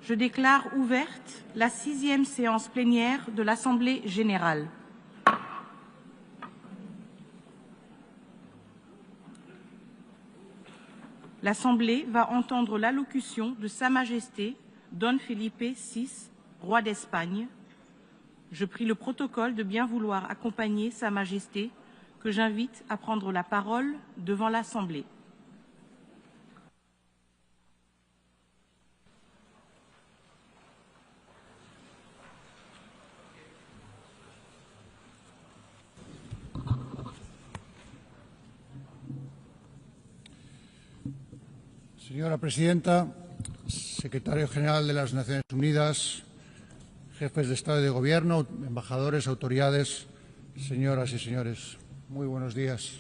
Je déclare ouverte la 6e séance plénière de l'Assemblée générale. L'Assemblée va entendre l'allocution de Sa Majesté Don Felipe VI, roi d'Espagne. Je prie le protocole de bien vouloir accompagner Sa Majesté, que j'invite à prendre la parole devant l'Assemblée. Señora Presidenta, Secretario General de las Naciones Unidas, jefes de Estado y de Gobierno, embajadores, autoridades, señoras y señores, muy buenos días.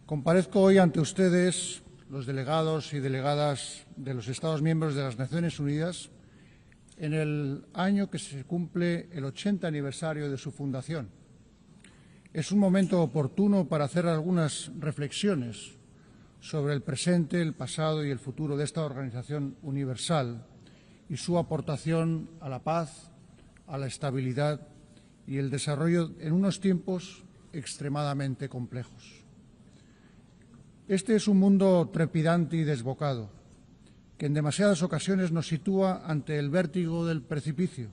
Comparezco hoy ante ustedes, los delegados y delegadas de los Estados miembros de las Naciones Unidas, en el año que se cumple el 80 aniversario de su fundación. Es un momento oportuno para hacer algunas reflexiones sobre el presente, el pasado y el futuro de esta organización universal y su aportación a la paz, a la estabilidad y el desarrollo en unos tiempos extremadamente complejos. Este es un mundo trepidante y desbocado, que en demasiadas ocasiones nos sitúa ante el vértigo del precipicio,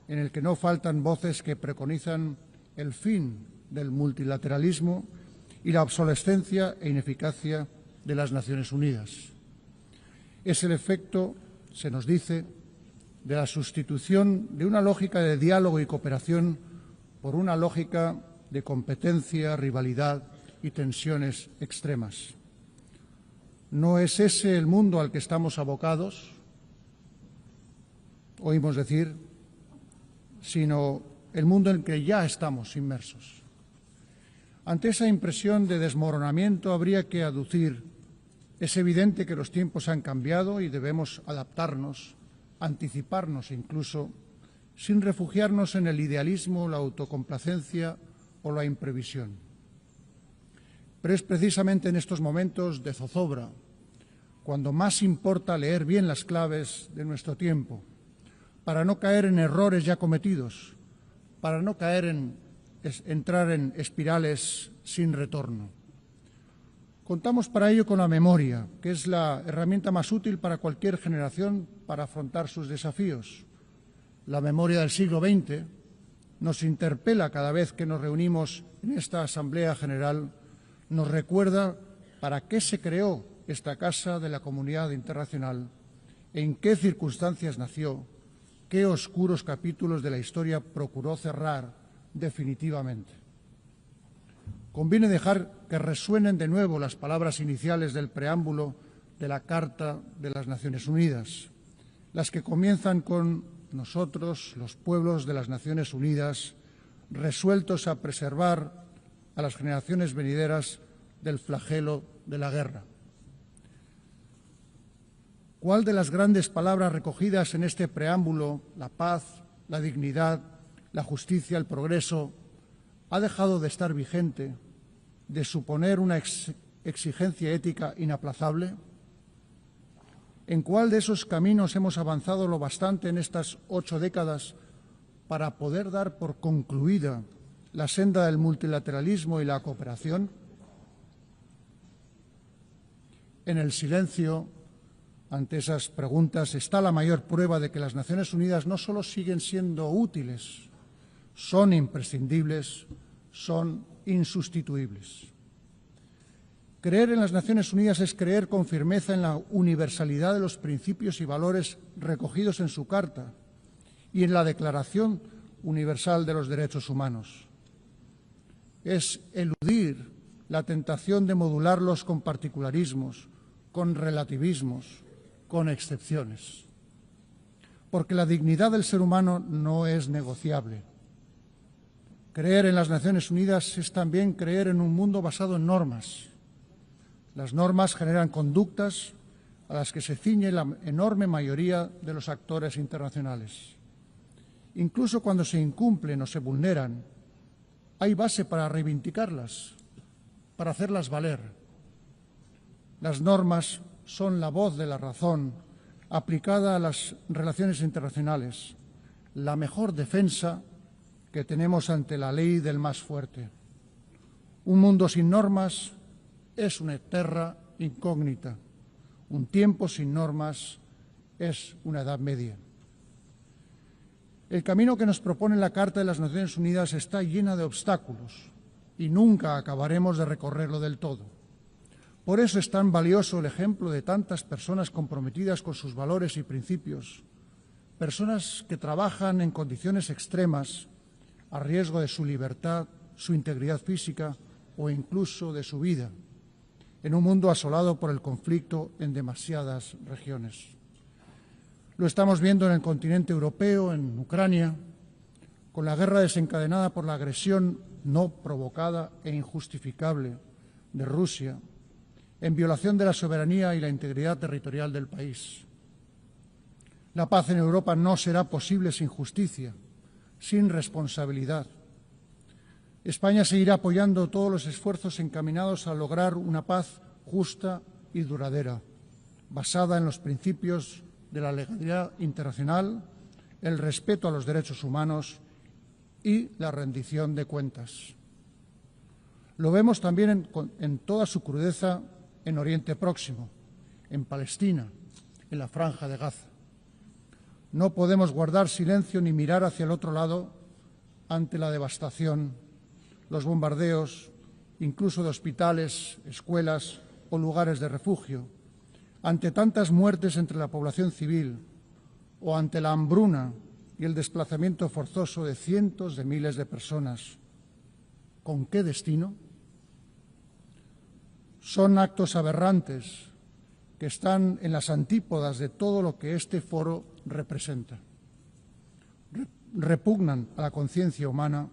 en el que no faltan voces que preconizan el fin del multilateralismo y la obsolescencia e ineficacia de las Naciones Unidas. Es el efecto, se nos dice, de la sustitución de una lógica de diálogo y cooperación por una lógica de competencia, rivalidad y tensiones extremas. ¿No es ese el mundo al que estamos abocados? Oímos decir, sino el mundo en que ya estamos inmersos. Ante esa impresión de desmoronamiento habría que aducir: es evidente que los tiempos han cambiado y debemos adaptarnos, anticiparnos incluso, sin refugiarnos en el idealismo, la autocomplacencia o la imprevisión. Pero es precisamente en estos momentos de zozobra cuando más importa leer bien las claves de nuestro tiempo, para no caer en errores ya cometidos, para no entrar en espirales sin retorno. Contamos para ello con la memoria, que es la herramienta más útil para cualquier generación para afrontar sus desafíos. La memoria del siglo XX nos interpela cada vez que nos reunimos en esta Asamblea General, nos recuerda para qué se creó esta Casa de la Comunidad Internacional, en qué circunstancias nació, qué oscuros capítulos de la historia procuró cerrar definitivamente. Conviene dejar que resuenen de nuevo las palabras iniciales del preámbulo de la Carta de las Naciones Unidas, las que comienzan con: nosotros, los pueblos de las Naciones Unidas, resueltos a preservar a las generaciones venideras del flagelo de la guerra. ¿Cuál de las grandes palabras recogidas en este preámbulo, la paz, la dignidad, la justicia, el progreso, ha dejado de estar vigente, de suponer una exigencia ética inaplazable? ¿En cuál de esos caminos hemos avanzado lo bastante en estas 8 décadas para poder dar por concluida la senda del multilateralismo y la cooperación? En el silencio ante esas preguntas está la mayor prueba de que las Naciones Unidas no solo siguen siendo útiles, son imprescindibles, son insustituibles. Creer en las Naciones Unidas es creer con firmeza en la universalidad de los principios y valores recogidos en su Carta y en la Declaración Universal de los Derechos Humanos. Es eludir la tentación de modularlos con particularismos, con relativismos, con excepciones. Porque la dignidad del ser humano no es negociable. Creer en las Naciones Unidas es también creer en un mundo basado en normas. Las normas generan conductas a las que se ciñe la enorme mayoría de los actores internacionales. Incluso cuando se incumplen o se vulneran, hay base para reivindicarlas, para hacerlas valer. Las normas son la voz de la razón, aplicada a las relaciones internacionales, la mejor defensa que tenemos ante la ley del más fuerte. Un mundo sin normas es una terra incógnita. Un tiempo sin normas es una Edad Media. El camino que nos propone la Carta de las Naciones Unidas está llena de obstáculos y nunca acabaremos de recorrerlo del todo. Por eso es tan valioso el ejemplo de tantas personas comprometidas con sus valores y principios, personas que trabajan en condiciones extremas a riesgo de su libertad, su integridad física o incluso de su vida, en un mundo asolado por el conflicto en demasiadas regiones. Lo estamos viendo en el continente europeo, en Ucrania, con la guerra desencadenada por la agresión no provocada e injustificable de Rusia, en violación de la soberanía y la integridad territorial del país. La paz en Europa no será posible sin justicia, sin responsabilidad. España seguirá apoyando todos los esfuerzos encaminados a lograr una paz justa y duradera, basada en los principios de la legalidad internacional, el respeto a los derechos humanos y la rendición de cuentas. Lo vemos también en toda su crudeza en Oriente Próximo, en Palestina, en la Franja de Gaza. No podemos guardar silencio ni mirar hacia el otro lado ante la devastación, los bombardeos, incluso de hospitales, escuelas o lugares de refugio, ante tantas muertes entre la población civil o ante la hambruna y el desplazamiento forzoso de cientos de miles de personas. ¿Con qué destino? Son actos aberrantes que están en las antípodas de todo lo que este foro representa. Repugnan a la conciencia humana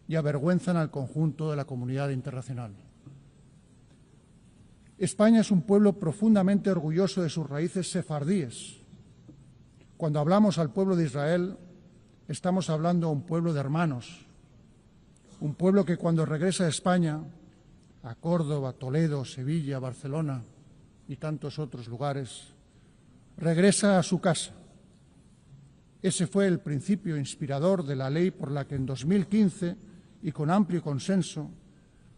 y avergüenzan al conjunto de la comunidad internacional. España es un pueblo profundamente orgulloso de sus raíces sefardíes. Cuando hablamos al pueblo de Israel, estamos hablando a un pueblo de hermanos, un pueblo que cuando regresa a España, a Córdoba, Toledo, Sevilla, Barcelona y tantos otros lugares, regresa a su casa. Ese fue el principio inspirador de la ley por la que en 2015, y con amplio consenso,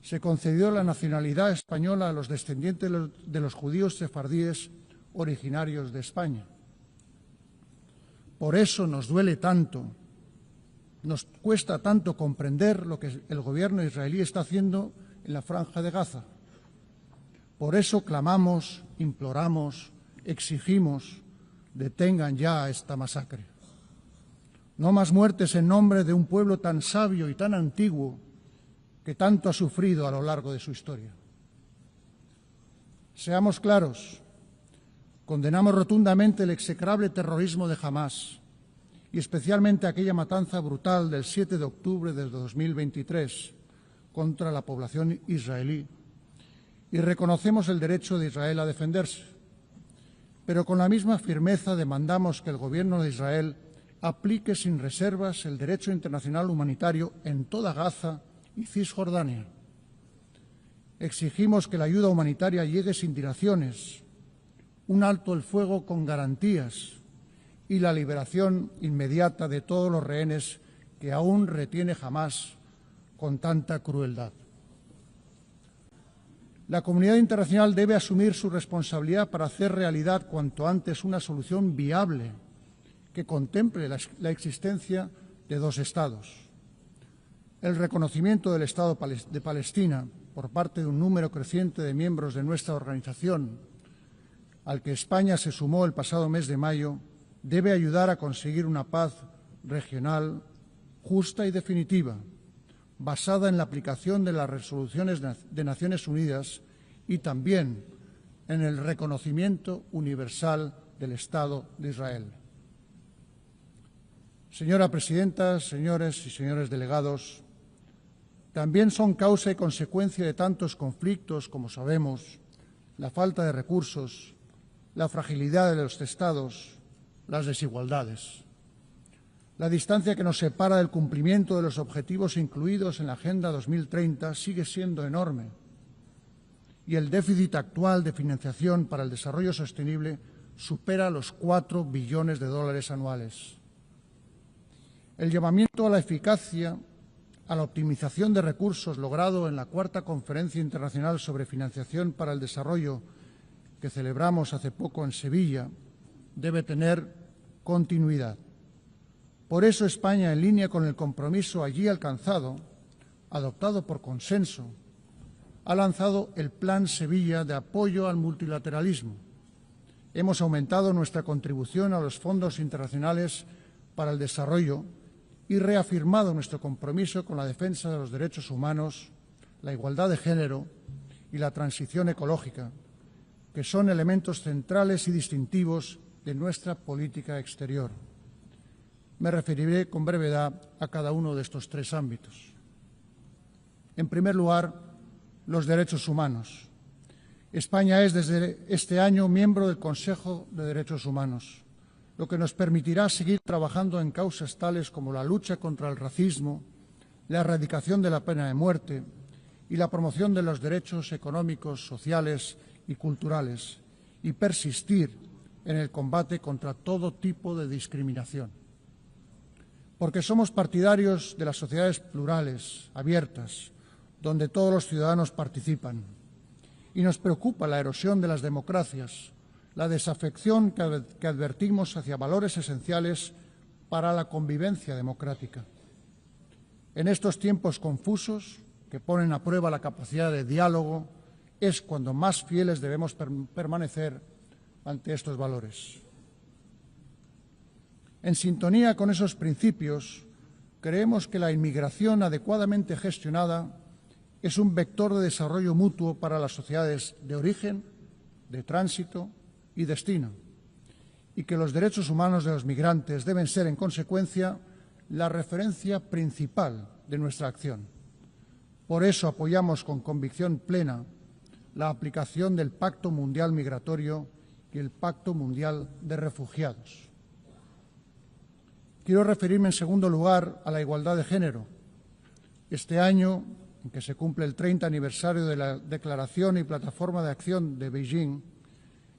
se concedió la nacionalidad española a los descendientes de los judíos sefardíes originarios de España. Por eso nos duele tanto, nos cuesta tanto comprender lo que el gobierno israelí está haciendo en la Franja de Gaza. Por eso clamamos, imploramos, exigimos, detengan ya esta masacre. No más muertes en nombre de un pueblo tan sabio y tan antiguo que tanto ha sufrido a lo largo de su historia. Seamos claros, condenamos rotundamente el execrable terrorismo de Hamás y especialmente aquella matanza brutal del 7 de octubre de 2023 contra la población israelí y reconocemos el derecho de Israel a defenderse. Pero con la misma firmeza demandamos que el Gobierno de Israel aplique sin reservas el derecho internacional humanitario en toda Gaza y Cisjordania. Exigimos que la ayuda humanitaria llegue sin dilaciones, un alto el fuego con garantías y la liberación inmediata de todos los rehenes que aún retiene Hamás con tanta crueldad. La comunidad internacional debe asumir su responsabilidad para hacer realidad cuanto antes una solución viable que contemple la existencia de dos Estados. El reconocimiento del Estado de Palestina por parte de un número creciente de miembros de nuestra organización, al que España se sumó el pasado mes de mayo, debe ayudar a conseguir una paz regional justa y definitiva, basada en la aplicación de las resoluciones de Naciones Unidas y también en el reconocimiento universal del Estado de Israel. Señora Presidenta, señores y señores delegados, también son causa y consecuencia de tantos conflictos, como sabemos, la falta de recursos, la fragilidad de los Estados, las desigualdades. La distancia que nos separa del cumplimiento de los objetivos incluidos en la Agenda 2030 sigue siendo enorme y el déficit actual de financiación para el desarrollo sostenible supera los 4 billones de dólares anuales. El llamamiento a la eficacia, a la optimización de recursos logrado en la cuarta Conferencia Internacional sobre Financiación para el Desarrollo que celebramos hace poco en Sevilla, debe tener continuidad. Por eso España, en línea con el compromiso allí alcanzado, adoptado por consenso, ha lanzado el Plan Sevilla de apoyo al multilateralismo. Hemos aumentado nuestra contribución a los fondos internacionales para el desarrollo y reafirmado nuestro compromiso con la defensa de los derechos humanos, la igualdad de género y la transición ecológica, que son elementos centrales y distintivos de nuestra política exterior. Me referiré con brevedad a cada uno de estos 3 ámbitos. En primer lugar, los derechos humanos. España es desde este año miembro del Consejo de Derechos Humanos, lo que nos permitirá seguir trabajando en causas tales como la lucha contra el racismo, la erradicación de la pena de muerte y la promoción de los derechos económicos, sociales y culturales, y persistir en el combate contra todo tipo de discriminación. Porque somos partidarios de las sociedades plurales, abiertas, donde todos los ciudadanos participan, y nos preocupa la erosión de las democracias, la desafección que advertimos hacia valores esenciales para la convivencia democrática. En estos tiempos confusos, que ponen a prueba la capacidad de diálogo, es cuando más fieles debemos permanecer ante estos valores. En sintonía con esos principios, creemos que la inmigración adecuadamente gestionada es un vector de desarrollo mutuo para las sociedades de origen, de tránsito y destino, y que los derechos humanos de los migrantes deben ser, en consecuencia, la referencia principal de nuestra acción. Por eso apoyamos con convicción plena la aplicación del Pacto Mundial Migratorio y el Pacto Mundial de Refugiados. Quiero referirme, en segundo lugar, a la igualdad de género. Este año, en que se cumple el 30 aniversario de la Declaración y Plataforma de Acción de Beijing,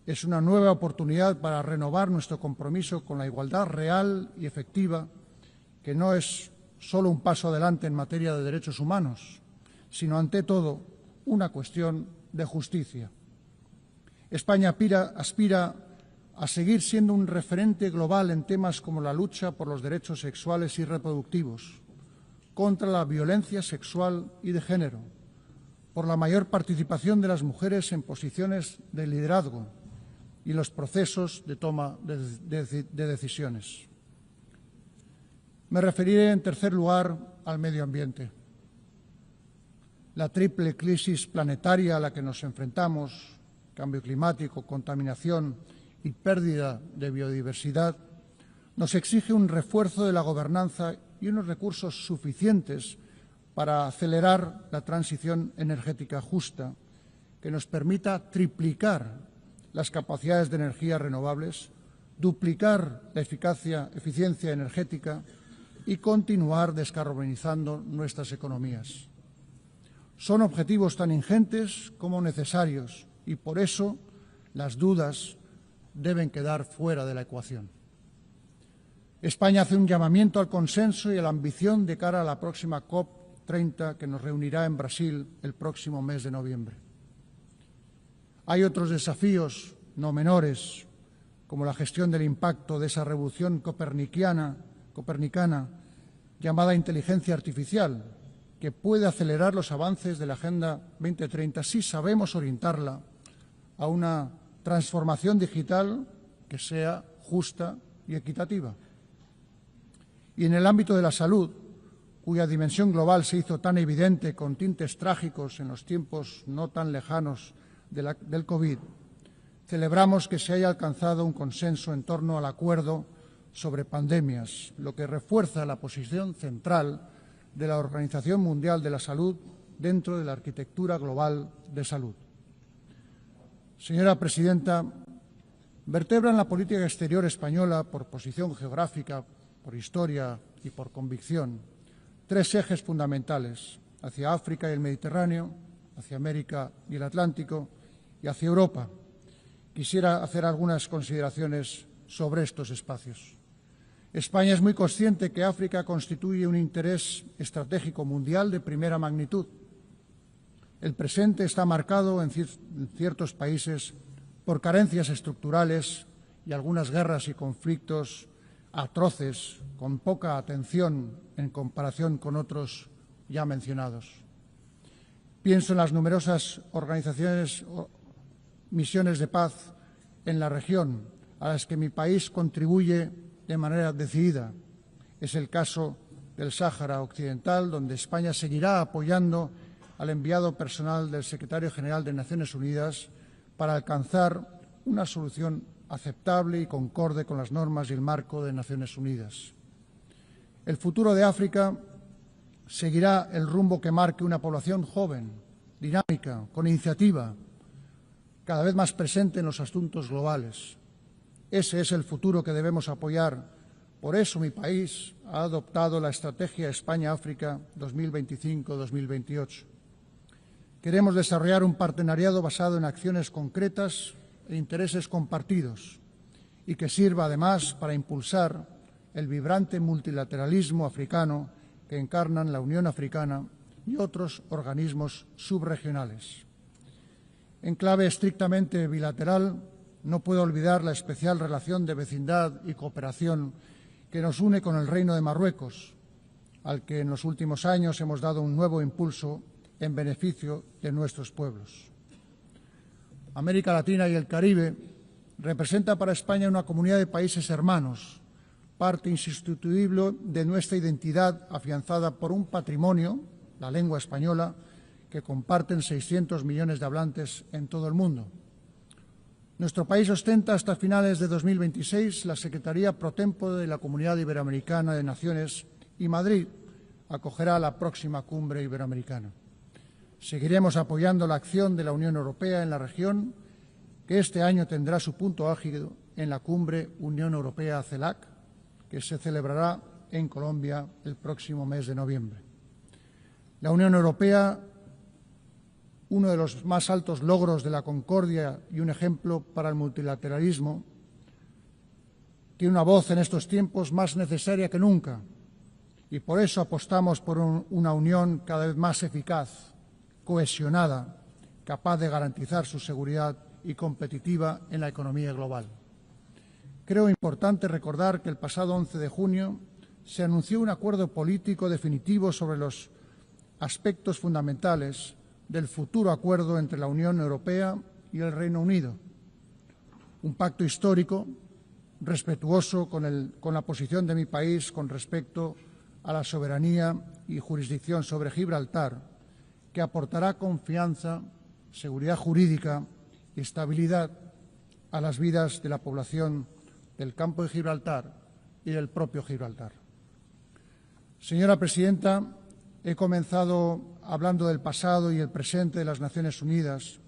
es una nueva oportunidad para renovar nuestro compromiso con la igualdad real y efectiva, que no es solo un paso adelante en materia de derechos humanos, sino, ante todo, una cuestión de justicia. España aspira a seguir siendo un referente global en temas como la lucha por los derechos sexuales y reproductivos, contra la violencia sexual y de género, por la mayor participación de las mujeres en posiciones de liderazgo y los procesos de toma de decisiones. Me referiré, en tercer lugar, al medio ambiente. La triple crisis planetaria a la que nos enfrentamos, cambio climático, contaminación y pérdida de biodiversidad, nos exige un refuerzo de la gobernanza y unos recursos suficientes para acelerar la transición energética justa, que nos permita triplicar las capacidades de energías renovables, duplicar la eficiencia energética y continuar descarbonizando nuestras economías. Son objetivos tan ingentes como necesarios y, por eso, las dudas deben quedar fuera de la ecuación. España hace un llamamiento al consenso y a la ambición de cara a la próxima COP30 que nos reunirá en Brasil el próximo mes de noviembre. Hay otros desafíos no menores, como la gestión del impacto de esa revolución copernicana llamada inteligencia artificial, que puede acelerar los avances de la Agenda 2030 si sabemos orientarla a una transformación digital que sea justa y equitativa. Y en el ámbito de la salud, cuya dimensión global se hizo tan evidente con tintes trágicos en los tiempos no tan lejanos del COVID, celebramos que se haya alcanzado un consenso en torno al acuerdo sobre pandemias, lo que refuerza la posición central de la Organización Mundial de la Salud dentro de la arquitectura global de salud. Señora presidenta, vertebran la política exterior española por posición geográfica, por historia y por convicción tres ejes fundamentales: hacia África y el Mediterráneo, hacia América y el Atlántico y hacia Europa, quisiera hacer algunas consideraciones sobre estos espacios. España es muy consciente que África constituye un interés estratégico mundial de primera magnitud. El presente está marcado en ciertos países por carencias estructurales y algunas guerras y conflictos atroces, con poca atención en comparación con otros ya mencionados. Pienso en las numerosas organizaciones o misiones de paz en la región a las que mi país contribuye de manera decidida. Es el caso del Sáhara Occidental, donde España seguirá apoyando al enviado personal del Secretario General de Naciones Unidas para alcanzar una solución aceptable y concorde con las normas y el marco de Naciones Unidas. El futuro de África seguirá el rumbo que marque una población joven, dinámica, con iniciativa, cada vez más presente en los asuntos globales. Ese es el futuro que debemos apoyar. Por eso mi país ha adoptado la Estrategia España-África 2025-2028. Queremos desarrollar un partenariado basado en acciones concretas e intereses compartidos y que sirva además para impulsar el vibrante multilateralismo africano que encarnan la Unión Africana y otros organismos subregionales. En clave estrictamente bilateral, no puedo olvidar la especial relación de vecindad y cooperación que nos une con el Reino de Marruecos, al que en los últimos años hemos dado un nuevo impulso en beneficio de nuestros pueblos. América Latina y el Caribe representa para España una comunidad de países hermanos, parte insustituible de nuestra identidad afianzada por un patrimonio, la lengua española, que comparten 600 millones de hablantes en todo el mundo. Nuestro país ostenta hasta finales de 2026 la Secretaría Pro Tempore de la Comunidad Iberoamericana de Naciones y Madrid acogerá la próxima cumbre iberoamericana. Seguiremos apoyando la acción de la Unión Europea en la región, que este año tendrá su punto álgido en la cumbre Unión Europea-CELAC, que se celebrará en Colombia el próximo mes de noviembre. La Unión Europea, uno de los más altos logros de la concordia y un ejemplo para el multilateralismo, tiene una voz en estos tiempos más necesaria que nunca y por eso apostamos por una unión cada vez más eficaz, cohesionada, capaz de garantizar su seguridad y competitiva en la economía global. Creo importante recordar que el pasado 11 de junio se anunció un acuerdo político definitivo sobre los aspectos fundamentales del futuro acuerdo entre la Unión Europea y el Reino Unido. Un pacto histórico, respetuoso con la posición de mi país con respecto a la soberanía y jurisdicción sobre Gibraltar, que aportará confianza, seguridad jurídica y estabilidad a las vidas de la población del campo de Gibraltar y del propio Gibraltar. Señora Presidenta, he comenzado hablando del pasado y el presente de las Naciones Unidas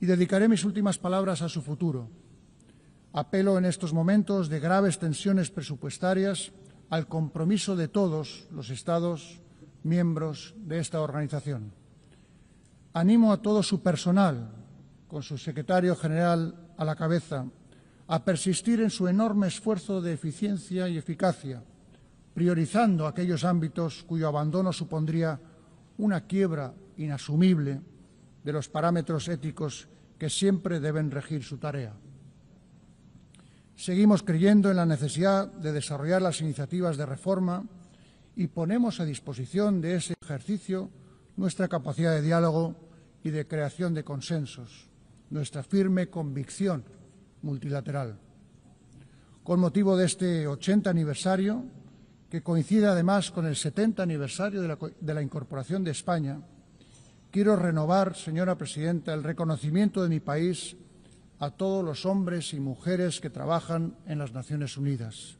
y dedicaré mis últimas palabras a su futuro. Apelo en estos momentos de graves tensiones presupuestarias al compromiso de todos los Estados miembros de esta organización. Animo a todo su personal, con su secretario general a la cabeza, a persistir en su enorme esfuerzo de eficiencia y eficacia, priorizando aquellos ámbitos cuyo abandono supondría una quiebra inasumible de los parámetros éticos que siempre deben regir su tarea. Seguimos creyendo en la necesidad de desarrollar las iniciativas de reforma y ponemos a disposición de ese ejercicio nuestra capacidad de diálogo y de creación de consensos, nuestra firme convicción multilateral. Con motivo de este 80 aniversario, que coincide además con el 70 aniversario de la incorporación de España, quiero renovar, señora Presidenta, el reconocimiento de mi país a todos los hombres y mujeres que trabajan en las Naciones Unidas.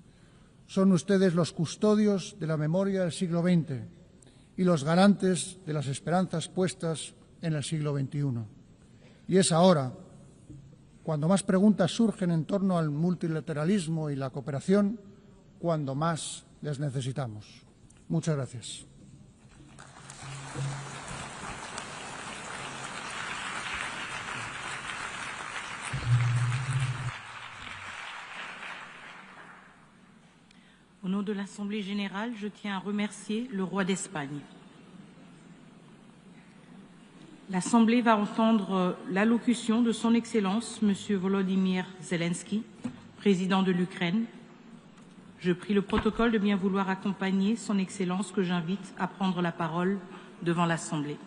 Son ustedes los custodios de la memoria del siglo XX y los garantes de las esperanzas puestas en el siglo XXI. Y es ahora, cuando más preguntas surgen en torno al multilateralismo y la cooperación, cuando más les necesitamos. Muchas gracias. Au nom de l'Assemblée générale, je tiens à remercier le roi d'Espagne. L'Assemblée va entendre l'allocution de Son Excellence, M. Volodymyr Zelensky, président de l'Ukraine. Je prie le protocole de bien vouloir accompagner Son Excellence que j'invite à prendre la parole devant l'Assemblée.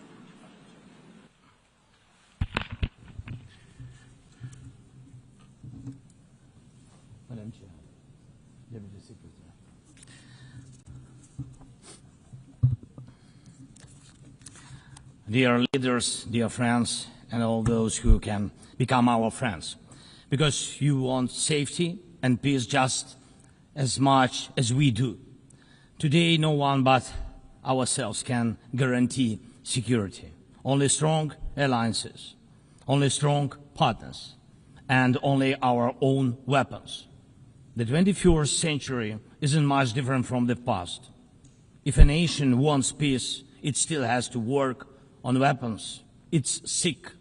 Madame Chair, Deputy Secretary. Dear leaders, dear friends, and all those who can become our friends, because you want safety and peace just as much as we do. Today, no one but ourselves can guarantee security. Only strong alliances, only strong partners, and only our own weapons. The 21st century isn't much different from the past. If a nation wants peace, it still has to work on weapons. It's sick.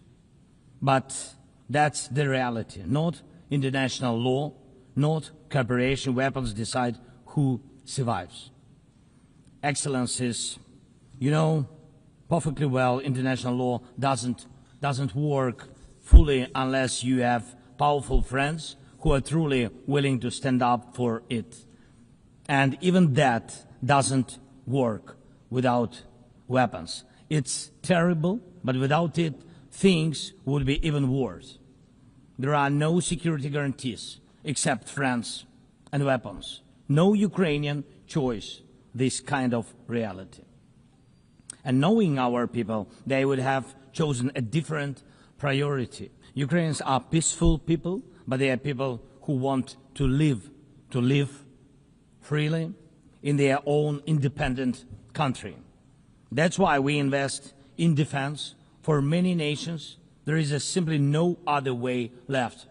But that's the reality. Not international law, not cooperation. Weapons decide who survives. Excellencies, you know perfectly well international law doesn't work fully unless you have powerful friends who are truly willing to stand up for it. And even that doesn't work without weapons. It's terrible, but without it, things would be even worse. There are no security guarantees except friends and weapons. No Ukrainian choice this kind of reality. And knowing our people, they would have chosen a different priority. Ukrainians are peaceful people, but they are people who want to live freely in their own independent country. That's why we invest in defense. For many nations, there is simply no other way left.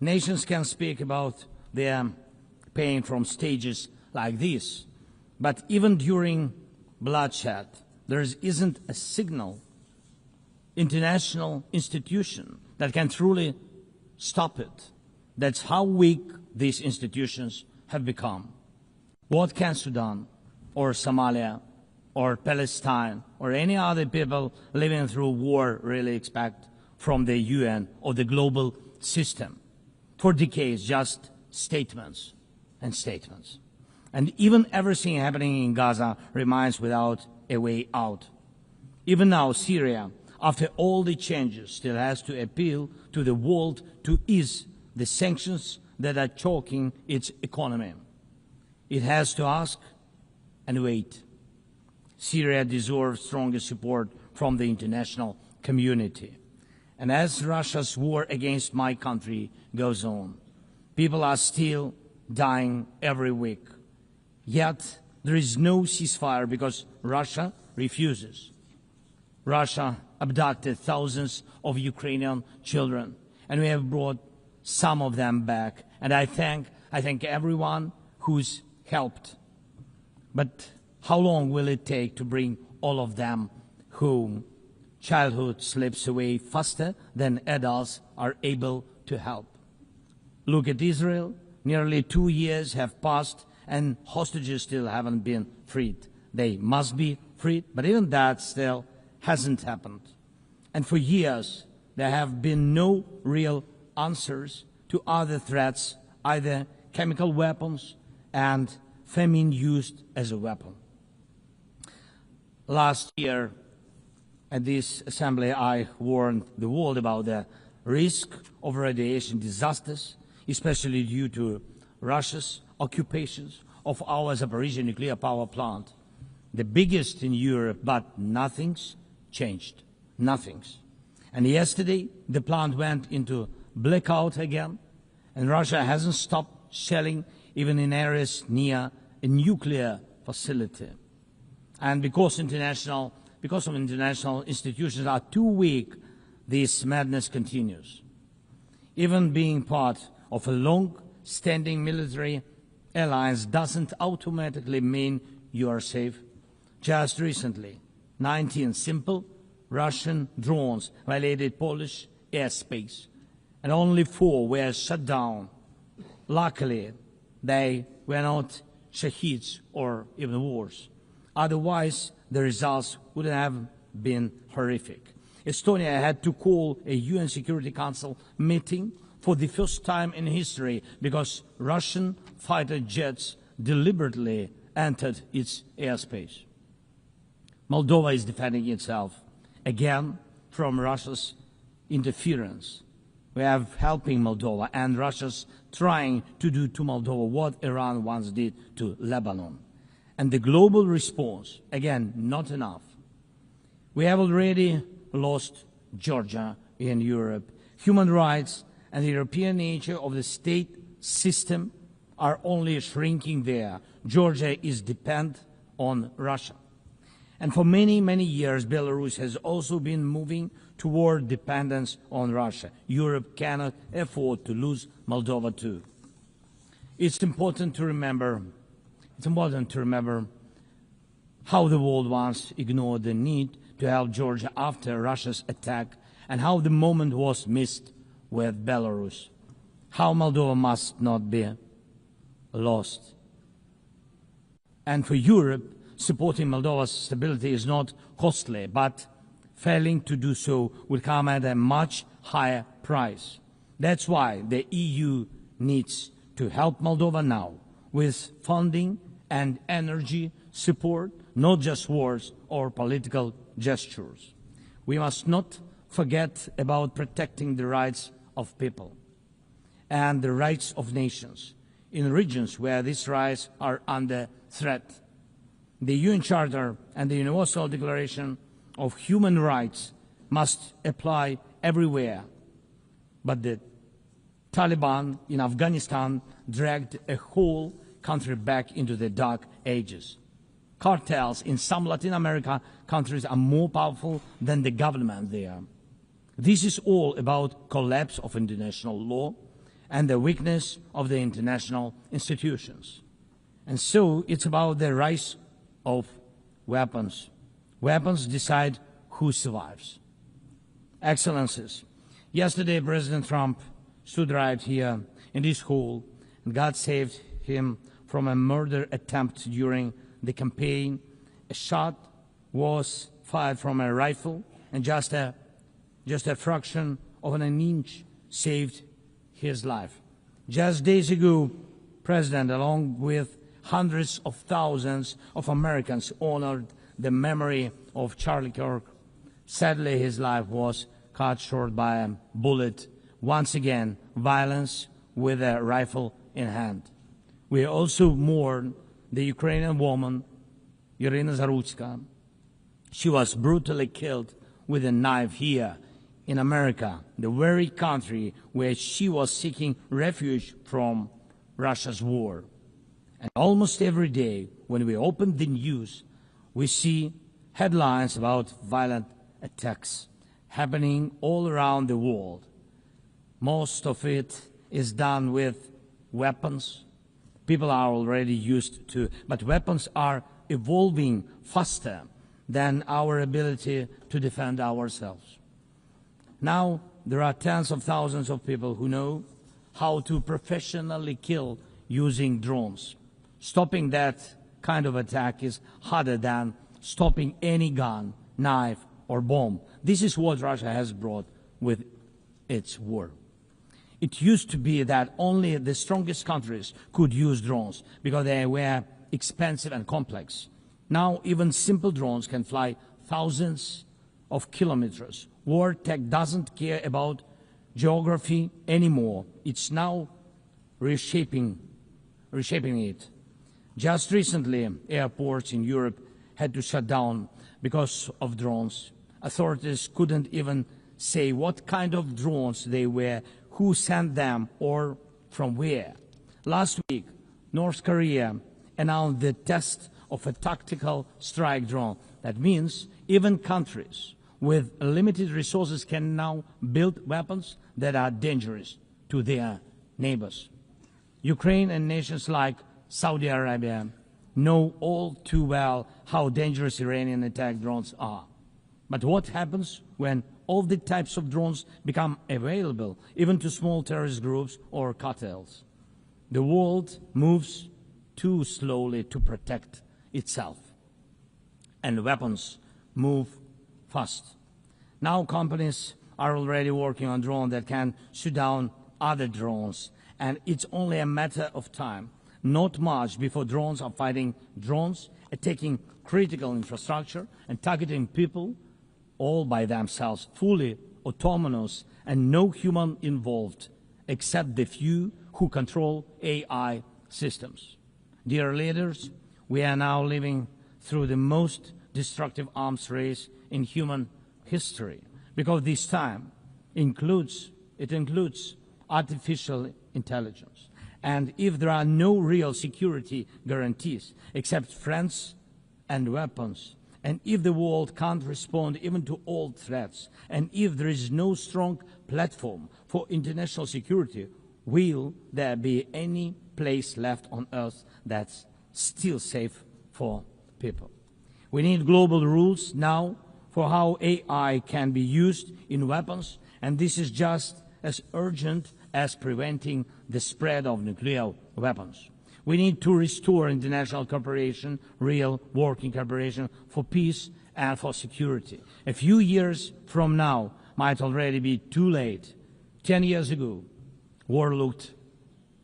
Nations can speak about their pain from stages like this, but even during bloodshed, there isn't a single international institution that can truly stop it. That's how weak these institutions have become. What can Sudan or Somalia or Palestine or any other people living through war really expect from the UN or the global system? For decades, just statements and statements. And even everything happening in Gaza remains without a way out. Even now, Syria, after all the changes, still has to appeal to the world to ease the sanctions that are choking its economy. It has to ask and wait. Syria deserves stronger support from the international community. And as Russia's war against my country goes on, people are still dying every week. Yet there is no ceasefire because Russia refuses. Russia abducted thousands of Ukrainian children, and we have brought some of them back. And I thank everyone who's helped. But how long will it take to bring all of them home? Childhood slips away faster than adults are able to help. Look at Israel. Nearly 2 years have passed and hostages still haven't been freed. They must be freed, but even that still hasn't happened. And for years, there have been no real answers to other threats, either chemical weapons and famine used as a weapon. Last year, at this assembly, I warned the world about the risk of radiation disasters, especially due to Russia's occupations of our Zaporizhzhia nuclear power plant, the biggest in Europe, but nothing's changed. Nothing's. And yesterday, the plant went into blackout again, and Russia hasn't stopped shelling even in areas near a nuclear facility. And because of international institutions are too weak, this madness continues. Even being part of a long-standing military alliance doesn't automatically mean you are safe. Just recently, 19 simple Russian drones violated Polish airspace, and only 4 were shut down. Luckily, they were not shaheeds or even worse. Otherwise, the results would have been horrific. Estonia had to call a UN Security Council meeting for the first time in history because Russian fighter jets deliberately entered its airspace. Moldova is defending itself again from Russia's interference. We have helping Moldova, and Russia's trying to do to Moldova what Iran once did to Lebanon. And the global response, again, not enough. We have already lost Georgia in Europe. Human rights and the European nature of the state system are only shrinking there. Georgia is dependent on Russia. And for many, many years, Belarus has also been moving toward dependence on Russia. Europe cannot afford to lose Moldova too. It's important to remember how the world once ignored the need to help Georgia after Russia's attack and how the moment was missed with Belarus. How Moldova must not be lost. And for Europe, supporting Moldova's stability is not costly, but failing to do so will come at a much higher price. That's why the EU needs to help Moldova now with funding and energy support, not just words or political gestures. We must not forget about protecting the rights of people and the rights of nations in regions where these rights are under threat. The UN Charter and the Universal Declaration of Human Rights must apply everywhere. But the Taliban in Afghanistan dragged a whole country back into the dark ages. Cartels in some Latin America countries are more powerful than the government there. This is all about collapse of international law and the weakness of the international institutions. And so it's about the rise of weapons. Weapons decide who survives. Excellencies, yesterday President Trump stood right here in this hall, and God saved him from a murder attempt during the campaign. A shot was fired from a rifle, and just a fraction of an inch saved his life. Just days ago, President, along with hundreds of thousands of Americans, honored the memory of Charlie Kirk. Sadly, his life was cut short by a bullet. Once again, violence with a rifle in hand. We also mourn the Ukrainian woman, Irina Zarutska. She was brutally killed with a knife here in America, the very country where she was seeking refuge from Russia's war. And almost every day, when we open the news, we see headlines about violent attacks happening all around the world. Most of it is done with weapons. People are already used to, but weapons are evolving faster than our ability to defend ourselves. Now, there are tens of thousands of people who know how to professionally kill using drones. Stopping that kind of attack is harder than stopping any gun, knife, or bomb. This is what Russia has brought with its war. It used to be that only the strongest countries could use drones because they were expensive and complex. Now, even simple drones can fly thousands of kilometers. War tech doesn't care about geography anymore. It's now reshaping it. Just recently, airports in Europe had to shut down because of drones. Authorities couldn't even say what kind of drones they were, who sent them, or from where. Last week, North Korea announced the test of a tactical strike drone. That means even countries with limited resources can now build weapons that are dangerous to their neighbors. Ukraine and nations like Saudi Arabia know all too well how dangerous Iranian attack drones are. But what happens when all the types of drones become available, even to small terrorist groups or cartels? The world moves too slowly to protect itself. And weapons move fast. Now companies are already working on drones that can shoot down other drones, and it's only a matter of time, not much, before drones are fighting drones, attacking critical infrastructure and targeting people all by themselves, fully autonomous and no human involved except the few who control AI systems. Dear leaders, we are now living through the most destructive arms race in human history, because this time includes artificial intelligence. And if there are no real security guarantees except friends and weapons, and if the world can't respond even to old threats, and if there is no strong platform for international security, will there be any place left on Earth that's still safe for people? We need global rules now for how AI can be used in weapons, and this is just as urgent as preventing the spread of nuclear weapons. We need to restore international cooperation, real working cooperation for peace and for security. A few years from now might already be too late. 10 years ago, war looked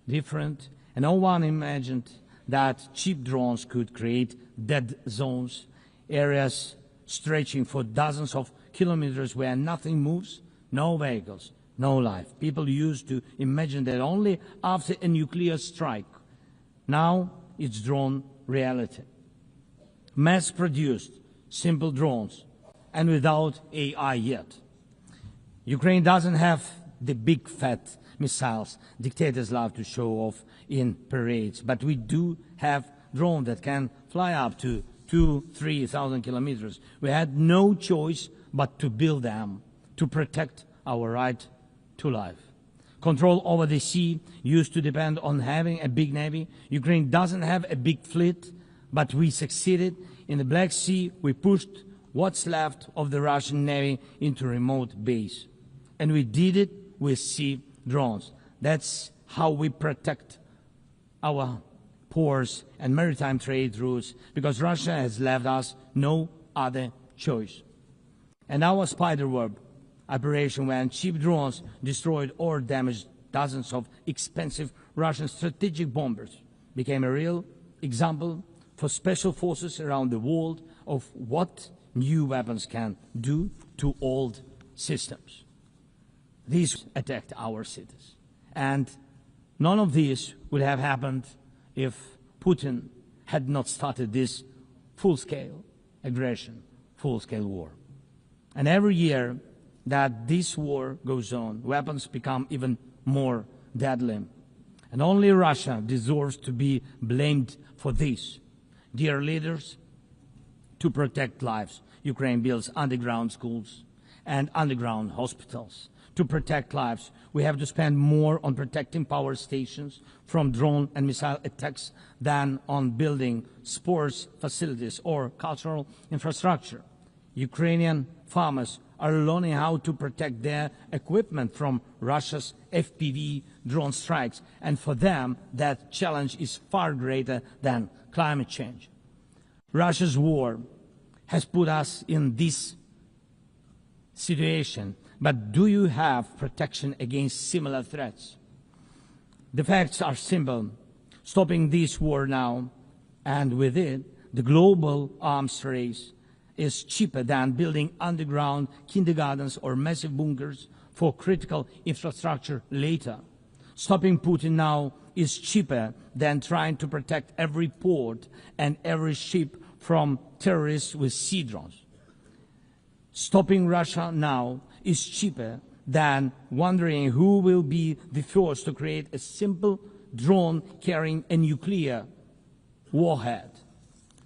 different, and no one imagined that cheap drones could create dead zones, areas stretching for dozens of kilometers where nothing moves, no vehicles, no life. People used to imagine that only after a nuclear strike. Now it's drone reality. Mass-produced, simple drones, and without AI yet. Ukraine doesn't have the big fat missiles dictators love to show off in parades, but we do have drones that can fly up to 2,000-3,000 kilometers. We had no choice but to build them to protect our right to life. Control over the sea used to depend on having a big navy. Ukraine doesn't have a big fleet, but we succeeded. In the Black Sea, we pushed what's left of the Russian navy into remote base. And we did it with sea drones. That's how we protect our ports and maritime trade routes, because Russia has left us no other choice. And our spiderweb operation, when cheap drones destroyed or damaged dozens of expensive Russian strategic bombers, became a real example for special forces around the world of what new weapons can do to old systems. These attacked our cities. And none of this would have happened if Putin had not started this full-scale aggression, full-scale war. And every year that this war goes on, weapons become even more deadly. And only Russia deserves to be blamed for this. Dear leaders, to protect lives, Ukraine builds underground schools and underground hospitals. To protect lives, we have to spend more on protecting power stations from drone and missile attacks than on building sports facilities or cultural infrastructure. Ukrainian farmers are learning how to protect their equipment from Russia's FPV drone strikes, and for them that challenge is far greater than climate change. Russia's war has put us in this situation, but do you have protection against similar threats? The facts are simple. Stopping this war now, and with it, the global arms race, is cheaper than building underground kindergartens or massive bunkers for critical infrastructure later. Stopping Putin now is cheaper than trying to protect every port and every ship from terrorists with sea drones. Stopping Russia now is cheaper than wondering who will be the first to create a simple drone carrying a nuclear warhead.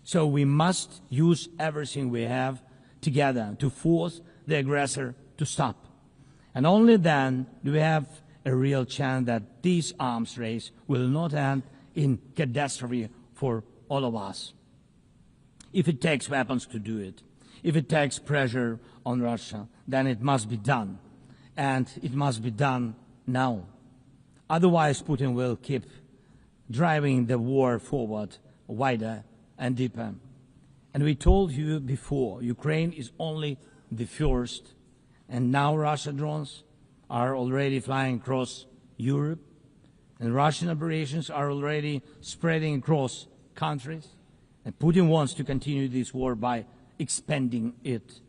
So we must use everything we have together to force the aggressor to stop. And only then do we have a real chance that this arms race will not end in catastrophe for all of us. If it takes weapons to do it, if it takes pressure on Russia, then it must be done. And it must be done now. Otherwise, Putin will keep driving the war forward wider and deeper. And we told you before, Ukraine is only the first, and now Russian drones are already flying across Europe, and Russian operations are already spreading across countries, and Putin wants to continue this war by expanding it,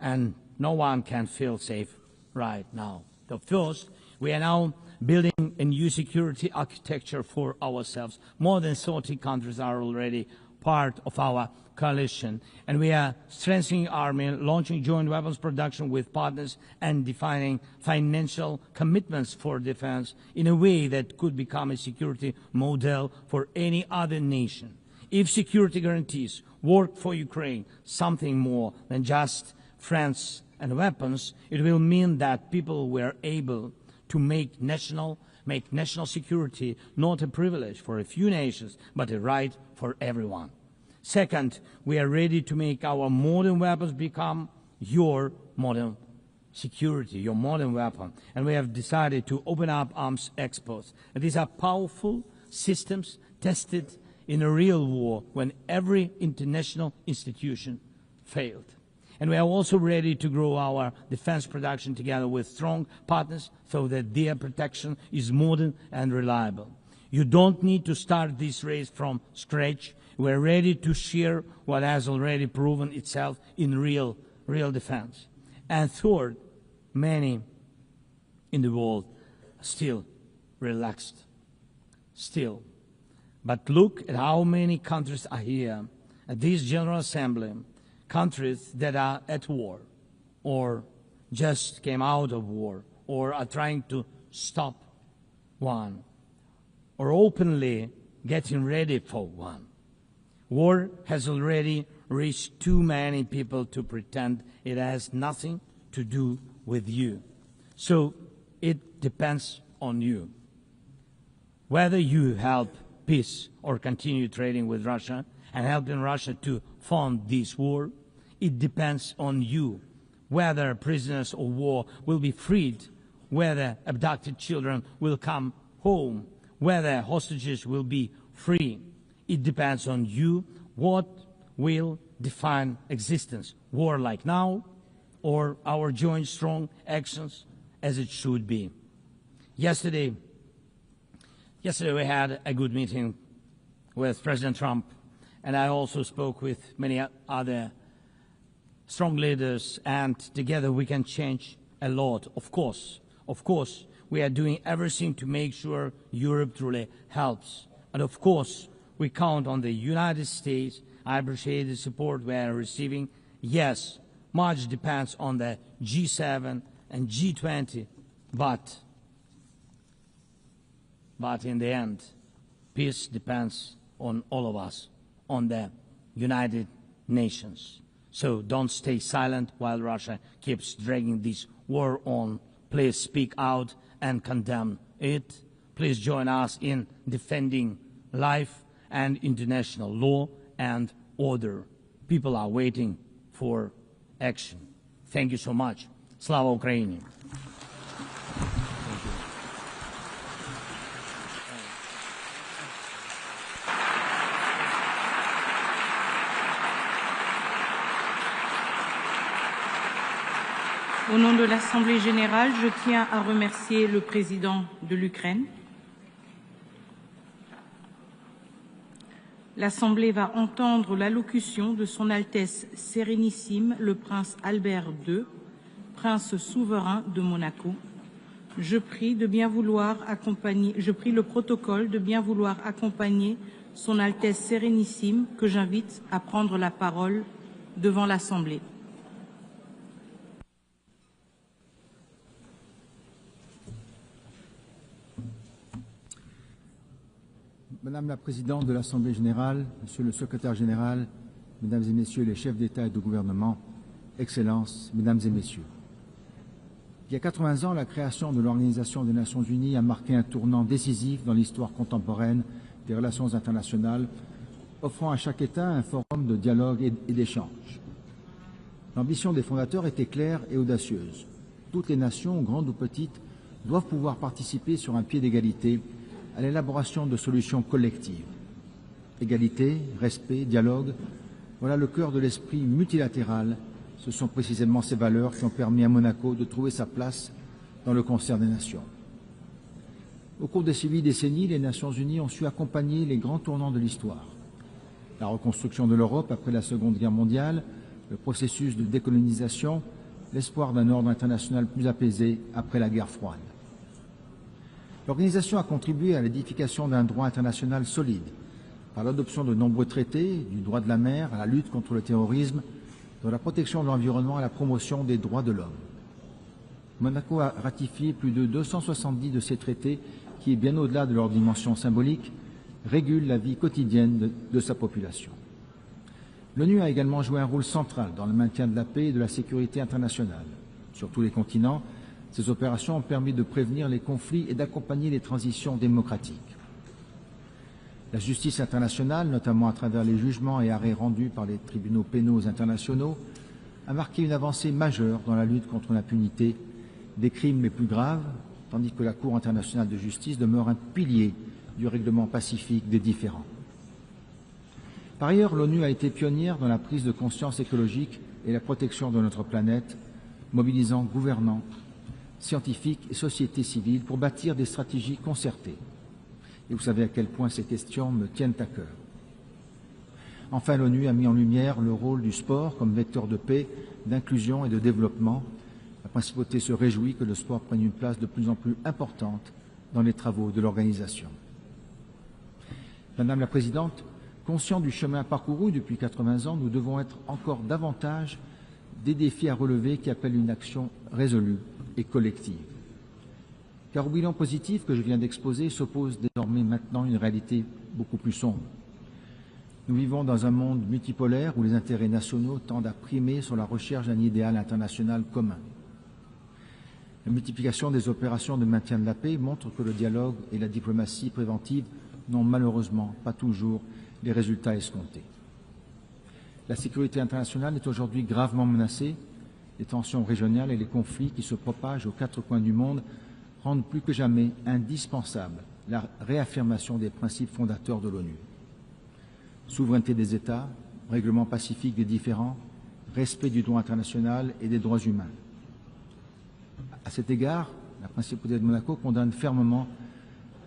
and no one can feel safe right now. So first, we are now building a new security architecture for ourselves. More than 30 countries are already part of our coalition, and we are strengthening army, launching joint weapons production with partners, and defining financial commitments for defense in a way that could become a security model for any other nation. If security guarantees work for Ukraine, something more than just friends and weapons, it will mean that people were able to make national security not a privilege for a few nations, but a right for everyone. Second, we are ready to make our modern weapons become your modern security, your modern weapon. And we have decided to open up arms exports. And these are powerful systems tested in a real war when every international institution failed. And we are also ready to grow our defense production together with strong partners so that their protection is modern and reliable. You don't need to start this race from scratch. We are ready to share what has already proven itself in real defense. And third, many in the world are still relaxed. Still. But look at how many countries are here at this General Assembly. Countries that are at war, or just came out of war, or are trying to stop one, or openly getting ready for one. War has already reached too many people to pretend it has nothing to do with you. So it depends on you. Whether you help peace or continue trading with Russia and helping Russia to fund this war, it depends on you. Whether prisoners of war will be freed, whether abducted children will come home, whether hostages will be free. It depends on you. What will define existence? War like now, or our joint strong actions as it should be? Yesterday we had a good meeting with President Trump, and I also spoke with many other strong leaders, and together we can change a lot. Of course, we are doing everything to make sure Europe truly helps. And of course, we count on the United States. I appreciate the support we are receiving. Yes, much depends on the G7 and G20, but in the end, peace depends on all of us, on the United Nations. So don't stay silent while Russia keeps dragging this war on. Please speak out and condemn it. Please join us in defending life and international law and order. People are waiting for action. Thank you so much. Slava Ukraini. Au nom de l'Assemblée générale, je tiens à remercier le président de l'Ukraine. L'Assemblée va entendre l'allocution de Son Altesse Sérénissime le Prince Albert II, Prince souverain de Monaco. Je prie le protocole de bien vouloir accompagner Son Altesse Sérénissime, que j'invite à prendre la parole devant l'Assemblée. Madame la Présidente de l'Assemblée générale, Monsieur le Secrétaire général, Mesdames et Messieurs les chefs d'État et de gouvernement, Excellences, Mesdames et Messieurs. Il y a 80 ans, la création de l'Organisation des Nations Unies a marqué un tournant décisif dans l'histoire contemporaine des relations internationales, offrant à chaque État un forum de dialogue et d'échange. L'ambition des fondateurs était claire et audacieuse. Toutes les nations, grandes ou petites, doivent pouvoir participer sur un pied d'égalité à l'élaboration de solutions collectives. Égalité, respect, dialogue, voilà le cœur de l'esprit multilatéral. Ce sont précisément ces valeurs qui ont permis à Monaco de trouver sa place dans le concert des nations. Au cours des 6 décennies, les Nations Unies ont su accompagner les grands tournants de l'histoire. La reconstruction de l'Europe après la Seconde Guerre mondiale, le processus de décolonisation, l'espoir d'un ordre international plus apaisé après la guerre froide. L'organisation a contribué à l'édification d'un droit international solide, par l'adoption de nombreux traités, du droit de la mer à la lutte contre le terrorisme, de la protection de l'environnement à la promotion des droits de l'homme. Monaco a ratifié plus de 270 de ces traités qui, bien au-delà de leur dimension symbolique, régulent la vie quotidienne de sa population. L'ONU a également joué un rôle central dans le maintien de la paix et de la sécurité internationale. Sur tous les continents, ces opérations ont permis de prévenir les conflits et d'accompagner les transitions démocratiques. La justice internationale, notamment à travers les jugements et arrêts rendus par les tribunaux pénaux internationaux, a marqué une avancée majeure dans la lutte contre l'impunité des crimes les plus graves, tandis que la Cour internationale de justice demeure un pilier du règlement pacifique des différends. Par ailleurs, l'ONU a été pionnière dans la prise de conscience écologique et la protection de notre planète, mobilisant gouvernants, scientifiques et sociétés civiles pour bâtir des stratégies concertées. Et vous savez à quel point ces questions me tiennent à cœur. Enfin, l'ONU a mis en lumière le rôle du sport comme vecteur de paix, d'inclusion et de développement. La principauté se réjouit que le sport prenne une place de plus en plus importante dans les travaux de l'organisation. Madame la Présidente, conscients du chemin parcouru depuis 80 ans, nous devons être encore davantage des défis à relever qui appellent une action résolue et collective. Car au bilan positif que je viens d'exposer s'oppose désormais maintenant une réalité beaucoup plus sombre. Nous vivons dans un monde multipolaire où les intérêts nationaux tendent à primer sur la recherche d'un idéal international commun. La multiplication des opérations de maintien de la paix montre que le dialogue et la diplomatie préventive n'ont malheureusement pas toujours les résultats escomptés. La sécurité internationale est aujourd'hui gravement menacée. Les tensions régionales et les conflits qui se propagent aux 4 coins du monde rendent plus que jamais indispensable la réaffirmation des principes fondateurs de l'ONU. Souveraineté des États, règlement pacifique des différends, respect du droit international et des droits humains. À cet égard, la principauté de Monaco condamne fermement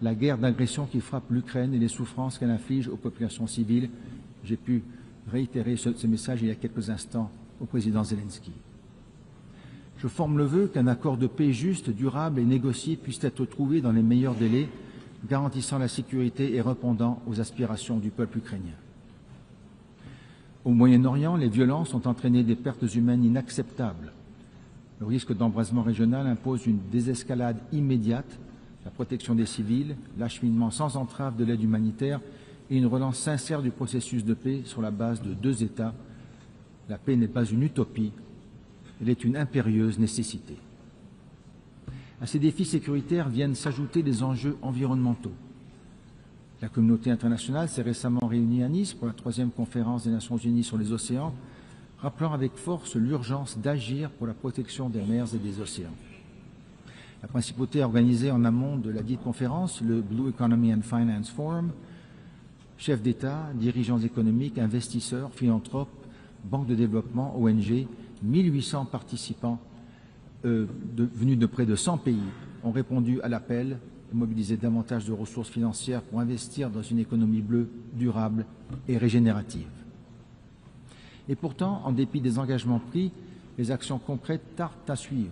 la guerre d'agression qui frappe l'Ukraine et les souffrances qu'elle inflige aux populations civiles. J'ai pu réitérer ce message il y a quelques instants au président Zelensky. Je forme le vœu qu'un accord de paix juste, durable et négocié puisse être trouvé dans les meilleurs délais, garantissant la sécurité et répondant aux aspirations du peuple ukrainien. Au Moyen-Orient, les violences ont entraîné des pertes humaines inacceptables. Le risque d'embrasement régional impose une désescalade immédiate, la protection des civils, l'acheminement sans entrave de l'aide humanitaire et une relance sincère du processus de paix sur la base de 2 États. La paix n'est pas une utopie, elle est une impérieuse nécessité. À ces défis sécuritaires viennent s'ajouter des enjeux environnementaux. La communauté internationale s'est récemment réunie à Nice pour la 3e conférence des Nations Unies sur les océans, rappelant avec force l'urgence d'agir pour la protection des mers et des océans. La principauté a organisé en amont de la dite conférence le Blue Economy and Finance Forum. Chefs d'État, dirigeants économiques, investisseurs, philanthropes, banques de développement, ONG, 1800 participants venus de près de 100 pays ont répondu à l'appel et mobilisé davantage de ressources financières pour investir dans une économie bleue, durable et régénérative. Et pourtant, en dépit des engagements pris, les actions concrètes tardent à suivre.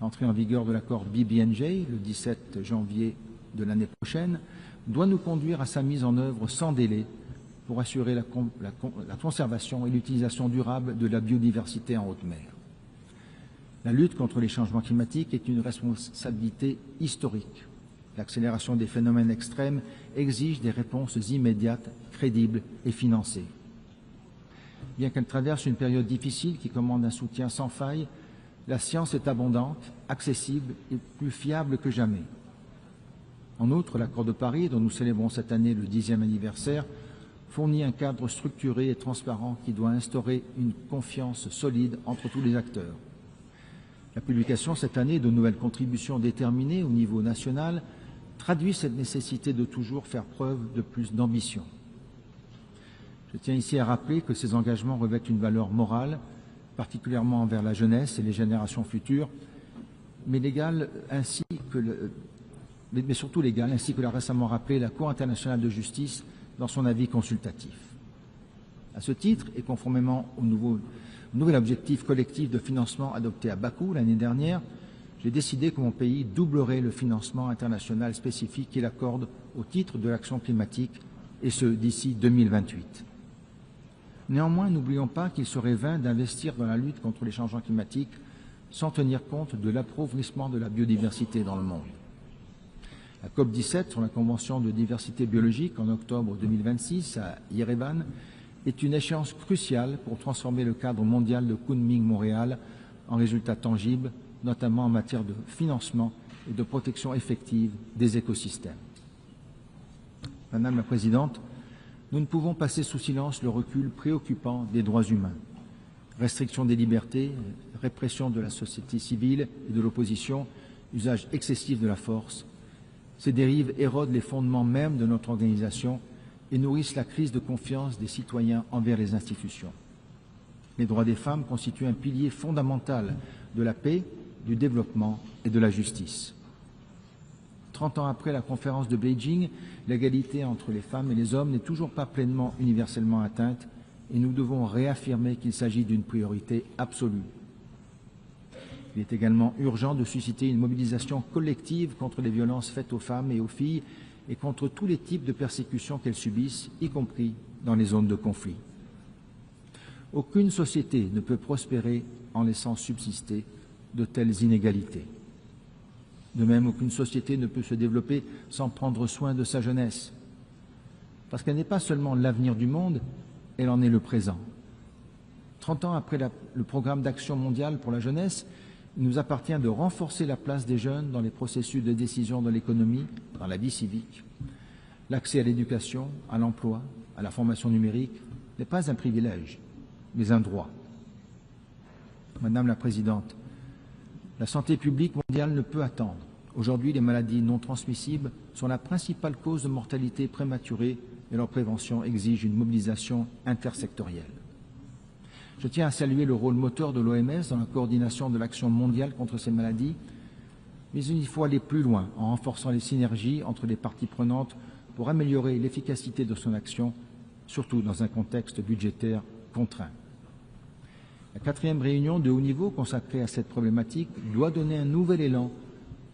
L'entrée en vigueur de l'accord BBNJ, le 17 janvier de l'année prochaine, doit nous conduire à sa mise en œuvre sans délai pour assurer la conservation et l'utilisation durable de la biodiversité en haute mer. La lutte contre les changements climatiques est une responsabilité historique. L'accélération des phénomènes extrêmes exige des réponses immédiates, crédibles et financées. Bien qu'elle traverse une période difficile qui commande un soutien sans faille, la science est abondante, accessible et plus fiable que jamais. En outre, l'accord de Paris, dont nous célébrons cette année le 10e anniversaire, fournit un cadre structuré et transparent qui doit instaurer une confiance solide entre tous les acteurs. La publication cette année de nouvelles contributions déterminées au niveau national traduit cette nécessité de toujours faire preuve de plus d'ambition. Je tiens ici à rappeler que ces engagements revêtent une valeur morale, particulièrement envers la jeunesse et les générations futures, mais surtout légale, ainsi que l'a récemment rappelé la Cour internationale de justice dans son avis consultatif. À ce titre, et conformément au nouvel objectif collectif de financement adopté à Bakou l'année dernière, j'ai décidé que mon pays doublerait le financement international spécifique qu'il accorde au titre de l'action climatique, et ce d'ici 2028. Néanmoins, n'oublions pas qu'il serait vain d'investir dans la lutte contre les changements climatiques sans tenir compte de l'appauvrissement de la biodiversité dans le monde. La COP17 sur la Convention de diversité biologique en octobre 2026 à Yerevan est une échéance cruciale pour transformer le cadre mondial de Kunming-Montréal en résultats tangibles, notamment en matière de financement et de protection effective des écosystèmes. Madame la Présidente, nous ne pouvons passer sous silence le recul préoccupant des droits humains. Restriction des libertés, répression de la société civile et de l'opposition, usage excessif de la force. Ces dérives érodent les fondements mêmes de notre organisation et nourrissent la crise de confiance des citoyens envers les institutions. Les droits des femmes constituent un pilier fondamental de la paix, du développement et de la justice. 30 ans après la conférence de Beijing, l'égalité entre les femmes et les hommes n'est toujours pas pleinement universellement atteinte et nous devons réaffirmer qu'il s'agit d'une priorité absolue. Il est également urgent de susciter une mobilisation collective contre les violences faites aux femmes et aux filles et contre tous les types de persécutions qu'elles subissent, y compris dans les zones de conflit. Aucune société ne peut prospérer en laissant subsister de telles inégalités. De même, aucune société ne peut se développer sans prendre soin de sa jeunesse, parce qu'elle n'est pas seulement l'avenir du monde, elle en est le présent. 30 ans après le programme d'action mondiale pour la jeunesse, il nous appartient de renforcer la place des jeunes dans les processus de décision de l'économie, dans la vie civique. L'accès à l'éducation, à l'emploi, à la formation numérique n'est pas un privilège, mais un droit. Madame la Présidente, la santé publique mondiale ne peut attendre. Aujourd'hui, les maladies non transmissibles sont la principale cause de mortalité prématurée et leur prévention exige une mobilisation intersectorielle. Je tiens à saluer le rôle moteur de l'OMS dans la coordination de l'action mondiale contre ces maladies, mais il faut aller plus loin en renforçant les synergies entre les parties prenantes pour améliorer l'efficacité de son action, surtout dans un contexte budgétaire contraint. La 4e réunion de haut niveau consacrée à cette problématique doit donner un nouvel élan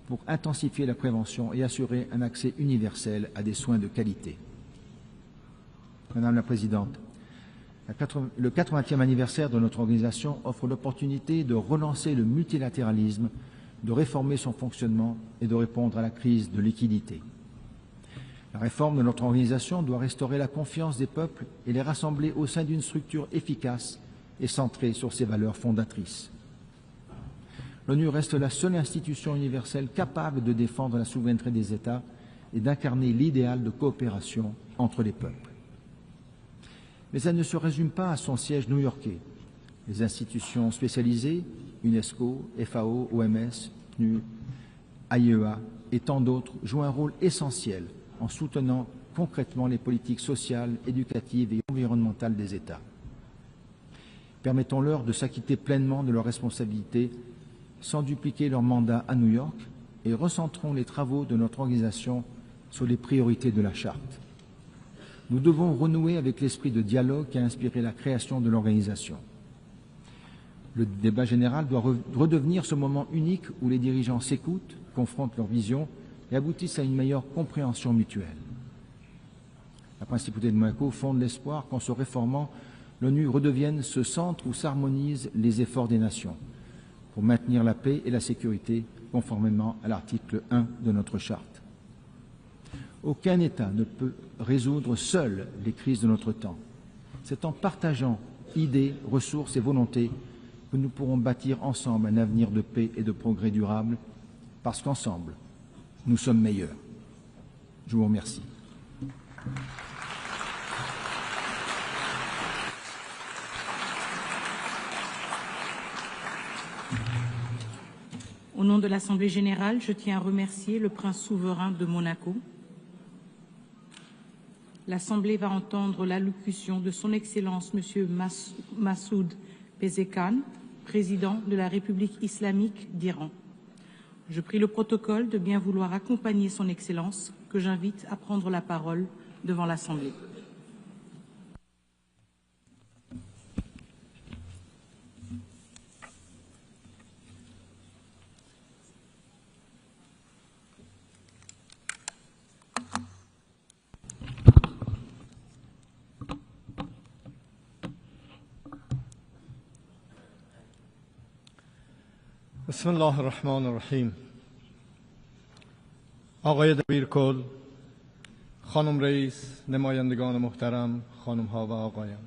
pour intensifier la prévention et assurer un accès universel à des soins de qualité. Madame la Présidente, le 80e anniversaire de notre organisation offre l'opportunité de relancer le multilatéralisme, de réformer son fonctionnement et de répondre à la crise de liquidité. La réforme de notre organisation doit restaurer la confiance des peuples et les rassembler au sein d'une structure efficace et centrée sur ses valeurs fondatrices. L'ONU reste la seule institution universelle capable de défendre la souveraineté des États et d'incarner l'idéal de coopération entre les peuples. Mais elle ne se résume pas à son siège new-yorkais. Les institutions spécialisées, UNESCO, FAO, OMS, PNU, IEA et tant d'autres jouent un rôle essentiel en soutenant concrètement les politiques sociales, éducatives et environnementales des États. Permettons-leur de s'acquitter pleinement de leurs responsabilités sans dupliquer leur mandat à New York et recentrons les travaux de notre organisation sur les priorités de la Charte. Nous devons renouer avec l'esprit de dialogue qui a inspiré la création de l'organisation. Le débat général doit redevenir ce moment unique où les dirigeants s'écoutent, confrontent leurs visions et aboutissent à une meilleure compréhension mutuelle. La principauté de Monaco fonde l'espoir qu'en se réformant, l'ONU redevienne ce centre où s'harmonisent les efforts des nations pour maintenir la paix et la sécurité conformément à l'article 1 de notre charte. Aucun État ne peut résoudre seul les crises de notre temps. C'est en partageant idées, ressources et volontés que nous pourrons bâtir ensemble un avenir de paix et de progrès durable, parce qu'ensemble, nous sommes meilleurs. Je vous remercie. Au Au nom de l'Assemblée générale, je tiens à remercier le prince souverain de Monaco. L'Assemblée va entendre l'allocution de son Excellence M. Massoud Pezeshkian, président de la République islamique d'Iran. Je prie le protocole de bien vouloir accompagner son Excellence, que j'invite à prendre la parole devant l'Assemblée. بسم الله الرحمن الرحیم. آقای دبیرکل، خانم رئیس، نمایندگان محترم، خانم ها و آقایان،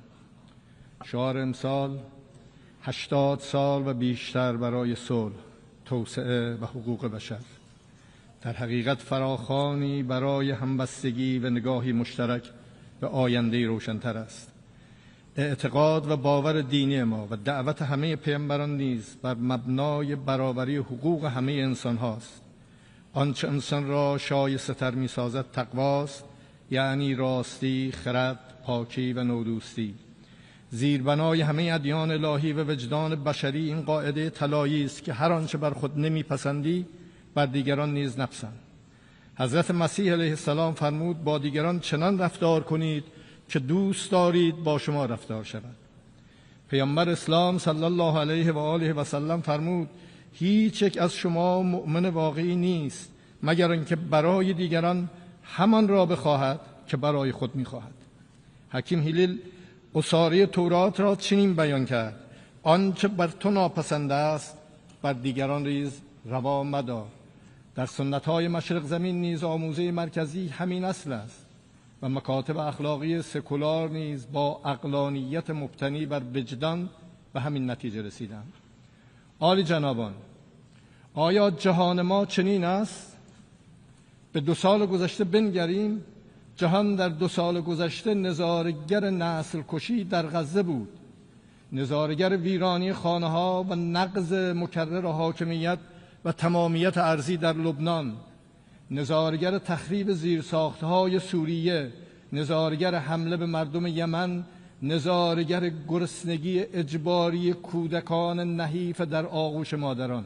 شعار امسال 80 سال و بیشتر برای صلح، توسعه و حقوق بشر، در حقیقت فراخوانی برای همبستگی و نگاهی مشترک به آینده روشن‌تر است. اعتقاد و باور دینی ما و دعوت همه پیامبران نیز بر مبنای برابری حقوق همه انسان هاست. آنچه انسان را شایسته تر می سازد تقواست، یعنی راستی، خرد، پاکی و نودوستی. زیربنای همه ادیان الهی و وجدان بشری این قاعده طلایی است که هر آنچه بر خود نمیپسندی بر دیگران نیز نپسند. حضرت مسیح علیه السلام فرمود با دیگران چنان رفتار کنید که دوست دارید با شما رفتار شود. پیامبر اسلام صلی الله علیه و آله و سلم فرمود هیچ یک از شما مؤمن واقعی نیست مگر آنکه برای دیگران همان را بخواهد که برای خود میخواهد. حکیم هیلیل قصاری تورات را چنین بیان کرد: آنچه بر تو ناپسند است بر دیگران نیز روا مدار. در سنت‌های مشرق زمین نیز آموزه مرکزی همین اصل است و مکاتب اخلاقی سکولار نیز با عقلانیت مبتنی بر وجدان به همین نتیجه رسیدند. عالی جنابان، آیا جهان ما چنین است؟ به 2 سال گذشته بنگریم. جهان در 2 سال گذشته نظاره‌گر نسل کشی در غزه بود، نظاره‌گر ویرانی خانه‌ها و نقض مکرر حاکمیت و تمامیت ارضی در لبنان، نظاره‌گر تخریب زیرساخت‌های سوریه، نظاره‌گر حمله به مردم یمن، نظاره‌گر گرسنگی اجباری کودکان نحیف در آغوش مادران،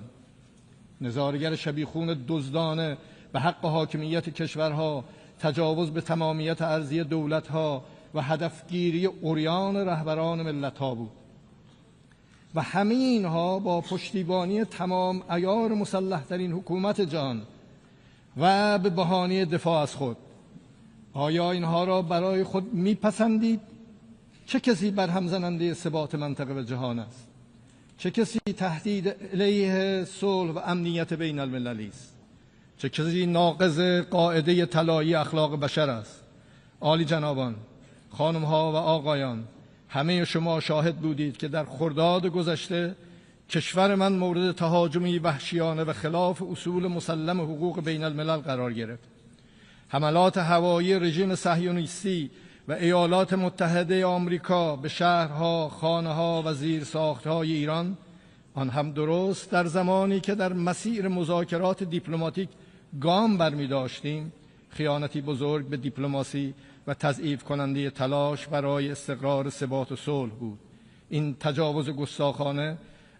نظاره‌گر شبیخون دزدانه به حق حاکمیت کشورها، تجاوز به تمامیت ارضی دولت‌ها و هدفگیری عریان رهبران ملت‌ها بود. و همه اینها با پشتیبانی تمام عیار مسلح‌ترین حکومت جهان و به بهانه دفاع از خود. آیا اینها را برای خود میپسندید؟ چه کسی برهم زننده ثبات منطقه و جهان است؟ چه کسی تهدید علیه صلح و امنیت بین المللی است؟ چه کسی ناقض قاعده طلایی اخلاق بشر است؟ عالی جنابان، خانم ها و آقایان، همه شما شاهد بودید که در خرداد گذشته کشور من مورد تهاجمی وحشیانه و خلاف اصول مسلم حقوق بین الملل قرار گرفت. حملات هوایی رژیم صهیونیستی و ایالات متحده آمریکا به شهرها، خانه‌ها و زیرساخت‌های ایران، آن هم درست در زمانی که در مسیر مذاکرات دیپلماتیک گام برمی داشتیم، خیانتی بزرگ به دیپلماسی و تضعیف کننده تلاش برای استقرار ثبات و صلح بود. این تجاوز گستاخانه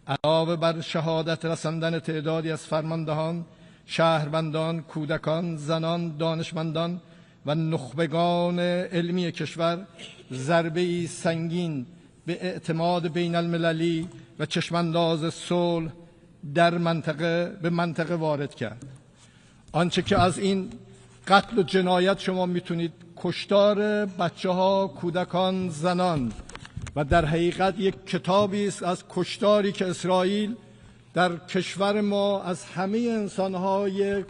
علاوه بر شهادت رساندن تعدادی از فرماندهان، شهروندان، کودکان، زنان، دانشمندان و نخبگان علمی کشور، ضربه‌ای سنگین به اعتماد بین المللی و چشمانداز صلح در منطقه وارد کرد. آنچه که از این قتل و جنایت شما میتونید کشتار بچه‌ها، کودکان، زنان و در حقیقت یک کتابی است از کشتاری که اسرائیل در کشور ما از همه انسان‌های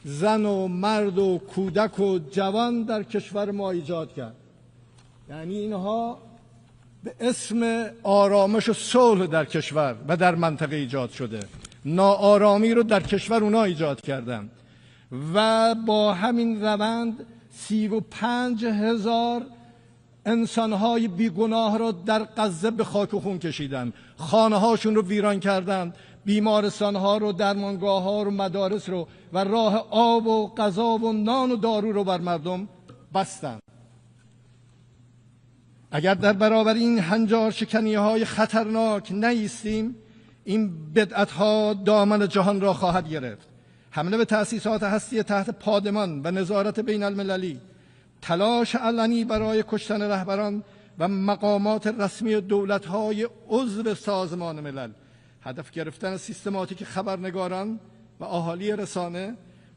زن و مرد و کودک و جوان در کشور ما ایجاد کرد. یعنی اینها به اسم آرامش و صلح در کشور و در منطقه ایجاد شده، ناآرامی رو در کشور اونا ایجاد کردند و با همین روند 35,000 انسانهای بیگناه را در غزه به خاک و خون کشیدن، خانه هاشون رو ویران کردن، بیمارستان ها رو، درمانگاه ها رو، مدارس رو و راه آب و غذا و نان و دارو رو بر مردم بستن. اگر در برابر این هنجار شکنی های خطرناک نایستیم، این بدعت ها دامن جهان را خواهد گرفت. حمله به تأسیسات هستی تحت پادمان و نظارت بین المللی، تلاش علنی برای کشتن رهبران و مقامات رسمی دولت‌های عضو سازمان ملل، هدف گرفتن سیستماتیک خبرنگاران و اهالی رسانه،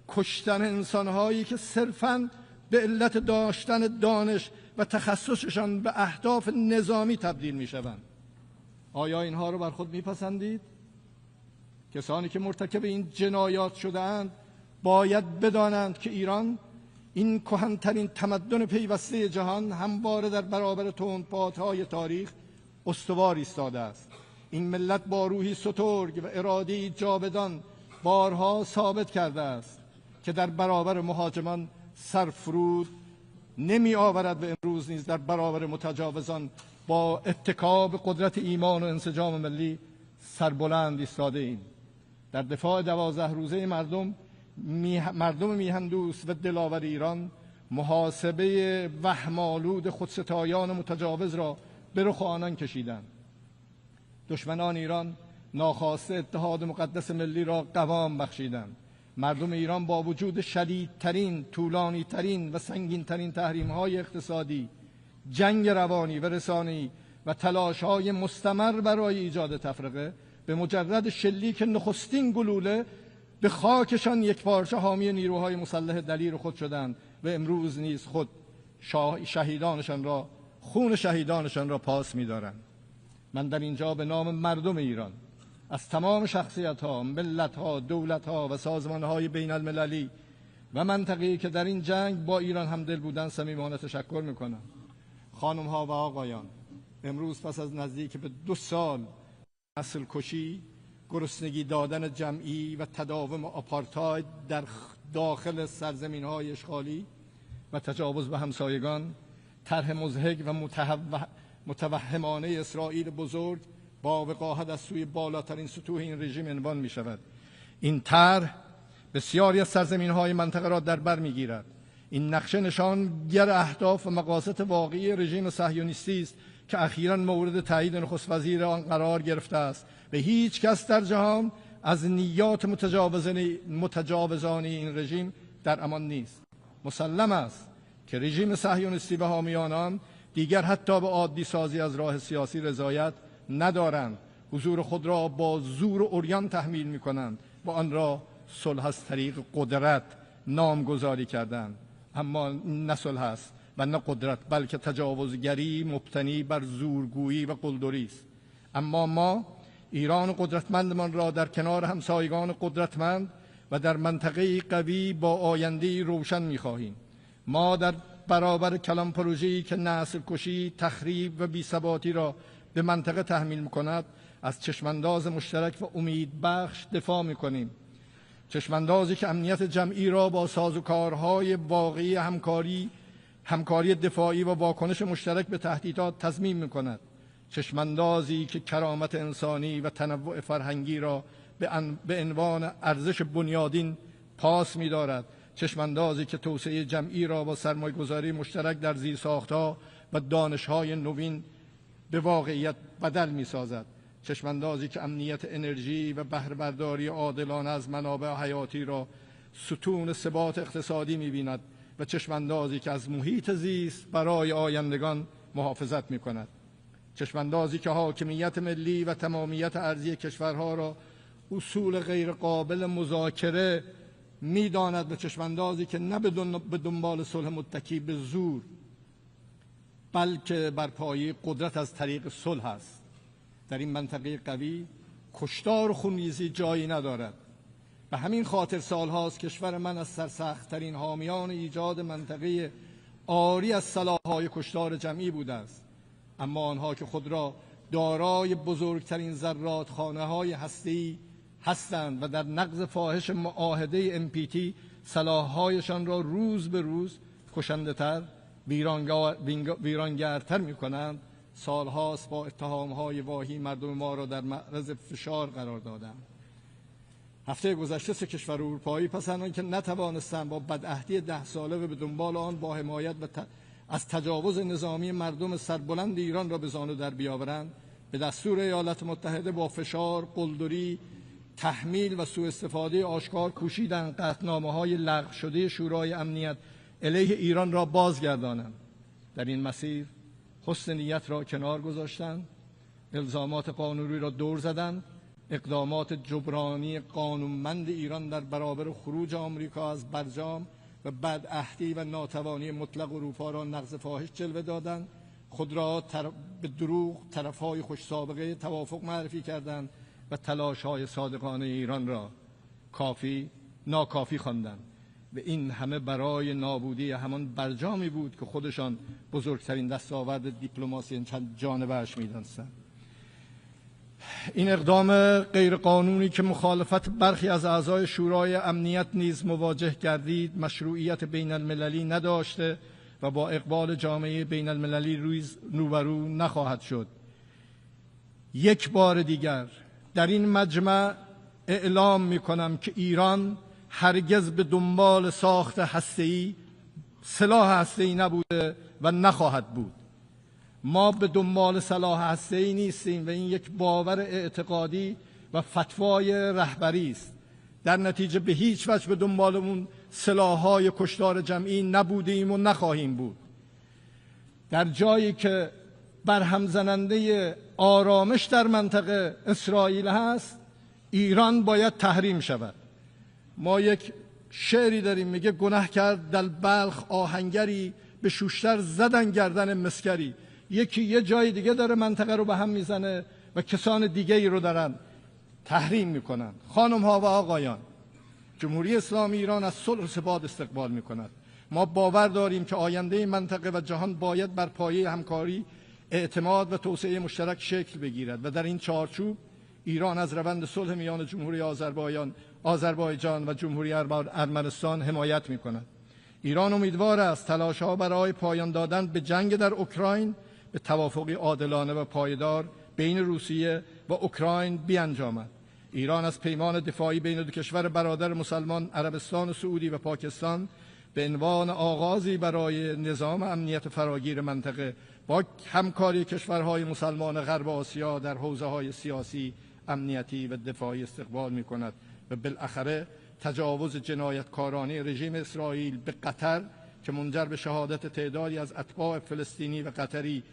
کشتن انسان‌هایی که صرفاً به علت داشتن دانش و تخصصشان به اهداف نظامی تبدیل می‌شوند. آیا اینها رو بر خود می‌پسندید؟ کسانی که مرتکب این جنایات شده‌اند باید بدانند که ایران، این کهن‌ترین تمدن پیوسته جهان، همواره در برابر تندبادهای تاریخ استوار ایستاده است. این ملت با روحی سترگ و اراده‌ای جاودان بارها ثابت کرده است که در برابر مهاجمان سرفرود نمی آورد و امروز نیز در برابر متجاوزان با اتکا قدرت ایمان و انسجام ملی سربلند ایستاده ایم. در دفاع 12 روزه مردم میهندوست و دلاور ایران، محاسبه وهم‌آلود خودستایان متجاوز را به رخ آنان کشیدند. دشمنان ایران ناخواسته اتحاد مقدس ملی را قوام بخشیدند. مردم ایران با وجود شدیدترین، طولانیترین و سنگینترین تحریم‌های اقتصادی، جنگ روانی و رسانه‌ای و تلاش‌های مستمر برای ایجاد تفرقه، به مجرد شلیک نخستین گلوله به خاکشان یکپارچه حامی نیروهای مسلح دلیر خود شدند و امروز نیز خود خون شهیدانشان را پاس می‌دارند. من در اینجا به نام مردم ایران از تمام شخصیت‌ها، ملت‌ها، دولت‌ها و سازمان‌های بین المللی و منطقه‌ای که در این جنگ با ایران همدل بودند صمیمانه تشکر می‌کنم. خانم‌ها و آقایان، امروز پس از نزدیک به 2 سال نسل کشی، گرسنگی دادن جمعی و تداوم آپارتاید در داخل سرزمین‌های اشغالی و تجاوز به همسایگان، طرح مضحک و متوهمانه اسرائیل بزرگ با وقاحت از سوی بالاترین سطوح این رژیم عنوان می شود. این طرح بسیاری از سرزمین‌های منطقه را در بر می‌گیرد. این نقشه نشانگر اهداف و مقاصد واقعی رژیم صهیونیستی است که اخیراً مورد تایید نخست وزیر آن قرار گرفته است و هیچ کس در جهان از نیات متجاوزانه این رژیم در امان نیست. مسلم است که رژیم صهیونیستی و حامیان آن دیگر حتی به عادی سازی از راه سیاسی رضایت ندارند. حضور خود را با زور و عریان تحمیل می‌کنند و آن را صلح از طریق قدرت نامگذاری کردند. اما نه صلح است و نه قدرت، بلکه تجاوزگری مبتنی بر زورگویی و قلدری است. اما ما ایران قدرتمندمان را در کنار همسایگان قدرتمند و در منطقه قوی با آینده روشن می‌خواهیم. ما در برابر کلان پروژه‌ای که نسل کشی، تخریب و بی‌ثباتی را به منطقه تحمیل می‌کند، از چشمانداز مشترک و امیدبخش دفاع می‌کنیم. چشماندازی که امنیت جمعی را با سازوکارهای واقعی همکاری دفاعی و واکنش مشترک به تهدیدات تضمین می‌کند. چشماندازی که کرامت انسانی و تنوع فرهنگی را به عنوان ارزش بنیادین پاس می‌دارد. چشماندازی که توسعه جمعی را با سرمایه‌گذاری مشترک در زیرساخت‌ها و دانش‌های نوین به واقعیت بدل می‌سازد. چشماندازی که امنیت انرژی و بهره‌برداری عادلانه از منابع حیاتی را ستون ثبات اقتصادی می‌بیند و چشماندازی که از محیط زیست برای آیندگان محافظت می‌کند. چشماندازی که حاکمیت ملی و تمامیت ارضی کشورها را اصول غیر قابل مذاکره می‌داند و چشماندازی که نه به دنبال صلح متکی به زور، بلکه بر پایه قدرت از طریق صلح است. در این منطقه قوی کشتار و خونریزی جایی ندارد. به همین خاطر سالهاست کشور من از سرسخت‌ترین حامیان ایجاد منطقه عاری از سلاح‌های کشتار جمعی بوده است. اما آنها که خود را دارای بزرگترین زرادخانه‌های هسته‌ای هستند و در نقض فاحش معاهده NPT سلاح‌هایشان را روز به روز کشنده‌تر، ویرانگرتر می‌کنند، سالهاست با اتهام‌های واهی مردم ما را در معرض فشار قرار دادند. هفته گذشته 3 کشور اروپایی پس از آنکه نتوانستند با بدعهدی 10 ساله و به دنبال آن با حمایت از تجاوز نظامی مردم سربلند ایران را به زانو در بیاورند، به دستور ایالات متحده با فشار، قلدری، تحمیل و سوء استفاده آشکار کوشیدند قطعنامه‌های لغو شده شورای امنیت علیه ایران را بازگردانند. در این مسیر حسن نیت را کنار گذاشتند، الزامات قانونی را دور زدند، اقدامات جبرانی قانونمند ایران در برابر خروج آمریکا از برجام و بدعهدی و ناتوانی مطلق اروپا را نقض فاحش جلوه دادند، خود را به دروغ طرف‌های خوش سابقه توافق معرفی کردند و تلاش‌های صادقانه ایران را ناکافی خواندند. و این همه برای نابودی همان برجامی بود که خودشان بزرگترین دستاورد دیپلماسی چند جانبه‌اش می‌دانستند. این اقدام غیرقانونی که مخالفت برخی از اعضای شورای امنیت نیز مواجه گردید، مشروعیت بین المللی نداشته و با اقبال جامعه بین المللی روبرو نخواهد شد. یک بار دیگر در این مجمع اعلام می‌کنم که ایران هرگز به دنبال ساخت هسته‌ای، سلاح هسته‌ای نبوده و نخواهد بود. ما به دنبال سلاح هسته‌ای نیستیم و این یک باور اعتقادی و فتوای رهبری است. در نتیجه به هیچ وجه به دنبال اون سلاح‌های کشتار جمعی نبودیم و نخواهیم بود. در جایی که برهم زننده آرامش در منطقه اسرائیل هست، ایران باید تحریم شود. ما یک شعری داریم میگه گناه کرد در بلخ آهنگری، به شوشتر زدن گردن مسکری. یکی یه جای دیگه داره منطقه رو به هم میزنه و کسان دیگه ای رو دارن تحریم میکنن. خانم ها و آقایان، جمهوری اسلامی ایران از صلح و ثبات استقبال میکند. ما باور داریم که آینده منطقه و جهان باید بر پایه همکاری، اعتماد و توسعه مشترک شکل بگیرد و در این چارچوب ایران از روند صلح میان جمهوری آذربایجان و جمهوری ارمنستان حمایت میکند. ایران امیدوار است تلاش‌ها برای پایان دادن به جنگ در اوکراین به توافقی عادلانه و پایدار بین روسیه و اوکراین بیانجامد. ایران از پیمان دفاعی بین دو کشور برادر مسلمان عربستان سعودی و پاکستان به عنوان آغازی برای نظام امنیت فراگیر منطقه با همکاری کشورهای مسلمان غرب آسیا در حوزه‌های سیاسی، امنیتی و دفاعی استقبال می‌کند و بالاخره تجاوز جنایتکارانه رژیم اسرائیل به قطر که منجر به شهادت تعدادی از اتباع فلسطینی و قطری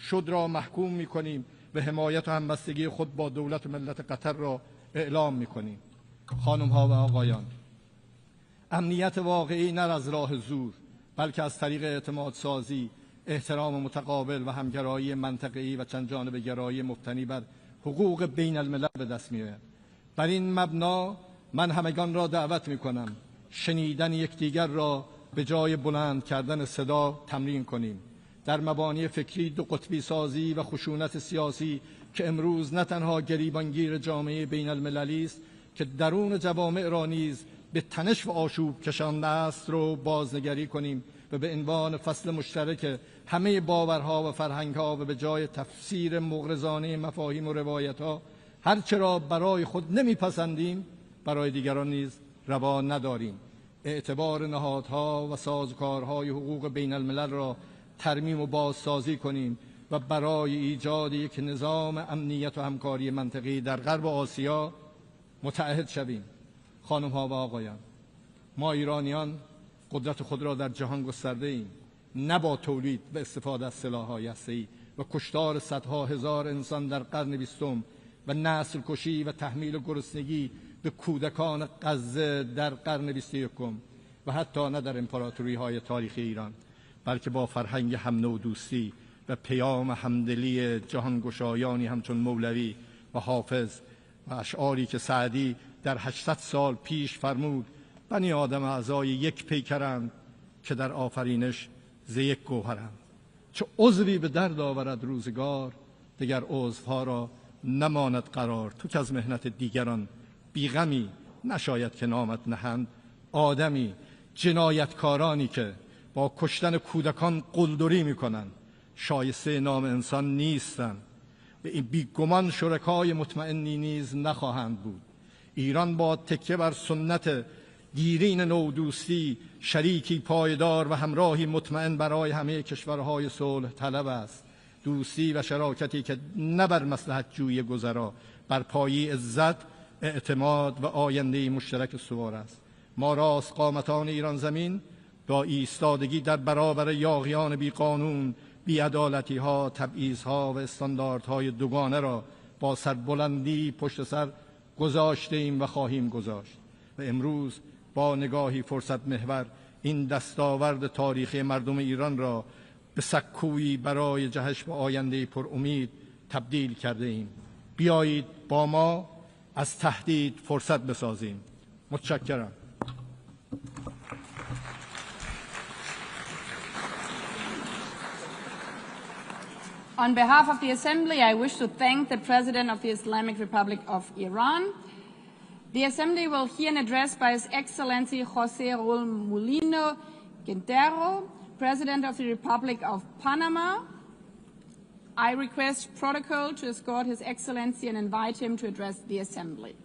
شد را محکوم می‌کنیم و حمایت و همبستگی خود با دولت و ملت قطر را اعلام می‌کنیم. خانم‌ها و آقایان، امنیت واقعی نه از راه زور بلکه از طریق اعتماد سازی، احترام متقابل و همگرایی منطقه‌ای و چند جانبه گرایی مبتنی بر حقوق بین الملل به دست می‌آید. بر این مبنا من همگان را دعوت می‌کنم شنیدن یکدیگر را به جای بلند کردن صدا تمرین کنیم. در مبانی فکری دو قطبی سازی و خشونت سیاسی که امروز نه تنها گریبانگیر جامعه بین المللی است که درون جوامع را نیز به تنش و آشوب کشانده است رو بازنگری کنیم و به عنوان فصل مشترک همه باورها و فرهنگها و به جای تفسیر مغرضانه مفاهیم و روایتها هر چرا برای خود نمیپسندیم برای دیگران نیز روا نداریم. اعتبار نهادها و سازوکارهای حقوق بین الملل را ترمیم و بازسازی کنیم و برای ایجاد یک نظام امنیت و همکاری منطقی در غرب آسیا متعهد شویم. خانم‌ها و آقایان، ما ایرانیان قدرت خود را در جهان گسترده ایم، نه با تولید و استفاده از سلاح‌های هسته‌ای و کشتار صدها هزار انسان در قرن 20 و نسل کشی و تحمیل گرسنگی به کودکان غزه در قرن 21 و حتی نه در امپراتوری‌های تاریخی ایران، بلکه با فرهنگ هم نوع دوستی و پیام همدلی جهانگشایانی همچون مولوی و حافظ و اشعاری که سعدی در 800 سال پیش فرمود: بنی آدم اعضای یک پیکرند که در آفرینش ز یک گوهرند. چه عضوی به درد آورد روزگار، دیگر عضوها را نماند قرار. تو که از مهنت دیگران بیغمی، نشاید که نامت نهند آدمی. جنایتکارانی که با کشتن کودکان قلدری میکنند، شایسته نام انسان نیستند و این بیگمان شرکای مطمئنی نیز نخواهند بود. ایران با تکیه بر سنت دیرین نودوستی شریکی پایدار و همراهی مطمئن برای همه کشورهای صلح طلب است. دوستی و شراکتی که نه بر مصلحت جوی گذرا، بر پایه عزت، اعتماد و آینده مشترک استوار است. ما راست قامتان ایران زمین با ایستادگی در برابر یاغیان بی قانون، بی‌عدالتی ها، تبعیض ها و استانداردهای دوگانه را با سربلندی پشت سر گذاشته ایم و خواهیم گذاشت. و امروز با نگاهی فرصت محور این دستاورد تاریخی مردم ایران را به سکویی برای جهش به آینده پر امید تبدیل کرده ایم. بیایید با ما از تهدید فرصت بسازیم. متشکرم. On behalf of the Assembly, I wish to thank the President of the Islamic Republic of Iran. The Assembly will hear an address by His Excellency José Raúl Mulino Quintero, President of the Republic of Panama. I request protocol to escort His Excellency and invite him to address the Assembly.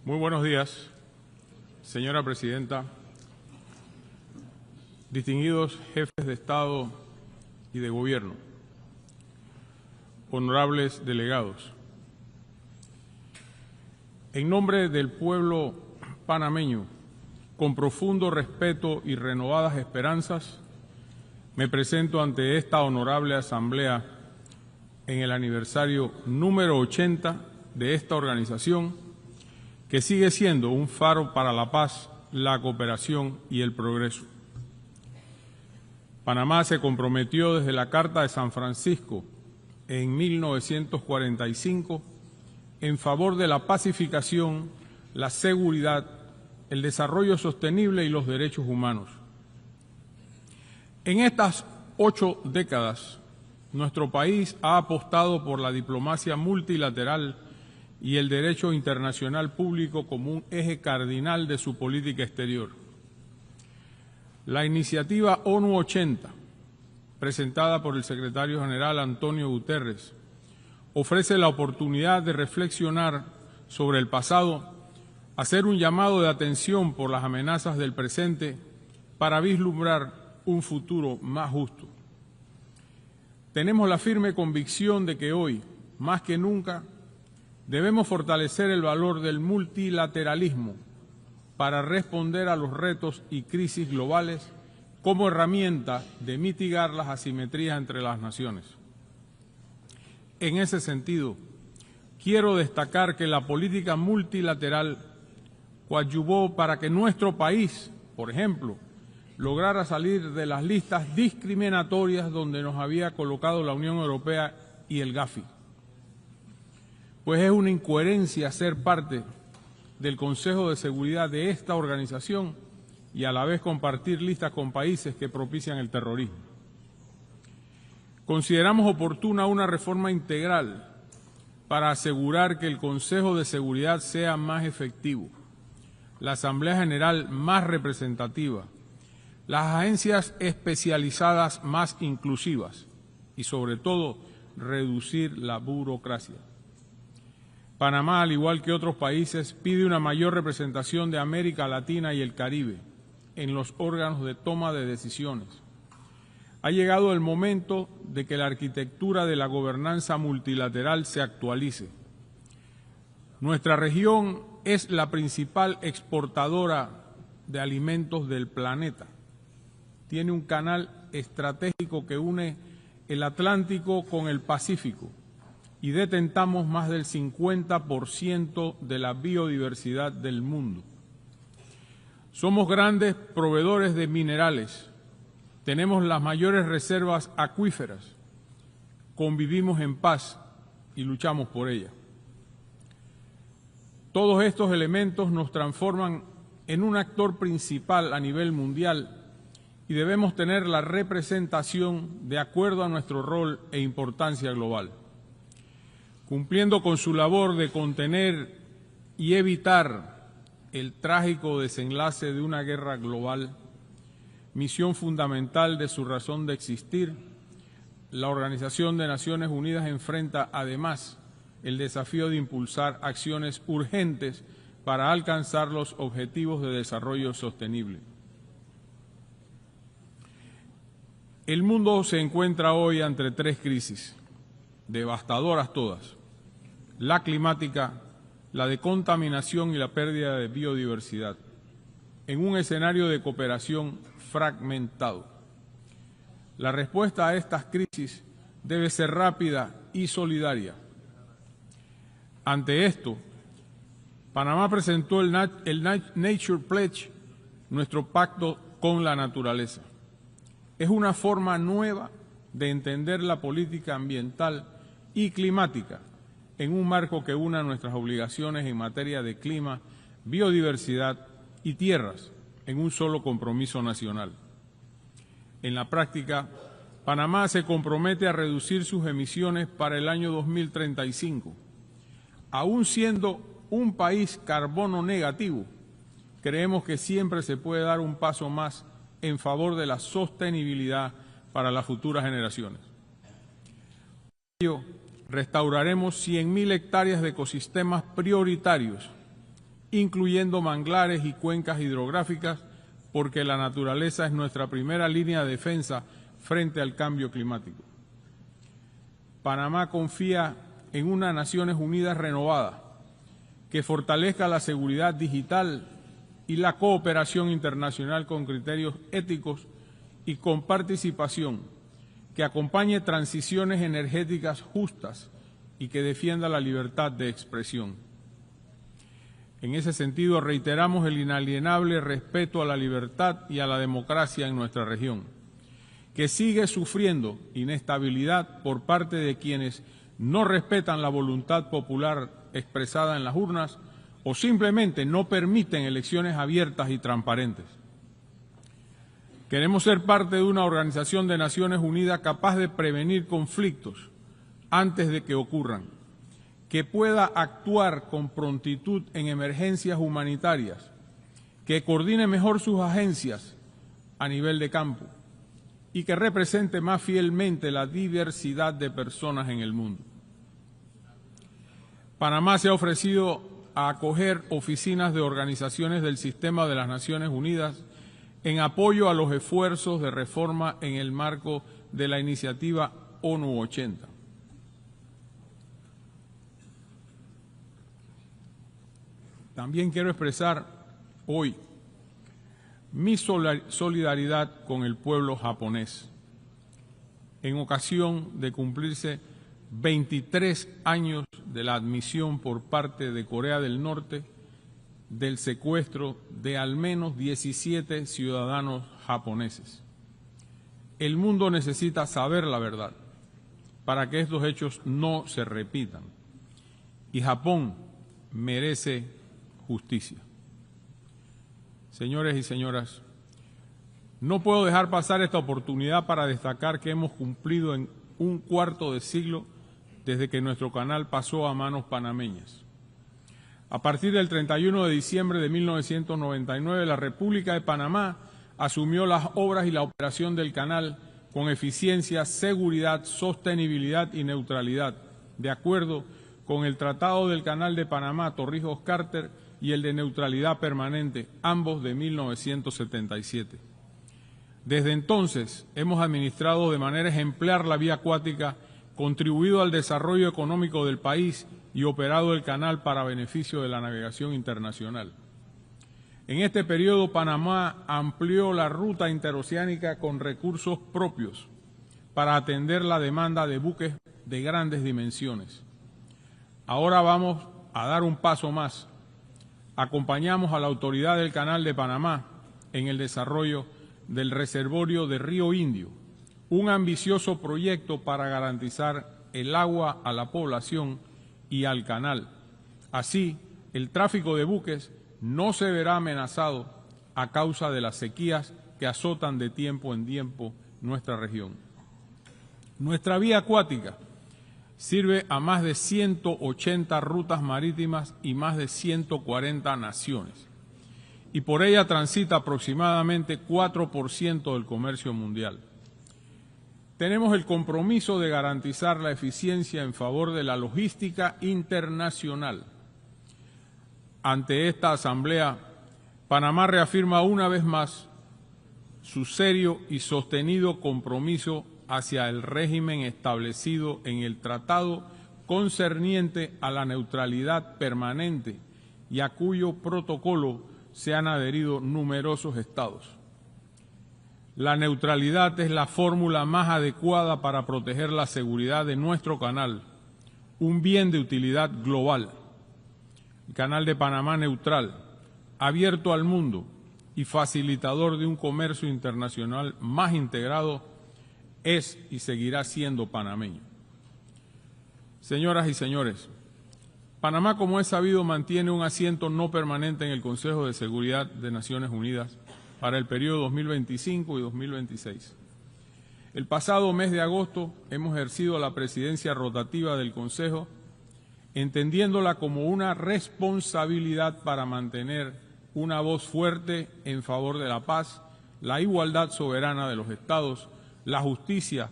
Muy buenos días, señora Presidenta, distinguidos jefes de Estado y de Gobierno, honorables delegados. En nombre del pueblo panameño, con profundo respeto y renovadas esperanzas, me presento ante esta honorable Asamblea en el aniversario número 80 de esta organización, que sigue siendo un faro para la paz, la cooperación y el progreso. Panamá se comprometió desde la Carta de San Francisco en 1945 en favor de la pacificación, la seguridad, el desarrollo sostenible y los derechos humanos. En estas 8 décadas, nuestro país ha apostado por la diplomacia multilateral y el derecho internacional público como un eje cardinal de su política exterior. La iniciativa ONU 80, presentada por el secretario general Antonio Guterres, ofrece la oportunidad de reflexionar sobre el pasado, hacer un llamado de atención por las amenazas del presente para vislumbrar un futuro más justo. Tenemos la firme convicción de que hoy, más que nunca, debemos fortalecer el valor del multilateralismo para responder a los retos y crisis globales como herramienta de mitigar las asimetrías entre las naciones. En ese sentido, quiero destacar que la política multilateral coadyuvó para que nuestro país, por ejemplo, lograra salir de las listas discriminatorias donde nos había colocado la Unión Europea y el GAFI. Pues es una incoherencia ser parte del Consejo de Seguridad de esta organización y a la vez compartir listas con países que propician el terrorismo. Consideramos oportuna una reforma integral para asegurar que el Consejo de Seguridad sea más efectivo, la Asamblea General más representativa, las agencias especializadas más inclusivas y, sobre todo, reducir la burocracia. Panamá, al igual que otros países, pide una mayor representación de América Latina y el Caribe en los órganos de toma de decisiones. Ha llegado el momento de que la arquitectura de la gobernanza multilateral se actualice. Nuestra región es la principal exportadora de alimentos del planeta. Tiene un canal estratégico que une el Atlántico con el Pacífico y detentamos más del 50% de la biodiversidad del mundo. Somos grandes proveedores de minerales, tenemos las mayores reservas acuíferas, convivimos en paz y luchamos por ella. Todos estos elementos nos transforman en un actor principal a nivel mundial y debemos tener la representación de acuerdo a nuestro rol e importancia global, cumpliendo con su labor de contener y evitar el trágico desenlace de una guerra global, misión fundamental de su razón de existir. La Organización de Naciones Unidas enfrenta además el desafío de impulsar acciones urgentes para alcanzar los objetivos de desarrollo sostenible. El mundo se encuentra hoy ante tres crisis, devastadoras todas: la climática, la de contaminación y la pérdida de biodiversidad, en un escenario de cooperación fragmentado. La respuesta a estas crisis debe ser rápida y solidaria. Ante esto, Panamá presentó el Nature Pledge, nuestro pacto con la naturaleza. Es una forma nueva de entender la política ambiental y climática en un marco que una nuestras obligaciones en materia de clima, biodiversidad y tierras en un solo compromiso nacional. En la práctica, Panamá se compromete a reducir sus emisiones para el año 2035. Aún siendo un país carbono negativo, creemos que siempre se puede dar un paso más en favor de la sostenibilidad para las futuras generaciones. Por ello, restauraremos 100.000 hectáreas de ecosistemas prioritarios, incluyendo manglares y cuencas hidrográficas, porque la naturaleza es nuestra primera línea de defensa frente al cambio climático. Panamá confía en una Naciones Unidas renovada, que fortalezca la seguridad digital y la cooperación internacional con criterios éticos y con participación, que acompañe transiciones energéticas justas y que defienda la libertad de expresión. En ese sentido, reiteramos el inalienable respeto a la libertad y a la democracia en nuestra región, que sigue sufriendo inestabilidad por parte de quienes no respetan la voluntad popular expresada en las urnas o simplemente no permiten elecciones abiertas y transparentes. Queremos ser parte de una organización de Naciones Unidas capaz de prevenir conflictos antes de que ocurran, que pueda actuar con prontitud en emergencias humanitarias, que coordine mejor sus agencias a nivel de campo y que represente más fielmente la diversidad de personas en el mundo. Panamá se ha ofrecido a acoger oficinas de organizaciones del sistema de las Naciones Unidas en apoyo a los esfuerzos de reforma en el marco de la iniciativa ONU 80. También quiero expresar hoy mi solidaridad con el pueblo japonés en ocasión de cumplirse 23 años de la admisión por parte de Corea del Norte del secuestro de al menos 17 ciudadanos japoneses. El mundo necesita saber la verdad para que estos hechos no se repitan, y Japón merece justicia. Señores y señoras, no puedo dejar pasar esta oportunidad para destacar que hemos cumplido en un cuarto de siglo desde que nuestro canal pasó a manos panameñas. A partir del 31 de diciembre de 1999, la República de Panamá asumió las obras y la operación del canal con eficiencia, seguridad, sostenibilidad y neutralidad, de acuerdo con el Tratado del Canal de Panamá, Torrijos-Carter, y el de neutralidad permanente, ambos de 1977. Desde entonces hemos administrado de manera ejemplar la vía acuática, contribuido al desarrollo económico del país y operado el canal para beneficio de la navegación internacional. En este periodo, Panamá amplió la ruta interoceánica con recursos propios para atender la demanda de buques de grandes dimensiones. Ahora vamos a dar un paso más. Acompañamos a la autoridad del Canal de Panamá en el desarrollo del reservorio de Río Indio, un ambicioso proyecto para garantizar el agua a la población y al canal. Así, el tráfico de buques no se verá amenazado a causa de las sequías que azotan de tiempo en tiempo nuestra región. Nuestra vía acuática sirve a más de 180 rutas marítimas y más de 140 naciones, y por ella transita aproximadamente 4% del comercio mundial. Tenemos el compromiso de garantizar la eficiencia en favor de la logística internacional. Ante esta asamblea, Panamá reafirma una vez más su serio y sostenido compromiso hacia el régimen establecido en el tratado concerniente a la neutralidad permanente y a cuyo protocolo se han adherido numerosos estados. La neutralidad es la fórmula más adecuada para proteger la seguridad de nuestro canal, un bien de utilidad global. El Canal de Panamá neutral, abierto al mundo y facilitador de un comercio internacional más integrado, es y seguirá siendo panameño. Señoras y señores, Panamá, como es sabido, mantiene un asiento no permanente en el Consejo de Seguridad de Naciones Unidas para el periodo 2025 y 2026. El pasado mes de agosto hemos ejercido la presidencia rotativa del Consejo, entendiéndola como una responsabilidad para mantener una voz fuerte en favor de la paz, la igualdad soberana de los estados, la justicia,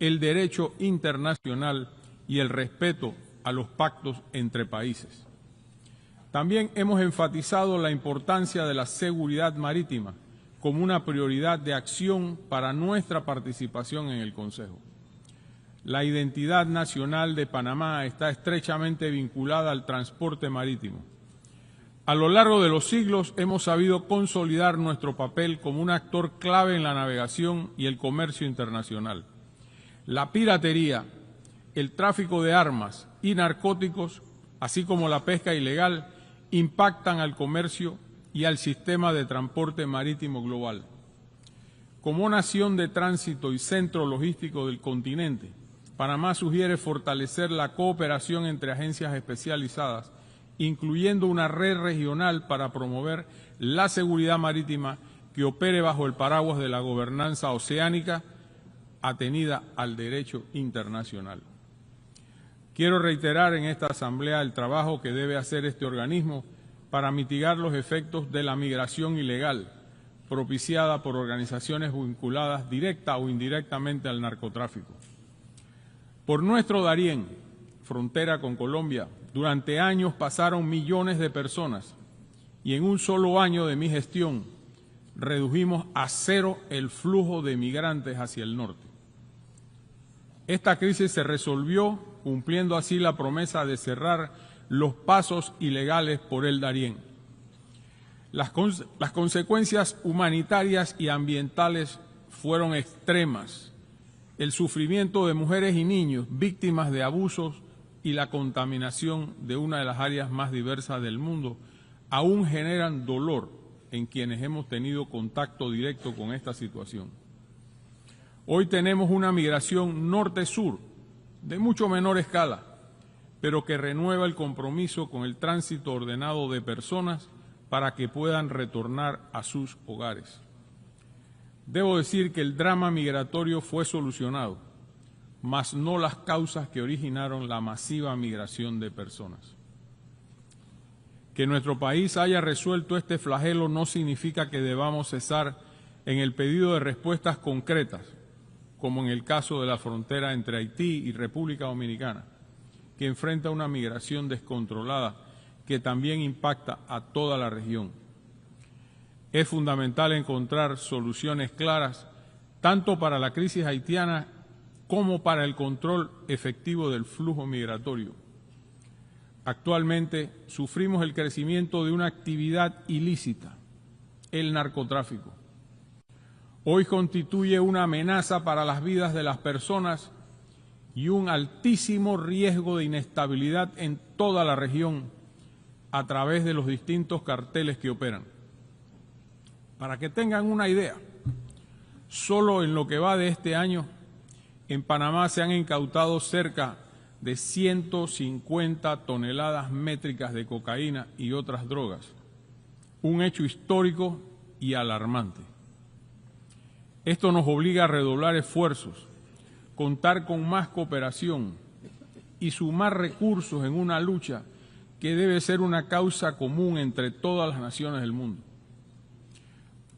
el derecho internacional y el respeto a los pactos entre países. También hemos enfatizado la importancia de la seguridad marítima como una prioridad de acción para nuestra participación en el Consejo. La identidad nacional de Panamá está estrechamente vinculada al transporte marítimo. A lo largo de los siglos hemos sabido consolidar nuestro papel como un actor clave en la navegación y el comercio internacional. La piratería, el tráfico de armas y narcóticos, así como la pesca ilegal, impactan al comercio y al sistema de transporte marítimo global. Como nación de tránsito y centro logístico del continente, Panamá sugiere fortalecer la cooperación entre agencias especializadas, incluyendo una red regional para promover la seguridad marítima que opere bajo el paraguas de la gobernanza oceánica atenida al derecho internacional. Quiero reiterar en esta asamblea el trabajo que debe hacer este organismo para mitigar los efectos de la migración ilegal propiciada por organizaciones vinculadas directa o indirectamente al narcotráfico. Por nuestro Darién, frontera con Colombia, durante años pasaron millones de personas y en un solo año de mi gestión redujimos a cero el flujo de migrantes hacia el norte. Esta crisis se resolvió cumpliendo así la promesa de cerrar los pasos ilegales por el Darién. Las consecuencias humanitarias y ambientales fueron extremas. El sufrimiento de mujeres y niños víctimas de abusos y la contaminación de una de las áreas más diversas del mundo aún generan dolor en quienes hemos tenido contacto directo con esta situación. Hoy tenemos una migración norte-sur de mucho menor escala, pero que renueva el compromiso con el tránsito ordenado de personas para que puedan retornar a sus hogares. Debo decir que el drama migratorio fue solucionado, mas no las causas que originaron la masiva migración de personas. Que nuestro país haya resuelto este flagelo no significa que debamos cesar en el pedido de respuestas concretas, como en el caso de la frontera entre Haití y República Dominicana, que enfrenta una migración descontrolada que también impacta a toda la región. Es fundamental encontrar soluciones claras tanto para la crisis haitiana como para el control efectivo del flujo migratorio. Actualmente sufrimos el crecimiento de una actividad ilícita, el narcotráfico. Hoy constituye una amenaza para las vidas de las personas y un altísimo riesgo de inestabilidad en toda la región a través de los distintos carteles que operan. Para que tengan una idea, solo en lo que va de este año, en Panamá se han incautado cerca de 150 toneladas métricas de cocaína y otras drogas, un hecho histórico y alarmante. Esto nos obliga a redoblar esfuerzos, contar con más cooperación y sumar recursos en una lucha que debe ser una causa común entre todas las naciones del mundo.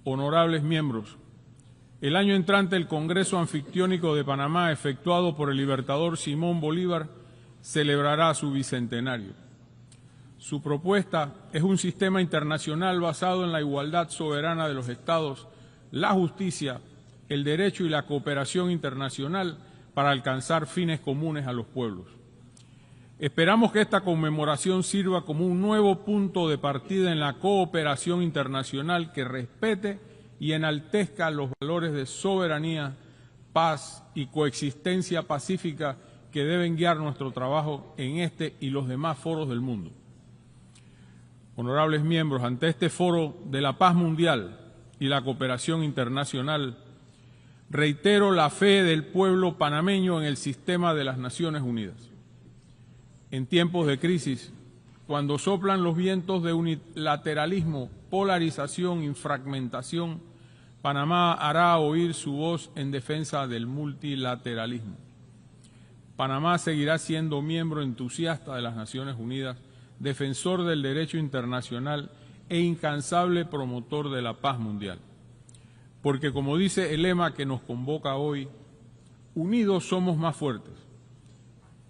Honorables miembros, el año entrante el Congreso Anfictiónico de Panamá, efectuado por el libertador Simón Bolívar, celebrará su bicentenario. Su propuesta es un sistema internacional basado en la igualdad soberana de los Estados, la justicia, el derecho y la cooperación internacional para alcanzar fines comunes a los pueblos. Esperamos que esta conmemoración sirva como un nuevo punto de partida en la cooperación internacional que respete y enaltezca los valores de soberanía, paz y coexistencia pacífica que deben guiar nuestro trabajo en este y los demás foros del mundo. Honorables miembros, ante este foro de la paz mundial y la cooperación internacional, reitero la fe del pueblo panameño en el sistema de las Naciones Unidas. En tiempos de crisis, cuando soplan los vientos de unilateralismo, polarización y fragmentación, Panamá hará oír su voz en defensa del multilateralismo. Panamá seguirá siendo miembro entusiasta de las Naciones Unidas, defensor del derecho internacional e incansable promotor de la paz mundial. Porque, como dice el lema que nos convoca hoy, unidos somos más fuertes.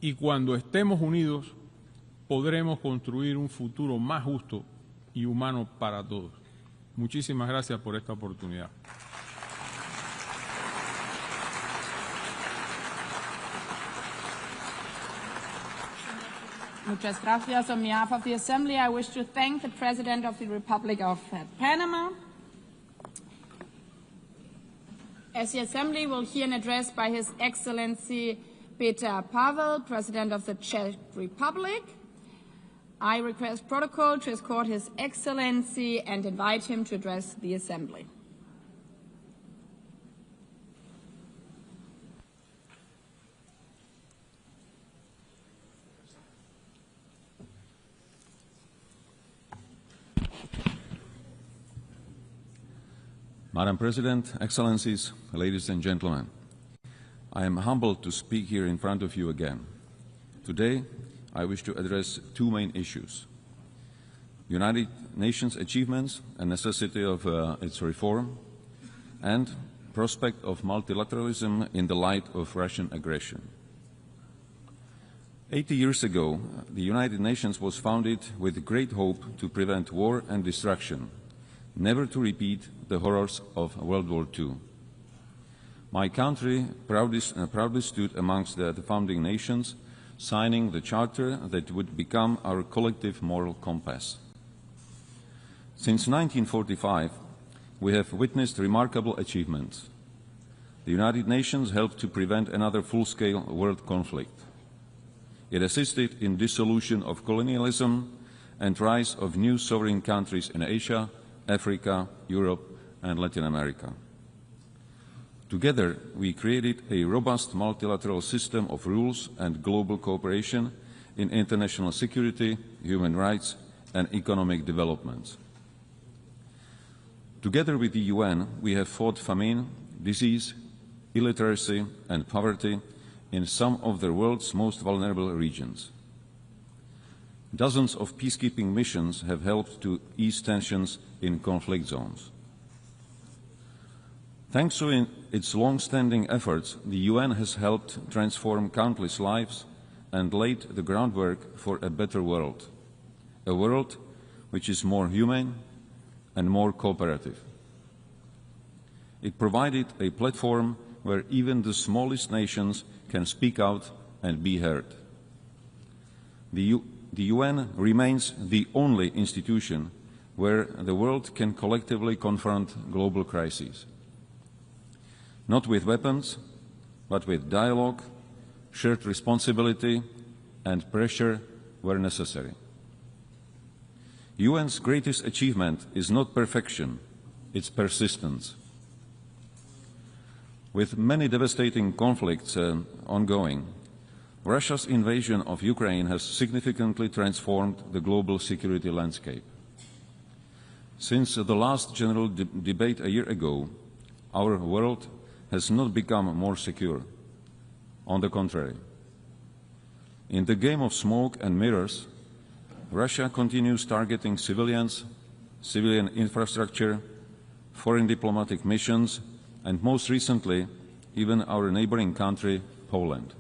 Y cuando estemos unidos, podremos construir un futuro más justo y humano para todos. Muchísimas gracias por esta oportunidad. Muchas gracias. On behalf of the Assembly, I wish to thank the President of the Republic of Panama. As the Assembly will hear an address by His Excellency Petr Pavel, President of the Czech Republic, I request protocol to escort His Excellency and invite him to address the Assembly. Madam President, Excellencies, ladies and gentlemen, I am humbled to speak here in front of you again. Today, I wish to address two main issues: United Nations achievements and necessity of its reform, and prospect of multilateralism in the light of Russian aggression. 80 years ago, the United Nations was founded with great hope to prevent war and destruction, never to repeat the horrors of World War II. My country proudly stood amongst the founding nations, signing the charter that would become our collective moral compass. Since 1945, we have witnessed remarkable achievements. The United Nations helped to prevent another full-scale world conflict. It assisted in dissolution of colonialism and rise of new sovereign countries in Asia, Africa, Europe, and Latin America. Together, we created a robust multilateral system of rules and global cooperation in international security, human rights, and economic development. Together with the UN, we have fought famine, disease, illiteracy, and poverty in some of the world's most vulnerable regions. Dozens of peacekeeping missions have helped to ease tensions in conflict zones. Thanks to its long-standing efforts, the UN has helped transform countless lives and laid the groundwork for a better world, a world which is more humane and more cooperative. It provided a platform where even the smallest nations can speak out and be heard. The UN remains the only institution where the world can collectively confront global crises. Not with weapons, but with dialogue, shared responsibility, and pressure where necessary. UN's greatest achievement is not perfection, it's persistence. With many devastating conflicts ongoing, Russia's invasion of Ukraine has significantly transformed the global security landscape. Since the last general debate a year ago, our world has not become more secure. On the contrary. In the game of smoke and mirrors, Russia continues targeting civilians, civilian infrastructure, foreign diplomatic missions, and most recently, even our neighboring country, Poland.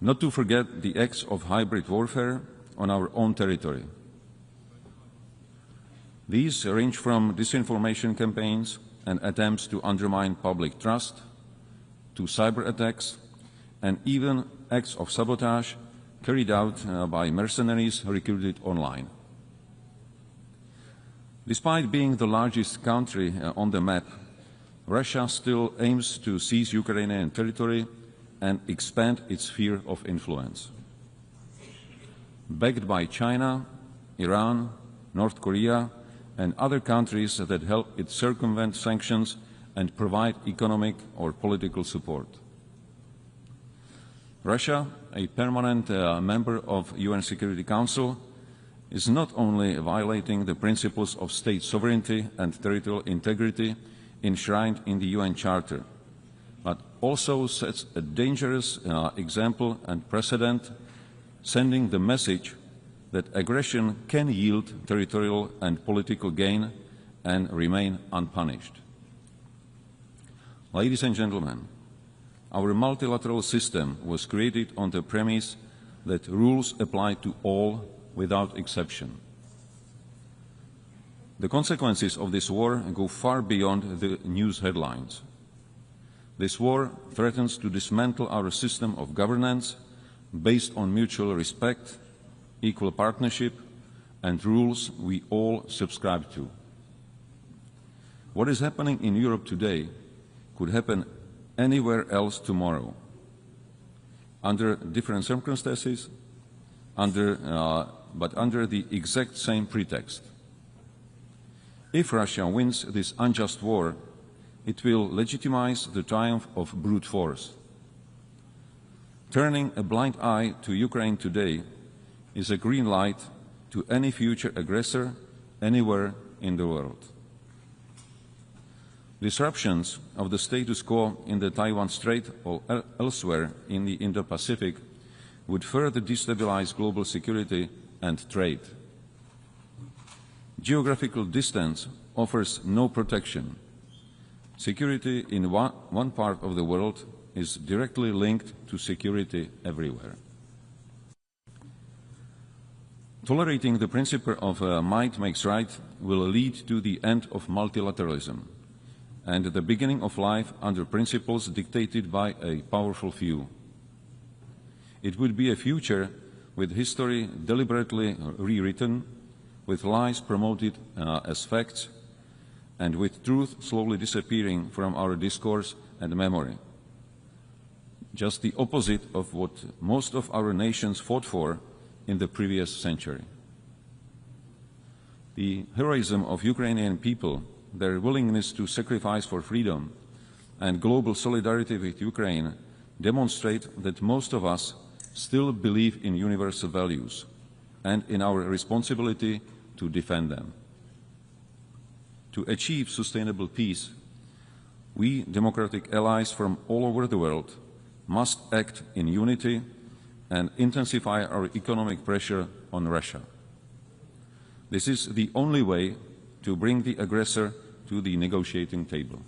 Not to forget the acts of hybrid warfare on our own territory. These range from disinformation campaigns and attempts to undermine public trust, to cyber attacks, and even acts of sabotage carried out by mercenaries recruited online. Despite being the largest country on the map, Russia still aims to seize Ukrainian territory and expand its sphere of influence. Backed by China, Iran, North Korea, and other countries that help it circumvent sanctions and provide economic or political support. Russia, a permanent member of UN Security Council, is not only violating the principles of state sovereignty and territorial integrity enshrined in the UN Charter, but also sets a dangerous example and precedent, sending the message that aggression can yield territorial and political gain and remain unpunished. Ladies and gentlemen, our multilateral system was created on the premise that rules apply to all without exception. The consequences of this war go far beyond the news headlines. This war threatens to dismantle our system of governance based on mutual respect, equal partnership, and rules we all subscribe to. What is happening in Europe today could happen anywhere else tomorrow, under different circumstances, but under the exact same pretext. If Russia wins this unjust war, it will legitimize the triumph of brute force. Turning a blind eye to Ukraine today is a green light to any future aggressor anywhere in the world. Disruptions of the status quo in the Taiwan Strait or elsewhere in the Indo-Pacific would further destabilize global security and trade. Geographical distance offers no protection. Security in one part of the world is directly linked to security everywhere. Tolerating the principle of might makes right will lead to the end of multilateralism and the beginning of life under principles dictated by a powerful few. It would be a future with history deliberately rewritten, with lies promoted as facts, and with truth slowly disappearing from our discourse and memory. Just the opposite of what most of our nations fought for in the previous century. The heroism of Ukrainian people, their willingness to sacrifice for freedom, and global solidarity with Ukraine demonstrate that most of us still believe in universal values and in our responsibility to defend them. To achieve sustainable peace, we democratic allies from all over the world must act in unity and intensify our economic pressure on Russia. This is the only way to bring the aggressor to the negotiating table.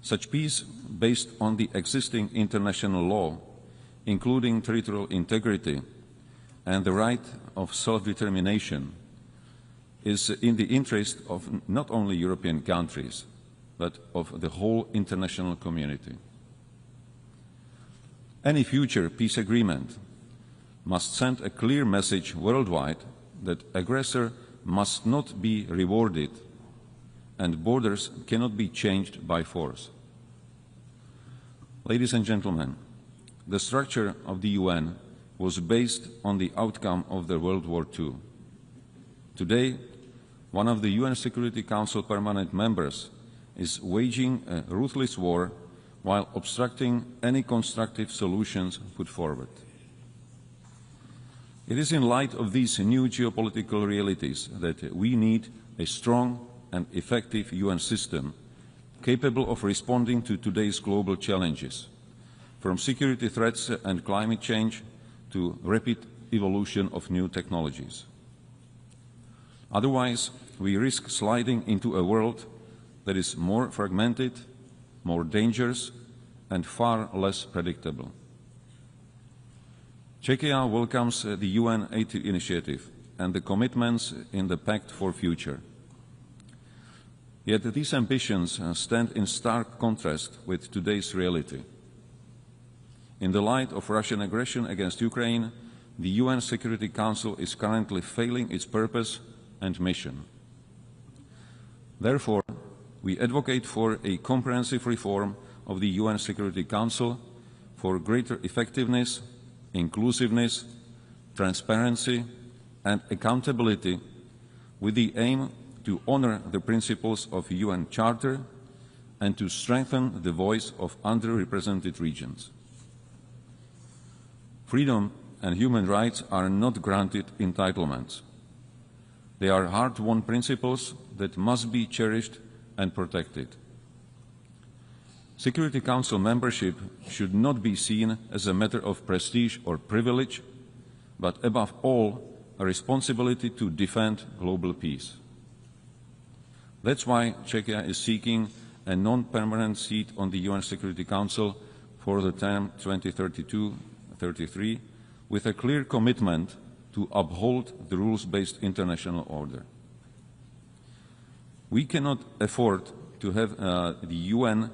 Such peace, based on the existing international law, including territorial integrity and the right of self-determination, is in the interest of not only European countries, but of the whole international community. Any future peace agreement must send a clear message worldwide that aggressor must not be rewarded and borders cannot be changed by force. Ladies and gentlemen, the structure of the UN was based on the outcome of the World War II. Today, one of the UN Security Council permanent members is waging a ruthless war while obstructing any constructive solutions put forward. It is in light of these new geopolitical realities that we need a strong and effective UN system capable of responding to today's global challenges, from security threats and climate change to rapid evolution of new technologies. Otherwise, we risk sliding into a world that is more fragmented, more dangerous, and far less predictable. Czechia welcomes the UN 80 initiative and the commitments in the Pact for Future. Yet these ambitions stand in stark contrast with today's reality. In the light of Russian aggression against Ukraine, the UN Security Council is currently failing its purpose and mission. Therefore, we advocate for a comprehensive reform of the UN Security Council for greater effectiveness, inclusiveness, transparency, and accountability, with the aim to honor the principles of the UN Charter and to strengthen the voice of underrepresented regions. Freedom and human rights are not granted entitlements. They are hard-won principles that must be cherished and protected. Security Council membership should not be seen as a matter of prestige or privilege, but above all, a responsibility to defend global peace. That's why Czechia is seeking a non-permanent seat on the UN Security Council for the term 2032-33, with a clear commitment to uphold the rules-based international order. We cannot afford to have the UN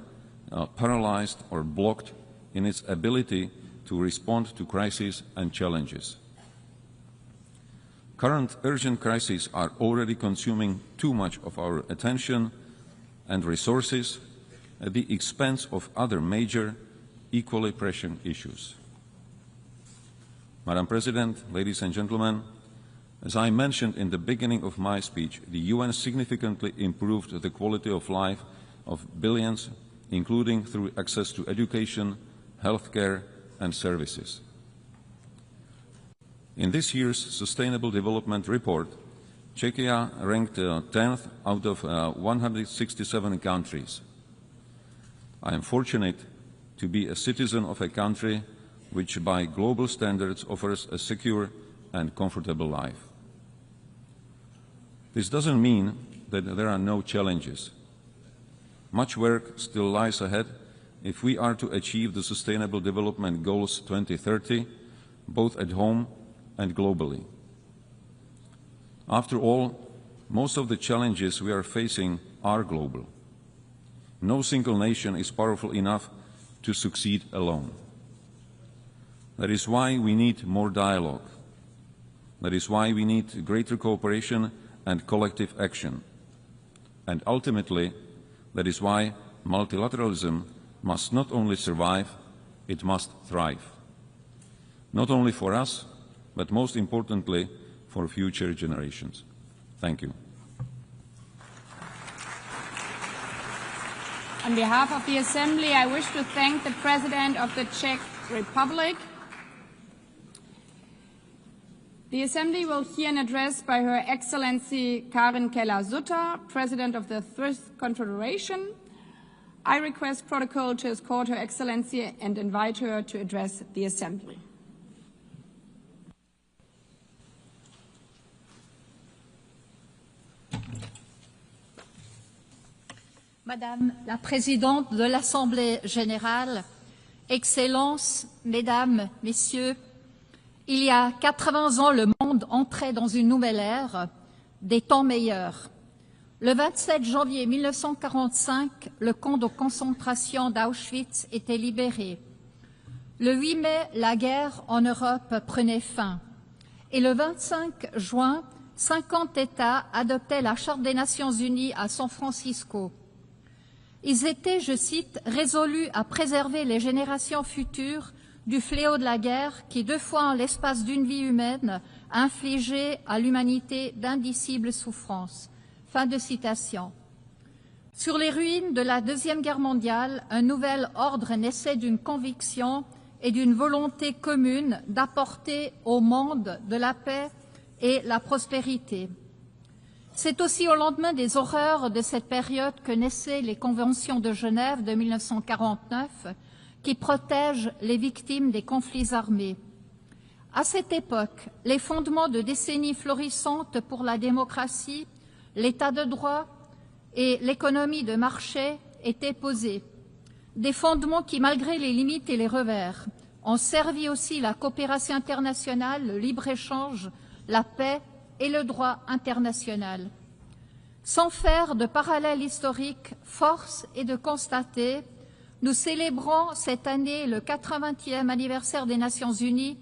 paralyzed or blocked in its ability to respond to crises and challenges. Current urgent crises are already consuming too much of our attention and resources at the expense of other major, equally pressing issues. Madam President, ladies and gentlemen, as I mentioned in the beginning of my speech, the UN significantly improved the quality of life of billions, including through access to education, healthcare, and services. In this year's Sustainable Development Report, Czechia ranked 10th out of 167 countries. I am fortunate to be a citizen of a country which by global standards offers a secure and comfortable life. This doesn't mean that there are no challenges. Much work still lies ahead if we are to achieve the Sustainable Development Goals 2030, both at home and globally. After all, most of the challenges we are facing are global. No single nation is powerful enough to succeed alone. That is why we need more dialogue. That is why we need greater cooperation and collective action. And ultimately, that is why multilateralism must not only survive, it must thrive. Not only for us, but most importantly, for future generations. Thank you. On behalf of the Assembly, I wish to thank the President of the Czech Republic. The Assembly will hear an address by Her Excellency Karen Keller-Sutter, President of the First Confederation. I request protocol to escort Her Excellency and invite her to address the Assembly. Madame la Présidente de l'Assemblée générale, Excellences, Mesdames, Messieurs, il y a 80 ans, le monde entrait dans une nouvelle ère, des temps meilleurs. Le 27 janvier 1945, le camp de concentration d'Auschwitz était libéré. Le 8 mai, la guerre en Europe prenait fin. Et le 25 juin, 50 États adoptaient la Charte des Nations Unies à San Francisco. Ils étaient, je cite, résolus à préserver les générations futures du fléau de la guerre qui, 2 fois en l'espace d'une vie humaine, a infligé à l'humanité d'indicibles souffrances. » Fin de citation. Sur les ruines de la Deuxième Guerre mondiale, un nouvel ordre naissait d'une conviction et d'une volonté commune d'apporter au monde de la paix et la prospérité. C'est aussi au lendemain des horreurs de cette période que naissaient les conventions de Genève de 1949 qui protègent les victimes des conflits armés. À cette époque, les fondements de décennies florissantes pour la démocratie, l'état de droit et l'économie de marché étaient posés. Des fondements qui, malgré les limites et les revers, ont servi aussi la coopération internationale, le libre-échange, la paix et le droit international. Sans faire de parallèle historique, force est de constater, nous célébrons cette année le 80e anniversaire des Nations Unies,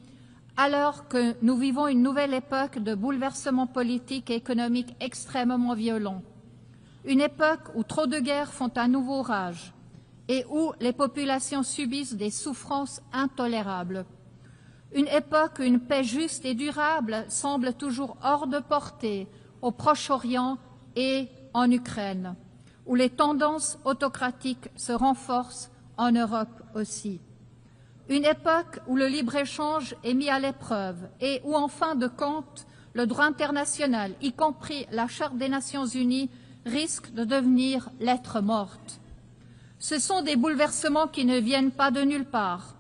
alors que nous vivons une nouvelle époque de bouleversements politiques et économiques extrêmement violents. Une époque où trop de guerres font un nouveau rage et où les populations subissent des souffrances intolérables. Une époque où une paix juste et durable semble toujours hors de portée au Proche-Orient et en Ukraine, où les tendances autocratiques se renforcent en Europe aussi. Une époque où le libre-échange est mis à l'épreuve et où, en fin de compte, le droit international, y compris la Charte des Nations Unies, risque de devenir lettre morte. Ce sont des bouleversements qui ne viennent pas de nulle part.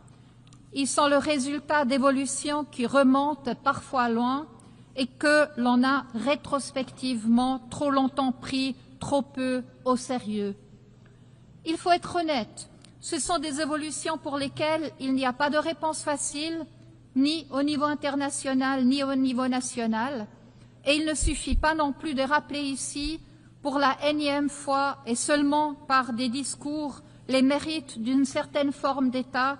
Ils sont le résultat d'évolutions qui remontent parfois loin et que l'on a rétrospectivement trop longtemps pris trop peu au sérieux. Il faut être honnête, ce sont des évolutions pour lesquelles il n'y a pas de réponse facile, ni au niveau international, ni au niveau national, et il ne suffit pas non plus de rappeler ici, pour la énième fois et seulement par des discours, les mérites d'une certaine forme d'État,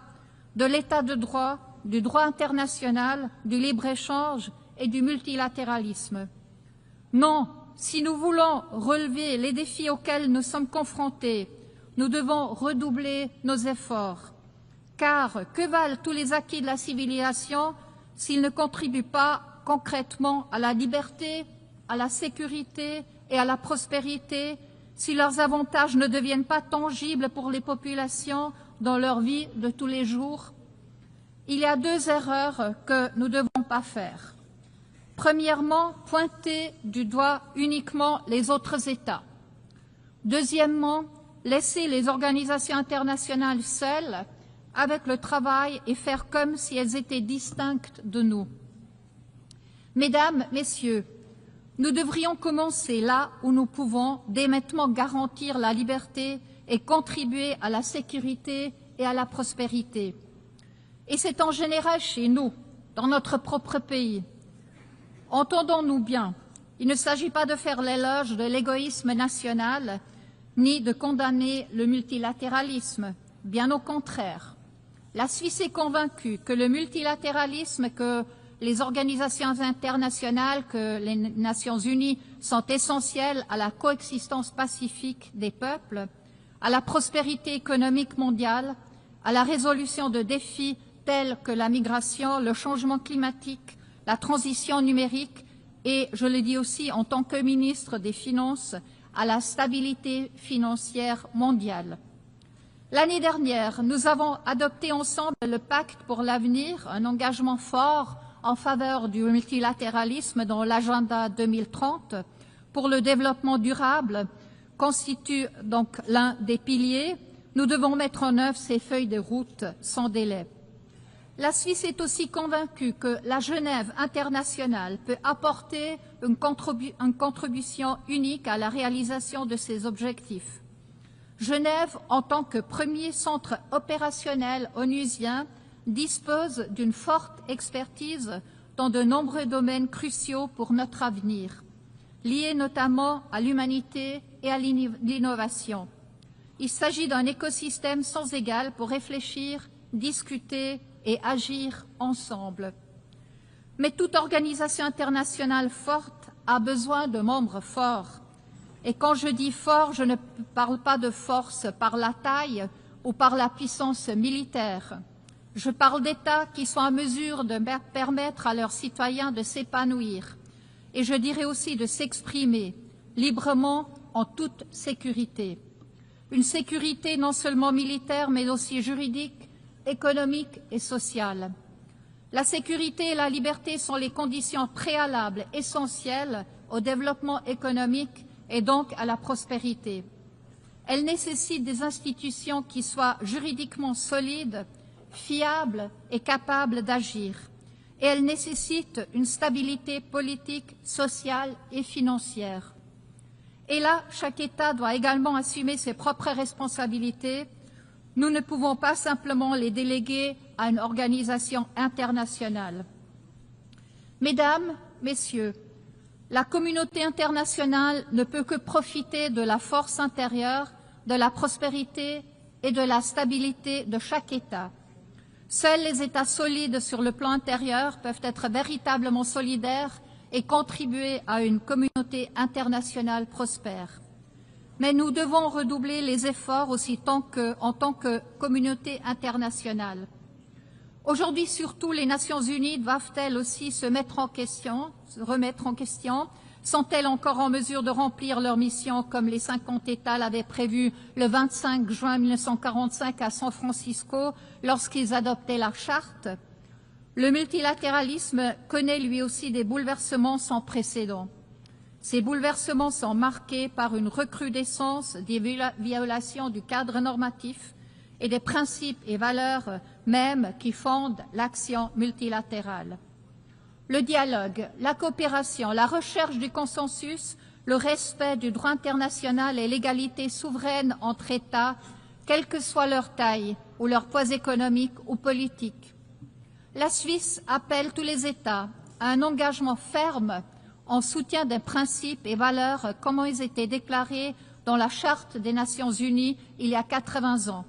de l'État de droit, du droit international, du libre-échange et du multilatéralisme. Non, si nous voulons relever les défis auxquels nous sommes confrontés, nous devons redoubler nos efforts. Car que valent tous les acquis de la civilisation s'ils ne contribuent pas concrètement à la liberté, à la sécurité et à la prospérité, si leurs avantages ne deviennent pas tangibles pour les populations dans leur vie de tous les jours? Il y a 2 erreurs que nous ne devons pas faire. Premièrement, pointer du doigt uniquement les autres États. Deuxièmement, laisser les organisations internationales seules avec le travail et faire comme si elles étaient distinctes de nous. Mesdames, Messieurs, nous devrions commencer là où nous pouvons dès maintenant garantir la liberté et contribuer à la sécurité et à la prospérité. Et c'est en général chez nous, dans notre propre pays. Entendons-nous bien, il ne s'agit pas de faire l'éloge de l'égoïsme national, ni de condamner le multilatéralisme, bien au contraire. La Suisse est convaincue que le multilatéralisme, que les organisations internationales, que les Nations Unies sont essentielles à la coexistence pacifique des peuples, à la prospérité économique mondiale, à la résolution de défis tels que la migration, le changement climatique, la transition numérique et, je le dis aussi en tant que ministre des Finances, à la stabilité financière mondiale. L'année dernière, nous avons adopté ensemble le Pacte pour l'avenir, un engagement fort en faveur du multilatéralisme dans l'agenda 2030 pour le développement durable constitue donc l'un des piliers. Nous devons mettre en œuvre ces feuilles de route sans délai. La Suisse est aussi convaincue que la Genève internationale peut apporter une contribution unique à la réalisation de ces objectifs. Genève, en tant que premier centre opérationnel onusien, dispose d'une forte expertise dans de nombreux domaines cruciaux pour notre avenir, liés notamment à l'humanité et à l'innovation. Il s'agit d'un écosystème sans égal pour réfléchir, discuter et agir ensemble. Mais toute organisation internationale forte a besoin de membres forts. Et quand je dis fort, je ne parle pas de force par la taille ou par la puissance militaire. Je parle d'États qui sont en mesure de permettre à leurs citoyens de s'épanouir et je dirais aussi de s'exprimer librement en toute sécurité. Une sécurité non seulement militaire mais aussi juridique, économique et sociale. La sécurité et la liberté sont les conditions préalables essentielles au développement économique et donc à la prospérité. Elles nécessitent des institutions qui soient juridiquement solides, fiables et capables d'agir. Et elles nécessitent une stabilité politique, sociale et financière. Et là, chaque État doit également assumer ses propres responsabilités. Nous ne pouvons pas simplement les déléguer à une organisation internationale. Mesdames, Messieurs, la communauté internationale ne peut que profiter de la force intérieure, de la prospérité et de la stabilité de chaque État. Seuls les États solides sur le plan intérieur peuvent être véritablement solidaires et contribuer à une communauté internationale prospère. Mais nous devons redoubler les efforts aussi en tant que communauté internationale. Aujourd'hui, surtout, les Nations Unies doivent-elles aussi se remettre en question? Sont-elles encore en mesure de remplir leur mission comme les 50 États l'avaient prévu le 25 juin 1945 à San Francisco lorsqu'ils adoptaient la Charte? Le multilatéralisme connaît lui aussi des bouleversements sans précédent. Ces bouleversements sont marqués par une recrudescence des violations du cadre normatif et des principes et valeurs mêmes qui fondent l'action multilatérale. Le dialogue, la coopération, la recherche du consensus, le respect du droit international et l'égalité souveraine entre États, quelle que soit leur taille ou leur poids économique ou politique. La Suisse appelle tous les États à un engagement ferme en soutien des principes et valeurs comme ils étaient déclarés dans la Charte des Nations Unies il y a 80 ans.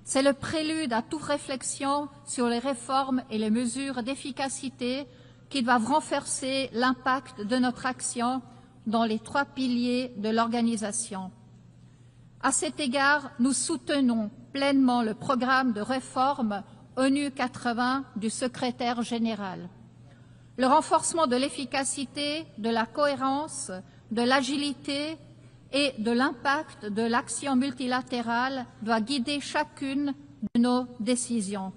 C'est le prélude à toute réflexion sur les réformes et les mesures d'efficacité qui doivent renforcer l'impact de notre action dans les 3 piliers de l'organisation. À cet égard, nous soutenons pleinement le programme de réforme ONU 80 du secrétaire général. Le renforcement de l'efficacité, de la cohérence, de l'agilité et de l'impact de l'action multilatérale doit guider chacune de nos décisions.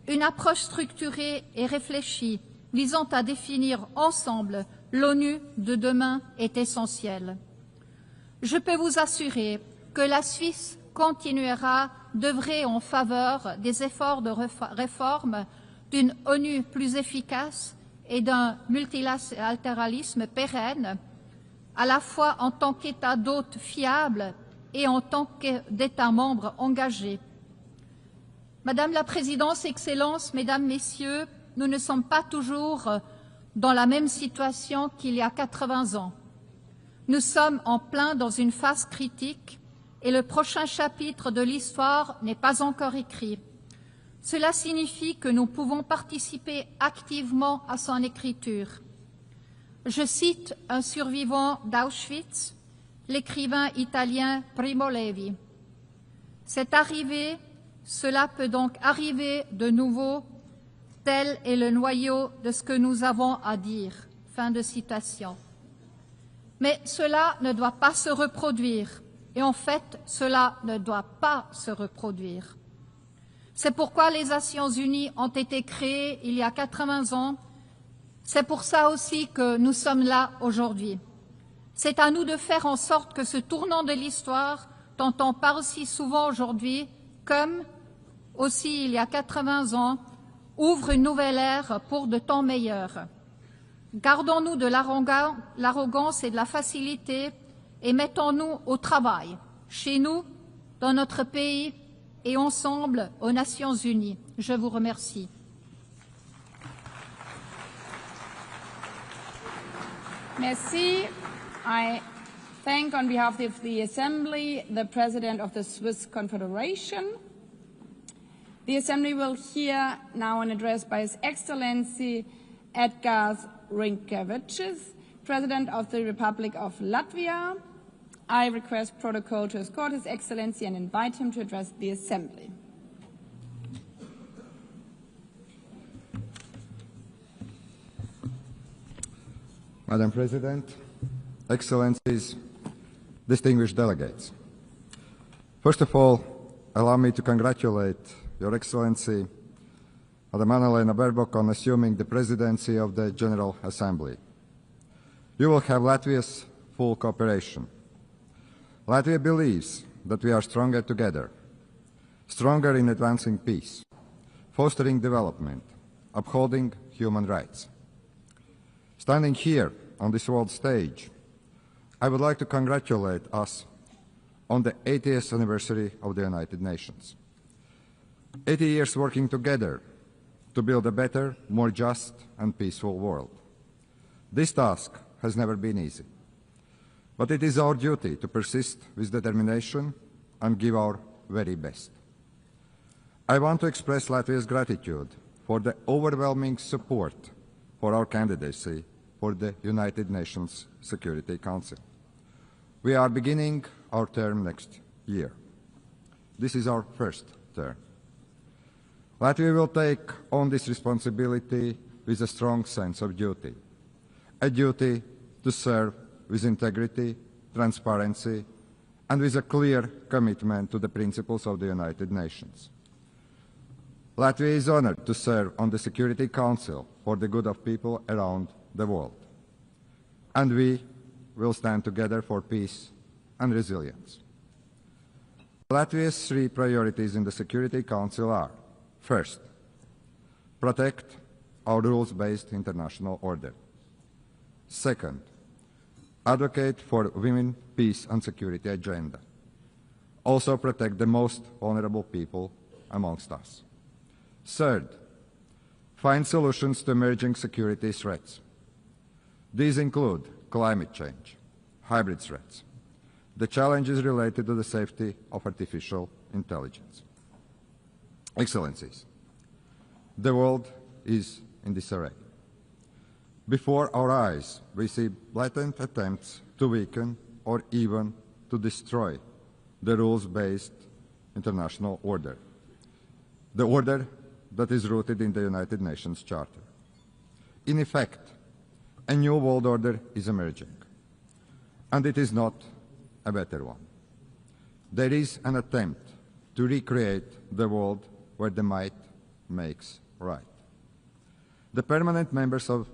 Une approche structurée et réfléchie visant à définir ensemble l'ONU de demain est essentielle. Je peux vous assurer que la Suisse continuera d'œuvrer en faveur des efforts de réforme d'une ONU plus efficace et d'un multilatéralisme pérenne, à la fois en tant qu'État d'hôte fiable et en tant qu'État membre engagé. Madame la Présidente, Excellences, Mesdames, Messieurs, nous ne sommes pas toujours dans la même situation qu'il y a 80 ans. Nous sommes en plein dans une phase critique et le prochain chapitre de l'histoire n'est pas encore écrit. Cela signifie que nous pouvons participer activement à son écriture. Je cite un survivant d'Auschwitz, l'écrivain italien Primo Levi. C'est arrivé, cela peut donc arriver de nouveau, tel est le noyau de ce que nous avons à dire. Fin de citation. Mais cela ne doit pas se reproduire. Et en fait, cela ne doit pas se reproduire. C'est pourquoi les Nations Unies ont été créées il y a 80 ans. C'est pour ça aussi que nous sommes là aujourd'hui. C'est à nous de faire en sorte que ce tournant de l'histoire, dont on parle si souvent aujourd'hui, comme aussi il y a 80 ans, ouvre une nouvelle ère pour de temps meilleurs. Gardons-nous de l'arrogance et de la facilité et mettons-nous au travail, chez nous, dans notre pays et ensemble aux Nations Unies. Je vous remercie. Merci. I thank on behalf of the Assembly the President of the Swiss Confederation. The Assembly will hear now an address by His Excellency Edgars Rinkēvičs, President of the Republic of Latvia. I request protocol to escort His Excellency and invite him to address the Assembly. Madam President, Excellencies, distinguished delegates. First of all, allow me to congratulate Your Excellency, Madam Anna-Lena Baerbock, on assuming the presidency of the General Assembly. You will have Latvia's full cooperation. Latvia believes that we are stronger together, stronger in advancing peace, fostering development, upholding human rights. Standing here on this world stage, I would like to congratulate us on the 80th anniversary of the United Nations. 80 years working together to build a better, more just and peaceful world. This task has never been easy, but it is our duty to persist with determination and give our very best. I want to express Latvia's gratitude for the overwhelming support for our candidacy for the United Nations Security Council. We are beginning our term next year. This is our first term. Latvia will take on this responsibility with a strong sense of duty, a duty to serve with integrity, transparency, and with a clear commitment to the principles of the United Nations. Latvia is honored to serve on the Security Council for the good of people around the world. And we will stand together for peace and resilience. Latvia's three priorities in the Security Council are: first, protect our rules-based international order. Second, advocate for women, peace and security agenda. Also protect the most vulnerable people amongst us. Third, find solutions to emerging security threats. These include climate change, hybrid threats, the challenges related to the safety of artificial intelligence. Excellencies, the world is in disarray. Before our eyes, we see blatant attempts to weaken or even to destroy the rules-based international order, the order that is rooted in the United Nations Charter. In effect, a new world order is emerging, and it is not a better one. There is an attempt to recreate the world where the might makes right. The permanent members of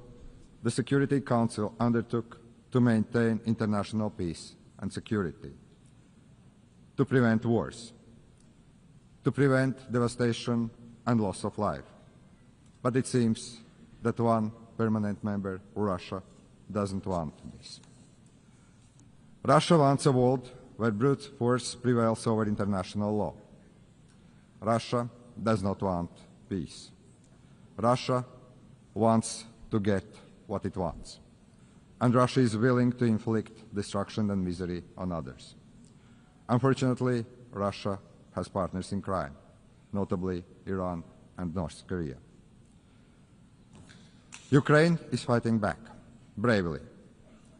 the Security Council undertook to maintain international peace and security, to prevent wars, to prevent devastation and loss of life. But it seems that one permanent member, Russia, doesn't want this. Russia wants a world where brute force prevails over international law. Russia does not want peace. Russia wants to get what it wants. And Russia is willing to inflict destruction and misery on others. Unfortunately, Russia has partners in crime, notably Iran and North Korea. Ukraine is fighting back, bravely,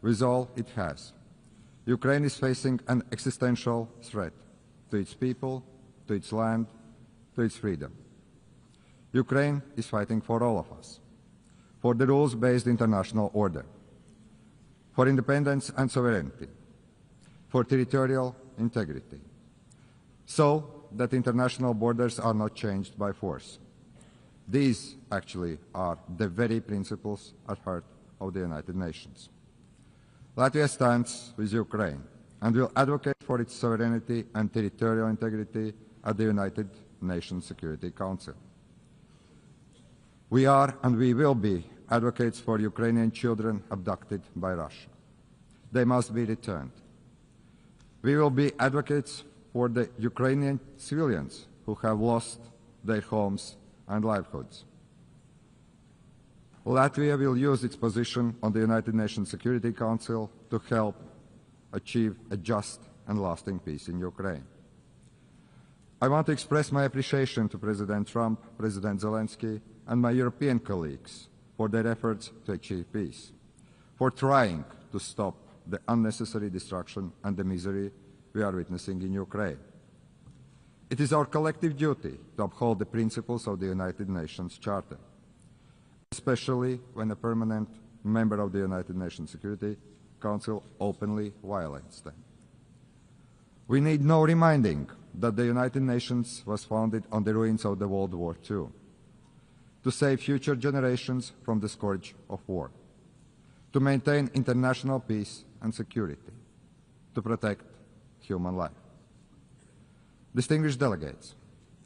with all it has. Ukraine is facing an existential threat to its people, to its land, to its freedom. Ukraine is fighting for all of us, for the rules-based international order, for independence and sovereignty, for territorial integrity, so that international borders are not changed by force. These actually are the very principles at heart of the United Nations. Latvia stands with Ukraine and will advocate for its sovereignty and territorial integrity at the United Nations Security Council. We are and we will be advocates for Ukrainian children abducted by Russia. They must be returned. We will be advocates for the Ukrainian civilians who have lost their homes and livelihoods. Latvia will use its position on the United Nations Security Council to help achieve a just and lasting peace in Ukraine. I want to express my appreciation to President Trump, President Zelensky, and my European colleagues for their efforts to achieve peace, for trying to stop the unnecessary destruction and the misery we are witnessing in Ukraine. It is our collective duty to uphold the principles of the United Nations Charter, especially when a permanent member of the United Nations Security Council openly violates them. We need no reminding that the United Nations was founded on the ruins of the World War II, to save future generations from the scourge of war, to maintain international peace and security, to protect human life. Distinguished delegates,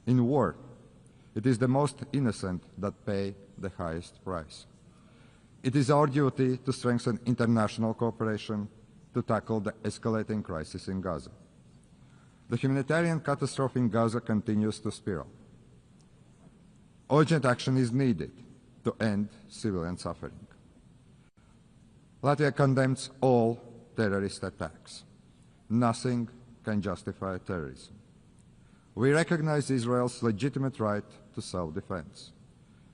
in war, it is the most innocent that pay the highest price. It is our duty to strengthen international cooperation to tackle the escalating crisis in Gaza. The humanitarian catastrophe in Gaza continues to spiral. Urgent action is needed to end civilian suffering. Latvia condemns all terrorist attacks. Nothing can justify terrorism. We recognize Israel's legitimate right to self-defense,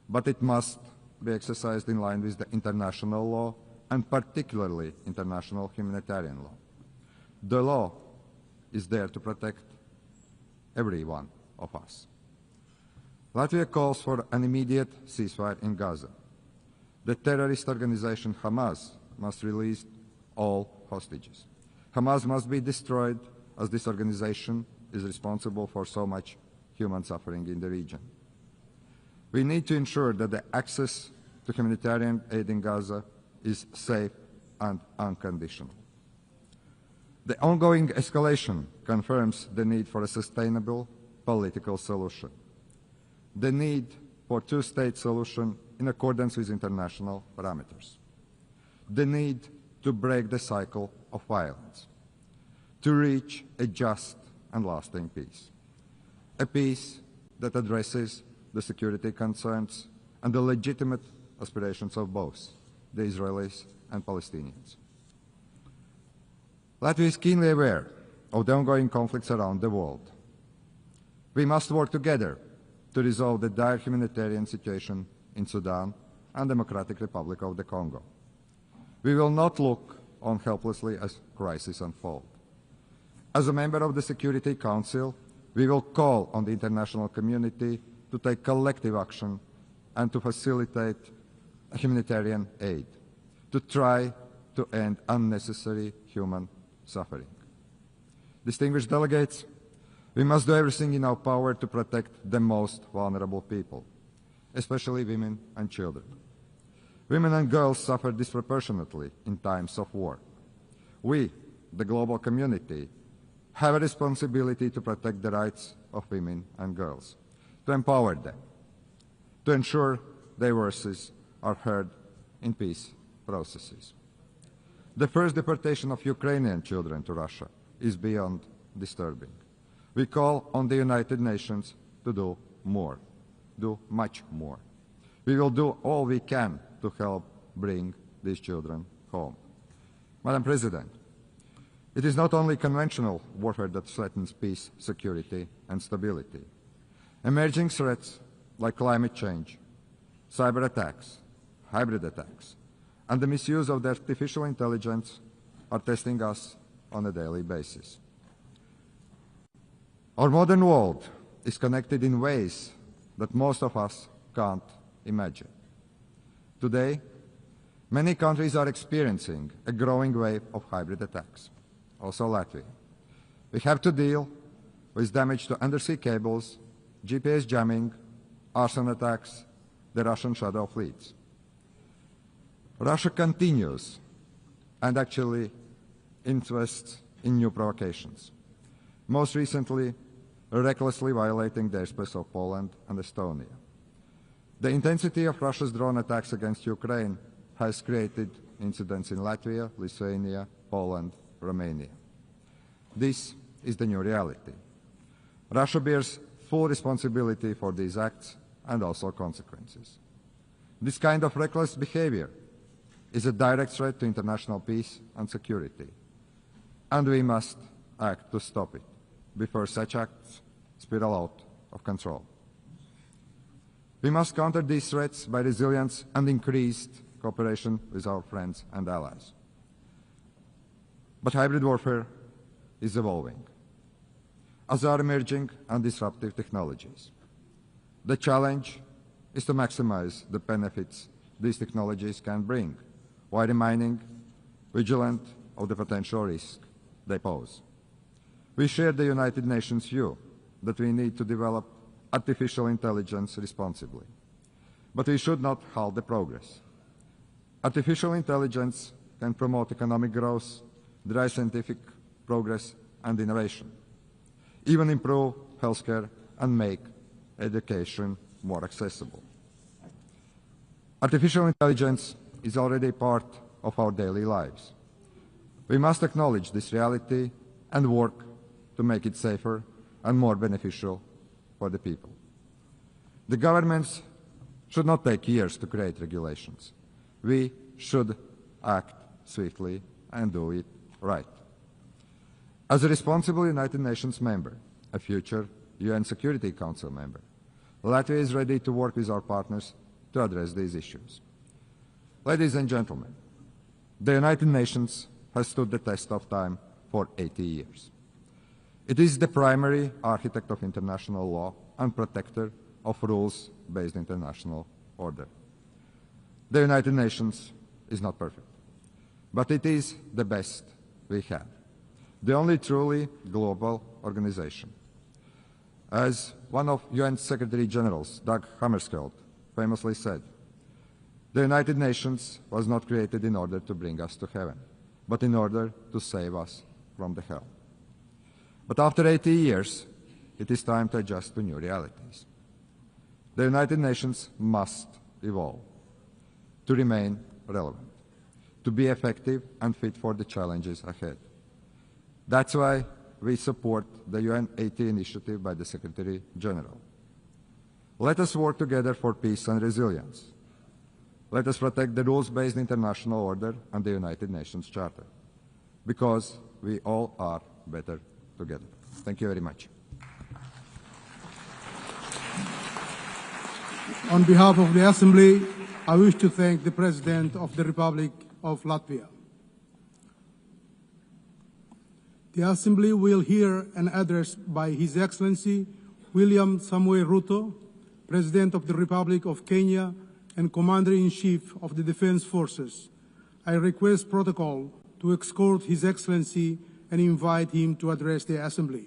but it must be exercised in line with the international law, and particularly international humanitarian law. The law is there to protect every one of us. Latvia calls for an immediate ceasefire in Gaza. The terrorist organization Hamas must release all hostages. Hamas must be destroyed, as this organization is responsible for so much human suffering in the region. We need to ensure that the access to humanitarian aid in Gaza is safe and unconditional. The ongoing escalation confirms the need for a sustainable political solution, the need for a two-state solution in accordance with international parameters, the need to break the cycle of violence, to reach a just and lasting peace, a peace that addresses the security concerns and the legitimate aspirations of both the Israelis and Palestinians. Latvia is keenly aware of the ongoing conflicts around the world. We must work together to resolve the dire humanitarian situation in Sudan and Democratic Republic of the Congo. We will not look on helplessly as crises unfold. As a member of the Security Council, we will call on the international community to take collective action and to facilitate humanitarian aid, to try to end unnecessary human suffering. Distinguished delegates, we must do everything in our power to protect the most vulnerable people, especially women and children. Women and girls suffer disproportionately in times of war. We, the global community, have a responsibility to protect the rights of women and girls, to empower them, to ensure their voices are heard in peace processes. The first deportation of Ukrainian children to Russia is beyond disturbing. We call on the United Nations to do more, do much more. We will do all we can to help bring these children home. Madam President, it is not only conventional warfare that threatens peace, security, and stability. Emerging threats like climate change, cyber attacks, hybrid attacks, and the misuse of the artificial intelligence are testing us on a daily basis. Our modern world is connected in ways that most of us can't imagine. Today, many countries are experiencing a growing wave of hybrid attacks, also Latvia. We have to deal with damage to undersea cables, GPS jamming, arson attacks, the Russian shadow fleets. Russia continues and actually invests in new provocations, most recently recklessly violating the airspace of Poland and Estonia. The intensity of Russia's drone attacks against Ukraine has created incidents in Latvia, Lithuania, Poland, Romania. This is the new reality. Russia bears full responsibility for these acts and also consequences. This kind of reckless behavior is a direct threat to international peace and security, and we must act to stop it before such acts spiral out of control. We must counter these threats by resilience and increased cooperation with our friends and allies. But hybrid warfare is evolving, as are emerging and disruptive technologies. The challenge is to maximize the benefits these technologies can bring while remaining vigilant of the potential risk they pose. We share the United Nations view that we need to develop artificial intelligence responsibly, but we should not halt the progress. Artificial intelligence can promote economic growth, drive scientific progress and innovation, even improve healthcare and make education more accessible. Artificial intelligence is already part of our daily lives. We must acknowledge this reality and work to make it safer and more beneficial for the people. The governments should not take years to create regulations. We should act swiftly and do it right. As a responsible United Nations member, a future UN Security Council member, Latvia is ready to work with our partners to address these issues. Ladies and gentlemen, the United Nations has stood the test of time for 80 years. It is the primary architect of international law and protector of rules-based international order. The United Nations is not perfect, but it is the best we have, the only truly global organization. As one of UN Secretary Generals, Dag Hammarskjöld, famously said, the United Nations was not created in order to bring us to heaven, but in order to save us from the hell. But after 80 years, it is time to adjust to new realities. The United Nations must evolve to remain relevant, to be effective and fit for the challenges ahead. That's why we support the UN 80 initiative by the Secretary General. Let us work together for peace and resilience. Let us protect the rules-based international order and the United Nations Charter, because we all are better together. Thank you very much. On behalf of the Assembly, I wish to thank the President of the Republic of Latvia. The Assembly will hear an address by His Excellency William Samoei Ruto, President of the Republic of Kenya and Commander-in-Chief of the Defense Forces. I request protocol to escort His Excellency and invite him to address the Assembly.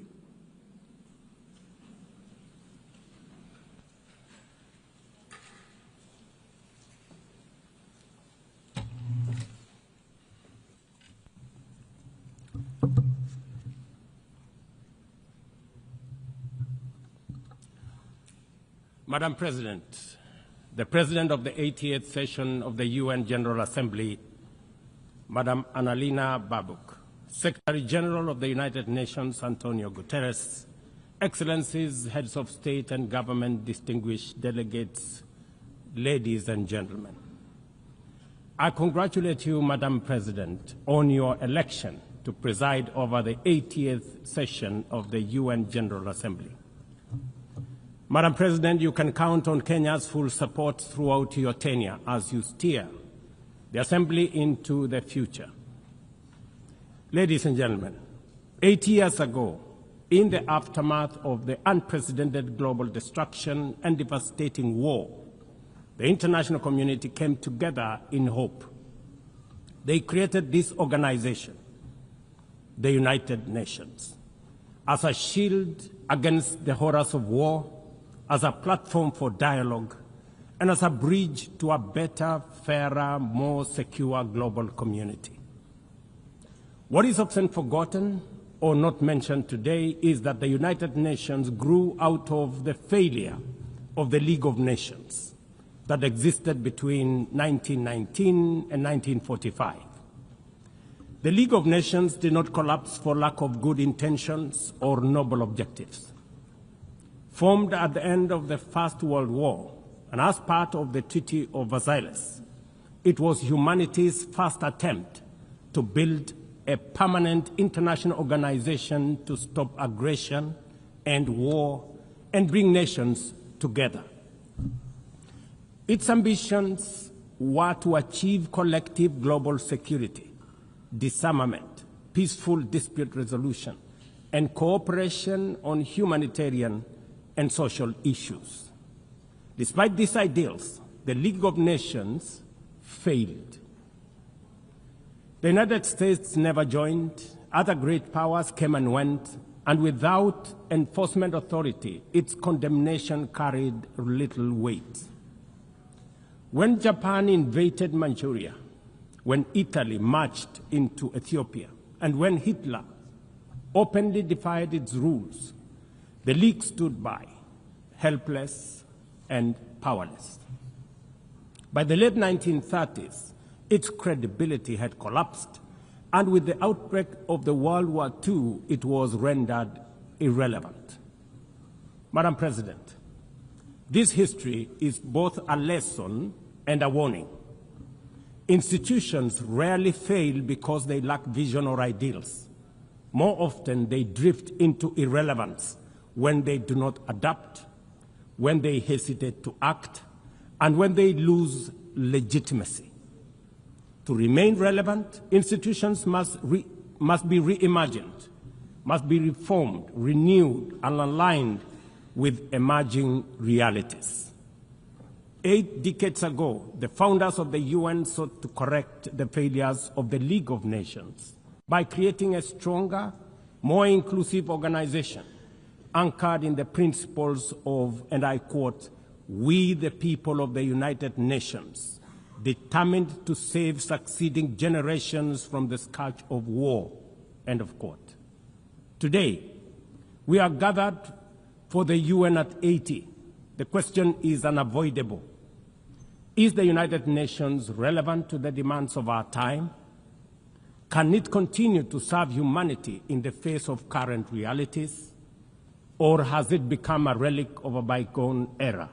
Madam President, the President of the 80th session of the UN General Assembly, Madam Annalena Baerbock, Secretary General of the United Nations, Antonio Guterres, Excellencies, Heads of State and Government, distinguished delegates, ladies and gentlemen. I congratulate you, Madam President, on your election to preside over the 80th session of the UN General Assembly. Madam President, you can count on Kenya's full support throughout your tenure as you steer the Assembly into the future. Ladies and gentlemen, 8 years ago, in the aftermath of the unprecedented global destruction and devastating war, the international community came together in hope. They created this organization, the United Nations, as a shield against the horrors of war, as a platform for dialogue, and as a bridge to a better, fairer, more secure global community. What is often forgotten or not mentioned today is that the United Nations grew out of the failure of the League of Nations that existed between 1919 and 1945. The League of Nations did not collapse for lack of good intentions or noble objectives. Formed at the end of the First World War and as part of the Treaty of Versailles, it was humanity's first attempt to build a permanent international organization to stop aggression and war and bring nations together. Its ambitions were to achieve collective global security, disarmament, peaceful dispute resolution, and cooperation on humanitarian and social issues. Despite these ideals, the League of Nations failed. The United States never joined. Other great powers came and went, and without enforcement authority, its condemnation carried little weight. When Japan invaded Manchuria, when Italy marched into Ethiopia, and when Hitler openly defied its rules, the League stood by, helpless and powerless. By the late 1930s, its credibility had collapsed, and with the outbreak of the World War II, it was rendered irrelevant. Madam President, this history is both a lesson and a warning. Institutions rarely fail because they lack vision or ideals. More often, they drift into irrelevance when they do not adapt, when they hesitate to act, and when they lose legitimacy. To remain relevant, institutions must be reimagined, must be reformed, renewed, and aligned with emerging realities. 8 decades ago, the founders of the UN sought to correct the failures of the League of Nations by creating a stronger, more inclusive organization anchored in the principles of, and I quote, "We the people of the United Nations, determined to save succeeding generations from the scourge of war," end of quote. Today, we are gathered for the UN at 80. The question is unavoidable. Is the United Nations relevant to the demands of our time? Can it continue to serve humanity in the face of current realities? Or has it become a relic of a bygone era?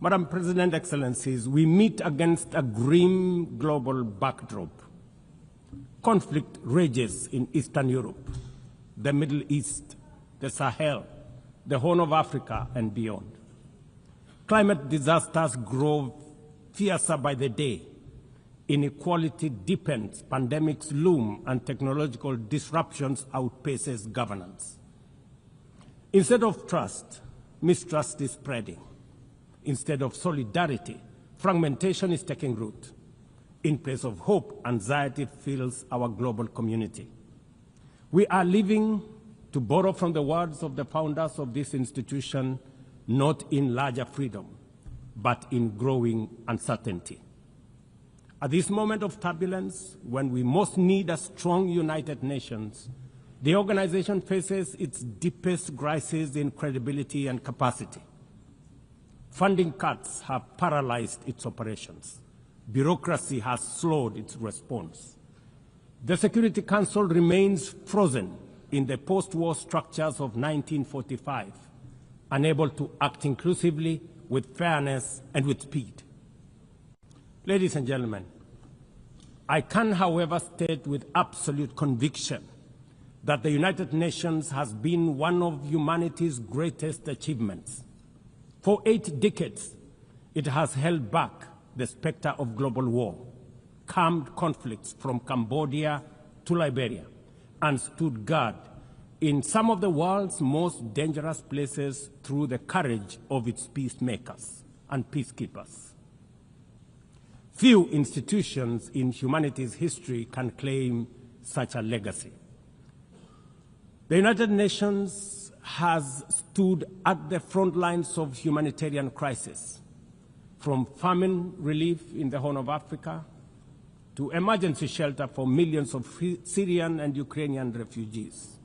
Madam President, Excellencies, we meet against a grim global backdrop. Conflict rages in Eastern Europe, the Middle East, the Sahel, the Horn of Africa, and beyond. Climate disasters grow fiercer by the day. Inequality deepens, pandemics loom, and technological disruptions outpaces governance. Instead of trust, mistrust is spreading. Instead of solidarity, fragmentation is taking root. In place of hope, anxiety fills our global community. We are living, to borrow from the words of the founders of this institution, not in larger freedom, but in growing uncertainty. At this moment of turbulence, when we most need a strong United Nations, the organization faces its deepest crisis in credibility and capacity. Funding cuts have paralyzed its operations. Bureaucracy has slowed its response. The Security Council remains frozen in the post-war structures of 1945, unable to act inclusively, with fairness, and with speed. Ladies and gentlemen, I can, however, state with absolute conviction that the United Nations has been one of humanity's greatest achievements. For 8 decades, it has held back the specter of global war, calmed conflicts from Cambodia to Liberia, and stood guard in some of the world's most dangerous places through the courage of its peacemakers and peacekeepers. Few institutions in humanity's history can claim such a legacy. The United Nations has stood at the front lines of humanitarian crisis, from famine relief in the Horn of Africa to emergency shelter for millions of Syrian and Ukrainian refugees.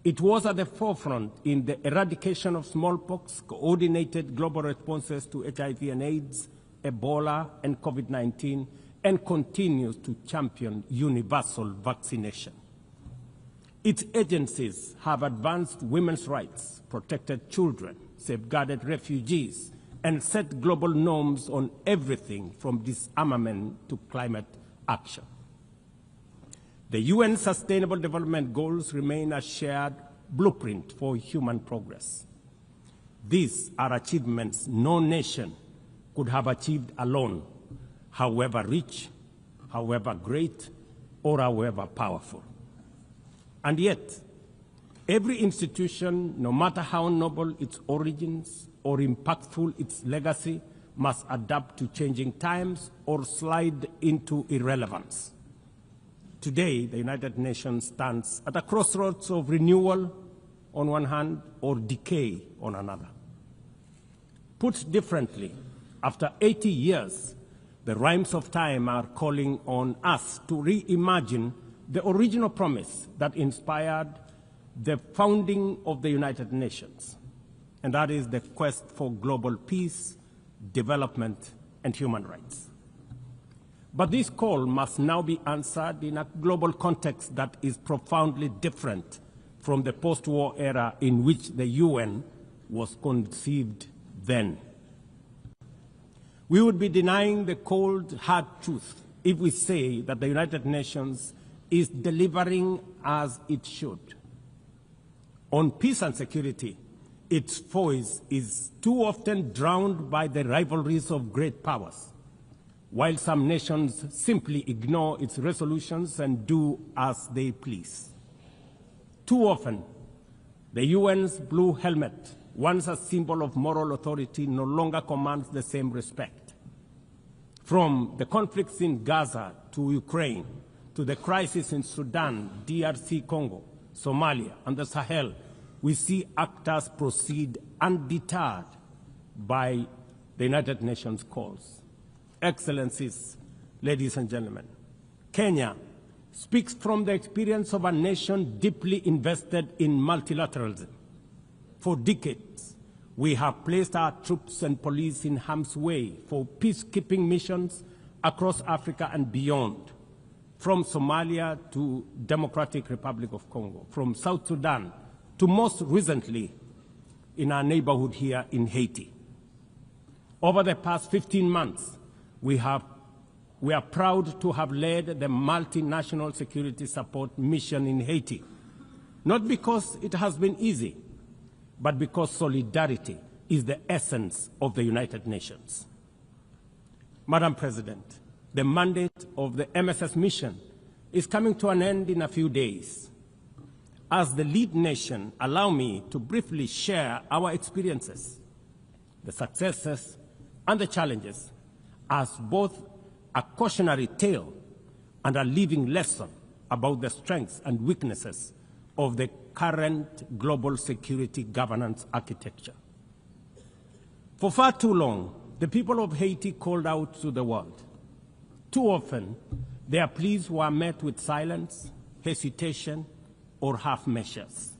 It was at the forefront in the eradication of smallpox, coordinated global responses to HIV and AIDS, Ebola, and COVID-19, and continues to champion universal vaccination. Its agencies have advanced women's rights, protected children, safeguarded refugees, and set global norms on everything from disarmament to climate action. The UN Sustainable Development Goals remain a shared blueprint for human progress. These are achievements no nation could have achieved alone, however rich, however great, or however powerful. And yet, every institution, no matter how noble its origins or impactful its legacy, must adapt to changing times or slide into irrelevance. Today, the United Nations stands at a crossroads of renewal on one hand or decay on another. Put differently, after 80 years, the rhymes of time are calling on us to reimagine the original promise that inspired the founding of the United Nations, and that is the quest for global peace, development, and human rights. But this call must now be answered in a global context that is profoundly different from the post-war era in which the UN was conceived then. We would be denying the cold, hard truth if we say that the United Nations is delivering as it should. On peace and security, its voice is too often drowned by the rivalries of great powers, while some nations simply ignore its resolutions and do as they please. Too often, the UN's blue helmet, once a symbol of moral authority, no longer commands the same respect. From the conflicts in Gaza to Ukraine, to the crisis in Sudan, DRC Congo, Somalia, and the Sahel, we see actors proceed undeterred by the United Nations calls. Excellencies, ladies and gentlemen, Kenya speaks from the experience of a nation deeply invested in multilateralism. For decades, we have placed our troops and police in harm's way for peacekeeping missions across Africa and beyond, from Somalia to Democratic Republic of Congo, from South Sudan to most recently in our neighborhood here in Haiti. Over the past 15 months, we are proud to have led the multinational security support mission in Haiti, not because it has been easy, but because solidarity is the essence of the United Nations. Madam President, the mandate of the MSS mission is coming to an end in a few days. As the lead nation, allow me to briefly share our experiences, the successes and the challenges, as both a cautionary tale and a living lesson about the strengths and weaknesses of the current global security governance architecture. For far too long, the people of Haiti called out to the world. Too often, their pleas were met with silence, hesitation, or half measures.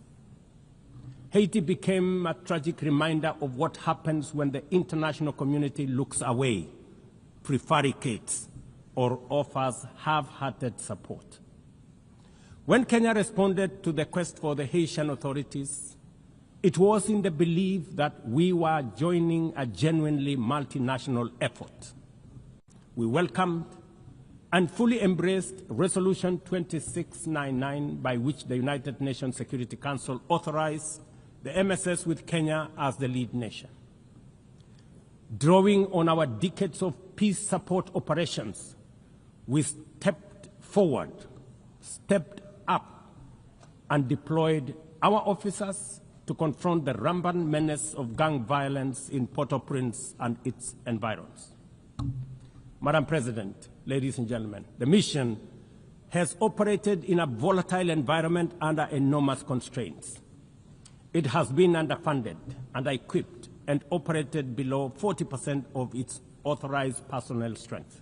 Haiti became a tragic reminder of what happens when the international community looks away, prevaricates, or offers half-hearted support. When Kenya responded to the quest for the Haitian authorities, it was in the belief that we were joining a genuinely multinational effort. We welcomed and fully embraced Resolution 2699, by which the United Nations Security Council authorized the MSS with Kenya as the lead nation. Drawing on our decades of peace support operations, we stepped forward, stepped up, and deployed our officers to confront the rampant menace of gang violence in Port-au-Prince and its environs. Madam President, ladies and gentlemen, the mission has operated in a volatile environment under enormous constraints. It has been underfunded, under-equipped, and operated below 40% of its authorized personnel strength.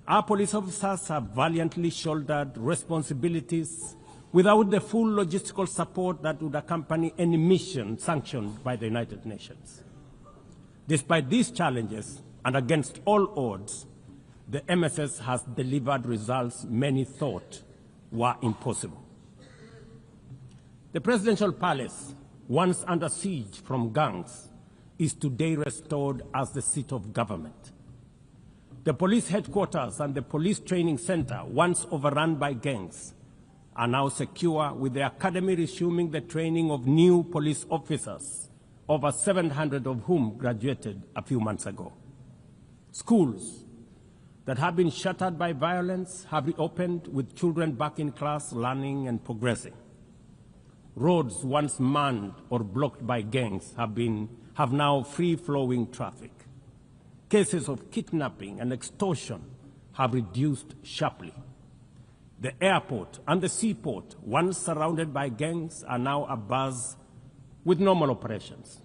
Our police officers have valiantly shouldered responsibilities without the full logistical support that would accompany any mission sanctioned by the United Nations. Despite these challenges, and against all odds, the MSS has delivered results many thought were impossible. The presidential palace, once under siege from gangs, is today restored as the seat of government. The police headquarters and the police training center, once overrun by gangs, are now secure, with the academy resuming the training of new police officers, over 700 of whom graduated a few months ago. Schools that have been shattered by violence have reopened, with children back in class, learning and progressing. Roads once manned or blocked by gangs have now free-flowing traffic. cases of kidnapping and extortion have reduced sharply. The airport and the seaport, once surrounded by gangs, are now abuzz with normal operations.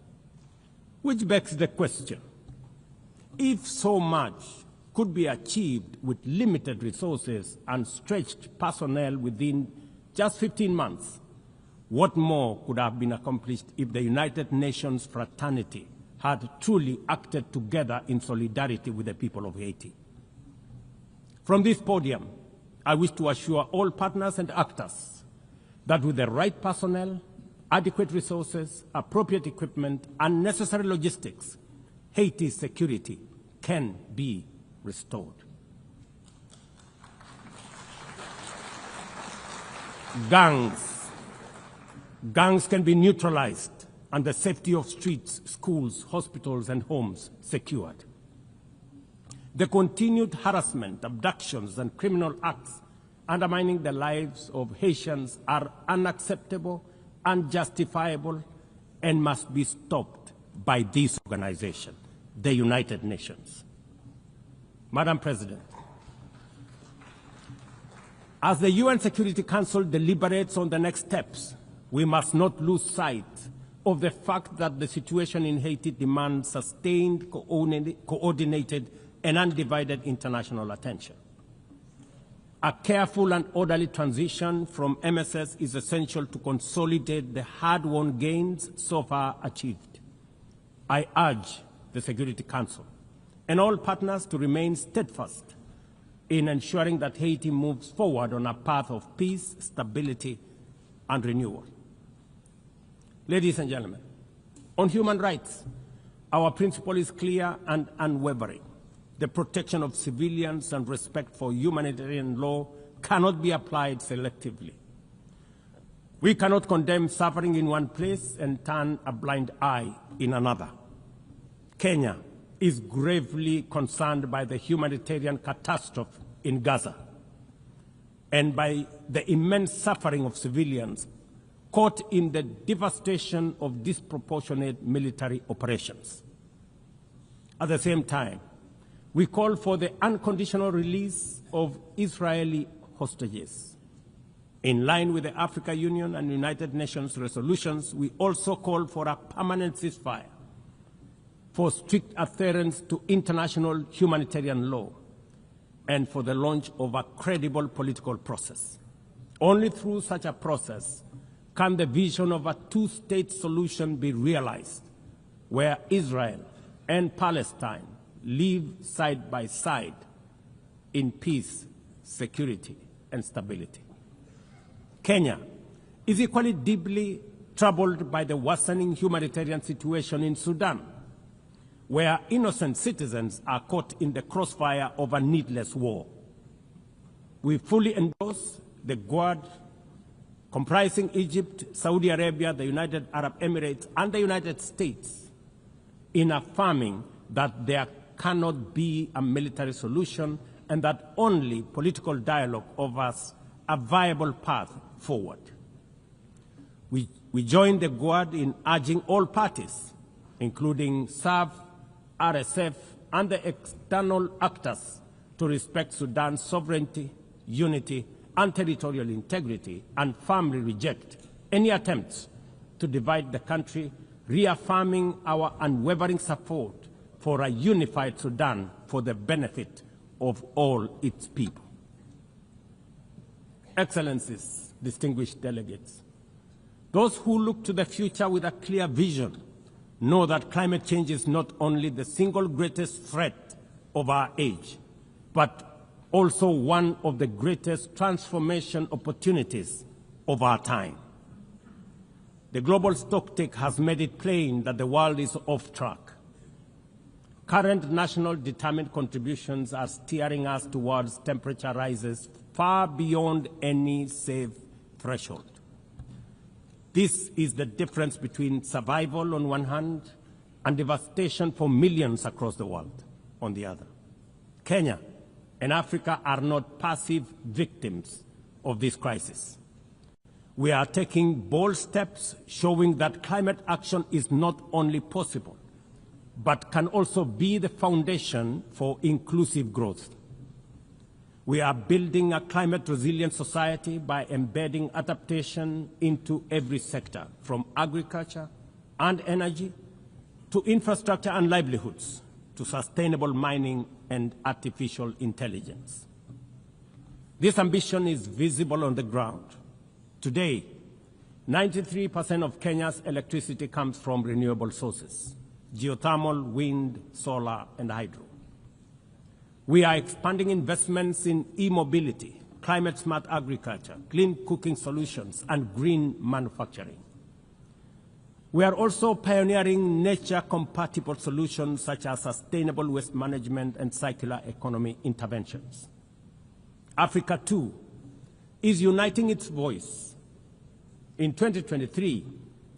Which begs the question, if so much could be achieved with limited resources and stretched personnel within just 15 months, what more could have been accomplished if the United Nations fraternity had truly acted together in solidarity with the people of Haiti? From this podium, I wish to assure all partners and actors that with the right personnel, adequate resources, appropriate equipment, and necessary logistics, Haiti's security can be restored. Gangs can be neutralized and the safety of streets, schools, hospitals, and homes secured. The continued harassment, abductions, and criminal acts undermining the lives of Haitians are unacceptable, unjustifiable, and must be stopped by this organization, the United Nations. Madam President, as the UN Security Council deliberates on the next steps, we must not lose sight of the fact that the situation in Haiti demands sustained, coordinated, and undivided international attention. A careful and orderly transition from MSS is essential to consolidate the hard-won gains so far achieved. I urge the Security Council and all partners to remain steadfast in ensuring that Haiti moves forward on a path of peace, stability, and renewal. Ladies and gentlemen, on human rights, our principle is clear and unwavering. The protection of civilians and respect for humanitarian law cannot be applied selectively. We cannot condemn suffering in one place and turn a blind eye in another. Kenya is gravely concerned by the humanitarian catastrophe in Gaza and by the immense suffering of civilians caught in the devastation of disproportionate military operations. At the same time, we call for the unconditional release of Israeli hostages. In line with the African Union and United Nations resolutions, we also call for a permanent ceasefire, for strict adherence to international humanitarian law, and for the launch of a credible political process. Only through such a process can the vision of a two-state solution be realized, where Israel and Palestine live side by side in peace, security, and stability. Kenya is equally deeply troubled by the worsening humanitarian situation in Sudan, where innocent citizens are caught in the crossfire of a needless war. We fully endorse the GUAD, comprising Egypt, Saudi Arabia, the United Arab Emirates, and the United States, in affirming that there cannot be a military solution and that only political dialogue offers a viable path forward. We join the GUAD in urging all parties, including SAF, RSF, and the external actors, to respect Sudan's sovereignty, unity, and territorial integrity, and firmly reject any attempts to divide the country, reaffirming our unwavering support for a unified Sudan for the benefit of all its people. Excellencies, distinguished delegates, those who look to the future with a clear vision know that climate change is not only the single greatest threat of our age, but also one of the greatest transformation opportunities of our time. The global stocktake has made it plain that the world is off track. Current national determined contributions are steering us towards temperature rises far beyond any safe threshold. This is the difference between survival on one hand and devastation for millions across the world on the other. Kenya and Africa are not passive victims of this crisis. We are taking bold steps showing that climate action is not only possible, but can also be the foundation for inclusive growth. We are building a climate-resilient society by embedding adaptation into every sector, from agriculture and energy to infrastructure and livelihoods, to sustainable mining and artificial intelligence. This ambition is visible on the ground. Today, 93% of Kenya's electricity comes from renewable sources: geothermal, wind, solar, and hydro. We are expanding investments in e-mobility, climate-smart agriculture, clean cooking solutions, and green manufacturing. We are also pioneering nature-compatible solutions such as sustainable waste management and circular economy interventions. Africa, too, is uniting its voice. In 2023,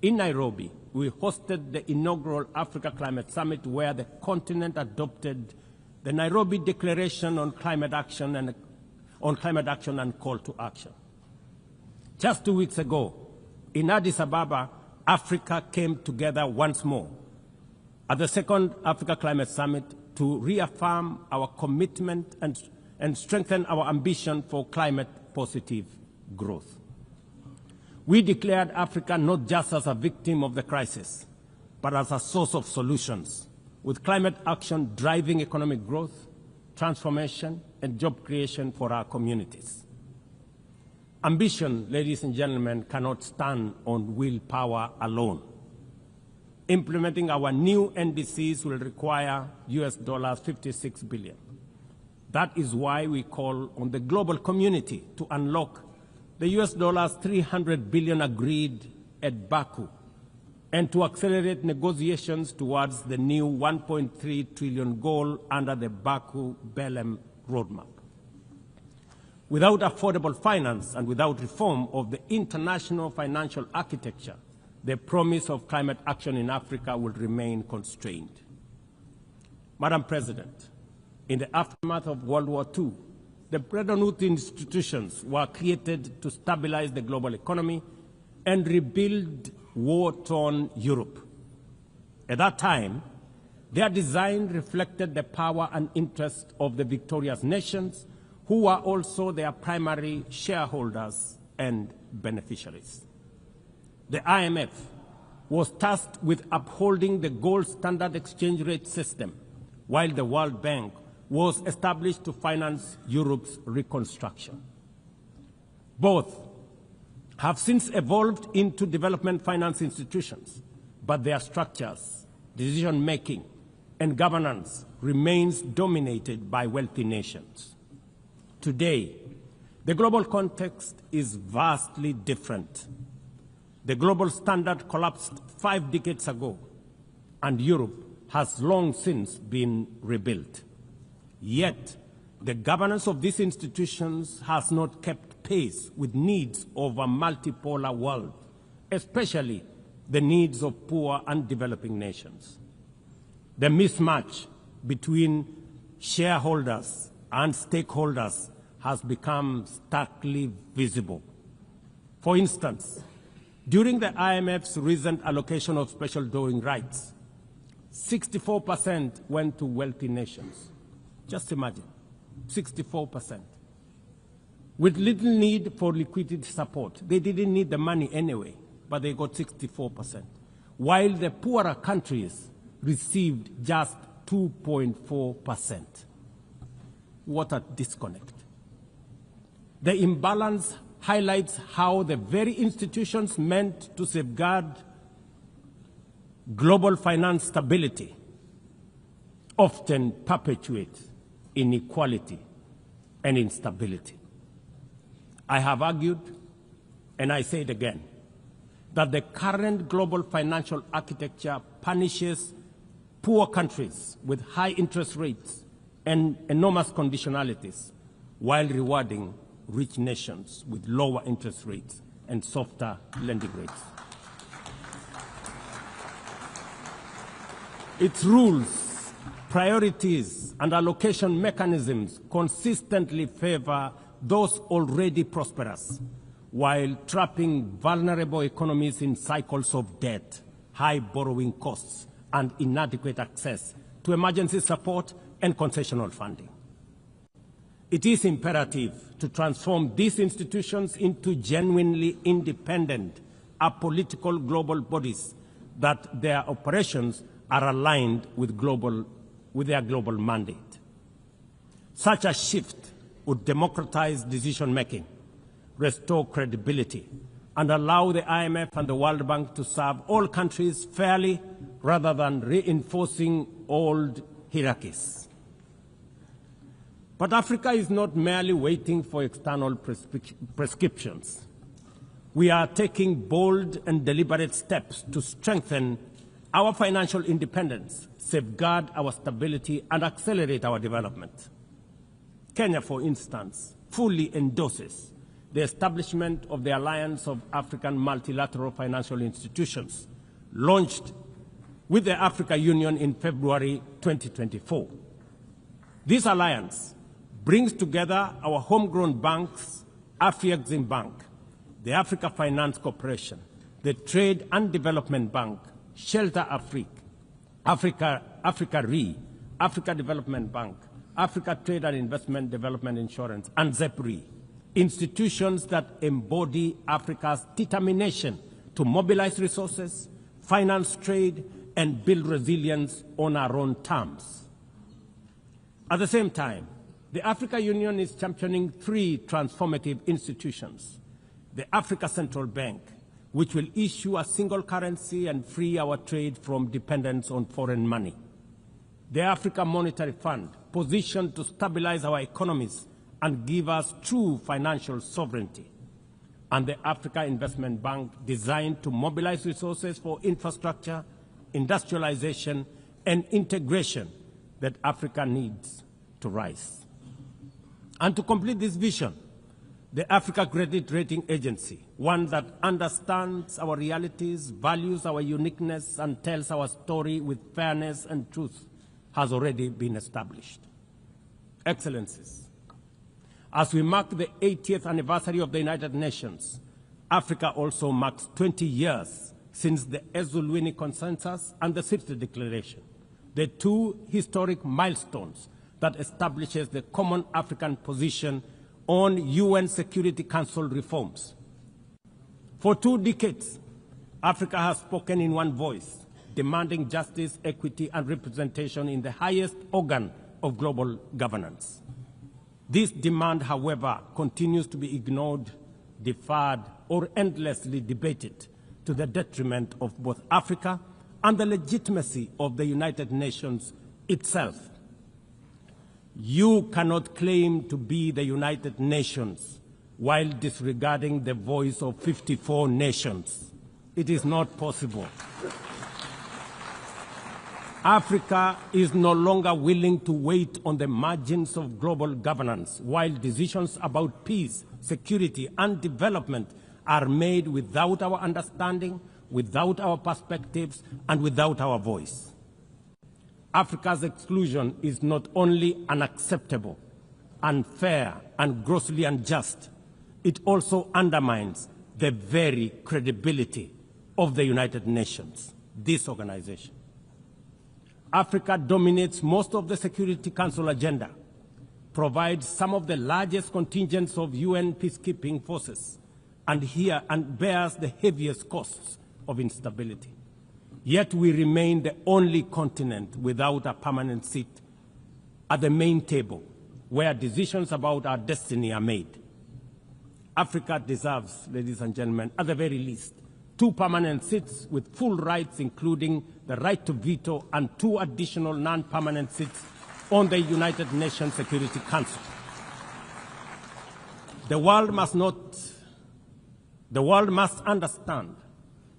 in Nairobi, we hosted the inaugural Africa Climate Summit, where the continent adopted the Nairobi Declaration on Climate Action and Call to Action. Just 2 weeks ago, in Addis Ababa, Africa came together once more at the second Africa Climate Summit to reaffirm our commitment and strengthen our ambition for climate-positive growth. We declared Africa not just as a victim of the crisis, but as a source of solutions, with climate action driving economic growth, transformation, and job creation for our communities. Ambition, ladies and gentlemen, cannot stand on willpower alone. Implementing our new NDCs will require $56 billion. That is why we call on the global community to unlock the $300 billion agreed at Baku, and to accelerate negotiations towards the new $1.3 trillion goal under the Baku-Belém roadmap. Without affordable finance and without reform of the international financial architecture, the promise of climate action in Africa will remain constrained. Madam President, in the aftermath of World War II, the Bretton Woods institutions were created to stabilize the global economy and rebuild war-torn Europe. At that time, their design reflected the power and interest of the victorious nations, who were also their primary shareholders and beneficiaries. The IMF was tasked with upholding the gold standard exchange rate system, while the World Bank was established to finance Europe's reconstruction. Both have since evolved into development finance institutions, but their structures, decision-making, and governance remains dominated by wealthy nations. Today, the global context is vastly different. The global standard collapsed 5 decades ago, and Europe has long since been rebuilt. Yet, the governance of these institutions has not kept pace with needs of a multipolar world, especially the needs of poor and developing nations. The mismatch between shareholders and stakeholders has become starkly visible. For instance, during the IMF's recent allocation of special drawing rights, 64% went to wealthy nations. Just imagine, 64%. With little need for liquidity support. They didn't need the money anyway, but they got 64%, while the poorer countries received just 2.4%. What a disconnect. The imbalance highlights how the very institutions meant to safeguard global finance stability often perpetuate inequality and instability. I have argued, and I say it again, that the current global financial architecture punishes poor countries with high interest rates and enormous conditionalities, while rewarding rich nations with lower interest rates and softer lending rates. Its rules, priorities, and allocation mechanisms consistently favor those already prosperous, while trapping vulnerable economies in cycles of debt, high borrowing costs, and inadequate access to emergency support and concessional funding. It is imperative to transform these institutions into genuinely independent, apolitical global bodies that their operations are aligned with their global mandate. Such a shift would democratize decision-making, restore credibility, and allow the IMF and the World Bank to serve all countries fairly rather than reinforcing old hierarchies. But Africa is not merely waiting for external prescriptions. We are taking bold and deliberate steps to strengthen our financial independence, safeguard our stability, and accelerate our development. Kenya, for instance, fully endorses the establishment of the Alliance of African Multilateral Financial Institutions, launched with the Africa Union in February 2024. This alliance brings together our homegrown banks, Afrexim Bank, the Africa Finance Corporation, the Trade and Development Bank, Shelter Africa Re, Africa Development Bank, Africa Trade and Investment Development Insurance, and ZEPRI, institutions that embody Africa's determination to mobilize resources, finance trade, and build resilience on our own terms. At the same time, the Africa Union is championing 3 transformative institutions: the Africa Central Bank, which will issue a single currency and free our trade from dependence on foreign money; the Africa Monetary Fund, positioned to stabilize our economies and give us true financial sovereignty; and the Africa Investment Bank, designed to mobilize resources for infrastructure, industrialization, and integration that Africa needs to rise. And to complete this vision, the Africa Credit Rating Agency, one that understands our realities, values our uniqueness, and tells our story with fairness and truth, has already been established. Excellencies, as we mark the 80th anniversary of the United Nations, Africa also marks 20 years since the Ezulwini Consensus and the Sirte Declaration, the 2 historic milestones that establishes the common African position on UN Security Council reforms. For 2 decades, Africa has spoken in one voice, demanding justice, equity, and representation in the highest organ of global governance. This demand, however, continues to be ignored, deferred, or endlessly debated to the detriment of both Africa and the legitimacy of the United Nations itself. You cannot claim to be the United Nations while disregarding the voice of 54 nations. It is not possible. Africa is no longer willing to wait on the margins of global governance while decisions about peace, security, and development are made without our understanding, without our perspectives, and without our voice. Africa's exclusion is not only unacceptable, unfair, and grossly unjust, it also undermines the very credibility of the United Nations, this organization. Africa dominates most of the Security Council agenda, provides some of the largest contingents of UN peacekeeping forces, and bears the heaviest costs of instability. Yet we remain the only continent without a permanent seat at the main table where decisions about our destiny are made. Africa deserves, ladies and gentlemen, at the very least, 2 permanent seats with full rights, including the right to veto, and 2 additional non-permanent seats on the United Nations Security Council. The world must understand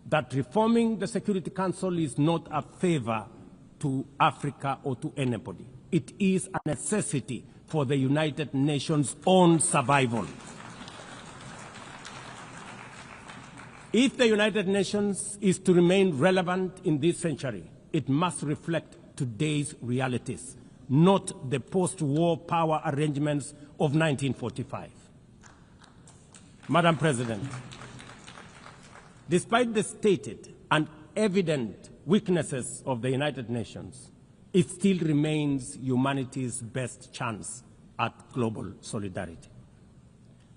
that reforming the Security Council is not a favor to Africa or to anybody. It is a necessity for the United Nations' own survival. If the United Nations is to remain relevant in this century, it must reflect today's realities, not the post-war power arrangements of 1945. Madam President, despite the stated and evident weaknesses of the United Nations, it still remains humanity's best chance at global solidarity.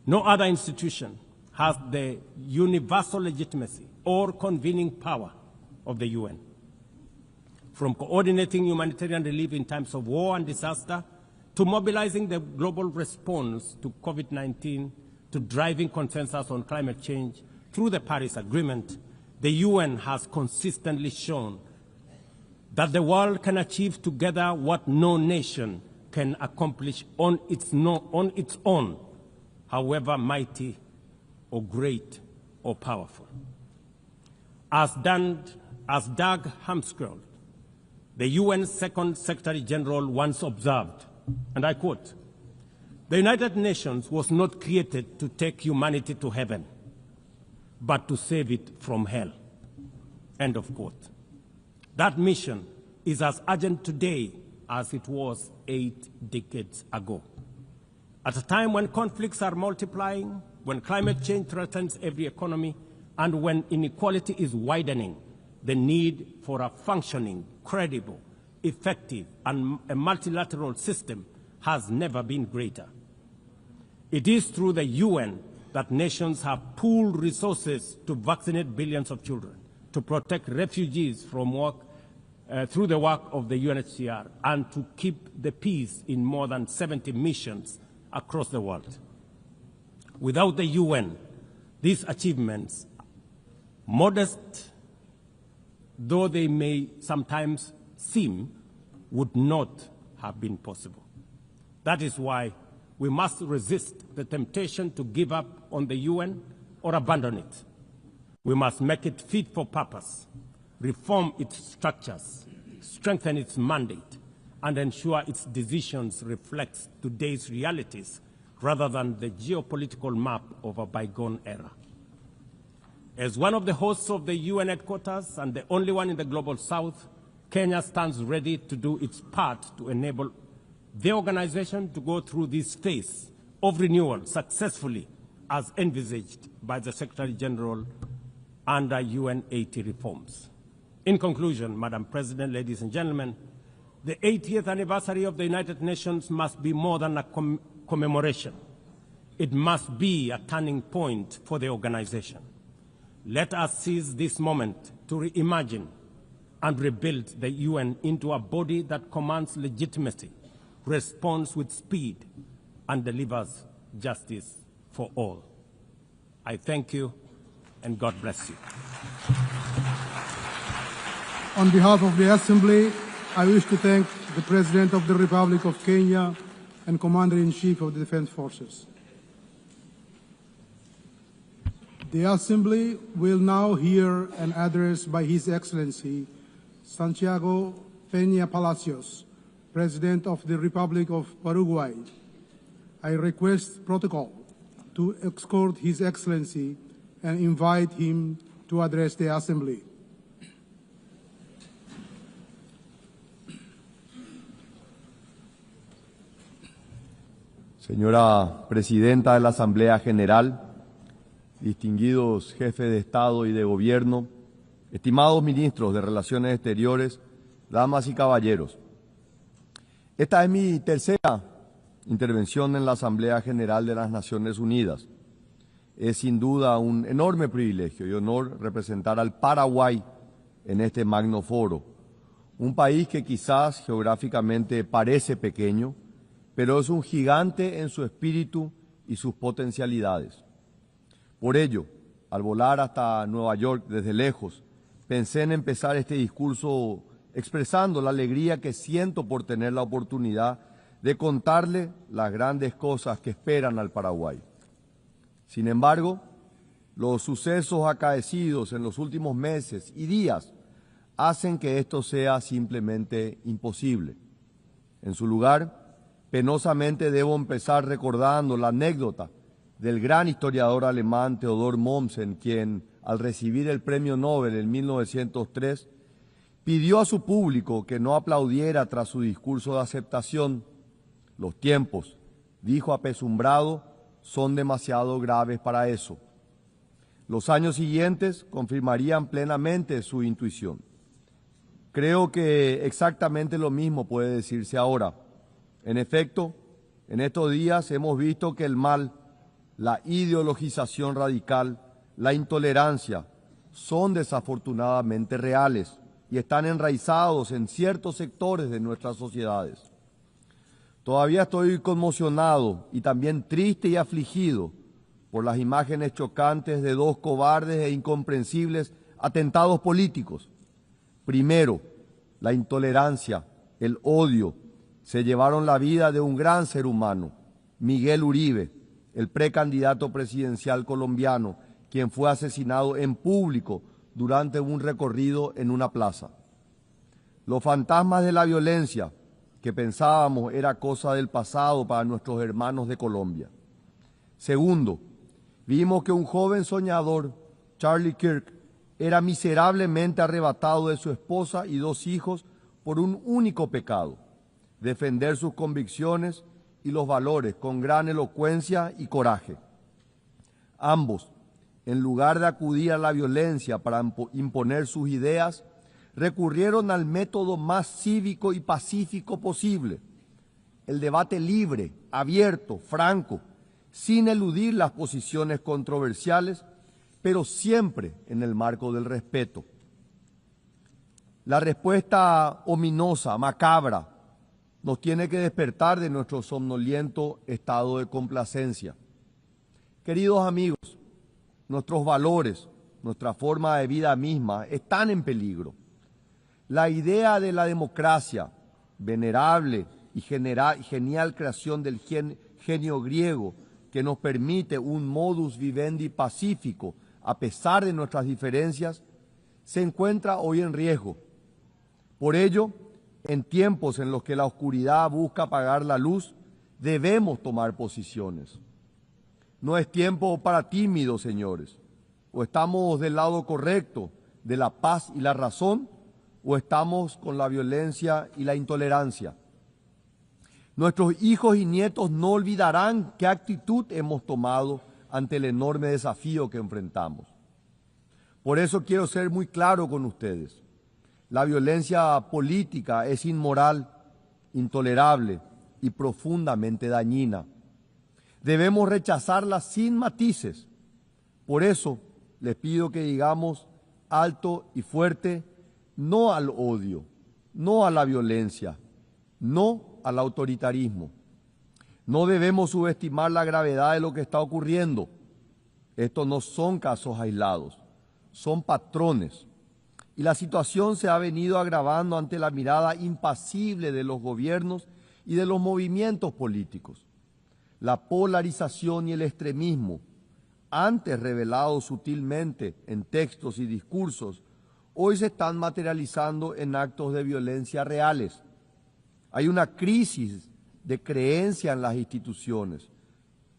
No other institution has the universal legitimacy or convening power of the UN. From coordinating humanitarian relief in times of war and disaster, to mobilizing the global response to COVID-19, to driving consensus on climate change through the Paris Agreement, the UN has consistently shown that the world can achieve together what no nation can accomplish on its own, however mighty or great or powerful. As Dag Hammarskjöld, the UN Second Secretary General, once observed, and I quote, "The United Nations was not created to take humanity to heaven, but to save it from hell." End of quote. That mission is as urgent today as it was 8 decades ago. At a time when conflicts are multiplying, when climate change threatens every economy, and when inequality is widening, the need for a functioning, credible, effective, and a multilateral system has never been greater. It is through the UN that nations have pooled resources to vaccinate billions of children, to protect refugees from through the work of the UNHCR, and to keep the peace in more than 70 missions across the world. Without the UN, these achievements, modest though they may sometimes seem, would not have been possible. That is why we must resist the temptation to give up on the UN or abandon it. We must make it fit for purpose, reform its structures, strengthen its mandate, and ensure its decisions reflect today's realities rather than the geopolitical map of a bygone era. As one of the hosts of the UN headquarters and the only one in the Global South, Kenya stands ready to do its part to enable the organization to go through this phase of renewal successfully as envisaged by the Secretary General under UN 80 reforms. In conclusion, Madam President, ladies and gentlemen, the 80th anniversary of the United Nations must be more than a commemoration. It must be a turning point for the organization. Let us seize this moment to reimagine and rebuild the UN into a body that commands legitimacy, responds with speed, and delivers justice for all. I thank you, and God bless you. On behalf of the Assembly, I wish to thank the President of the Republic of Kenya and Commander-in-Chief of the Defense Forces. The Assembly will now hear an address by His Excellency Santiago Peña Palacios, President of the Republic of Paraguay. I request protocol to escort His Excellency and invite him to address the Assembly. Señora Presidenta de la Asamblea General, distinguidos jefes de Estado y de Gobierno, estimados ministros de Relaciones Exteriores, damas y caballeros. Esta es mi tercera intervención en la Asamblea General de las Naciones Unidas. Es sin duda un enorme privilegio y honor representar al Paraguay en este magno foro, un país que quizás geográficamente parece pequeño, pero es un gigante en su espíritu y sus potencialidades. Por ello, al volar hasta Nueva York desde lejos, pensé en empezar este discurso expresando la alegría que siento por tener la oportunidad de contarle las grandes cosas que esperan al Paraguay. Sin embargo, los sucesos acaecidos en los últimos meses y días hacen que esto sea simplemente imposible. En su lugar, penosamente debo empezar recordando la anécdota del gran historiador alemán Theodor Mommsen, quien, al recibir el Premio Nobel en 1903, pidió a su público que no aplaudiera tras su discurso de aceptación. Los tiempos, dijo apesumbrado, son demasiado graves para eso. Los años siguientes confirmarían plenamente su intuición. Creo que exactamente lo mismo puede decirse ahora. En efecto, en estos días hemos visto que el mal, la ideologización radical, la intolerancia, son desafortunadamente reales y están enraizados en ciertos sectores de nuestras sociedades. Todavía estoy conmocionado y también triste y afligido por las imágenes chocantes de dos cobardes e incomprensibles atentados políticos. Primero, la intolerancia, el odio, se llevaron la vida de un gran ser humano, Miguel Uribe, el precandidato presidencial colombiano, quien fue asesinado en público durante un recorrido en una plaza. Los fantasmas de la violencia, que pensábamos era cosa del pasado para nuestros hermanos de Colombia. Segundo, vimos que un joven soñador, Charlie Kirk, era miserablemente arrebatado de su esposa y 2 hijos por un único pecado: defender sus convicciones y los valores con gran elocuencia y coraje. Ambos, en lugar de acudir a la violencia para imponer sus ideas, recurrieron al método más cívico y pacífico posible: el debate libre, abierto, franco, sin eludir las posiciones controversiales, pero siempre en el marco del respeto. La respuesta ominosa, macabra, nos tiene que despertar de nuestro somnoliento estado de complacencia. Queridos amigos, nuestros valores, nuestra forma de vida misma están en peligro. La idea de la democracia, venerable y genial creación del genio griego que nos permite un modus vivendi pacífico a pesar de nuestras diferencias, se encuentra hoy en riesgo. Por ello, en tiempos en los que la oscuridad busca apagar la luz, debemos tomar posiciones. No es tiempo para tímidos, señores. O estamos del lado correcto, de la paz y la razón, o estamos con la violencia y la intolerancia. Nuestros hijos y nietos no olvidarán qué actitud hemos tomado ante el enorme desafío que enfrentamos. Por eso quiero ser muy claro con ustedes. La violencia política es inmoral, intolerable y profundamente dañina. Debemos rechazarla sin matices. Por eso les pido que digamos alto y fuerte no al odio, no a la violencia, no al autoritarismo. No debemos subestimar la gravedad de lo que está ocurriendo. Estos no son casos aislados, son patrones. Y la situación se ha venido agravando ante la mirada impasible de los gobiernos y de los movimientos políticos. La polarización y el extremismo, antes revelados sutilmente en textos y discursos, hoy se están materializando en actos de violencia reales. Hay una crisis de creencia en las instituciones.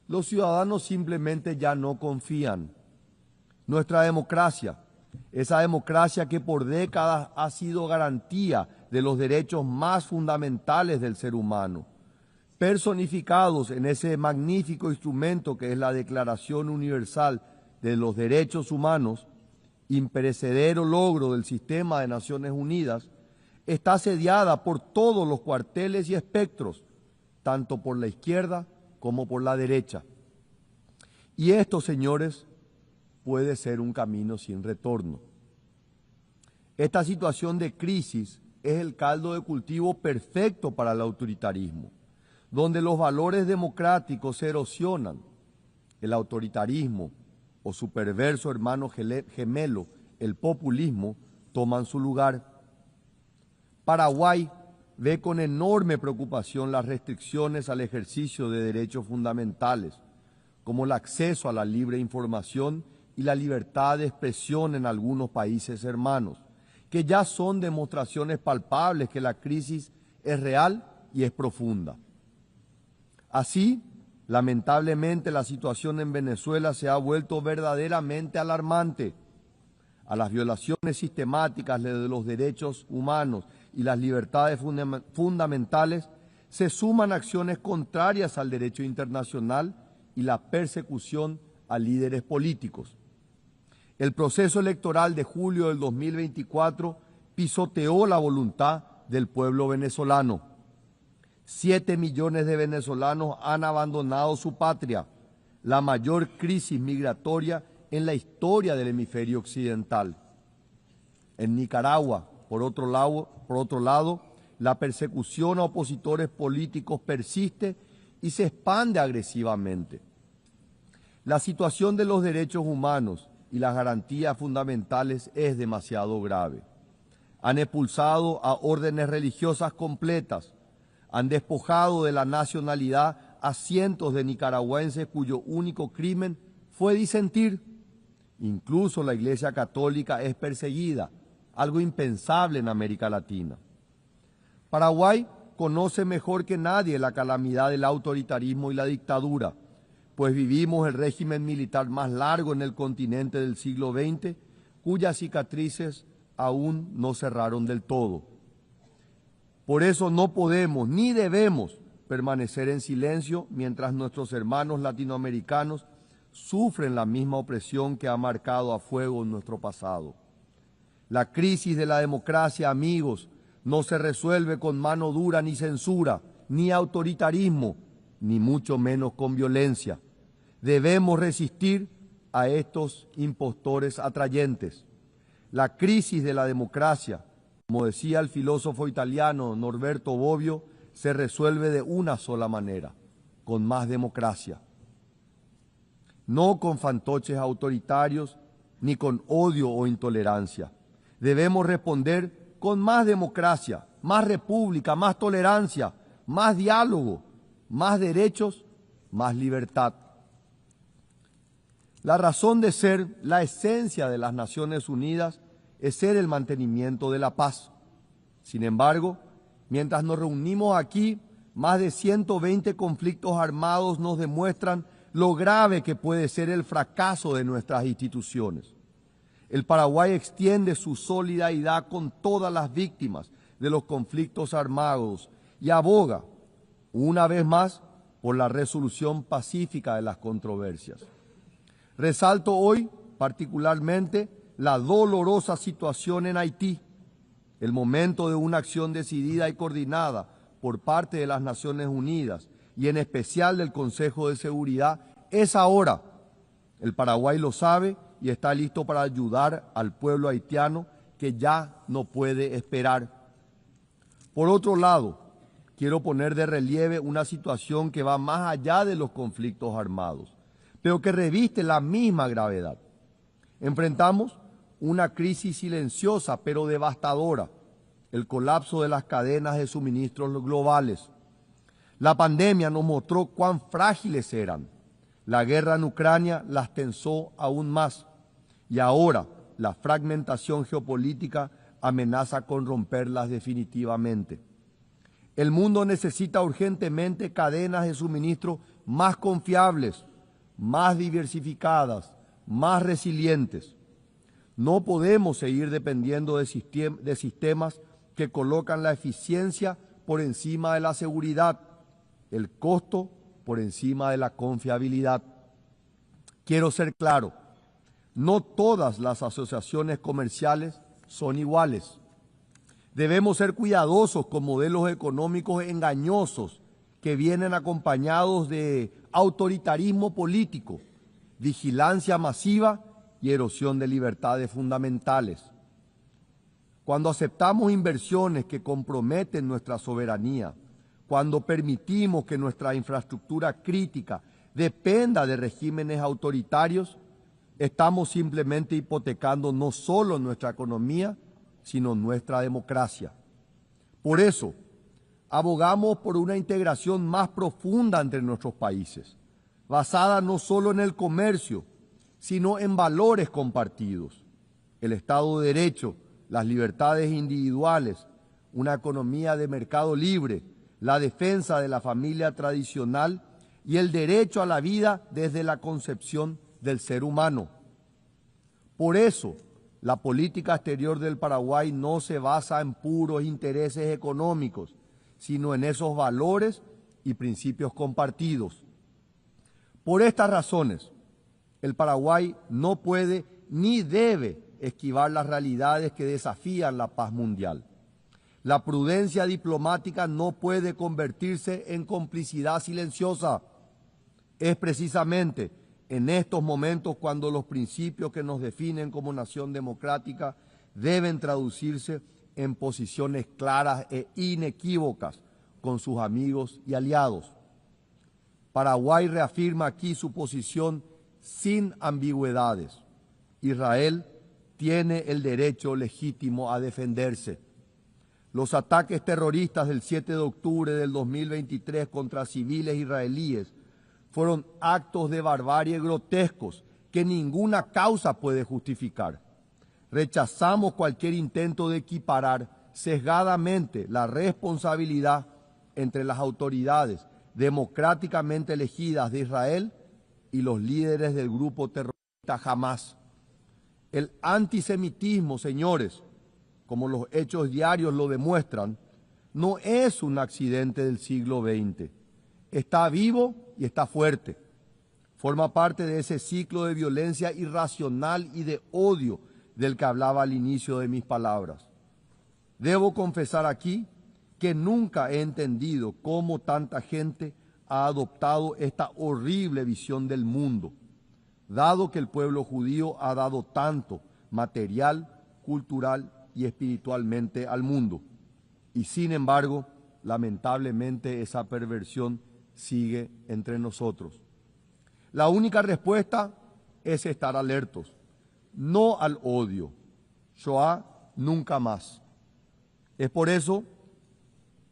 Los ciudadanos simplemente ya no confían. Nuestra democracia, esa democracia que por décadas ha sido garantía de los derechos más fundamentales del ser humano, personificados en ese magnífico instrumento que es la Declaración Universal de los Derechos Humanos, imperecedero logro del sistema de Naciones Unidas, está asediada por todos los cuarteles y espectros, tanto por la izquierda como por la derecha. Y esto, señores, puede ser un camino sin retorno. Esta situación de crisis es el caldo de cultivo perfecto para el autoritarismo, donde los valores democráticos se erosionan. El autoritarismo o su perverso hermano gemelo, el populismo, toman su lugar. Paraguay ve con enorme preocupación las restricciones al ejercicio de derechos fundamentales, como el acceso a la libre información y la libertad de expresión en algunos países hermanos, que ya son demostraciones palpables que la crisis es real y es profunda. Así, lamentablemente, la situación en Venezuela se ha vuelto verdaderamente alarmante. A las violaciones sistemáticas de los derechos humanos y las libertades fundamentales se suman acciones contrarias al derecho internacional y la persecución a líderes políticos. El proceso electoral de julio del 2024 pisoteó la voluntad del pueblo venezolano. 7 millones de venezolanos han abandonado su patria, la mayor crisis migratoria en la historia del hemisferio occidental. En Nicaragua, por otro lado, la persecución a opositores políticos persiste y se expande agresivamente. La situación de los derechos humanos y las garantías fundamentales es demasiado grave. Han expulsado a órdenes religiosas completas, han despojado de la nacionalidad a cientos de nicaragüenses cuyo único crimen fue disentir. Incluso la Iglesia Católica es perseguida, algo impensable en América Latina. Paraguay conoce mejor que nadie la calamidad del autoritarismo y la dictadura, pues vivimos el régimen militar más largo en el continente del siglo XX, cuyas cicatrices aún no cerraron del todo. Por eso no podemos ni debemos permanecer en silencio mientras nuestros hermanos latinoamericanos sufren la misma opresión que ha marcado a fuego nuestro pasado. La crisis de la democracia, amigos, no se resuelve con mano dura ni censura, ni autoritarismo, ni mucho menos con violencia. Debemos resistir a estos impostores atrayentes. La crisis de la democracia, como decía el filósofo italiano Norberto Bobbio, se resuelve de una sola manera, con más democracia. No con fantoches autoritarios, ni con odio o intolerancia. Debemos responder con más democracia, más república, más tolerancia, más diálogo, más derechos, más libertad. La razón de ser, la esencia de las Naciones Unidas es ser el mantenimiento de la paz. Sin embargo, mientras nos reunimos aquí, más de 120 conflictos armados nos demuestran lo grave que puede ser el fracaso de nuestras instituciones. El Paraguay extiende su solidaridad con todas las víctimas de los conflictos armados y aboga, una vez más, por la resolución pacífica de las controversias. Resalto hoy, particularmente, la dolorosa situación en Haití. El momento de una acción decidida y coordinada por parte de las Naciones Unidas y en especial del Consejo de Seguridad es ahora. El Paraguay lo sabe y está listo para ayudar al pueblo haitiano que ya no puede esperar. Por otro lado, quiero poner de relieve una situación que va más allá de los conflictos armados, pero que reviste la misma gravedad. Enfrentamos una crisis silenciosa pero devastadora, el colapso de las cadenas de suministros globales. La pandemia nos mostró cuán frágiles eran. La guerra en Ucrania las tensó aún más y ahora la fragmentación geopolítica amenaza con romperlas definitivamente. El mundo necesita urgentemente cadenas de suministro más confiables, más diversificadas, más resilientes. No podemos seguir dependiendo de sistemas que colocan la eficiencia por encima de la seguridad, el costo por encima de la confiabilidad. Quiero ser claro, no todas las asociaciones comerciales son iguales. Debemos ser cuidadosos con modelos económicos engañosos que vienen acompañados de autoritarismo político, vigilancia masiva y erosión de libertades fundamentales. Cuando aceptamos inversiones que comprometen nuestra soberanía, cuando permitimos que nuestra infraestructura crítica dependa de regímenes autoritarios, estamos simplemente hipotecando no solo nuestra economía, sino nuestra democracia. Por eso, abogamos por una integración más profunda entre nuestros países, basada no solo en el comercio, sino en valores compartidos, el Estado de Derecho, las libertades individuales, una economía de mercado libre, la defensa de la familia tradicional y el derecho a la vida desde la concepción del ser humano. Por eso, la política exterior del Paraguay no se basa en puros intereses económicos, sino en esos valores y principios compartidos. Por estas razones, el Paraguay no puede ni debe esquivar las realidades que desafían la paz mundial. La prudencia diplomática no puede convertirse en complicidad silenciosa. Es precisamente en estos momentos cuando los principios que nos definen como nación democrática deben traducirse en posiciones claras e inequívocas con sus amigos y aliados. Paraguay reafirma aquí su posición sin ambigüedades. Israel tiene el derecho legítimo a defenderse. Los ataques terroristas del 7 de octubre del 2023 contra civiles israelíes fueron actos de barbarie grotescos que ninguna causa puede justificar. Rechazamos cualquier intento de equiparar sesgadamente la responsabilidad entre las autoridades democráticamente elegidas de Israel y los líderes del grupo terrorista Hamas. El antisemitismo, señores, como los hechos diarios lo demuestran, no es un accidente del siglo XX. Está vivo y está fuerte. Forma parte de ese ciclo de violencia irracional y de odio del que hablaba al inicio de mis palabras. Debo confesar aquí que nunca he entendido cómo tanta gente ha adoptado esta horrible visión del mundo, dado que el pueblo judío ha dado tanto material, cultural y espiritualmente al mundo. Y sin embargo, lamentablemente esa perversión sigue entre nosotros. La única respuesta es estar alertos, no al odio. Shoah nunca más. Es por eso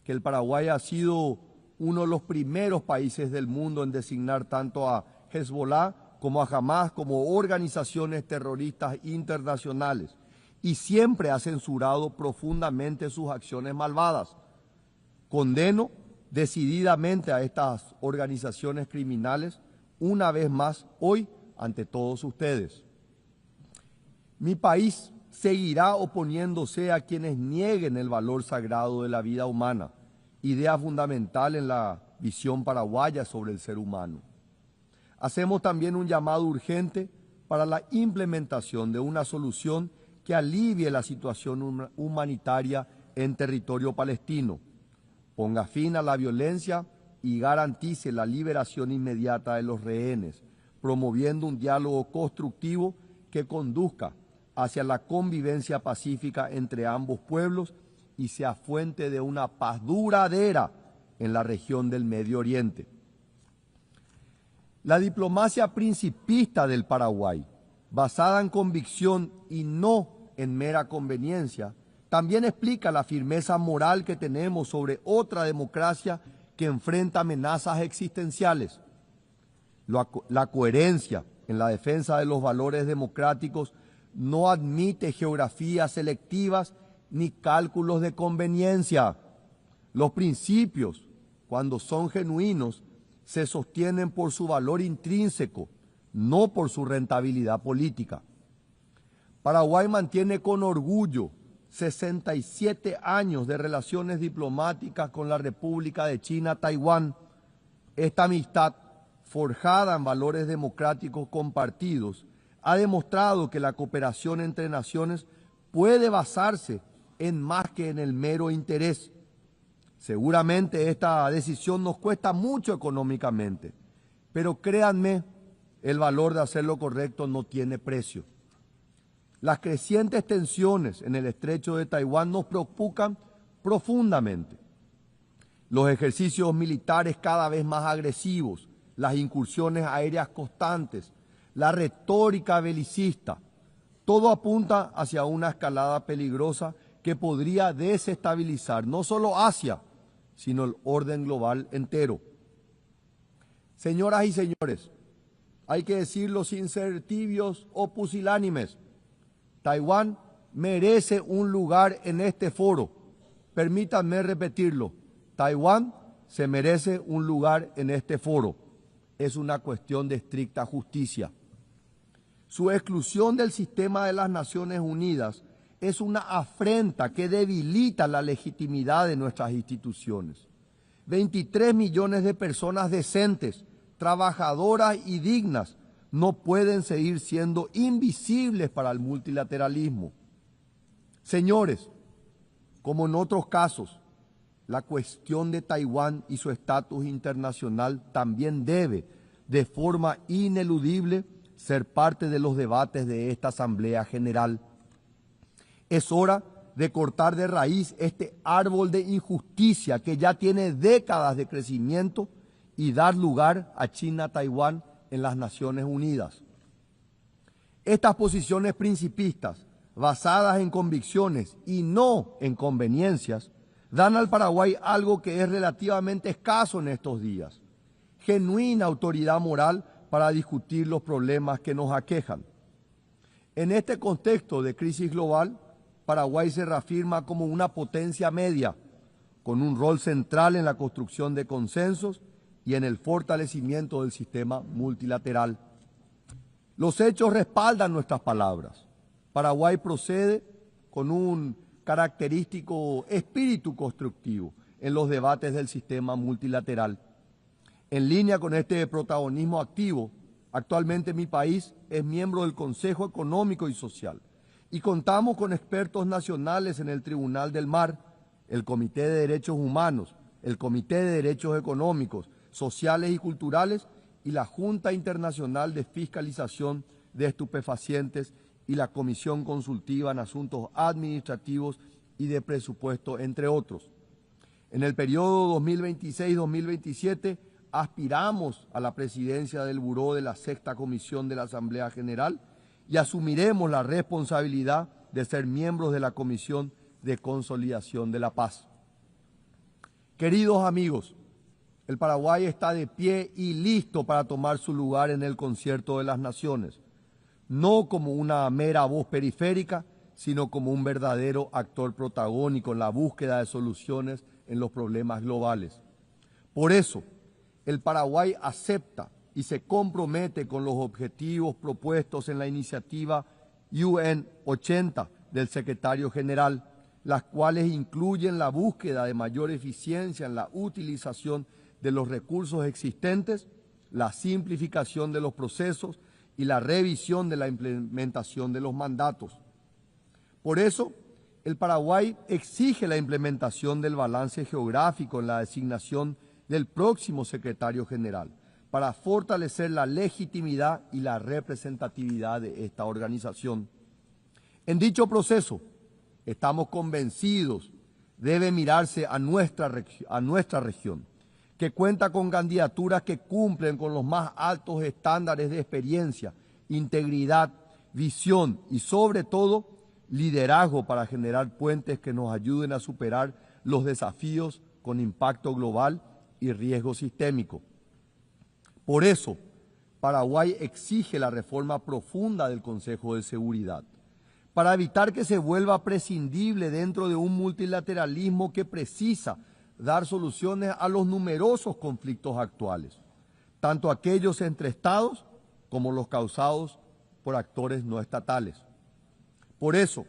que el Paraguay ha sido uno de los primeros países del mundo en designar tanto a Hezbollah como a Hamas como organizaciones terroristas internacionales y siempre ha censurado profundamente sus acciones malvadas. Condeno decididamente a estas organizaciones criminales una vez más hoy ante todos ustedes. Mi país seguirá oponiéndose a quienes nieguen el valor sagrado de la vida humana, idea fundamental en la visión paraguaya sobre el ser humano. Hacemos también un llamado urgente para la implementación de una solución que alivie la situación humanitaria en territorio palestino, ponga fin a la violencia y garantice la liberación inmediata de los rehenes, promoviendo un diálogo constructivo que conduzca hacia la convivencia pacífica entre ambos pueblos y sea fuente de una paz duradera en la región del Medio Oriente. La diplomacia principista del Paraguay, basada en convicción y no en mera conveniencia, también explica la firmeza moral que tenemos sobre otra democracia que enfrenta amenazas existenciales. La coherencia en la defensa de los valores democráticos no admite geografías selectivas ni cálculos de conveniencia. Los principios, cuando son genuinos, se sostienen por su valor intrínseco, no por su rentabilidad política. Paraguay mantiene con orgullo 67 años de relaciones diplomáticas con la República de China, Taiwán. Esta amistad, forjada en valores democráticos compartidos, ha demostrado que la cooperación entre naciones puede basarse en más que en el mero interés. Seguramente esta decisión nos cuesta mucho económicamente, pero créanme, el valor de hacer lo correcto no tiene precio. Las crecientes tensiones en el estrecho de Taiwán nos preocupan profundamente. Los ejercicios militares cada vez más agresivos, las incursiones aéreas constantes, la retórica belicista, todo apunta hacia una escalada peligrosa que podría desestabilizar no solo Asia, sino el orden global entero. Señoras y señores, hay que decirlo sin ser tibios o pusilánimes, Taiwán merece un lugar en este foro. Permítanme repetirlo, Taiwán se merece un lugar en este foro. Es una cuestión de estricta justicia. Su exclusión del sistema de las Naciones Unidas es una afrenta que debilita la legitimidad de nuestras instituciones. 23 millones de personas decentes, trabajadoras y dignas no pueden seguir siendo invisibles para el multilateralismo. Señores, como en otros casos, la cuestión de Taiwán y su estatus internacional también debe, de forma ineludible, ser parte de los debates de esta Asamblea General. Es hora de cortar de raíz este árbol de injusticia que ya tiene décadas de crecimiento y dar lugar a China-Taiwán en las Naciones Unidas. Estas posiciones principistas, basadas en convicciones y no en conveniencias, dan al Paraguay algo que es relativamente escaso en estos días: genuina autoridad moral para discutir los problemas que nos aquejan. En este contexto de crisis global, Paraguay se reafirma como una potencia media, con un rol central en la construcción de consensos y en el fortalecimiento del sistema multilateral. Los hechos respaldan nuestras palabras. Paraguay procede con un característico espíritu constructivo en los debates del sistema multilateral. En línea con este protagonismo activo, actualmente mi país es miembro del Consejo Económico y Social y contamos con expertos nacionales en el Tribunal del Mar, el Comité de Derechos Humanos, el Comité de Derechos Económicos, Sociales y Culturales y la Junta Internacional de Fiscalización de Estupefacientes y la Comisión Consultiva en Asuntos Administrativos y de Presupuesto, entre otros. En el periodo 2026-2027 aspiramos a la presidencia del Buró de la Sexta Comisión de la Asamblea General y asumiremos la responsabilidad de ser miembros de la Comisión de Consolidación de la Paz. Queridos amigos, el Paraguay está de pie y listo para tomar su lugar en el concierto de las naciones, no como una mera voz periférica, sino como un verdadero actor protagónico en la búsqueda de soluciones en los problemas globales. Por eso, el Paraguay acepta y se compromete con los objetivos propuestos en la iniciativa UN-80 del secretario general, las cuales incluyen la búsqueda de mayor eficiencia en la utilización de los recursos existentes, la simplificación de los procesos y la revisión de la implementación de los mandatos. Por eso, el Paraguay exige la implementación del balance geográfico en la designación del próximo secretario general, para fortalecer la legitimidad y la representatividad de esta organización. En dicho proceso, estamos convencidos, debe mirarse a nuestra región, que cuenta con candidaturas que cumplen con los más altos estándares de experiencia, integridad, visión y, sobre todo, liderazgo para generar puentes que nos ayuden a superar los desafíos con impacto global y riesgo sistémico. Por eso, Paraguay exige la reforma profunda del Consejo de Seguridad, para evitar que se vuelva prescindible dentro de un multilateralismo que precisa dar soluciones a los numerosos conflictos actuales, tanto aquellos entre estados como los causados por actores no estatales. Por eso,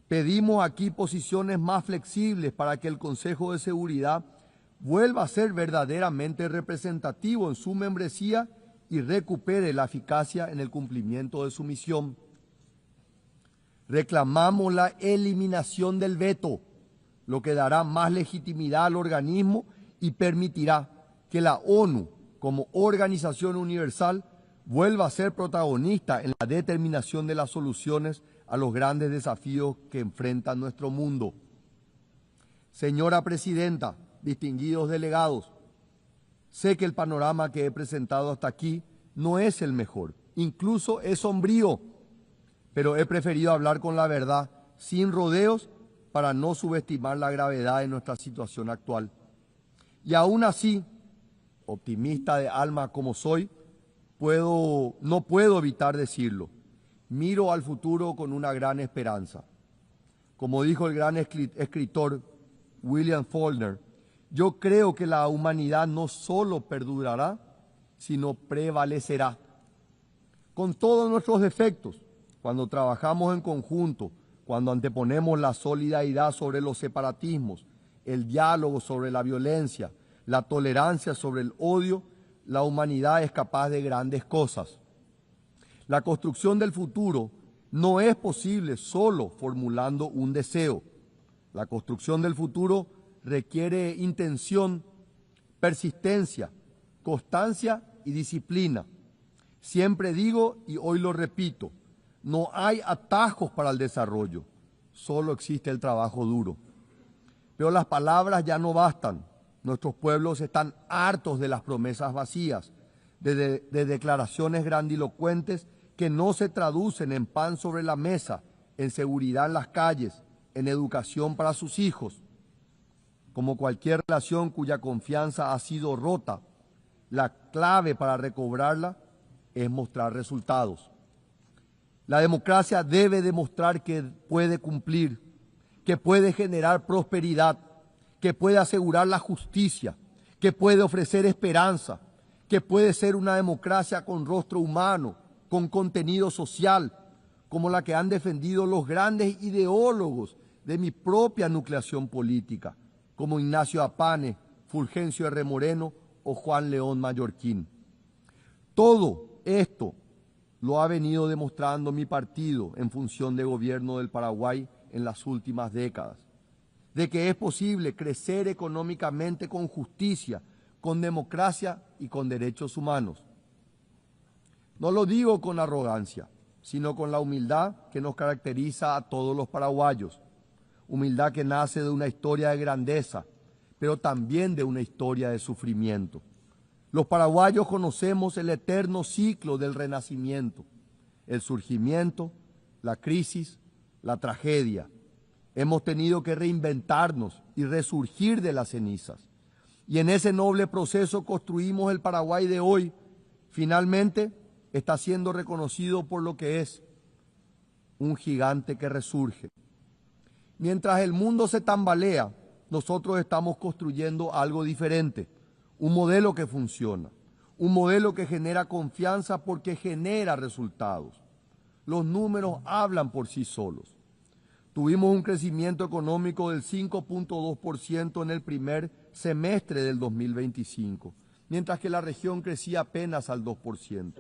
pedimos aquí posiciones más flexibles para que el Consejo de Seguridad vuelva a ser verdaderamente representativo en su membresía y recupere la eficacia en el cumplimiento de su misión. Reclamamos la eliminación del veto, lo que dará más legitimidad al organismo y permitirá que la ONU, como organización universal, vuelva a ser protagonista en la determinación de las soluciones a los grandes desafíos que enfrenta nuestro mundo. Señora Presidenta, distinguidos delegados, sé que el panorama que he presentado hasta aquí no es el mejor, incluso es sombrío, pero he preferido hablar con la verdad, sin rodeos, para no subestimar la gravedad de nuestra situación actual. Y aún así, optimista de alma como soy, no puedo evitar decirlo. Miro al futuro con una gran esperanza. Como dijo el gran escritor William Faulkner, yo creo que la humanidad no solo perdurará, sino prevalecerá. Con todos nuestros defectos, cuando trabajamos en conjunto, cuando anteponemos la solidaridad sobre los separatismos, el diálogo sobre la violencia, la tolerancia sobre el odio, la humanidad es capaz de grandes cosas. La construcción del futuro no es posible solo formulando un deseo. La construcción del futuro requiere intención, persistencia, constancia y disciplina. Siempre digo, y hoy lo repito, no hay atajos para el desarrollo, solo existe el trabajo duro. Pero las palabras ya no bastan. Nuestros pueblos están hartos de las promesas vacías, de declaraciones grandilocuentes que no se traducen en pan sobre la mesa, en seguridad en las calles, en educación para sus hijos. Como cualquier relación cuya confianza ha sido rota, la clave para recobrarla es mostrar resultados. La democracia debe demostrar que puede cumplir, que puede generar prosperidad, que puede asegurar la justicia, que puede ofrecer esperanza, que puede ser una democracia con rostro humano, con contenido social, como la que han defendido los grandes ideólogos de mi propia nucleación política, como Ignacio Apane, Fulgencio R. Moreno o Juan León Mallorquín. Todo esto lo ha venido demostrando mi partido en función de gobierno del Paraguay en las últimas décadas, de que es posible crecer económicamente con justicia, con democracia y con derechos humanos. No lo digo con arrogancia, sino con la humildad que nos caracteriza a todos los paraguayos, humildad que nace de una historia de grandeza, pero también de una historia de sufrimiento. Los paraguayos conocemos el eterno ciclo del renacimiento, el surgimiento, la crisis, la tragedia. Hemos tenido que reinventarnos y resurgir de las cenizas. Y en ese noble proceso construimos el Paraguay de hoy. Finalmente está siendo reconocido por lo que es, un gigante que resurge. Mientras el mundo se tambalea, nosotros estamos construyendo algo diferente, un modelo que funciona, un modelo que genera confianza porque genera resultados. Los números hablan por sí solos. Tuvimos un crecimiento económico del 5.2% en el primer semestre del 2025, mientras que la región crecía apenas al 2%.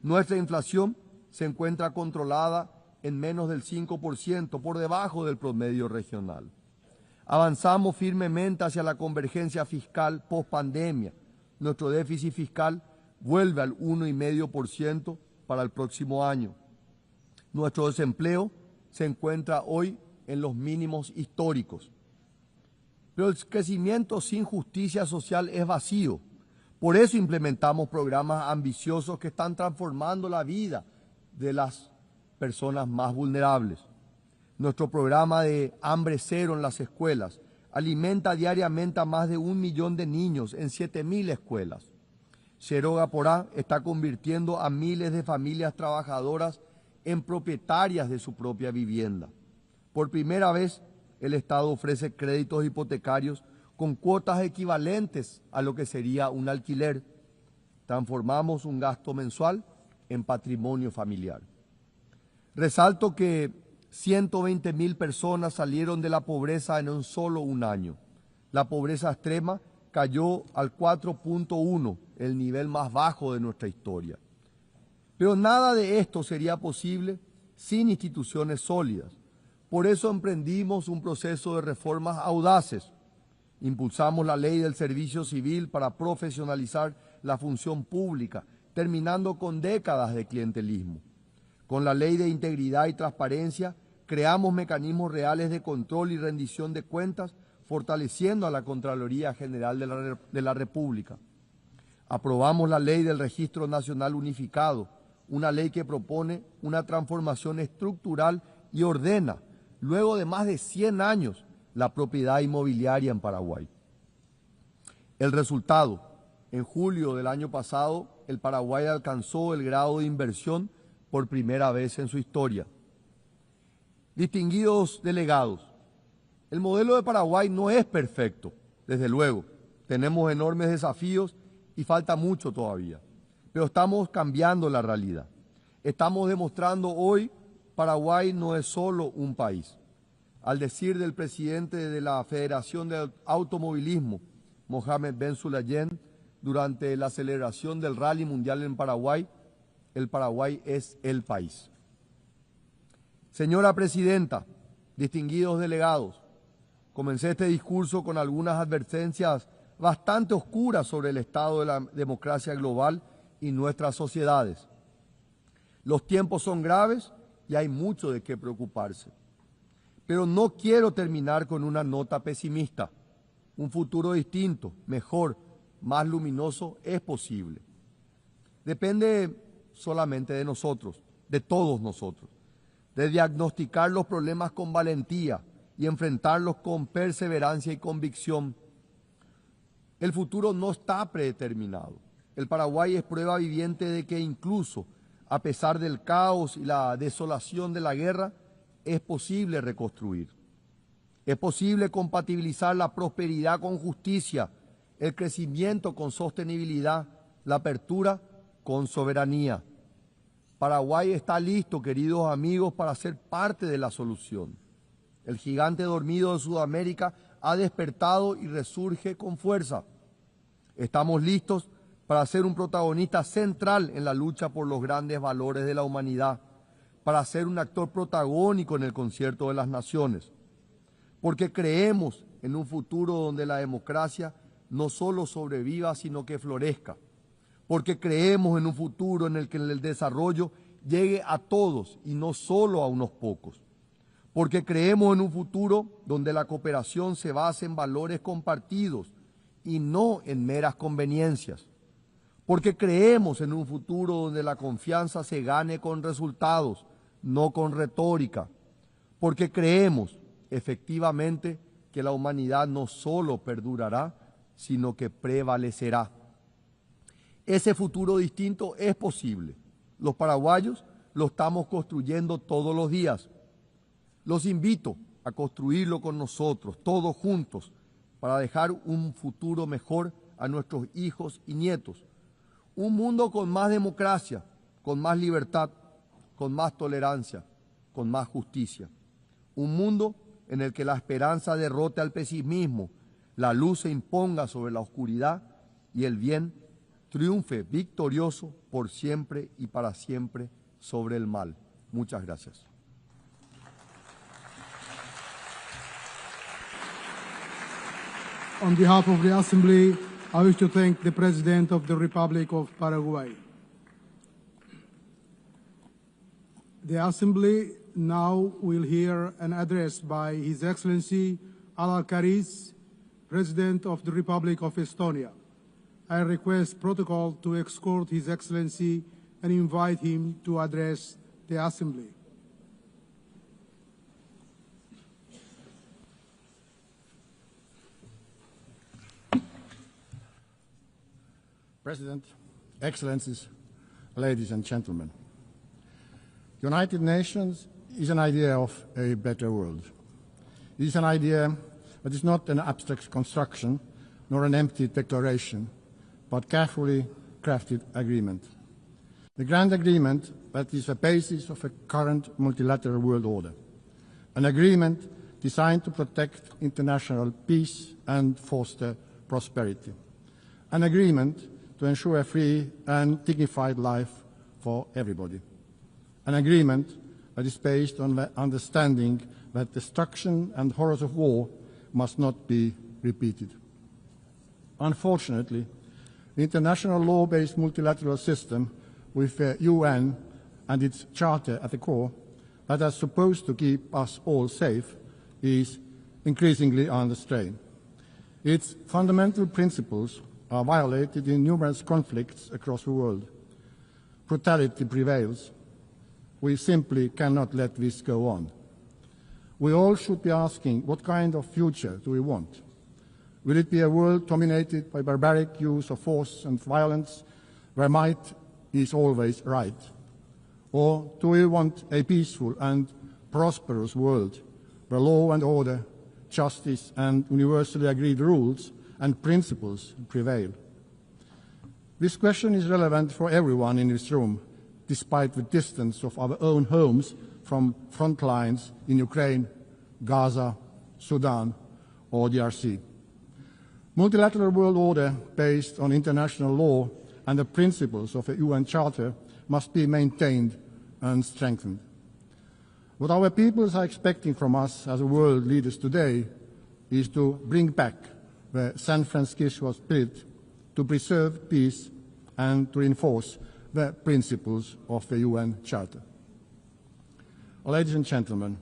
Nuestra inflación se encuentra controlada en menos del 5%, por debajo del promedio regional. Avanzamos firmemente hacia la convergencia fiscal post-pandemia. Nuestro déficit fiscal vuelve al 1,5% para el próximo año. Nuestro desempleo se encuentra hoy en los mínimos históricos. Pero el crecimiento sin justicia social es vacío. Por eso implementamos programas ambiciosos que están transformando la vida de las personas más vulnerables. Nuestro programa de hambre cero en las escuelas alimenta diariamente a más de 1 millón de niños en 7.000 escuelas. Xeroga Porá está convirtiendo a miles de familias trabajadoras en propietarias de su propia vivienda. Por primera vez, el Estado ofrece créditos hipotecarios con cuotas equivalentes a lo que sería un alquiler. Transformamos un gasto mensual en patrimonio familiar. Resalto que 120.000 personas salieron de la pobreza en un año. La pobreza extrema cayó al 4.1, el nivel más bajo de nuestra historia. Pero nada de esto sería posible sin instituciones sólidas. Por eso emprendimos un proceso de reformas audaces. Impulsamos la ley del servicio civil para profesionalizar la función pública, terminando con décadas de clientelismo. Con la ley de integridad y transparencia, creamos mecanismos reales de control y rendición de cuentas, fortaleciendo a la Contraloría General de la República. Aprobamos la ley del Registro Nacional Unificado, una ley que propone una transformación estructural y ordena, luego de más de 100 años, la propiedad inmobiliaria en Paraguay. El resultado: en julio del año pasado, el Paraguay alcanzó el grado de inversión por primera vez en su historia. Distinguidos delegados, el modelo de Paraguay no es perfecto, desde luego. Tenemos enormes desafíos y falta mucho todavía, pero estamos cambiando la realidad. Estamos demostrando hoy Paraguay no es solo un país. Al decir del presidente de la Federación de Automovilismo, Mohamed Ben Sulayem, durante la celebración del Rally Mundial en Paraguay, el Paraguay es el país. Señora Presidenta, distinguidos delegados, comencé este discurso con algunas advertencias bastante oscuras sobre el estado de la democracia global y nuestras sociedades. Los tiempos son graves y hay mucho de qué preocuparse. Pero no quiero terminar con una nota pesimista. Un futuro distinto, mejor, más luminoso es posible. Depende solamente de nosotros, de todos nosotros, de diagnosticar los problemas con valentía y enfrentarlos con perseverancia y convicción. El futuro no está predeterminado. El Paraguay es prueba viviente de que incluso a pesar del caos y la desolación de la guerra, es posible reconstruir. Es posible compatibilizar la prosperidad con justicia, el crecimiento con sostenibilidad, la apertura con soberanía. Paraguay está listo, queridos amigos, para ser parte de la solución. El gigante dormido de Sudamérica ha despertado y resurge con fuerza. Estamos listos para ser un protagonista central en la lucha por los grandes valores de la humanidad, para ser un actor protagónico en el concierto de las naciones, porque creemos en un futuro donde la democracia no solo sobreviva, sino que florezca, porque creemos en un futuro en el que el desarrollo llegue a todos y no solo a unos pocos, porque creemos en un futuro donde la cooperación se base en valores compartidos y no en meras conveniencias, porque creemos en un futuro donde la confianza se gane con resultados, no con retórica, porque creemos efectivamente que la humanidad no solo perdurará, sino que prevalecerá. Ese futuro distinto es posible. Los paraguayos lo estamos construyendo todos los días. Los invito a construirlo con nosotros, todos juntos, para dejar un futuro mejor a nuestros hijos y nietos. Un mundo con más democracia, con más libertad, con más tolerancia, con más justicia. Un mundo en el que la esperanza derrote al pesimismo, la luz se imponga sobre la oscuridad y el bien triunfe victorioso por siempre y para siempre sobre el mal. Muchas gracias. On behalf of the Assembly, I wish to thank the President of the Republic of Paraguay. The Assembly now will hear an address by His Excellency al-Sharaa, President of the Republic of Estonia. I request protocol to escort His Excellency and invite him to address the Assembly. President, Excellencies, ladies and gentlemen. United Nations is an idea of a better world. It is an idea that is not an abstract construction nor an empty declaration, but carefully crafted agreement. The grand agreement that is the basis of a current multilateral world order. An agreement designed to protect international peace and foster prosperity. An agreement to ensure a free and dignified life for everybody. An agreement that is based on the understanding that destruction and horrors of war must not be repeated. Unfortunately, the international law-based multilateral system with the UN and its charter at the core that is supposed to keep us all safe is increasingly under strain. Its fundamental principles are violated in numerous conflicts across the world. Brutality prevails. We simply cannot let this go on. We all should be asking, what kind of future do we want? Will it be a world dominated by barbaric use of force and violence, where might is always right? Or do we want a peaceful and prosperous world, where law and order, justice and universally agreed rules and principles prevail? This question is relevant for everyone in this room, despite the distance of our own homes from front lines in Ukraine, Gaza, Sudan, or DRC. Multilateral world order based on international law and the principles of the UN Charter must be maintained and strengthened. What our peoples are expecting from us as world leaders today is to bring back the San Francisco spirit, to preserve peace and to reinforce the principles of the UN Charter. Ladies and gentlemen,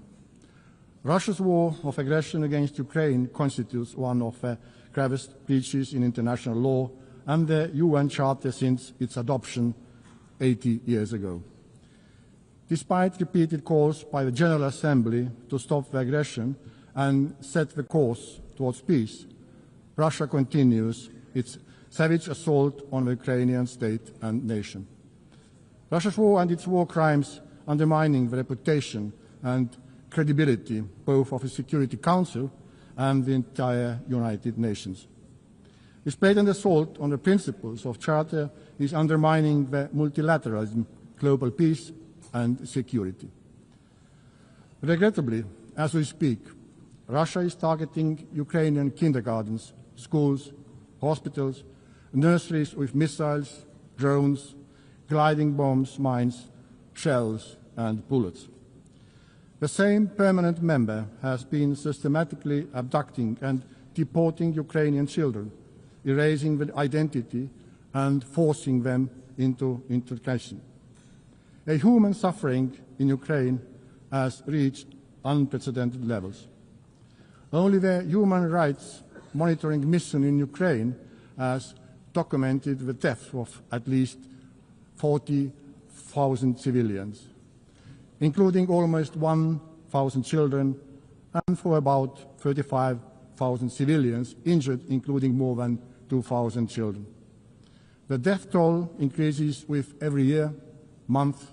Russia's war of aggression against Ukraine constitutes one of the gravest breaches in international law and the UN Charter since its adoption 80 years ago. Despite repeated calls by the General Assembly to stop the aggression and set the course towards peace, Russia continues its savage assault on the Ukrainian state and nation. Russia's war and its war crimes undermining the reputation and credibility both of the Security Council and the entire United Nations. This blatant assault on the principles of Charter is undermining the multilateralism, global peace and security. Regrettably, as we speak, Russia is targeting Ukrainian kindergartens, schools, hospitals, nurseries with missiles, drones, gliding bombs, mines, shells and bullets. The same permanent member has been systematically abducting and deporting Ukrainian children, erasing their identity and forcing them into integration. A human suffering in Ukraine has reached unprecedented levels. Only the Human Rights Monitoring Mission in Ukraine has documented the death of at least 40,000 civilians, including almost 1,000 children, and for about 35,000 civilians injured, including more than 2,000 children. The death toll increases with every year, month,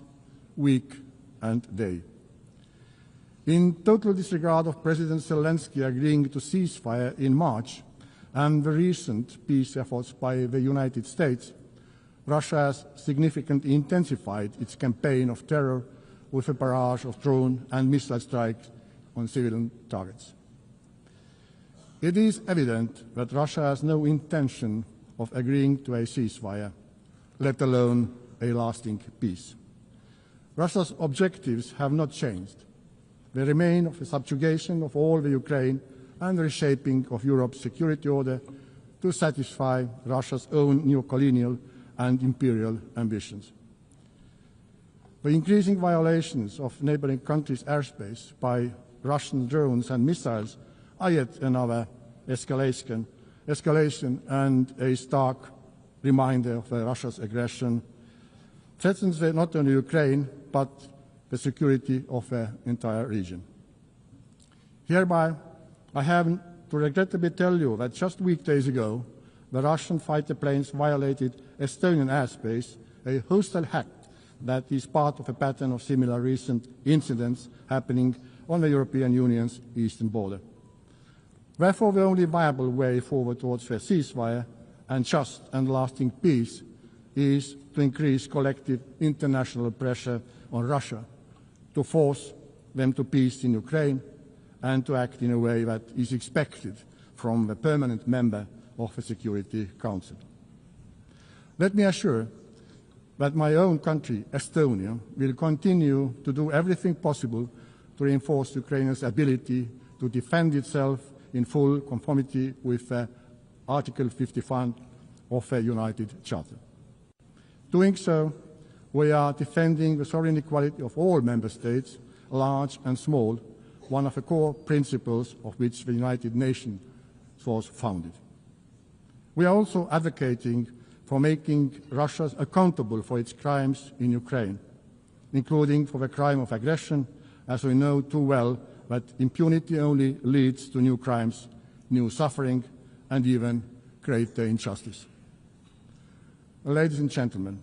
week and day. In total disregard of President Zelenskyy agreeing to ceasefire in March and the recent peace efforts by the United States, Russia has significantly intensified its campaign of terror with a barrage of drone and missile strikes on civilian targets. It is evident that Russia has no intention of agreeing to a ceasefire, let alone a lasting peace. Russia's objectives have not changed. They remain of the subjugation of all the Ukraine and the reshaping of Europe's security order to satisfy Russia's own neo-colonial and imperial ambitions. The increasing violations of neighboring countries' airspace by Russian drones and missiles are yet another escalation and a stark reminder of Russia's aggression threatens not only Ukraine but the security of the entire region. Hereby, I have to regrettably tell you that just weekdays ago, the Russian fighter planes violated Estonian airspace, a hostile act that is part of a pattern of similar recent incidents happening on the European Union's eastern border. Therefore, the only viable way forward towards a ceasefire and just and lasting peace is to increase collective international pressure on Russia to force them to peace in Ukraine and to act in a way that is expected from the permanent member of the Security Council. Let me assure that my own country, Estonia, will continue to do everything possible to reinforce Ukraine's ability to defend itself in full conformity with Article 51 of the United Charter. Doing so, we are defending the sovereign equality of all member states, large and small, one of the core principles of which the United Nations was founded. We are also advocating for making Russia accountable for its crimes in Ukraine, including for the crime of aggression, as we know too well that impunity only leads to new crimes, new suffering, and even greater injustice. Ladies and gentlemen,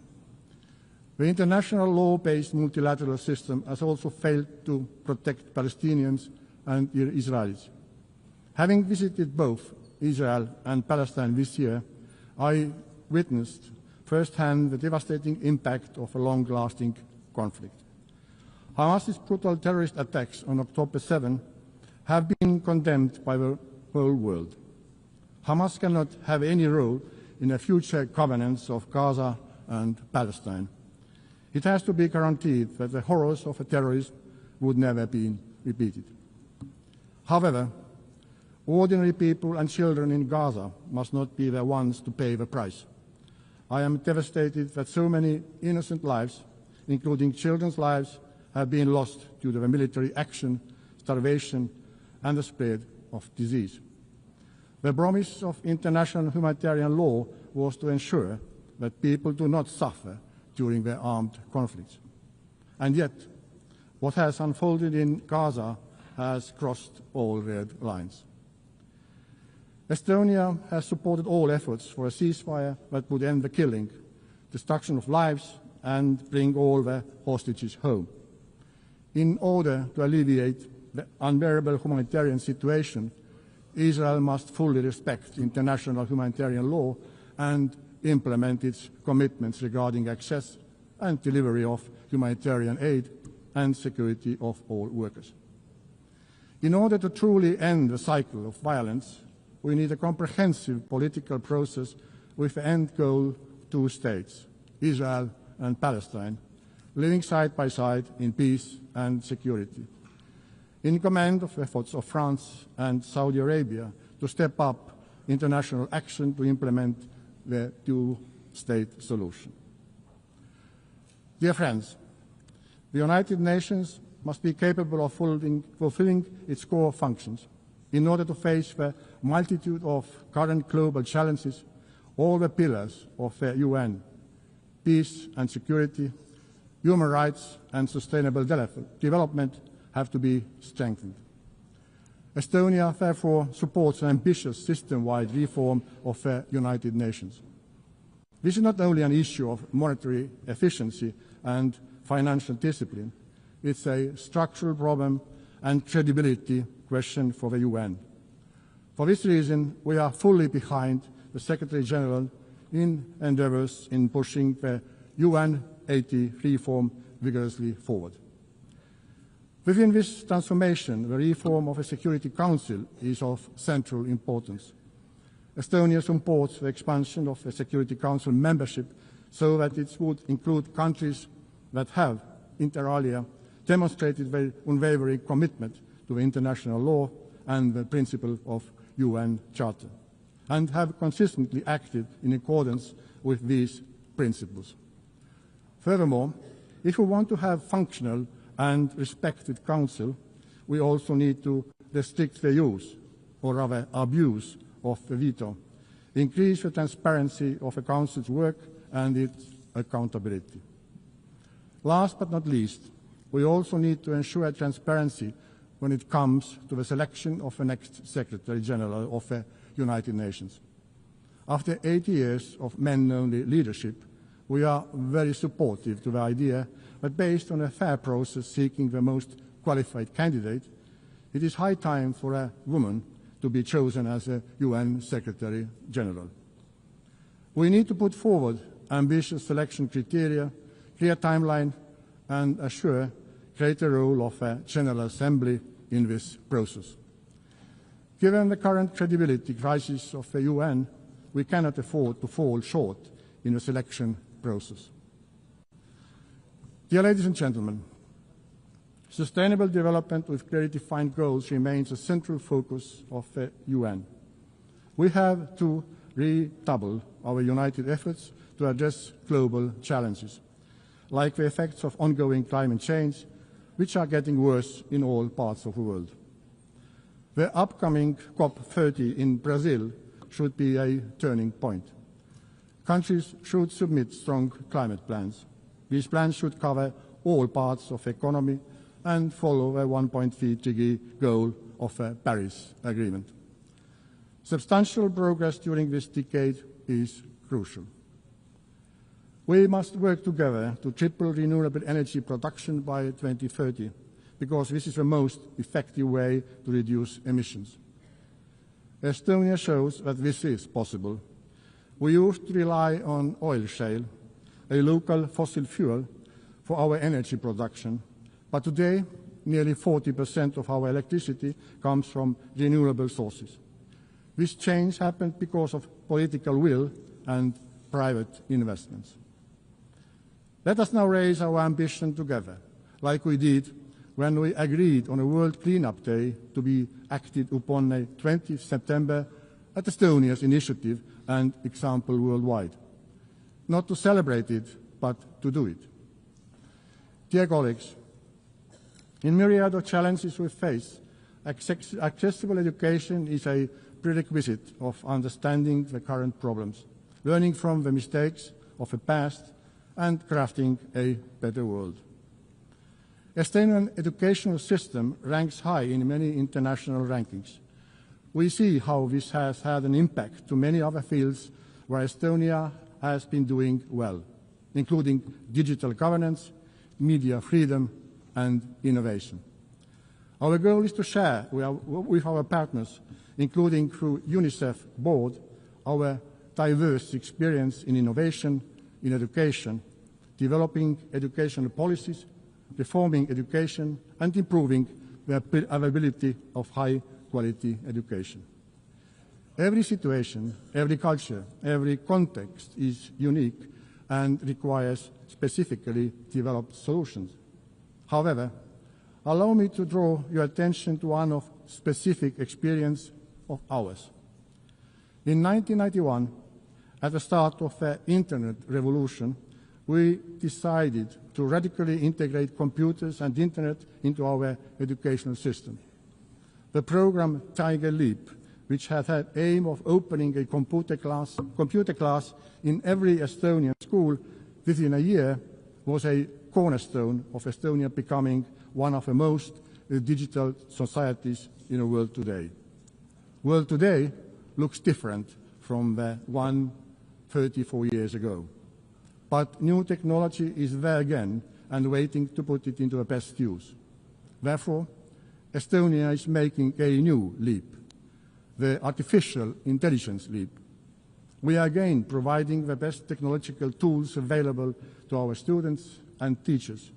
the international law-based multilateral system has also failed to protect Palestinians and Israelis. Having visited both Israel and Palestine this year, I witnessed firsthand the devastating impact of a long-lasting conflict. Hamas's brutal terrorist attacks on October 7 have been condemned by the whole world. Hamas cannot have any role in the future governance of Gaza and Palestine. It has to be guaranteed that the horrors of terrorism would never be repeated. However, ordinary people and children in Gaza must not be the ones to pay the price. I am devastated that so many innocent lives, including children's lives, have been lost due to the military action, starvation, and the spread of disease. The promise of international humanitarian law was to ensure that people do not suffer during the armed conflicts. And yet, what has unfolded in Gaza has crossed all red lines. Estonia has supported all efforts for a ceasefire that would end the killing, destruction of lives, and bring all the hostages home. In order to alleviate the unbearable humanitarian situation, Israel must fully respect international humanitarian law and implement its commitments regarding access and delivery of humanitarian aid and security of all workers. In order to truly end the cycle of violence, we need a comprehensive political process with the end goal 2 states, Israel and Palestine, living side by side in peace and security. In command of efforts of France and Saudi Arabia to step up international action to implement the 2-state solution. Dear friends, the United Nations must be capable of fulfilling its core functions. In order to face the multitude of current global challenges, all the pillars of the UN, peace and security, human rights and sustainable development have to be strengthened. Estonia, therefore, supports an ambitious system-wide reform of the United Nations. This is not only an issue of monetary efficiency and financial discipline, it's a structural problem and credibility question for the UN. For this reason, we are fully behind the Secretary-General in endeavours in pushing the UN 80 reform vigorously forward. Within this transformation, the reform of the Security Council is of central importance. Estonia supports the expansion of the Security Council membership so that it would include countries that have, inter alia, demonstrated their unwavering commitment to international law and the principle of UN Charter, and have consistently acted in accordance with these principles. Furthermore, if we want to have functional and respected Council, we also need to restrict the use, or rather abuse, of the veto, increase the transparency of the Council's work and its accountability. Last but not least, we also need to ensure transparency when it comes to the selection of the next Secretary-General of the United Nations. After 80 years of men-only leadership, we are very supportive to the idea that based on a fair process seeking the most qualified candidate, it is high time for a woman to be chosen as a UN Secretary-General. We need to put forward ambitious selection criteria, clear timeline, and assure greater role of a General Assembly in this process. Given the current credibility crisis of the UN, we cannot afford to fall short in the selection process. Dear ladies and gentlemen, sustainable development with clearly defined goals remains a central focus of the UN. We have to redouble our united efforts to address global challenges, like the effects of ongoing climate change, which are getting worse in all parts of the world. The upcoming COP30 in Brazil should be a turning point. Countries should submit strong climate plans. These plans should cover all parts of the economy and follow a 1.5-degree goal of the Paris Agreement. Substantial progress during this decade is crucial. We must work together to triple renewable energy production by 2030, because this is the most effective way to reduce emissions. Estonia shows that this is possible. We used to rely on oil shale, a local fossil fuel, for our energy production, but today nearly 40% of our electricity comes from renewable sources. This change happened because of political will and private investments. Let us now raise our ambition together, like we did when we agreed on a World Cleanup Day to be acted upon on 20 September at Estonia's initiative and example worldwide. Not to celebrate it, but to do it. Dear colleagues, in myriad of challenges we face, accessible education is a prerequisite of understanding the current problems, learning from the mistakes of the past, and crafting a better world. Estonian educational system ranks high in many international rankings. We see how this has had an impact to many other fields where Estonia has been doing well, including digital governance, media freedom, and innovation. Our goal is to share with our partners, including through UNICEF board, our diverse experience in innovation, in education, developing educational policies, reforming education, and improving the availability of high-quality education. Every situation, every culture, every context is unique and requires specifically developed solutions. However, allow me to draw your attention to one of specific experience of ours. In 1991, at the start of the Internet revolution, we decided to radically integrate computers and Internet into our educational system. The program Tiger Leap, which had the aim of opening a computer class in every Estonian school within a year, was a cornerstone of Estonia becoming one of the most digital societies in the world today. The world today looks different from the one 34 years ago. But new technology is there again and waiting to put it into the best use. Therefore, Estonia is making a new leap, the artificial intelligence leap. We are again providing the best technological tools available to our students and teachers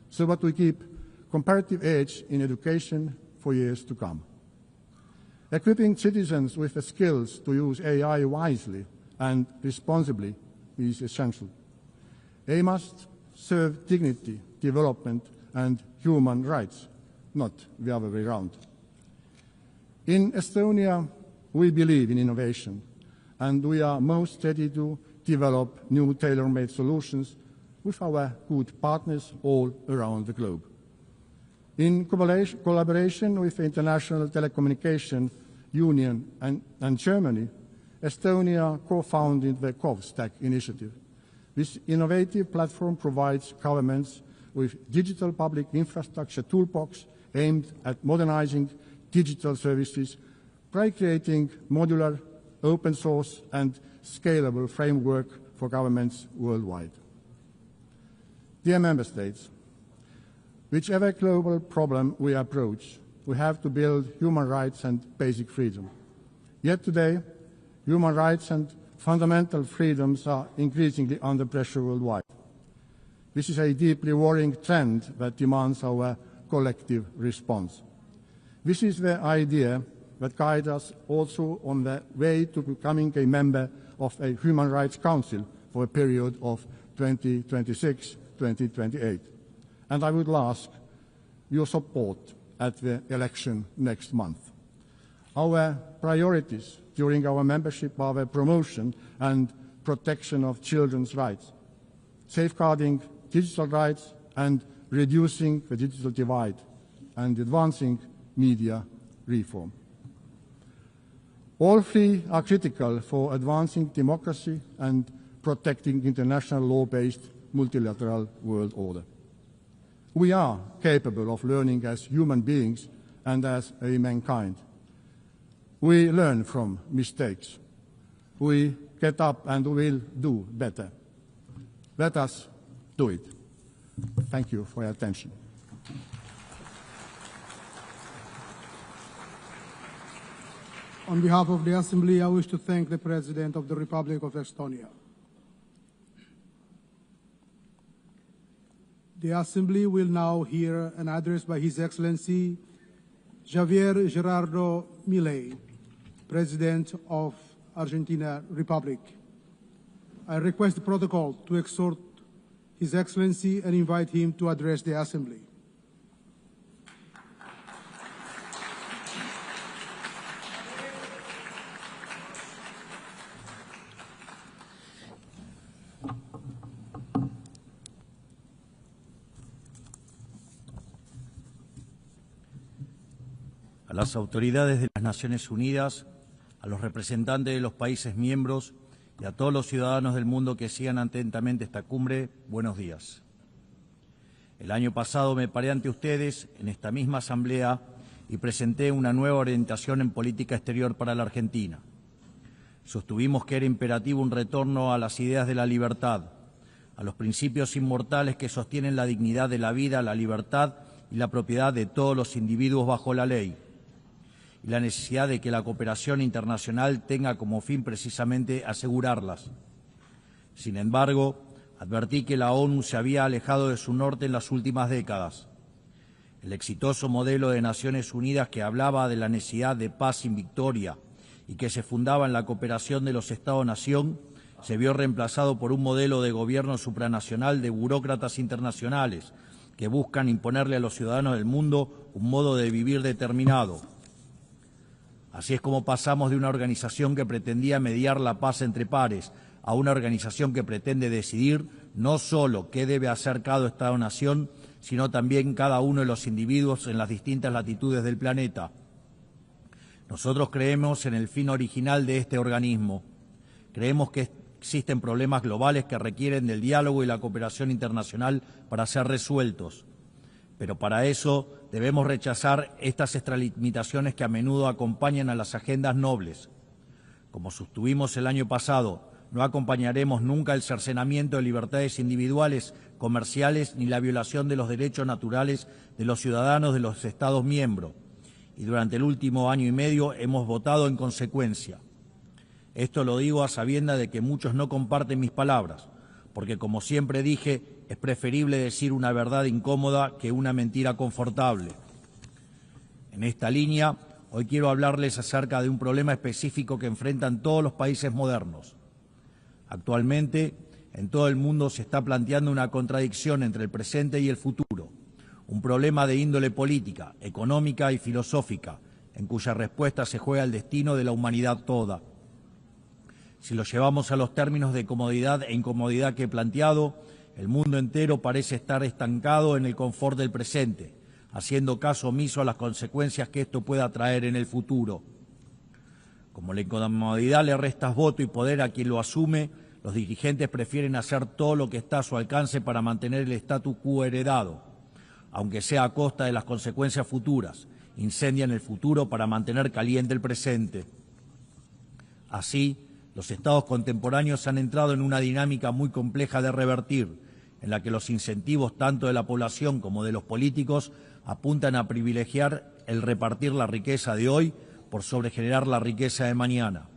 so that we keep comparative edge in education for years to come. Equipping citizens with the skills to use AI wisely and responsibly is essential. They must serve dignity, development, and human rights, not the other way around. In Estonia, we believe in innovation, and we are most ready to develop new tailor-made solutions with our good partners all around the globe. In collaboration with the International Telecommunication Union and Germany, Estonia co-founded the CovStack initiative. This innovative platform provides governments with digital public infrastructure toolbox aimed at modernizing digital services by creating modular, open source and scalable framework for governments worldwide. Dear Member States, whichever global problem we approach, we have to build human rights and basic freedom. Yet today, human rights and fundamental freedoms are increasingly under pressure worldwide. This is a deeply worrying trend that demands our collective response. This is the idea that guides us also on the way to becoming a member of a Human Rights Council for a period of 2026-2028. And I would ask your support at the election next month. Our priorities during our membership are the promotion and protection of children's rights, safeguarding digital rights and reducing the digital divide, and advancing media reform. All three are critical for advancing democracy and protecting international law-based multilateral world order. We are capable of learning as human beings and as a mankind. We learn from mistakes. We get up and will do better. Let us do it. Thank you for your attention. On behalf of the Assembly, I wish to thank the President of the Republic of Estonia. The Assembly will now hear an address by His Excellency Javier Gerardo Milei, President of Argentina Republic. I request the protocol to exhort His Excellency and invite him to address the Assembly. A las autoridades de las Naciones Unidas, a los representantes de los países miembros y a todos los ciudadanos del mundo que sigan atentamente esta cumbre, buenos días. El año pasado me paré ante ustedes en esta misma asamblea y presenté una nueva orientación en política exterior para la Argentina. Sostuvimos que era imperativo un retorno a las ideas de la libertad, a los principios inmortales que sostienen la dignidad de la vida, la libertad y la propiedad de todos los individuos bajo la ley, y la necesidad de que la cooperación internacional tenga como fin precisamente asegurarlas. Sin embargo, advertí que la ONU se había alejado de su norte en las últimas décadas. El exitoso modelo de Naciones Unidas que hablaba de la necesidad de paz sin victoria y que se fundaba en la cooperación de los Estados-nación, se vio reemplazado por un modelo de gobierno supranacional de burócratas internacionales que buscan imponerle a los ciudadanos del mundo un modo de vivir determinado. Así es como pasamos de una organización que pretendía mediar la paz entre pares a una organización que pretende decidir no solo qué debe hacer cada Estado-nación, sino también cada uno de los individuos en las distintas latitudes del planeta. Nosotros creemos en el fin original de este organismo. Creemos que existen problemas globales que requieren del diálogo y la cooperación internacional para ser resueltos. Pero para eso debemos rechazar estas extralimitaciones que a menudo acompañan a las agendas nobles. Como sostuvimos el año pasado, no acompañaremos nunca el cercenamiento de libertades individuales, comerciales, ni la violación de los derechos naturales de los ciudadanos de los Estados miembros. Y durante el último año y medio hemos votado en consecuencia. Esto lo digo a sabiendas de que muchos no comparten mis palabras, porque como siempre dije, es preferible decir una verdad incómoda que una mentira confortable. En esta línea, hoy quiero hablarles acerca de un problema específico que enfrentan todos los países modernos. Actualmente, en todo el mundo se está planteando una contradicción entre el presente y el futuro, un problema de índole política, económica y filosófica, en cuya respuesta se juega el destino de la humanidad toda. Si lo llevamos a los términos de comodidad e incomodidad que he planteado, el mundo entero parece estar estancado en el confort del presente, haciendo caso omiso a las consecuencias que esto pueda traer en el futuro. Como la incomodidad le resta voto y poder a quien lo asume, los dirigentes prefieren hacer todo lo que está a su alcance para mantener el statu quo heredado, aunque sea a costa de las consecuencias futuras. Incendian el futuro para mantener caliente el presente. Así, los estados contemporáneos han entrado en una dinámica muy compleja de revertir, en la que los incentivos tanto de la población como de los políticos apuntan a privilegiar el repartir la riqueza de hoy por sobre generar la riqueza de mañana.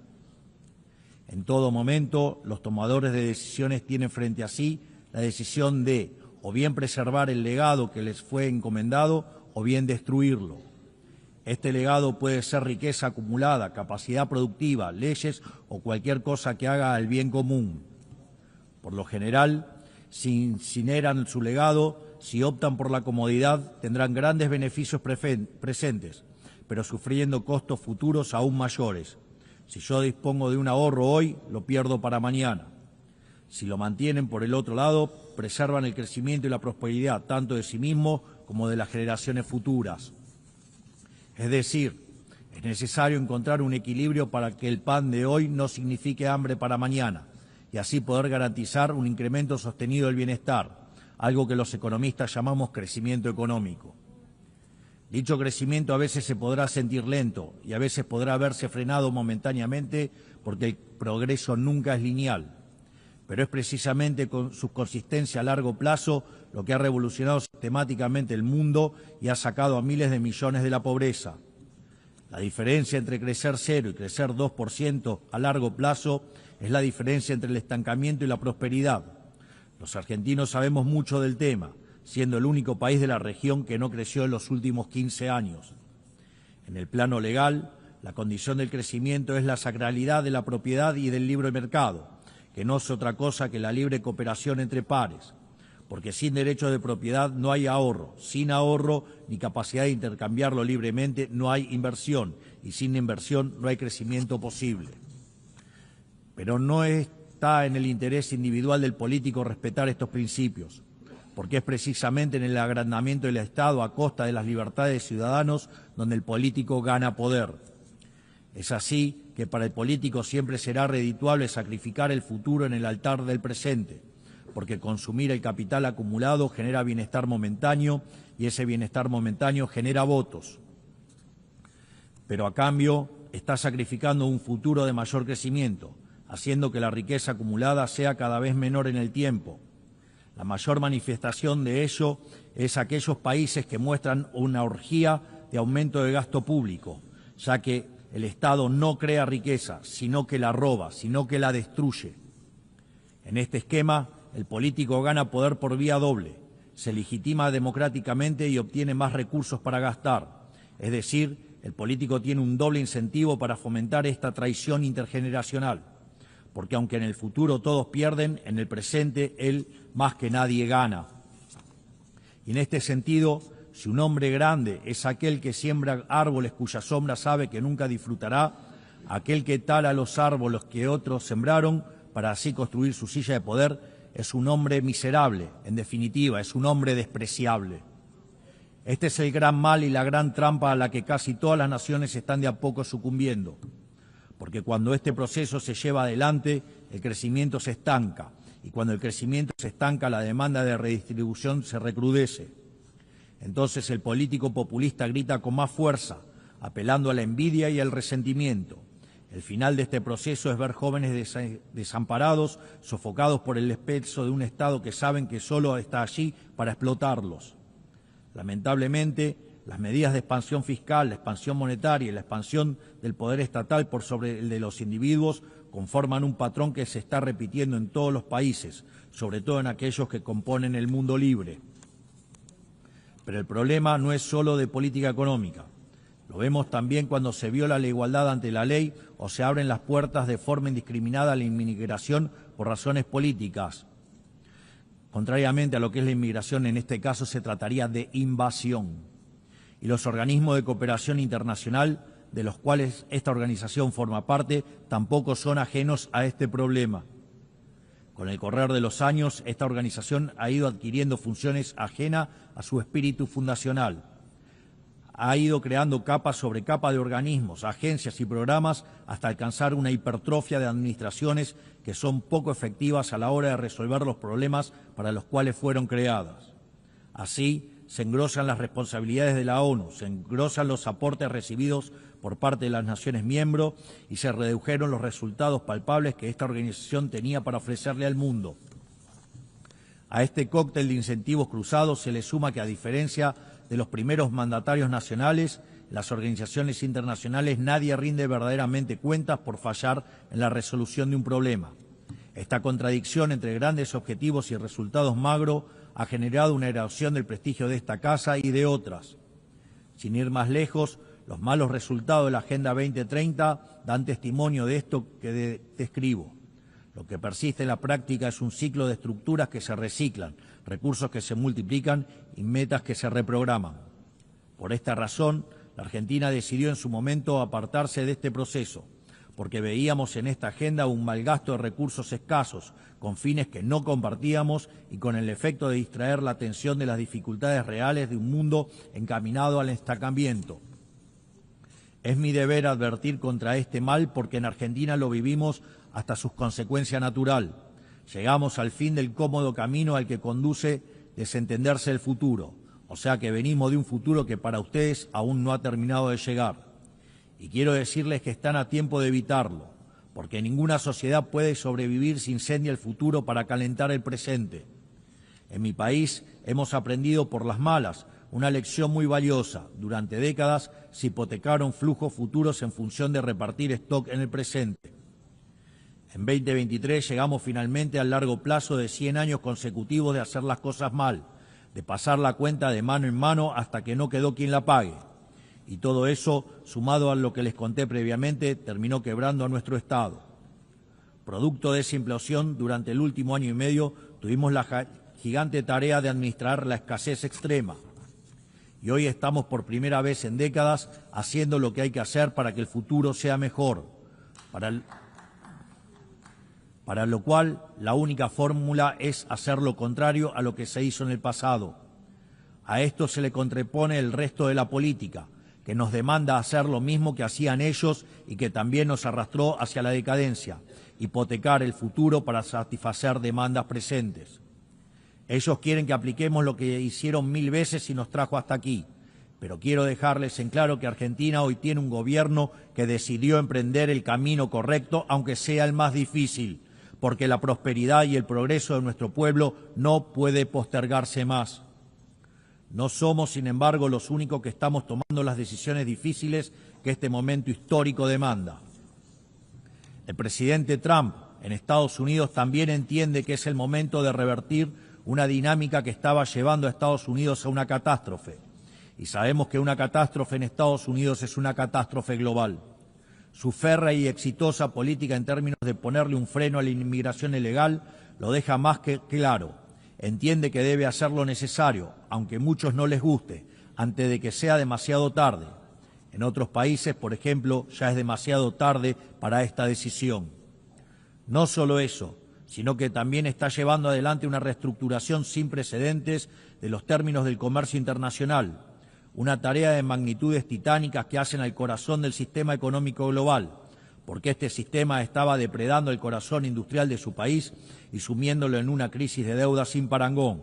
En todo momento, los tomadores de decisiones tienen frente a sí la decisión de o bien preservar el legado que les fue encomendado o bien destruirlo. Este legado puede ser riqueza acumulada, capacidad productiva, leyes o cualquier cosa que haga al bien común. Por lo general, si incineran su legado, si optan por la comodidad, tendrán grandes beneficios presentes, pero sufriendo costos futuros aún mayores. Si yo dispongo de un ahorro hoy, lo pierdo para mañana. Si lo mantienen por el otro lado, preservan el crecimiento y la prosperidad tanto de sí mismos como de las generaciones futuras. Es decir, es necesario encontrar un equilibrio para que el pan de hoy no signifique hambre para mañana y así poder garantizar un incremento sostenido del bienestar, algo que los economistas llamamos crecimiento económico. Dicho crecimiento a veces se podrá sentir lento y a veces podrá verse frenado momentáneamente porque el progreso nunca es lineal, pero es precisamente con su consistencia a largo plazo lo que ha revolucionado sistemáticamente el mundo y ha sacado a miles de millones de la pobreza. La diferencia entre crecer 0 y crecer 2% a largo plazo es la diferencia entre el estancamiento y la prosperidad. Los argentinos sabemos mucho del tema, siendo el único país de la región que no creció en los últimos 15 años. En el plano legal, la condición del crecimiento es la sacralidad de la propiedad y del libre mercado, que no es otra cosa que la libre cooperación entre pares. porque sin derechos de propiedad no hay ahorro, sin ahorro ni capacidad de intercambiarlo libremente no hay inversión, y sin inversión no hay crecimiento posible. Pero no está en el interés individual del político respetar estos principios, porque es precisamente en el agrandamiento del Estado a costa de las libertades de ciudadanos donde el político gana poder. Es así que para el político siempre será redituable sacrificar el futuro en el altar del presente, porque consumir el capital acumulado genera bienestar momentáneo y ese bienestar momentáneo genera votos. Pero a cambio está sacrificando un futuro de mayor crecimiento, haciendo que la riqueza acumulada sea cada vez menor en el tiempo. La mayor manifestación de ello es aquellos países que muestran una orgía de aumento de gasto público, ya que el Estado no crea riqueza, sino que la roba, sino que la destruye. En este esquema, el político gana poder por vía doble, se legitima democráticamente y obtiene más recursos para gastar. Es decir, el político tiene un doble incentivo para fomentar esta traición intergeneracional, porque aunque en el futuro todos pierden, en el presente él más que nadie gana. Y en este sentido, si un hombre grande es aquel que siembra árboles cuya sombra sabe que nunca disfrutará, aquel que tala los árboles que otros sembraron para así construir su silla de poder, es un hombre miserable, en definitiva, es un hombre despreciable. Este es el gran mal y la gran trampa a la que casi todas las naciones están de a poco sucumbiendo, porque cuando este proceso se lleva adelante, el crecimiento se estanca, y cuando el crecimiento se estanca, la demanda de redistribución se recrudece. Entonces el político populista grita con más fuerza, apelando a la envidia y al resentimiento. El final de este proceso es ver jóvenes desamparados, sofocados por el peso de un Estado que saben que solo está allí para explotarlos. Lamentablemente, las medidas de expansión fiscal, la expansión monetaria y la expansión del poder estatal por sobre el de los individuos conforman un patrón que se está repitiendo en todos los países, sobre todo en aquellos que componen el mundo libre. Pero el problema no es solo de política económica. Lo vemos también cuando se viola la igualdad ante la ley o se abren las puertas de forma indiscriminada a la inmigración por razones políticas. Contrariamente a lo que es la inmigración, en este caso se trataría de invasión. Y los organismos de cooperación internacional, de los cuales esta organización forma parte, tampoco son ajenos a este problema. Con el correr de los años, esta organización ha ido adquiriendo funciones ajenas a su espíritu fundacional. Ha ido creando capa sobre capa de organismos, agencias y programas hasta alcanzar una hipertrofia de administraciones que son poco efectivas a la hora de resolver los problemas para los cuales fueron creadas. Así, se engrosan las responsabilidades de la ONU, se engrosan los aportes recibidos por parte de las naciones miembros y se redujeron los resultados palpables que esta organización tenía para ofrecerle al mundo. A este cóctel de incentivos cruzados se le suma que, a diferencia de los primeros mandatarios nacionales, las organizaciones internacionales nadie rinde verdaderamente cuentas por fallar en la resolución de un problema. Esta contradicción entre grandes objetivos y resultados magros ha generado una erosión del prestigio de esta casa y de otras. Sin ir más lejos, los malos resultados de la Agenda 2030 dan testimonio de esto que describo. Lo que persiste en la práctica es un ciclo de estructuras que se reciclan, recursos que se multiplican y metas que se reprograman. Por esta razón, la Argentina decidió en su momento apartarse de este proceso, porque veíamos en esta agenda un malgasto de recursos escasos, con fines que no compartíamos y con el efecto de distraer la atención de las dificultades reales de un mundo encaminado al estancamiento. Es mi deber advertir contra este mal porque en Argentina lo vivimos hasta su consecuencia natural. Llegamos al fin del cómodo camino al que conduce desentenderse el futuro, o sea que venimos de un futuro que para ustedes aún no ha terminado de llegar. Y quiero decirles que están a tiempo de evitarlo, porque ninguna sociedad puede sobrevivir si incendia el futuro para calentar el presente. En mi país hemos aprendido por las malas una lección muy valiosa. Durante décadas se hipotecaron flujos futuros en función de repartir stock en el presente. En 2023 llegamos finalmente al largo plazo de 100 años consecutivos de hacer las cosas mal, de pasar la cuenta de mano en mano hasta que no quedó quien la pague. Y todo eso, sumado a lo que les conté previamente, terminó quebrando a nuestro Estado. Producto de esa implosión, durante el último año y medio tuvimos la gigante tarea de administrar la escasez extrema. Y hoy estamos por primera vez en décadas haciendo lo que hay que hacer para que el futuro sea mejor, para lo cual la única fórmula es hacer lo contrario a lo que se hizo en el pasado. A esto se le contrapone el resto de la política, que nos demanda hacer lo mismo que hacían ellos y que también nos arrastró hacia la decadencia, hipotecar el futuro para satisfacer demandas presentes. Ellos quieren que apliquemos lo que hicieron 1000 veces y nos trajo hasta aquí. Pero quiero dejarles en claro que Argentina hoy tiene un gobierno que decidió emprender el camino correcto, aunque sea el más difícil, porque la prosperidad y el progreso de nuestro pueblo no puede postergarse más. No somos, sin embargo, los únicos que estamos tomando las decisiones difíciles que este momento histórico demanda. El presidente Trump en Estados Unidos también entiende que es el momento de revertir una dinámica que estaba llevando a Estados Unidos a una catástrofe. Y sabemos que una catástrofe en Estados Unidos es una catástrofe global. Su férrea y exitosa política en términos de ponerle un freno a la inmigración ilegal lo deja más que claro. Entiende que debe hacer lo necesario, aunque a muchos no les guste, antes de que sea demasiado tarde. En otros países, por ejemplo, ya es demasiado tarde para esta decisión. No solo eso, sino que también está llevando adelante una reestructuración sin precedentes de los términos del comercio internacional, una tarea de magnitudes titánicas que hacen al corazón del sistema económico global, porque este sistema estaba depredando el corazón industrial de su país y sumiéndolo en una crisis de deuda sin parangón.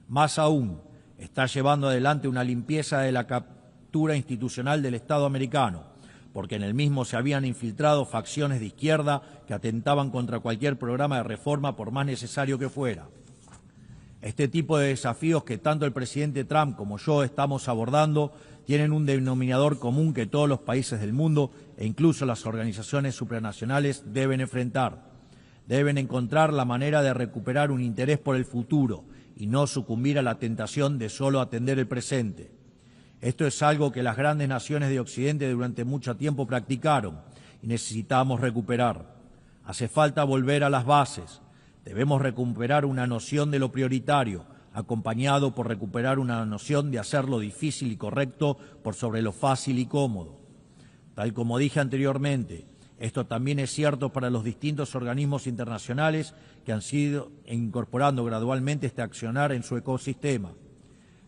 Más aún, está llevando adelante una limpieza de la captura institucional del Estado americano, porque en el mismo se habían infiltrado facciones de izquierda que atentaban contra cualquier programa de reforma por más necesario que fuera. Este tipo de desafíos que tanto el presidente Trump como yo estamos abordando tienen un denominador común que todos los países del mundo e incluso las organizaciones supranacionales deben enfrentar. Deben encontrar la manera de recuperar un interés por el futuro y no sucumbir a la tentación de solo atender el presente. Esto es algo que las grandes naciones de Occidente durante mucho tiempo practicaron y necesitamos recuperar. Hace falta volver a las bases. Debemos recuperar una noción de lo prioritario, acompañado por recuperar una noción de hacer lo difícil y correcto por sobre lo fácil y cómodo. Tal como dije anteriormente, esto también es cierto para los distintos organismos internacionales que han sido incorporando gradualmente este accionar en su ecosistema.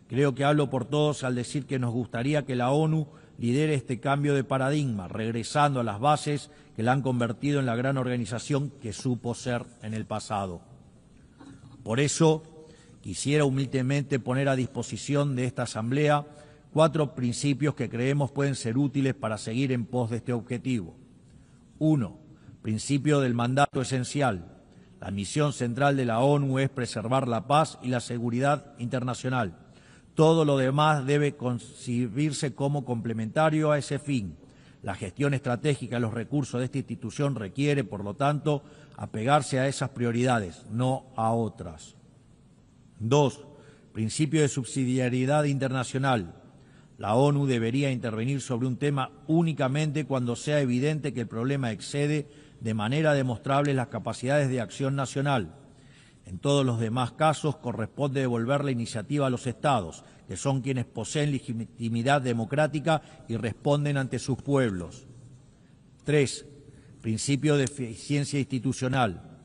Creo que hablo por todos al decir que nos gustaría que la ONU lidere este cambio de paradigma, regresando a las bases que la han convertido en la gran organización que supo ser en el pasado. Por eso, quisiera humildemente poner a disposición de esta Asamblea 4 principios que creemos pueden ser útiles para seguir en pos de este objetivo. 1. Principio del mandato esencial. La misión central de la ONU es preservar la paz y la seguridad internacional. Todo lo demás debe concebirse como complementario a ese fin. La gestión estratégica de los recursos de esta institución requiere, por lo tanto, apegarse a esas prioridades, no a otras. 2. Principio de subsidiariedad internacional. La ONU debería intervenir sobre un tema únicamente cuando sea evidente que el problema excede de manera demostrable las capacidades de acción nacional. En todos los demás casos corresponde devolver la iniciativa a los Estados, que son quienes poseen legitimidad democrática y responden ante sus pueblos. 3. Principio de eficiencia institucional.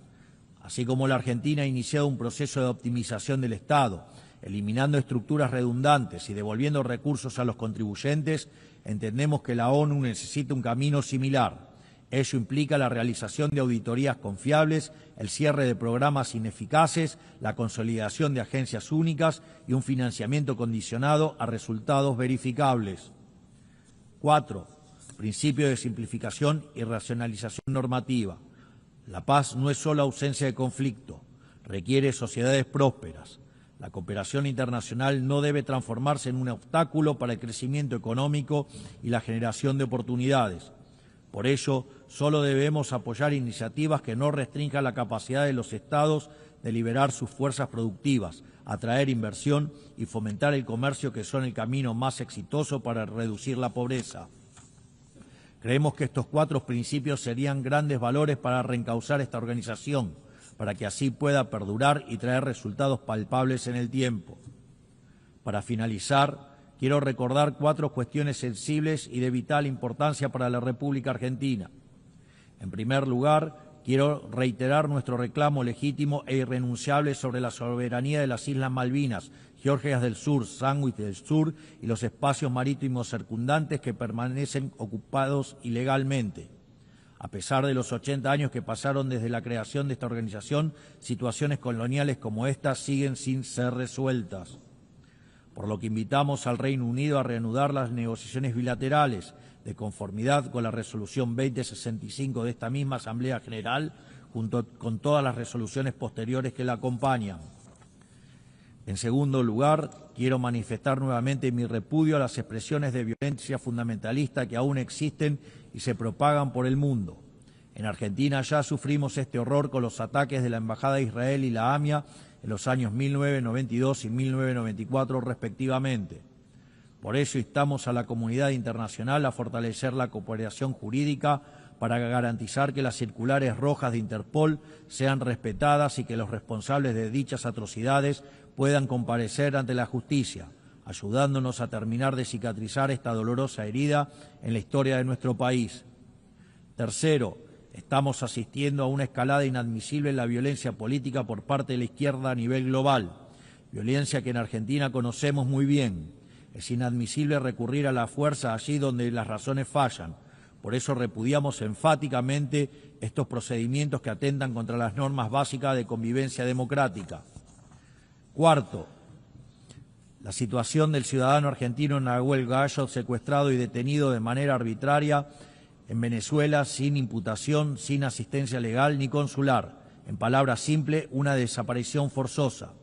Así como la Argentina ha iniciado un proceso de optimización del Estado, eliminando estructuras redundantes y devolviendo recursos a los contribuyentes, entendemos que la ONU necesita un camino similar. Ello implica la realización de auditorías confiables, el cierre de programas ineficaces, la consolidación de agencias únicas y un financiamiento condicionado a resultados verificables. 4. Principio de simplificación y racionalización normativa. La paz no es solo ausencia de conflicto, requiere sociedades prósperas. La cooperación internacional no debe transformarse en un obstáculo para el crecimiento económico y la generación de oportunidades. Por ello, solo debemos apoyar iniciativas que no restrinjan la capacidad de los Estados de liberar sus fuerzas productivas, atraer inversión y fomentar el comercio, que son el camino más exitoso para reducir la pobreza. Creemos que estos 4 principios serían grandes valores para reencauzar esta organización, para que así pueda perdurar y traer resultados palpables en el tiempo. Para finalizar, quiero recordar 4 cuestiones sensibles y de vital importancia para la República Argentina. En primer lugar, quiero reiterar nuestro reclamo legítimo e irrenunciable sobre la soberanía de las Islas Malvinas, Georgias del Sur, Sandwich del Sur y los espacios marítimos circundantes que permanecen ocupados ilegalmente. A pesar de los 80 años que pasaron desde la creación de esta organización, situaciones coloniales como esta siguen sin ser resueltas. Por lo que invitamos al Reino Unido a reanudar las negociaciones bilaterales de conformidad con la resolución 2065 de esta misma Asamblea General, junto con todas las resoluciones posteriores que la acompañan. En segundo lugar, quiero manifestar nuevamente mi repudio a las expresiones de violencia fundamentalista que aún existen y se propagan por el mundo. En Argentina ya sufrimos este horror con los ataques de la Embajada de Israel y la AMIA en los años 1992 y 1994 respectivamente. Por ello instamos a la comunidad internacional a fortalecer la cooperación jurídica para garantizar que las circulares rojas de Interpol sean respetadas y que los responsables de dichas atrocidades puedan comparecer ante la justicia, ayudándonos a terminar de cicatrizar esta dolorosa herida en la historia de nuestro país. Tercero, estamos asistiendo a una escalada inadmisible en la violencia política por parte de la izquierda a nivel global, violencia que en Argentina conocemos muy bien. Es inadmisible recurrir a la fuerza allí donde las razones fallan. Por eso repudiamos enfáticamente estos procedimientos que atentan contra las normas básicas de convivencia democrática. Cuarto, la situación del ciudadano argentino Nahuel Gallo, secuestrado y detenido de manera arbitraria en Venezuela sin imputación, sin asistencia legal ni consular. En palabras simples, una desaparición forzosa.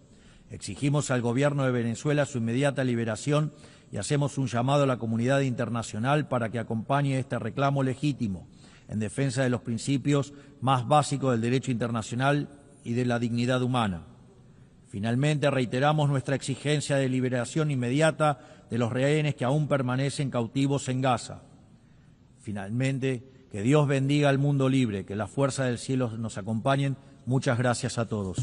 Exigimos al gobierno de Venezuela su inmediata liberación y hacemos un llamado a la comunidad internacional para que acompañe este reclamo legítimo en defensa de los principios más básicos del derecho internacional y de la dignidad humana. Finalmente, reiteramos nuestra exigencia de liberación inmediata de los rehenes que aún permanecen cautivos en Gaza. Finalmente, que Dios bendiga al mundo libre, que las fuerzas del cielo nos acompañen. Muchas gracias a todos.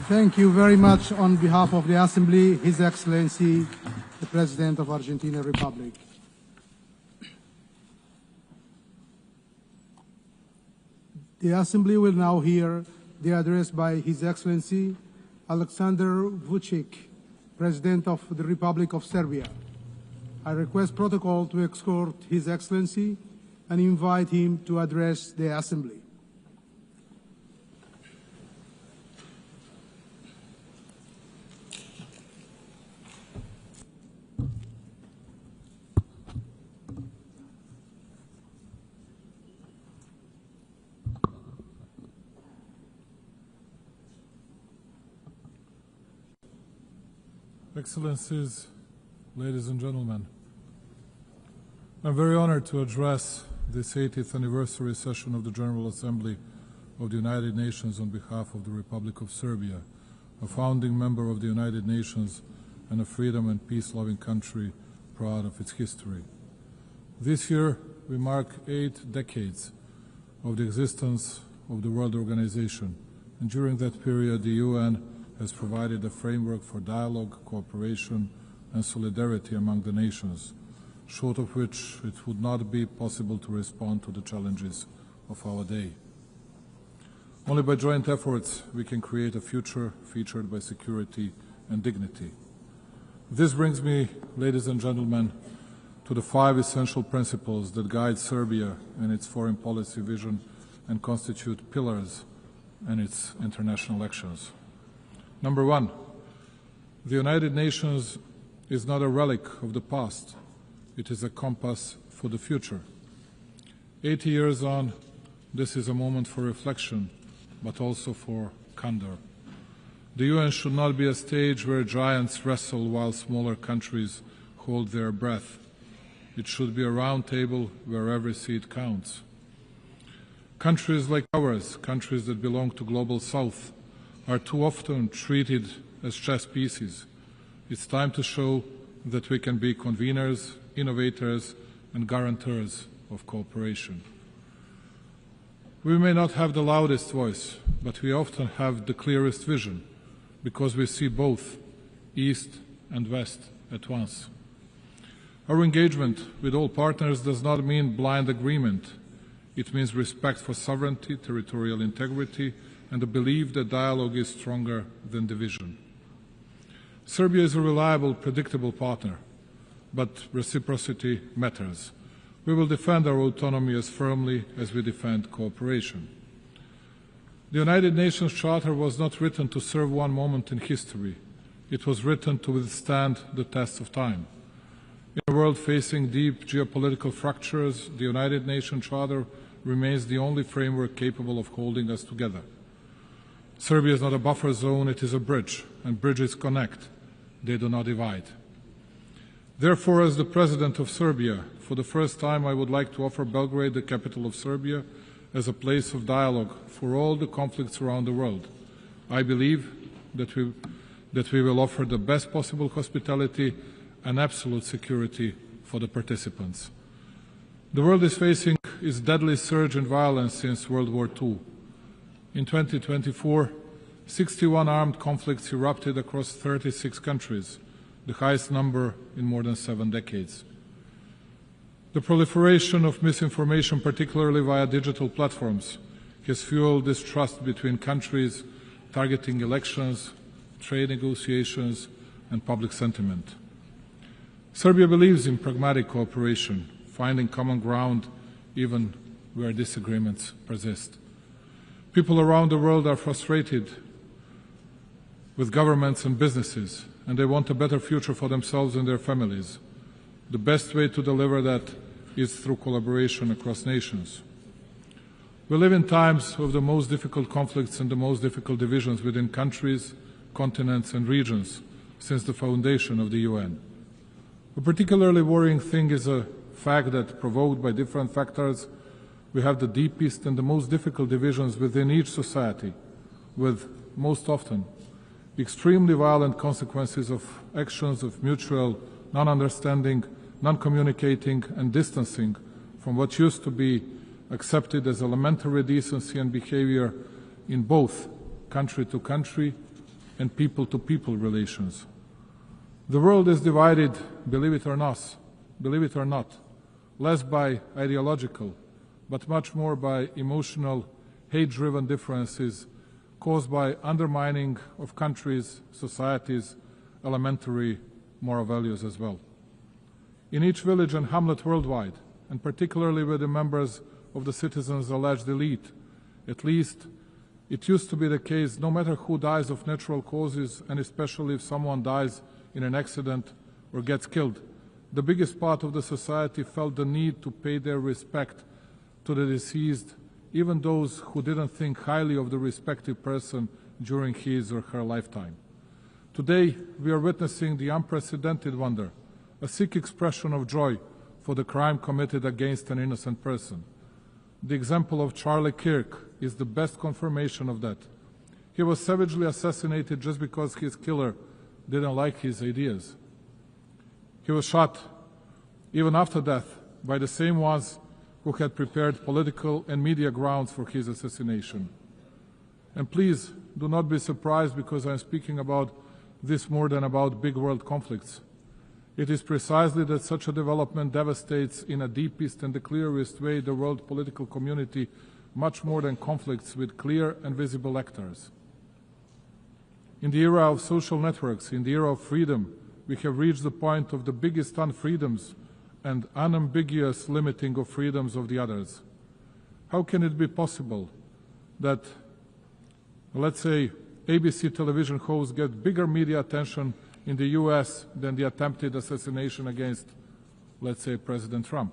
Thank you very much on behalf of the Assembly, His Excellency, the President of Argentina Republic. The Assembly will now hear the address by His Excellency Alexander Vučić, President of the Republic of Serbia. I request protocol to escort His Excellency and invite him to address the Assembly. Excellencies, ladies and gentlemen, I'm very honored to address this 80th anniversary session of the General Assembly of the United Nations on behalf of the Republic of Serbia, a founding member of the United Nations and a freedom and peace-loving country proud of its history. This year, we mark 8 decades of the existence of the World Organization, and during that period, the UN has provided a framework for dialogue, cooperation, and solidarity among the nations, short of which it would not be possible to respond to the challenges of our day. Only by joint efforts we can create a future featured by security and dignity. This brings me, ladies and gentlemen, to the 5 essential principles that guide Serbia in its foreign policy vision and constitute pillars in its international actions. Number 1, the United Nations is not a relic of the past. It is a compass for the future. 80 years on, this is a moment for reflection, but also for candor. The UN should not be a stage where giants wrestle while smaller countries hold their breath. It should be a round table where every seat counts. Countries like ours, countries that belong to Global South, are too often treated as chess pieces. It's time to show that we can be conveners, innovators, and guarantors of cooperation. We may not have the loudest voice, but we often have the clearest vision, because we see both East and West at once. Our engagement with all partners does not mean blind agreement. It means respect for sovereignty, territorial integrity, and the belief that dialogue is stronger than division. Serbia is a reliable, predictable partner, but reciprocity matters. We will defend our autonomy as firmly as we defend cooperation. The United Nations Charter was not written to serve one moment in history. It was written to withstand the test of time. In a world facing deep geopolitical fractures, the United Nations Charter remains the only framework capable of holding us together. Serbia is not a buffer zone, it is a bridge, and bridges connect. They do not divide. Therefore, as the President of Serbia, for the first time I would like to offer Belgrade, the capital of Serbia, as a place of dialogue for all the conflicts around the world. I believe that we will offer the best possible hospitality and absolute security for the participants. The world is facing its deadly surge in violence since World War II. In 2024, 61 armed conflicts erupted across 36 countries, the highest number in more than 7 decades. The proliferation of misinformation, particularly via digital platforms, has fueled distrust between countries, targeting elections, trade negotiations, and public sentiment. Serbia believes in pragmatic cooperation, finding common ground even where disagreements persist. People around the world are frustrated with governments and businesses, and they want a better future for themselves and their families. The best way to deliver that is through collaboration across nations. We live in times of the most difficult conflicts and the most difficult divisions within countries, continents, and regions since the foundation of the UN. A particularly worrying thing is a fact that, provoked by different factors, we have the deepest and the most difficult divisions within each society, with, most often, extremely violent consequences of actions of mutual non-understanding, non-communicating, and distancing from what used to be accepted as elementary decency and behavior in both country-to-country and people-to-people relations. The world is divided, believe it or not, less by ideological, but much more by emotional, hate-driven differences caused by undermining of countries, societies, elementary moral values as well. In each village and hamlet worldwide, and particularly with the members of the citizens' alleged elite, at least it used to be the case, no matter who dies of natural causes, and especially if someone dies in an accident or gets killed, the biggest part of the society felt the need to pay their respect to the deceased, even those who didn't think highly of the respective person during his or her lifetime. Today, we are witnessing the unprecedented wonder, a sick expression of joy for the crime committed against an innocent person. The example of Charlie Kirk is the best confirmation of that. He was savagely assassinated just because his killer didn't like his ideas. He was shot, even after death, by the same ones who had prepared political and media grounds for his assassination. And please do not be surprised because I'm speaking about this more than about big world conflicts. It is precisely that such a development devastates in a deepest and the clearest way the world political community much more than conflicts with clear and visible actors. In the era of social networks, in the era of freedom, we have reached the point of the biggest unfreedoms and unambiguous limiting of freedoms of the others. How can it be possible that, let's say, ABC television hosts get bigger media attention in the US than the attempted assassination against, let's say, President Trump?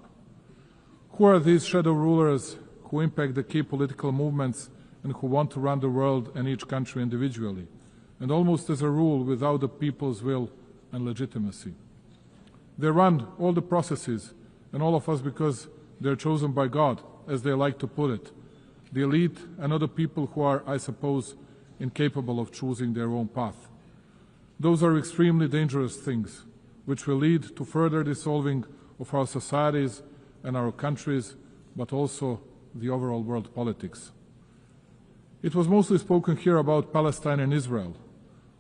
Who are these shadow rulers who impact the key political movements and who want to run the world and each country individually, and almost as a rule without the people's will and legitimacy? They run all the processes and all of us because they're chosen by God, as they like to put it. The elite and other people who are, I suppose, incapable of choosing their own path. Those are extremely dangerous things, which will lead to further dissolving of our societies and our countries, but also the overall world politics. It was mostly spoken here about Palestine and Israel.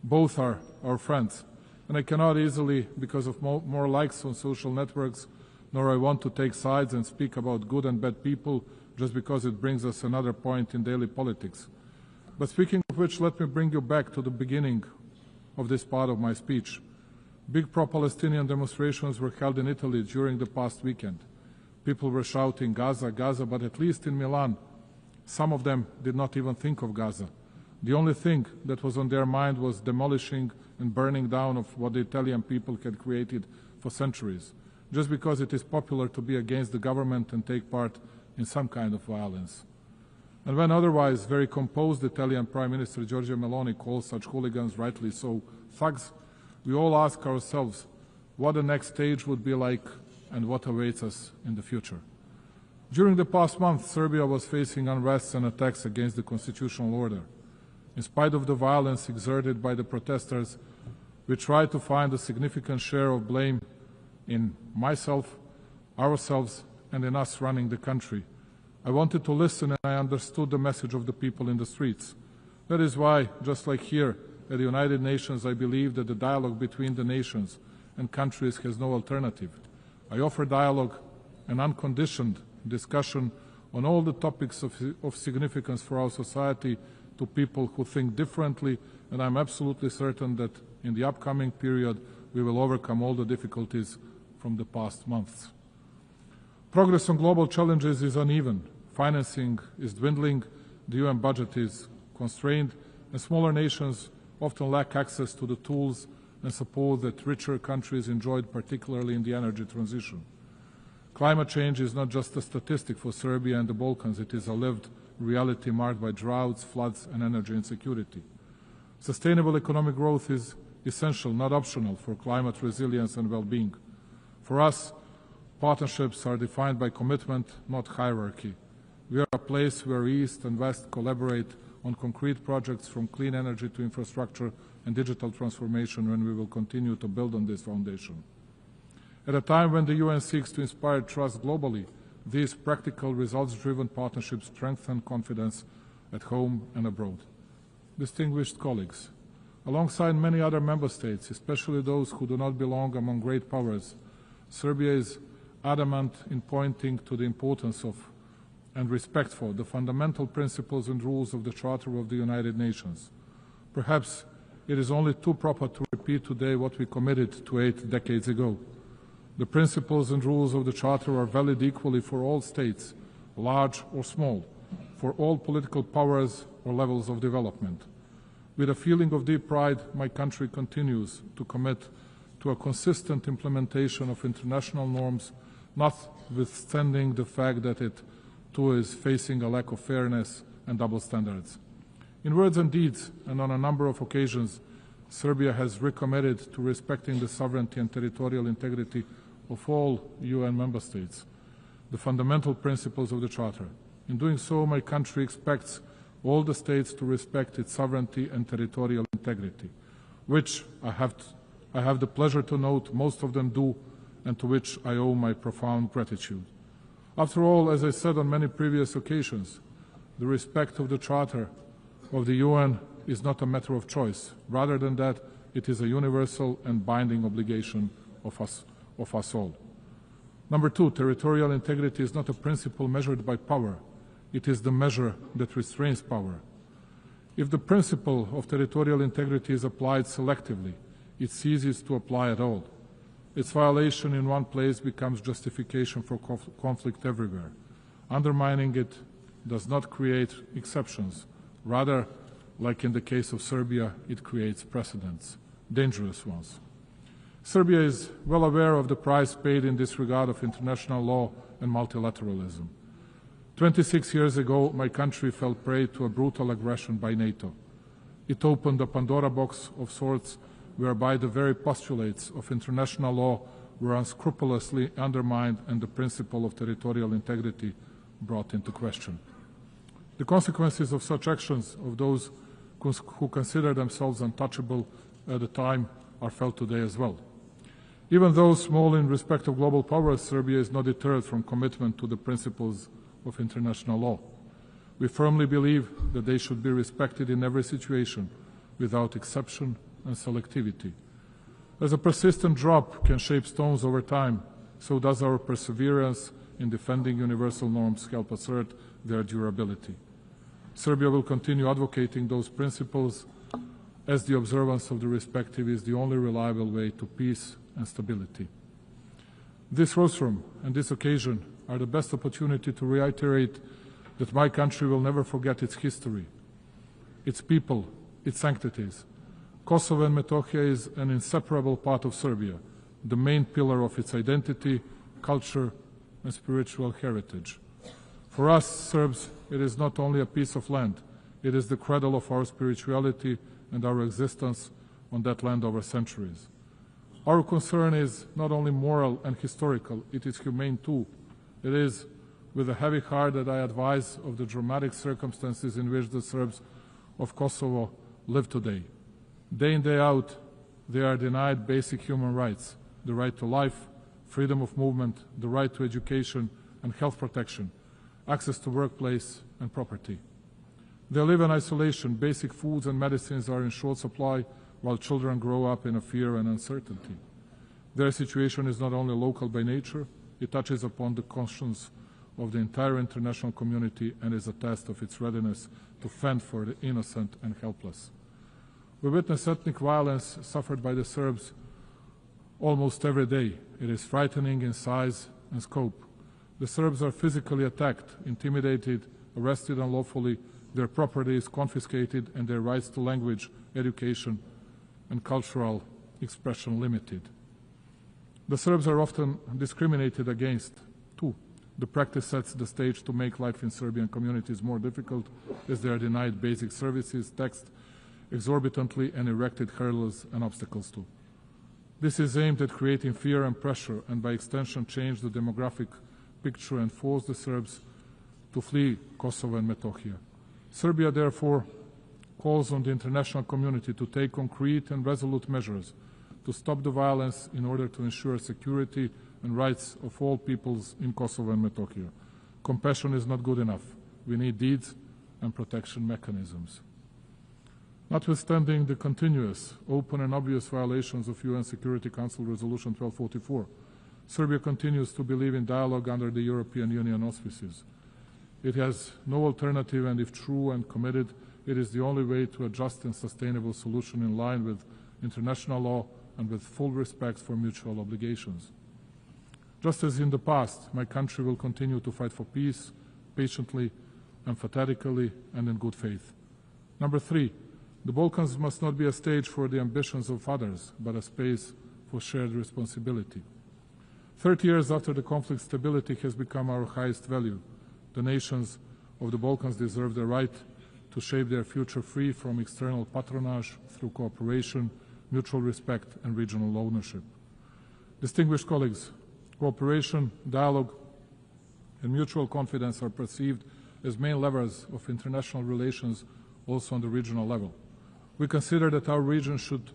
Both are our friends, and I cannot easily, because of more likes on social networks, nor I want to take sides and speak about good and bad people just because it brings us another point in daily politics. But speaking of which, let me bring you back to the beginning of this part of my speech. Big pro-Palestinian demonstrations were held in Italy during the past weekend. People were shouting, Gaza, Gaza, but at least in Milan, some of them did not even think of Gaza. The only thing that was on their mind was demolishing and burning down of what the Italian people had created for centuries, just because it is popular to be against the government and take part in some kind of violence. And when otherwise very composed Italian Prime Minister Giorgia Meloni calls such hooligans, rightly so, thugs, we all ask ourselves what the next stage would be like and what awaits us in the future. During the past month, Serbia was facing unrest and attacks against the constitutional order. In spite of the violence exerted by the protesters, we tried to find a significant share of blame in myself, ourselves, and in us running the country. I wanted to listen, and I understood the message of the people in the streets. That is why, just like here at the United Nations, I believe that the dialogue between the nations and countries has no alternative. I offer dialogue and unconditioned discussion on all the topics of significance for our society to people who think differently, and I'm absolutely certain that in the upcoming period we will overcome all the difficulties from the past months. Progress on global challenges is uneven. Financing is dwindling, the UN budget is constrained, and smaller nations often lack access to the tools and support that richer countries enjoyed, particularly in the energy transition. Climate change is not just a statistic for Serbia and the Balkans, it is a lived reality marked by droughts, floods, and energy insecurity. Sustainable economic growth is essential, not optional, for climate resilience and well-being. For us, partnerships are defined by commitment, not hierarchy. We are a place where East and West collaborate on concrete projects from clean energy to infrastructure and digital transformation, when we will continue to build on this foundation. At a time when the UN seeks to inspire trust globally, these practical, results-driven partnerships strengthen confidence at home and abroad. Distinguished colleagues, alongside many other member states, especially those who do not belong among great powers, Serbia is adamant in pointing to the importance of and respect for the fundamental principles and rules of the Charter of the United Nations. Perhaps it is only too proper to repeat today what we committed to 8 decades ago. The principles and rules of the Charter are valid equally for all states, large or small, for all political powers or levels of development. With a feeling of deep pride, my country continues to commit to a consistent implementation of international norms, notwithstanding the fact that it too is facing a lack of fairness and double standards. In words and deeds, and on a number of occasions, Serbia has recommitted to respecting the sovereignty and territorial integrity of all UN member states, the fundamental principles of the Charter. In doing so, my country expects all the states to respect its sovereignty and territorial integrity, which I have the pleasure to note most of them do, and to which I owe my profound gratitude. After all, as I said on many previous occasions, the respect of the Charter of the UN is not a matter of choice. Rather than that, it is a universal and binding obligation of us all. Number 2, territorial integrity is not a principle measured by power. It is the measure that restrains power. If the principle of territorial integrity is applied selectively, it ceases to apply at all. Its violation in one place becomes justification for conflict everywhere. Undermining it does not create exceptions. Rather, like in the case of Serbia, it creates precedents, dangerous ones. Serbia is well aware of the price paid in disregard of international law and multilateralism. 26 years ago, my country fell prey to a brutal aggression by NATO. It opened a Pandora box of sorts, whereby the very postulates of international law were unscrupulously undermined and the principle of territorial integrity brought into question. The consequences of such actions of those who consider themselves untouchable at the time are felt today as well. Even though small in respect of global powers, Serbia is not deterred from commitment to the principles of international law. We firmly believe that they should be respected in every situation, without exception and selectivity. As a persistent drop can shape stones over time, so does our perseverance in defending universal norms help assert their durability. Serbia will continue advocating those principles, as the observance of the respective is the only reliable way to peace and stability. This rostrum and this occasion are the best opportunity to reiterate that my country will never forget its history, its people, its sanctities. Kosovo and Metohija is an inseparable part of Serbia, the main pillar of its identity, culture, and spiritual heritage. For us, Serbs, it is not only a piece of land, it is the cradle of our spirituality and our existence on that land over centuries. Our concern is not only moral and historical, it is humane too. It is with a heavy heart that I advise of the dramatic circumstances in which the Serbs of Kosovo live today. Day in, day out, they are denied basic human rights, the right to life, freedom of movement, the right to education and health protection, access to workplace and property. They live in isolation, basic foods and medicines are in short supply, while children grow up in a fear and uncertainty. Their situation is not only local by nature, it touches upon the conscience of the entire international community and is a test of its readiness to fend for the innocent and helpless. We witness ethnic violence suffered by the Serbs almost every day. It is frightening in size and scope. The Serbs are physically attacked, intimidated, arrested unlawfully, their property is confiscated, and their rights to language, education, and cultural expression limited. The Serbs are often discriminated against, too. The practice sets the stage to make life in Serbian communities more difficult, as they are denied basic services, taxed exorbitantly, and erected hurdles and obstacles too. This is aimed at creating fear and pressure, and by extension change the demographic picture and force the Serbs to flee Kosovo and Metohija. Serbia, therefore, calls on the international community to take concrete and resolute measures to stop the violence in order to ensure security and rights of all peoples in Kosovo and Metohija. Compassion is not good enough. We need deeds and protection mechanisms. Notwithstanding the continuous, open and obvious violations of UN Security Council Resolution 1244, Serbia continues to believe in dialogue under the European Union auspices. It has no alternative, and if true and committed, it is the only way to a just and sustainable solution in line with international law and with full respect for mutual obligations. Just as in the past, my country will continue to fight for peace, patiently, emphatically, and in good faith. Number 3, the Balkans must not be a stage for the ambitions of others, but a space for shared responsibility. 30 years after the conflict, stability has become our highest value. The nations of the Balkans deserve the right to shape their future free from external patronage through cooperation, mutual respect, and regional ownership. Distinguished colleagues, cooperation, dialogue, and mutual confidence are perceived as main levers of international relations also on the regional level. We consider that our region should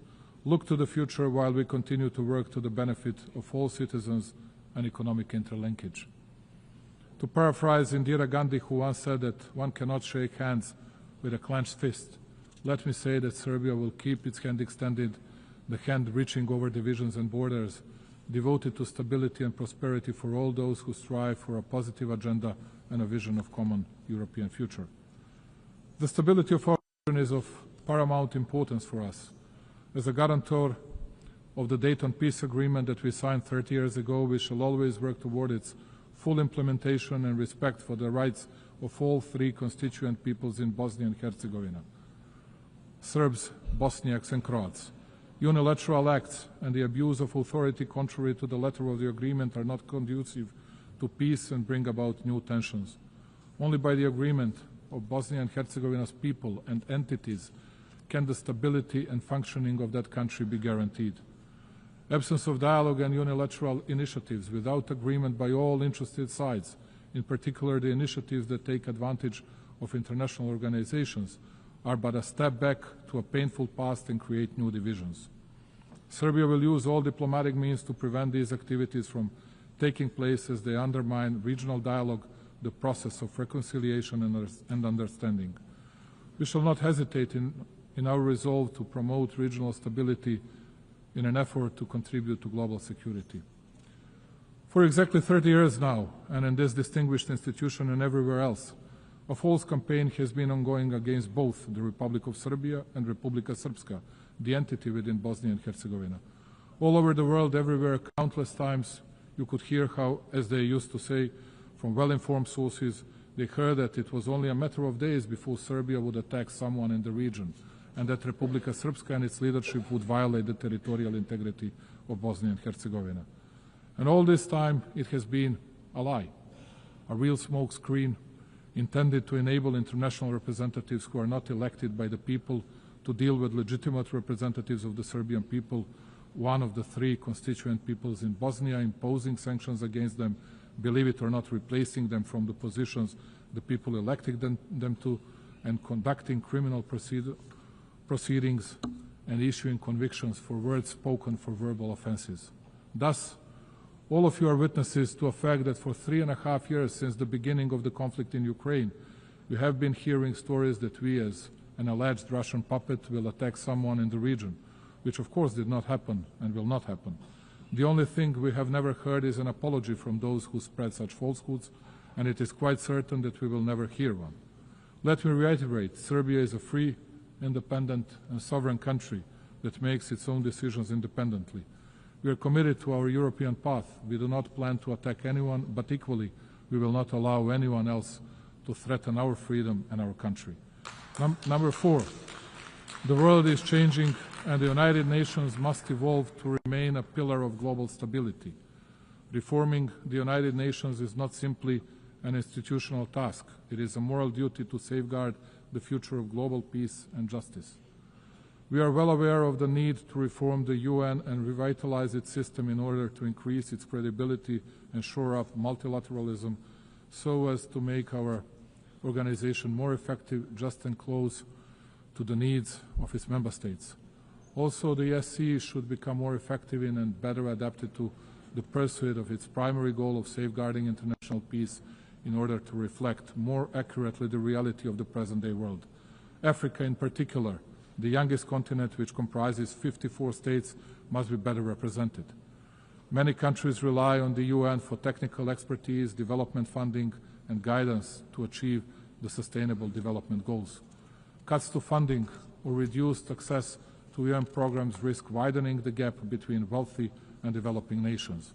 look to the future while we continue to work to the benefit of all citizens and economic interlinkage. To paraphrase Indira Gandhi, who once said that one cannot shake hands with a clenched fist, let me say that Serbia will keep its hand extended, the hand reaching over divisions and borders, devoted to stability and prosperity for all those who strive for a positive agenda and a vision of common European future. The stability of our region is of paramount importance for us. As a guarantor of the Dayton Peace Agreement that we signed 30 years ago, we shall always work toward its full implementation and respect for the rights of all 3 constituent peoples in Bosnia and Herzegovina, Serbs, Bosniaks, and Croats. Unilateral acts and the abuse of authority contrary to the letter of the agreement are not conducive to peace and bring about new tensions. Only by the agreement of Bosnia and Herzegovina's people and entities can the stability and functioning of that country be guaranteed. Absence of dialogue and unilateral initiatives without agreement by all interested sides, in particular the initiatives that take advantage of international organizations, are but a step back to a painful past and create new divisions. Serbia will use all diplomatic means to prevent these activities from taking place, as they undermine regional dialogue, the process of reconciliation and understanding. We shall not hesitate in our resolve to promote regional stability in an effort to contribute to global security. For exactly 30 years now, and in this distinguished institution and everywhere else, a false campaign has been ongoing against both the Republic of Serbia and Republika Srpska, the entity within Bosnia and Herzegovina. All over the world, everywhere, countless times, you could hear how, as they used to say, from well-informed sources, they heard that it was only a matter of days before Serbia would attack someone in the region, and that Republika Srpska and its leadership would violate the territorial integrity of Bosnia and Herzegovina. And all this time, it has been a lie, a real smoke screen intended to enable international representatives who are not elected by the people to deal with legitimate representatives of the Serbian people, one of the three constituent peoples in Bosnia, imposing sanctions against them, believe it or not, replacing them from the positions the people elected them to, and conducting criminal proceedings and issuing convictions for words spoken for verbal offenses. Thus, all of you are witnesses to a fact that for 3.5 years since the beginning of the conflict in Ukraine, we have been hearing stories that we, as an alleged Russian puppet, will attack someone in the region, which of course did not happen and will not happen. The only thing we have never heard is an apology from those who spread such falsehoods, and it is quite certain that we will never hear one. Let me reiterate, Serbia is a free, independent and sovereign country that makes its own decisions independently. We are committed to our European path. We do not plan to attack anyone, but equally, we will not allow anyone else to threaten our freedom and our country. Number 4, the world is changing and the United Nations must evolve to remain a pillar of global stability. Reforming the United Nations is not simply an institutional task. It is a moral duty to safeguard the future of global peace and justice. We are well aware of the need to reform the UN and revitalize its system in order to increase its credibility and shore up multilateralism so as to make our organization more effective, just and close to the needs of its member states. Also, the SC should become more effective in and better adapted to the pursuit of its primary goal of safeguarding international peace in order to reflect more accurately the reality of the present-day world. Africa in particular, the youngest continent which comprises 54 states, must be better represented. Many countries rely on the UN for technical expertise, development funding and guidance to achieve the Sustainable Development Goals. Cuts to funding or reduced access to UN programs risk widening the gap between wealthy and developing nations.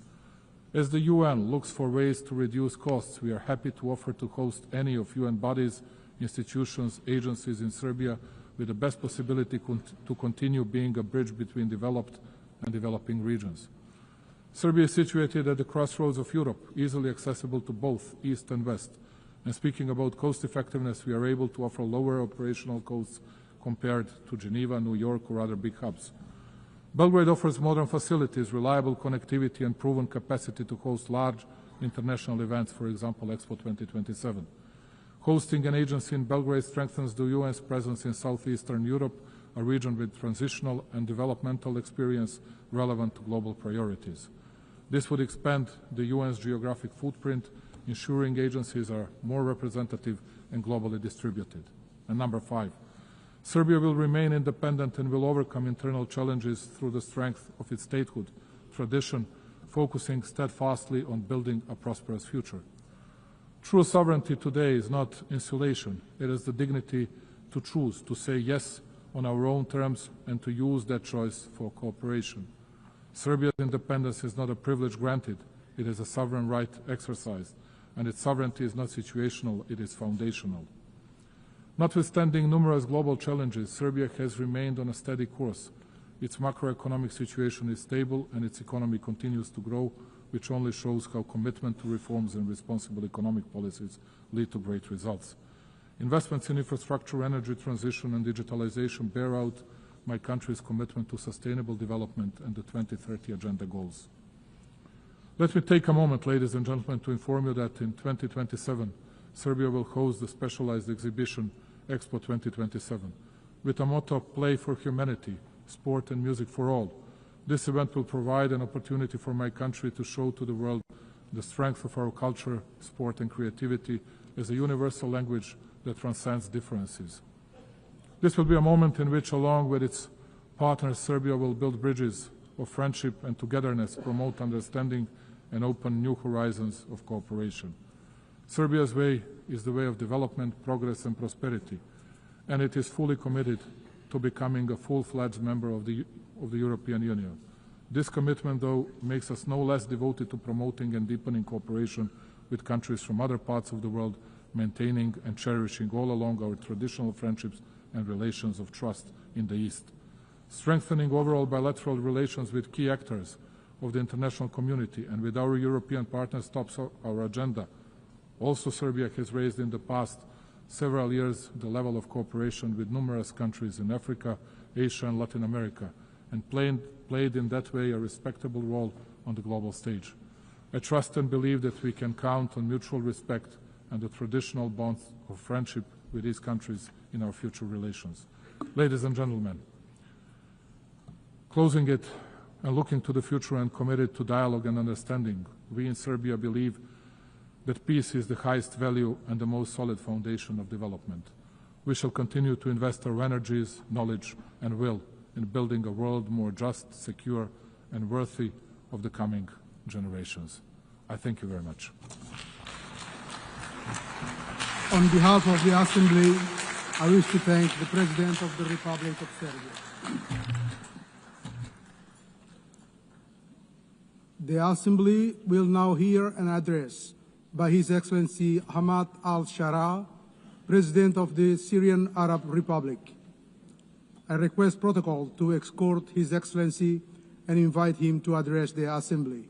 As the UN looks for ways to reduce costs, we are happy to offer to host any of UN bodies, institutions, agencies in Serbia with the best possibility to continue being a bridge between developed and developing regions. Serbia is situated at the crossroads of Europe, easily accessible to both East and West. And speaking about cost effectiveness, we are able to offer lower operational costs compared to Geneva, New York, or other big hubs. Belgrade offers modern facilities, reliable connectivity, and proven capacity to host large international events, for example, Expo 2027. Hosting an agency in Belgrade strengthens the UN's presence in southeastern Europe, a region with transitional and developmental experience relevant to global priorities. This would expand the UN's geographic footprint, ensuring agencies are more representative and globally distributed. And number 5, Serbia will remain independent and will overcome internal challenges through the strength of its statehood tradition, focusing steadfastly on building a prosperous future. True sovereignty today is not insulation. It is the dignity to choose, to say yes on our own terms and to use that choice for cooperation. Serbia's independence is not a privilege granted. It is a sovereign right exercised, and its sovereignty is not situational, it is foundational. Notwithstanding numerous global challenges, Serbia has remained on a steady course. Its macroeconomic situation is stable and its economy continues to grow, which only shows how commitment to reforms and responsible economic policies lead to great results. Investments in infrastructure, energy transition and digitalization bear out my country's commitment to sustainable development and the 2030 Agenda goals. Let me take a moment, ladies and gentlemen, to inform you that in 2027, Serbia will host the specialized exhibition Expo 2027 with a motto of Play for Humanity, Sport and Music for All. This event will provide an opportunity for my country to show to the world the strength of our culture, sport and creativity as a universal language that transcends differences. This will be a moment in which, along with its partners, Serbia will build bridges of friendship and togetherness, promote understanding, and open new horizons of cooperation. Serbia's way is the way of development, progress, and prosperity, and it is fully committed to becoming a full-fledged member of the European Union. This commitment, though, makes us no less devoted to promoting and deepening cooperation with countries from other parts of the world, maintaining and cherishing all along our traditional friendships and relations of trust in the East. Strengthening overall bilateral relations with key actors of the international community and with our European partners tops our agenda. Also, Serbia has raised in the past several years the level of cooperation with numerous countries in Africa, Asia, and Latin America, and played in that way a respectable role on the global stage. I trust and believe that we can count on mutual respect and the traditional bonds of friendship with these countries in our future relations. Ladies and gentlemen, closing it and looking to the future and committed to dialogue and understanding, we in Serbia believe that peace is the highest value and the most solid foundation of development. We shall continue to invest our energies, knowledge, and will in building a world more just, secure, and worthy of the coming generations. I thank you very much. On behalf of the Assembly, I wish to thank the President of the Republic of Serbia. The Assembly will now hear an address by His Excellency Hamad al-Sharaa, President of the Syrian Arab Republic. I request protocol to escort His Excellency and invite him to address the Assembly.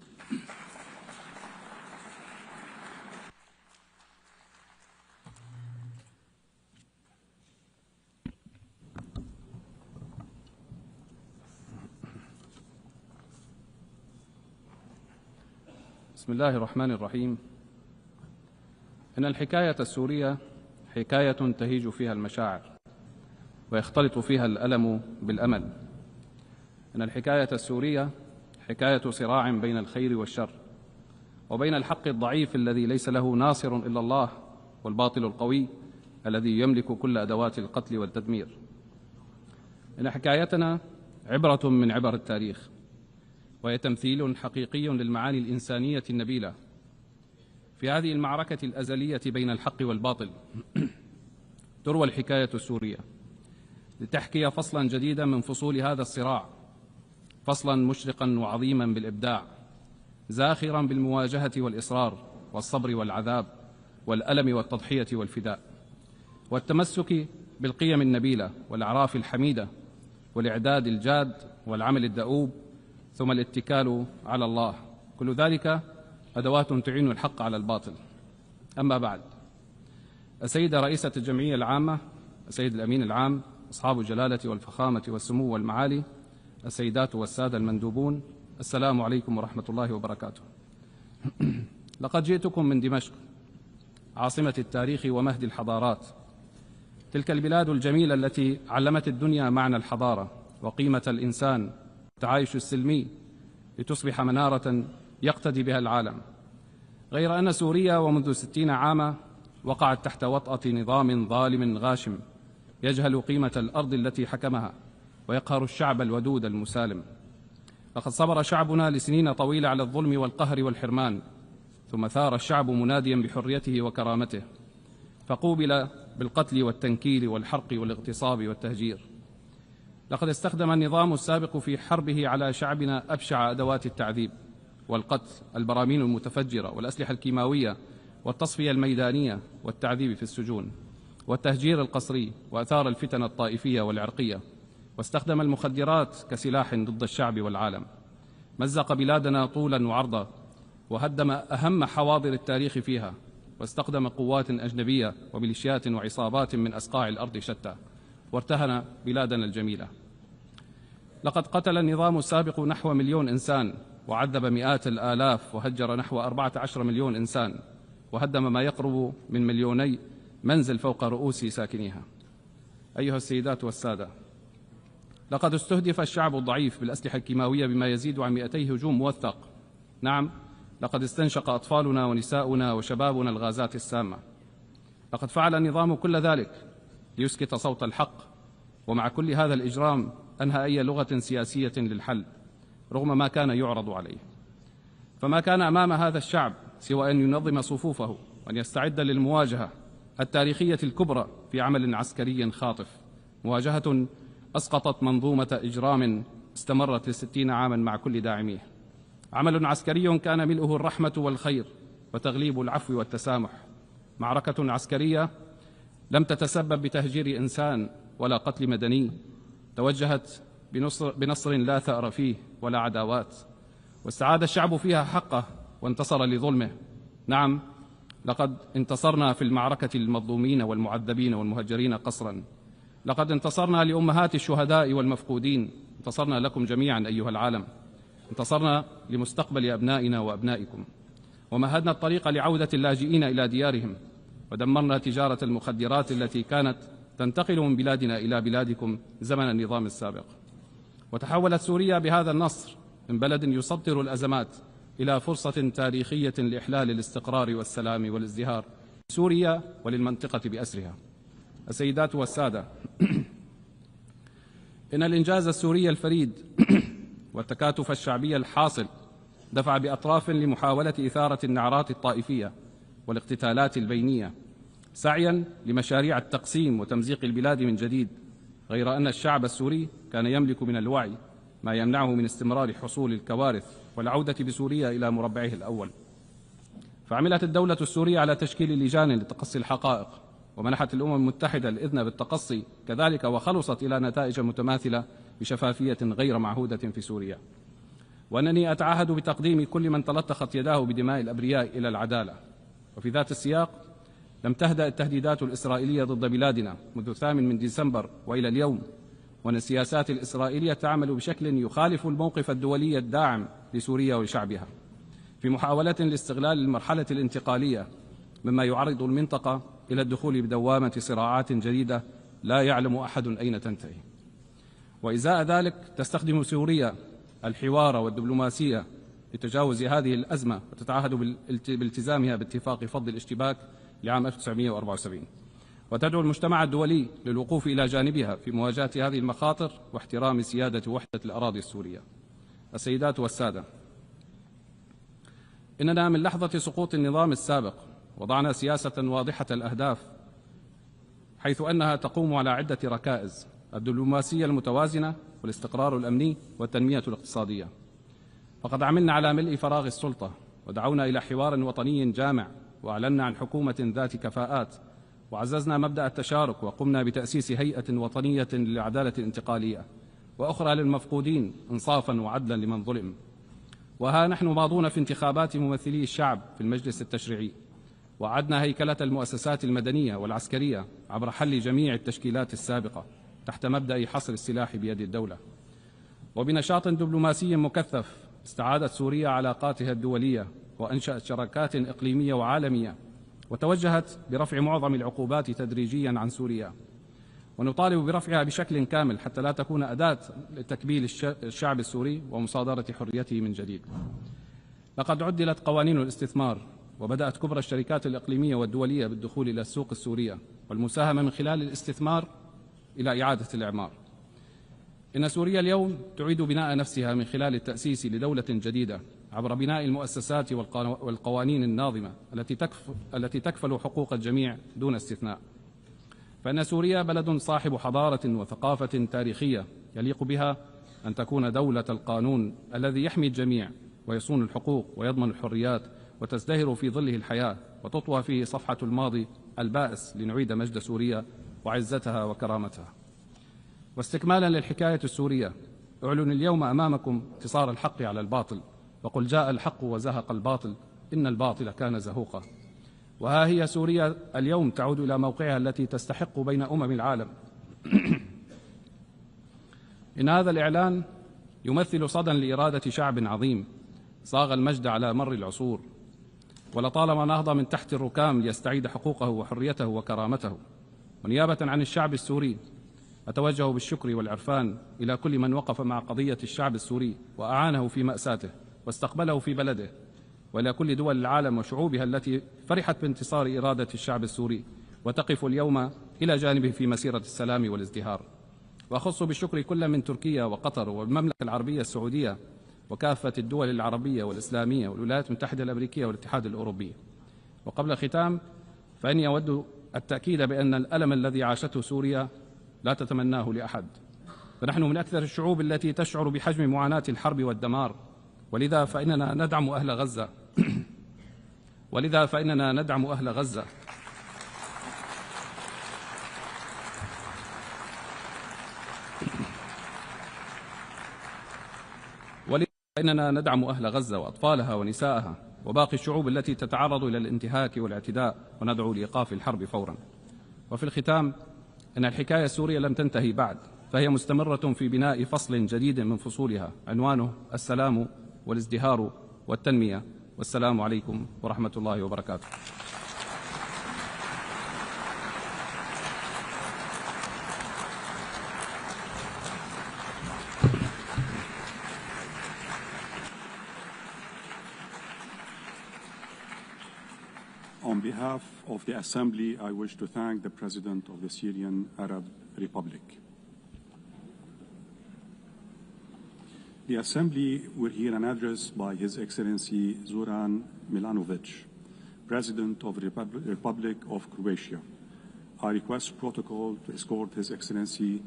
بسم الله الرحمن الرحيم. إن الحكاية السورية حكاية تهيج فيها المشاعر ويختلط فيها الألم بالأمل. إن الحكاية السورية حكاية صراع بين الخير والشر، وبين الحق الضعيف الذي ليس له ناصر إلا الله، والباطل القوي الذي يملك كل أدوات القتل والتدمير. إن حكايتنا عبرة من عبر التاريخ، وهي تمثيل حقيقي للمعاني الإنسانية النبيلة. في هذه المعركة الأزلية بين الحق والباطل تروى الحكاية السورية لتحكي فصلا جديدا من فصول هذا الصراع، فصلا مشرقا وعظيما بالإبداع، زاخرا بالمواجهة والإصرار والصبر والعذاب والألم والتضحية والفداء والتمسك بالقيم النبيلة والأعراف الحميدة والإعداد الجاد والعمل الدؤوب، ثم الاتكال على الله. كل ذلك أدوات تعين الحق على الباطل. أما بعد، السيدة رئيسة الجمعية العامة، السيد الأمين العام، أصحاب الجلالة والفخامة والسمو والمعالي، السيدات والسادة المندوبون، السلام عليكم ورحمة الله وبركاته. لقد جئتكم من دمشق، عاصمة التاريخ ومهد الحضارات، تلك البلاد الجميلة التي علمت الدنيا معنى الحضارة وقيمة الإنسان والتعايش السلمي لتصبح منارة يقتدي بها العالم. غير أن سوريا ومنذ 60 عاما وقعت تحت وطأة نظام ظالم غاشم يجهل قيمة الأرض التي حكمها ويقهر الشعب الودود المسالم. لقد صبر شعبنا لسنين طويلة على الظلم والقهر والحرمان، ثم ثار الشعب مناديا بحريته وكرامته، فقوبل بالقتل والتنكيل والحرق والاغتصاب والتهجير. لقد استخدم النظام السابق في حربه على شعبنا أبشع أدوات التعذيب والقتل، البراميل المتفجرة والأسلحة الكيماوية والتصفية الميدانية والتعذيب في السجون والتهجير القسري، وأثار الفتن الطائفية والعرقية، واستخدم المخدرات كسلاح ضد الشعب والعالم. مزق بلادنا طولا وعرضا، وهدم أهم حواضر التاريخ فيها، واستخدم قوات أجنبية وميليشيات وعصابات من أصقاع الأرض شتى، وارتهن بلادنا الجميلة. لقد قتل النظام السابق نحو 1,000,000 إنسان، وعذب مئات الآلاف، وهجر نحو 14 مليون إنسان، وهدم ما يقرب من 2,000,000 منزل فوق رؤوس ساكنيها. أيها السيدات والسادة، لقد استهدف الشعب الضعيف بالأسلحة الكيماوية بما يزيد عن 200 هجوم موثق. نعم، لقد استنشق أطفالنا ونساؤنا وشبابنا الغازات السامة. لقد فعل النظام كل ذلك ليسكت صوت الحق، ومع كل هذا الإجرام أنهى أي لغة سياسية للحل رغم ما كان يعرض عليه. فما كان أمام هذا الشعب سوى أن ينظم صفوفه وأن يستعد للمواجهة التاريخية الكبرى في عمل عسكري خاطف، مواجهة أسقطت منظومة إجرام استمرت ل60 عاما مع كل داعميه. عمل عسكري كان ملؤه الرحمة والخير وتغليب العفو والتسامح. معركة عسكرية لم تتسبب بتهجير إنسان ولا قتل مدني، توجهت بنصر لا ثأر فيه ولا عداوات، واستعاد الشعب فيها حقه وانتصر لظلمه. نعم، لقد انتصرنا في المعركة للمظلومين والمعذبين والمهجرين قسرا. لقد انتصرنا لأمهات الشهداء والمفقودين، انتصرنا لكم جميعا أيها العالم، انتصرنا لمستقبل أبنائنا وأبنائكم، ومهدنا الطريق لعودة اللاجئين إلى ديارهم، ودمرنا تجارة المخدرات التي كانت تنتقل من بلادنا إلى بلادكم زمن النظام السابق. وتحولت سوريا بهذا النصر من بلد يسطر الأزمات إلى فرصة تاريخية لإحلال الاستقرار والسلام والازدهار لسوريا وللمنطقة بأسرها. السيدات والسادة، إن الإنجاز السوري الفريد والتكاتف الشعبي الحاصل دفع بأطراف لمحاولة إثارة النعرات الطائفية والاقتتالات البينية، سعيا لمشاريع التقسيم وتمزيق البلاد من جديد، غير أن الشعب السوري كان يملك من الوعي ما يمنعه من استمرار حصول الكوارث والعودة بسوريا إلى مربعه الأول. فعملت الدولة السورية على تشكيل لجان لتقصي الحقائق، ومنحت الأمم المتحدة الإذن بالتقصي كذلك، وخلصت إلى نتائج متماثلة بشفافية غير معهودة في سوريا. وأنني أتعهد بتقديم كل من تلطخت يداه بدماء الأبرياء إلى العدالة. وفي ذات السياق لم تهدأ التهديدات الإسرائيلية ضد بلادنا منذ 8 ديسمبر وإلى اليوم، وأن السياسات الإسرائيلية تعمل بشكل يخالف الموقف الدولي الداعم لسوريا وشعبها في محاولة لاستغلال المرحلة الانتقالية، مما يعرض المنطقة إلى الدخول بدوامة صراعات جديدة لا يعلم أحد أين تنتهي. وإزاء ذلك تستخدم سوريا الحوار والدبلوماسية لتجاوز هذه الأزمة، وتتعهد بالتزامها باتفاق فض الاشتباك لعام 1974، وتدعو المجتمع الدولي للوقوف إلى جانبها في مواجهة هذه المخاطر واحترام سيادة وحدة الأراضي السورية. السيدات والسادة، إننا من لحظة سقوط النظام السابق وضعنا سياسة واضحة الأهداف، حيث أنها تقوم على عدة ركائز: الدبلوماسية المتوازنة والاستقرار الأمني والتنمية الاقتصادية. فقد عملنا على ملء فراغ السلطة، ودعونا إلى حوار وطني جامع، وأعلنا عن حكومة ذات كفاءات، وعززنا مبدأ التشارك، وقمنا بتأسيس هيئة وطنية للعدالة الانتقالية، وأخرى للمفقودين إنصافا وعدلا لمن ظلم. وها نحن ماضون في انتخابات ممثلي الشعب في المجلس التشريعي، وعدنا هيكلة المؤسسات المدنية والعسكرية عبر حل جميع التشكيلات السابقة تحت مبدأ حصر السلاح بيد الدولة. وبنشاط دبلوماسي مكثف استعادت سوريا علاقاتها الدولية، وأنشأت شراكات إقليمية وعالمية، وتوجهت برفع معظم العقوبات تدريجيا عن سوريا، ونطالب برفعها بشكل كامل حتى لا تكون أداة لتكبيل الشعب السوري ومصادرة حريته من جديد. لقد عدلت قوانين الاستثمار، وبدأت كبرى الشركات الإقليمية والدولية بالدخول إلى السوق السورية والمساهمة من خلال الاستثمار إلى إعادة الإعمار. إن سوريا اليوم تعيد بناء نفسها من خلال التأسيس لدولة جديدة عبر بناء المؤسسات والقوانين الناظمة التي تكفل حقوق الجميع دون استثناء. فإن سوريا بلد صاحب حضارة وثقافة تاريخية يليق بها أن تكون دولة القانون الذي يحمي الجميع ويصون الحقوق ويضمن الحريات، وتزدهر في ظله الحياة، وتطوى فيه صفحة الماضي البائس لنعيد مجد سوريا وعزتها وكرامتها. واستكمالا للحكاية السورية، أعلن اليوم أمامكم انتصار الحق على الباطل، وقل جاء الحق وزهق الباطل إن الباطل كان زهوقا. وها هي سوريا اليوم تعود إلى موقعها التي تستحق بين العالم. إن هذا الإعلان يمثل صدى لإرادة شعب عظيم صاغ المجد على مر العصور، ولطالما نهض من تحت الركام ليستعيد حقوقه وحريته وكرامته. ونيابة عن الشعب السوري أتوجه بالشكر والعرفان إلى كل من وقف مع قضية الشعب السوري وأعانه في مأساته واستقبله في بلده، وإلى كل دول العالم وشعوبها التي فرحت بانتصار إرادة الشعب السوري وتقف اليوم إلى جانبه في مسيرة السلام والازدهار. وأخص بالشكر كل من تركيا وقطر والمملكة العربية السعودية وكافة الدول العربية والإسلامية والولايات المتحدة الأمريكية والاتحاد الأوروبي. وقبل الختام فإني أود التأكيد بأن الألم الذي عاشته سوريا لا تتمناه لأحد، فنحن من أكثر الشعوب التي تشعر بحجم معاناة الحرب والدمار، ولذا فإننا ندعم أهل غزة فإننا ندعم أهل غزة وأطفالها ونسائها وباقي الشعوب التي تتعرض إلى الانتهاك والاعتداء، وندعو لإيقاف الحرب فورا. وفي الختام إن الحكاية السورية لم تنتهي بعد، فهي مستمرة في بناء فصل جديد من فصولها عنوانه السلام والازدهار والتنمية. والسلام عليكم ورحمة الله وبركاته. On behalf of the Assembly, I wish to thank the President of the Syrian Arab Republic. The Assembly will hear an address by His Excellency Zoran Milanovic, President of the Republic of Croatia. I request protocol to escort His Excellency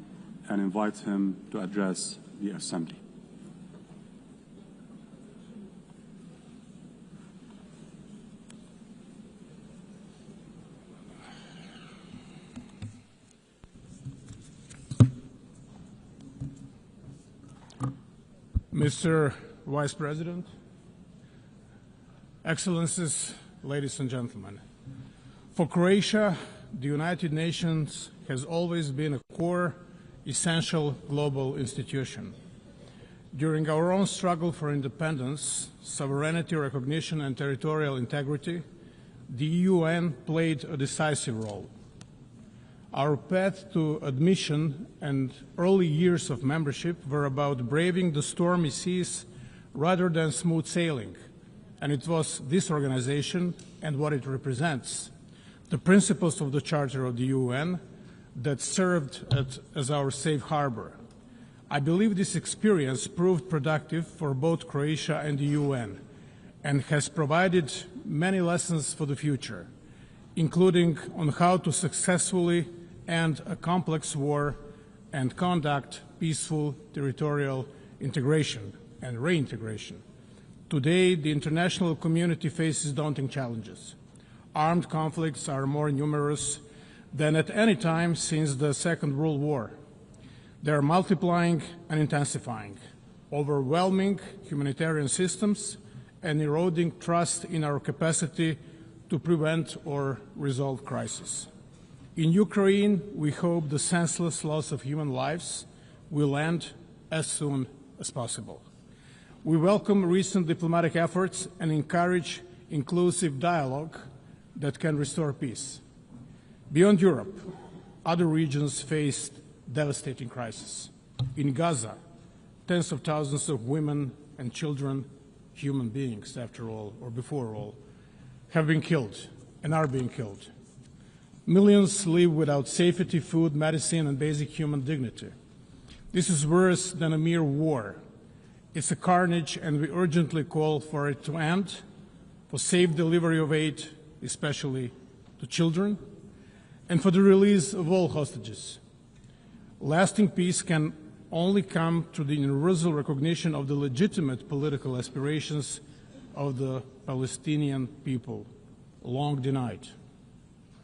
and invite him to address the Assembly. Mr. Vice President, Excellencies, ladies and gentlemen, for Croatia, the United Nations has always been a core, essential global institution. During our own struggle for independence, sovereignty, recognition, and territorial integrity, the UN played a decisive role. Our path to admission and early years of membership were about braving the stormy seas rather than smooth sailing, and it was this organization and what it represents, the principles of the Charter of the UN, that served as our safe harbor. I believe this experience proved productive for both Croatia and the UN and has provided many lessons for the future, including on how to successfully end a complex war and conduct peaceful territorial integration and reintegration. Today, the international community faces daunting challenges. Armed conflicts are more numerous than at any time since the Second World War. They are multiplying and intensifying, overwhelming humanitarian systems and eroding trust in our capacity to prevent or resolve crises. In Ukraine, we hope the senseless loss of human lives will end as soon as possible. We welcome recent diplomatic efforts and encourage inclusive dialogue that can restore peace. Beyond Europe, other regions faced devastating crises. In Gaza, tens of thousands of women and children, human beings after all, or before all, have been killed and are being killed. Millions live without safety, food, medicine, and basic human dignity. This is worse than a mere war. It's a carnage, and we urgently call for it to end, for safe delivery of aid, especially to children, and for the release of all hostages. Lasting peace can only come through the universal recognition of the legitimate political aspirations of the Palestinian people, long denied.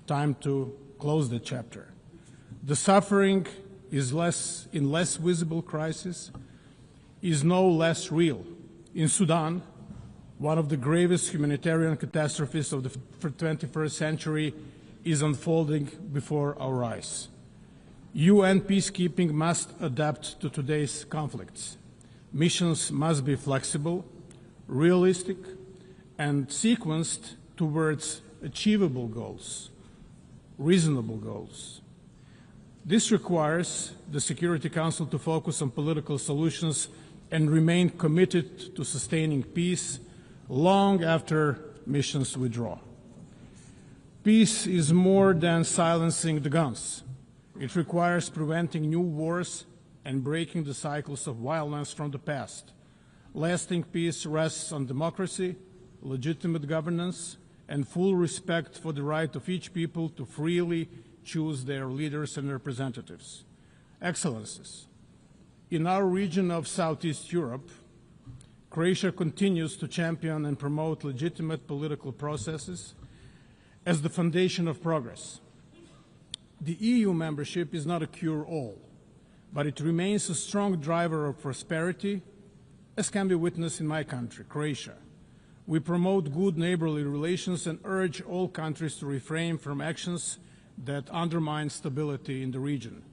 Time to close the chapter. The suffering is in less visible crisis is no less real. In Sudan, one of the gravest humanitarian catastrophes of the 21st century is unfolding before our eyes. UN peacekeeping must adapt to today's conflicts. Missions must be flexible, realistic, and sequenced towards achievable goals, reasonable goals. This requires the Security Council to focus on political solutions and remain committed to sustaining peace, long after missions withdraw. Peace is more than silencing the guns. It requires preventing new wars and breaking the cycles of violence from the past. Lasting peace rests on democracy, legitimate governance, and full respect for the right of each people to freely choose their leaders and representatives. Excellencies, in our region of Southeast Europe, Croatia continues to champion and promote legitimate political processes as the foundation of progress. The EU membership is not a cure-all, but it remains a strong driver of prosperity, as can be witnessed in my country, Croatia. We promote good neighborly relations and urge all countries to refrain from actions that undermine stability in the region.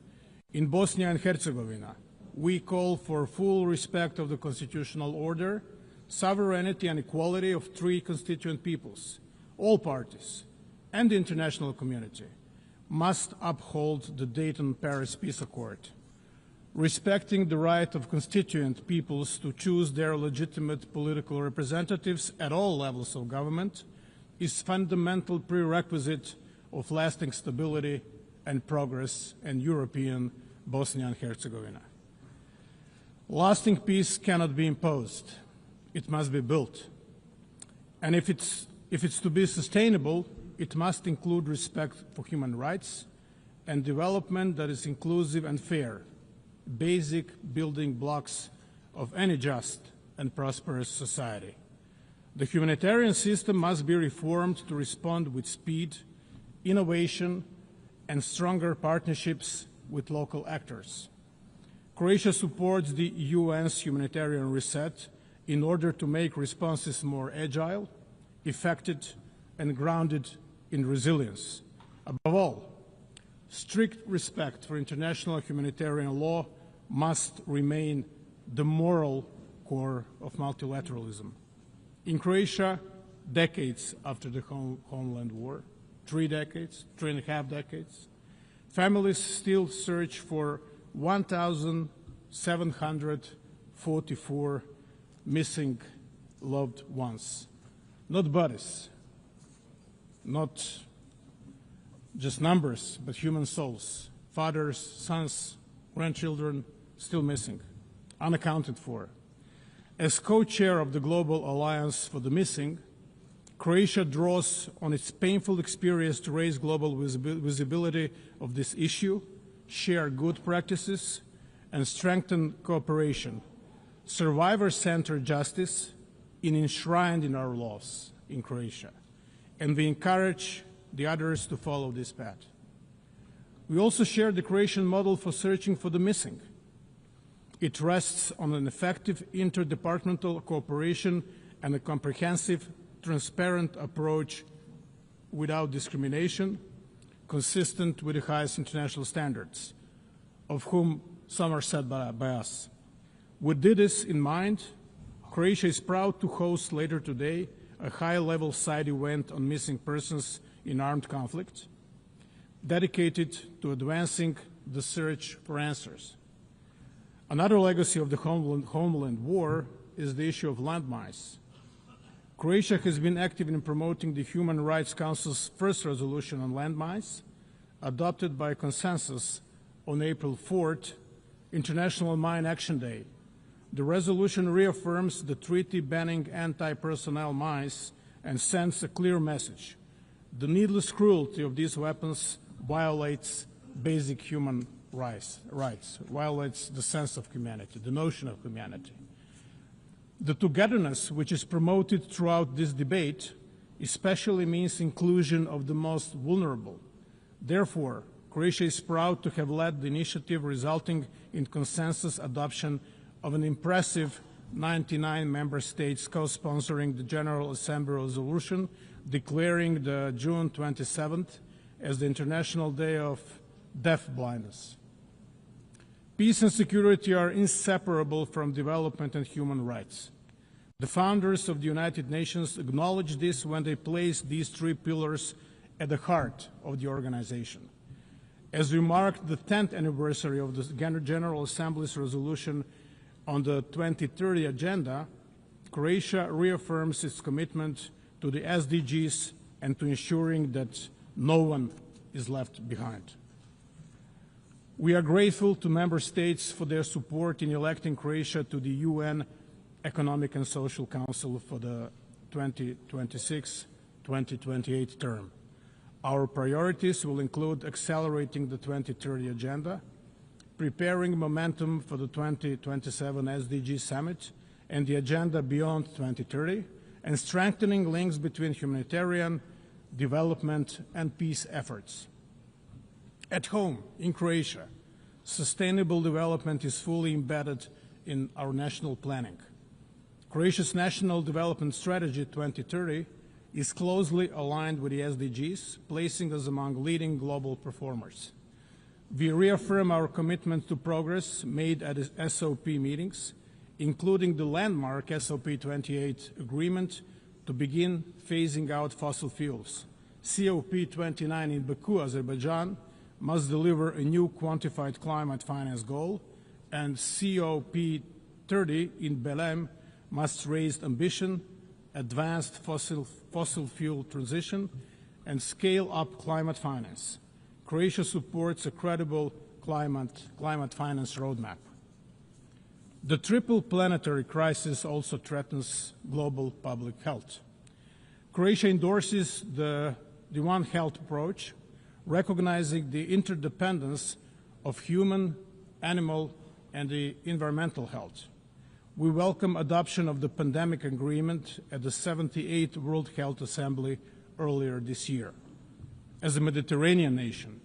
In Bosnia and Herzegovina, we call for full respect of the constitutional order, sovereignty and equality of three constituent peoples. All parties and the international community must uphold the Dayton-Paris Peace Accord. Respecting the right of constituent peoples to choose their legitimate political representatives at all levels of government is fundamental prerequisite of lasting stability and progress in European Bosnia and Herzegovina. Lasting peace cannot be imposed. It must be built. And if it's to be sustainable, it must include respect for human rights and development that is inclusive and fair, basic building blocks of any just and prosperous society. The humanitarian system must be reformed to respond with speed, innovation, and stronger partnerships with local actors. Croatia supports the UN's humanitarian reset in order to make responses more agile, effective, and grounded in resilience. Above all, strict respect for international humanitarian law must remain the moral core of multilateralism. In Croatia, decades after the homeland war, 3 decades, 3.5 decades, families still search for 1,744 missing loved ones. Not bodies, not just numbers, but human souls, fathers, sons, grandchildren still missing, unaccounted for. As co-chair of the Global Alliance for the Missing, Croatia draws on its painful experience to raise global visibility of this issue, share good practices, and strengthen cooperation. Survivor-centered justice is enshrined in our laws in Croatia, and we encourage the others to follow this path. We also share the Croatian model for searching for the missing. It rests on an effective interdepartmental cooperation and a comprehensive, transparent approach without discrimination, consistent with the highest international standards, of whom some are set by us. With this in mind, Croatia is proud to host later today a high-level side event on missing persons in armed conflict, dedicated to advancing the search for answers. Another legacy of the homeland war is the issue of landmines. Croatia has been active in promoting the Human Rights Council's first resolution on landmines, adopted by consensus on April 4th, International Mine Action Day. The resolution reaffirms the treaty banning anti-personnel mines and sends a clear message. The needless cruelty of these weapons violates basic human rights, violates the sense of humanity, the notion of humanity. The togetherness which is promoted throughout this debate especially means inclusion of the most vulnerable. Therefore, Croatia is proud to have led the initiative resulting in consensus adoption of an impressive 99 member states co-sponsoring the General Assembly resolution declaring the June 27th as the International Day of Deaf Blindness. Peace and security are inseparable from development and human rights. The founders of the United Nations acknowledged this when they placed these 3 pillars at the heart of the organization. As we marked the 10th anniversary of the General Assembly's resolution on the 2030 agenda, Croatia reaffirms its commitment to the SDGs and to ensuring that no one is left behind. We are grateful to Member States for their support in electing Croatia to the UN Economic and Social Council for the 2026-2028 term. Our priorities will include accelerating the 2030 agenda, preparing momentum for the 2027 SDG Summit and the agenda beyond 2030, and strengthening links between humanitarian, development, and peace efforts. At home, in Croatia, sustainable development is fully embedded in our national planning. Croatia's National Development Strategy 2030 is closely aligned with the SDGs, placing us among leading global performers. We reaffirm our commitment to progress made at SOP meetings, including the landmark SOP28 agreement to begin phasing out fossil fuels. COP29 in Baku, Azerbaijan, must deliver a new quantified climate finance goal, and COP30 in Belém must raise ambition, advance fossil fuel transition, and scale up climate finance. Croatia supports a credible climate finance roadmap. The triple planetary crisis also threatens global public health. Croatia endorses the One Health approach, recognizing the interdependence of human, animal, and the environmental health. We welcome adoption of the pandemic agreement at the 78th World Health Assembly earlier this year. As a Mediterranean nation,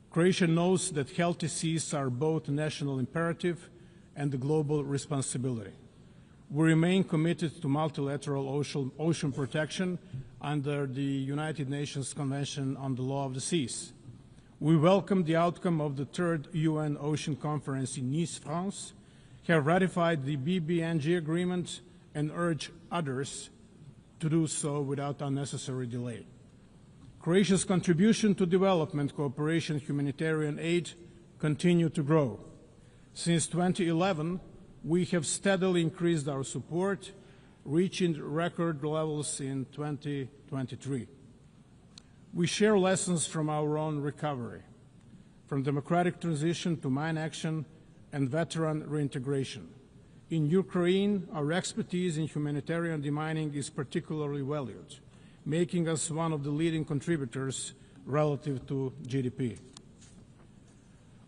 Croatia knows that health diseases are both a national imperative and a global responsibility. We remain committed to multilateral ocean protection under the United Nations Convention on the Law of the Seas. We welcome the outcome of the third UN Ocean Conference in Nice, France, have ratified the BBNG agreement, and urge others to do so without unnecessary delay. Croatia's contribution to development cooperation and humanitarian aid continue to grow. Since 2011, we have steadily increased our support, reaching record levels in 2023. We share lessons from our own recovery, from democratic transition to mine action and veteran reintegration. In Ukraine, our expertise in humanitarian demining is particularly valued, making us one of the leading contributors relative to GDP.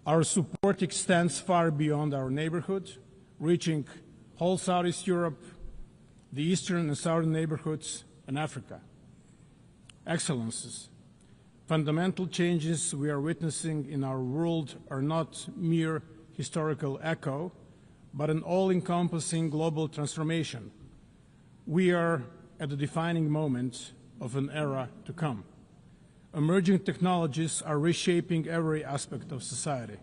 Our support extends far beyond our neighborhood, reaching whole Southeast Europe, the eastern and southern neighborhoods, and Africa. Excellencies, fundamental changes we are witnessing in our world are not mere historical echo, but an all-encompassing global transformation. We are at the defining moment of an era to come. Emerging technologies are reshaping every aspect of society: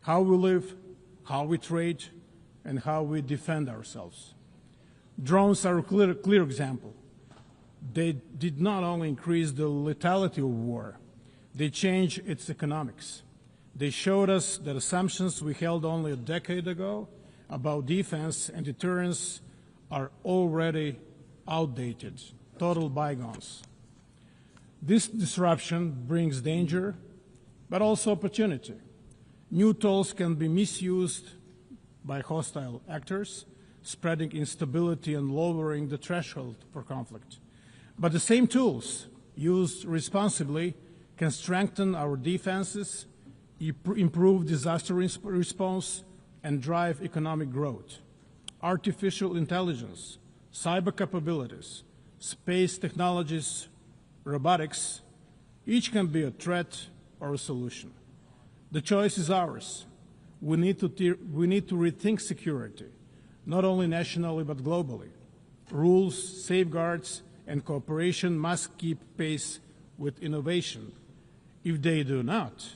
how we live, how we trade, and how we defend ourselves. Drones are a clear example. They did not only increase the lethality of war, they changed its economics. They showed us that assumptions we held only a decade ago about defense and deterrence are already outdated, total bygones. This disruption brings danger, but also opportunity. New tools can be misused by hostile actors, spreading instability and lowering the threshold for conflict. But the same tools, used responsibly, can strengthen our defenses, improve disaster response, and drive economic growth. Artificial intelligence, cyber capabilities, space technologies, robotics, each can be a threat or a solution. The choice is ours. We need to rethink security, not only nationally but globally. Rules, safeguards, and cooperation must keep pace with innovation. If they do not,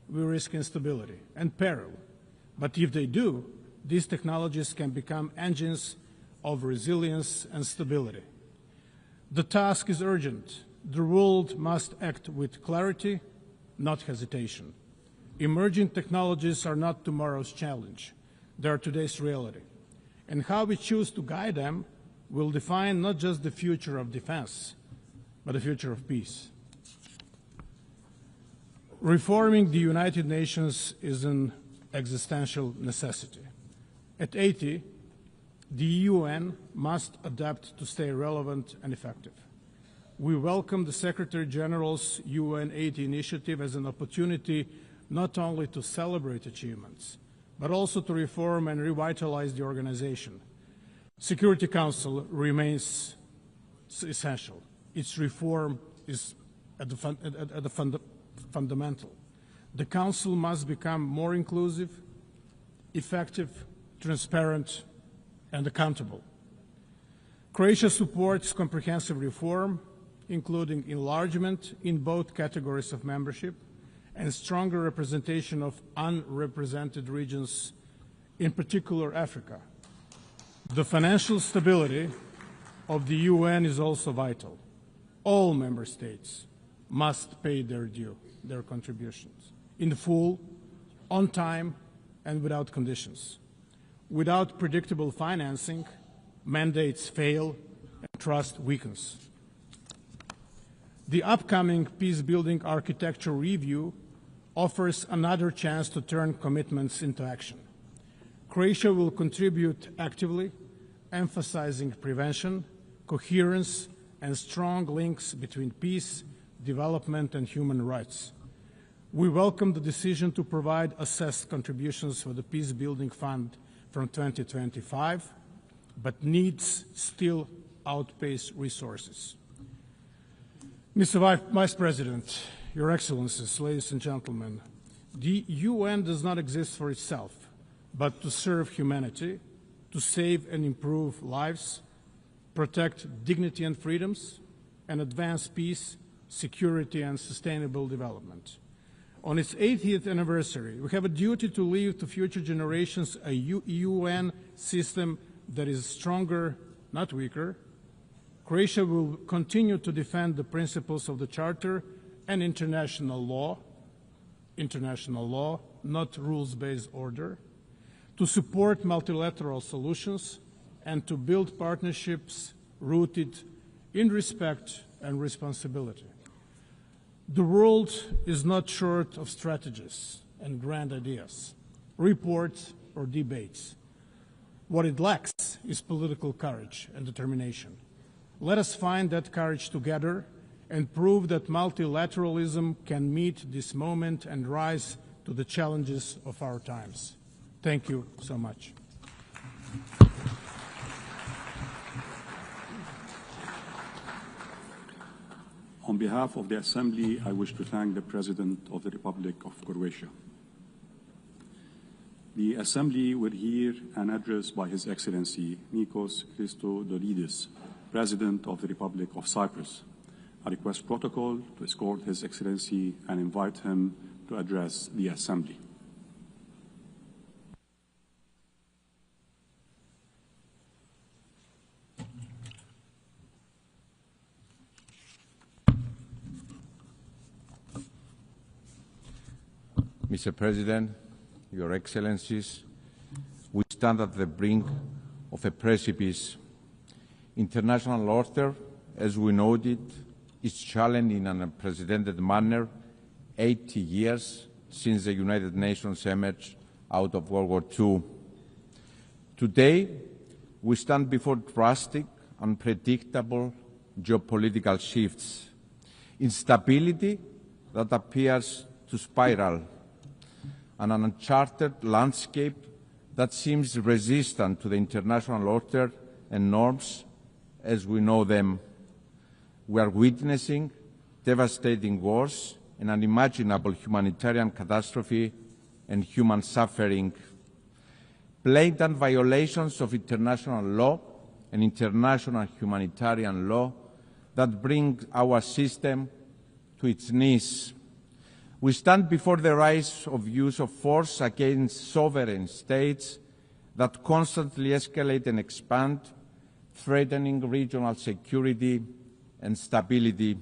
we risk instability and peril. But if they do, these technologies can become engines of resilience and stability. The task is urgent. The world must act with clarity, not hesitation. Emerging technologies are not tomorrow's challenge. They are today's reality. And how we choose to guide them will define not just the future of defense, but the future of peace. Reforming the United Nations is an existential necessity. At 80, the UN must adapt to stay relevant and effective. We welcome the Secretary General's UN 80 initiative as an opportunity not only to celebrate achievements, but also to reform and revitalize the organization. Security Council remains essential. Its reform is at the fundamental. The Council must become more inclusive, effective, transparent, and accountable. Croatia supports comprehensive reform, including enlargement in both categories of membership and stronger representation of unrepresented regions, in particular Africa. The financial stability of the UN is also vital. All member states must pay their due, their contributions, in full, on time, and without conditions. Without predictable financing, mandates fail and trust weakens. The upcoming peace-building architecture review offers another chance to turn commitments into action. Croatia will contribute actively, emphasizing prevention, coherence, and strong links between peace, development, and human rights. We welcome the decision to provide assessed contributions for the Peace-Building Fund from 2025, but needs still outpace resources. Mr. Vice President, Your Excellencies, ladies and gentlemen, the UN does not exist for itself, but to serve humanity, to save and improve lives, protect dignity and freedoms, and advance peace, security, and sustainable development. On its 80th anniversary, we have a duty to leave to future generations a UN system that is stronger, not weaker. Croatia will continue to defend the principles of the Charter and international law, not rules-based order, to support multilateral solutions, and to build partnerships rooted in respect and responsibility. The world is not short of strategies and grand ideas, reports, or debates. What it lacks is political courage and determination. Let us find that courage together and prove that multilateralism can meet this moment and rise to the challenges of our times. Thank you so much. On behalf of the Assembly, I wish to thank the President of the Republic of Croatia. The Assembly will hear an address by His Excellency Nikos Christodoulidis, President of the Republic of Cyprus. I request protocol to escort His Excellency and invite him to address the Assembly. Mr. President, Your Excellencies, we stand at the brink of a precipice. International order, as we noted, is challenged in an unprecedented manner 80 years since the United Nations emerged out of World War II. Today, we stand before drastic, unpredictable geopolitical shifts, instability that appears to spiral, and an uncharted landscape that seems resistant to the international order and norms as we know them. We are witnessing devastating wars, an unimaginable humanitarian catastrophe, and human suffering, blatant violations of international law and international humanitarian law that bring our system to its knees. We stand before the rise of use of force against sovereign states that constantly escalate and expand, threatening regional security and stability.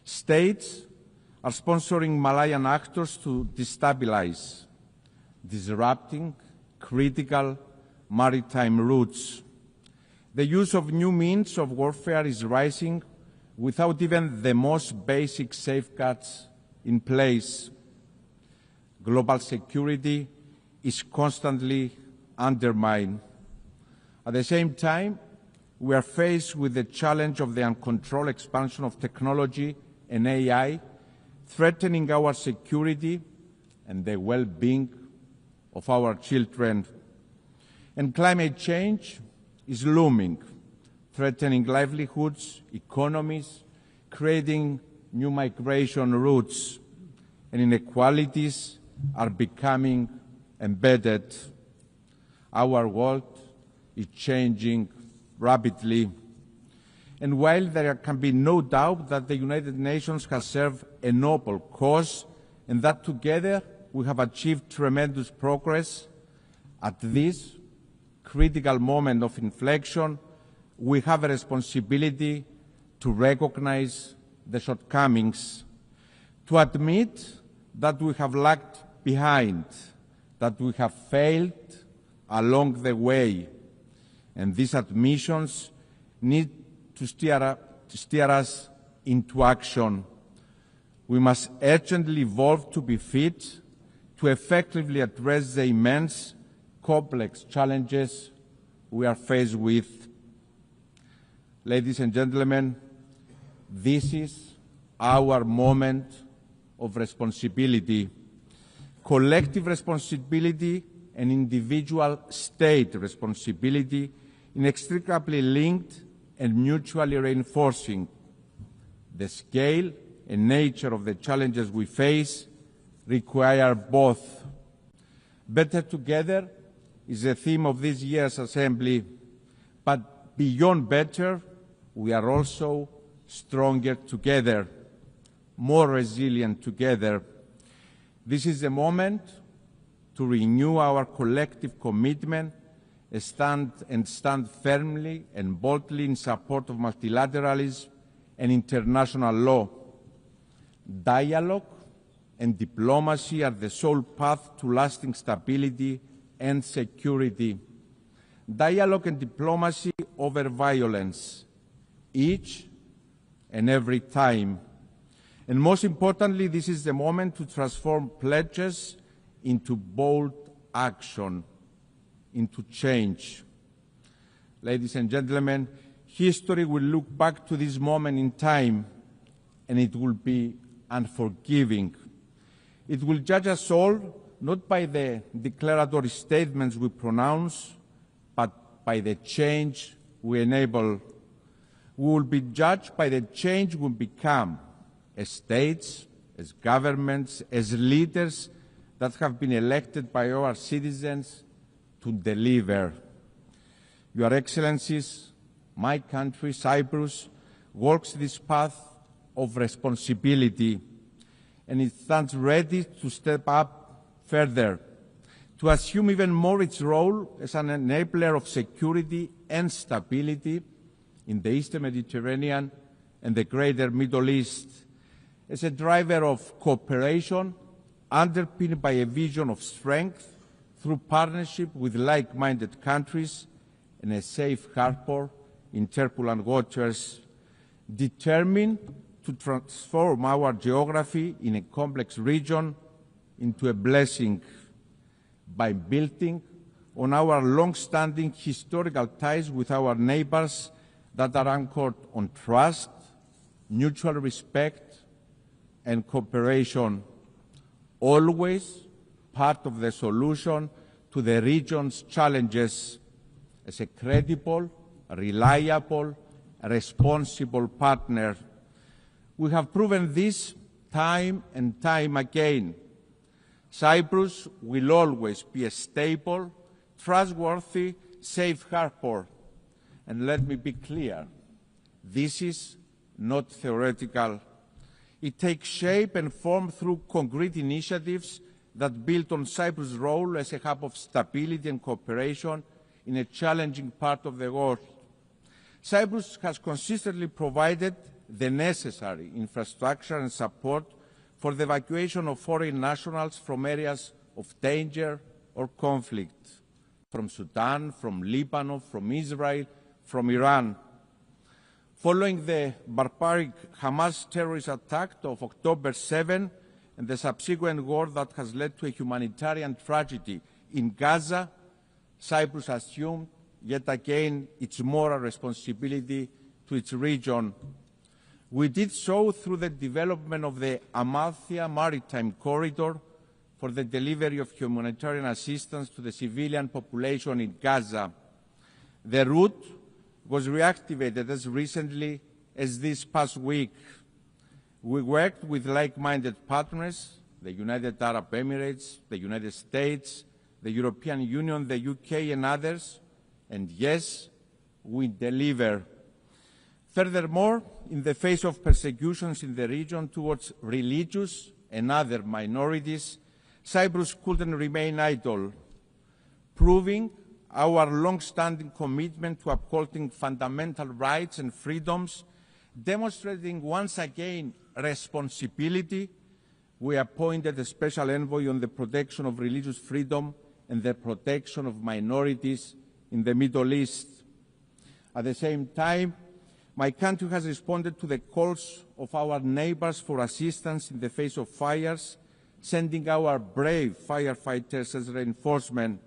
States are sponsoring Malayan actors to destabilize, disrupting critical maritime routes. The use of new means of warfare is rising without even the most basic safeguards in place. Global security is constantly undermined. At the same time, we are faced with the challenge of the uncontrolled expansion of technology and AI, threatening our security and the well-being of our children. And climate change is looming, threatening livelihoods, economies, creating new migration routes, and inequalities are becoming embedded. Our world is changing rapidly. And while there can be no doubt that the United Nations has served a noble cause and that together we have achieved tremendous progress, at this critical moment of inflection, we have a responsibility to recognize the shortcomings, to admit that we have lagged behind, that we have failed along the way, and these admissions need to steer us into action. We must urgently evolve to be fit to effectively address the immense, complex challenges we are faced with. Ladies and gentlemen, this is our moment of responsibility, collective responsibility and individual state responsibility, inextricably linked and mutually reinforcing. The scale and nature of the challenges we face require both. Better together is the theme of this year's Assembly, but beyond better, we are also stronger together, more resilient together. This is the moment to renew our collective commitment and stand firmly and boldly in support of multilateralism and international law. Dialogue and diplomacy are the sole path to lasting stability and security. Dialogue and diplomacy over violence, each and every time. And most importantly, this is the moment to transform pledges into bold action, into change. Ladies and gentlemen, history will look back to this moment in time, and it will be unforgiving. It will judge us all not by the declaratory statements we pronounce, but by the change we enable. We will be judged by the change we become as states, as governments, as leaders that have been elected by our citizens to deliver. Your Excellencies, my country, Cyprus, walks this path of responsibility, and it stands ready to step up further, to assume even more its role as an enabler of security and stability in the Eastern Mediterranean and the greater Middle East, as a driver of cooperation underpinned by a vision of strength through partnership with like-minded countries and a safe harbor in turbulent waters, determined to transform our geography in a complex region into a blessing by building on our long-standing historical ties with our neighbors that are anchored on trust, mutual respect, and cooperation, always part of the solution to the region's challenges as a credible, reliable, responsible partner. We have proven this time and time again. Cyprus will always be a stable, trustworthy, safe harbor. And let me be clear, this is not theoretical. It takes shape and form through concrete initiatives that build on Cyprus' role as a hub of stability and cooperation in a challenging part of the world. Cyprus has consistently provided the necessary infrastructure and support for the evacuation of foreign nationals from areas of danger or conflict, from Sudan, from Lebanon, from Israel, from Iran. Following the barbaric Hamas terrorist attack of October 7 and the subsequent war that has led to a humanitarian tragedy in Gaza, Cyprus assumed yet again its moral responsibility to its region. We did so through the development of the Amalthea Maritime Corridor for the delivery of humanitarian assistance to the civilian population in Gaza. The route was reactivated as recently as this past week. We worked with like-minded partners, the United Arab Emirates, the United States, the European Union, the UK and others, and yes, we deliver. Furthermore, in the face of persecutions in the region towards religious and other minorities, Cyprus couldn't remain idle, proving our long-standing commitment to upholding fundamental rights and freedoms, demonstrating once again responsibility. We appointed a special envoy on the protection of religious freedom and the protection of minorities in the Middle East. At the same time, my country has responded to the calls of our neighbors for assistance in the face of fires, sending our brave firefighters as reinforcement,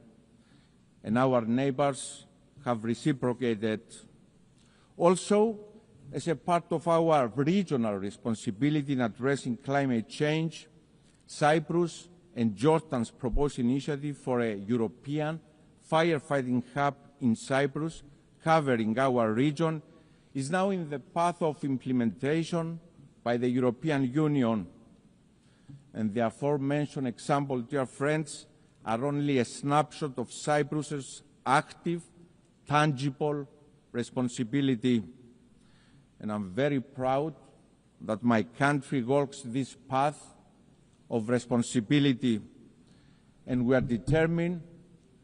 and our neighbors have reciprocated. Also, as a part of our regional responsibility in addressing climate change, Cyprus and Jordan's proposed initiative for a European firefighting hub in Cyprus, covering our region, is now in the path of implementation by the European Union. And the aforementioned example, dear friends, are only a snapshot of Cyprus's active, tangible responsibility. And I'm very proud that my country walks this path of responsibility, and we are determined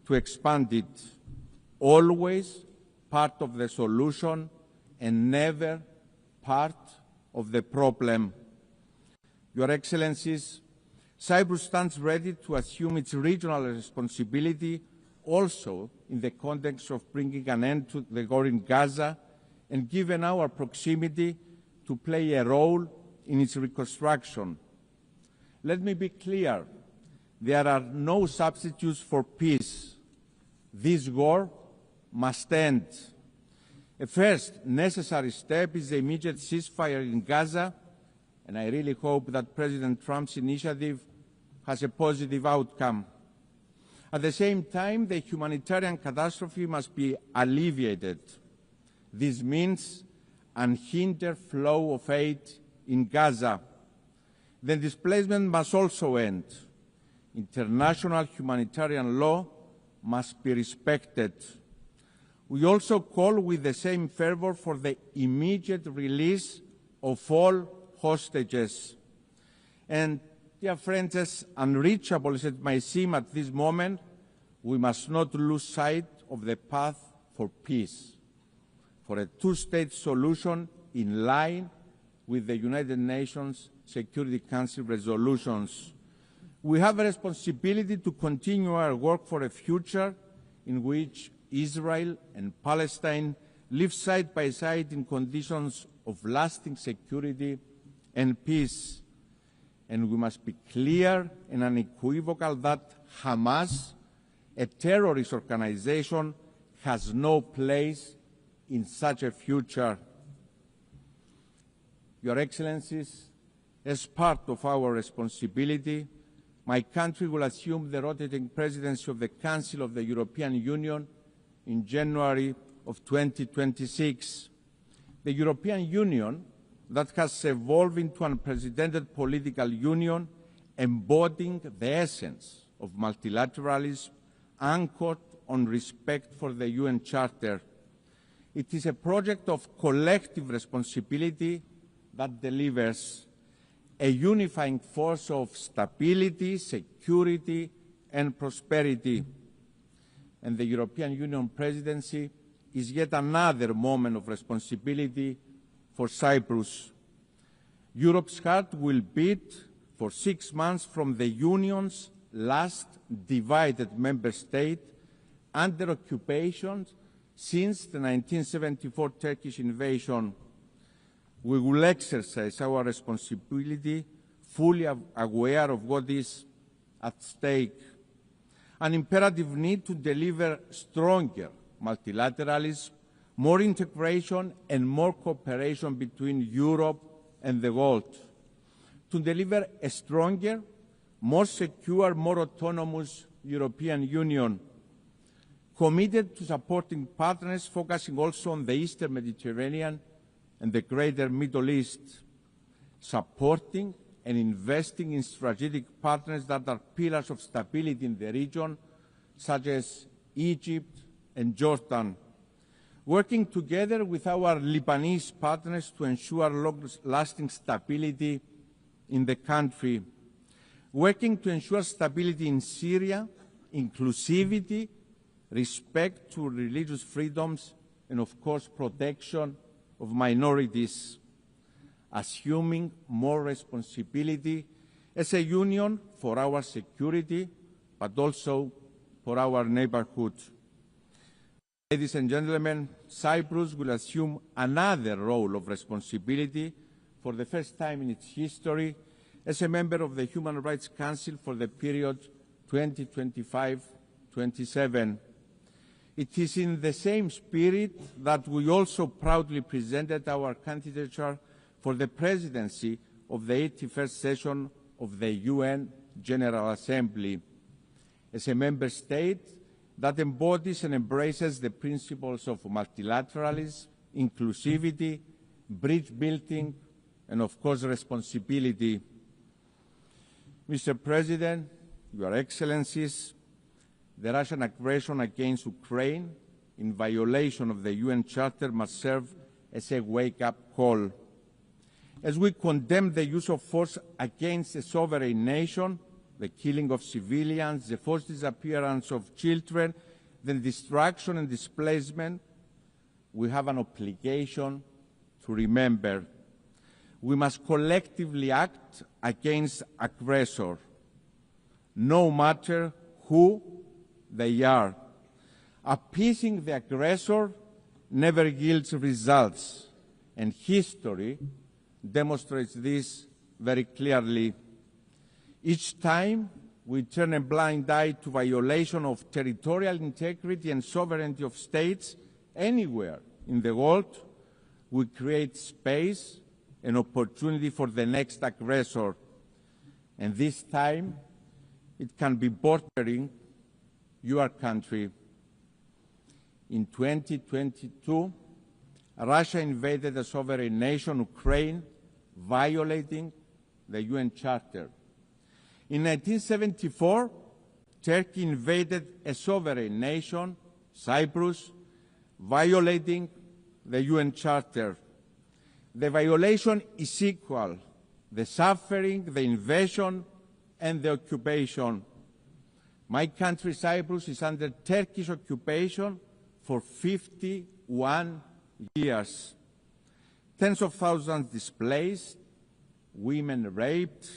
to expand it, always part of the solution and never part of the problem. Your Excellencies, Cyprus stands ready to assume its regional responsibility also in the context of bringing an end to the war in Gaza, and given our proximity, to play a role in its reconstruction. Let me be clear, there are no substitutes for peace. This war must end. A first necessary step is the immediate ceasefire in Gaza, and I really hope that President Trump's initiative has a positive outcome. At the same time, the humanitarian catastrophe must be alleviated. This means unhindered flow of aid in Gaza. The displacement must also end. International humanitarian law must be respected. We also call with the same fervor for the immediate release of all hostages. And, dear friends, as unreachable as it may seem at this moment, we must not lose sight of the path for peace, for a two-state solution in line with the United Nations Security Council resolutions. We have a responsibility to continue our work for a future in which Israel and Palestine live side by side in conditions of lasting security and peace. And we must be clear and unequivocal that Hamas, a terrorist organization, has no place in such a future. Your Excellencies, as part of our responsibility, my country will assume the rotating presidency of the Council of the European Union in January of 2026. The European Union that has evolved into an unprecedented political union embodying the essence of multilateralism anchored on respect for the UN Charter. It is a project of collective responsibility that delivers a unifying force of stability, security, and prosperity. And the European Union presidency is yet another moment of responsibility for Cyprus. Europe's heart will beat for 6 months from the Union's last divided member state under occupation Since the 1974 Turkish invasion, we will exercise our responsibility, fully aware of what is at stake, an imperative need to deliver stronger multilateralism, more integration and more cooperation between Europe and the world, to deliver a stronger, more secure, more autonomous European Union, committed to supporting partners focusing also on the Eastern Mediterranean and the greater Middle East, supporting and investing in strategic partners that are pillars of stability in the region, such as Egypt and Jordan, working together with our Lebanese partners to ensure long-lasting stability in the country, working to ensure stability in Syria, inclusivity, respect to religious freedoms, and of course protection of minorities, assuming more responsibility as a union for our security, but also for our neighborhood. Ladies and gentlemen, Cyprus will assume another role of responsibility for the first time in its history as a member of the Human Rights Council for the period 2025-27. It is in the same spirit that we also proudly presented our candidature for the presidency of the 81st session of the UN General Assembly. As a member state that embodies and embraces the principles of multilateralism, inclusivity, bridge building, and of course responsibility. Mr. President, Your Excellencies, the Russian aggression against Ukraine in violation of the UN Charter must serve as a wake-up call. As we condemn the use of force against a sovereign nation, the killing of civilians, the forced disappearance of children, the destruction and displacement, we have an obligation to remember. We must collectively act against aggressor, no matter who they are. Appeasing the aggressor never yields results, and history demonstrates this very clearly. Each time we turn a blind eye to violation of territorial integrity and sovereignty of states anywhere in the world, we create space and opportunity for the next aggressor. And this time, it can be bordering your country. In 2022, Russia invaded a sovereign nation, Ukraine, violating the UN Charter. In 1974, Turkey invaded a sovereign nation, Cyprus, violating the UN Charter. The violation is equal: the suffering, the invasion, and the occupation. My country, Cyprus, is under Turkish occupation for 51 years. Tens of thousands displaced, women raped,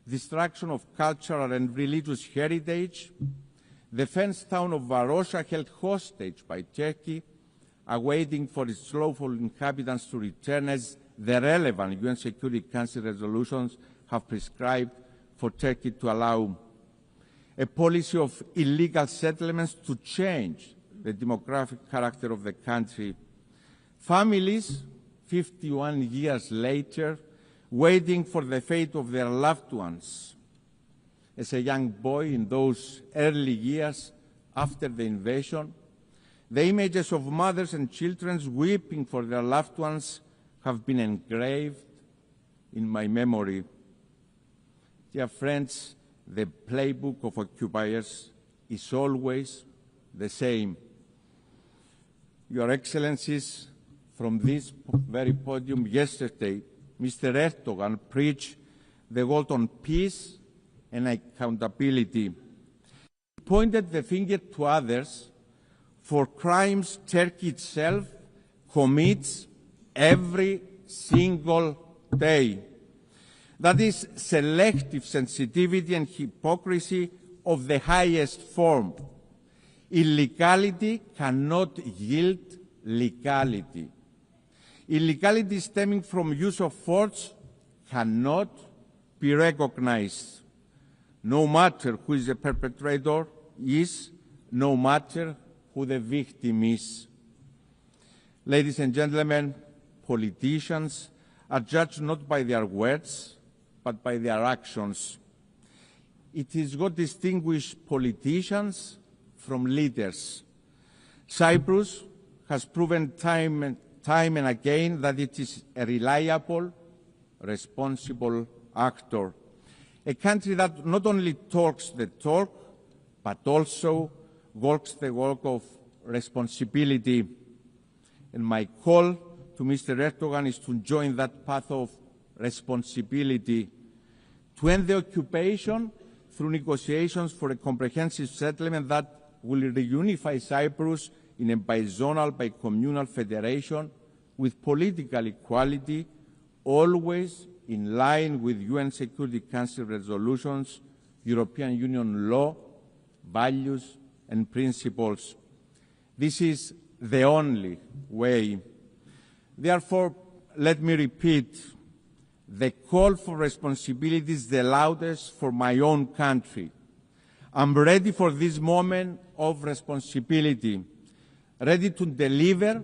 destruction of cultural and religious heritage, the fenced town of Varosha held hostage by Turkey, awaiting for its lawful inhabitants to return as the relevant UN Security Council resolutions have prescribed for Turkey to allow. A policy of illegal settlements to change the demographic character of the country. Families, 51 years later, waiting for the fate of their loved ones. As a young boy in those early years after the invasion, the images of mothers and children weeping for their loved ones have been engraved in my memory. Dear friends, the playbook of occupiers is always the same. Your Excellencies, from this very podium yesterday, Mr. Erdogan preached the word on peace and accountability. He pointed the finger to others for crimes Turkey itself commits every single day. That is selective sensitivity and hypocrisy of the highest form. Illegality cannot yield legality. Illegality stemming from use of force cannot be recognized, no matter who is the perpetrator is, no matter who the victim is. Ladies and gentlemen, politicians are judged not by their words, but by their actions. It is what distinguishes politicians from leaders. Cyprus has proven time and again that it is a reliable, responsible actor. A country that not only talks the talk, but also walks the walk of responsibility. And my call to Mr. Erdogan is to join that path of responsibility, to end the occupation through negotiations for a comprehensive settlement that will reunify Cyprus in a bizonal, bicommunal federation with political equality, always in line with UN Security Council resolutions, European Union law, values and principles. This is the only way. Therefore, let me repeat, the call for responsibility is the loudest for my own country. I'm ready for this moment of responsibility, ready to deliver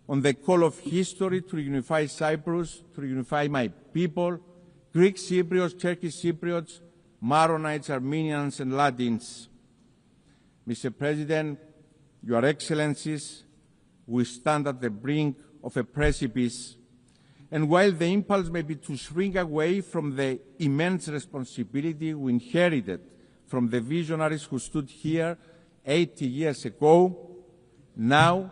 on the call of history to reunify Cyprus, to reunify my people, Greek Cypriots, Turkish Cypriots, Maronites, Armenians and Latins. Mr. President, Your Excellencies, we stand at the brink of a precipice, and while the impulse may be to shrink away from the immense responsibility we inherited from the visionaries who stood here 80 years ago, now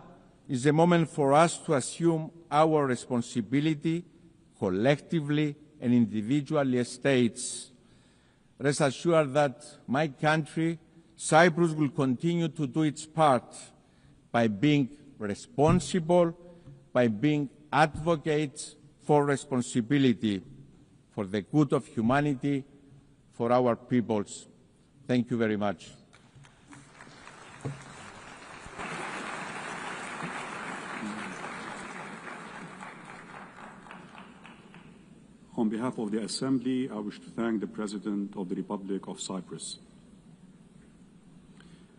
is the moment for us to assume our responsibility collectively and individually as states. Rest assured that my country, Cyprus, will continue to do its part by being responsible, by being advocates for responsibility, for the good of humanity, for our peoples. Thank you very much. On behalf of the Assembly, I wish to thank the President of the Republic of Cyprus.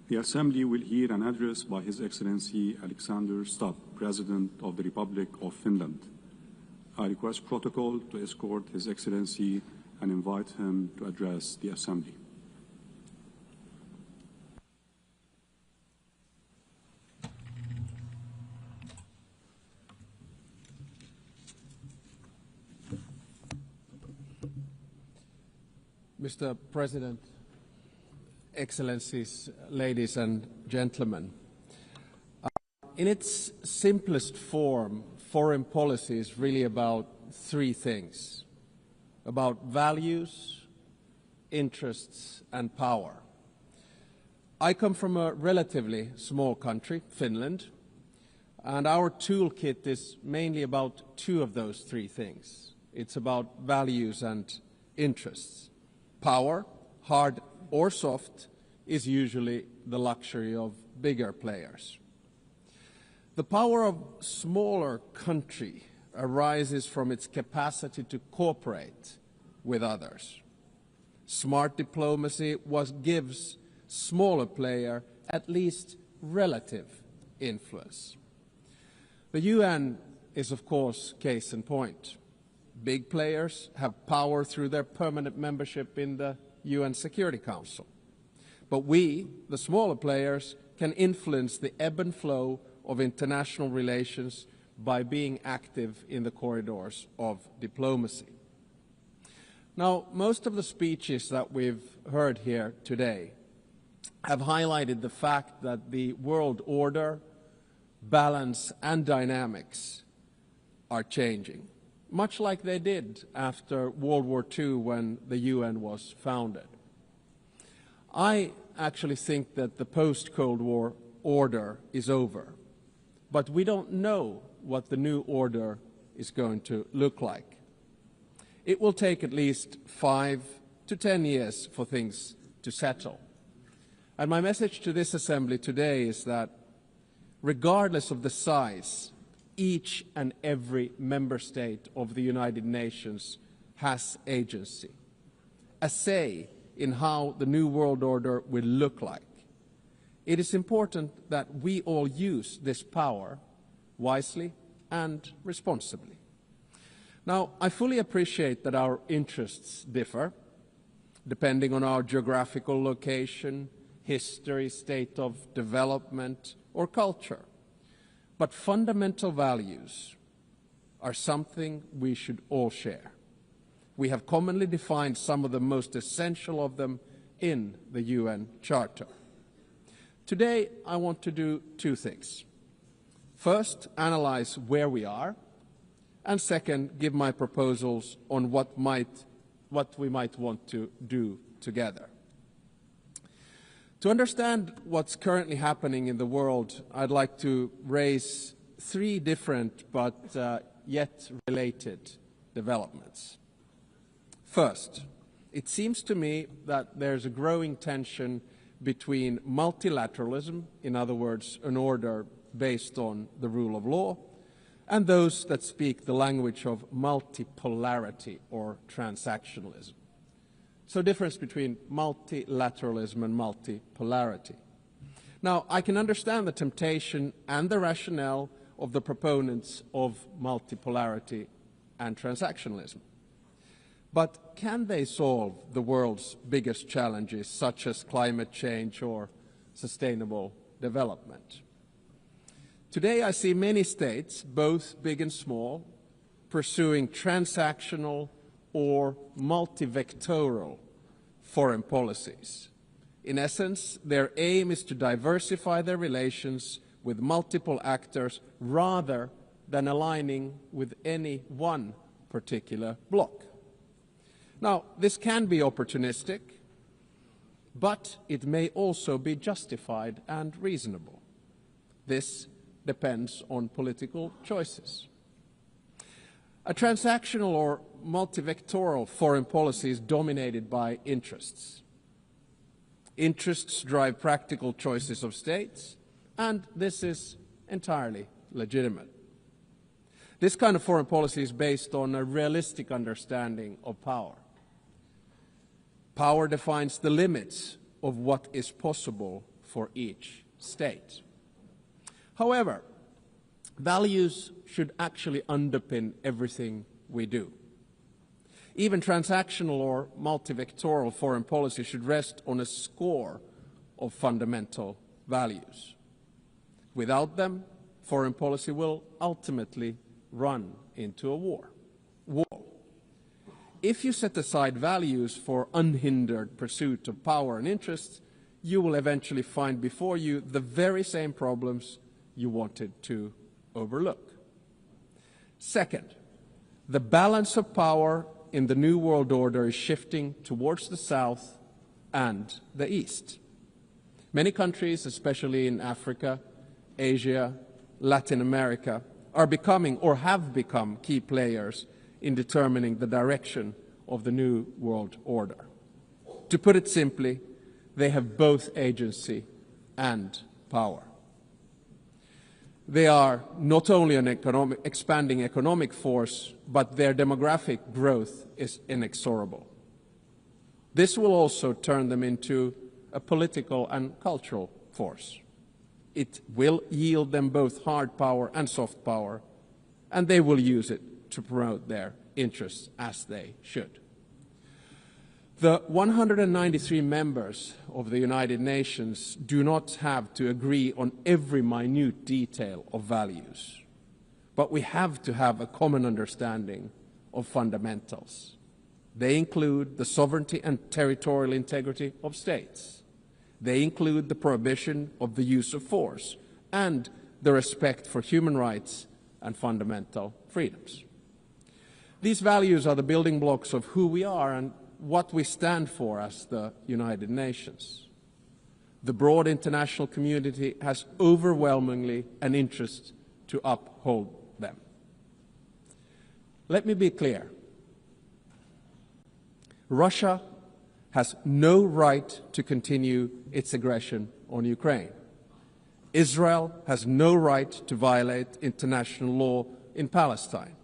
The Assembly will hear an address by His Excellency Alexander Stubb, President of the Republic of Finland. I request protocol to escort His Excellency and invite him to address the Assembly. Mr. President, Excellencies, ladies and gentlemen, in its simplest form, foreign policy is really about three things: about values, interests, and power. I come from a relatively small country, Finland, and our toolkit is mainly about two of those three things. It's about values and interests. Power, hard or soft, is usually the luxury of bigger players. The power of smaller country arises from its capacity to cooperate with others. Smart diplomacy gives smaller player at least relative influence. The UN is, of course, case in point. Big players have power through their permanent membership in the UN Security Council. But we, the smaller players, can influence the ebb and flow of international relations by being active in the corridors of diplomacy. Now, most of the speeches that we've heard here today have highlighted the fact that the world order, balance, and dynamics are changing, much like they did after World War II when the UN was founded. I actually think that the post-Cold War order is over, but we don't know what the new order is going to look like. It will take at least 5 to 10 years for things to settle. And my message to this Assembly today is that regardless of the size, each and every member state of the United Nations has agency, a say in how the new world order will look like. It is important that we all use this power wisely and responsibly. Now, I fully appreciate that our interests differ, depending on our geographical location, history, state of development, or culture. But fundamental values are something we should all share. We have commonly defined some of the most essential of them in the UN Charter. Today, I want to do two things. First, analyze where we are, and second, give my proposals on what we might want to do together. To understand what's currently happening in the world, I'd like to raise three different but yet related developments. First, it seems to me that there's a growing tension between multilateralism, in other words, an order based on the rule of law, and those that speak the language of multipolarity or transactionalism. So difference between multilateralism and multipolarity. Now, I can understand the temptation and the rationale of the proponents of multipolarity and transactionalism. But can they solve the world's biggest challenges, such as climate change or sustainable development? Today, I see many states, both big and small, pursuing transactional or multivectoral foreign policies. In essence, their aim is to diversify their relations with multiple actors rather than aligning with any one particular bloc. Now, this can be opportunistic, but it may also be justified and reasonable. This depends on political choices. A transactional or multivectoral foreign policy is dominated by interests. Interests drive practical choices of states, and this is entirely legitimate. This kind of foreign policy is based on a realistic understanding of power. Power defines the limits of what is possible for each state. However, values should actually underpin everything we do. Even transactional or multivectoral foreign policy should rest on a score of fundamental values. Without them, foreign policy will ultimately run into a wall. If you set aside values for unhindered pursuit of power and interests, you will eventually find before you the very same problems you wanted to overlook. Second, the balance of power in the New World Order is shifting towards the South and the East. Many countries, especially in Africa, Asia, Latin America, are becoming or have become key players in determining the direction of the New World Order. To put it simply, they have both agency and power. They are not only an expanding economic force, but their demographic growth is inexorable. This will also turn them into a political and cultural force. It will yield them both hard power and soft power, and they will use it to promote their interests as they should. The 193 members of the United Nations do not have to agree on every minute detail of values, but we have to have a common understanding of fundamentals. They include the sovereignty and territorial integrity of states. They include the prohibition of the use of force and the respect for human rights and fundamental freedoms. These values are the building blocks of who we are and what we stand for as the United Nations. The broad international community has overwhelmingly an interest to uphold them. Let me be clear. Russia has no right to continue its aggression on Ukraine. Israel has no right to violate international law in Palestine.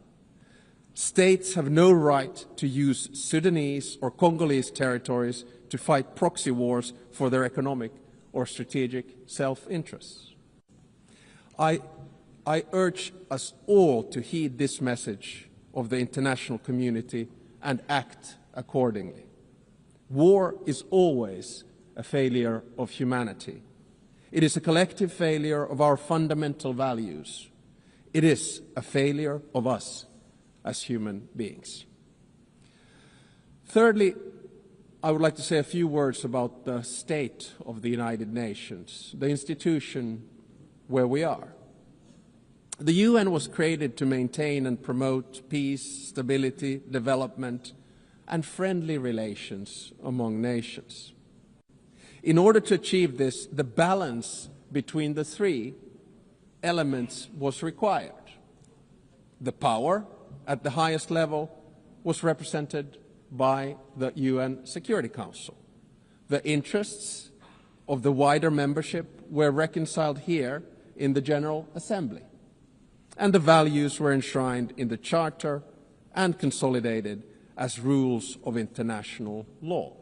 States have no right to use Sudanese or Congolese territories to fight proxy wars for their economic or strategic self-interests. I urge us all to heed this message of the international community and act accordingly. War is always a failure of humanity. It is a collective failure of our fundamental values. It is a failure of us as human beings. Thirdly, I would like to say a few words about the state of the United Nations, the institution where we are. The UN was created to maintain and promote peace, stability, development, and friendly relations among nations. In order to achieve this, the balance between the three elements was required. The power at the highest level was represented by the UN Security Council. The interests of the wider membership were reconciled here in the General Assembly, and the values were enshrined in the Charter and consolidated as rules of international law.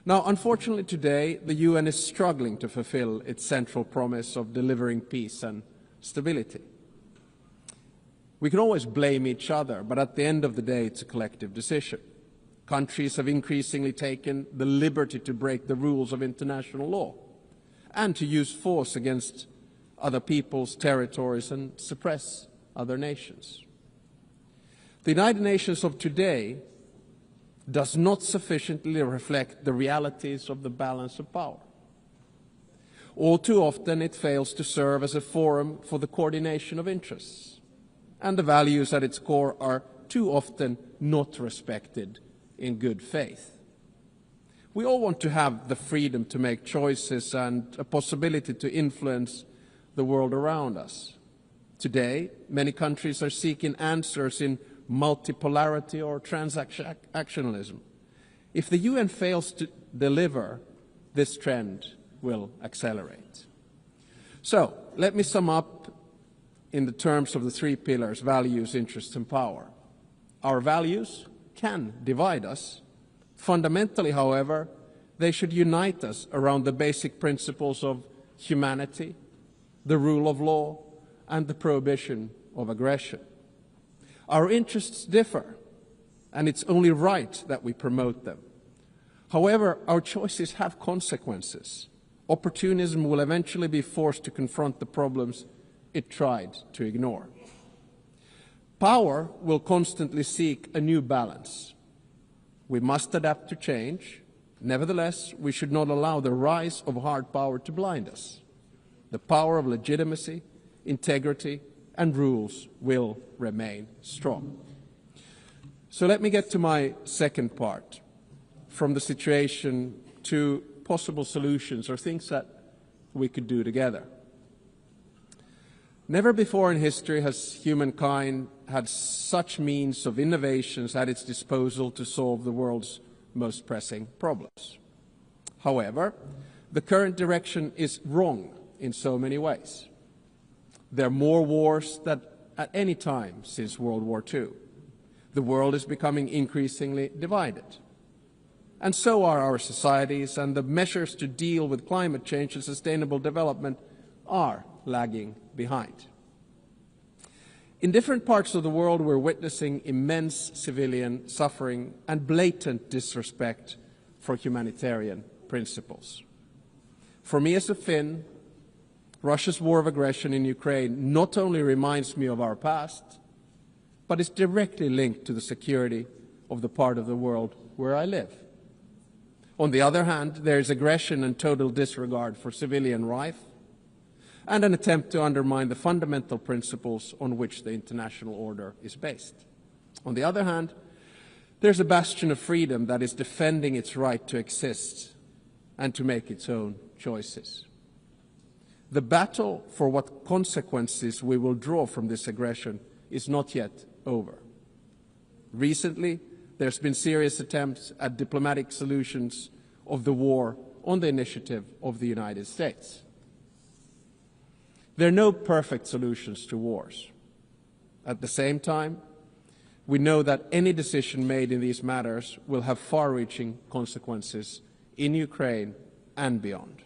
Now, unfortunately today, the UN is struggling to fulfill its central promise of delivering peace and stability. We can always blame each other, but at the end of the day, it's a collective decision. Countries have increasingly taken the liberty to break the rules of international law and to use force against other people's territories and suppress other nations. The United Nations of today does not sufficiently reflect the realities of the balance of power. All too often it fails to serve as a forum for the coordination of interests, and the values at its core are too often not respected in good faith. We all want to have the freedom to make choices and a possibility to influence the world around us. Today, many countries are seeking answers in multipolarity or transactionalism. If the UN fails to deliver, this trend will accelerate. So, let me sum up in the terms of the three pillars: values, interests, and power. Our values can divide us. Fundamentally, however, they should unite us around the basic principles of humanity, the rule of law, and the prohibition of aggression. Our interests differ, and it's only right that we promote them. However, our choices have consequences. Opportunism will eventually be forced to confront the problems it tried to ignore. Power will constantly seek a new balance. We must adapt to change. Nevertheless, we should not allow the rise of hard power to blind us. The power of legitimacy, integrity, and rules will remain strong. So let me get to my second part, from the situation to possible solutions or things that we could do together. Never before in history has humankind had such means of innovations at its disposal to solve the world's most pressing problems. However, the current direction is wrong in so many ways. There are more wars than at any time since World War II. The world is becoming increasingly divided. And so are our societies, and the measures to deal with climate change and sustainable development are lagging behind. In different parts of the world, we're witnessing immense civilian suffering and blatant disrespect for humanitarian principles. For me as a Finn, Russia's war of aggression in Ukraine not only reminds me of our past, but is directly linked to the security of the part of the world where I live. On the other hand, there is aggression and total disregard for civilian life, and an attempt to undermine the fundamental principles on which the international order is based. On the other hand, there's a bastion of freedom that is defending its right to exist and to make its own choices. The battle for what consequences we will draw from this aggression is not yet over. Recently, there's been serious attempts at diplomatic solutions of the war on the initiative of the United States. There are no perfect solutions to wars. At the same time, we know that any decision made in these matters will have far-reaching consequences in Ukraine and beyond.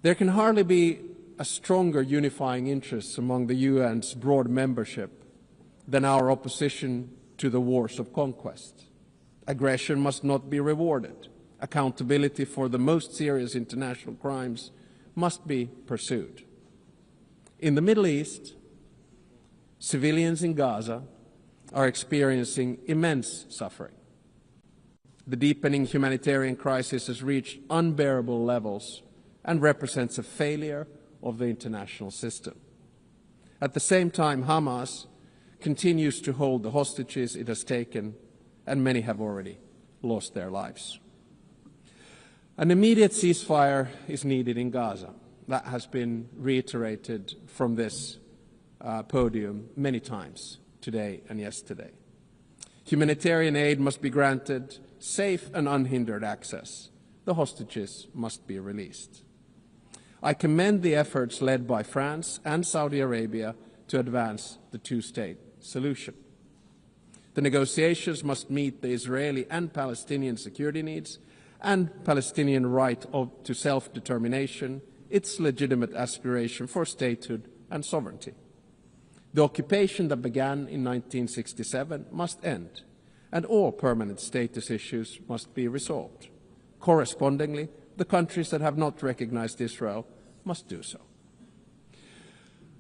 There can hardly be a stronger unifying interest among the UN's broad membership than our opposition to the wars of conquest. Aggression must not be rewarded. Accountability for the most serious international crimes must be pursued. In the Middle East, civilians in Gaza are experiencing immense suffering. The deepening humanitarian crisis has reached unbearable levels and represents a failure of the international system. At the same time, Hamas continues to hold the hostages it has taken, and many have already lost their lives. An immediate ceasefire is needed in Gaza. That has been reiterated from this podium many times today and yesterday. Humanitarian aid must be granted safe and unhindered access. The hostages must be released. I commend the efforts led by France and Saudi Arabia to advance the two-state solution. The negotiations must meet the Israeli and Palestinian security needs and Palestinian right to self-determination, its legitimate aspiration for statehood and sovereignty. The occupation that began in 1967 must end, and all permanent status issues must be resolved. Correspondingly, the countries that have not recognized Israel must do so.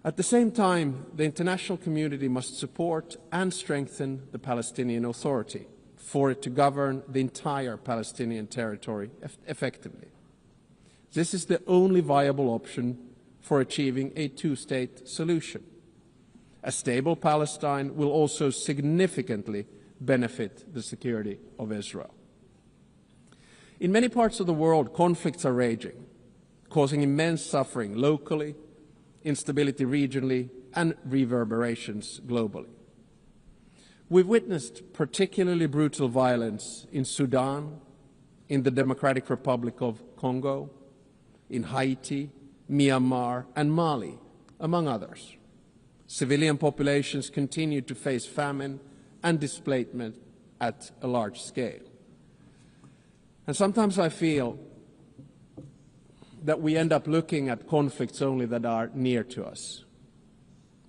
At the same time, the international community must support and strengthen the Palestinian Authority for it to govern the entire Palestinian territory effectively. This is the only viable option for achieving a two-state solution. A stable Palestine will also significantly benefit the security of Israel. In many parts of the world, conflicts are raging, causing immense suffering locally, instability regionally, and reverberations globally. We've witnessed particularly brutal violence in Sudan, in the Democratic Republic of Congo, in Haiti, Myanmar, and Mali, among others. Civilian populations continue to face famine and displacement at a large scale. And sometimes I feel that we end up looking at conflicts only that are near to us.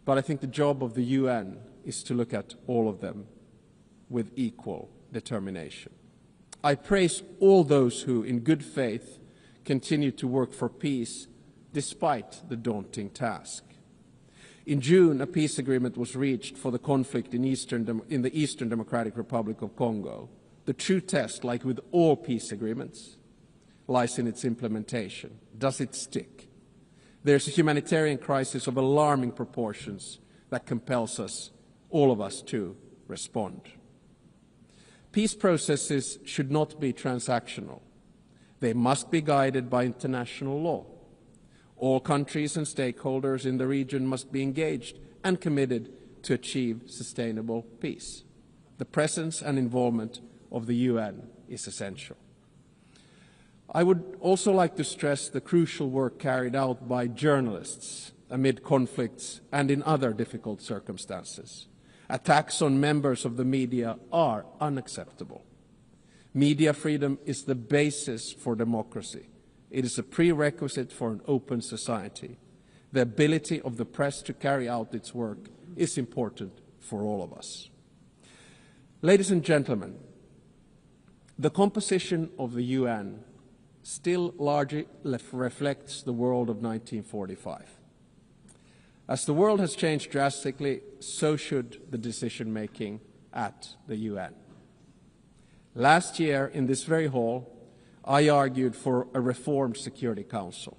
But I think the job of the UN is to look at all of them with equal determination. I praise all those who, in good faith, continue to work for peace despite the daunting task. In June, a peace agreement was reached for the conflict in the Eastern Democratic Republic of Congo. The true test, like with all peace agreements, lies in its implementation. Does it stick? There's a humanitarian crisis of alarming proportions that compels us, all of us, to respond. Peace processes should not be transactional. They must be guided by international law. All countries and stakeholders in the region must be engaged and committed to achieve sustainable peace. The presence and involvement of the UN is essential. I would also like to stress the crucial work carried out by journalists amid conflicts and in other difficult circumstances. Attacks on members of the media are unacceptable. Media freedom is the basis for democracy. It is a prerequisite for an open society. The ability of the press to carry out its work is important for all of us. Ladies and gentlemen, the composition of the UN still largely reflects the world of 1945. As the world has changed drastically, so should the decision-making at the UN. Last year, in this very hall, I argued for a reformed Security Council,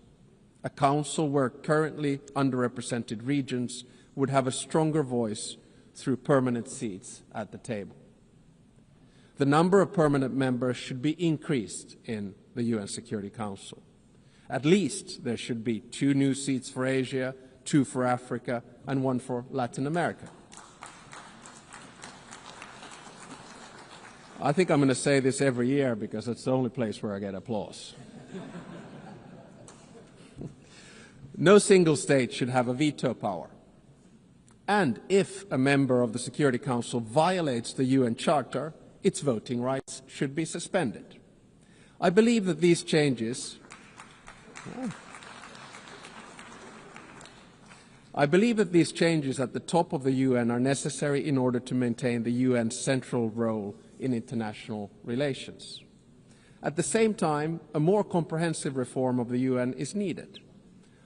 a council where currently underrepresented regions would have a stronger voice through permanent seats at the table. The number of permanent members should be increased in the UN Security Council. At least there should be 2 new seats for Asia, 2 for Africa, and 1 for Latin America. I think I'm going to say this every year because it's the only place where I get applause. No single state should have a veto power. And if a member of the Security Council violates the UN Charter, its voting rights should be suspended. I believe that these changes at the top of the UN are necessary in order to maintain the UN's central role in international relations. At the same time, a more comprehensive reform of the UN is needed.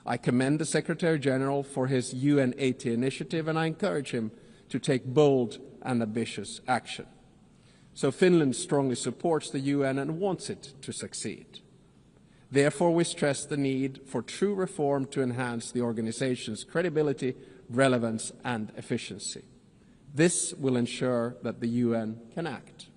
I commend the Secretary General for his UN80 initiative, and I encourage him to take bold and ambitious action. So Finland strongly supports the UN and wants it to succeed. Therefore, we stress the need for true reform to enhance the organization's credibility, relevance, and efficiency. This will ensure that the UN can act.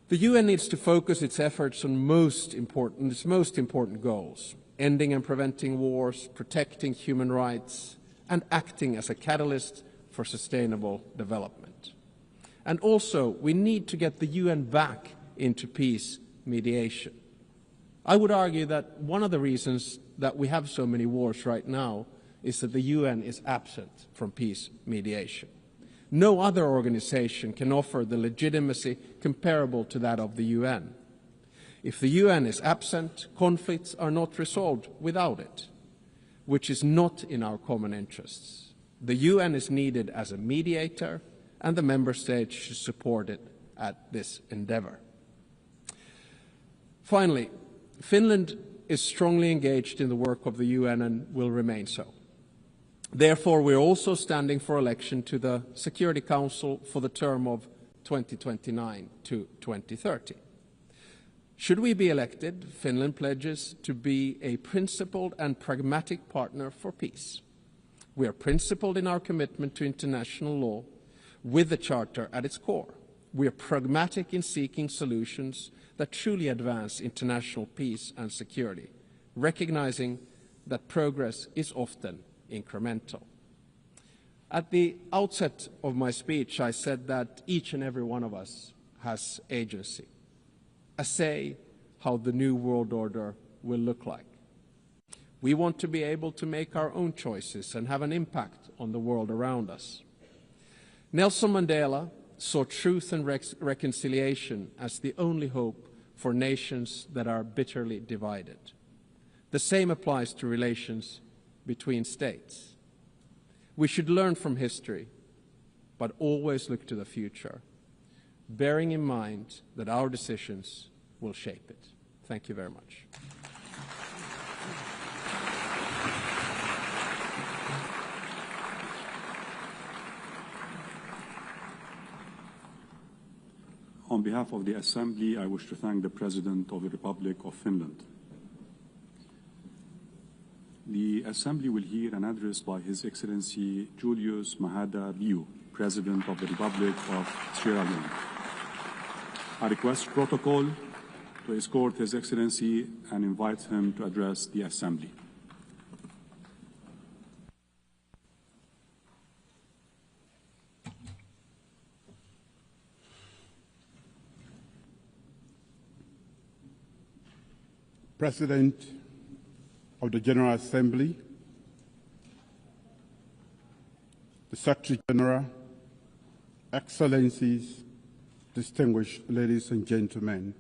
The UN needs to focus its efforts on its most important goals: ending and preventing wars, protecting human rights, and acting as a catalyst for sustainable development. And also, we need to get the UN back into peace mediation. I would argue that one of the reasons that we have so many wars right now is that the UN is absent from peace mediation. No other organization can offer the legitimacy comparable to that of the UN. If the UN is absent, conflicts are not resolved without it, which is not in our common interests. The UN is needed as a mediator, and the member states should support it at this endeavor. Finally, Finland is strongly engaged in the work of the UN and will remain so. Therefore, we are also standing for election to the Security Council for the term of 2029 to 2030. Should we be elected, Finland pledges to be a principled and pragmatic partner for peace. We are principled in our commitment to international law with the Charter at its core. We are pragmatic in seeking solutions that truly advance international peace and security, recognizing that progress is often incremental. At the outset of my speech, I said that each and every one of us has agency, a say how the new world order will look like. We want to be able to make our own choices and have an impact on the world around us. Nelson Mandela saw truth and reconciliation as the only hope for nations that are bitterly divided. The same applies to relations between states. We should learn from history, but always look to the future, bearing in mind that our decisions will shape it. Thank you very much. On behalf of the Assembly, I wish to thank the President of the Republic of Finland. The Assembly will hear an address by His Excellency Julius Maada Bio, President of the Republic of Sierra Leone. I request protocol to escort His Excellency and invite him to address the Assembly. President of the General Assembly, the Secretary General, Excellencies, distinguished ladies and gentlemen,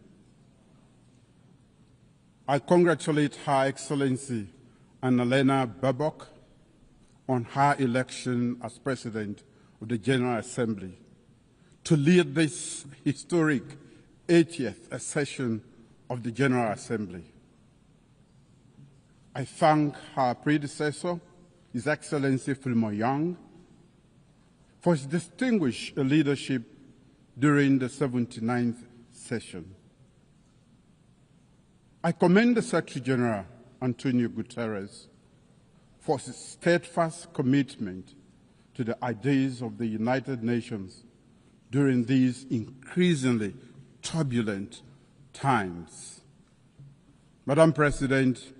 I congratulate Her Excellency Annalena Baerbock on her election as President of the General Assembly to lead this historic 80th session of the General Assembly. I thank her predecessor, His Excellency Philemon Young, for his distinguished leadership during the 79th session. I commend the Secretary General, Antonio Guterres, for his steadfast commitment to the ideas of the United Nations during these increasingly turbulent times. Madam President,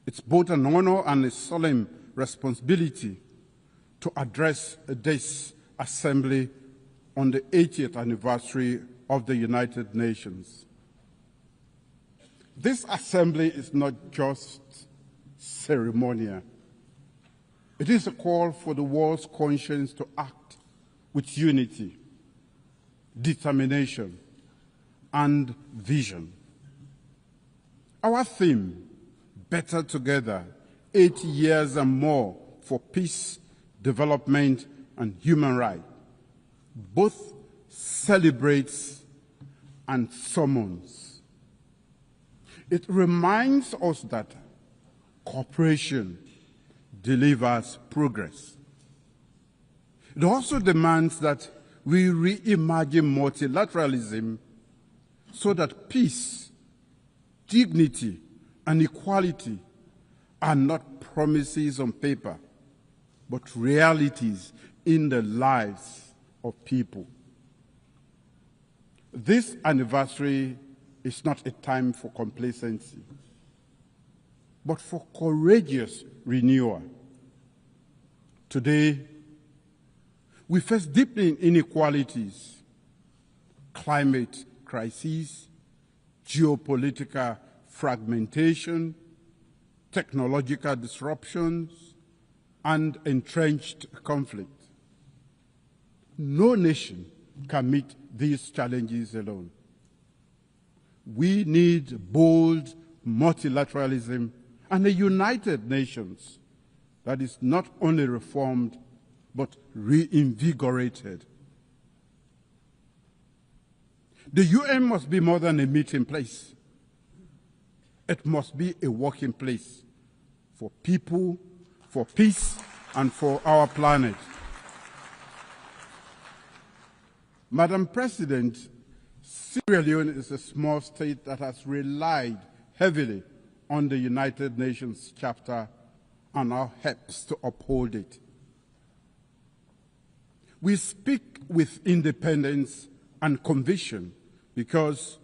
it's both an honor and a solemn responsibility to address this Assembly on the 80th anniversary of the United Nations. This assembly is not just ceremonial. It is a call for the world's conscience to act with unity, determination, and vision. Our theme, Better Together, 80 years and more for peace, development, and human rights, both celebrates and summons. It reminds us that cooperation delivers progress. It also demands that we reimagine multilateralism so that peace, dignity, and equality are not promises on paper, but realities in the lives of people. This anniversary is not a time for complacency, but for courageous renewal. Today, we face deepening inequalities, climate crises, geopolitical fragmentation, technological disruptions, and entrenched conflict. No nation can meet these challenges alone. We need bold multilateralism and a united nations that is not only reformed, but reinvigorated. The UN must be more than a meeting place. It must be a working place for people, for peace, and for our planet. Madam President, Sierra Leone is a small state that has relied heavily on the United Nations chapter and now helps to uphold it. We speak with independence and conviction because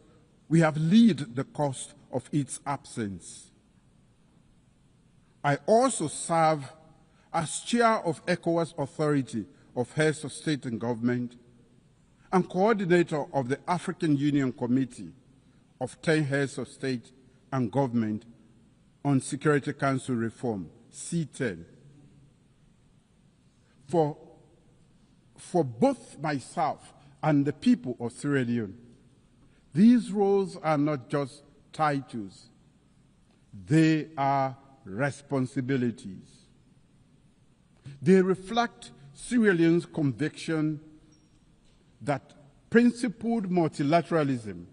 we have lived the cost of its absence. I also serve as chair of ECOWAS Authority of Heads of State and Government and coordinator of the African Union Committee of 10 Heads of State and Government on Security Council Reform, C10. For both myself and the people of Sierra Leone, these roles are not just titles, they are responsibilities. They reflect Sierra Leone's conviction that principled multilateralism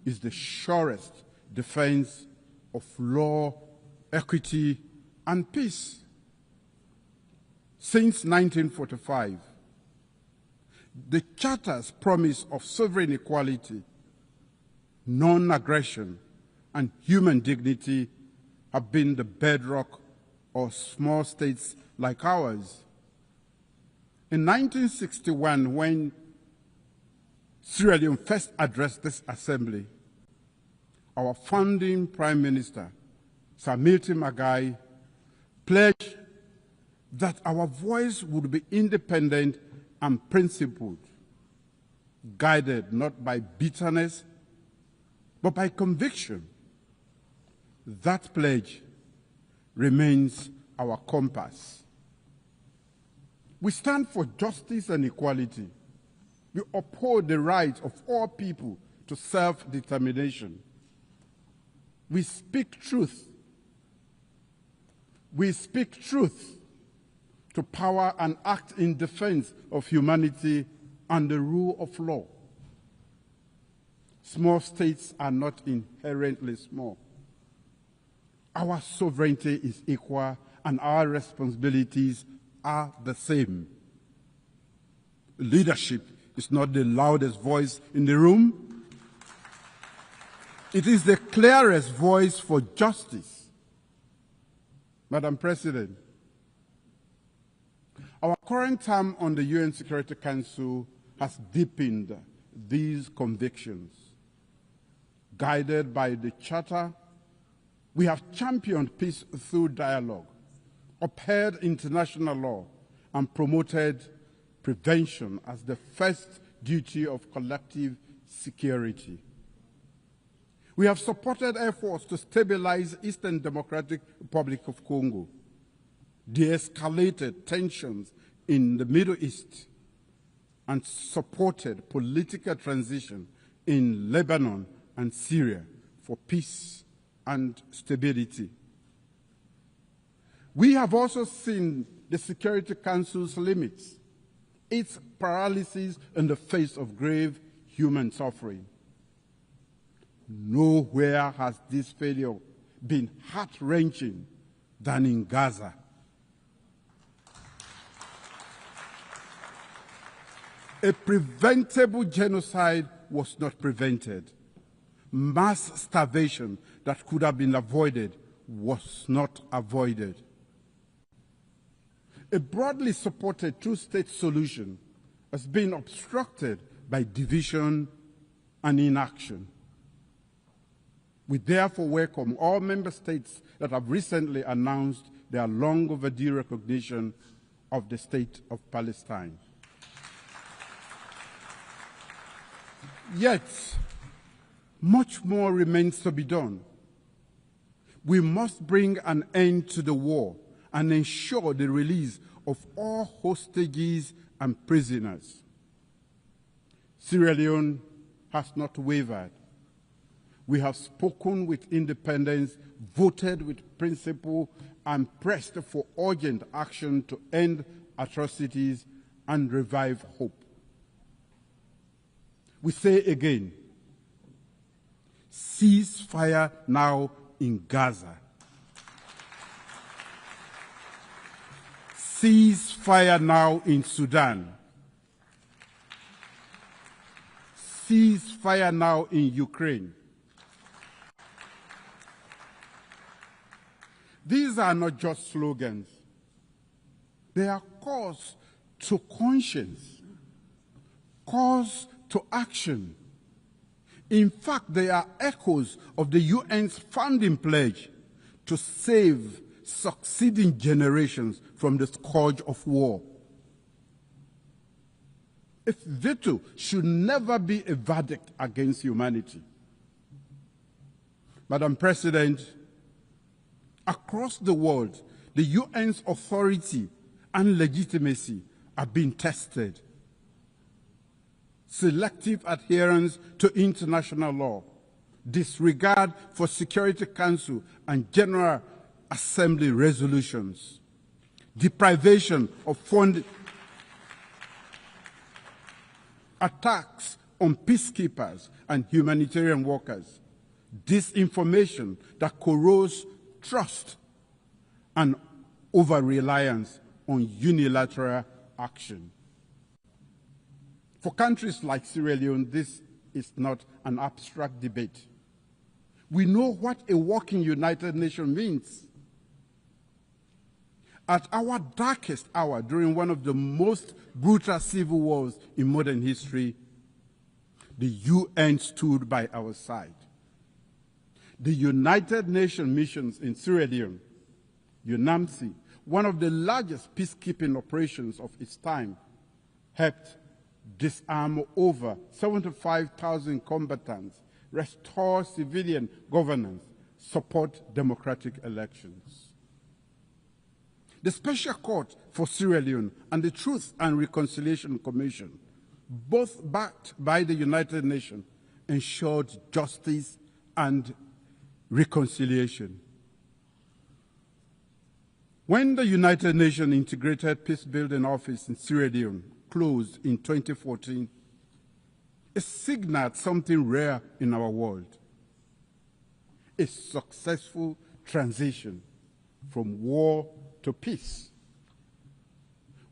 is the surest defense of law, equity, and peace. Since 1945, the Charter's promise of sovereign equality, non-aggression, and human dignity have been the bedrock of small states like ours. In 1961, when Sierra Leone first addressed this assembly, our founding Prime Minister, Sir Milton Magai, pledged that our voice would be independent and principled, guided not by bitterness, but by conviction. That pledge remains our compass. We stand for justice and equality. We uphold the rights of all people to self-determination. We speak truth. We speak truth to power and act in defense of humanity and the rule of law. Small states are not inherently small. Our sovereignty is equal and our responsibilities are the same. Leadership is not the loudest voice in the room. It is the clearest voice for justice. Madam President, our current term on the UN Security Council has deepened these convictions. Guided by the Charter, we have championed peace through dialogue, upheld international law, and promoted prevention as the first duty of collective security. We have supported efforts to stabilize Eastern Democratic Republic of Congo, de-escalated tensions in the Middle East, and supported political transition in Lebanon and Syria for peace and stability. We have also seen the Security Council's limits, its paralysis in the face of grave human suffering. Nowhere has this failure been heart-wrenching than in Gaza. A preventable genocide was not prevented. Mass starvation that could have been avoided was not avoided. A broadly supported two-state solution has been obstructed by division and inaction. We therefore welcome all member states that have recently announced their long overdue recognition of the State of Palestine. Yet, much more remains to be done. We must bring an end to the war and ensure the release of all hostages and prisoners. Sierra Leone has not wavered. We have spoken with independence, voted with principle, and pressed for urgent action to end atrocities and revive hope. We say again, cease fire now in Gaza. Cease fire now in Sudan. Cease fire now in Ukraine. These are not just slogans. They are calls to conscience, calls to action. In fact, they are echoes of the UN's founding pledge to save succeeding generations from the scourge of war. A veto should never be a verdict against humanity. Madam President, across the world, the UN's authority and legitimacy are being tested. Selective adherence to international law, disregard for Security Council and General Assembly resolutions, deprivation of funding, attacks on peacekeepers and humanitarian workers, disinformation that corrodes trust, and over-reliance on unilateral action. For countries like Sierra Leone, this is not an abstract debate. We know what a working United Nations means. At our darkest hour, during one of the most brutal civil wars in modern history, the UN stood by our side. The United Nations missions in Sierra Leone, UNAMSI, one of the largest peacekeeping operations of its time, helped disarm over 75,000 combatants, restore civilian governance, support democratic elections. The Special Court for Sierra Leone and the Truth and Reconciliation Commission, both backed by the United Nations, ensured justice and reconciliation. When the United Nations Integrated Peacebuilding Office in Sierra Leone closed in 2014, it signaled something rare in our world: a successful transition from war to peace.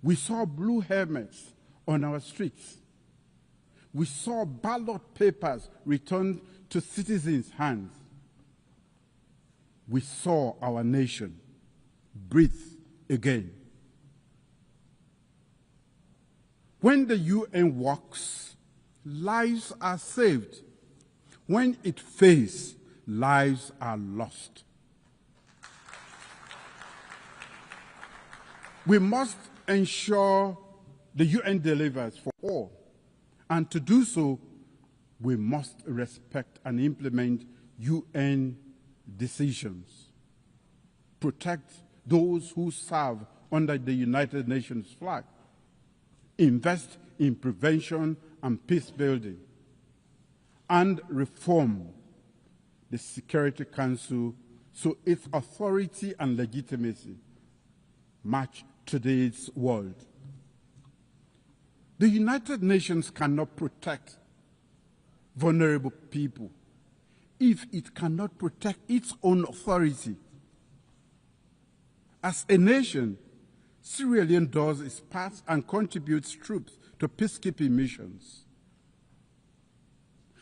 We saw blue helmets on our streets. We saw ballot papers returned to citizens' hands. We saw our nation breathe again. When the UN works, lives are saved. When it fails, lives are lost. We must ensure the UN delivers for all And to do so, we must respect and implement UN decisions, protect those who serve under the United Nations flag, invest in prevention and peace building, and reform the Security Council so its authority and legitimacy match today's world. The United Nations cannot protect vulnerable people if it cannot protect its own authority. As a nation, Sierra Leone does its part and contributes troops to peacekeeping missions.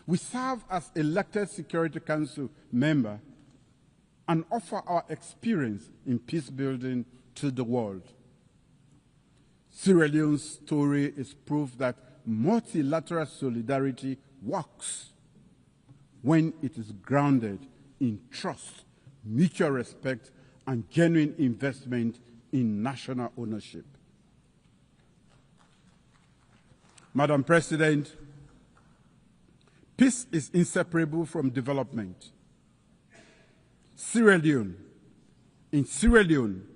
We serve as elected Security Council member and offer our experience in peace building to the world. Sierra Leone's story is proof that multilateral solidarity works when it is grounded in trust, mutual respect, and genuine investment in national ownership. Madam President, peace is inseparable from development. In Sierra Leone,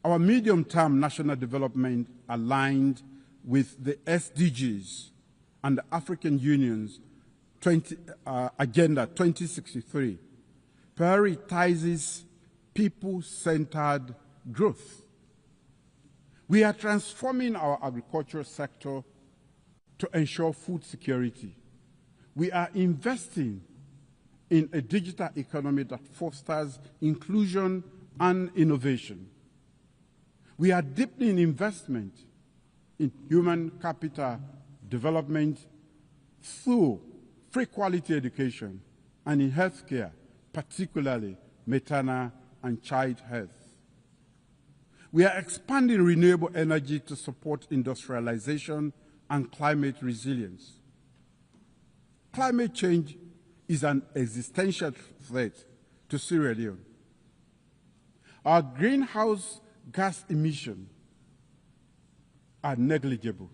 our medium-term national development aligned with the SDGs and the African Union's Agenda 2063 prioritizes people-centered growth. We are transforming our agricultural sector to ensure food security. We are investing in a digital economy that fosters inclusion and innovation. We are deepening investment in human capital development through free quality education and in healthcare, particularly maternal and child health. We are expanding renewable energy to support industrialization and climate resilience. Climate change is an existential threat to Sierra Leone. Our greenhouse gas emissions are negligible,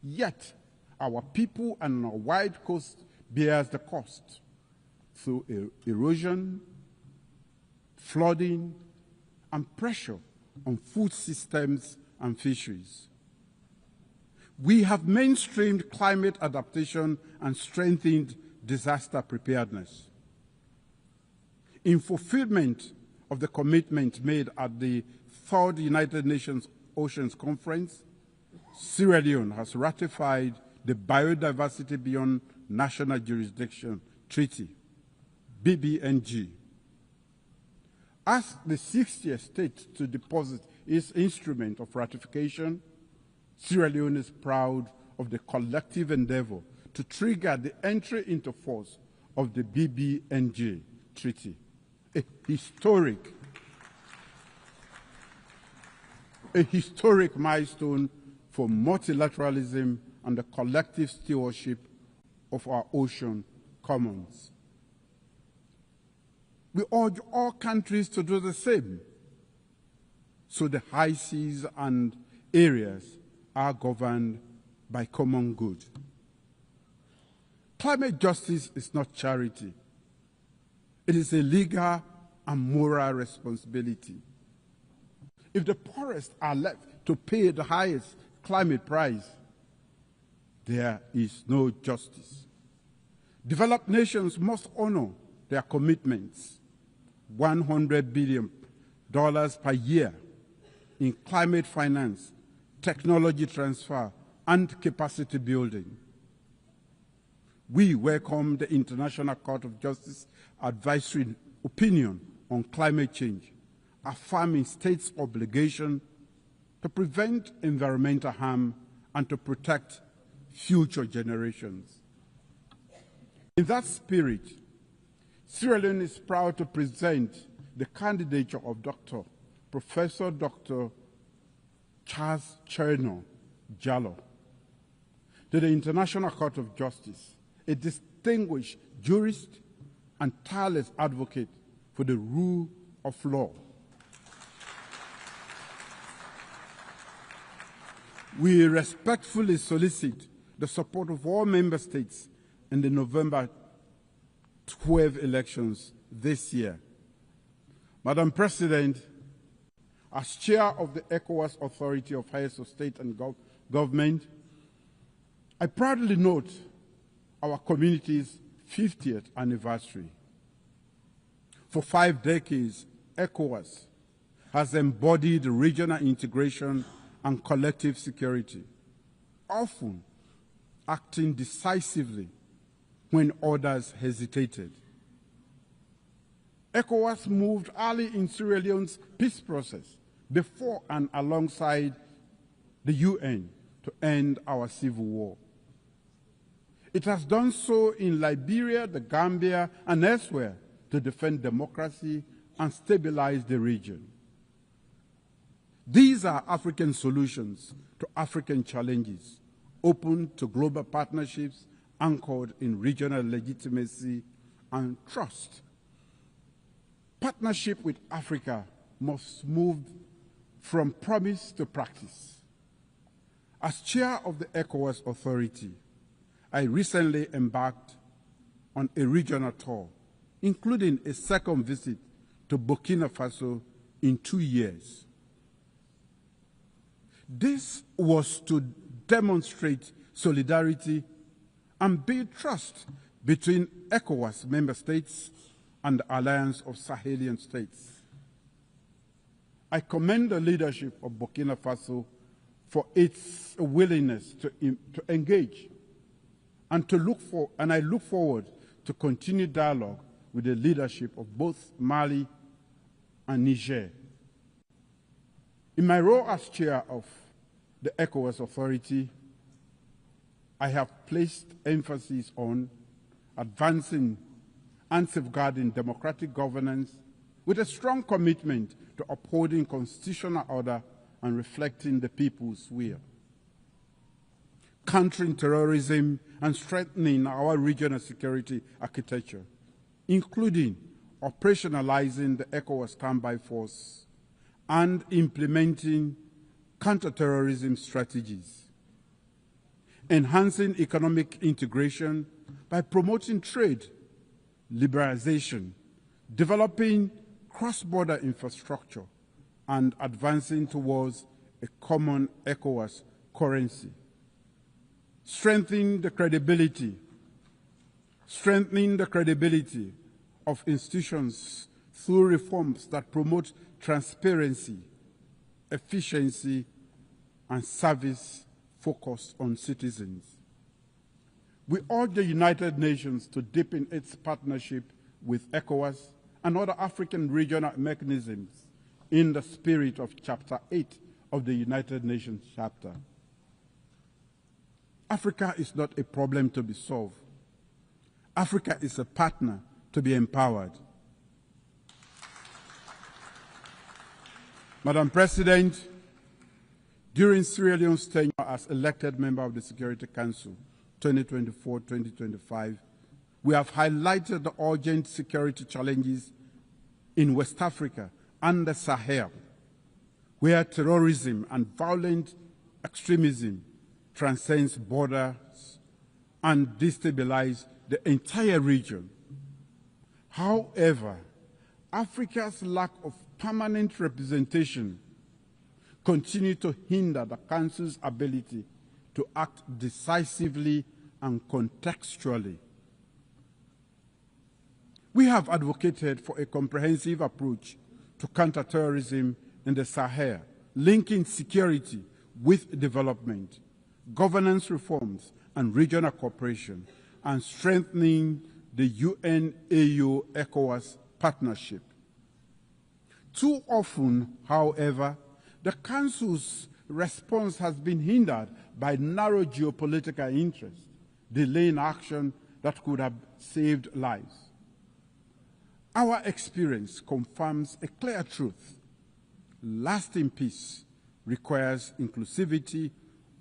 yet our people and our wide coast bears the cost through erosion, flooding, and pressure on food systems and fisheries. We have mainstreamed climate adaptation and strengthened disaster preparedness. In fulfillment of the commitment made at the Third United Nations Oceans Conference, Sierra Leone has ratified the Biodiversity Beyond National Jurisdiction Treaty, BBNG. As the 60th state to deposit its instrument of ratification, Sierra Leone is proud of the collective endeavor to trigger the entry into force of the BBNG Treaty, a historic milestone for multilateralism and the collective stewardship of our ocean commons. We urge all countries to do the same, so the high seas and areas are governed by common good. Climate justice is not charity. It is a legal and moral responsibility. If the poorest are left to pay the highest climate price, there is no justice. Developed nations must honor their commitments, $100 billion per year in climate finance, technology transfer, and capacity building. We welcome the International Court of Justice advisory opinion on climate change, affirming states' obligation to prevent environmental harm and to protect future generations. In that spirit, Sierra Leone is proud to present the candidature of Professor Dr. Charles Cherno Jallow to the International Court of Justice, a distinguished jurist and tireless advocate for the rule of law. We respectfully solicit the support of all member states in the November 12 elections this year. Madam President, as chair of the ECOWAS Authority of Heads of State and Government, I proudly note our community's 50th anniversary. For 5 decades, ECOWAS has embodied regional integration and collective security, often acting decisively when others hesitated. ECOWAS moved early in Sierra Leone's peace process before and alongside the UN to end our civil war. It has done so in Liberia, the Gambia, and elsewhere to defend democracy and stabilize the region. These are African solutions to African challenges, open to global partnerships anchored in regional legitimacy and trust. Partnership with Africa must move from promise to practice. As chair of the ECOWAS Authority, I recently embarked on a regional tour, including a second visit to Burkina Faso in 2 years. This was to demonstrate solidarity and build trust between ECOWAS member states and the Alliance of Sahelian States. I commend the leadership of Burkina Faso for its willingness to engage and I look forward to continued dialogue with the leadership of both Mali and Niger. In my role as chair of the ECOWAS Authority, I have placed emphasis on advancing and safeguarding democratic governance with a strong commitment to upholding constitutional order and reflecting the people's will. Countering terrorism and strengthening our regional security architecture, including operationalizing the ECOWAS standby force and implementing counterterrorism strategies. Enhancing economic integration by promoting trade, liberalization, developing cross-border infrastructure, and advancing towards a common ECOWAS currency. Strengthening the credibility of institutions through reforms that promote transparency, efficiency, and service focused on citizens. We urge the United Nations to deepen its partnership with ECOWAS and other African regional mechanisms in the spirit of Chapter 8 of the United Nations Charter. Africa is not a problem to be solved. Africa is a partner to be empowered. Madam President, during Sierra Leone's tenure as elected member of the Security Council 2024-2025, we have highlighted the urgent security challenges in West Africa and the Sahel, where terrorism and violent extremism transcends borders and destabilize the entire region. However, Africa's lack of permanent representation continue to hinder the Council's ability to act decisively and contextually. We have advocated for a comprehensive approach to counterterrorism in the Sahel, linking security with development, governance reforms, and regional cooperation, and strengthening the UN-AU-ECOWAS partnership. Too often, however, the Council's response has been hindered by narrow geopolitical interests, delaying action that could have saved lives. Our experience confirms a clear truth. Lasting peace requires inclusivity,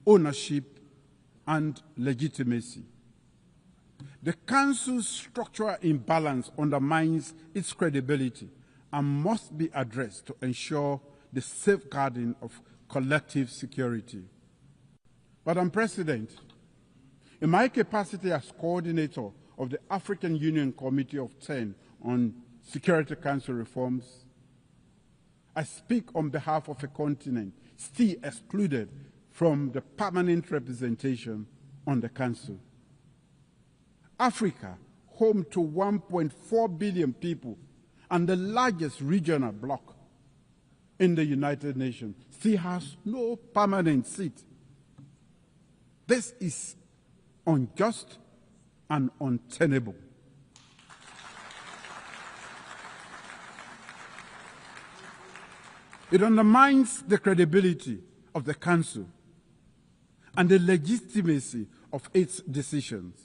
ownership, and legitimacy. The Council's structural imbalance undermines its credibility and must be addressed to ensure the safeguarding of collective security. Madam President, In my capacity as coordinator of the African Union Committee of 10 on Security Council reforms, I speak on behalf of a continent still excluded from the permanent representation on the Council. Africa, home to 1.4 billion people and the largest regional bloc in the United Nations, still has no permanent seat. This is unjust and untenable. It undermines the credibility of the Council and the legitimacy of its decisions.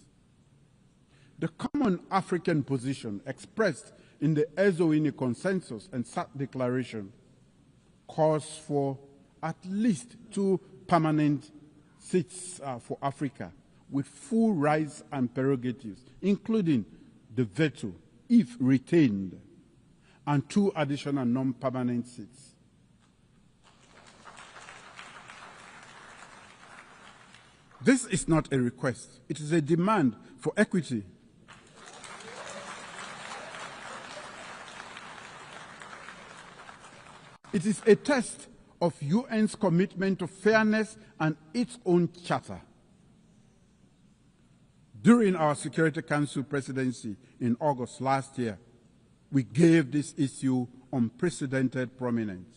The common African position expressed in the AC1E consensus and SAT declaration calls for at least 2 permanent seats for Africa with full rights and prerogatives, including the veto, if retained, and 2 additional non-permanent seats. This is not a request. It is a demand for equity. It is a test of UN's commitment to fairness and its own charter. During our Security Council presidency in August last year, we gave this issue unprecedented prominence.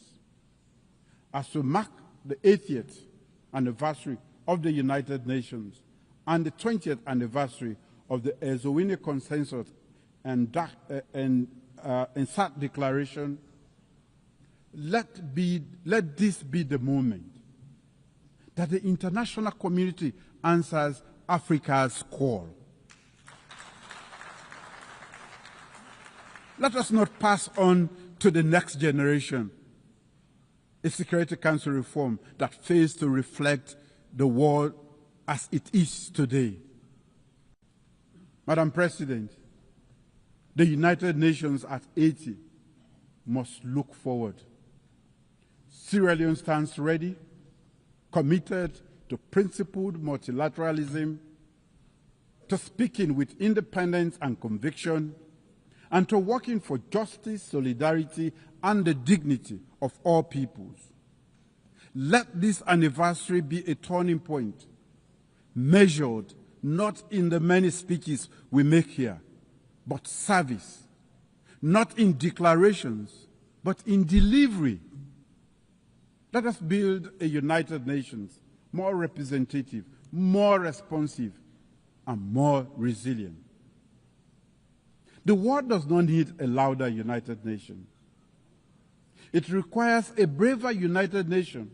As we mark the 80th anniversary of the United Nations and the 20th anniversary of the AC1E consensus and SAT declaration, let this be the moment that the international community answers Africa's call. Let us not pass on to the next generation a Security Council reform that fails to reflect the world as it is today. Madam President, the United Nations at 80 must look forward. Sierra Leone stands ready, committed to principled multilateralism, to speaking with independence and conviction, and to working for justice, solidarity, and the dignity of all peoples. Let this anniversary be a turning point, measured not in the many speeches we make here, but service, not in declarations, but in delivery. Let us build a United Nations more representative, more responsive, and more resilient. The world does not need a louder United Nations. It requires a braver United Nations.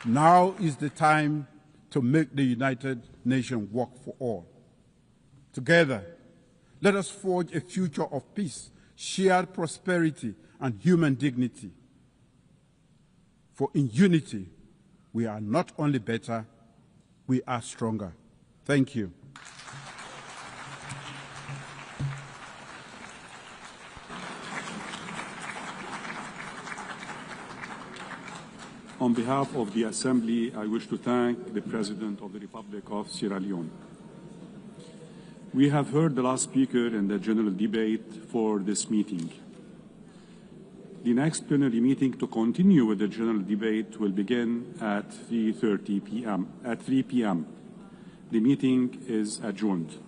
Now is the time to make the United Nations work for all. Together, let us forge a future of peace, shared prosperity, and human dignity. For in unity, we are not only better, we are stronger. Thank you. On behalf of the Assembly, I wish to thank the President of the Republic of Sierra Leone. We have heard the last speaker in the general debate for this meeting. The next plenary meeting to continue with the general debate will begin at 3:30 p.m. At 3 p.m. The meeting is adjourned.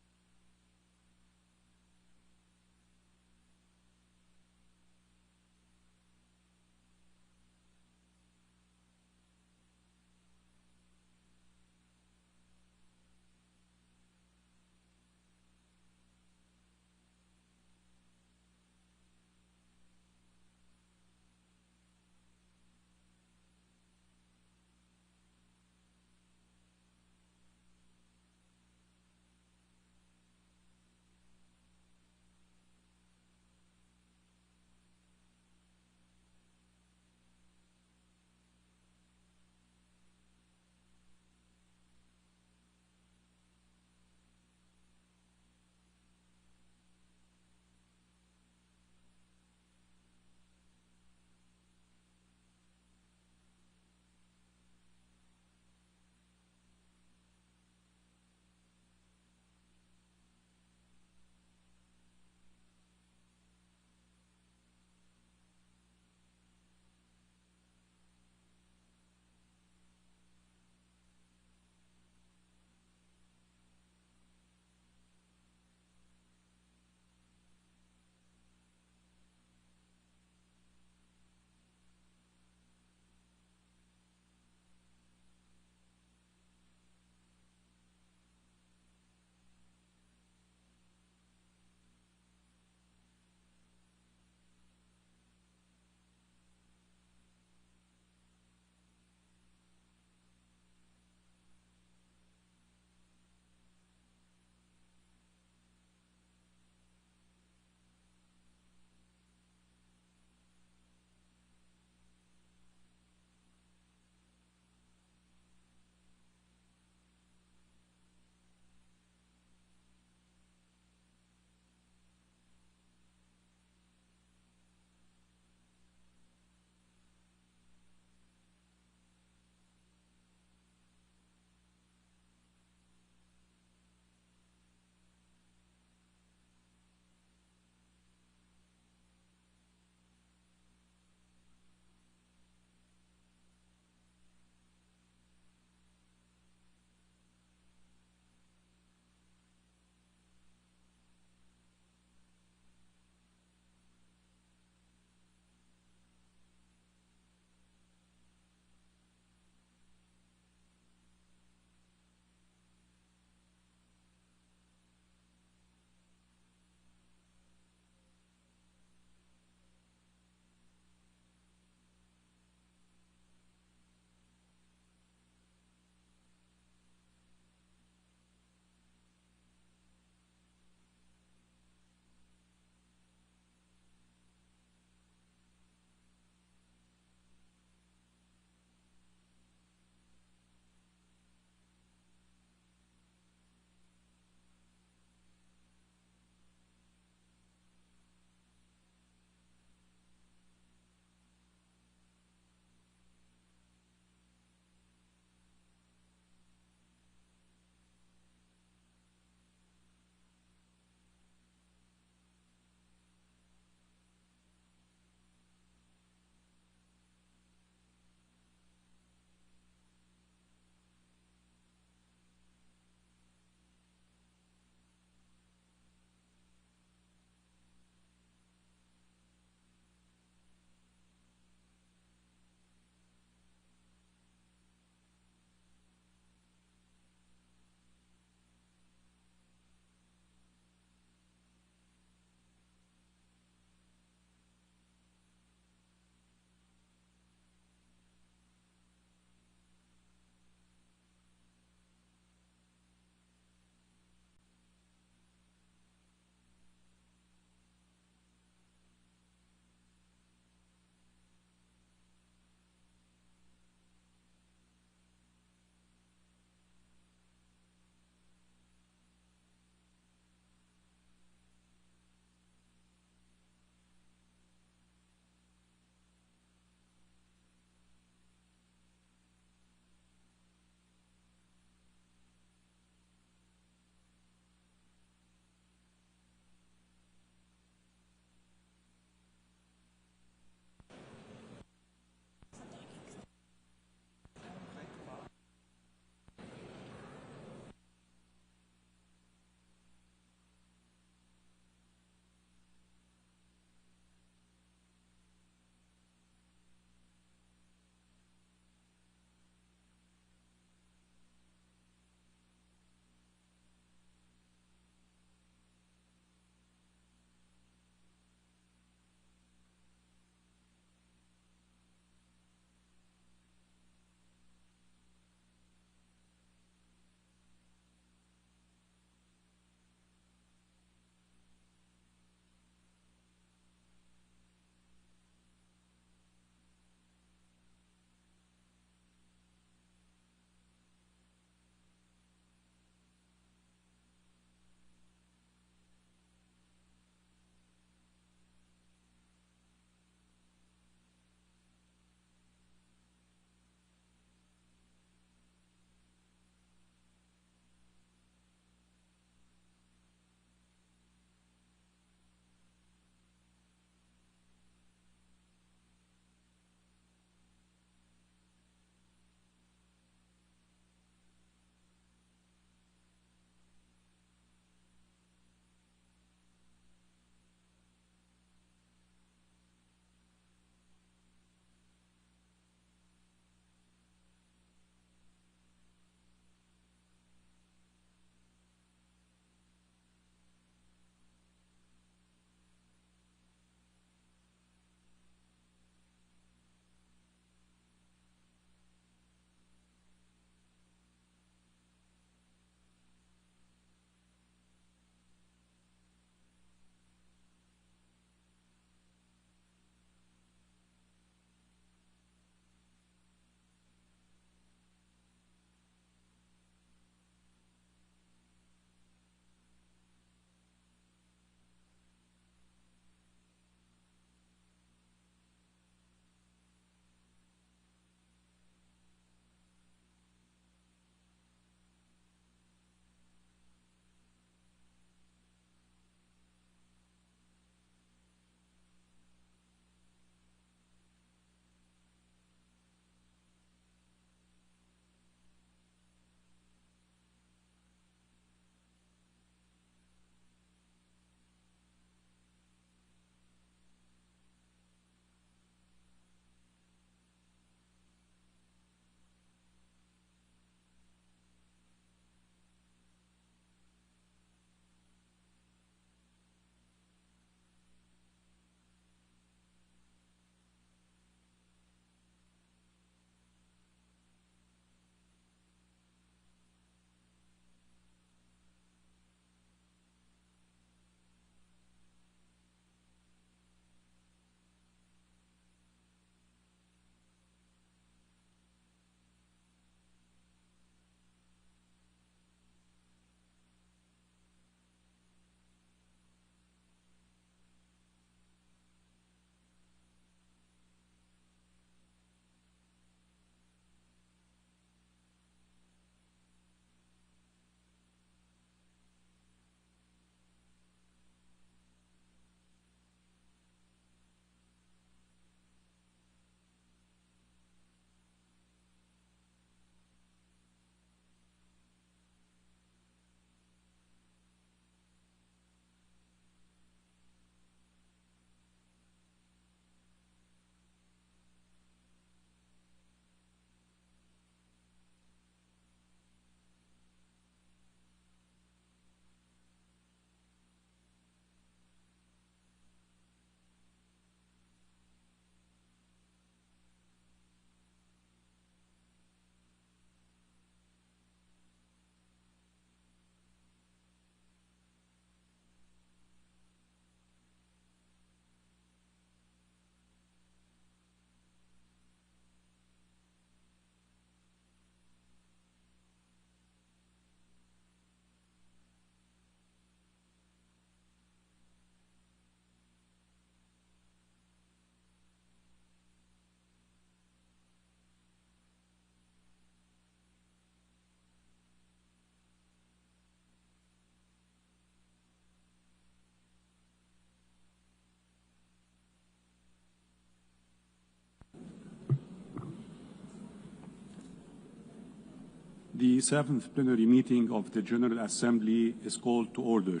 The 7th plenary meeting of the General Assembly is called to order.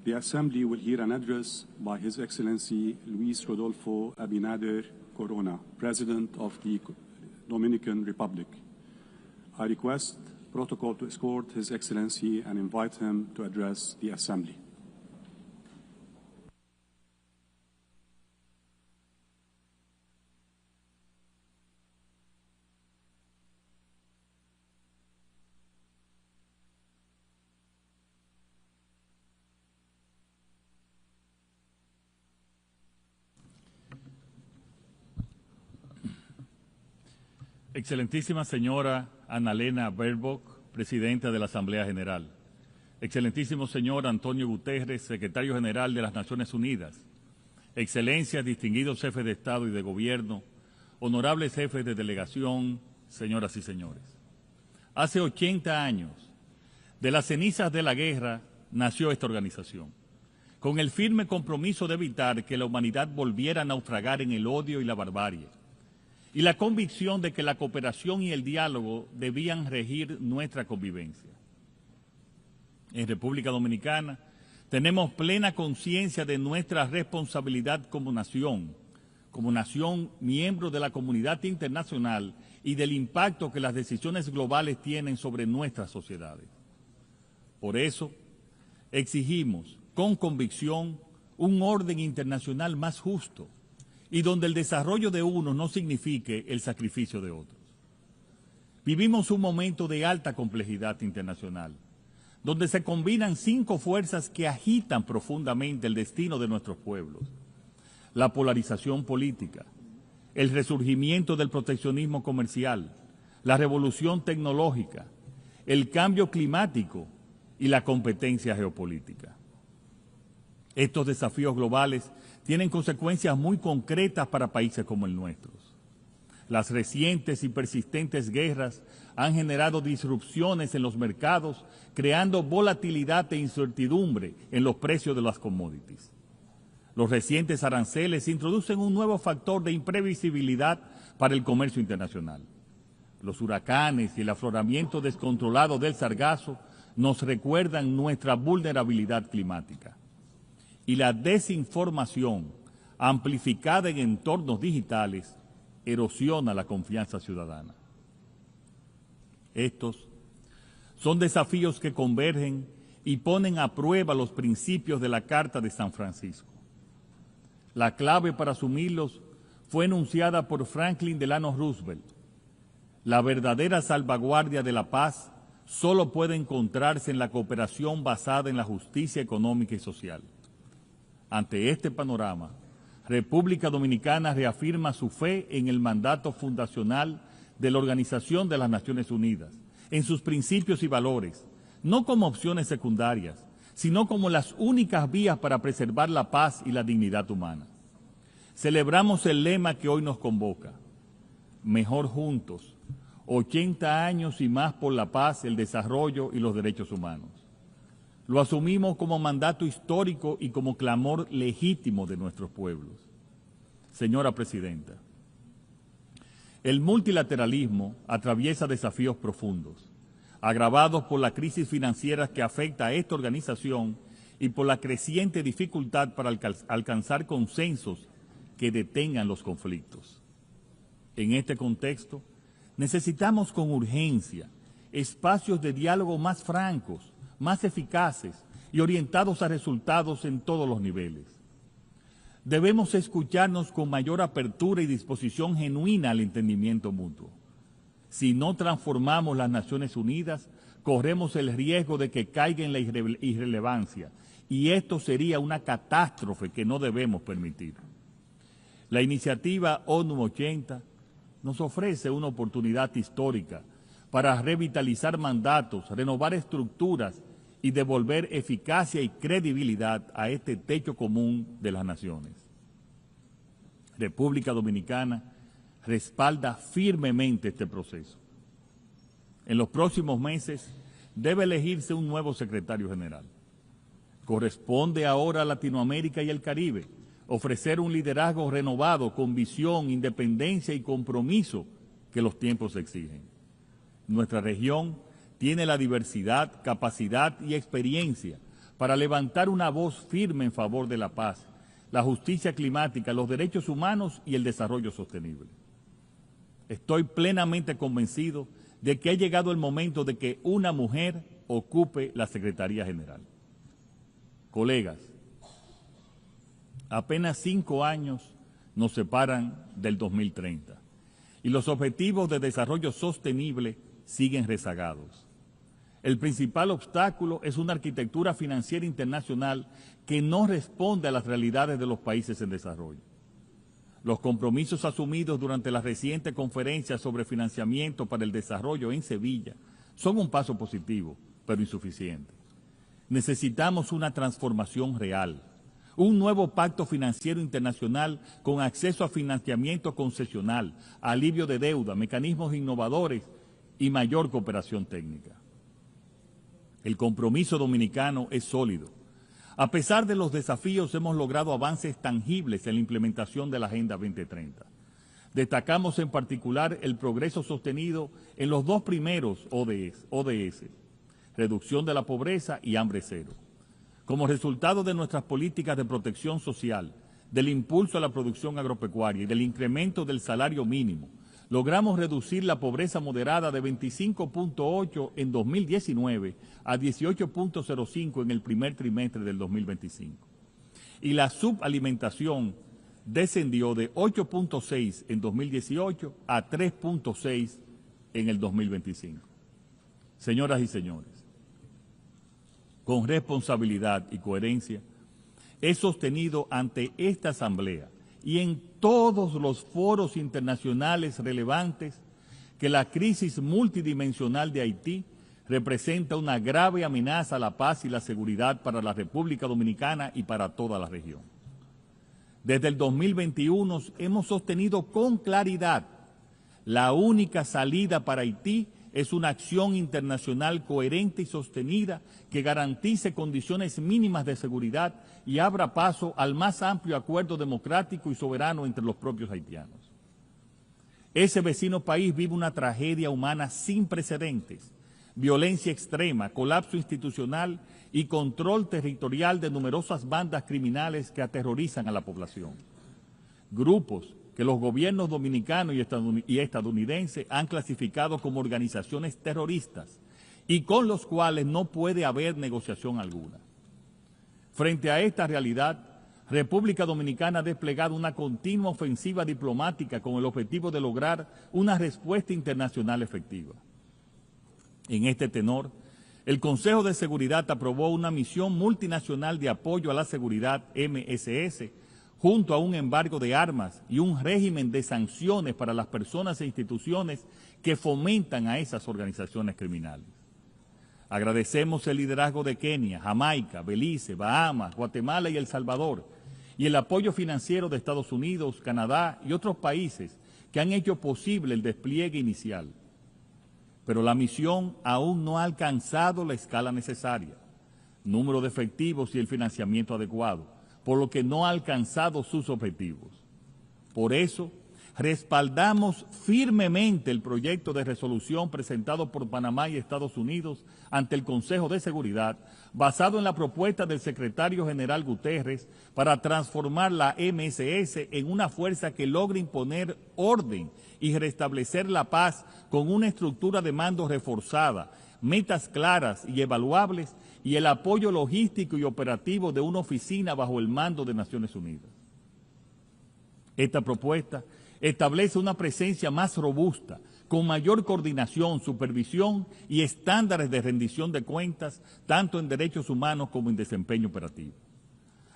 The Assembly will hear an address by His Excellency Luis Rodolfo Abinader Corona, President of the Dominican Republic. I request protocol to escort His Excellency and invite him to address the Assembly. Excelentísima señora Annalena Baerbock, Presidenta de la Asamblea General. Excelentísimo señor Antonio Guterres, Secretario General de las Naciones Unidas. Excelencias, distinguidos jefes de Estado y de Gobierno, honorables jefes de delegación, señoras y señores. Hace 80 años, de las cenizas de la guerra, nació esta organización, con el firme compromiso de evitar que la humanidad volviera a naufragar en el odio y la barbarie, y la convicción de que la cooperación y el diálogo debían regir nuestra convivencia. En República Dominicana tenemos plena conciencia de nuestra responsabilidad como nación miembro de la comunidad internacional y del impacto que las decisiones globales tienen sobre nuestras sociedades. Por eso, exigimos con convicción un orden internacional más justo, y donde el desarrollo de unos no signifique el sacrificio de otros. Vivimos un momento de alta complejidad internacional, donde se combinan 5 fuerzas que agitan profundamente el destino de nuestros pueblos: la polarización política, el resurgimiento del proteccionismo comercial, la revolución tecnológica, el cambio climático y la competencia geopolítica. Estos desafíos globales tienen consecuencias muy concretas para países como el nuestro. Las recientes y persistentes guerras han generado disrupciones en los mercados, creando volatilidad e incertidumbre en los precios de las commodities. Los recientes aranceles introducen un nuevo factor de imprevisibilidad para el comercio internacional. Los huracanes y el afloramiento descontrolado del sargazo nos recuerdan nuestra vulnerabilidad climática. Y la desinformación, amplificada en entornos digitales, erosiona la confianza ciudadana. Estos son desafíos que convergen y ponen a prueba los principios de la Carta de San Francisco. La clave para asumirlos fue enunciada por Franklin Delano Roosevelt. La verdadera salvaguardia de la paz solo puede encontrarse en la cooperación basada en la justicia económica y social. Ante este panorama, República Dominicana reafirma su fe en el mandato fundacional de la Organización de las Naciones Unidas, en sus principios y valores, no como opciones secundarias, sino como las únicas vías para preservar la paz y la dignidad humana. Celebramos el lema que hoy nos convoca: mejor juntos, 80 años y más por la paz, el desarrollo y los derechos humanos. Lo asumimos como mandato histórico y como clamor legítimo de nuestros pueblos. Señora Presidenta, el multilateralismo atraviesa desafíos profundos, agravados por la crisis financiera que afecta a esta organización y por la creciente dificultad para alcanzar consensos que detengan los conflictos. En este contexto, necesitamos con urgencia espacios de diálogo más francos, más eficaces y orientados a resultados en todos los niveles. Debemos escucharnos con mayor apertura y disposición genuina al entendimiento mutuo. Si no transformamos las Naciones Unidas, corremos el riesgo de que caiga en la irrelevancia, y esto sería una catástrofe que no debemos permitir. La iniciativa ONU 80 nos ofrece una oportunidad histórica para revitalizar mandatos, renovar estructuras y devolver eficacia y credibilidad a este techo común de las naciones. República Dominicana respalda firmemente este proceso. En los próximos meses debe elegirse un nuevo secretario general. Corresponde ahora a Latinoamérica y el Caribe ofrecer un liderazgo renovado con visión, independencia y compromiso que los tiempos exigen. Nuestra región tiene la diversidad, capacidad y experiencia para levantar una voz firme en favor de la paz, la justicia climática, los derechos humanos y el desarrollo sostenible. Estoy plenamente convencido de que ha llegado el momento de que una mujer ocupe la Secretaría General. Colegas, apenas 5 años nos separan del 2030 y los objetivos de desarrollo sostenible siguen rezagados. El principal obstáculo es una arquitectura financiera internacional que no responde a las realidades de los países en desarrollo. Los compromisos asumidos durante la reciente conferencia sobre financiamiento para el desarrollo en Sevilla son un paso positivo, pero insuficiente. Necesitamos una transformación real, un nuevo pacto financiero internacional con acceso a financiamiento concesional, alivio de deuda, mecanismos innovadores y mayor cooperación técnica. El compromiso dominicano es sólido. A pesar de los desafíos, hemos logrado avances tangibles en la implementación de la Agenda 2030. Destacamos en particular el progreso sostenido en los 2 primeros ODS, reducción de la pobreza y hambre cero. Como resultado de nuestras políticas de protección social, del impulso a la producción agropecuaria y del incremento del salario mínimo, logramos reducir la pobreza moderada de 25.8 en 2019 a 18.05 en el primer trimestre del 2025. Y la subalimentación descendió de 8.6 en 2018 a 3.6 en el 2025. Señoras y señores, con responsabilidad y coherencia, he sostenido ante esta Asamblea y en todos los foros internacionales relevantes que la crisis multidimensional de Haití representa una grave amenaza a la paz y la seguridad para la República Dominicana y para toda la región. Desde el 2021 hemos sostenido con claridad la única salida para Haití es una acción internacional coherente y sostenida que garantice condiciones mínimas de seguridad y abra paso al más amplio acuerdo democrático y soberano entre los propios haitianos. Ese vecino país vive una tragedia humana sin precedentes, violencia extrema, colapso institucional y control territorial de numerosas bandas criminales que aterrorizan a la población. Grupos que los gobiernos dominicanos y estadounidenses han clasificado como organizaciones terroristas y con los cuales no puede haber negociación alguna. Frente a esta realidad, República Dominicana ha desplegado una continua ofensiva diplomática con el objetivo de lograr una respuesta internacional efectiva. En este tenor, el Consejo de Seguridad aprobó una misión multinacional de apoyo a la seguridad MSS, junto a un embargo de armas y un régimen de sanciones para las personas e instituciones que fomentan a esas organizaciones criminales. Agradecemos el liderazgo de Kenia, Jamaica, Belice, Bahamas, Guatemala y El Salvador, y el apoyo financiero de Estados Unidos, Canadá y otros países que han hecho posible el despliegue inicial. Pero la misión aún no ha alcanzado la escala necesaria, número de efectivos y el financiamiento adecuado, por lo que no ha alcanzado sus objetivos. Por eso, respaldamos firmemente el proyecto de resolución presentado por Panamá y Estados Unidos ante el Consejo de Seguridad, basado en la propuesta del secretario general Guterres para transformar la MSS en una fuerza que logre imponer orden y restablecer la paz con una estructura de mando reforzada, metas claras y evaluables y el apoyo logístico y operativo de una oficina bajo el mando de Naciones Unidas. Esta propuesta establece una presencia más robusta, con mayor coordinación, supervisión y estándares de rendición de cuentas, tanto en derechos humanos como en desempeño operativo.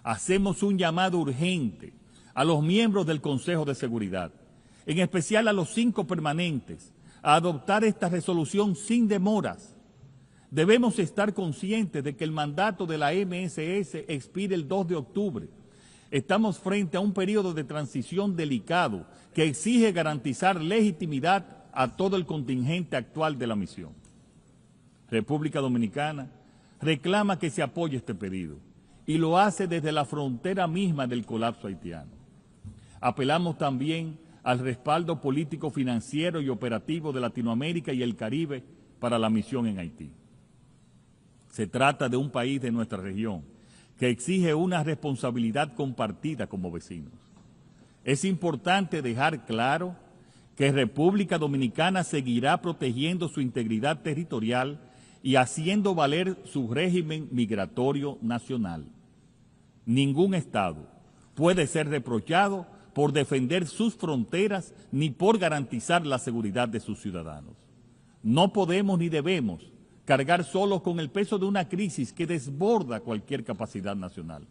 Hacemos un llamado urgente a los miembros del Consejo de Seguridad, en especial a los 5 permanentes, a adoptar esta resolución sin demoras. Debemos estar conscientes de que el mandato de la MSS expira el 2 de octubre. Estamos frente a un periodo de transición delicado que exige garantizar legitimidad a todo el contingente actual de la misión. República Dominicana reclama que se apoye este pedido y lo hace desde la frontera misma del colapso haitiano. Apelamos también al respaldo político, financiero y operativo de Latinoamérica y el Caribe para la misión en Haití. Se trata de un país de nuestra región que exige una responsabilidad compartida como vecinos. Es importante dejar claro que República Dominicana seguirá protegiendo su integridad territorial y haciendo valer su régimen migratorio nacional. Ningún Estado puede ser reprochado por defender sus fronteras ni por garantizar la seguridad de sus ciudadanos. No podemos ni debemos cargar solos con el peso de una crisis que desborda cualquier capacidad nacional.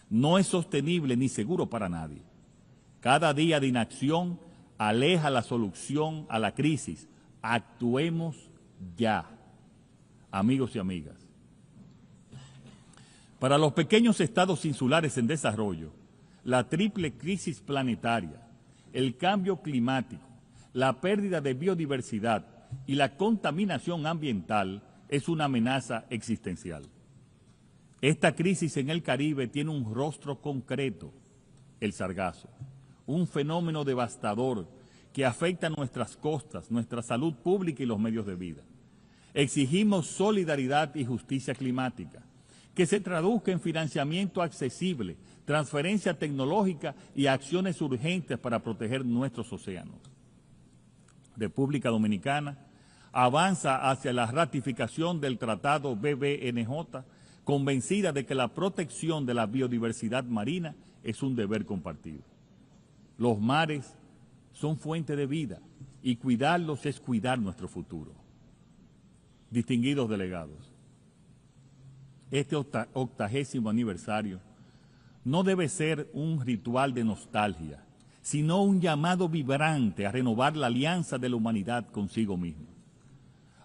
No es sostenible ni seguro para nadie. Cada día de inacción aleja la solución a la crisis. Actuemos ya, amigos y amigas. Para los pequeños estados insulares en desarrollo, la triple crisis planetaria, el cambio climático, la pérdida de biodiversidad y la contaminación ambiental es una amenaza existencial. Esta crisis en el Caribe tiene un rostro concreto, el sargazo, un fenómeno devastador que afecta nuestras costas, nuestra salud pública y los medios de vida. Exigimos solidaridad y justicia climática, que se traduzca en financiamiento accesible, transferencia tecnológica y acciones urgentes para proteger nuestros océanos. República Dominicana avanza hacia la ratificación del Tratado BBNJ, convencida de que la protección de la biodiversidad marina es un deber compartido. Los mares son fuente de vida y cuidarlos es cuidar nuestro futuro. Distinguidos delegados, este 80º aniversario no debe ser un ritual de nostalgia, sino un llamado vibrante a renovar la alianza de la humanidad consigo misma.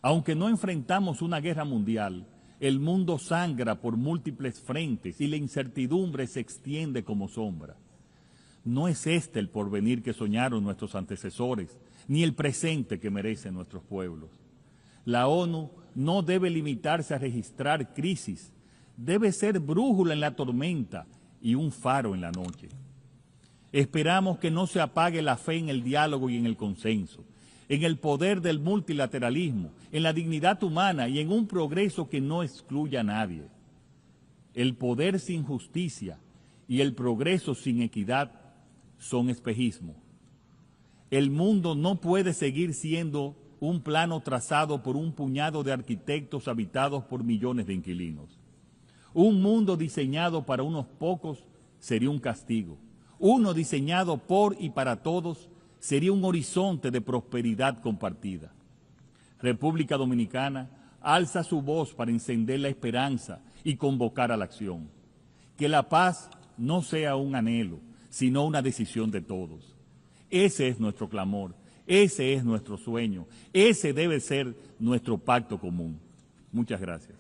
Aunque no enfrentamos una guerra mundial, el mundo sangra por múltiples frentes y la incertidumbre se extiende como sombra. No es este el porvenir que soñaron nuestros antecesores, ni el presente que merecen nuestros pueblos. La ONU no debe limitarse a registrar crisis, debe ser brújula en la tormenta y un faro en la noche. Esperamos que no se apague la fe en el diálogo y en el consenso, en el poder del multilateralismo, en la dignidad humana y en un progreso que no excluya a nadie. El poder sin justicia y el progreso sin equidad son espejismo. El mundo no puede seguir siendo un plano trazado por un puñado de arquitectos habitados por millones de inquilinos. Un mundo diseñado para unos pocos sería un castigo. Uno diseñado por y para todos sería un horizonte de prosperidad compartida. República Dominicana alza su voz para encender la esperanza y convocar a la acción. Que la paz no sea un anhelo, sino una decisión de todos. Ese es nuestro clamor, ese es nuestro sueño, ese debe ser nuestro pacto común. Muchas gracias.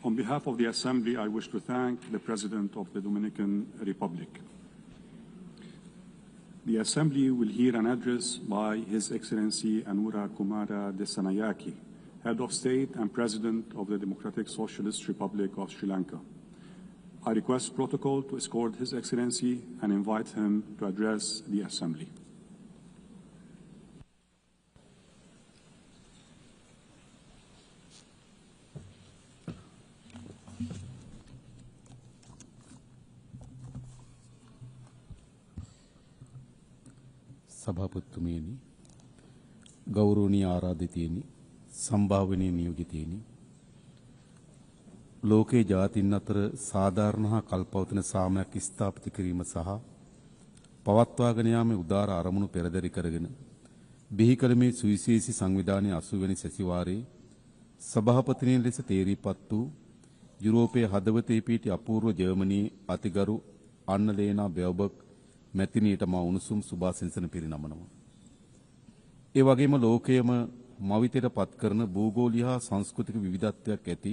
On behalf of the Assembly, I wish to thank the President of the Dominican Republic. The Assembly will hear an address by His Excellency Anura Kumara Desanayake, Head of State and President of the Democratic Socialist Republic of Sri Lanka. I request protocol to escort His Excellency and invite him to address the Assembly. සභාපතිතුමියනි ගෞරවනීය ආරාධිතයනි සම්භාවනීය නියෝජිතයනි ලෝකේ ජාතීන් අතර සාධාරණ හා කල්පවතින සාමයක් ස්ථාපිත කිරීම සහ පවත්වාගෙන යාමේ උදාර අරමුණු පෙරදරි කරගෙන බිහි කළ මේ සුවිශේෂී සංවිධානයේ 80 වෙනි සැසිවාරයේ සභාපතිනියන් ලෙස තේරීපත් වූ යුරෝපයේ හදවතේ පිහිටි අපූර්ව ජර්මනියේ අතිගරු අන්නලේනා බෙවබක් මැතිණියට මා උණුසුම් සුභාශිංසන පිරිනමනවා. ඒ වගේම ලෝකයේම මවිතයට පත් කරන භූගෝලීය හා සංස්කෘතික විවිධත්වයක් ඇති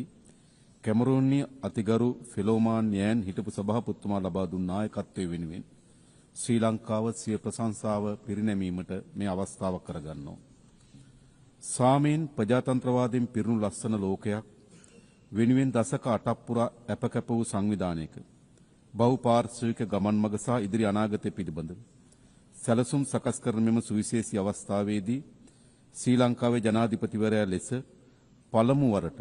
කැමරූනි අතිගරු ෆෙලෝමාන් යෑන් හිටපු සභාපතිතුමා ලබා දුන් නායකත්වයේ වෙනුවෙන් ශ්‍රී ලංකාව සිය ප්‍රශංසාව පිරිනැමීමට මේ අවස්ථාව කරගන්නවා. සාමීන් ප්‍රජාතන්ත්‍රවාදයෙන් පිරුණු ලස්සන ලෝකයක් වෙනුවෙන් දශක 8ක් පුරා අපකැප වූ සංවිධානයක බහුපාර්ශ්වික ගමන් මඟ සහ ඉදිරි අනාගතය පිළිබඳ සැලසුම් සකස් කරන මෙම සුවිශේෂී අවස්ථාවේදී ශ්‍රී ලංකාවේ ජනාධිපතිවරයා ලෙස පළමු වරට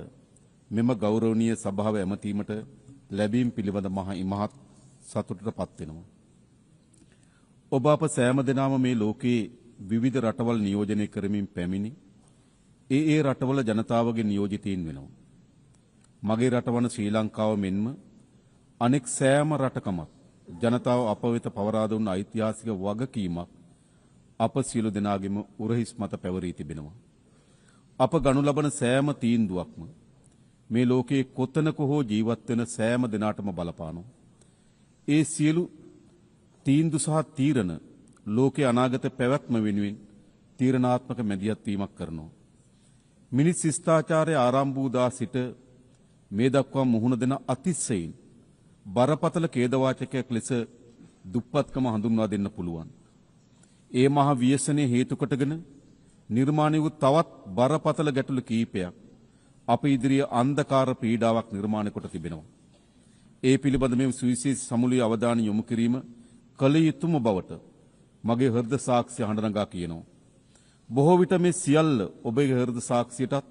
මෙම ගෞරවනීය සභාව ඇමතීමට ලැබීම පිළිබඳ ඉමහත් සතුටට පත් වෙනවා. ඔබ අප සෑම දෙනාම මේ ලෝකයේ විවිධ රටවල් නියෝජනය කරමින් පැමිණි ඒ රටවල ජනතාවගේ නියෝජිතයින් වෙනවා. මගේ රට වන ශ්‍රී ලංකාව මෙන්ම අනෙක් සෑම රටකම ජනතාව අප වෙත පවරා දුන්න ඓතිහාසික වගකීමක් අප සියලු දෙනාගේම උරහිස් මත පැවරී තිබෙනවා. අප ගනු ලබන සෑම තීන්දුවක්ම මේ ලෝකයේ කොතනක හෝ ජීවත් වෙන සෑම දෙනාටම බලපානවා. ඒ සියලු තීන්දුව සහ තීරණ ලෝකයේ අනාගත පැවැත්ම වෙනුවෙන් තීරණාත්මක මැදිහත් වීමක් කරනවා. මිනිස් ශිෂ්ටාචාරය ආරම්භ වූ දා සිට මේ දක්වා මුහුණ දෙන අතිශයින් බරපතල ඛේදවාචකයක් ලෙස දුප්පත්කම හඳුන්වා දෙන්න පුළුවන්. ඒ මහ ව්‍යසනයේ හේතු කොටගෙන නිර්මාණය වූ තවත් බරපතල ගැටලු කීපයක් අප ඉදිරියේ අන්ධකාර පීඩාවක් නිර්මාණය කොට තිබෙනවා. ඒ පිළිබඳ මේ සුවිශේෂී සමුළුවේ අවධානය යොමු කිරීම කළ යුතුම බවට මගේ හෘද සාක්ෂිය හඬනගා කියනවා. බොහෝ විට මේ සියල්ල ඔබේ හෘද සාක්ෂියටත්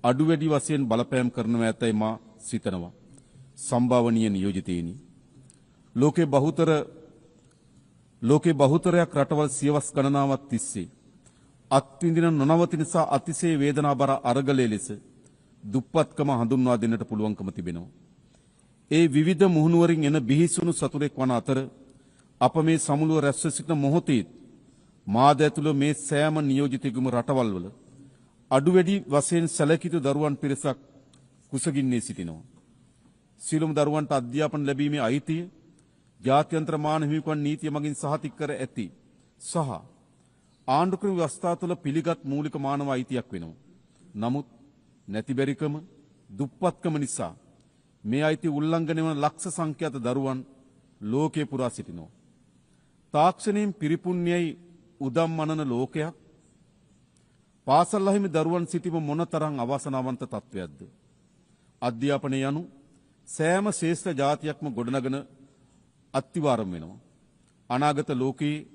අඩු වැඩි වශයෙන් බලපෑම් කරනවා ඇතයි මා සිතනවා. සම්භාවනීය නියෝජිතයිනි. ලෝකේ බහුතරයක් රටවල් සියවස් ගණනාවක් තිස්සේ අත්විඳින නොනවතින නිසා අතිශය වේදනාබර අරගලයේ ලෙස දුප්පත්කම හඳුන්වා දෙන්නට පුළුවන්කම තිබෙනවා. ඒ විවිධ මුහුණුවරින් එන බිහිසුණු සතුරෙක් වන අතර අප මේ සමුළුව රැස්ව සිටින මොහොතේ මාද ඇතුළු මේ සෑම නියෝජිතයෙකුම රටවල් වල අඩු වැඩි වශයෙන් සැලකිතු දරුවන් පිරිසක් කුසගින්නේ සිටිනවා. සියලුම දරුවන්ට අධ්‍යාපන ලැබීමේ අයිතිය ජාත්‍යන්තර මානව හිමිකම් නීතිය මගින් සහතික කර ඇති සහ ආණ්ඩුක්‍රම ව්‍යවස්ථාව තුළ පිළිගත් මූලික මානව අයිතියක් වෙනවා. නමුත් නැතිබැරිකම දුප්පත්කම නිසා මේ අයිතිය උල්ලංඝනය වන ලක්ෂ සංඛ්‍යාත දරුවන් ලෝකේ පුරා සිටිනවා. තාක්ෂණයෙන් පිරිපුන්යයි උදම් මනන ලෝකයක් පාසල් අහිමි දරුවන් සිටීම මොනතරම් අවාසනාවන්ත තත්වයක්ද. අධ්‍යාපනය යනු සෑම ශ්‍රේෂ්ඨ ජාතියක්ම ගොඩනගන අත්තිවාරම් වෙනවා. අනාගත ලෝකයේ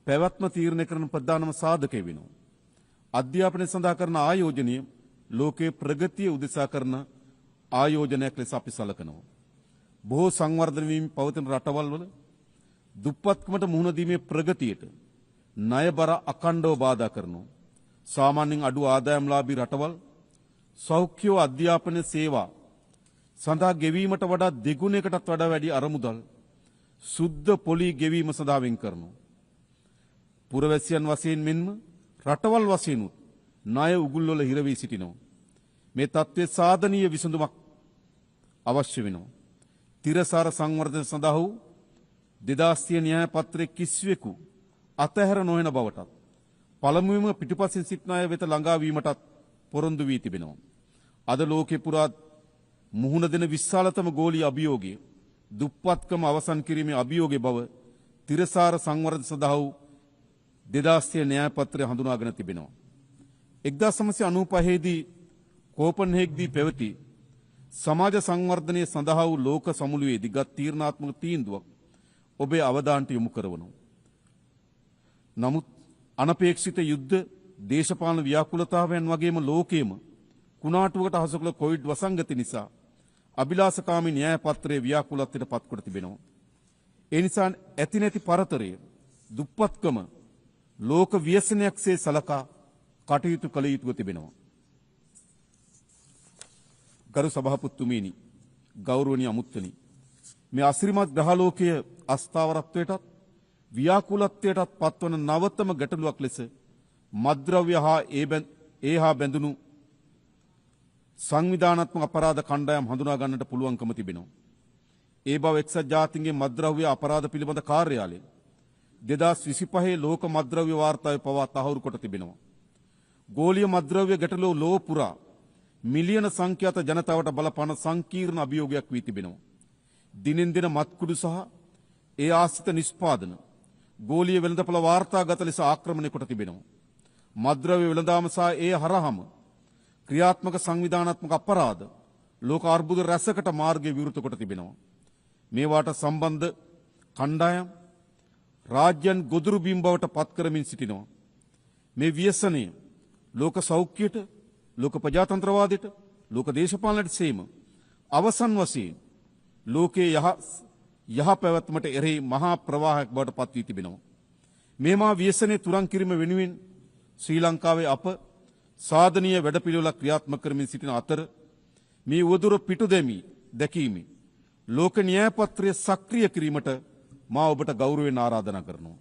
පැවැත්ම තීරණය කරන ප්‍රධානම සාධකය වෙනවා. අධ්‍යාපනය සඳහා කරන ආයෝජනය ලෝකයේ ප්‍රගතිය උදෙසා කරන ආයෝජනයක් ලෙස අපි සලකනවා. බොහෝ සංවර්ධන වීම පවතින රටවල් වල දුප්පත්කමට මුහුණ දීමේ ප්‍රගතියට ණයබර අඛණ්ඩව බාධා කරනවා. සාමාන්‍යයෙන් අඩු ආදායම්ලාභී රටවල් සෞඛ්‍ය අධ්‍යාපන සේවා සඳහා ගෙවීමට වඩා දෙගුණයකටත් වඩා වැඩි අරමුදල් සුද්ධ පොලි ගෙවීම සඳහා වෙන් කරනවා. පුරවැසියන් වශයෙන් මෙන්ම රටවල් වශයෙන් ණය උගුල් වල හිර වී සිටිනවා. මේ තත්ත්වයේ සාධනීය විසඳුමක් අවශ්‍ය වෙනවා. තිරසාර සංවර්ධන සඳහා වූ 2030 න්‍යාය පත්‍රයේ කිසිවෙකු අතහැර නොවන බවටත් පළමුවෙන්ම පිටුපසින් සිටින අය වෙත ළඟා වීමටත් පොරොන්දු වී තිබෙනවා. අද ලෝකේ පුරා මුහුණ දෙන විශාලතම ගෝලීය අභියෝගය දුප්පත්කම අවසන් කිරීමේ අභියෝගයේ බව තිරසාර සංවර්ධන සඳහා වූ 2030 න්‍යාය පත්‍රය හඳුනාගෙන තිබෙනවා. 1995 දී කෝපන්හෙග්දී පැවති සමාජ සංවර්ධනය සඳහා වූ ලෝක සමුළුවේදී ගත් තීරණාත්මක තීන්දුවක් ඔබේ අවධානයට යොමු කරවනවා. නමුත් අනපේක්ෂිත යුද්ධ, දේශපාලන ව්‍යාකූලතාවයන් වගේම ලෝකයේම කුණාටුවකට හසු කළ කොවිඩ් වසංගත නිසා අභිලාෂකාමී න්‍යාය පත්‍රයේ ව්‍යාකූලත්වයට පත් කොට තිබෙනවා. ඒ නිසා ඇති නැති පරතරය දුප්පත්කම ලෝක ව්‍යසනයක්සේ සලකා කටයුතු කළ යුතුව තිබෙනවා. ගරු සභාපතිතුමනි, ගෞරවනීය අමුත්තනි, මේ අසිරිමත් ග්‍රහලෝකයේ අස්ථාවරත්වයටත් ව්‍යාකූලත්වයටත් පත්වන නවතම ගැටලුවක් ලෙස මත්ද්‍රව්‍ය හා ඒ හා බැඳුණු සංවිධානාත්මක අපරාධ කණ්ඩායම් හඳුනා ගන්නට පුළුවන්කම තිබෙනවා. ඒ බව එක්සත් ජාතීන්ගේ මත්ද්‍රව්‍ය අපරාධ පිළිබඳ කාර්යාලය 2025 ලෝක මත්ද්‍රව්‍ය වාර්තාවේ පවා තහවුරු කොට තිබෙනවා. ගෝලීය මත්ද්‍රව්‍ය ගැටලුව ලෝක පුරා මිලියන සංඛ්‍යාත ජනතාවට බලපාන සංකීර්ණ අභියෝගයක් වී තිබෙනවා. දිනෙන් දින මත්කුඩු සහ ඒ ආශ්‍රිත නිෂ්පාදන ගෝලීය වෙළඳපොළ වාර්තාගත ලෙස ආක්‍රමණය කොට තිබෙනවා. මද්ද්‍රව්‍ය වෙළඳාම සහ ඒ හරහාම ක්‍රියාත්මක සංවිධානාත්මක අපරාධ ලෝක අර්බුද රැසකට මාර්ගය විවෘත කොට තිබෙනවා. මේවාට සම්බන්ධ කණ්ඩායම් රාජ්‍යයන් ගොදුරු බිම් බවට පත් කරමින් සිටිනවා. මේ ව්‍යසනය ලෝක සෞඛ්‍යයට, ලෝක ප්‍රජාතන්ත්‍රවාදයට, ලෝක දේශපාලනයට සේම අවසන් වශයෙන් ලෝකයේ යහ පැවැත්මට එරෙහි මහා ප්‍රවාහයක් බවට පත් වී තිබෙනවා. මේමා ව්‍යසනයේ තුරන් කිරීම වෙනුවෙන් ශ්‍රී ලංකාවේ අප සාධනීය වැඩපිළිවෙලක් ක්‍රියාත්මක කරමින් සිටින අතර මේ උවදුර පිටු දැකීමේ ලෝක න්‍යාය පත්‍රය සක්‍රිය කිරීමට මා ඔබට ගෞරවයෙන් ආරාධනා කරනවා.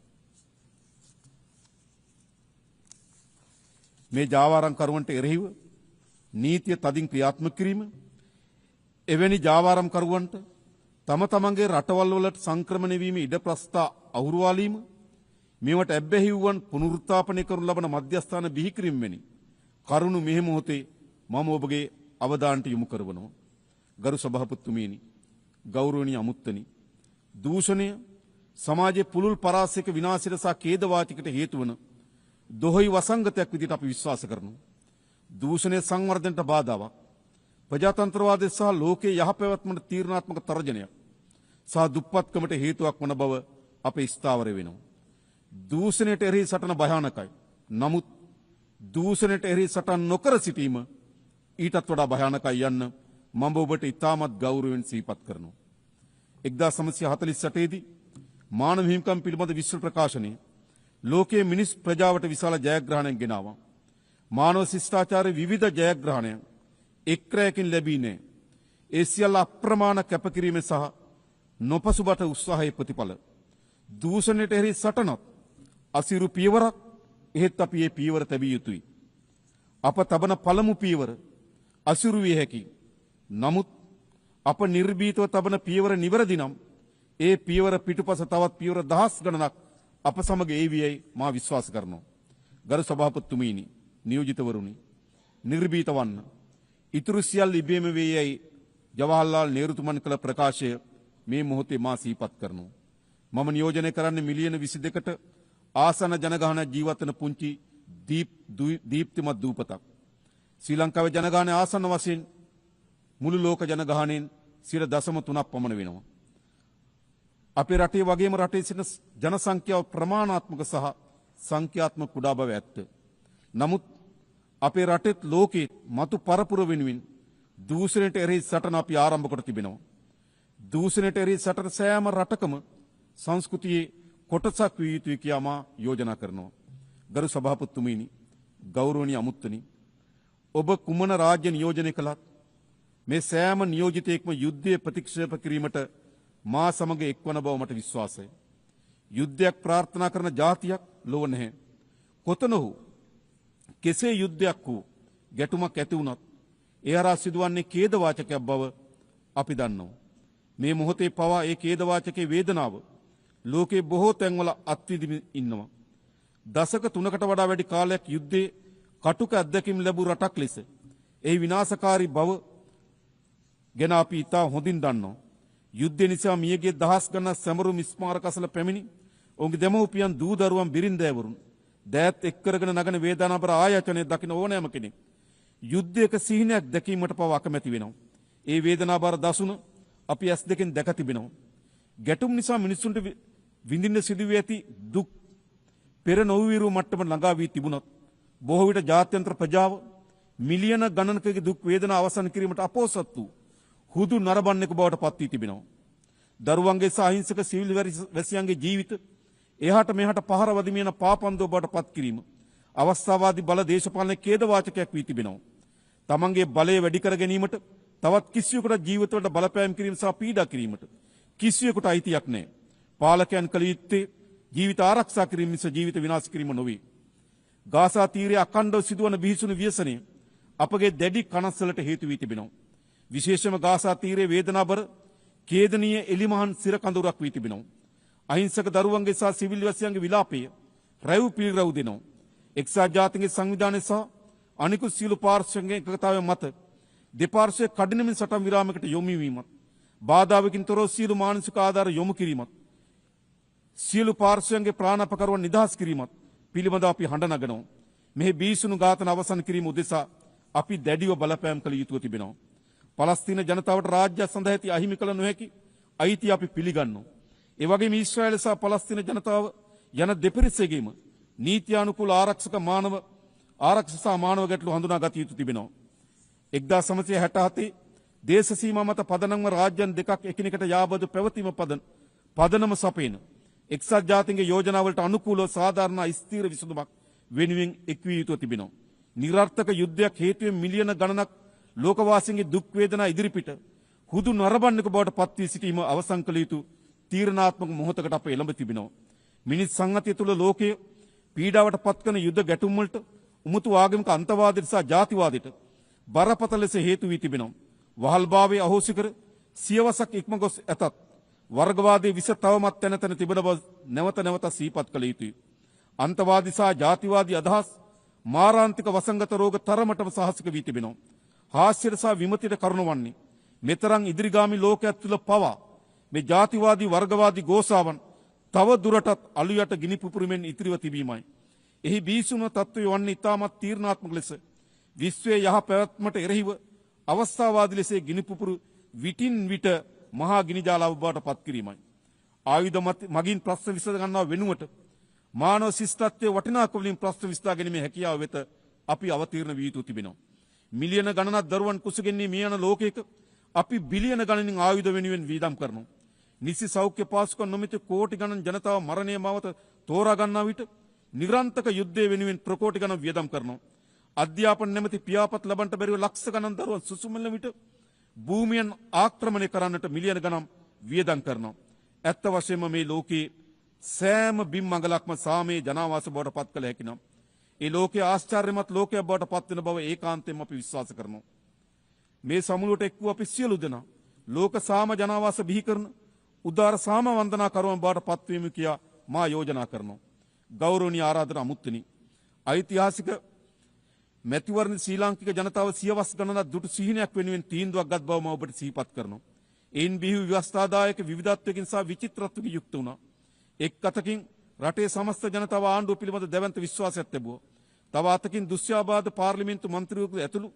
මේ ජාවාරම්කරුවන්ට එරෙහිව නීතිය තදින් ක්‍රියාත්මක කිරීම, එවැනි ජාවාරම්කරුවන්ට තම තමන්ගේ රටවල් වලට සංක්‍රමණය වීම ඉඩ ප්‍රස්ථා අහුරුවාලීම, මේවට ඇබ්බැහි වූවන් පුනරුත්ථාපනය කරනු ලබන මධ්‍යස්ථාන බිහි කිරීම වැනි කරුණු මේ මොහොතේ මම ඔබගේ අවධානයට යොමු කරනවා. ගරු සභාපතිතුමනි, ගෞරවනීය අමුත්තනි, දූෂණය සමාජයේ පුළුල් පරාසයක විනාශයට සහ ඛේදවාචකයට හේතු වන දොහොයි වසංගතයක් විදිහට අපි විශ්වාස කරනවා. දූෂණය සංවර්ධනයට බාධාවක්, ප්‍රජාතන්ත්‍රවාදය සහ ලෝකයේ යහපැවැත්මට තීරණාත්මක තර්ජනයක් සහ දුප්පත්කමට හේතුවක් වන බව අපේ ස්ථාවර වෙනවා. දූෂණයට එරෙහි සටන භයානකයි. නමුත් දූෂණයට එරෙහි සටන් නොකර සිටීම ඊටත් වඩා භයානකයි යන්න මම ඔබට ඉතාමත් ගෞරවයෙන් සිහිපත් කරනවා. 1948 දී මානව හිමිකම් පිළිබඳ විශ්ව ප්‍රකාශනයේ ලෝකයේ මිනිස් ප්‍රජාවට විශාල ජයග්‍රහණයක් ගෙනාවා. මානව ශිෂ්ටාචාරයේ විවිධ ජයග්‍රහණයන් එක් රැයකින් ලැබී නැහැ. ඒ සියල්ල අප්‍රමාණ කැපකිරීම සහ නොපසුබට උත්සාහයේ ප්‍රතිඵල. දූෂණයට එරෙහි සටනත් අසිරු පියවරක්, එහෙත් අපි මේ පියවර තැබිය යුතුයි. අප තබන පළමු පියවර අසිරු විය හැකියි. නමුත් අප නිර්භීතව තබන පියවර නිවැරදි නම් ඒ පියවර පිටුපස තවත් පියවර දහස් ගණනක් අප සමග ඒවියයි මා විශ්වාස කරනවා. ගරු සභාපතිතුමනි, නියෝජිතවරුනි, නිර්භීත වන්න. ඉතුරු සියල්ල ඉබේම වේයයි ජවහර්ලාල් නේරුතුමන් කළ ප්‍රකාශය මේ මොහොතේ මා සිහිපත් කරනවා. මම නියෝජනය කරන්නේ මිලියන 22කට ආසන ජනගහන ජීවත් වන පුංචි දීප්තිමත් දූපතක්. ශ්‍රී ලංකාවේ ජනගහනය ආසන්න වශයෙන් මුළු ලෝක ජනගහනයෙන් 0.3ක් පමණ වෙනවා. අපේ රටේ වගේම රටේ සිටින ජන සංඛ්‍යාව ප්‍රමාණාත්මක සහ සංඛ්‍යාත්මක කුඩා බව ඇත්ත. නමුත් අපේ රටෙත් ලෝකෙත් මතු පරපුර වෙනුවෙන් දූෂණයට එරෙහි සටන අපි ආරම්භ කොට තිබෙනවා. දූෂණයට එරෙහි සටන සෑම රටකම සංස්කෘතියේ කොටසක් විය යුතුයි කියා මා යෝජනා කරනවා. ගරු සභාපතිතුමනි, ගෞරවනීය අමුත්තනි, ඔබ කුමන රාජ්‍ය නියෝජනය කළත් මේ සෑම නියෝජිතයෙක්ම යුද්ධය ප්‍රතික්ෂේප කිරීමට මා සමග එක්වන බව මට විශ්වාසයි. යුද්ධයක් ප්‍රාර්ථනා කරන ජාතියක් ලොව නැහැ. කොතන හෝ කෙසේ යුද්ධයක් වූ ගැටුමක් ඇති වුණත් ඒ හරහා සිදුවන්නේ ඛේදවාචකයක් බව අපි දන්නවා. මේ මොහොතේ පවා ඒ ඛේදවාචකයේ වේදනාව ලෝකේ බොහෝ තැන්වල අත්විඳින්න ඉන්නවා. දශක 3කට වඩා වැඩි කාලයක් යුද්ධයේ කටුක අත්දැකීම් ලැබූ රටක් ලෙස ඒ විනාශකාරී බව ගැන අපි ඉතා හොඳින් දන්නවා. යුද්ධය නිසා මියගිය දහස් ගණන් සැමරුම් ස්මාරක අසල පැමිණි ඔවුන්ගේ දෙමව්පියන් දූ දරුවන් බිරින්දෑවරුන් දෑත් එක් කරගෙන නගන වේදනාබර ආයතනයේ දකින ඕනෑම කෙනෙක් යුද්ධයක සිහිනයක් දැකීමට පවා අකමැති වෙනවා. ඒ වේදනාබර දසුන අපි ඇස් දෙකෙන් දැක තිබෙනවා. ගැටුම් නිසා මිනිසුන්ට විඳින්න සිදුවී ඇති දුක් පෙර නොවිරු මට්ටම ළඟා වී තිබුණත් බොහෝ විට ජාත්‍යන්තර ප්‍රජාව මිලියන ගණනකගේ දුක් වේදනා අවසන් කිරීමට අපෝසත් වූ හුදු නරඹන්නෙකු බවට පත් වී තිබෙනවා. දරුවන්ගේ සහ අහිංසක සිවිල් වැසියන්ගේ ජීවිත එහාට මෙහාට පහර වදිමින පාපන්දෝ බවට පත් කිරීම අවස්ථාවාදී බල දේශපාලන ඛේදවාචකයක් වී තිබෙනවා. තමන්ගේ බලය වැඩි කර ගැනීමට තවත් කිසියෙකුට ජීවිතවලට බලපෑම් කිරීම සහ පීඩා කිරීමට කිසියෙකුට අයිතියක් නැහැ. පාලකයන් කළ යුත්තේ ජීවිත ආරක්ෂා කිරීම මිස ජීවිත විනාශ කිරීම නොවේ. ගාසා තීරයේ අඛණ්ඩව සිදුවන බිහිසුණු ව්‍යසනය අපගේ දැඩි කනස්සලට හේතු වී තිබෙනවා. විශේෂම ගාසා තීරයේ වේදනාබර ඛේදනීය එලිමහන් සිර කඳුරක් වී තිබෙනවා. අහිංසක දරුවන්ගේ සහ සිවිල් වැසියන්ගේ විලාපය රැව් පිළිරව් දෙනවා. එක්සත් ජාතීන්ගේ සංවිධානය සහ අනිකුත් සියලු පාර්ශ්වයන්ගේ එකතාවය මත දෙපාර්ශ්වයේ කඩිනමින් සටන් විරාමයකට යොමු වීමත්, බාධාවකින් තොරව සියලු මානසික ආධාර යොමු කිරීමත්, සියලු පාර්ශ්වයන්ගේ ප්‍රාණපකරුවන් නිදහස් කිරීමත් පිළිබඳව අපි හඬ නගනවා. මෙහි බීසුණු ඝාතන අවසන් කිරීම උදෙසා අපි දැඩිව බලපෑම් කළ යුතුව තිබෙනවා. පලස්තීන ජනතාවට රාජ්‍ය සඳහා ඇති අහිමි කළ නොහැකි අයිතිය අපි පිළිගන්නවා. ඒ වගේම ඊශ්‍රායල සහ පලස්තීන ජනතාව යන දෙපිරිසෙගේම නීත්‍යානුකූල ආරක්ෂක මානව ගැටලු හඳුනා ගත යුතු තිබෙනවා. 1967 දේශ සීමා මත පදනම්ව රාජ්‍යන් දෙකක් එකිනෙකට යාබදු පැවතීම පදනම සපේන එක්සත් ජාතීන්ගේ යෝජනාවලට අනුකූලව සාධාරණ ස්ථීර විසඳුමක් වෙනුවෙන් එක්විය යුතුව තිබෙනවා. නිරර්ථක යුද්ධයක් හේතුවෙන් මිලියන ගණනක් ලෝකවාසීන්ගේ දුක් වේදනා ඉදිරිපිට හුදු නරඹන්නක බවට පත් වී සිටීම අවසන් කළ යුතු තීරණාත්මක මොහොතකට අප එළඹ තිබෙනවා. මිනිස් සංහතිය තුළ ලෝකයේ පීඩාවට පත්කන යුද්ධ ගැටුම් වලට උමුතු ආගමික අන්තවාදයට සහ ජාතිවාදයට බරපතල ලෙස හේතු වී තිබෙනවා. වහල්භාවයේ අහෝසි කර සියවසක් ඉක්ම ගොස් ඇතත් වර්ගවාදයේ විස තවමත් තැන තැන තිබෙන බව නැවත නැවත සිහිපත් කළ යුතුයි. අන්තවාදී සහ ජාතිවාදී අදහස් මාරාන්තික වසංගත රෝග තරමටම සාහසික වී තිබෙනවා. හාස්‍යයට සහ විමතියට කරුණවන්නේ මෙතරම් ඉදිරිගාමී ලෝකයක් තුළ පවා මේ ජාතිවාදී වර්ගවාදී ගෝසාවන් තව දුරටත් අලුයට ගිනි පුපුරුමෙන් ඉතිරිව තිබීමයි. එහි බීසුණු තත්ත්වය වන්නේ ඉතාමත් තීරණාත්මක ලෙස විශ්වයේ යහ පැවැත්මට එරෙහිව අවස්ථාවාදී ලෙස ගිනි පුපුරු විටින් විට මහා ගිනි ජාලාව බවට පත් කිරීමයි. ආයුධ මගින් ප්‍රශ්න විසඳ ගන්නා වෙනුවට මානව ශිෂ්ටත්වයේ වටිනාකම වලින් ප්‍රශ්න විසඳා ගැනීමේ හැකියාව වෙත අපි අවතීර්ණ විය යුතු තිබෙනවා. මිලියන ගණනක් දරුවන් කුසගෙන්නේ මේ යන ලෝකයක අපි බිලියන ගණනින් ආයුධ වෙනුවෙන් වීදම් කරනවා. නිසි සෞඛ්‍ය පාසුකම් නොමැති කෝටි ගණන් ජනතාව මරණය මවත තෝරා ගන්නා විට නිරන්තක යුද්ධය වෙනුවෙන් ප්‍රකෝටි ගණන් වියදම් කරනවා. අධ්‍යාපන නැමැති පියාපත් ලබන්නට බැරිව ලක්ෂ ගණන් දරුවන් සුසුමන විට භූමියන් ආක්‍රමණය කරන්නට මිලියන ගණන් වියදම් කරනවා. ඇත්ත වශයෙන්ම මේ ලෝකයේ සෑම බිම් මඟලක්ම සාමයේ ජනාවාස බවට පත් කළ හැකි නම් ඒ ලෝකයේ ආශ්චර්යමත් ලෝකයක් බවට පත් වෙන බව ඒකාන්තයෙන්ම අපි විශ්වාස කරනවා. මේ සමුළුවට එක් වූ අපි සියලු දෙනා ලෝක සාම ජනාවාස බිහි කරන උදාර සාම වන්දනා කරුවන් බවට පත් වීම කියා මා යෝජනා කරනවා. ගෞරවනීය ආරාධන අමුත්තනි, ඓතිහාසික මැතිවරණ ශ්‍රී ලාංකික ජනතාව සියවස් ගණනක් දුටු සිහිනයක් වෙනුවෙන් තීන්දුවක් ගත් බව මම ඔබට සිහිපත් කරනවා. එයින් බිහි ව්‍යවස්ථාදායක විවිධත්වයකින් සහ විචිත්‍රත්වයකින් යුක්ත වුණා. එක් අතකින් රටේ සමස්ත ජනතාව ආණ්ඩුව පිළිබඳ දැවැන්ත විශ්වාසයක් තිබුවා. තව අතකින් දුෂ්‍යාබාධ පාර්ලිමේන්තු මන්ත්‍රීවරු ඇතුළු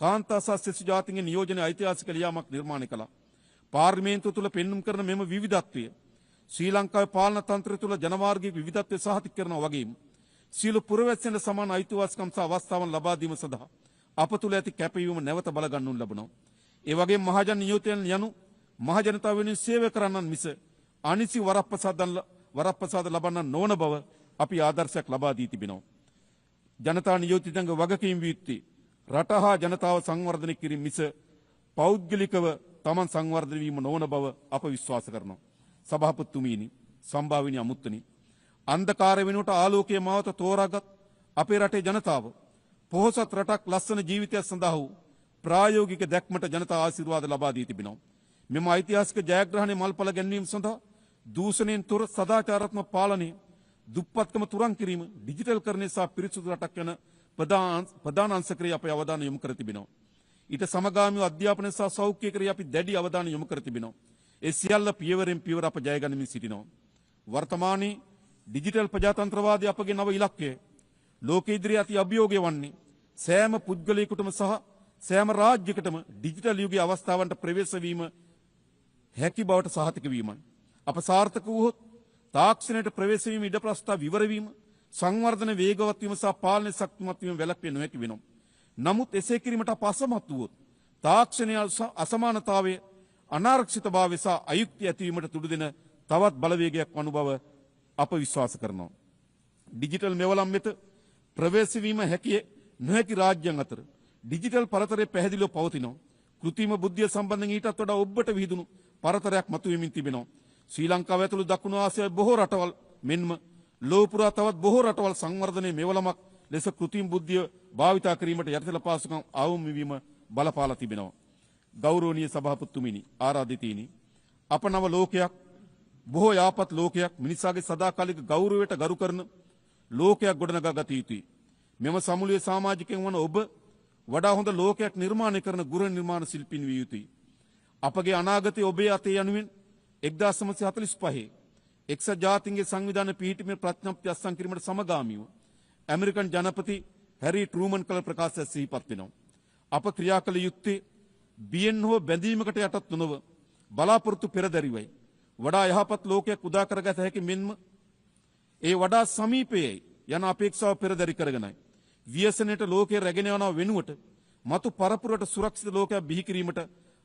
කාන්තා සහ සෙසු ජාතීන්ගේ නියෝජනයේ ඓතිහාසික ලියාමක් නිර්මාණය කළා. පාර්ලිමේන්තුව තුළ පෙන්눔 කරන මෙම විවිධත්වය ශ්‍රී ලංකාවේ පාලන තන්ත්‍රය තුළ ජනමාර්ගයේ විවිධත්වය සහතික කරනවා වගේම සියලු පුරවැසියන්ට සමාන අයිතිවාසිකම් සහ අවස්ථාවන් ලබා දීම සඳහා අප තුළ ඇති කැපවීම නැවත බලගන්නු ලබනවා. ඒ වගේම මහජන නියෝජනයන් යනු මහජනතාව වෙනුවෙන් සේවය කරන්නන් මිස අනිසි වරප්‍රසාද ලබන්න නොවන බව අපි ආදර්ශයක් ලබා දී තිබෙනවා. ජනතා නියෝජිතයන්ගේ වගකීම් වීත්ති රට හා ජනතාව සංවර්ධනය කිරීම මිස පෞද්ගලිකව තමන් සංවර්ධනය වීම නොවන බව අප විශ්වාස කරනවා. සභාපතිතුමීනි, සම්භාවිනී අමුත්තනි, අන්ධකාරය වෙනුවට ආලෝකයේ මාවත තෝරාගත් අපේ රටේ ජනතාව පොහොසත් රටක් ලස්සන ජීවිතයක් සඳහා වූ ප්‍රායෝගික දැක්මට ජනතා ආශිර්වාද ලබා දී තිබෙනවා. මෙම ඓතිහාසික ජයග්‍රහණය මල්පල ගැන්වීම සඳහා දූෂණයෙන් තොර සදාචාරාත්මක පාලනය, දුප්පත්කම තුරන් කිරීම, ඩිජිටල් කරණය සහ පිරිසුදු රටක් යන ප්‍රධාන අංශ ක්‍රියා අපේ අවධානය යොමු කර තිබෙනවා. ඊට සමගාමීව අධ්‍යාපනය සහ සෞඛ්‍ය ක්‍රියා අපි දැඩි අවධානය යොමු කර තිබෙනවා. ඒ සියල්ල පියවරෙන් පියවර අප ජය ගනිමින් සිටිනවා. වර්තමානයේ ඩිජිටල් ප්‍රජාතන්ත්‍රවාදී අපගේ නව ඉලක්කය ලෝක ඉදිරියේ අති අභියෝගය වන්නේ සෑම පුද්ගලයෙකුටම සහ සෑම රාජ්‍යයකටම ඩිජිටල් යුගයේ අවස්ථාවන්ට ප්‍රවේශ වීම හැකි බවට සහතික වීමයි. අප සාර්ථක වූහොත් තාක්ෂණයට ප්‍රවේශ වීම ඉඩ ප්‍රස්ථා විවර වීම, සංවර්ධන වේගවත් වීම සහ පාලන ශක්තිමත් වීම වැළැක්විය නොහැකි වෙනවා. නමුත් එසේ කිරීමට අප අසමත් වූවොත් තාක්ෂණයේ අසමානතාවය, අනාරක්ෂිතභාවය සහ අයුක්තිය ඇතිවීමට තුඩු දෙන තවත් බලවේගයක් වනු බව අප විශ්වාස කරනවා. ඩිජිටල් මෙවලම් වෙත ප්‍රවේශ වීම නොහැකි රාජ්‍යයන් අතර ඩිජිටල් පරතරය පැහැදිලිව පවතිනවා. කෘත්‍රිම බුද්ධිය සම්බන්ධයෙන් ඊටත් වඩා ඔබට විහිදුණු පරතරයක් මතුවෙමින් තිබෙනවා. ශ්‍රී ලංකාව ඇතුළු දකුණු ආසියාවේ බොහෝ රටවල් මෙන්ම ලෝක පුරා තවත් බොහෝ රටවල් සංවර්ධනයේ මෙවලමක් ලෙස කෘත්‍රිම බුද්ධිය භාවිතා කිරීමට යටිතල පාසුකම් අවම වීම බලපාලා තිබෙනවා. ගෞරවනීය සභාපතිතුමිනි, ආරාධිතයිනි, අප නව ලෝකයක්, බොහෝ යාපත් ලෝකයක්, මිනිසාගේ සදාකාලික ගෞරවයට ගරු කරන ලෝකයක් ගොඩනගා ගත යුතුයි. මෙම සමුළුවේ සමාජිකයන් වන ඔබ වඩා හොඳ ලෝකයක් නිර්මාණය කරන ගෘහ නිර්මාණ ශිල්පීන් විය යුතුයි. අපගේ අනාගතය ඔබේ අතේ යනුවෙන් 1945 එක්සත් ජාතීන්ගේ සංවිධාන පිහිටීමේ ප්‍රඥප්ති අත්සන් කිරීමට සමගාමීව ඇමරිකන් ජනපති හැරි ට්‍රූමන් කළ ප්‍රකාශය සිහිපත් වෙනවා. අප ක්‍රියා කළ යුත්තේ බියෙන් හෝ බැඳීමකට යටත් නොව බලාපොරොත්තු පෙරදැරිවයි. වඩා යහපත් ලෝකයක් උදා කරගත හැකි මෙන්ම ඒ වඩා සමීපයේ යන අපේක්ෂාව පෙරදැරි කරගෙනයි. ව්‍යසනයට ලෝකයේ රැගෙන යන වෙනුවට මතු පරපුරට සුරක්ෂිත ලෝකයක් බිහි කිරීමට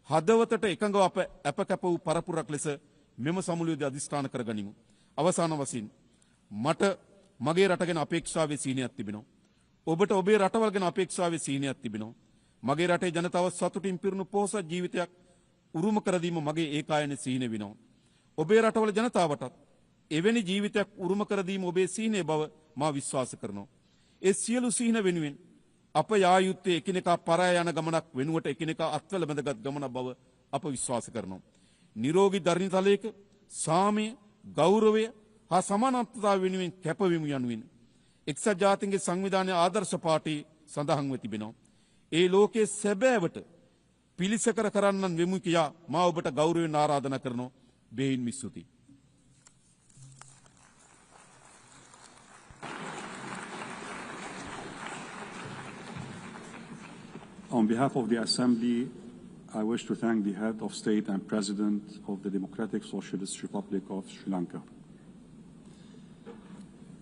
හදවතට එකඟව අප අපකැප වූ පරපුරක් ලෙස මෙම සමුළුවේදී අධිෂ්ඨාන කරගනිමු. අවසාන වශයෙන් මට මගේ රට ගැන අපේක්ෂාවේ සීනයක් තිබෙනවා. ඔබට ඔබේ රටවල් ගැන අපේක්ෂාවේ සීනයක් තිබෙනවා. මගේ රටේ ජනතාව සතුටින් පිරුණු පොහොසත් ජීවිතයක් උරුම කර දීම මගේ ඒකායන සීන වෙනවා. ඔබේ රටවල ජනතාවටත් එවැනි ජීවිතයක් උරුම කර දීම ඔබේ සීනේ බව මා විශ්වාස කරනවා. ඒ සියලු සීන වෙනුවෙන් අප යා යුත්තේ එකිනෙකා පරාය යන ගමනක් වෙනුවට එකිනෙකා අත්වල බැඳගත් ගමනක් බව අප විශ්වාස කරනවා. නිරෝගී ධර්මතලයක සාමය, ගෞරවය හා සමානත්වතාව වෙනුවෙන් කැපවීම යනුවෙන් එක්සත් ජාතීන්ගේ සංවිධානයේ ආදර්ශ පාඨයේ සඳහන්ව තිබෙනවා. ඒ ලෝකයේ සැබෑවට පිළිසකර කරන්නන් වෙමු කියා මා ඔබට ගෞරවයෙන් ආරාධනා කරනවා. බෙහෙයින් මිස්තුති. On behalf of the Assembly, I wish to thank the Head of State and President of the Democratic Socialist Republic of Sri Lanka.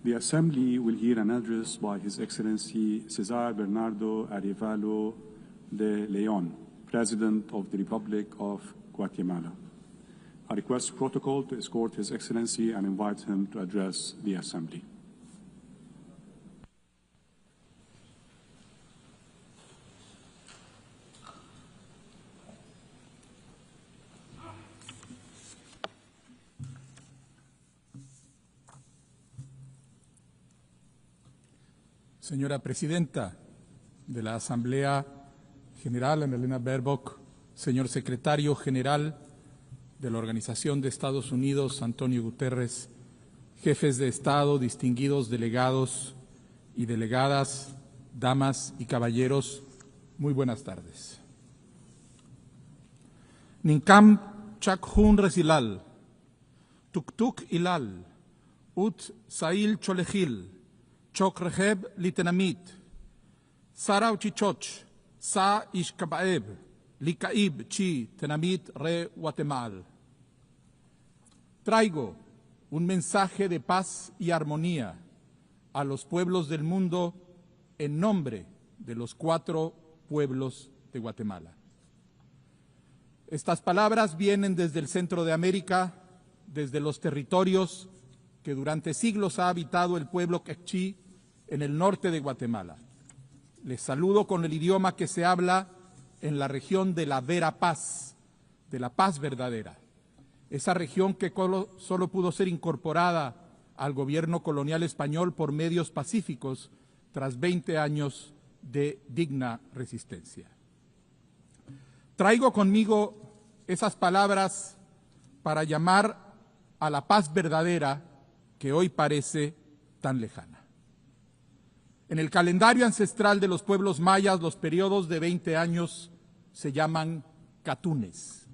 The Assembly will hear an address by His Excellency Cesar Bernardo Arevalo de Leone, President of the Republic of Guatemala. I request protocol to escort His Excellency and invite him to address the Assembly. Señora Presidenta de la Asamblea General, Annalena Baerbock, señor Secretario General de la Organización de Estados Unidos, Antonio Guterres, jefes de Estado, distinguidos delegados y delegadas, damas y caballeros, muy buenas tardes. Ninkam Chakhun Resilal, Tuktuk Ilal, Ut Sail Cholejil, Chok Reheb Litenamit, Sarau Chichoch, Sa Ishkabaeb, Likaib Chi Tenamit Re Guatemala. Traigo un mensaje de paz y armonía a los pueblos del mundo en nombre de los 4 pueblos de Guatemala. Estas palabras vienen desde el centro de América, desde los territorios que durante siglos ha habitado el pueblo quechí en el norte de Guatemala. Les saludo con el idioma que se habla en la región de la vera paz, de la paz verdadera. Esa región que solo pudo ser incorporada al gobierno colonial español por medios pacíficos tras 20 años de digna resistencia. Traigo conmigo esas palabras para llamar a la paz verdadera que hoy parece tan lejana. En el calendario ancestral de los pueblos mayas, los periodos de 20 años se llaman catunes.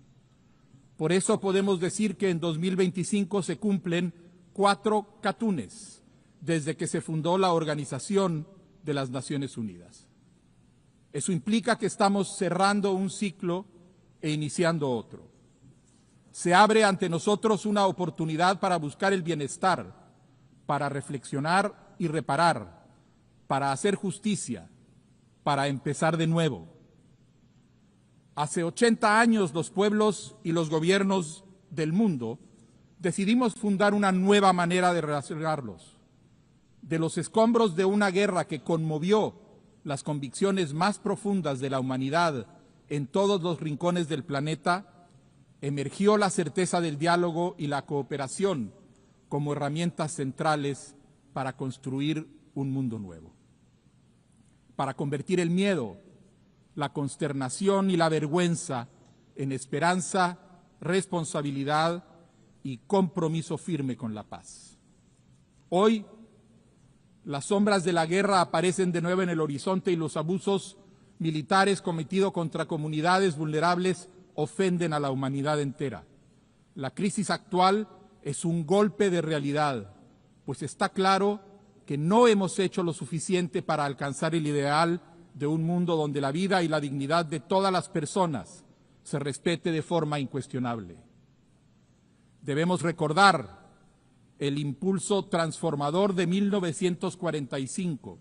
Por eso podemos decir que en 2025 se cumplen 4 catunes desde que se fundó la Organización de las Naciones Unidas. Eso implica que estamos cerrando un ciclo e iniciando otro. Se abre ante nosotros una oportunidad para buscar el bienestar, para reflexionar y reparar, para hacer justicia, para empezar de nuevo. Hace 80 años los pueblos y los gobiernos del mundo decidimos fundar una nueva manera de relacionarlos. De los escombros de una guerra que conmovió las convicciones más profundas de la humanidad en todos los rincones del planeta, emergió la certeza del diálogo y la cooperación como herramientas centrales para construir un mundo nuevo. Para convertir el miedo, la consternación y la vergüenza en esperanza, responsabilidad y compromiso firme con la paz. Hoy, las sombras de la guerra aparecen de nuevo en el horizonte y los abusos militares cometidos contra comunidades vulnerables ofenden a la humanidad entera. La crisis actual es un golpe de realidad, pues está claro que no hemos hecho lo suficiente para alcanzar el ideal de un mundo donde la vida y la dignidad de todas las personas se respete de forma incuestionable. Debemos recordar el impulso transformador de 1945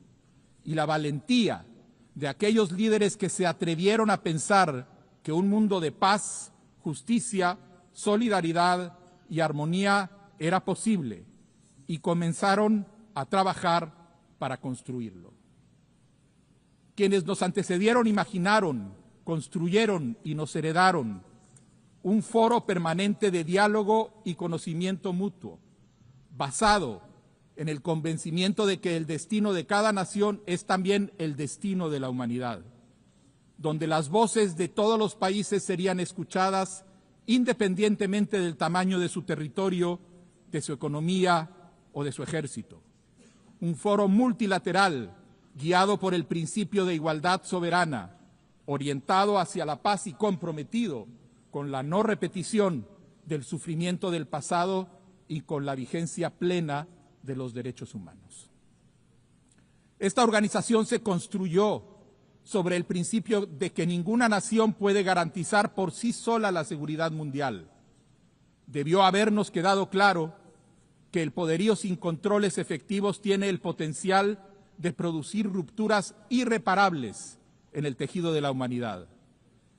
y la valentía de aquellos líderes que se atrevieron a pensar que un mundo de paz, justicia, solidaridad y armonía era posible y comenzaron a trabajar para construirlo. Quienes nos antecedieron imaginaron, construyeron y nos heredaron un foro permanente de diálogo y conocimiento mutuo, basado en el convencimiento de que el destino de cada nación es también el destino de la humanidad, donde las voces de todos los países serían escuchadas independientemente del tamaño de su territorio, de su economía o de su ejército. Un foro multilateral guiado por el principio de igualdad soberana, orientado hacia la paz y comprometido con la no repetición del sufrimiento del pasado y con la vigencia plena de los derechos humanos. Esta organización se construyó sobre el principio de que ninguna nación puede garantizar por sí sola la seguridad mundial. Debió habernos quedado claro que el poderío sin controles efectivos tiene el potencial de producir rupturas irreparables en el tejido de la humanidad.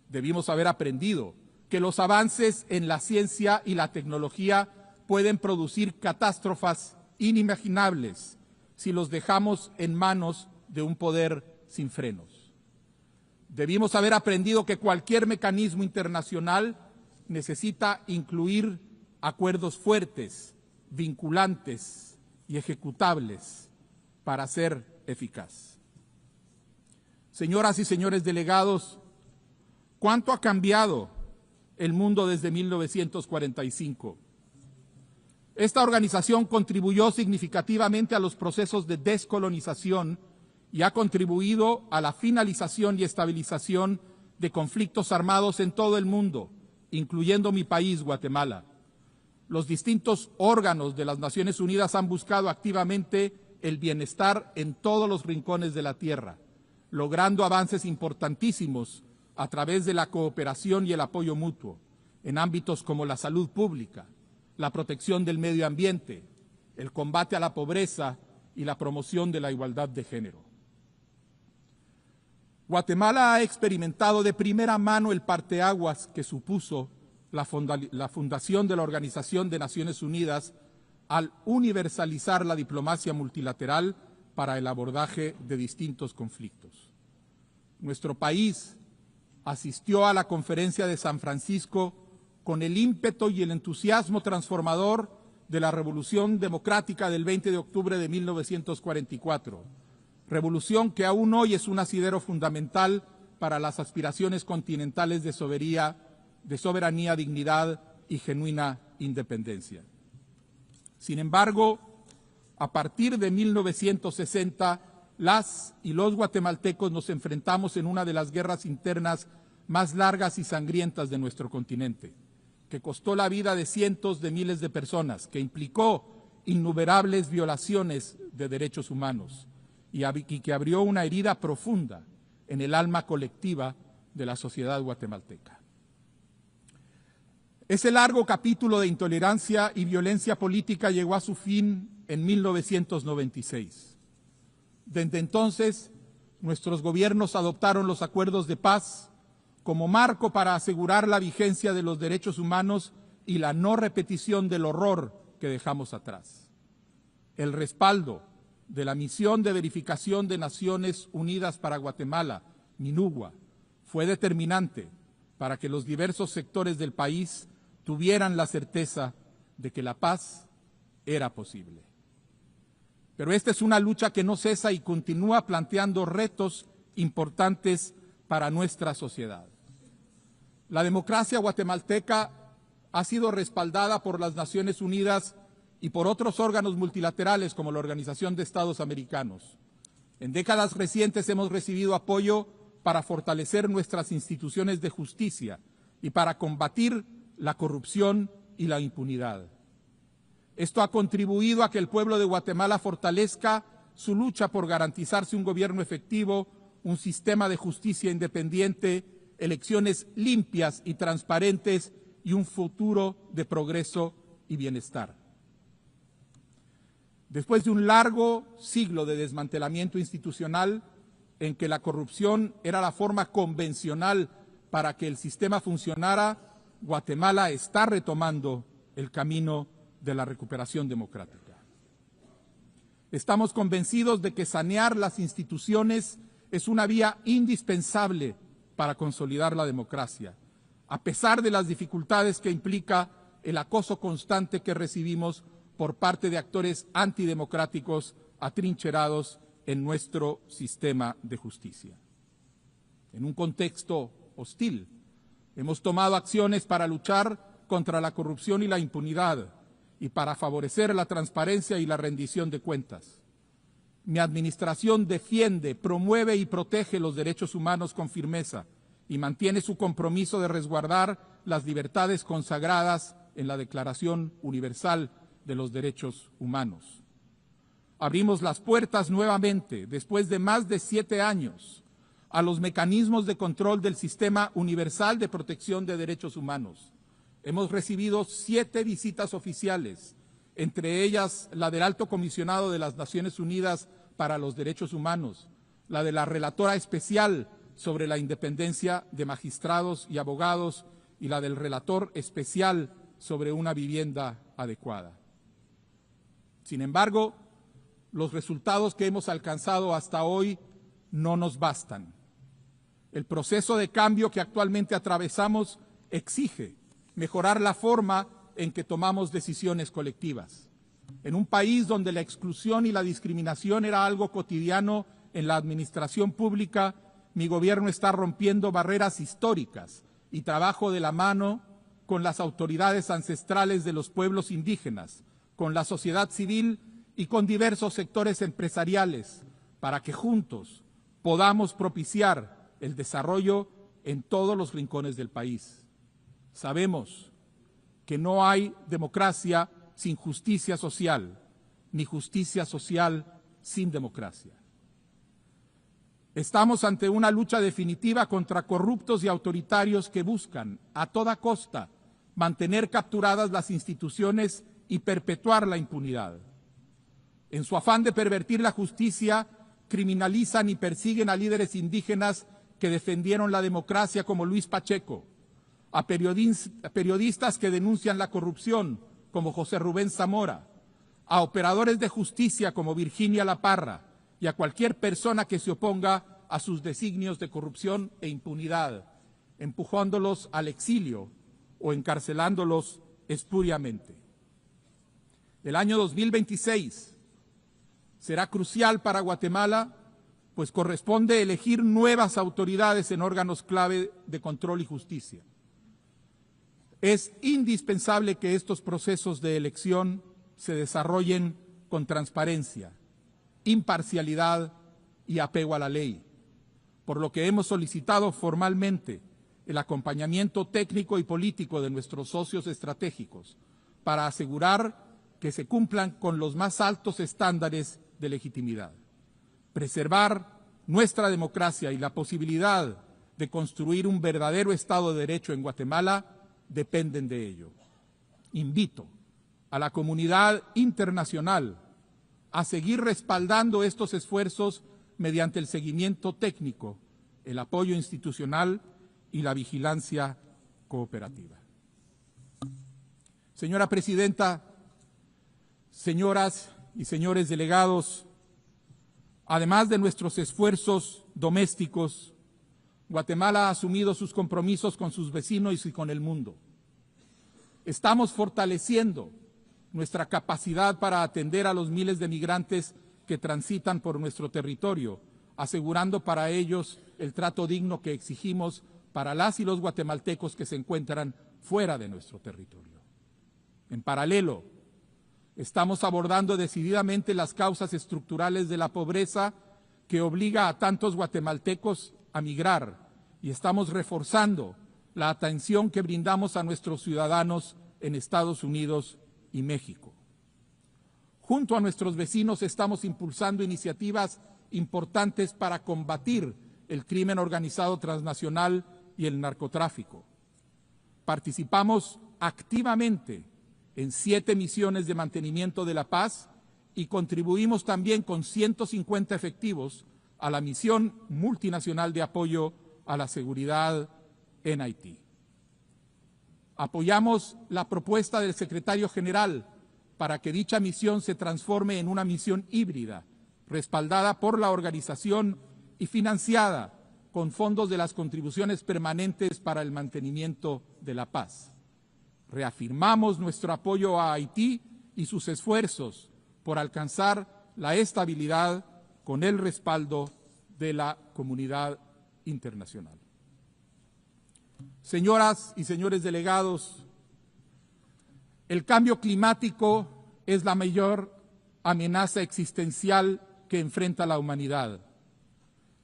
Debimos haber aprendido que los avances en la ciencia y la tecnología pueden producir catástrofes inimaginables si los dejamos en manos de un poder sin frenos. Debimos haber aprendido que cualquier mecanismo internacional necesita incluir acuerdos fuertes, vinculantes y ejecutables para ser eficaz. Señoras y señores delegados, ¿cuánto ha cambiado el mundo desde 1945? Esta organización contribuyó significativamente a los procesos de descolonización y ha contribuido a la finalización y estabilización de conflictos armados en todo el mundo, incluyendo mi país, Guatemala. Los distintos órganos de las Naciones Unidas han buscado activamente el bienestar en todos los rincones de la tierra, logrando avances importantísimos a través de la cooperación y el apoyo mutuo, en ámbitos como la salud pública, la protección del medio ambiente, el combate a la pobreza y la promoción de la igualdad de género. Guatemala ha experimentado de primera mano el parteaguas que supuso la fundación de la Organización de Naciones Unidas al universalizar la diplomacia multilateral para el abordaje de distintos conflictos. Nuestro país asistió a la Conferencia de San Francisco con el ímpetu y el entusiasmo transformador de la Revolución Democrática del 20 de octubre de 1944, revolución que aún hoy es un asidero fundamental para las aspiraciones continentales de soberanía, dignidad y genuina independencia. Sin embargo, a partir de 1960, las y los guatemaltecos nos enfrentamos en una de las guerras internas más largas y sangrientas de nuestro continente, que costó la vida de cientos de miles de personas, que implicó innumerables violaciones de derechos humanos y que abrió una herida profunda en el alma colectiva de la sociedad guatemalteca. Ese largo capítulo de intolerancia y violencia política llegó a su fin en 1996. Desde entonces, nuestros gobiernos adoptaron los acuerdos de paz como marco para asegurar la vigencia de los derechos humanos y la no repetición del horror que dejamos atrás. El respaldo de la Misión de Verificación de Naciones Unidas para Guatemala, MINUGUA, fue determinante para que los diversos sectores del país tuvieran la certeza de que la paz era posible. Pero esta es una lucha que no cesa y continúa planteando retos importantes para nuestra sociedad. La democracia guatemalteca ha sido respaldada por las Naciones Unidas y por otros órganos multilaterales como la Organización de Estados Americanos. En décadas recientes hemos recibido apoyo para fortalecer nuestras instituciones de justicia y para combatir la corrupción y la impunidad. Esto ha contribuido a que el pueblo de Guatemala fortalezca su lucha por garantizarse un gobierno efectivo, un sistema de justicia independiente, elecciones limpias y transparentes y un futuro de progreso y bienestar. Después de un largo siglo de desmantelamiento institucional en que la corrupción era la forma convencional para que el sistema funcionara, Guatemala está retomando el camino de la recuperación democrática. Estamos convencidos de que sanear las instituciones es una vía indispensable para consolidar la democracia, a pesar de las dificultades que implica el acoso constante que recibimos por parte de actores antidemocráticos atrincherados en nuestro sistema de justicia. En un contexto hostil, hemos tomado acciones para luchar contra la corrupción y la impunidad y para favorecer la transparencia y la rendición de cuentas. Mi administración defiende, promueve y protege los derechos humanos con firmeza y mantiene su compromiso de resguardar las libertades consagradas en la Declaración Universal de los Derechos Humanos. Abrimos las puertas nuevamente, después de más de 7 años, a los mecanismos de control del Sistema Universal de Protección de Derechos Humanos. Hemos recibido 7 visitas oficiales, entre ellas la del Alto Comisionado de las Naciones Unidas para los Derechos Humanos, la de la Relatora Especial sobre la Independencia de Magistrados y Abogados y la del Relator Especial sobre una vivienda adecuada. Sin embargo, los resultados que hemos alcanzado hasta hoy no nos bastan. El proceso de cambio que actualmente atravesamos exige mejorar la forma en que tomamos decisiones colectivas. En un país donde la exclusión y la discriminación era algo cotidiano en la administración pública, mi gobierno está rompiendo barreras históricas y trabajo de la mano con las autoridades ancestrales de los pueblos indígenas, con la sociedad civil y con diversos sectores empresariales, para que juntos podamos propiciar el desarrollo en todos los rincones del país. Sabemos que no hay democracia sin justicia social, ni justicia social sin democracia. Estamos ante una lucha definitiva contra corruptos y autoritarios que buscan, a toda costa, mantener capturadas las instituciones y perpetuar la impunidad. En su afán de pervertir la justicia, criminalizan y persiguen a líderes indígenas que defendieron la democracia como Luis Pacheco, a periodistas que denuncian la corrupción como José Rubén Zamora, a operadores de justicia como Virginia La Parra y a cualquier persona que se oponga a sus designios de corrupción e impunidad, empujándolos al exilio o encarcelándolos espuriamente. El año 2026 será crucial para Guatemala, pues corresponde elegir nuevas autoridades en órganos clave de control y justicia. Es indispensable que estos procesos de elección se desarrollen con transparencia, imparcialidad y apego a la ley, por lo que hemos solicitado formalmente el acompañamiento técnico y político de nuestros socios estratégicos para asegurar que se cumplan con los más altos estándares de legitimidad. Preservar nuestra democracia y la posibilidad de construir un verdadero Estado de Derecho en Guatemala dependen de ello. Invito a la comunidad internacional a seguir respaldando estos esfuerzos mediante el seguimiento técnico, el apoyo institucional y la vigilancia cooperativa. Señora Presidenta, señoras y señores delegados, además de nuestros esfuerzos domésticos, Guatemala ha asumido sus compromisos con sus vecinos y con el mundo. Estamos fortaleciendo nuestra capacidad para atender a los miles de migrantes que transitan por nuestro territorio, asegurando para ellos el trato digno que exigimos para las y los guatemaltecos que se encuentran fuera de nuestro territorio. En paralelo, estamos abordando decididamente las causas estructurales de la pobreza que obliga a tantos guatemaltecos a migrar y estamos reforzando la atención que brindamos a nuestros ciudadanos en Estados Unidos y México. Junto a nuestros vecinos estamos impulsando iniciativas importantes para combatir el crimen organizado transnacional y el narcotráfico. Participamos activamente en 7 misiones de mantenimiento de la paz y contribuimos también con 150 efectivos a la misión multinacional de apoyo a la seguridad en Haití. Apoyamos la propuesta del secretario general para que dicha misión se transforme en una misión híbrida, respaldada por la organización y financiada con fondos de las contribuciones permanentes para el mantenimiento de la paz. Reafirmamos nuestro apoyo a Haití y sus esfuerzos por alcanzar la estabilidad con el respaldo de la comunidad internacional. Señoras y señores delegados, el cambio climático es la mayor amenaza existencial que enfrenta la humanidad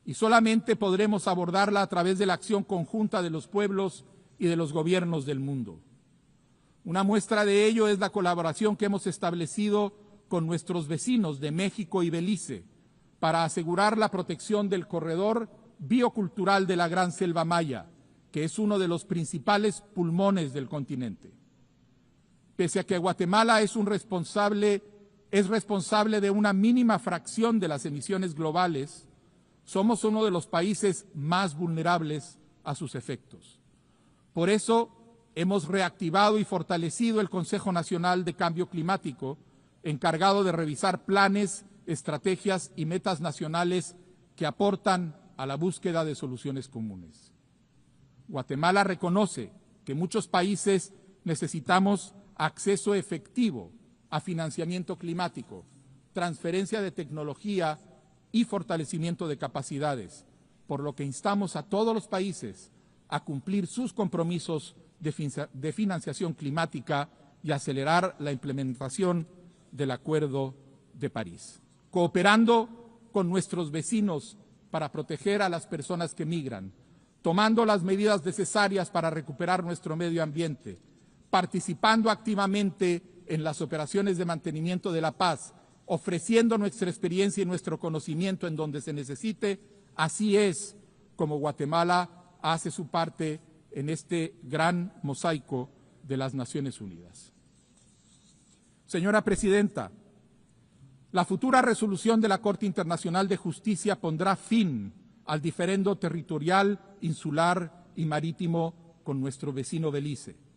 y solamente podremos abordarla a través de la acción conjunta de los pueblos y de los gobiernos del mundo. Una muestra de ello es la colaboración que hemos establecido con nuestros vecinos de México y Belice para asegurar la protección del corredor biocultural de la Gran Selva Maya, que es uno de los principales pulmones del continente. Pese a que Guatemala es responsable de una mínima fracción de las emisiones globales, somos uno de los países más vulnerables a sus efectos. Por eso hemos reactivado y fortalecido el Consejo Nacional de Cambio Climático, encargado de revisar planes, estrategias y metas nacionales que aportan a la búsqueda de soluciones comunes. Guatemala reconoce que muchos países necesitamos acceso efectivo a financiamiento climático, transferencia de tecnología y fortalecimiento de capacidades, por lo que instamos a todos los países a cumplir sus compromisos de financiación climática y acelerar la implementación del Acuerdo de París, cooperando con nuestros vecinos para proteger a las personas que migran, tomando las medidas necesarias para recuperar nuestro medio ambiente, participando activamente en las operaciones de mantenimiento de la paz, ofreciendo nuestra experiencia y nuestro conocimiento en donde se necesite. Así es como Guatemala hace su parte en este gran mosaico de las Naciones Unidas. Señora Presidenta, la futura resolución de la Corte Internacional de Justicia pondrá fin al diferendo territorial, insular y marítimo con nuestro vecino Belice.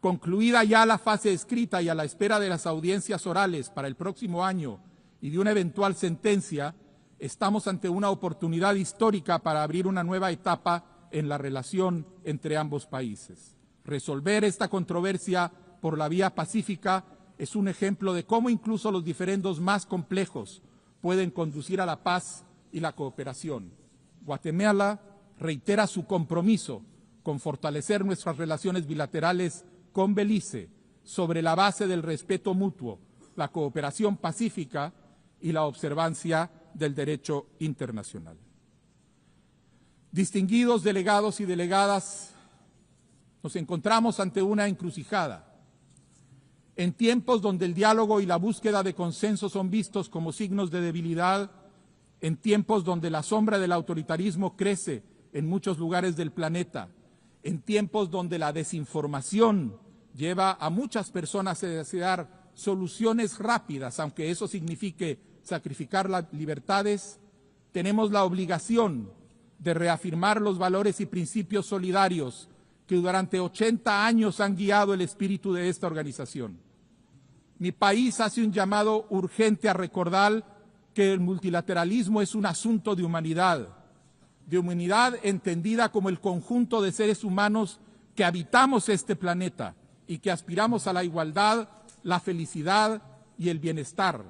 Concluida ya la fase escrita y a la espera de las audiencias orales para el próximo año y de una eventual sentencia, estamos ante una oportunidad histórica para abrir una nueva etapa en la relación entre ambos países. Resolver esta controversia por la vía pacífica es un ejemplo de cómo incluso los diferendos más complejos pueden conducir a la paz y la cooperación. Guatemala reitera su compromiso con fortalecer nuestras relaciones bilaterales con Belice sobre la base del respeto mutuo, la cooperación pacífica y la observancia del derecho internacional. Distinguidos delegados y delegadas, nos encontramos ante una encrucijada. En tiempos donde el diálogo y la búsqueda de consenso son vistos como signos de debilidad, en tiempos donde la sombra del autoritarismo crece en muchos lugares del planeta, en tiempos donde la desinformación lleva a muchas personas a desear soluciones rápidas, aunque eso signifique sacrificar las libertades, tenemos la obligación de reafirmar los valores y principios solidarios que durante 80 años han guiado el espíritu de esta organización. Mi país hace un llamado urgente a recordar que el multilateralismo es un asunto de humanidad entendida como el conjunto de seres humanos que habitamos este planeta y que aspiramos a la igualdad, la felicidad y el bienestar,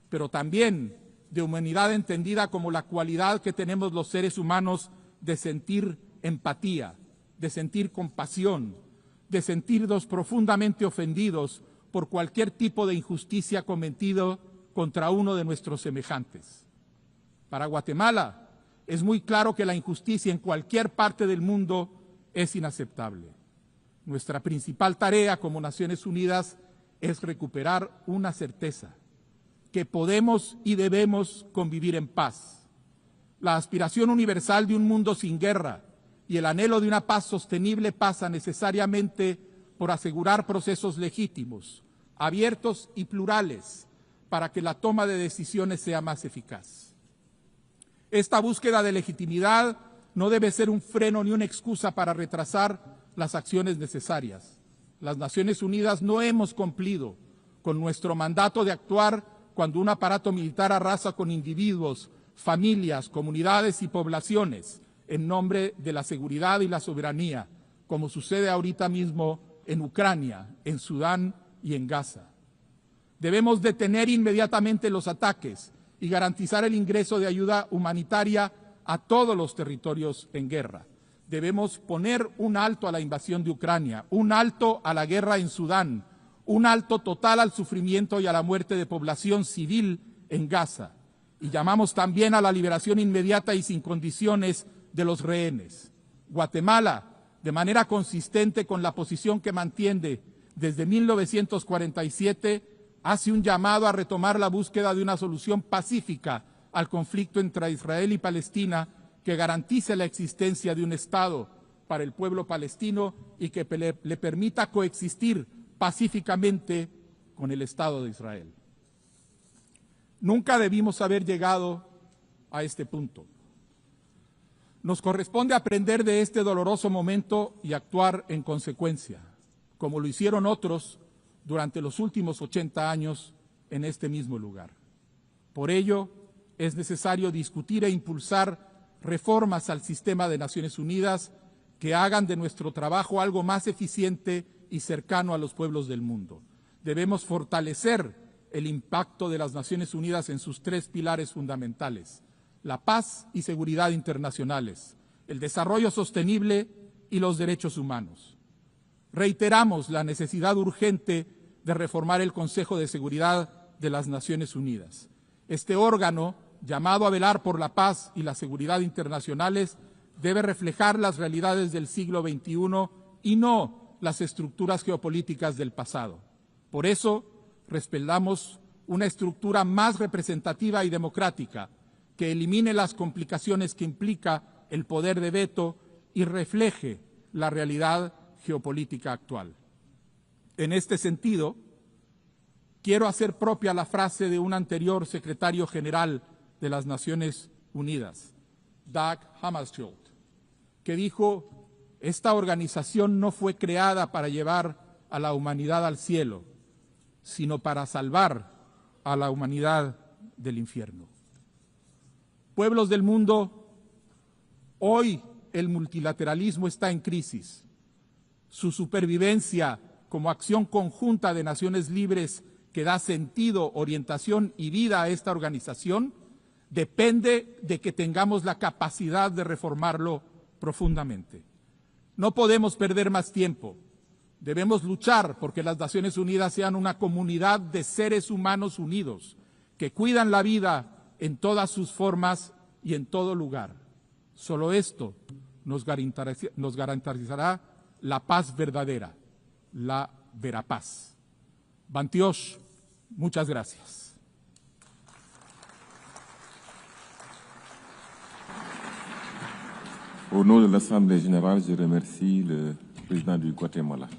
pero también de humanidad entendida como la cualidad que tenemos los seres humanos de sentir empatía, de sentir compasión, de sentirnos profundamente ofendidos por cualquier tipo de injusticia cometido contra uno de nuestros semejantes. Para Guatemala es muy claro que la injusticia en cualquier parte del mundo es inaceptable. Nuestra principal tarea como Naciones Unidas es recuperar una certeza, que podemos y debemos convivir en paz. La aspiración universal de un mundo sin guerra y el anhelo de una paz sostenible pasa necesariamente por asegurar procesos legítimos, abiertos y plurales para que la toma de decisiones sea más eficaz. Esta búsqueda de legitimidad no debe ser un freno ni una excusa para retrasar las acciones necesarias. Las Naciones Unidas no hemos cumplido con nuestro mandato de actuar cuando un aparato militar arrasa con individuos, familias, comunidades y poblaciones en nombre de la seguridad y la soberanía, como sucede ahorita mismo en Ucrania, en Sudán y en Gaza. Debemos detener inmediatamente los ataques y garantizar el ingreso de ayuda humanitaria a todos los territorios en guerra. Debemos poner un alto a la invasión de Ucrania, un alto a la guerra en Sudán, un alto total al sufrimiento y a la muerte de población civil en Gaza. Y llamamos también a la liberación inmediata y sin condiciones de los rehenes. Guatemala, de manera consistente con la posición que mantiene desde 1947, hace un llamado a retomar la búsqueda de una solución pacífica al conflicto entre Israel y Palestina que garantice la existencia de un Estado para el pueblo palestino y que le permita coexistir pacíficamente con el Estado de Israel. Nunca debimos haber llegado a este punto. Nos corresponde aprender de este doloroso momento y actuar en consecuencia, como lo hicieron otros durante los últimos 80 años en este mismo lugar. Por ello, es necesario discutir e impulsar reformas al sistema de Naciones Unidas que hagan de nuestro trabajo algo más eficiente y cercano a los pueblos del mundo. Debemos fortalecer el impacto de las Naciones Unidas en sus tres pilares fundamentales: la paz y seguridad internacionales, el desarrollo sostenible y los derechos humanos. Reiteramos la necesidad urgente de reformar el Consejo de Seguridad de las Naciones Unidas. Este órgano, llamado a velar por la paz y la seguridad internacionales, debe reflejar las realidades del siglo XXI y no las estructuras geopolíticas del pasado. Por eso, respaldamos una estructura más representativa y democrática que elimine las complicaciones que implica el poder de veto y refleje la realidad geopolítica actual. En este sentido, quiero hacer propia la frase de un anterior secretario general de las Naciones Unidas, Dag Hammarskjöld, que dijo: esta organización no fue creada para llevar a la humanidad al cielo, sino para salvar a la humanidad del infierno. Pueblos del mundo, hoy el multilateralismo está en crisis. Su supervivencia como acción conjunta de naciones libres que da sentido, orientación y vida a esta organización depende de que tengamos la capacidad de reformarlo profundamente. No podemos perder más tiempo. Debemos luchar porque las Naciones Unidas sean una comunidad de seres humanos unidos que cuidan la vida en todas sus formas y en todo lugar. Solo esto nos garantizará la paz verdadera, la verapaz. Bantiosh, muchas gracias. Au nom de l'Assemblée générale, je remercie le président du Guatemala.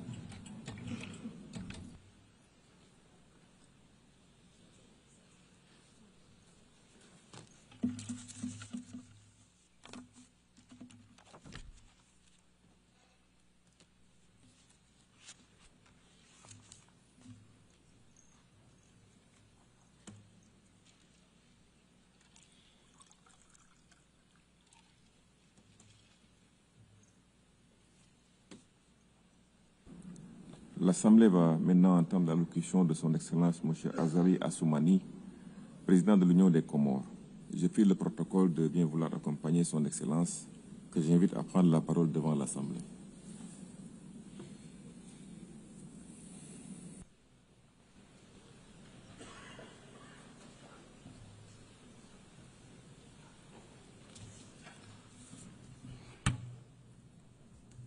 L'Assemblée va maintenant entendre l'allocution de son Excellence M. Azali Assoumani, président de l'Union des Comores. Je prie le protocole de bien vouloir accompagner son Excellence, que j'invite à prendre la parole devant l'Assemblée.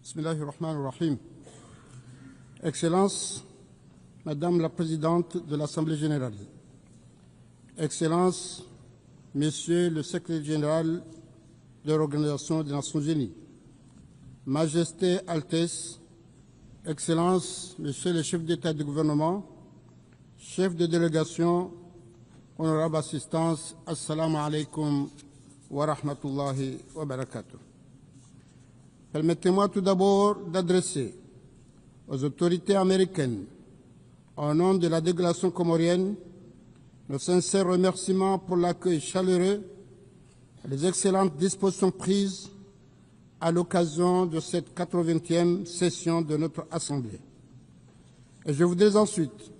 Bismillahirrahmanirrahim. Excellence, Madame la Présidente de l'Assemblée générale, Excellences, Monsieur le Secrétaire général de l'Organisation des Nations Unies, Majesté, Altesse, Excellences, Monsieur le chef d'État et de gouvernement, chef de délégation, honorable assistance, Assalamu alaikum wa rahmatullahi wa barakatuh. Permettez-moi tout d'abord d'adresser aux autorités américaines, au nom de la délégation comorienne, nos sincères remerciements pour l'accueil chaleureux et les excellentes dispositions prises à l'occasion de cette 80e session de notre Assemblée. Et je voudrais ensuite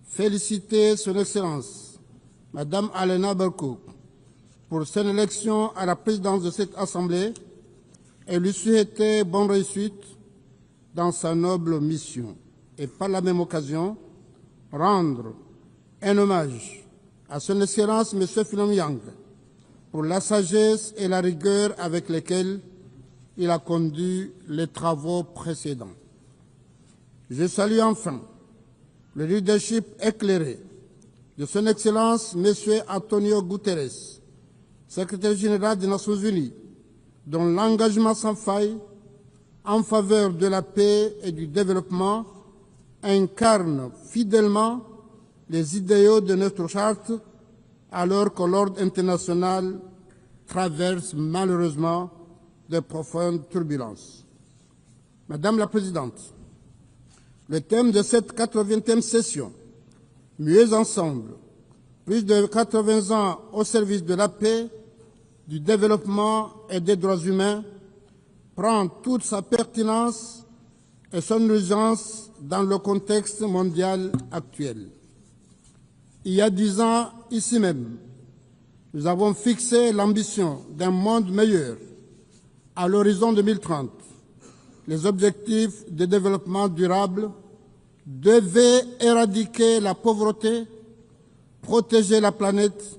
féliciter Son Excellence, Madame Alena Berkow, pour son élection à la présidence de cette Assemblée et lui souhaiter bonne réussite dans sa noble mission. Et par la même occasion, rendre un hommage à Son Excellence M. Philom Yang pour la sagesse et la rigueur avec lesquelles il a conduit les travaux précédents. Je salue enfin le leadership éclairé de Son Excellence M. Antonio Guterres, secrétaire général des Nations Unies, dont l'engagement sans faille en faveur de la paix et du développement incarne fidèlement les idéaux de notre charte, alors que l'ordre international traverse malheureusement de profondes turbulences. Madame la Présidente, le thème de cette 80e session, Mieux ensemble, plus de 80 ans au service de la paix, du développement et des droits humains, prend toute sa pertinence et son urgence dans le contexte mondial actuel. Il y a 10 ans, ici même, nous avons fixé l'ambition d'un monde meilleur à l'horizon 2030. Les objectifs de développement durable devaient éradiquer la pauvreté, protéger la planète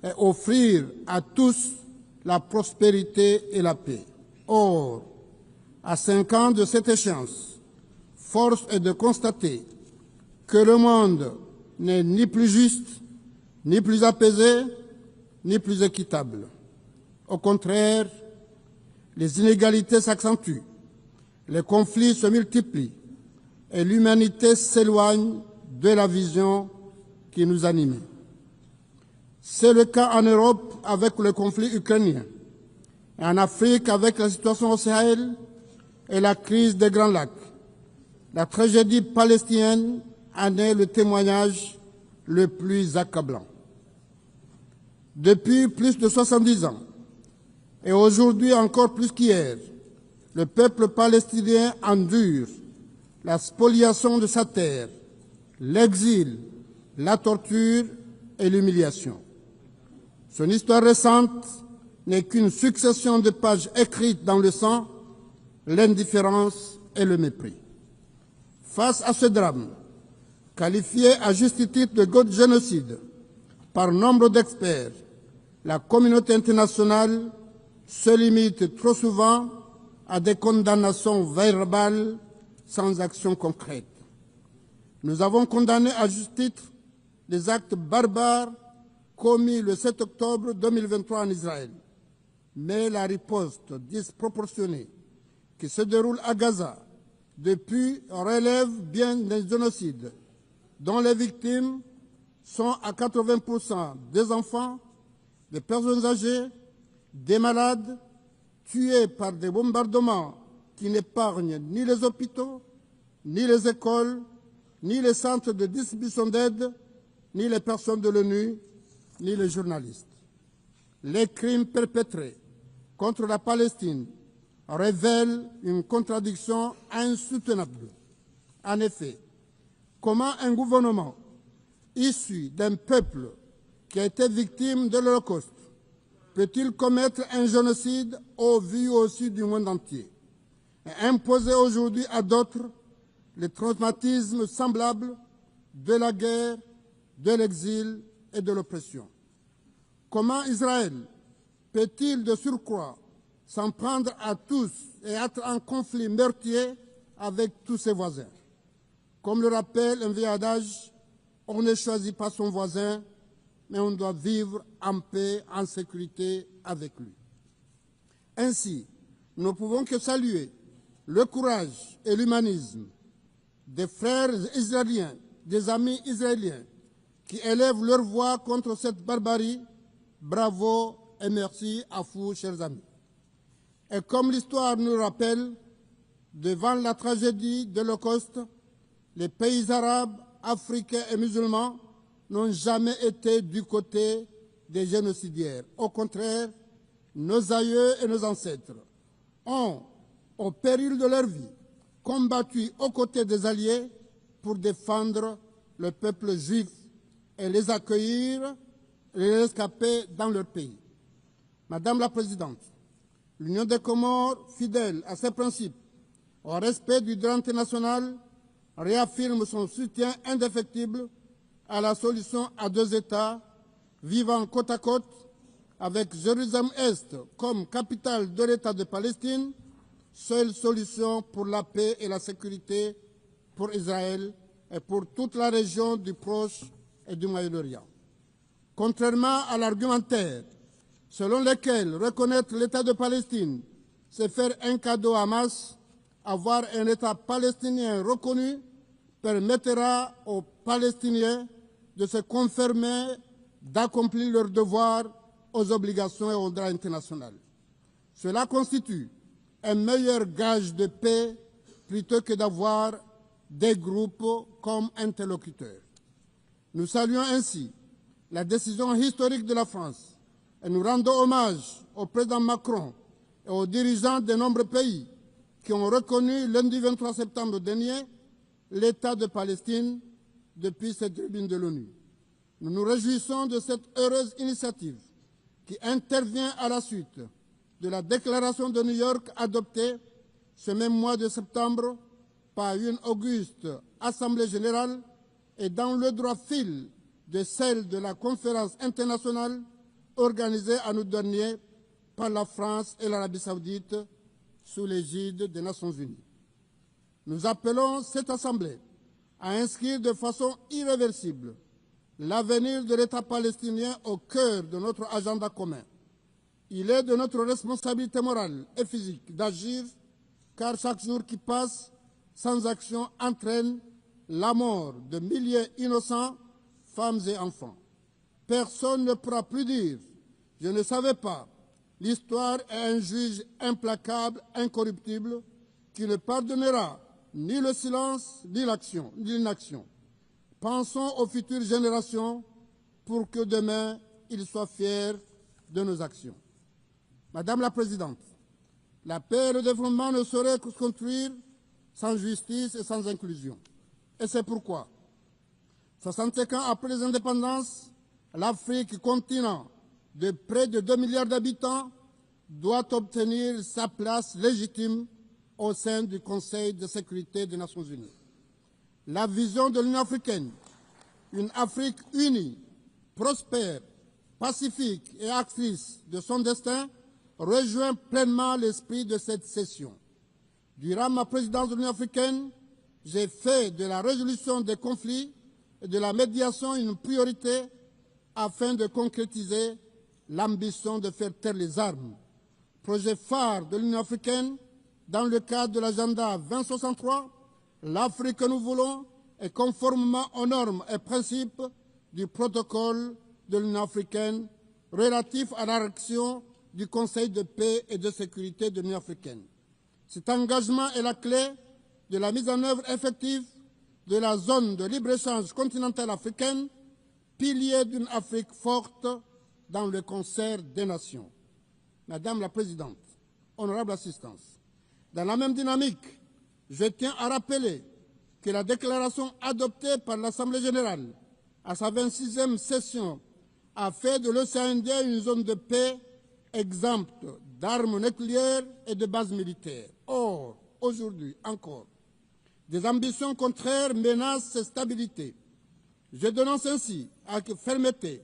et offrir à tous la prospérité et la paix. Or, à 5 ans de cette échéance, force est de constater que le monde n'est ni plus juste, ni plus apaisé, ni plus équitable. Au contraire, les inégalités s'accentuent, les conflits se multiplient et l'humanité s'éloigne de la vision qui nous animait. C'est le cas en Europe avec le conflit ukrainien, et en Afrique avec la situation au Sahel et la crise des Grands Lacs. La tragédie palestinienne en est le témoignage le plus accablant. Depuis plus de 70 ans, et aujourd'hui encore plus qu'hier, le peuple palestinien endure la spoliation de sa terre, l'exil, la torture et l'humiliation. Son histoire récente n'est qu'une succession de pages écrites dans le sang, l'indifférence et le mépris. Face à ce drame, qualifié à juste titre de génocide par nombre d'experts, la communauté internationale se limite trop souvent à des condamnations verbales sans action concrète. Nous avons condamné à juste titre les actes barbares commis le 7 octobre 2023 en Israël. Mais la riposte disproportionnée qui se déroule à Gaza depuis relève bien d'un génocide dont les victimes sont à 80% des enfants, des personnes âgées, des malades, tués par des bombardements qui n'épargnent ni les hôpitaux, ni les écoles, ni les centres de distribution d'aide, ni les personnes de l'ONU, ni les journalistes. Les crimes perpétrés contre la Palestine révèlent une contradiction insoutenable. En effet, comment un gouvernement issu d'un peuple qui a été victime de l'Holocauste peut-il commettre un génocide au vu aussi du monde entier et imposer aujourd'hui à d'autres les traumatismes semblables de la guerre, de l'exil et de l'oppression? Comment Israël peut-il de surcroît s'en prendre à tous et être en conflit meurtrier avec tous ses voisins? Comme le rappelle un vieil adage, on ne choisit pas son voisin, mais on doit vivre en paix, en sécurité avec lui. Ainsi, nous ne pouvons que saluer le courage et l'humanisme des frères israéliens, des amis israéliens, qui élèvent leur voix contre cette barbarie. Bravo et merci à vous, chers amis. Et comme l'histoire nous rappelle, devant la tragédie de l'Holocauste, les pays arabes, africains et musulmans n'ont jamais été du côté des génocidaires. Au contraire, nos aïeux et nos ancêtres ont, au péril de leur vie, combattu aux côtés des alliés pour défendre le peuple juif et les accueillir et les rescaper dans leur pays. Madame la Présidente, l'Union des Comores, fidèle à ses principes, au respect du droit international, réaffirme son soutien indéfectible à la solution à deux États vivant côte à côte, avec Jérusalem-Est comme capitale de l'État de Palestine, seule solution pour la paix et la sécurité pour Israël et pour toute la région du Proche et du Moyen-Orient. Contrairement à l'argumentaire selon lequel reconnaître l'État de Palestine, c'est faire un cadeau à Hamas, avoir un État palestinien reconnu permettra aux Palestiniens de se conformer, d'accomplir leurs devoirs aux obligations et au droit international. Cela constitue un meilleur gage de paix plutôt que d'avoir des groupes comme interlocuteurs. Nous saluons ainsi la décision historique de la France et nous rendons hommage au président Macron et aux dirigeants de nombreux pays qui ont reconnu lundi 23 septembre dernier l'État de Palestine depuis cette tribune de l'ONU. Nous nous réjouissons de cette heureuse initiative qui intervient à la suite de la déclaration de New York adoptée ce même mois de septembre par une auguste Assemblée générale et dans le droit fil de celle de la conférence internationale organisée en août dernier par la France et l'Arabie saoudite sous l'égide des Nations unies. Nous appelons cette Assemblée à inscrire de façon irréversible l'avenir de l'État palestinien au cœur de notre agenda commun. Il est de notre responsabilité morale et physique d'agir, car chaque jour qui passe sans action entraîne la mort de milliers innocents, femmes et enfants. Personne ne pourra plus dire « je ne savais pas ». L'histoire est un juge implacable, incorruptible, qui ne pardonnera ni le silence ni l'inaction. Pensons aux futures générations pour que demain, ils soient fiers de nos actions. Madame la Présidente, la paix et le développement ne sauraient se construire sans justice et sans inclusion. Et c'est pourquoi, 65 ans après les indépendances, l'Afrique, continent de près de 2 milliards d'habitants, doit obtenir sa place légitime au sein du Conseil de sécurité des Nations unies. La vision de l'Union africaine, une Afrique unie, prospère, pacifique et actrice de son destin, rejoint pleinement l'esprit de cette session. Durant ma présidence de l'Union africaine, j'ai fait de la résolution des conflits et de la médiation une priorité afin de concrétiser l'ambition de faire taire les armes. Projet phare de l'Union africaine, dans le cadre de l'agenda 2063, l'Afrique que nous voulons est conformément aux normes et principes du protocole de l'Union africaine relatif à la réaction du Conseil de paix et de sécurité de l'Union africaine. Cet engagement est la clé de la mise en œuvre effective de la zone de libre-échange continentale africaine, pilier d'une Afrique forte dans le concert des nations. Madame la Présidente, honorable assistance, dans la même dynamique, je tiens à rappeler que la déclaration adoptée par l'Assemblée générale à sa 26e session a fait de l'océan Indien une zone de paix exempte d'armes nucléaires et de bases militaires. Or, aujourd'hui encore, des ambitions contraires menacent cette stabilité. Je dénonce ainsi avec fermeté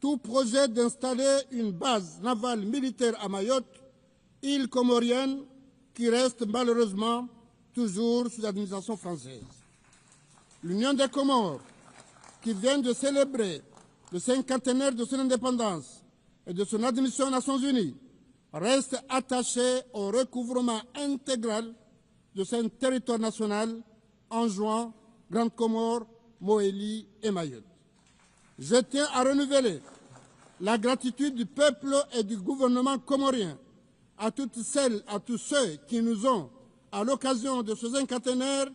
tout projet d'installer une base navale militaire à Mayotte, île comorienne, qui reste malheureusement toujours sous l'administration française. L'Union des Comores, qui vient de célébrer le cinquantenaire de son indépendance et de son admission aux Nations Unies, reste attaché au recouvrement intégral de son territoire national en jouant Grande Comore, Mohélie et Mayotte. Je tiens à renouveler la gratitude du peuple et du gouvernement comorien à toutes celles, à tous ceux qui nous ont, à l'occasion de ce cinquantenaire,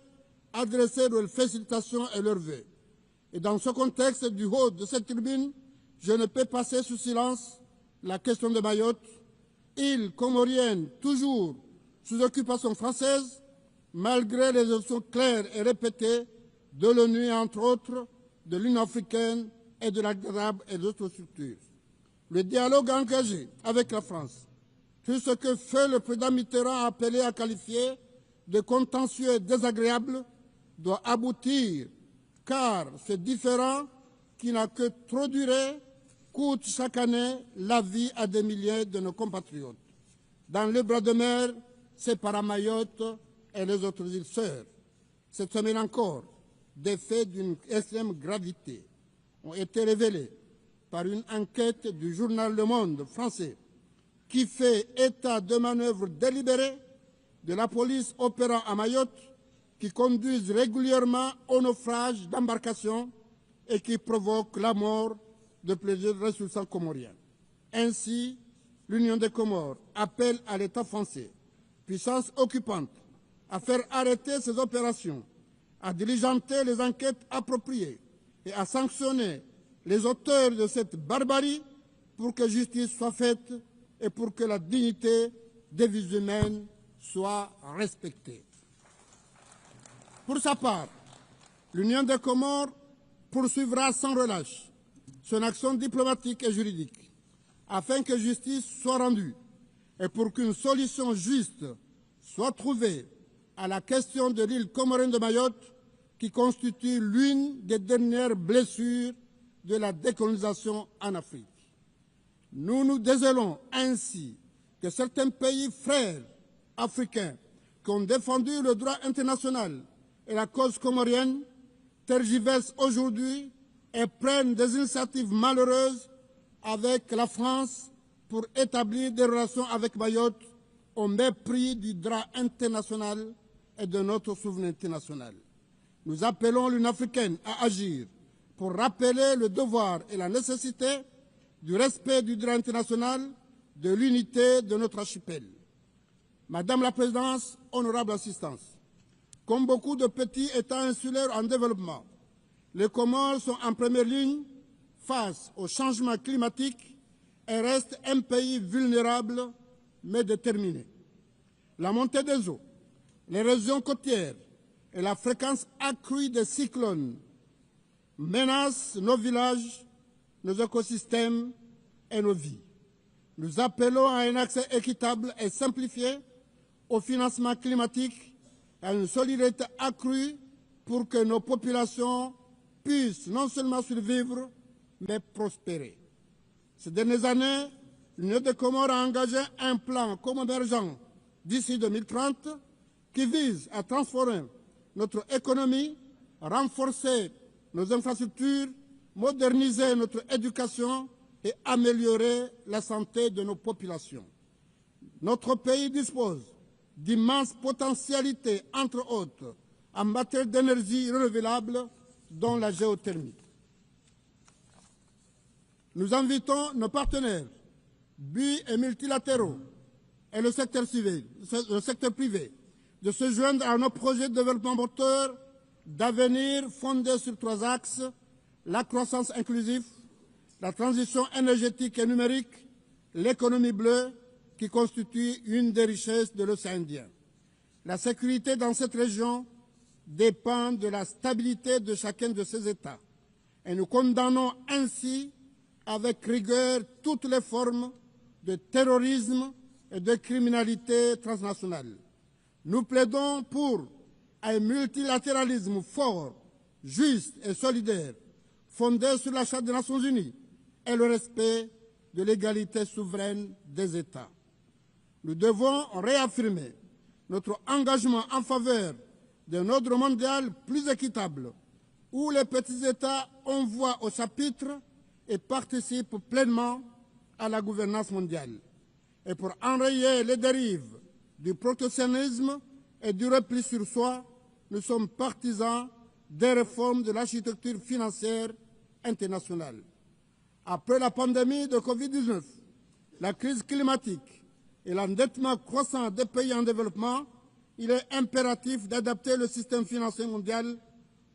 adressé leurs félicitations et leurs vœux. Et dans ce contexte du haut de cette tribune, je ne peux passer sous silence la question de Mayotte, île comorienne toujours sous occupation française, malgré les options claires et répétées de l'ONU et entre autres de l'Union africaine et de la Arabe et d'autres structures. Le dialogue engagé avec la France, tout ce que fait le président Mitterrand appelé à qualifier de contentieux désagréable, doit aboutir, car ce différend qui n'a que trop duré coûte chaque année la vie à des milliers de nos compatriotes. Dans le bras de mer séparant Mayotte et les autres îles sœurs, cette semaine encore, des faits d'une extrême gravité ont été révélés par une enquête du journal Le Monde français qui fait état de manœuvres délibérées de la police opérant à Mayotte qui conduisent régulièrement au naufrage d'embarcations et qui provoquent la mort de plusieurs ressortissants comoriens. Ainsi, l'Union des Comores appelle à l'État français, puissance occupante, à faire arrêter ces opérations, à diligenter les enquêtes appropriées et à sanctionner les auteurs de cette barbarie pour que justice soit faite et pour que la dignité des vies humaines soit respectée. Pour sa part, l'Union des Comores poursuivra sans relâche son action diplomatique et juridique afin que justice soit rendue et pour qu'une solution juste soit trouvée à la question de l'île comorienne de Mayotte qui constitue l'une des dernières blessures de la décolonisation en Afrique. Nous nous désolons ainsi que certains pays frères africains qui ont défendu le droit international et la cause comorienne tergiversent aujourd'hui et prennent des initiatives malheureuses avec la France pour établir des relations avec Mayotte au mépris du droit international et de notre souveraineté nationale. Nous appelons l'Union africaine à agir pour rappeler le devoir et la nécessité du respect du droit international, de l'unité de notre archipel. Madame la Présidente, honorable assistance, comme beaucoup de petits États insulaires en développement, les Comores sont en première ligne face au changement climatique et restent un pays vulnérable mais déterminé. La montée des eaux, les régions côtières et la fréquence accrue des cyclones menacent nos villages, nos écosystèmes et nos vies. Nous appelons à un accès équitable et simplifié au financement climatique et à une solidarité accrue pour que nos populations puissent non seulement survivre, mais prospérer. Ces dernières années, l'Union des Comores a engagé un plan convergent d'ici 2030 qui vise à transformer notre économie, renforcer nos infrastructures, moderniser notre éducation et améliorer la santé de nos populations. Notre pays dispose d'immenses potentialités, entre autres, en matière d'énergie renouvelable, dont la géothermie. Nous invitons nos partenaires, bi- et multilatéraux, et le secteur privé, de se joindre à nos projets de développement moteur d'avenir fondés sur 3 axes: la croissance inclusive, la transition énergétique et numérique, l'économie bleue, qui constitue une des richesses de l'océan Indien. La sécurité dans cette région dépend de la stabilité de chacun de ces États, et nous condamnons ainsi avec rigueur toutes les formes de terrorisme et de criminalité transnationale. Nous plaidons pour un multilatéralisme fort, juste et solidaire, fondé sur la Charte des Nations Unies et le respect de l'égalité souveraine des États. Nous devons réaffirmer notre engagement en faveur d'un ordre mondial plus équitable, où les petits États ont voix au chapitre et participe pleinement à la gouvernance mondiale. Et pour enrayer les dérives du protectionnisme et du repli sur soi, nous sommes partisans des réformes de l'architecture financière internationale. Après la pandémie de Covid-19, la crise climatique et l'endettement croissant des pays en développement, il est impératif d'adapter le système financier mondial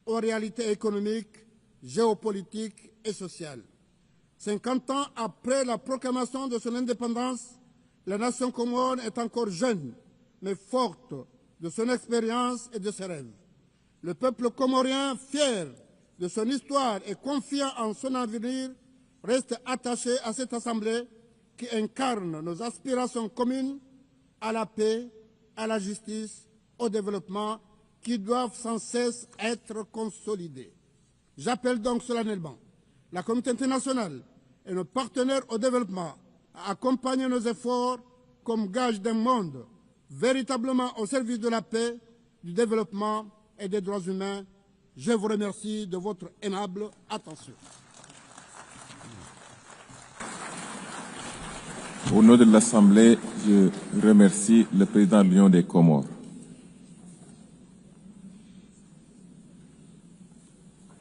aux réalités économiques, géopolitiques et sociales. 50 ans après la proclamation de son indépendance, la nation comore est encore jeune, mais forte de son expérience et de ses rêves. Le peuple comorien, fier de son histoire et confiant en son avenir, reste attaché à cette assemblée qui incarne nos aspirations communes à la paix, à la justice, au développement, qui doivent sans cesse être consolidées. J'appelle donc solennellement la communauté internationale et nos partenaires au développement à accompagner nos efforts comme gage d'un monde véritablement au service de la paix, du développement et des droits humains. Je vous remercie de votre aimable attention. Au nom de l'Assemblée, je remercie le président de l'Union des Comores.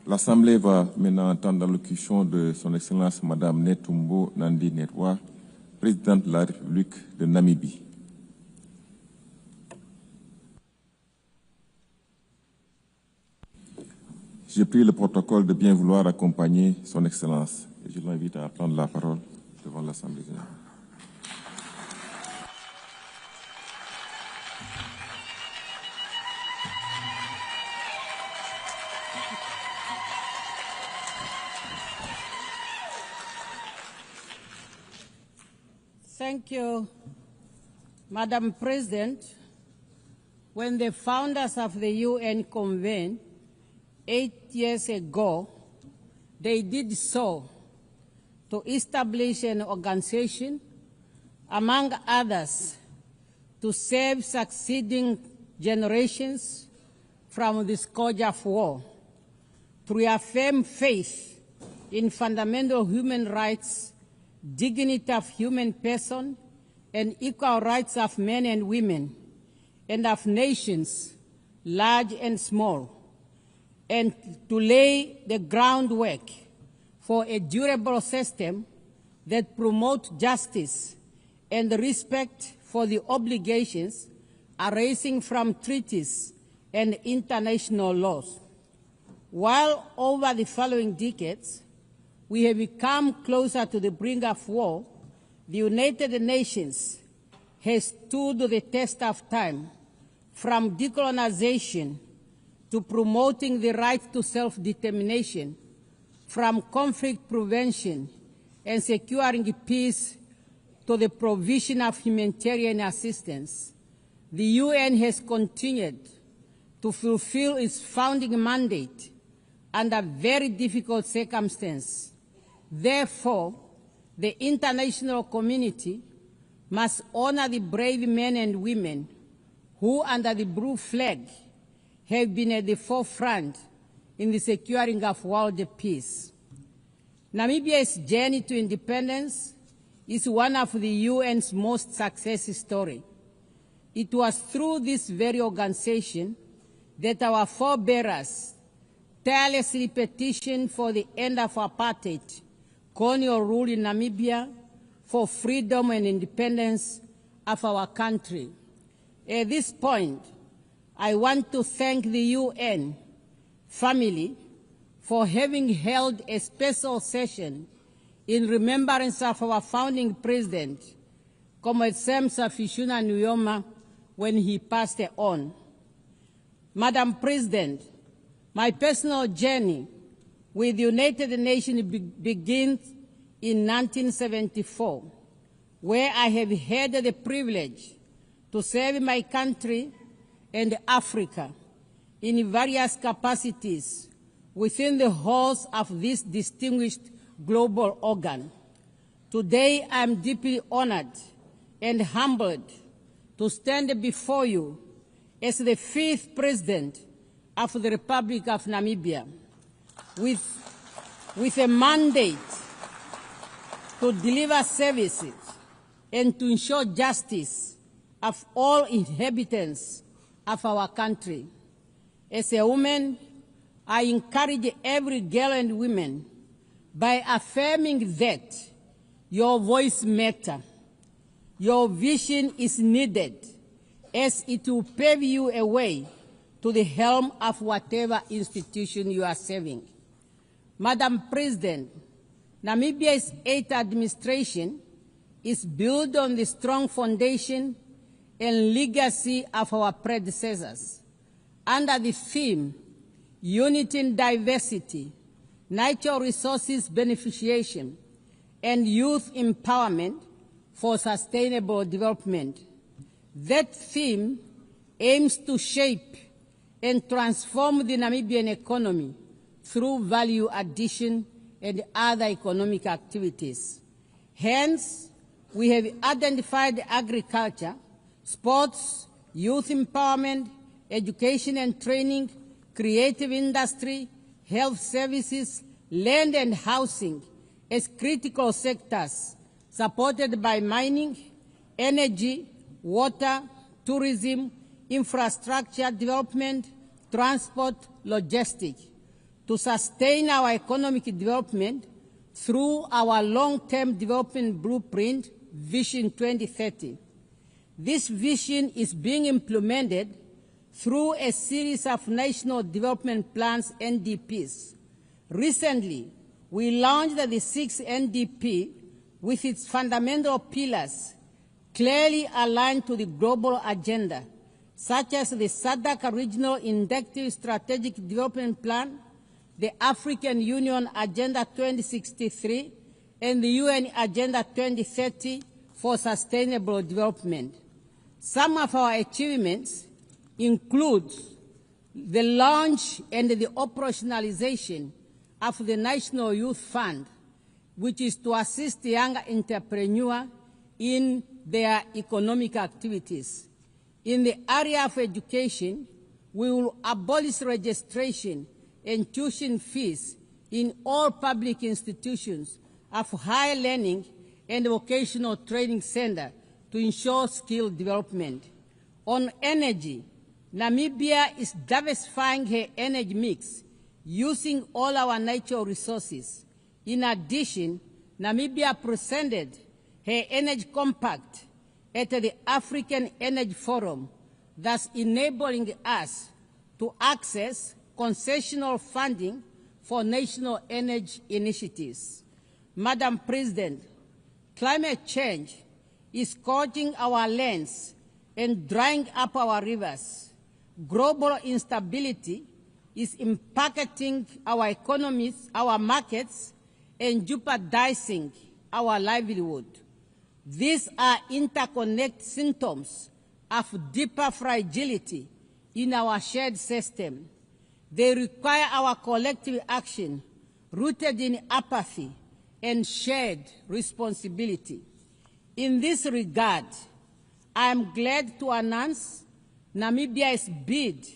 L'Assemblée va maintenant entendre l'allocution de son Excellence Madame Netumbo Nandi Netwa, présidente de la République de Namibie. Je prie le protocole de bien vouloir accompagner son Excellence. Et je l'invite à prendre la parole devant l'Assemblée générale. Thank you, Madam President. When the founders of the UN convened 8 years ago, they did so to establish an organization, among others, to save succeeding generations from the scourge of war, to reaffirm faith in fundamental human rights, dignity of human person, and equal rights of men and women, and of nations, large and small, and to lay the groundwork for a durable system that promotes justice and respect for the obligations arising from treaties and international laws. While over the following decades, we have become closer to the brink of war, the United Nations has stood the test of time, from decolonization to promoting the right to self-determination, from conflict prevention and securing peace to the provision of humanitarian assistance. The UN has continued to fulfill its founding mandate under very difficult circumstances. Therefore, the international community must honor the brave men and women who, under the blue flag, have been at the forefront in the securing of world peace. Namibia's journey to independence is one of the UN's most success stories. It was through this very organization that our forebears tirelessly petitioned for the end of apartheid, colonial rule in Namibia, for freedom and independence of our country. At this point, I want to thank the UN family for having held a special session in remembrance of our founding president, Comrade Sam Safishuna Nujoma, when he passed on. Madam President, my personal journey with the United Nations begins in 1974, where I have had the privilege to serve my country and Africa in various capacities within the halls of this distinguished global organ. Today, I am deeply honored and humbled to stand before you as the 5th President of the Republic of Namibia with a mandate to deliver services and to ensure justice of all inhabitants of our country. As a woman, I encourage every girl and woman by affirming that your voice matters, your vision is needed, as it will pave you a way to the helm of whatever institution you are serving. Madam President, Namibia's eighth administration is built on the strong foundation and legacy of our predecessors. Under the theme, Unity in Diversity, Natural Resources Beneficiation, and Youth Empowerment for Sustainable Development. That theme aims to shape and transform the Namibian economy through value addition and other economic activities. Hence, we have identified agriculture, sports, youth empowerment, education and training, creative industry, health services, land and housing as critical sectors supported by mining, energy, water, tourism, infrastructure development, transport, logistics, to sustain our economic development through our long-term development blueprint, Vision 2030. This vision is being implemented through a series of national development plans, NDPs. Recently, we launched the 6th NDP with its fundamental pillars clearly aligned to the global agenda, such as the SADC Regional Inductive Strategic Development Plan, the African Union Agenda 2063, and the UN Agenda 2030 for Sustainable Development. Some of our achievements include the launch and the operationalization of the National Youth Fund, which is to assist young entrepreneurs in their economic activities. In the area of education, we will abolish registration and tuition fees in all public institutions of higher learning and vocational training centers to ensure skill development. On energy, Namibia is diversifying her energy mix using all our natural resources. In addition, Namibia presented her energy compact at the African Energy Forum, thus enabling us to access concessional funding for national energy initiatives. Madam President, climate change is scorching our lands and drying up our rivers. Global instability is impacting our economies, our markets, and jeopardizing our livelihood. These are interconnected symptoms of deeper fragility in our shared system. They require our collective action rooted in apathy and shared responsibility. In this regard, I am glad to announce Namibia's bid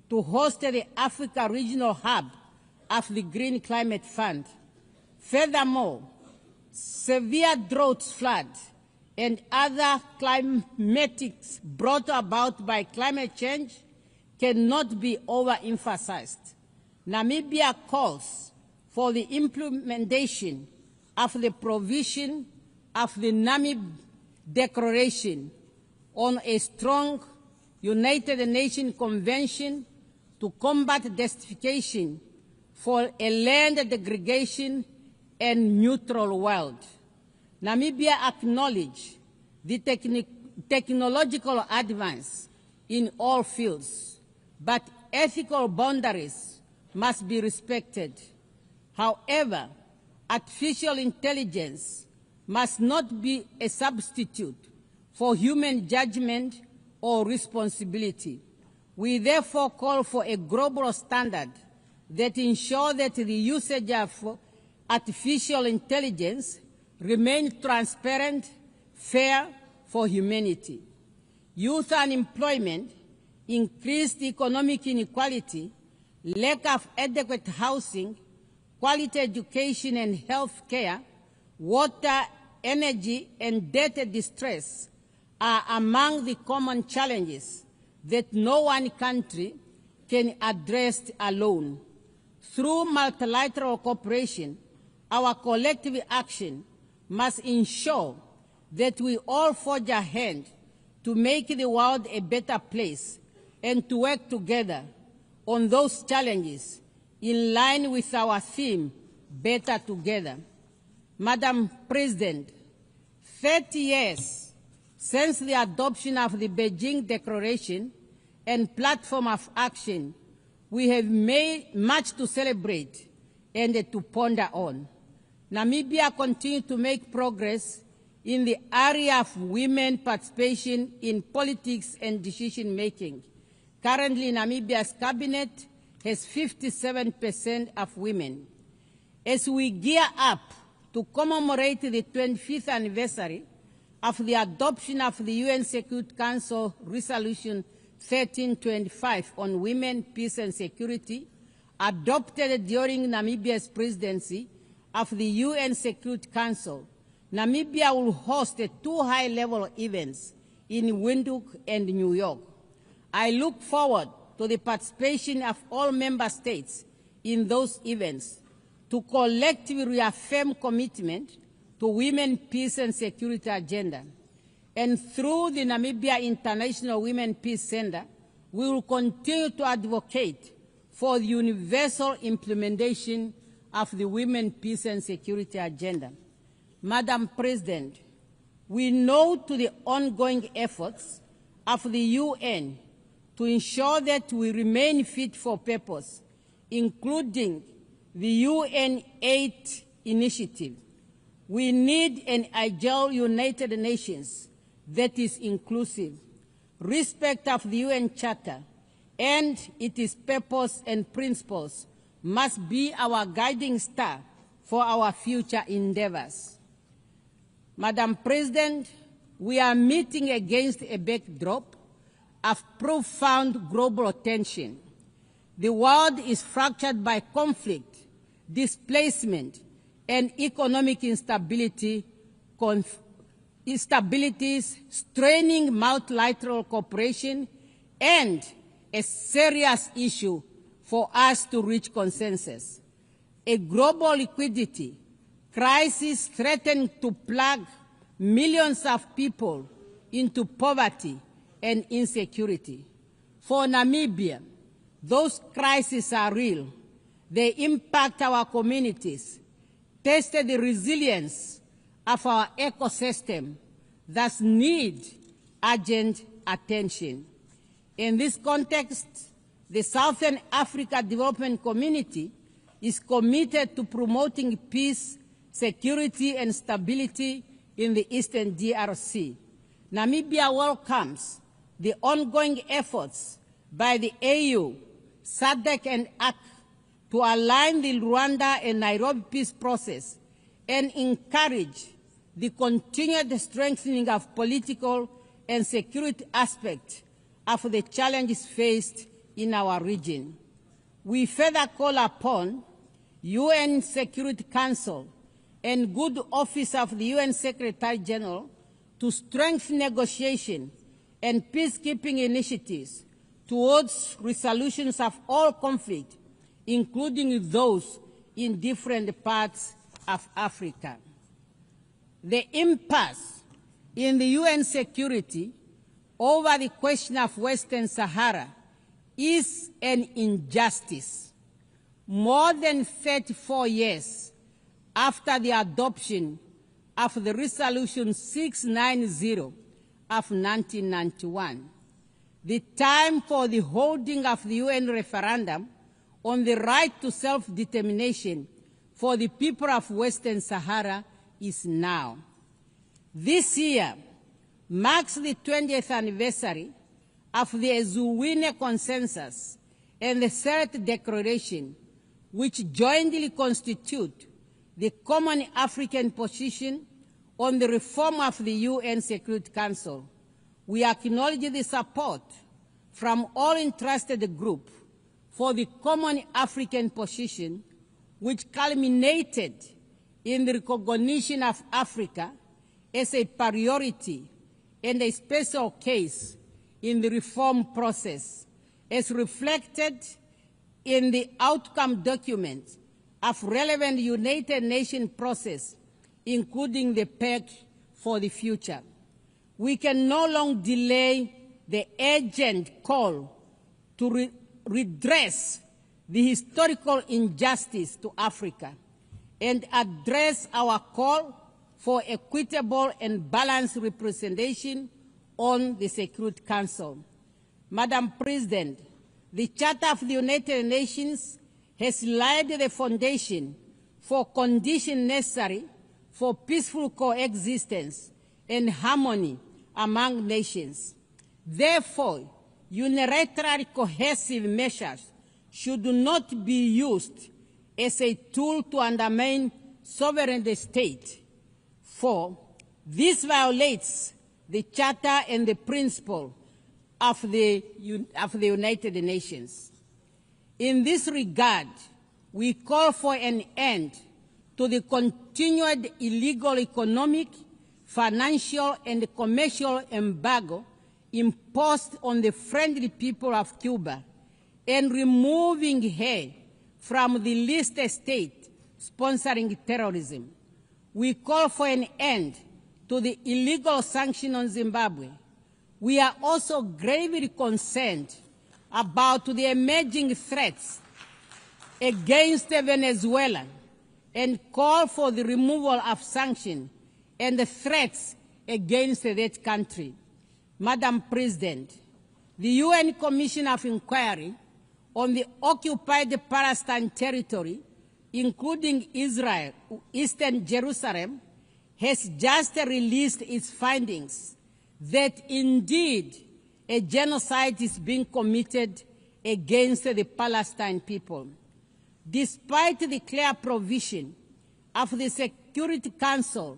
to host the Africa Regional Hub of the Green Climate Fund. Furthermore, severe droughts, floods, and other climatics brought about by climate change cannot be overemphasized. Namibia calls for the implementation of the provision of the Namib Declaration on a strong United Nations Convention to combat desertification for a land degradation and neutral world. Namibia acknowledges the technological advance in all fields, but ethical boundaries must be respected. However, artificial intelligence must not be a substitute for human judgment or responsibility. We therefore call for a global standard that ensures that the usage of artificial intelligence remains transparent, fair for humanity. Youth unemployment, increased economic inequality, lack of adequate housing, quality education and health care water, energy, and data distress are among the common challenges that no one country can address alone. Through multilateral cooperation, our collective action must ensure that we all forge ahead to make the world a better place and to work together on those challenges in line with our theme, Better Together. Madam President, 30 years since the adoption of the Beijing Declaration and Platform of Action, we have made much to celebrate and to ponder on. Namibia continues to make progress in the area of women participation in politics and decision-making. Currently, Namibia's cabinet has 57% of women. As we gear up to commemorate the 25th anniversary of the adoption of the UN Security Council Resolution 1325 on women, peace and security, adopted during Namibia's presidency of the UN Security Council, Namibia will host 2 high-level events in Windhoek and New York. I look forward to the participation of all member states in those events to collectively reaffirm commitment to women, peace and security agenda. And through the Namibia International Women Peace Center, we will continue to advocate for the universal implementation of the Women, Peace and Security agenda. Madam President, we note to the ongoing efforts of the UN to ensure that we remain fit for purpose, including the UN 8 initiative. We need an agile United Nations that is inclusive. Respect of the UN Charter and its purpose and principles must be our guiding star for our future endeavors. Madam President, we are meeting against a backdrop of profound global tension. The world is fractured by conflict, displacement, and economic instabilities straining multilateral cooperation and a serious issue for us to reach consensus. A global liquidity crisis threatens to plunge millions of people into poverty and insecurity. For Namibia, those crises are real. They impact our communities, test the resilience of our ecosystem, thus need urgent attention. In this context, the Southern Africa Development Community is committed to promoting peace, security, and stability in the Eastern DRC. Namibia welcomes the ongoing efforts by the AU, SADC, and AC to align the Rwanda and Nairobi peace process and encourage the continued strengthening of political and security aspects of the challenges faced in our region. We further call upon UN Security Council and good office of the UN Secretary General to strengthen negotiation and peacekeeping initiatives towards resolutions of all conflict, including those in different parts of Africa. The impasse in the UN security over the question of Western Sahara is an injustice. More than 34 years after the adoption of the Resolution 690 of 1991, the time for the holding of the UN referendum on the right to self-determination for the people of Western Sahara is now. This year marks the 20th anniversary of the AC1E Consensus and the Third Declaration, which jointly constitute the common African position on the reform of the UN Security Council. We acknowledge the support from all interested groups for the common African position, which culminated in the recognition of Africa as a priority and a special case in the reform process, as reflected in the outcome document of relevant United Nations process, including the Pact for the Future. We can no longer delay the urgent call to redress the historical injustice to Africa and address our call for equitable and balanced representation on the Security Council. Madam President, the Charter of the United Nations has laid the foundation for conditions necessary for peaceful coexistence and harmony among nations. Therefore, unilateral cohesive measures should not be used as a tool to undermine sovereign state, for this violates the Charter and the principle of the United Nations. In this regard, we call for an end to the continued illegal economic, financial, and commercial embargo imposed on the friendly people of Cuba and removing her from the list of states sponsoring terrorism. We call for an end to the illegal sanctions on Zimbabwe. We are also gravely concerned about the emerging threats against Venezuela and call for the removal of sanctions and the threats against that country. Madam President, the UN Commission of Inquiry on the occupied Palestine territory, including Israel, Eastern Jerusalem, has just released its findings that indeed a genocide is being committed against the Palestinian people. Despite the clear provision of the Security Council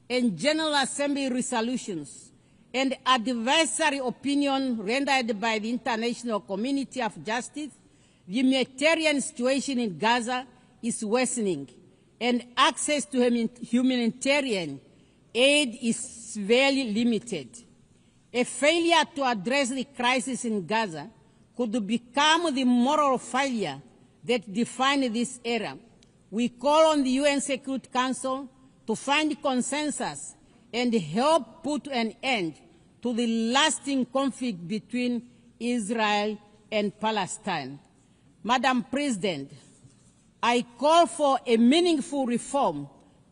and General Assembly resolutions and advisory opinion rendered by the international community of justice, the humanitarian situation in Gaza is worsening, and access to humanitarian aid is very limited. A failure to address the crisis in Gaza could become the moral failure that defines this era. We call on the UN Security Council to find consensus and help put an end to the lasting conflict between Israel and Palestine. Madam President, I call for a meaningful reform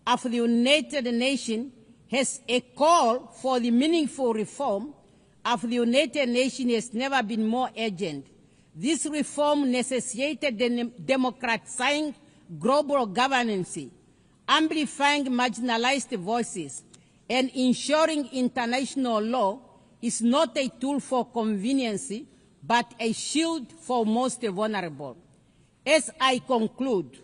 of the United Nations as a call for the meaningful reform of the United Nations has never been more urgent. This reform necessitated democratizing global governance, amplifying marginalized voices, and ensuring international law is not a tool for convenience, but a shield for most vulnerable. As I conclude,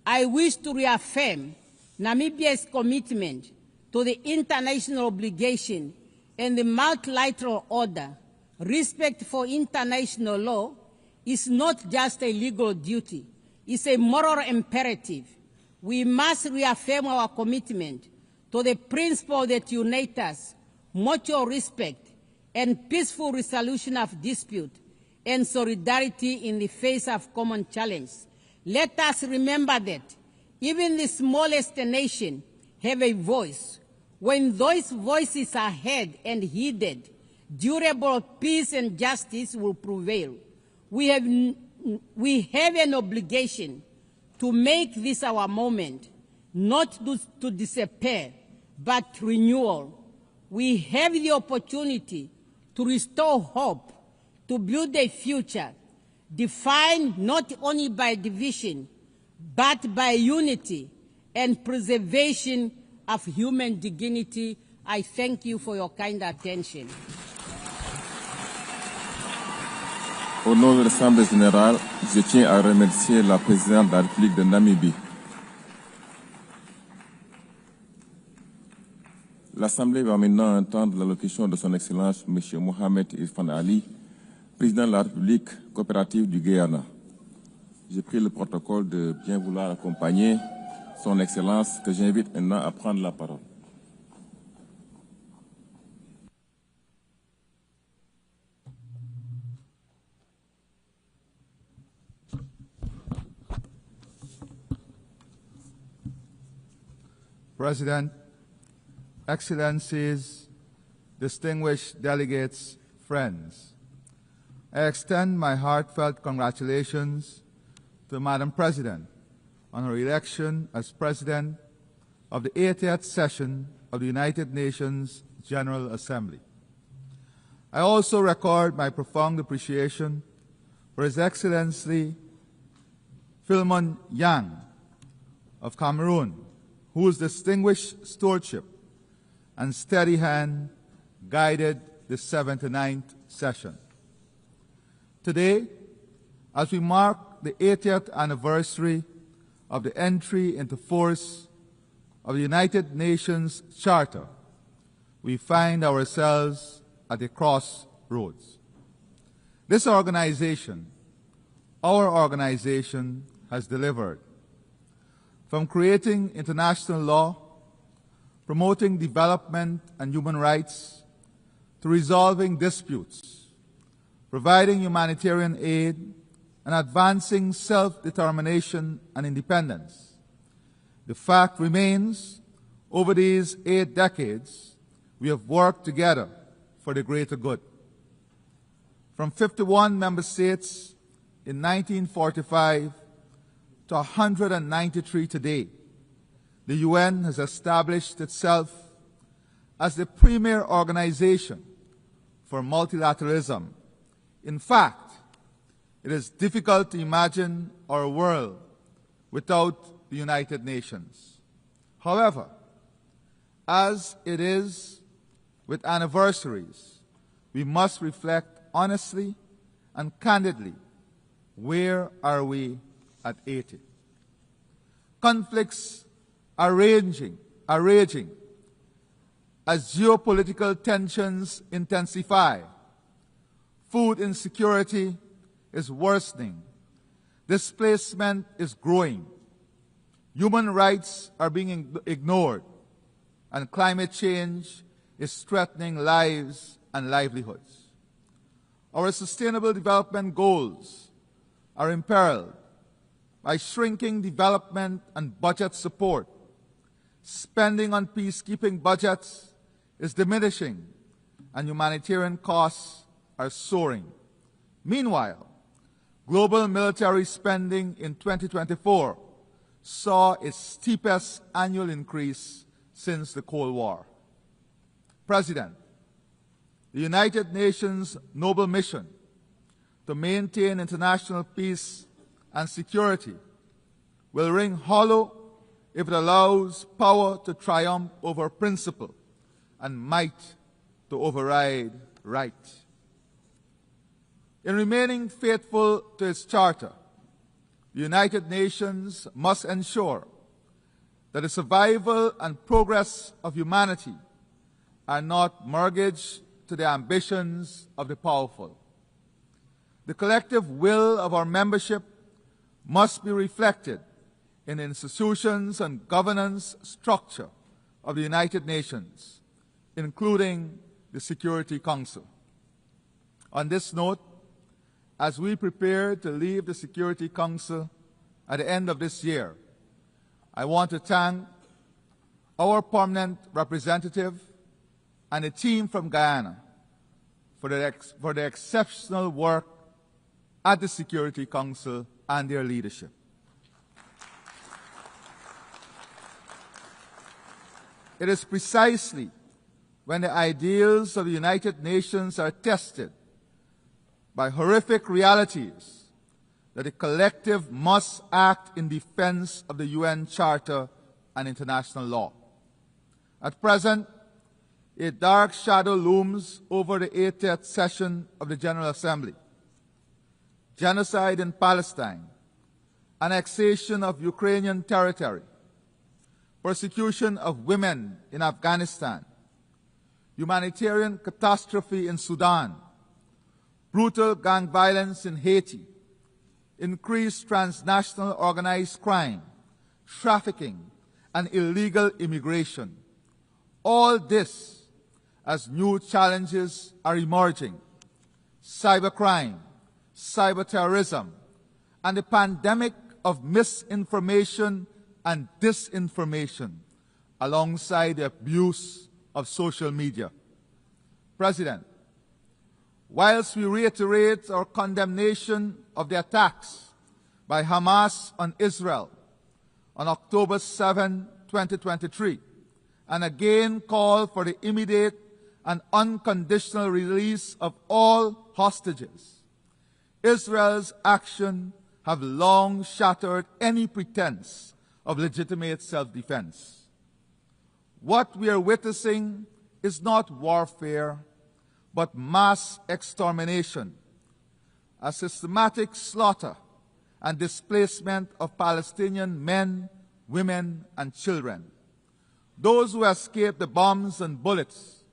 I wish to reaffirm Namibia's commitment to the international obligation and the multilateral order. Respect for international law is not just a legal duty, it's a moral imperative. We must reaffirm our commitment to the principle that unite us, mutual respect, and peaceful resolution of dispute, and solidarity in the face of common challenge. Let us remember that even the smallest nation have a voice. When those voices are heard and heeded, durable peace and justice will prevail. We have an obligation to make this our moment, not to despair, but renewal. We have the opportunity to restore hope, to build a future defined not only by division, but by unity and preservation of human dignity. I thank you for your kind attention. Au nom de l'Assemblée générale, je tiens à remercier la présidente de la République de Namibie. L'Assemblée va maintenant entendre l'allocution de son Excellence M. Mohamed Irfan Ali, président de la République coopérative du Guyana. J'ai pris le protocole de bien vouloir accompagner son Excellence, que j'invite maintenant à prendre la parole. President, Excellencies, distinguished delegates, friends, I extend my heartfelt congratulations to Madam President on her election as President of the 80th session of the United Nations General Assembly. I also record my profound appreciation for His Excellency Philemon Yang of Cameroon, whose distinguished stewardship and steady hand guided the 79th session. Today, as we mark the 80th anniversary of the entry into force of the United Nations Charter, we find ourselves at a crossroads. This organization, our organization, has delivered. From creating international law, promoting development and human rights, to resolving disputes, providing humanitarian aid, and advancing self-determination and independence. The fact remains, over these 8 decades, we have worked together for the greater good. From 51 member states in 1945 to 193 today, the UN has established itself as the premier organization for multilateralism. In fact, it is difficult to imagine our world without the United Nations. However, as it is with anniversaries, we must reflect honestly and candidly, where are we at 80? Conflicts are raging as geopolitical tensions intensify. Food insecurity is worsening. Displacement is growing. Human rights are being ignored, and climate change is threatening lives and livelihoods. Our sustainable development goals are imperiled by shrinking development and budget support. Spending on peacekeeping budgets is diminishing, and humanitarian costs are soaring. Meanwhile, global military spending in 2024 saw its steepest annual increase since the Cold War. President, the United Nations noble mission to maintain international peace and security will ring hollow if it allows power to triumph over principle and might to override right. In remaining faithful to its charter, the United Nations must ensure that the survival and progress of humanity are not mortgaged to the ambitions of the powerful. The collective will of our membership must be reflected in the institutions and governance structure of the United Nations, including the Security Council. On this note, as we prepare to leave the Security Council at the end of this year, I want to thank our permanent representative and a team from Guyana for their exceptional work at the Security Council and their leadership. It is precisely when the ideals of the United Nations are tested by horrific realities that the collective must act in defense of the UN Charter and international law. At present, a dark shadow looms over the 80th session of the General Assembly. Genocide in Palestine, annexation of Ukrainian territory, persecution of women in Afghanistan, humanitarian catastrophe in Sudan, brutal gang violence in Haiti, increased transnational organized crime, trafficking, and illegal immigration. All this as new challenges are emerging: cybercrime, cyberterrorism, and the pandemic of misinformation and disinformation, alongside the abuse of social media. President, whilst we reiterate our condemnation of the attacks by Hamas on Israel on October 7, 2023, and again call for the immediate and unconditional release of all hostages, Israel's actions have long shattered any pretense of legitimate self-defense. What we are witnessing is not warfare, but mass extermination, a systematic slaughter and displacement of Palestinian men, women, and children. Those who escape the bombs and bullets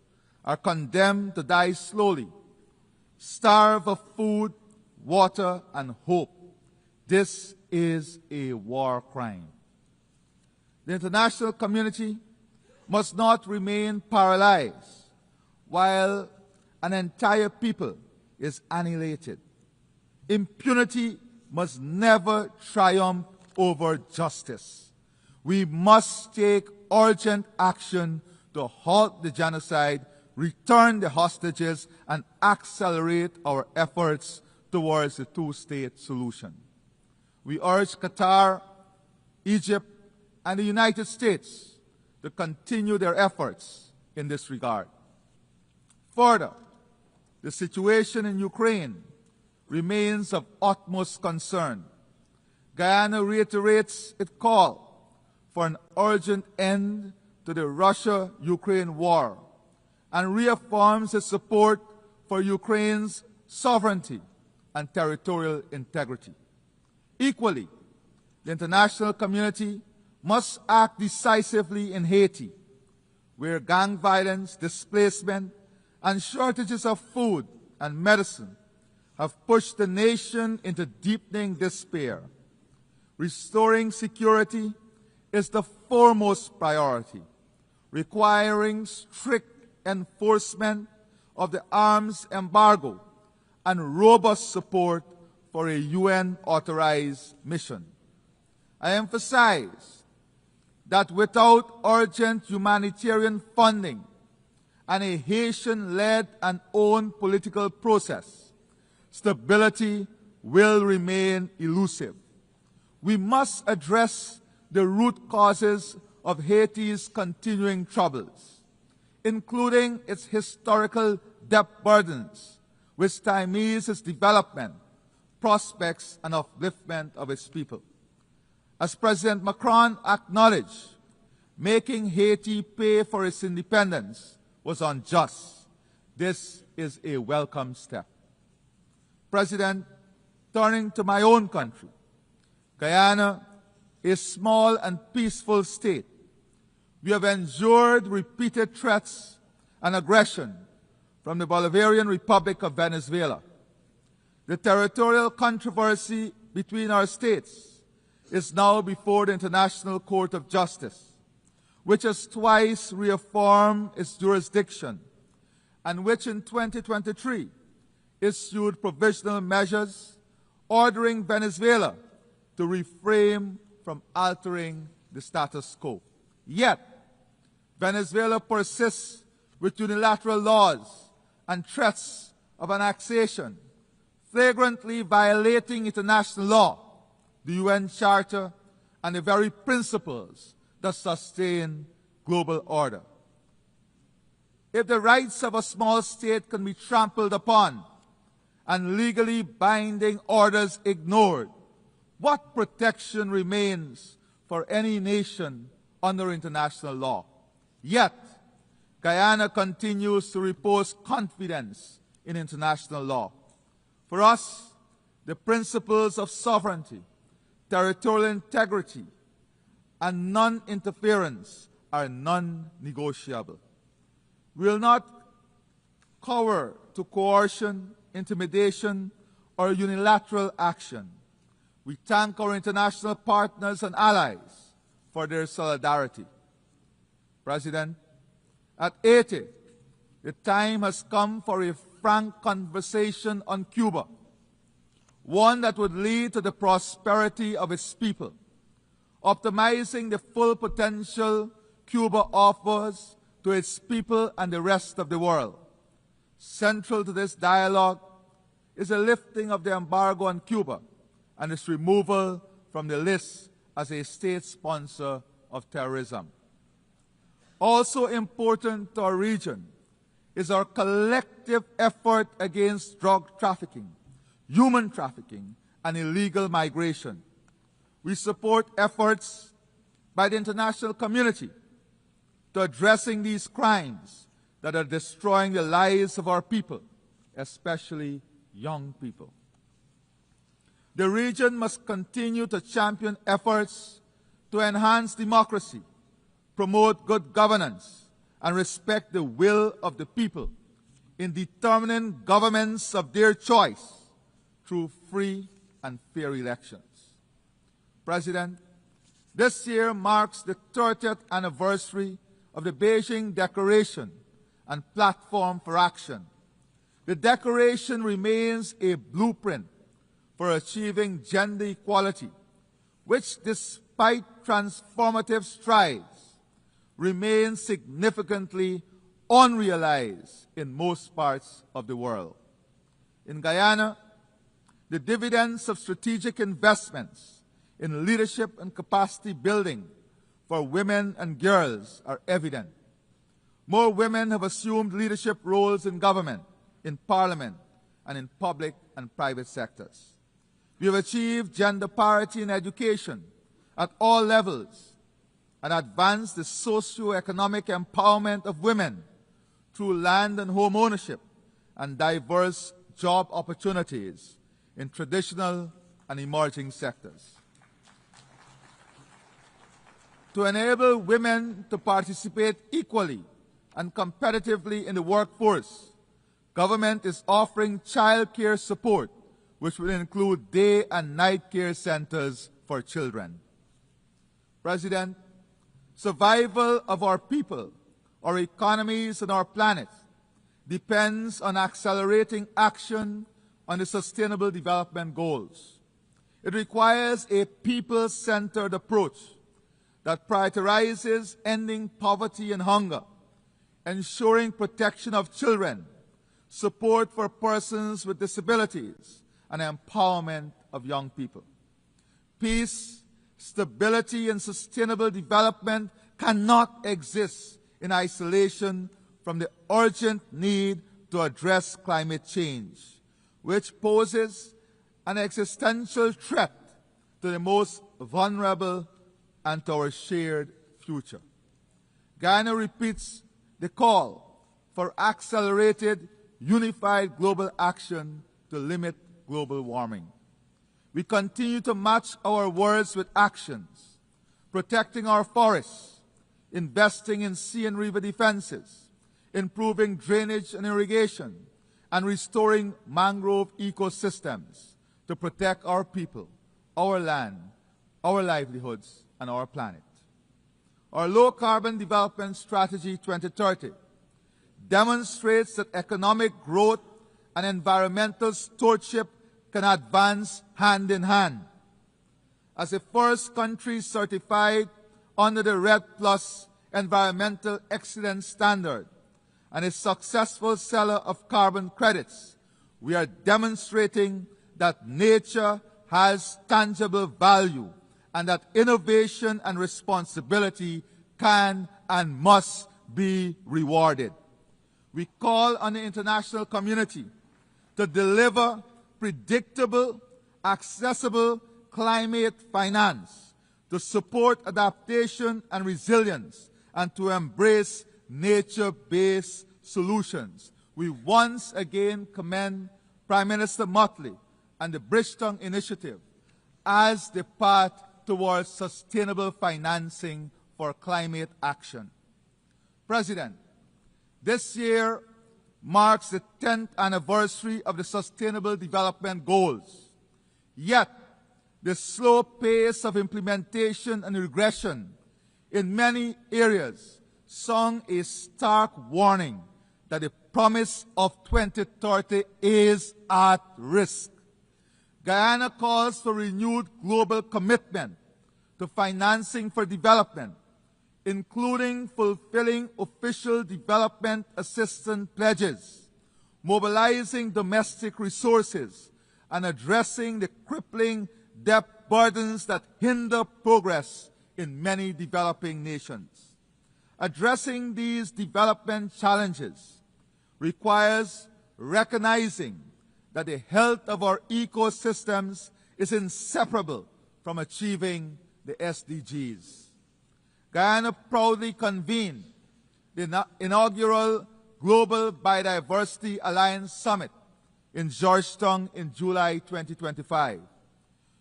are condemned to die slowly, starve of food, water, and hope. This is a war crime. The international community must not remain paralyzed while an entire people is annihilated. Impunity must never triumph over justice. We must take urgent action to halt the genocide, return the hostages, and accelerate our efforts towards a two-state solution. We urge Qatar, Egypt, and the United States to continue their efforts in this regard. Further, the situation in Ukraine remains of utmost concern. Guyana reiterates its call for an urgent end to the Russia-Ukraine war and reaffirms its support for Ukraine's sovereignty and territorial integrity. Equally, the international community must act decisively in Haiti, where gang violence, displacement, and shortages of food and medicine have pushed the nation into deepening despair. Restoring security is the foremost priority, requiring strict enforcement of the arms embargo and robust support for a UN-authorized mission. I emphasize that without urgent humanitarian funding and a Haitian-led and owned political process, stability will remain elusive. We must address the root causes of Haiti's continuing troubles, including its historical debt burdens, which stymies its development, prospects, and upliftment of its people. As President Macron acknowledged, making Haiti pay for its independence was unjust. This is a welcome step. President, turning to my own country, Guyana, a small and peaceful state, we have endured repeated threats and aggression from the Bolivarian Republic of Venezuela. The territorial controversy between our states is now before the International Court of Justice, which has twice reaffirmed its jurisdiction and which in 2023 issued provisional measures ordering Venezuela to refrain from altering the status quo. Yet, Venezuela persists with unilateral laws and threats of annexation, flagrantly violating international law, the UN Charter, and the very principles that sustain global order. If the rights of a small state can be trampled upon and legally binding orders ignored, what protection remains for any nation under international law? Yet, Guyana continues to repose confidence in international law. For us, the principles of sovereignty, territorial integrity, and non-interference are non-negotiable. We will not cower to coercion, intimidation, or unilateral action. We thank our international partners and allies for their solidarity. President, at 80, the time has come for a frank conversation on Cuba, one that would lead to the prosperity of its people, optimizing the full potential Cuba offers to its people and the rest of the world. Central to this dialogue is the lifting of the embargo on Cuba and its removal from the list as a state sponsor of terrorism. Also important to our region is our collective effort against drug trafficking, human trafficking, and illegal migration. We support efforts by the international community to addressing these crimes that are destroying the lives of our people, especially young people. The region must continue to champion efforts to enhance democracy, promote good governance, and respect the will of the people in determining governments of their choice through free and fair elections. President, this year marks the 30th anniversary of the Beijing Declaration and Platform for Action. The Declaration remains a blueprint for achieving gender equality, which, despite transformative strides, remains significantly unrealized in most parts of the world. In Guyana, the dividends of strategic investments in leadership and capacity building for women and girls are evident. More women have assumed leadership roles in government, in parliament, and in public and private sectors. We have achieved gender parity in education at all levels and advanced the socio-economic empowerment of women through land and home ownership and diverse job opportunities in traditional and emerging sectors. To enable women to participate equally and competitively in the workforce, government is offering child care support, which will include day and night care centers for children. President, survival of our people, our economies, and our planet depends on accelerating action on the Sustainable Development Goals. It requires a people-centered approach that prioritizes ending poverty and hunger, ensuring protection of children, support for persons with disabilities, and empowerment of young people. Peace, stability, and sustainable development cannot exist in isolation from the urgent need to address climate change, which poses an existential threat to the most vulnerable and to our shared future. Guyana repeats the call for accelerated, unified global action to limit global warming. We continue to match our words with actions, protecting our forests, investing in sea and river defenses, improving drainage and irrigation, and restoring mangrove ecosystems to protect our people, our land, our livelihoods, and our planet. Our low-carbon development strategy 2030 demonstrates that economic growth and environmental stewardship can advance hand in hand. As the first country certified under the REDD+ Environmental Excellence Standard and a successful seller of carbon credits, we are demonstrating that nature has tangible value and that innovation and responsibility can and must be rewarded. We call on the international community to deliver predictable, accessible climate finance, to support adaptation and resilience, and to embrace nature-based solutions. We once again commend Prime Minister Motley and the Bridgetown Initiative as the path towards sustainable financing for climate action. President, this year marks the 10th anniversary of the Sustainable Development Goals. Yet, the slow pace of implementation and regression in many areas sound a stark warning that the promise of 2030 is at risk. Guyana calls for renewed global commitment to financing for development, including fulfilling official development assistance pledges, mobilizing domestic resources, and addressing the crippling debt burdens that hinder progress in many developing nations. Addressing these development challenges requires recognizing that the health of our ecosystems is inseparable from achieving the SDGs. Guyana proudly convened the inaugural Global Biodiversity Alliance Summit in Georgetown in July 2025,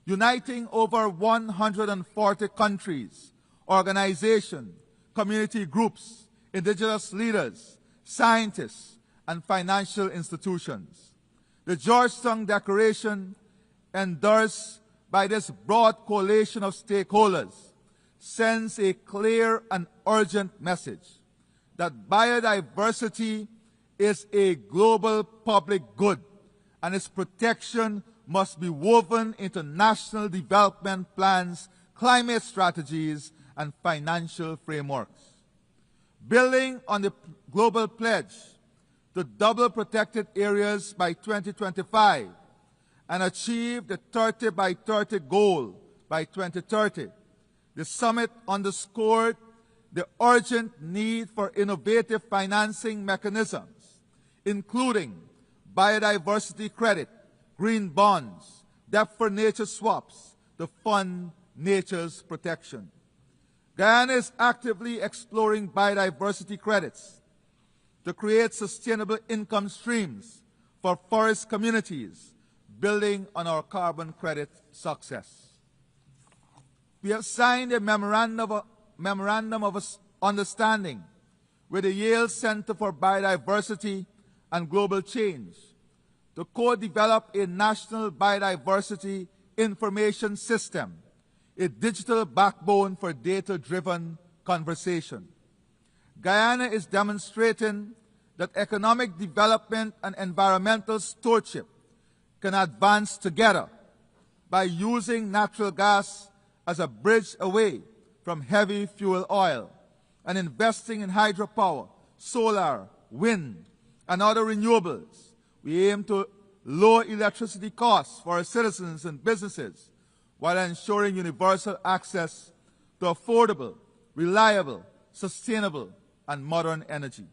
uniting over 140 countries, organizations, community groups, indigenous leaders, scientists, and financial institutions. The Georgetown Declaration, endorsed by this broad coalition of stakeholders, sends a clear and urgent message that biodiversity is a global public good and its protection must be woven into national development plans, climate strategies, and financial frameworks. Building on the global pledge to double protected areas by 2025 and achieve the 30 by 30 goal by 2030, the summit underscored the urgent need for innovative financing mechanisms, including biodiversity credit, green bonds, debt for nature swaps to fund nature's protection. Guyana is actively exploring biodiversity credits to create sustainable income streams for forest communities, building on our carbon credit success. We have signed a memorandum of understanding with the Yale Center for Biodiversity and Global Change to co-develop a national biodiversity information system, a digital backbone for data-driven conversation. Guyana is demonstrating that economic development and environmental stewardship can advance together by using natural gas as a bridge away from heavy fuel oil and investing in hydropower, solar, wind, and other renewables. We aim to lower electricity costs for our citizens and businesses while ensuring universal access to affordable, reliable, sustainable, and modern energy.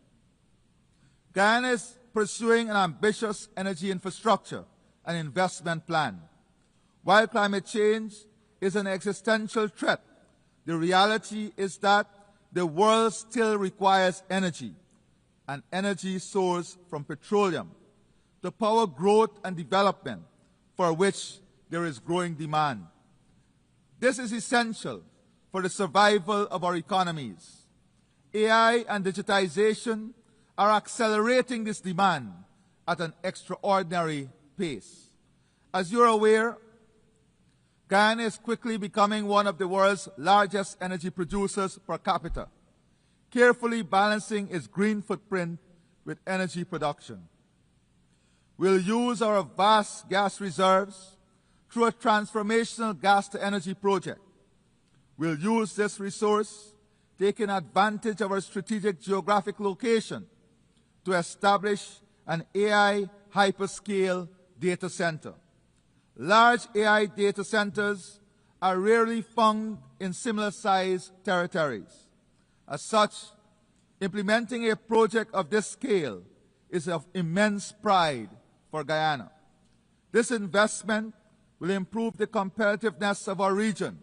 Guyana is pursuing an ambitious energy infrastructure and investment plan. While climate change is an existential threat, the reality is that the world still requires energy, an energy source from petroleum, to power growth and development for which there is growing demand. This is essential for the survival of our economies. AI and digitization are accelerating this demand at an extraordinary pace. As you're aware, Guyana is quickly becoming one of the world's largest energy producers per capita, carefully balancing its green footprint with energy production. We'll use our vast gas reserves through a transformational gas-to-energy project. We'll use this resource, taking advantage of our strategic geographic location, to establish an AI hyperscale data center. Large AI data centers are rarely found in similar-sized territories. As such, implementing a project of this scale is of immense pride for Guyana. This investment will improve the competitiveness of our region,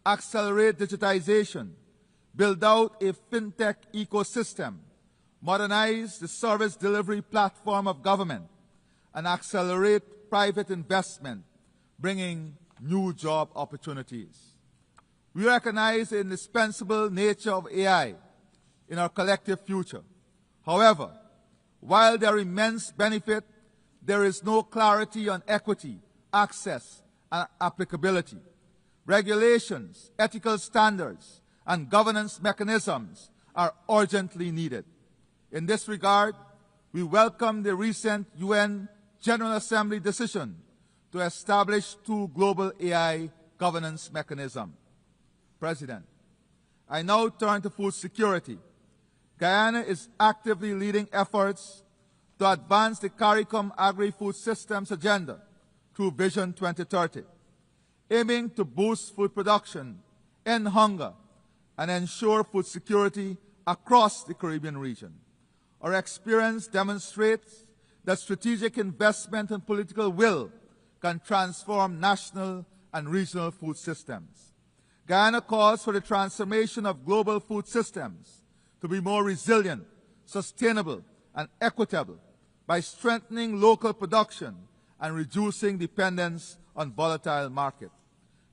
accelerate digitization, build out a fintech ecosystem, modernize the service delivery platform of government, and accelerate private investment, bringing new job opportunities. We recognize the indispensable nature of AI in our collective future. However, while there are immense benefit, there is no clarity on equity, access, and applicability. Regulations, ethical standards, and governance mechanisms are urgently needed. In this regard, we welcome the recent UN General Assembly decision to establish 2 global AI governance mechanisms. President, I now turn to food security. Guyana is actively leading efforts to advance the CARICOM Agri-Food Systems Agenda through Vision 2030, aiming to boost food production, end hunger, and ensure food security across the Caribbean region. Our experience demonstrates that strategic investment and political will can transform national and regional food systems. Guyana calls for the transformation of global food systems to be more resilient, sustainable, and equitable by strengthening local production and reducing dependence on volatile markets.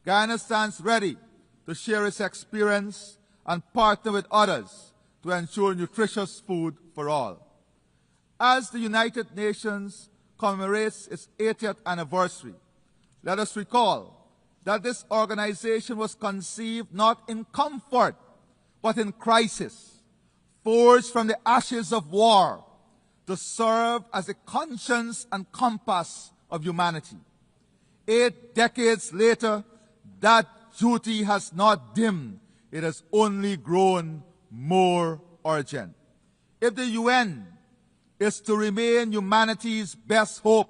Guyana stands ready to share its experience and partner with others to ensure nutritious food for all. As the United Nations commemorates its 80th anniversary, let us recall that this organization was conceived not in comfort, but in crisis, forged from the ashes of war to serve as the conscience and compass of humanity. 8 decades later, that duty has not dimmed. It has only grown more urgent. If the UN is to remain humanity's best hope,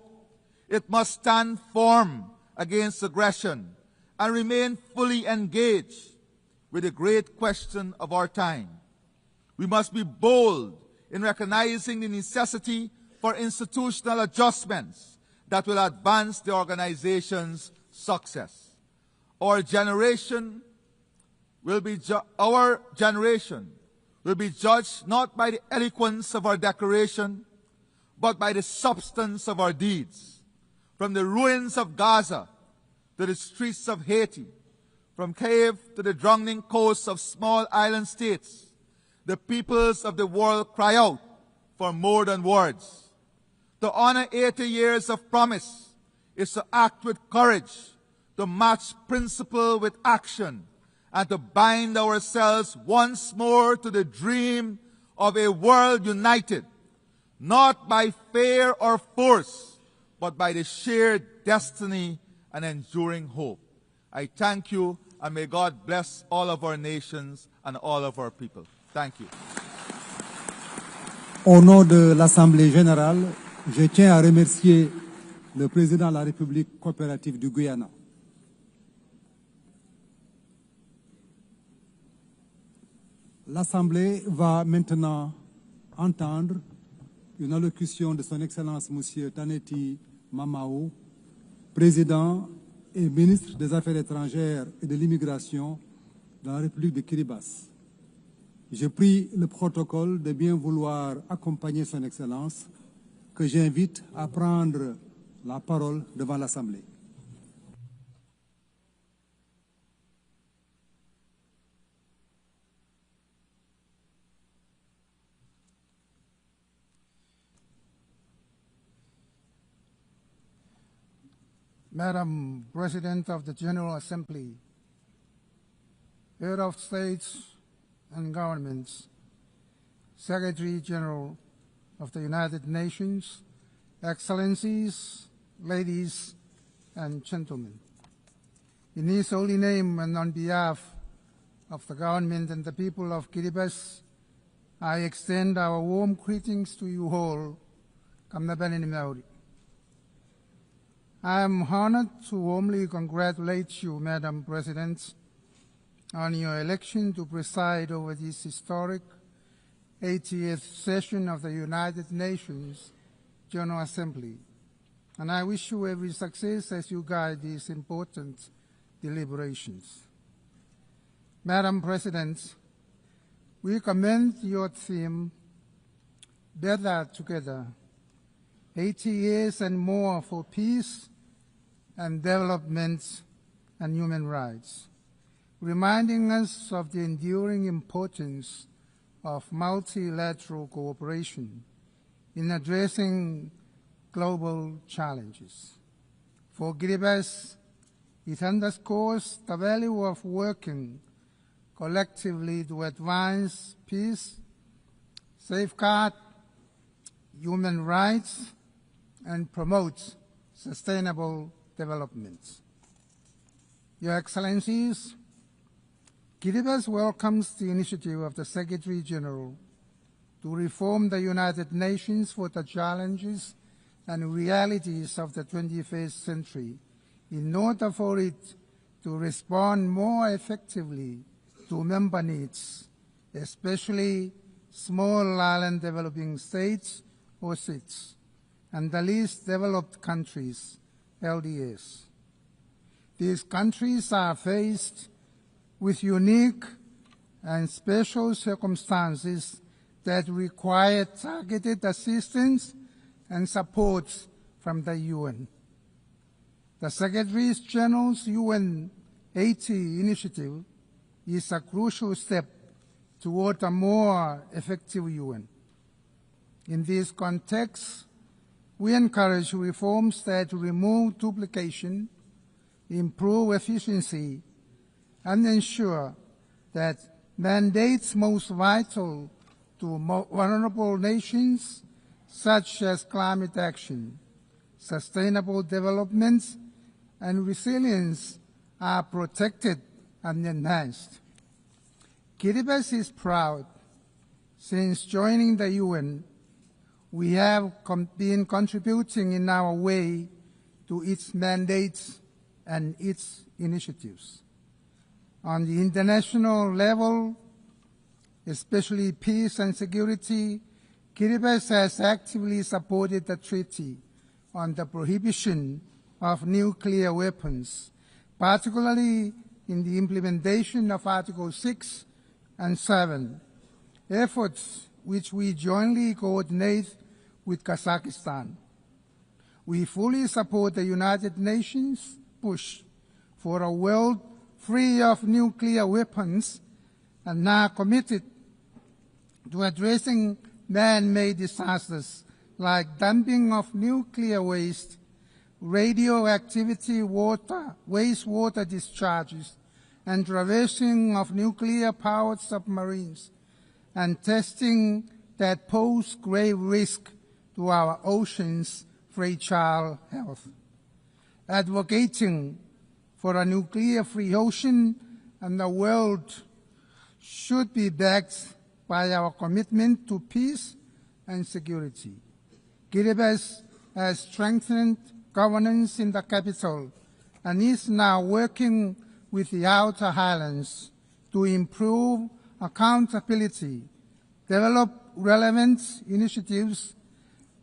it must stand firm against aggression and remain fully engaged with the great question of our time. We must be bold in recognizing the necessity for institutional adjustments that will advance the organization's success. Our generation will be judged not by the eloquence of our declaration, but by the substance of our deeds. From the ruins of Gaza to the streets of Haiti, from Kiev to the drowning coasts of small island states, the peoples of the world cry out for more than words. To honor 80 years of promise is to act with courage, to match principle with action, and to bind ourselves once more to the dream of a world united, not by fear or force, but by the shared destiny and enduring hope. I thank you, and may God bless all of our nations and all of our people. Thank you. Au nom de l'Assemblée générale, je tiens à remercier le président de la République coopérative du Guyana. L'Assemblée va maintenant entendre une allocution de son Excellence M. Taneti Mamao, président et ministre des Affaires étrangères et de l'immigration de la République de Kiribati. Je prie le protocole de bien vouloir accompagner son Excellence, que j'invite à prendre la parole devant l'Assemblée. Madam President of the General Assembly, Head of States and Governments, Secretary General of the United Nations, Excellencies, ladies and gentlemen. In His holy name and on behalf of the government and the people of Kiribati, I extend our warm greetings to you all. I am honored to warmly congratulate you, Madam President, on your election to preside over this historic 80th session of the United Nations General Assembly, and I wish you every success as you guide these important deliberations. Madam President, we commend your theme, Better Together, 80 years and more for peace and development and human rights, reminding us of the enduring importance of multilateral cooperation in addressing global challenges. For Kiribati, it underscores the value of working collectively to advance peace, safeguard human rights, and promote sustainable development. Your Excellencies, Kiribati welcomes the initiative of the Secretary General to reform the United Nations for the challenges and realities of the 21st century in order for it to respond more effectively to member needs, especially small island developing states or SIDS, and the least developed countries, LDS. These countries are faced with unique and special circumstances that require targeted assistance and support from the UN. The Secretary General's UN 80 initiative is a crucial step toward a more effective UN. In this context, we encourage reforms that remove duplication, improve efficiency, and ensure that mandates most vital to vulnerable nations, such as climate action, sustainable development, and resilience, are protected and enhanced. Kiribati is proud. Since joining the UN, we have been contributing in our way to its mandates and its initiatives. On the international level, especially peace and security, Kiribati has actively supported the Treaty on the Prohibition of Nuclear Weapons, particularly in the implementation of Articles 6 and 7, efforts which we jointly coordinate with Kazakhstan. We fully support the United Nations push for a world free of nuclear weapons and are committed to addressing man-made disasters like dumping of nuclear waste, radioactivity wastewater discharges, and traversing of nuclear-powered submarines, and testing that pose grave risk to our oceans' fragile health. Advocating for a nuclear-free ocean and the world should be backed by our commitment to peace and security. Kiribati has strengthened governance in the capital and is now working with the outer highlands to improve accountability, develop relevant initiatives,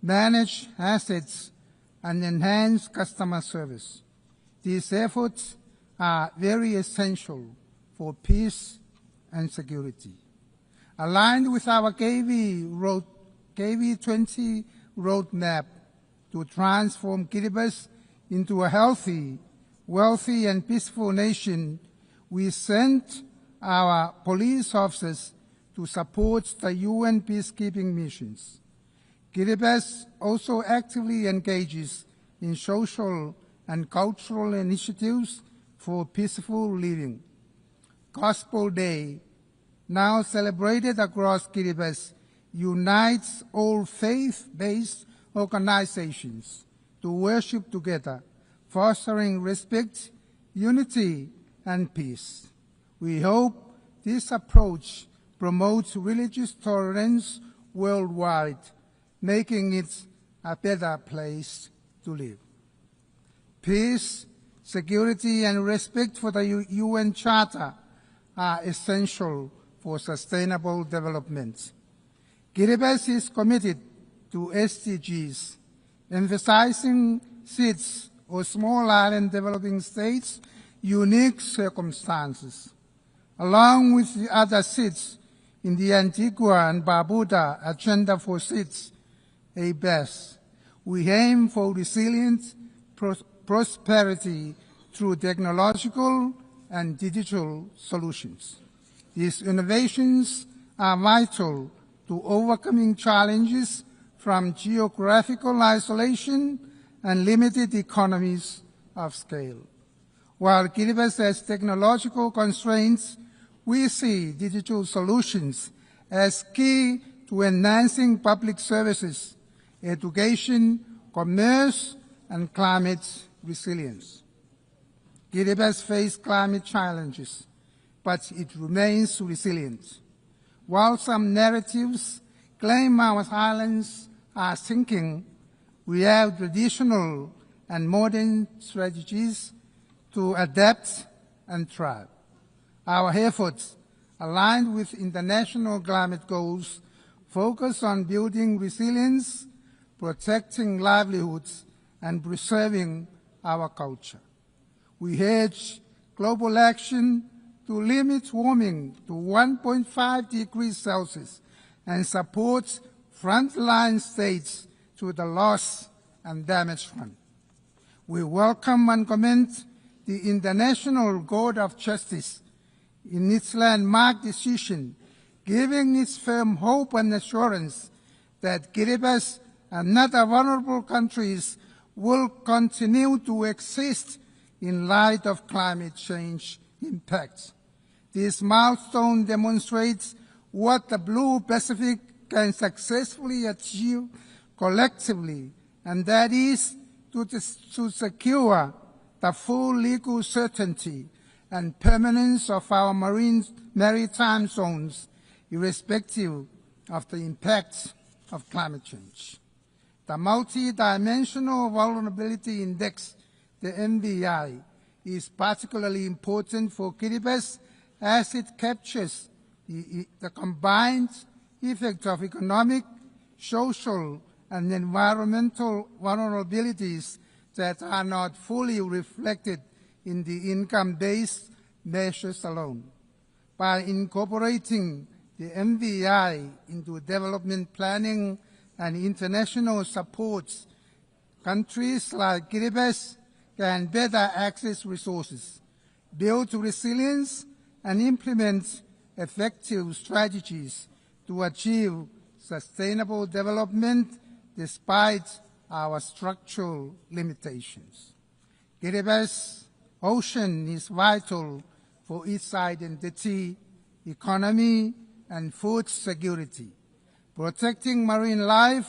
manage assets, and enhance customer service. These efforts are very essential for peace and security. Aligned with our KV20 roadmap to transform Kiribati into a healthy, wealthy, and peaceful nation, we sent our police officers to support the UN peacekeeping missions. Kiribati also actively engages in social and cultural initiatives for peaceful living. Gospel Day, now celebrated across Kiribati, unites all faith-based organizations to worship together, fostering respect, unity, and peace. We hope this approach promotes religious tolerance worldwide, making it a better place to live. Peace, security, and respect for the UN Charter are essential for sustainable development. Kiribati is committed to SDGs, emphasizing SIDS, or small island developing states, unique circumstances. Along with the other SIDS in the Antigua and Barbuda Agenda for SIDS, ABES, we aim for resilient prosperity through technological and digital solutions. These innovations are vital to overcoming challenges from geographical isolation and limited economies of scale. While Kiribati has technological constraints, we see digital solutions as key to enhancing public services, education, commerce, and climate resilience. Kiribati faces climate challenges, but it remains resilient. While some narratives claim our islands are sinking, we have traditional and modern strategies to adapt and thrive. Our efforts, aligned with international climate goals, focus on building resilience, protecting livelihoods, and preserving our culture. We urge global action to limit warming to 1.5 degrees Celsius and support frontline states to the loss and damage front. We welcome and commend the International Court of Justice in its landmark decision, giving its firm hope and assurance that Kiribati and other vulnerable countries will continue to exist in light of climate change impacts. This milestone demonstrates what the Blue Pacific can successfully achieve collectively, and that is to secure the full legal certainty and permanence of our maritime zones, irrespective of the impacts of climate change. The Multi-Dimensional Vulnerability Index, the MVI, is particularly important for Kiribati as it captures the combined effect of economic, social, and environmental vulnerabilities that are not fully reflected in the income-based measures alone. By incorporating the MVI into development planning and international supports, countries like Kiribati can better access resources, build resilience, and implement effective strategies to achieve sustainable development despite our structural limitations. Kiribati's ocean is vital for its identity, economy, and food security. Protecting marine life,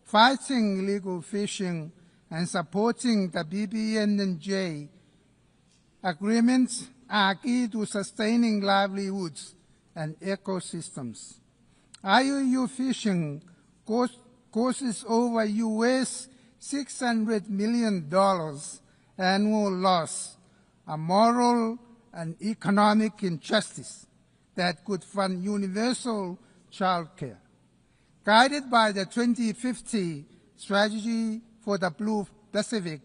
fighting illegal fishing, and supporting the BBNJ agreements are key to sustaining livelihoods and ecosystems. IUU fishing causes over US $600 million annual loss, a moral and economic injustice that could fund universal child care. Guided by the 2050 strategy for the Blue Pacific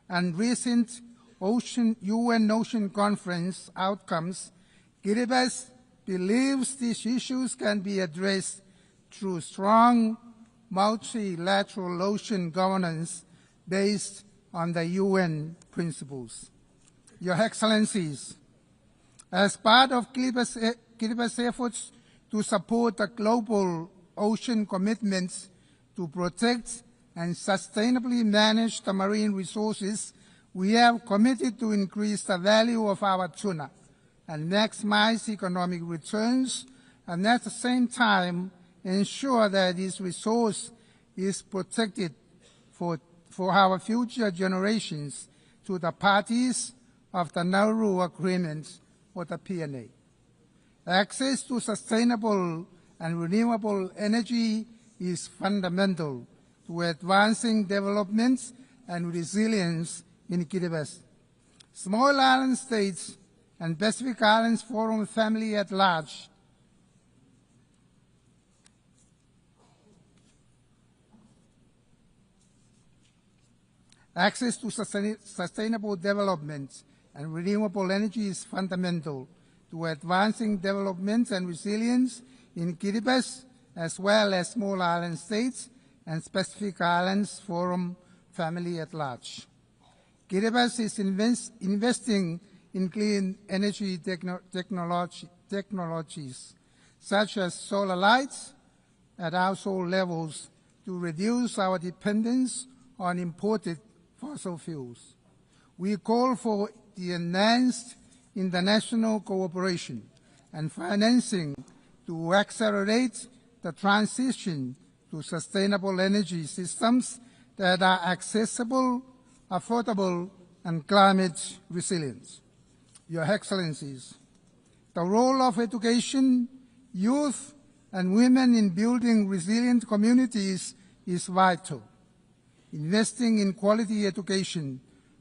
and recent UN Ocean Conference outcomes, Kiribati believes these issues can be addressed through strong multilateral ocean governance based on the UN principles. Your Excellencies, as part of Kiribati's efforts to support the global ocean commitments to protect and sustainably manage the marine resources, we have committed to increase the value of our tuna and maximize economic returns, and at the same time ensure that this resource is protected for our future generations to the parties of the Nauru Agreement or the PNA. Access to sustainable and renewable energy is fundamental to advancing development and resilience in Kiribati. Small island states and Pacific Islands Forum family at large access to sustainable development and renewable energy is fundamental to advancing development and resilience in Kiribati, as well as small island states and Pacific Islands Forum family at large. Kiribati is investing in clean energy technologies, such as solar lights at household levels, to reduce our dependence on imported fossil fuels. We call for the enhanced international cooperation and financing to accelerate the transition to sustainable energy systems that are accessible, affordable, and climate resilient. Your Excellencies, the role of education, youth, and women in building resilient communities is vital. Investing in quality education,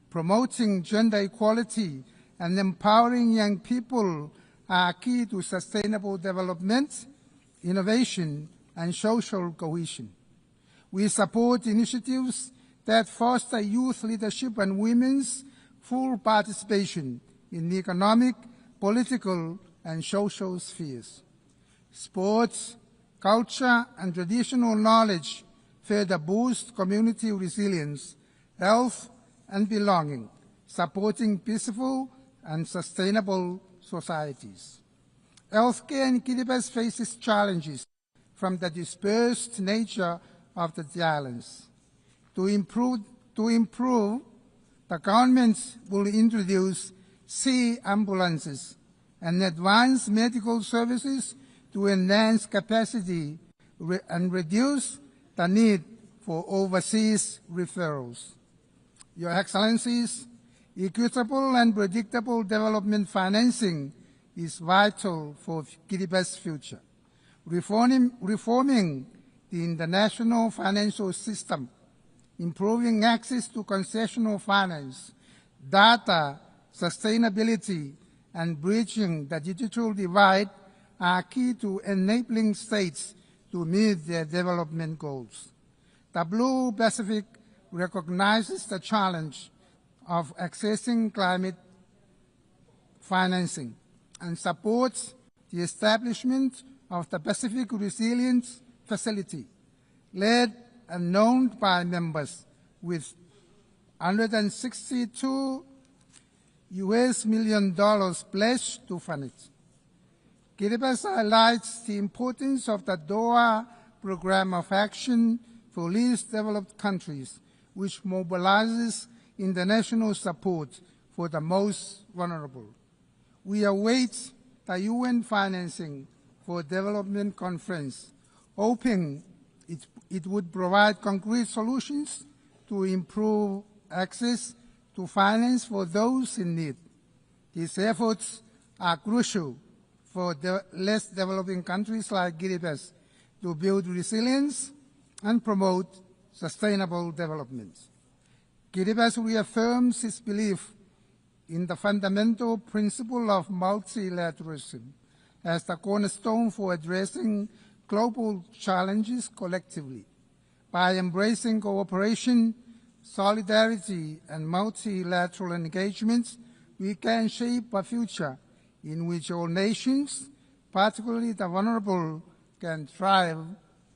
promoting gender equality, and empowering young people are key to sustainable development, innovation, and social cohesion. We support initiatives that foster youth leadership and women's full participation in the economic, political, and social spheres. Sports, culture, and traditional knowledge further boost community resilience, health, and belonging, supporting peaceful and sustainable societies. Healthcare in Kiribati faces challenges from the dispersed nature of the islands. To improve, the government will introduce sea ambulances and advance medical services to enhance capacity and reduce the need for overseas referrals. Your Excellencies, equitable and predictable development financing is vital for Kiribati's future. Reforming the international financial system, improving access to concessional finance, data, sustainability, and bridging the digital divide are key to enabling states to meet their development goals. The Blue Pacific recognizes the challenge of accessing climate financing and supports the establishment of the Pacific Resilience Facility, led and known by members, with $162 million pledged to fund it. Kiribati highlights the importance of the Doha Programme of Action for Least Developed Countries, which mobilizes international support for the most vulnerable. We await the UN financing for development conference, hoping it would provide concrete solutions to improve access to finance for those in need. These efforts are crucial for less developing countries like Kiribati to build resilience and promote sustainable development. Kiribati reaffirms its belief in the fundamental principle of multilateralism as the cornerstone for addressing global challenges collectively. By embracing cooperation, solidarity, and multilateral engagement, we can shape a future in which all nations, particularly the vulnerable, can thrive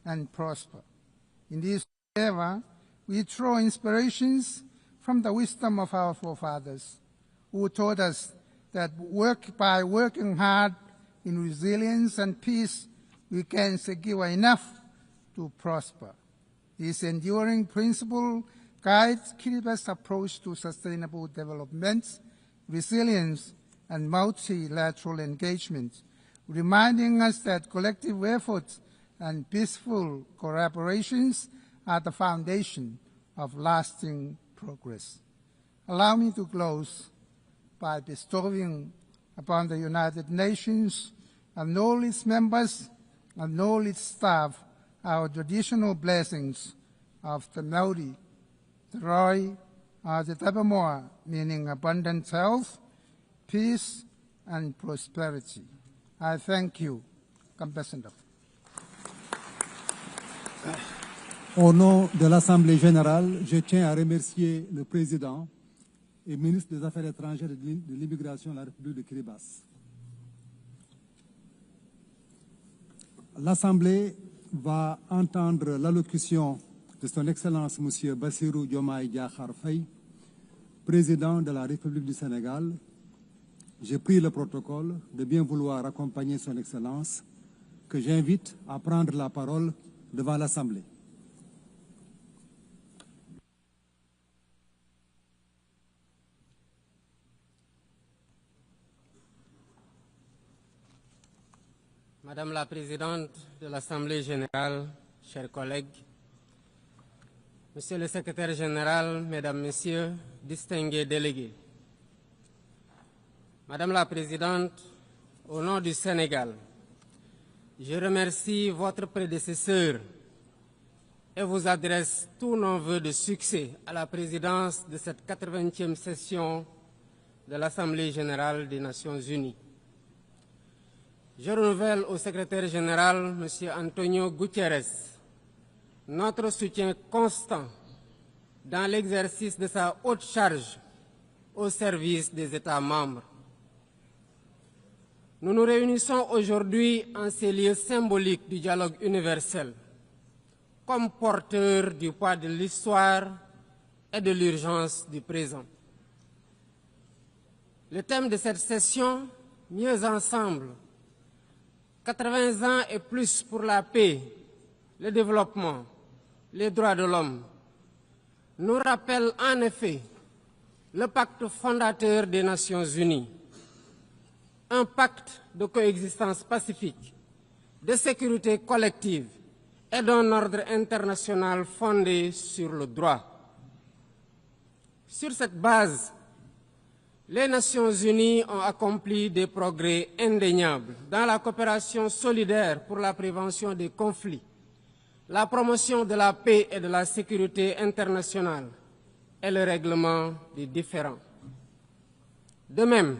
and prosper. In this endeavor, we draw inspirations from the wisdom of our forefathers, who taught us that by working hard in resilience and peace, we can secure enough to prosper. This enduring principle guides Kiribati's approach to sustainable development, resilience, and multilateral engagement, reminding us that collective efforts and peaceful collaborations are the foundation of lasting progress. Allow me to close by bestowing upon the United Nations and all its members and all its staff our traditional blessings of the Maori, the Roi, the Tabamoa, meaning abundant health, peace, and prosperity. I thank you, Ambassador. Au nom de l'Assemblée générale, je tiens à remercier le Président et ministre des Affaires étrangères et de l'Immigration de la République de Kiribati. L'Assemblée va entendre l'allocution de Son Excellence M. Bassirou Diomaye Diakhar Faye, Président de la République du Sénégal. J'ai pris le protocole de bien vouloir accompagner Son Excellence, que j'invite à prendre la parole devant l'Assemblée. Madame la Présidente de l'Assemblée générale, chers collègues, Monsieur le Secrétaire général, Mesdames, Messieurs, distingués délégués. Madame la Présidente, au nom du Sénégal, je remercie votre prédécesseur et vous adresse tous nos vœux de succès à la présidence de cette 80e session de l'Assemblée générale des Nations unies. Je renouvelle au secrétaire général, M. Antonio Guterres, notre soutien constant dans l'exercice de sa haute charge au service des États membres. Nous nous réunissons aujourd'hui en ces lieux symboliques du dialogue universel, comme porteurs du poids de l'histoire et de l'urgence du présent. Le thème de cette session, Mieux ensemble, 80 ans et plus pour la paix, le développement, les droits de l'homme, nous rappelle en effet le pacte fondateur des Nations unies, un pacte de coexistence pacifique, de sécurité collective et d'un ordre international fondé sur le droit. Sur cette base, les Nations unies ont accompli des progrès indéniables dans la coopération solidaire pour la prévention des conflits, la promotion de la paix et de la sécurité internationale et le règlement des différends. De même,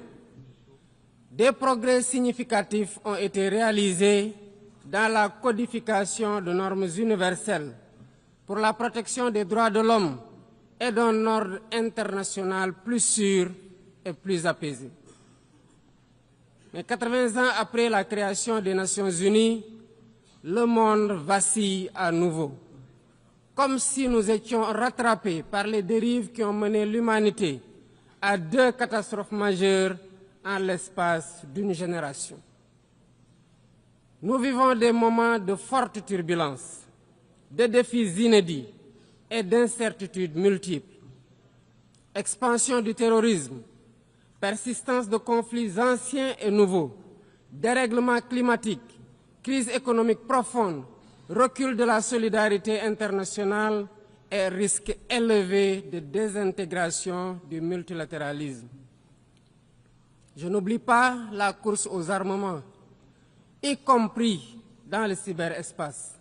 des progrès significatifs ont été réalisés dans la codification de normes universelles pour la protection des droits de l'homme et d'un ordre international plus sûr et plus apaisé. Mais 80 ans après la création des Nations unies, le monde vacille à nouveau, comme si nous étions rattrapés par les dérives qui ont mené l'humanité à 2 catastrophes majeures en l'espace d'une génération. Nous vivons des moments de forte turbulence, de défis inédits et d'incertitudes multiples. Expansion du terrorisme, persistance de conflits anciens et nouveaux, dérèglement climatique, crise économique profonde, recul de la solidarité internationale et risque élevé de désintégration du multilatéralisme. Je n'oublie pas la course aux armements, y compris dans le cyberespace.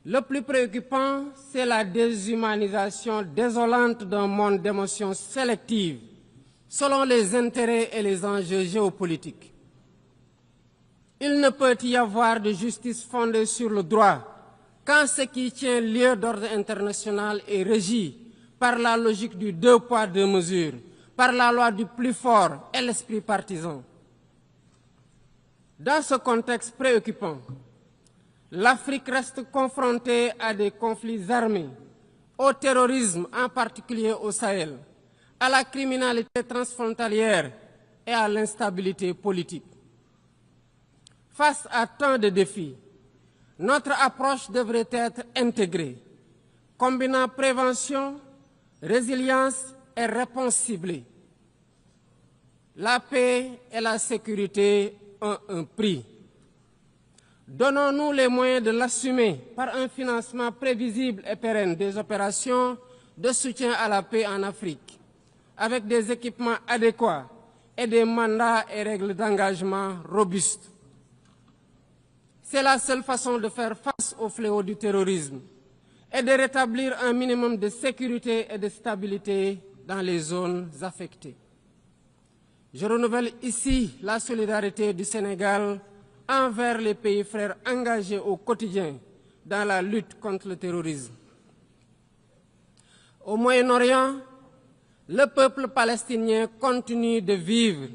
Le plus préoccupant, c'est la déshumanisation désolante d'un monde d'émotions sélectives selon les intérêts et les enjeux géopolitiques. Il ne peut y avoir de justice fondée sur le droit quand ce qui tient lieu d'ordre international est régi par la logique du 2 poids 2 mesures, par la loi du plus fort et l'esprit partisan. Dans ce contexte préoccupant, l'Afrique reste confrontée à des conflits armés, au terrorisme, en particulier au Sahel, à la criminalité transfrontalière et à l'instabilité politique. Face à tant de défis, notre approche devrait être intégrée, combinant prévention, résilience et réponse ciblée. La paix et la sécurité ont un prix. Donnons-nous les moyens de l'assumer par un financement prévisible et pérenne des opérations de soutien à la paix en Afrique, avec des équipements adéquats et des mandats et règles d'engagement robustes. C'est la seule façon de faire face au fléau du terrorisme et de rétablir un minimum de sécurité et de stabilité dans les zones affectées. Je renouvelle ici la solidarité du Sénégal envers les pays frères engagés au quotidien dans la lutte contre le terrorisme. Au Moyen-Orient, le peuple palestinien continue de vivre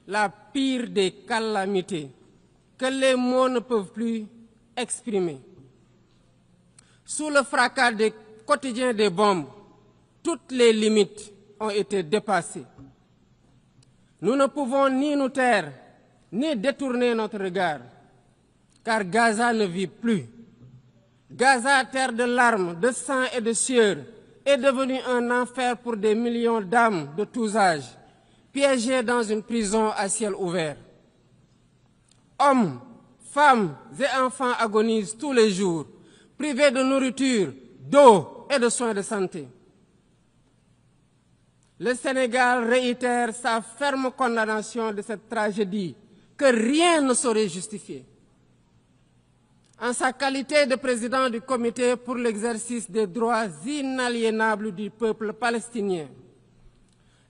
la pire des calamités que les mots ne peuvent plus exprimer. Sous le fracas des quotidiens des bombes, toutes les limites ont été dépassées. Nous ne pouvons ni nous taire, ni détourner notre regard, car Gaza ne vit plus. Gaza, terre de larmes, de sang et de sueur, est devenu un enfer pour des millions d'âmes de tous âges, piégées dans une prison à ciel ouvert. Hommes, femmes et enfants agonisent tous les jours, privés de nourriture, d'eau et de soins de santé. Le Sénégal réitère sa ferme condamnation de cette tragédie que rien ne saurait justifier. En sa qualité de président du comité pour l'exercice des droits inaliénables du peuple palestinien,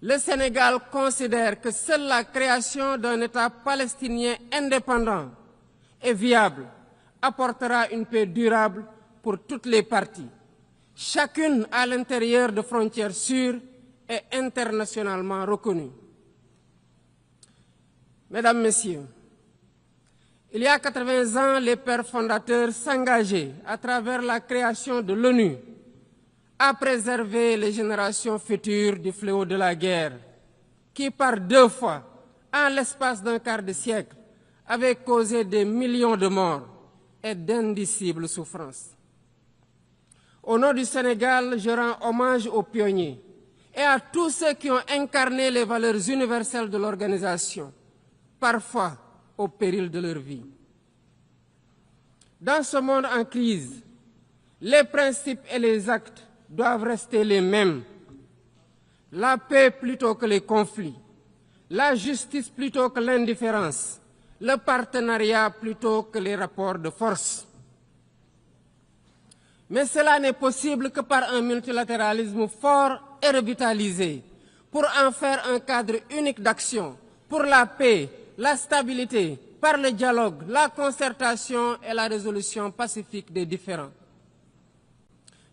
le Sénégal considère que seule la création d'un État palestinien indépendant et viable apportera une paix durable pour toutes les parties, chacune à l'intérieur de frontières sûres et internationalement reconnues. Mesdames, Messieurs, il y a 80 ans, les pères fondateurs s'engageaient à travers la création de l'ONU à préserver les générations futures du fléau de la guerre, qui par 2 fois, en l'espace d'un quart de siècle, avait causé des millions de morts et d'indicibles souffrances. Au nom du Sénégal, je rends hommage aux pionniers et à tous ceux qui ont incarné les valeurs universelles de l'organisation, parfois au péril de leur vie. Dans ce monde en crise, les principes et les actes doivent rester les mêmes. La paix plutôt que les conflits, la justice plutôt que l'indifférence, le partenariat plutôt que les rapports de force. Mais cela n'est possible que par un multilatéralisme fort et revitalisé, pour en faire un cadre unique d'action, pour la paix, la stabilité, par le dialogue, la concertation et la résolution pacifique des différends.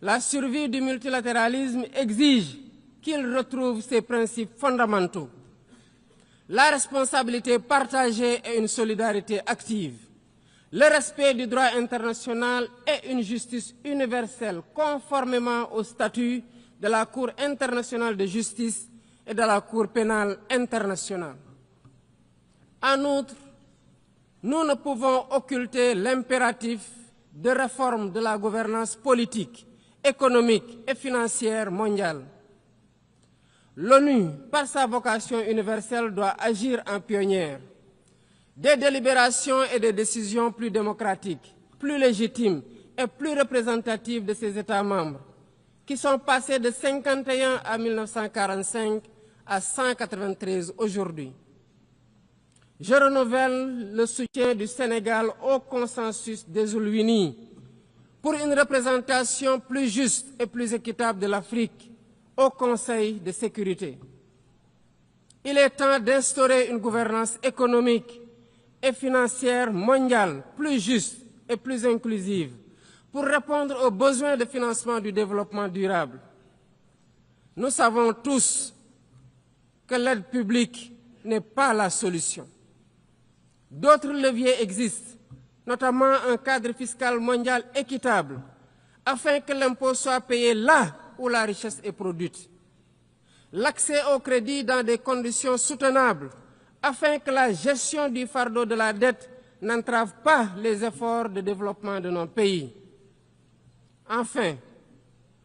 La survie du multilatéralisme exige qu'il retrouve ses principes fondamentaux, la responsabilité partagée et une solidarité active, le respect du droit international et une justice universelle conformément au statut de la Cour internationale de justice et de la Cour pénale internationale. En outre, nous ne pouvons occulter l'impératif de réforme de la gouvernance politique, économique et financière mondiale. L'ONU, par sa vocation universelle, doit agir en pionnière. Des délibérations et des décisions plus démocratiques, plus légitimes et plus représentatives de ses États membres, qui sont passés de 51 à 1945 à 193 aujourd'hui. Je renouvelle le soutien du Sénégal au consensus des UNGA pour une représentation plus juste et plus équitable de l'Afrique au Conseil de sécurité. Il est temps d'instaurer une gouvernance économique et financière mondiale plus juste et plus inclusive pour répondre aux besoins de financement du développement durable. Nous savons tous que l'aide publique n'est pas la solution. D'autres leviers existent, notamment un cadre fiscal mondial équitable, afin que l'impôt soit payé là où la richesse est produite. L'accès au crédit dans des conditions soutenables, afin que la gestion du fardeau de la dette n'entrave pas les efforts de développement de nos pays. Enfin,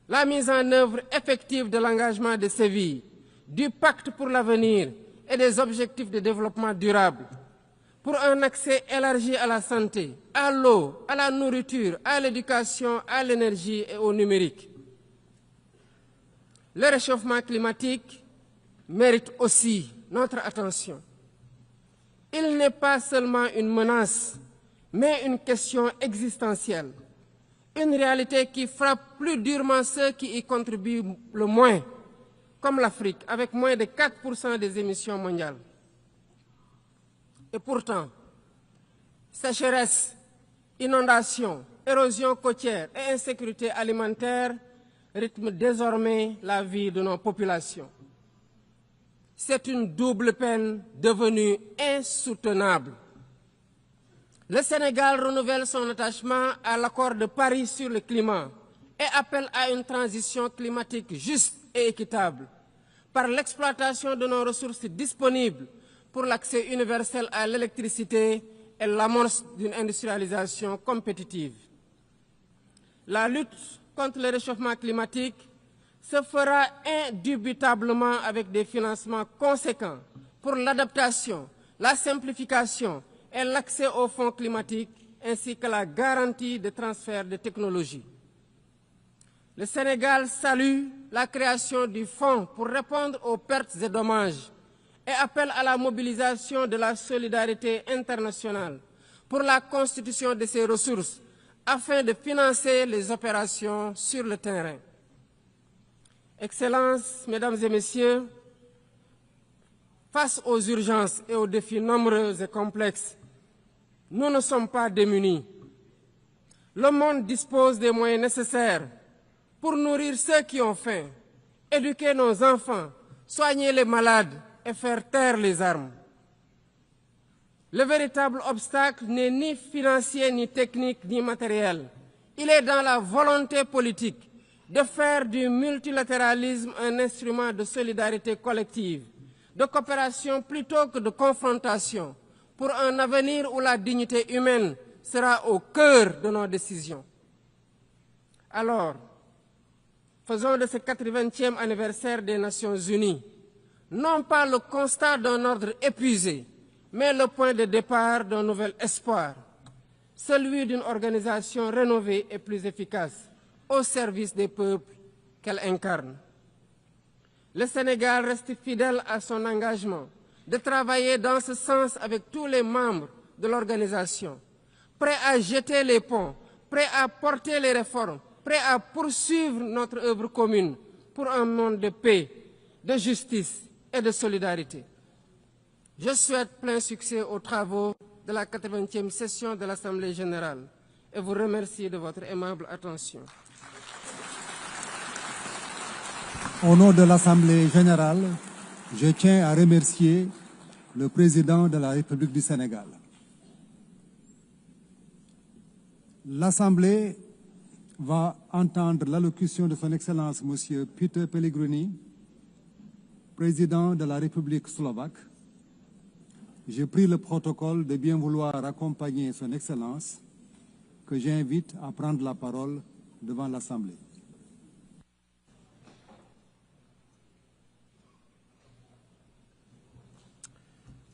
la mise en œuvre effective de l'engagement de Séville, du pacte pour l'avenir et des objectifs de développement durable, pour un accès élargi à la santé, à l'eau, à la nourriture, à l'éducation, à l'énergie et au numérique. Le réchauffement climatique mérite aussi notre attention. Il n'est pas seulement une menace, mais une question existentielle, une réalité qui frappe plus durement ceux qui y contribuent le moins, comme l'Afrique, avec moins de 4% des émissions mondiales. Et pourtant, sécheresse, inondations, érosion côtière et insécurité alimentaire rythment désormais la vie de nos populations. C'est une double peine devenue insoutenable. Le Sénégal renouvelle son attachement à l'accord de Paris sur le climat et appelle à une transition climatique juste et équitable par l'exploitation de nos ressources disponibles pour l'accès universel à l'électricité et l'amorce d'une industrialisation compétitive. La lutte contre le réchauffement climatique se fera indubitablement avec des financements conséquents pour l'adaptation, la simplification est l'accès aux fonds climatiques ainsi que la garantie de transfert de technologies. Le Sénégal salue la création du fonds pour répondre aux pertes et dommages et appelle à la mobilisation de la solidarité internationale pour la constitution de ces ressources afin de financer les opérations sur le terrain. Excellences, Mesdames et Messieurs, face aux urgences et aux défis nombreux et complexes, nous ne sommes pas démunis. Le monde dispose des moyens nécessaires pour nourrir ceux qui ont faim, éduquer nos enfants, soigner les malades et faire taire les armes. Le véritable obstacle n'est ni financier, ni technique, ni matériel. Il est dans la volonté politique de faire du multilatéralisme un instrument de solidarité collective, de coopération plutôt que de confrontation, pour un avenir où la dignité humaine sera au cœur de nos décisions. Alors, faisons de ce 80e anniversaire des Nations Unies, non pas le constat d'un ordre épuisé, mais le point de départ d'un nouvel espoir, celui d'une organisation rénovée et plus efficace, au service des peuples qu'elle incarne. Le Sénégal reste fidèle à son engagement de travailler dans ce sens avec tous les membres de l'organisation, prêt à jeter les ponts, prêt à porter les réformes, prêt à poursuivre notre œuvre commune pour un monde de paix, de justice et de solidarité. Je souhaite plein succès aux travaux de la 80e session de l'Assemblée générale et vous remercie de votre aimable attention. Au nom de l'Assemblée générale, je tiens à remercier le président de la République du Sénégal. L'Assemblée va entendre l'allocution de son Excellence M. Peter Pellegrini, président de la République slovaque. J'ai pris le protocole de bien vouloir accompagner son Excellence, que j'invite à prendre la parole devant l'Assemblée.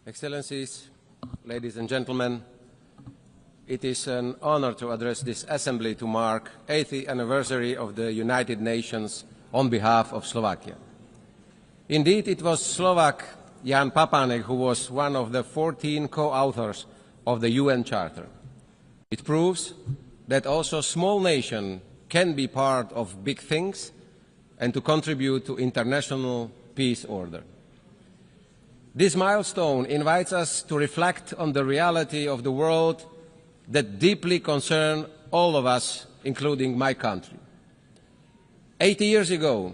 Excellencies, ladies and gentlemen, it is an honor to address this Assembly to mark the 80th anniversary of the United Nations on behalf of Slovakia. Indeed, it was Slovak Jan Papanek who was one of the 14 co-authors of the UN Charter. It proves that also a small nation can be part of big things and to contribute to international peace order. This milestone invites us to reflect on the reality of the world that deeply concern all of us, including my country. 80 years ago,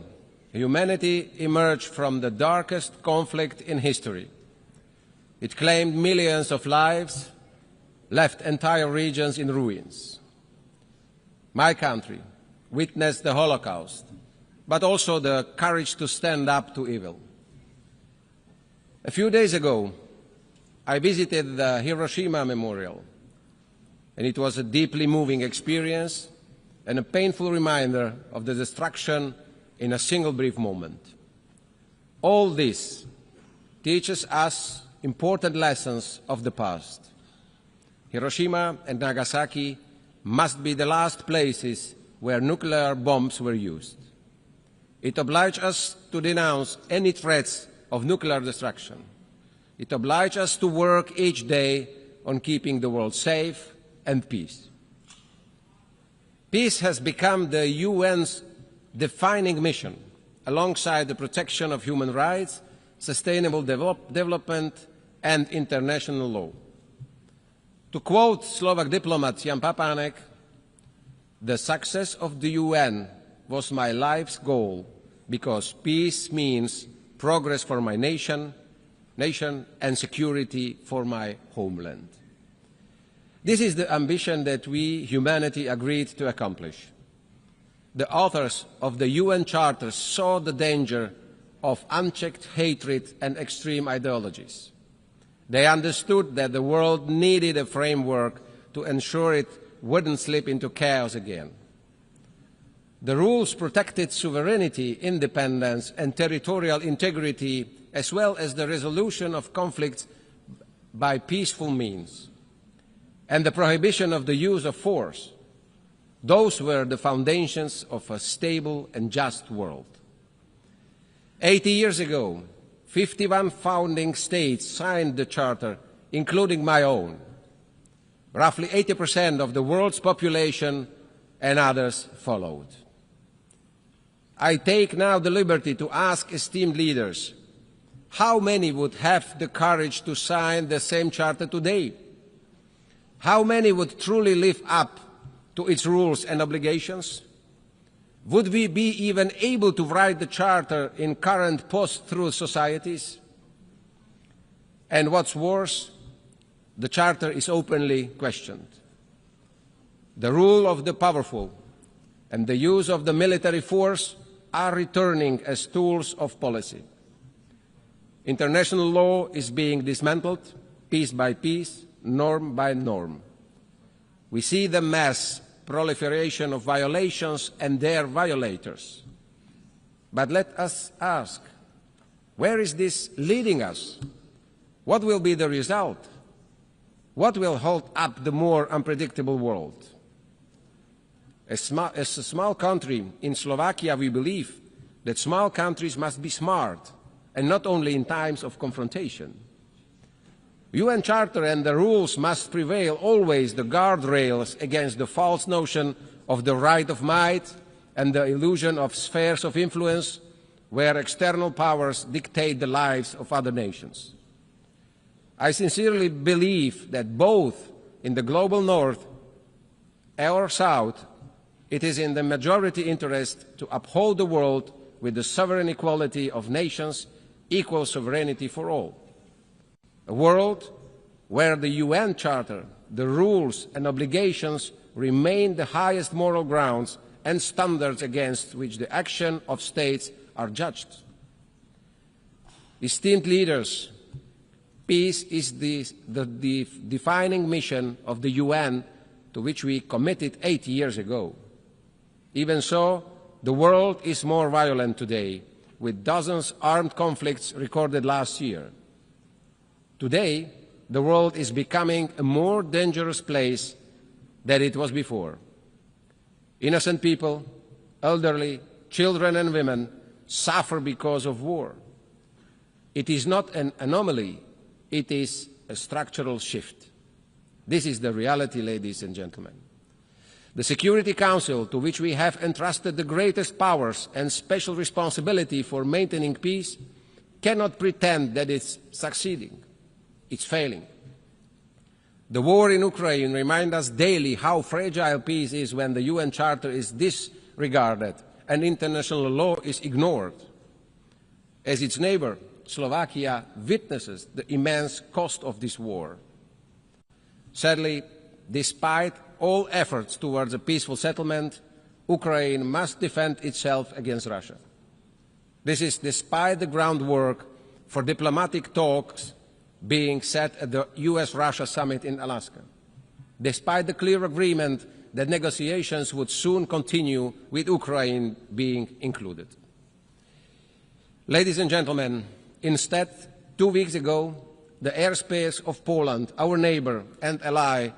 humanity emerged from the darkest conflict in history. It claimed millions of lives, left entire regions in ruins. My country witnessed the Holocaust, but also the courage to stand up to evil. A few days ago, I visited the Hiroshima Memorial, and it was a deeply moving experience and a painful reminder of the destruction in a single brief moment. All this teaches us important lessons of the past. Hiroshima and Nagasaki must be the last places where nuclear bombs were used. It obliges us to denounce any threats of nuclear destruction. It obliges us to work each day on keeping the world safe and peace. Peace has become the UN's defining mission, alongside the protection of human rights, sustainable development, and international law. To quote Slovak diplomat Jan Papanek, "The success of the UN was my life's goal because peace means progress for my nation and security for my homeland." This is the ambition that we, humanity, agreed to accomplish. The authors of the UN Charter saw the danger of unchecked hatred and extreme ideologies. They understood that the world needed a framework to ensure it wouldn't slip into chaos again. The rules protected sovereignty, independence, and territorial integrity, as well as the resolution of conflicts by peaceful means. and the prohibition of the use of force. Those were the foundations of a stable and just world. 80 years ago, 51 founding states signed the Charter, including my own. Roughly 80% of the world's population and others followed. I take now the liberty to ask esteemed leaders, how many would have the courage to sign the same Charter today? How many would truly live up to its rules and obligations? Would we be even able to write the Charter in current post-truth societies? And what's worse, the Charter is openly questioned. The rule of the powerful and the use of the military force are returning as tools of policy. International law is being dismantled piece by piece, norm by norm. We see the mass proliferation of violations and their violators. But let us ask, where is this leading us? What will be the result? What will hold up the more unpredictable world? As a small country in Slovakia, we believe that small countries must be smart, and not only in times of confrontation. UN Charter and the rules must prevail always, the guardrails against the false notion of the right of might and the illusion of spheres of influence where external powers dictate the lives of other nations. I sincerely believe that both in the global north or south, it is in the majority interest to uphold the world with the sovereign equality of nations, equal sovereignty for all. A world where the UN Charter, the rules and obligations remain the highest moral grounds and standards against which the action of states are judged. Esteemed leaders, peace is the defining mission of the UN to which we committed 80 years ago. Even so, the world is more violent today, with dozens of armed conflicts recorded last year. Today, the world is becoming a more dangerous place than it was before. Innocent people, elderly, children and women suffer because of war. It is not an anomaly, it is a structural shift. This is the reality, ladies and gentlemen. The Security Council, to which we have entrusted the greatest powers and special responsibility for maintaining peace, cannot pretend that it's succeeding. It's failing. The war in Ukraine reminds us daily how fragile peace is when the UN Charter is disregarded and international law is ignored. As its neighbor, Slovakia witnesses the immense cost of this war. Sadly, despite all efforts towards a peaceful settlement, Ukraine must defend itself against Russia. This is despite the groundwork for diplomatic talks being set at the US-Russia summit in Alaska, despite the clear agreement that negotiations would soon continue with Ukraine being included. Ladies and gentlemen, instead, 2 weeks ago, the airspace of Poland, our neighbor and ally,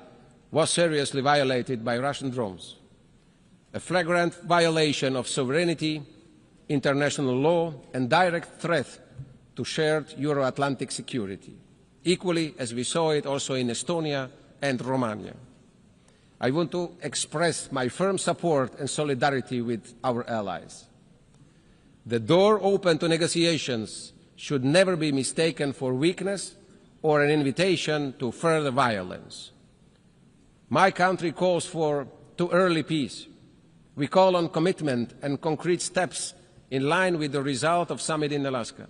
was seriously violated by Russian drones, a flagrant violation of sovereignty, international law, and direct threat to shared Euro-Atlantic security, equally as we saw it also in Estonia and Romania. I want to express my firm support and solidarity with our allies. The door open to negotiations should never be mistaken for weakness or an invitation to further violence. My country calls for too early peace. We call on commitment and concrete steps in line with the result of summit in Alaska.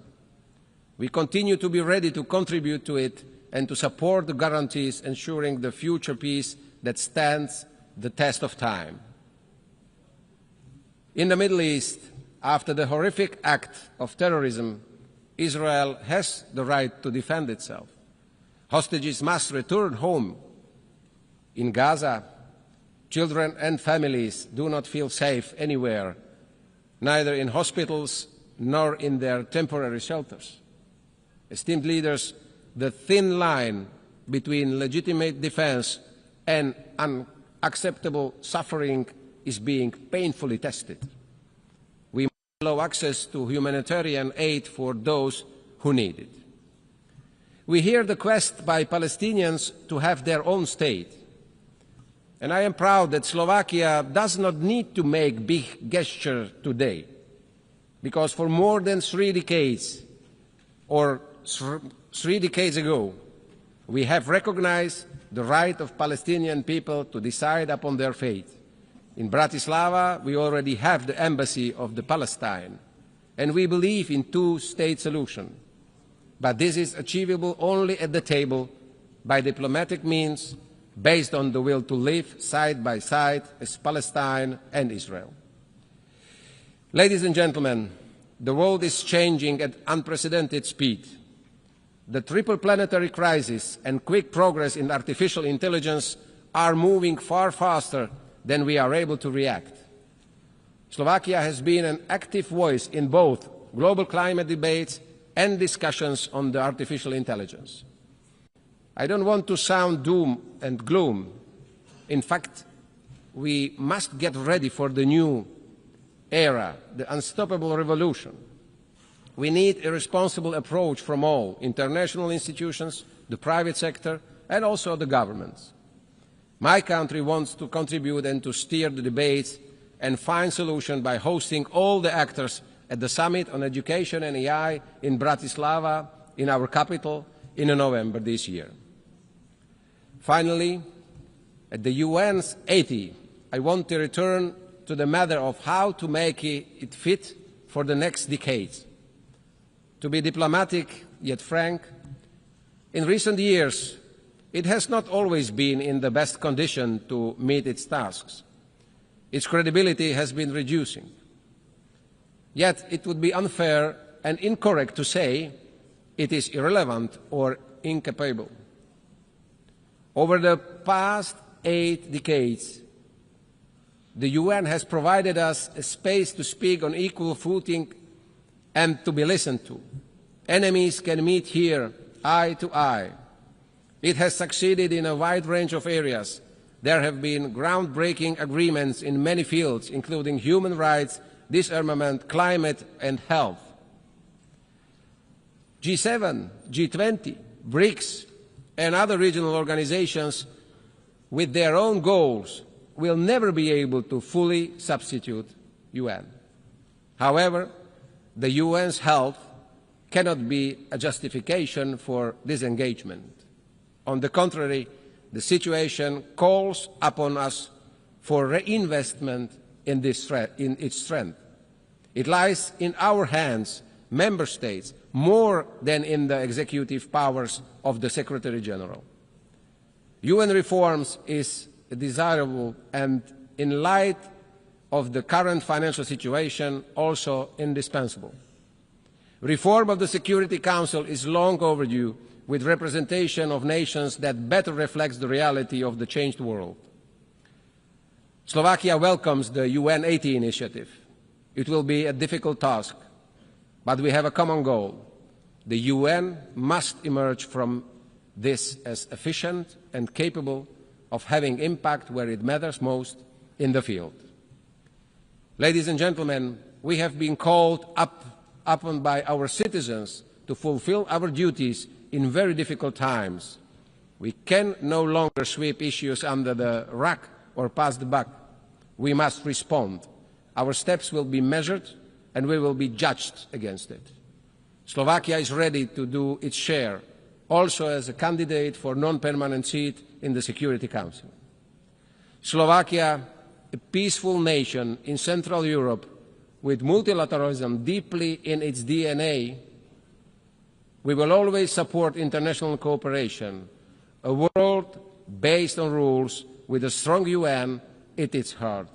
We continue to be ready to contribute to it and to support the guarantees ensuring the future peace that stands the test of time. In the Middle East, after the horrific act of terrorism, Israel has the right to defend itself. Hostages must return home. In Gaza, children and families do not feel safe anywhere, neither in hospitals nor in their temporary shelters. Esteemed leaders, the thin line between legitimate defense and unacceptable suffering is being painfully tested. We must allow access to humanitarian aid for those who need it. We hear the quest by Palestinians to have their own state. And I am proud that Slovakia does not need to make big gestures today, because for more than 3 decades, or 3 decades ago, we have recognized the right of Palestinian people to decide upon their fate. In Bratislava, we already have the embassy of the Palestine, and we believe in two-state solution. But this is achievable only at the table by diplomatic means, based on the will to live side by side as Palestine and Israel. Ladies and gentlemen, the world is changing at unprecedented speed. The triple planetary crisis and quick progress in artificial intelligence are moving far faster than we are able to react. Slovakia has been an active voice in both global climate debates and discussions on the artificial intelligence. I don't want to sound doom and gloom. In fact, we must get ready for the new era, the unstoppable revolution. We need a responsible approach from all international institutions, the private sector, and also the governments. My country wants to contribute and to steer the debates and find solutions by hosting all the actors at the Summit on Education and AI in Bratislava, in our capital, in November this year. Finally, at the UN's 80, I want to return to the matter of how to make it fit for the next decades. To be diplomatic yet frank, in recent years, it has not always been in the best condition to meet its tasks. Its credibility has been reducing. Yet it would be unfair and incorrect to say it is irrelevant or incapable. Over the past 8 decades, the UN has provided us a space to speak on equal footing and to be listened to. Enemies can meet here, eye to eye. It has succeeded in a wide range of areas. There have been groundbreaking agreements in many fields, including human rights, disarmament, climate, and health. G7, G20, BRICS, and other regional organizations with their own goals will never be able to fully substitute UN. However, the UN's health cannot be a justification for disengagement. On the contrary, the situation calls upon us for reinvestment in its strength. It lies in our hands, member states, more than in the executive powers of the Secretary General. UN reforms is desirable and, in light of the current financial situation, also indispensable. Reform of the Security Council is long overdue, with representation of nations that better reflects the reality of the changed world. Slovakia welcomes the UN 80 initiative. It will be a difficult task, but we have a common goal. The UN must emerge from this as efficient and capable of having impact where it matters most in the field. Ladies and gentlemen, we have been called upon by our citizens to fulfill our duties in very difficult times. We can no longer sweep issues under the rug or pass the buck. We must respond. Our steps will be measured and we will be judged against it. Slovakia is ready to do its share, also as a candidate for non-permanent seat in the Security Council. Slovakia, a peaceful nation in Central Europe with multilateralism deeply in its DNA, we will always support international cooperation, a world based on rules with a strong UN in its heart.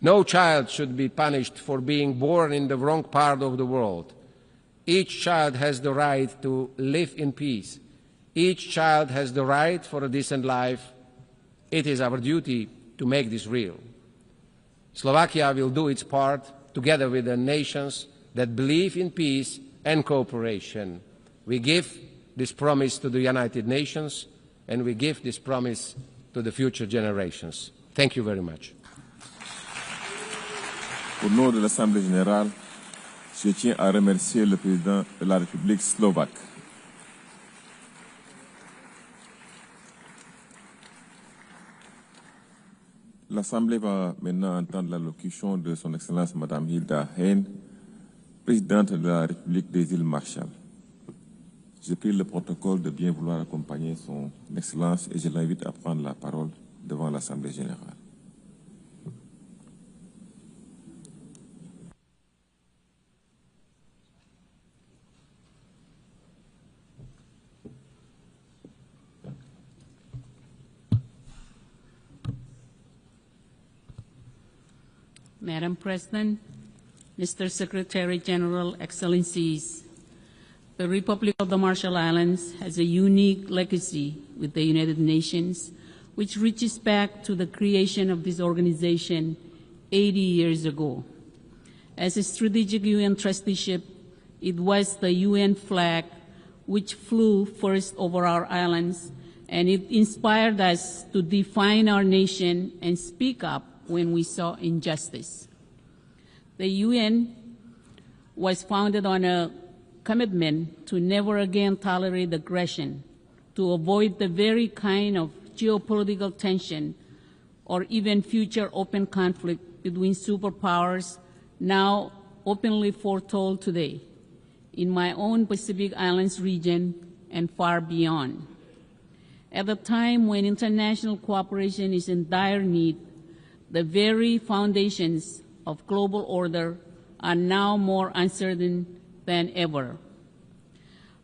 No child should be punished for being born in the wrong part of the world. Each child has the right to live in peace. Each child has the right for a decent life. It is our duty to make this real. Slovakia will do its part together with the nations that believe in peace and cooperation. We give this promise to the United Nations, and we give this promise to the future generations. Thank you very much. Au nom de l'Assemblée générale, je tiens à remercier le président de la République slovaque. L'Assemblée va maintenant entendre l'allocution de son Excellence Madame Hilda Heyn, présidente de la République des îles Marshall. Je prie le protocole de bien vouloir accompagner son Excellence et je l'invite à prendre la parole devant l'Assemblée générale. Madam President, Mr. Secretary General, Excellencies, the Republic of the Marshall Islands has a unique legacy with the United Nations, which reaches back to the creation of this organization 80 years ago. As a strategic UN trusteeship, it was the UN flag which flew first over our islands, and it inspired us to define our nation and speak up when we saw injustice. The UN was founded on a commitment to never again tolerate aggression, to avoid the very kind of geopolitical tension or even future open conflict between superpowers now openly foretold today in my own Pacific Islands region and far beyond. At a time when international cooperation is in dire need, the very foundations of global order are now more uncertain than ever.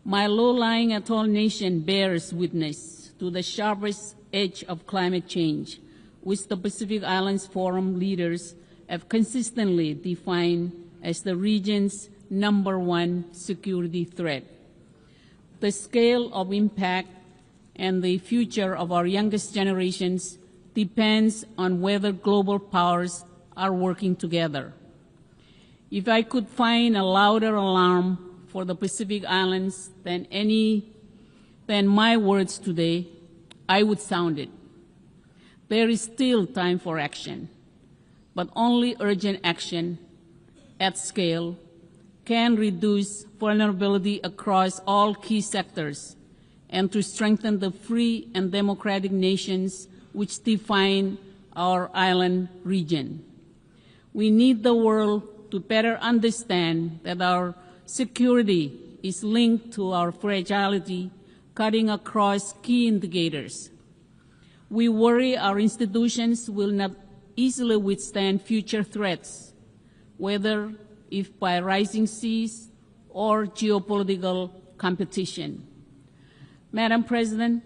My low-lying atoll nation bears witness to the sharpest edge of climate change, which the Pacific Islands Forum leaders have consistently defined as the region's #1 security threat. The scale of impact and the future of our youngest generations depends on whether global powers are working together. If I could find a louder alarm for the Pacific Islands than my words today, I would sound it. There is still time for action, but only urgent action at scale can reduce vulnerability across all key sectors and to strengthen the free and democratic nations which define our island region. We need the world to better understand that our security is linked to our fragility, cutting across key indicators. We worry our institutions will not easily withstand future threats, whether if by rising seas or geopolitical competition. Madam President,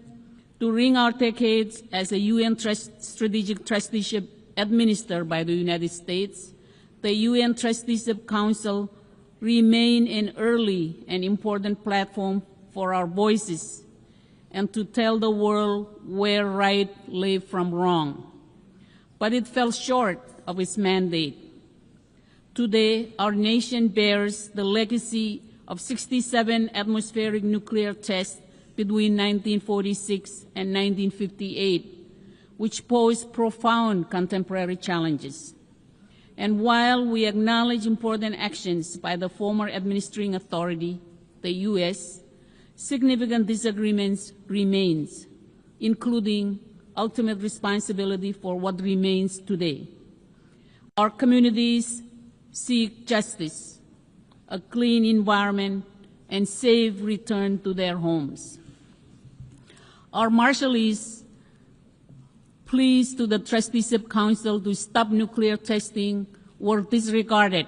during our decades as a UN strategic trusteeship administered by the United States, the UN Trusteeship Council remained an early and important platform for our voices and to tell the world where right lay from wrong. But it fell short of its mandate. Today, our nation bears the legacy of 67 atmospheric nuclear tests between 1946 and 1958, which pose profound contemporary challenges. And while we acknowledge important actions by the former administering authority, the U.S., significant disagreements remain, including ultimate responsibility for what remains today. Our communities seek justice, a clean environment, and safe return to their homes. Our Marshallese pleas to the Trusteeship Council to stop nuclear testing were disregarded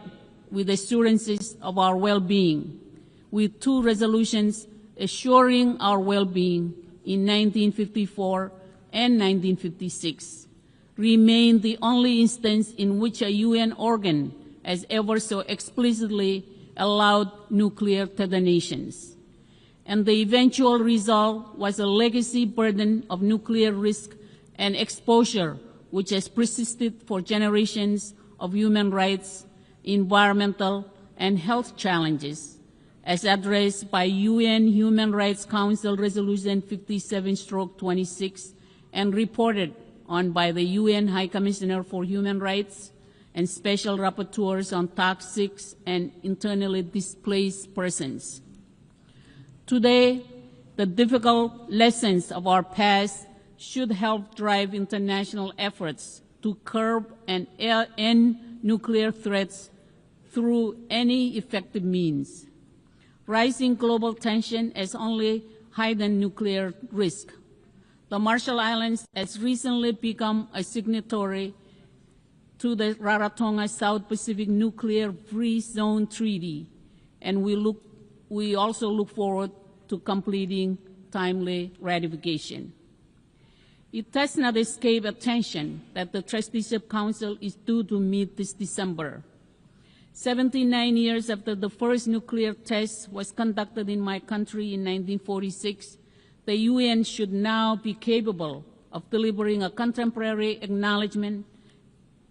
with assurances of our well-being, with 2 resolutions assuring our well-being in 1954 and 1956, remain the only instance in which a UN organ has ever so explicitly allowed nuclear detonations. And the eventual result was a legacy burden of nuclear risk and exposure which has persisted for generations of human rights, environmental, and health challenges, as addressed by UN Human Rights Council Resolution 57/26 and reported on by the UN High Commissioner for Human Rights and Special Rapporteurs on toxic and internally displaced persons. Today, the difficult lessons of our past should help drive international efforts to curb and end nuclear threats through any effective means. Rising global tension has only heightened nuclear risk. The Marshall Islands has recently become a signatory to the Rarotonga South Pacific Nuclear Free Zone Treaty, and we also look forward to completing timely ratification. It does not escape attention that the Trusteeship Council is due to meet this December. 79 years after the first nuclear test was conducted in my country in 1946, the UN should now be capable of delivering a contemporary acknowledgement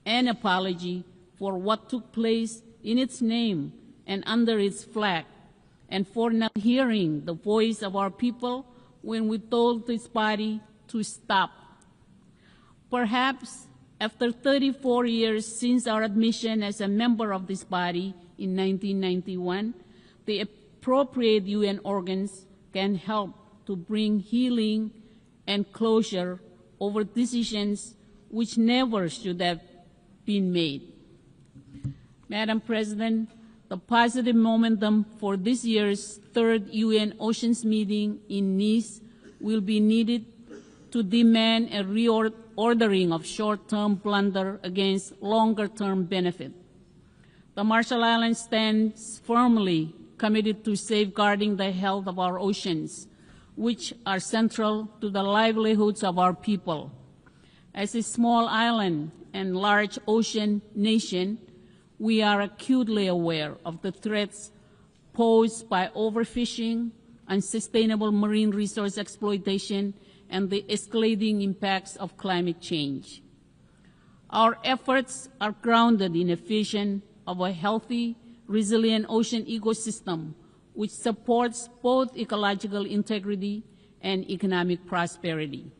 and apology for what took place in its name and under its flag, and for not hearing the voice of our people when we told this body to stop. Perhaps after 34 years since our admission as a member of this body in 1991, the appropriate UN organs can help to bring healing and closure over decisions which never should have been made. Madam President, the positive momentum for this year's third UN Oceans meeting in Nice will be needed to demand a reordering of short-term blunder against longer-term benefit. The Marshall Islands stands firmly committed to safeguarding the health of our oceans, which are central to the livelihoods of our people. As a small island and large ocean nation, we are acutely aware of the threats posed by overfishing, unsustainable marine resource exploitation, and the escalating impacts of climate change. Our efforts are grounded in a vision of a healthy, resilient ocean ecosystem which supports both ecological integrity and economic prosperity.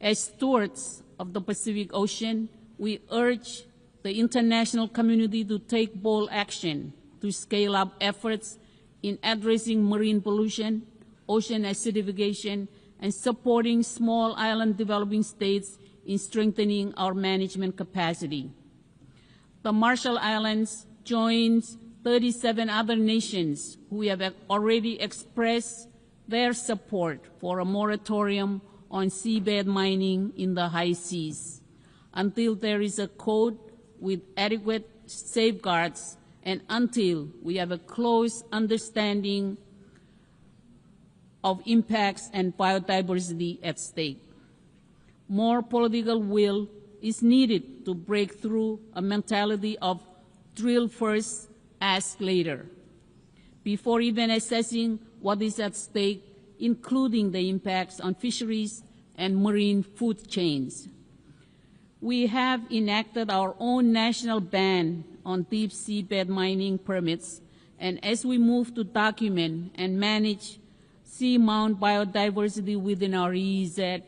As stewards of the Pacific Ocean, we urge the international community to take bold action to scale up efforts in addressing marine pollution, ocean acidification, and supporting small island developing states in strengthening our management capacity. The Marshall Islands joins 37 other nations who have already expressed their support for a moratorium on seabed mining in the high seas until there is a code with adequate safeguards and until we have a close understanding of impacts and biodiversity at stake. More political will is needed to break through a mentality of drill first, ask later, before even assessing what is at stake, including the impacts on fisheries and marine food chains. We have enacted our own national ban on deep seabed mining permits, and as we move to document and manage seamount biodiversity within our EEZ,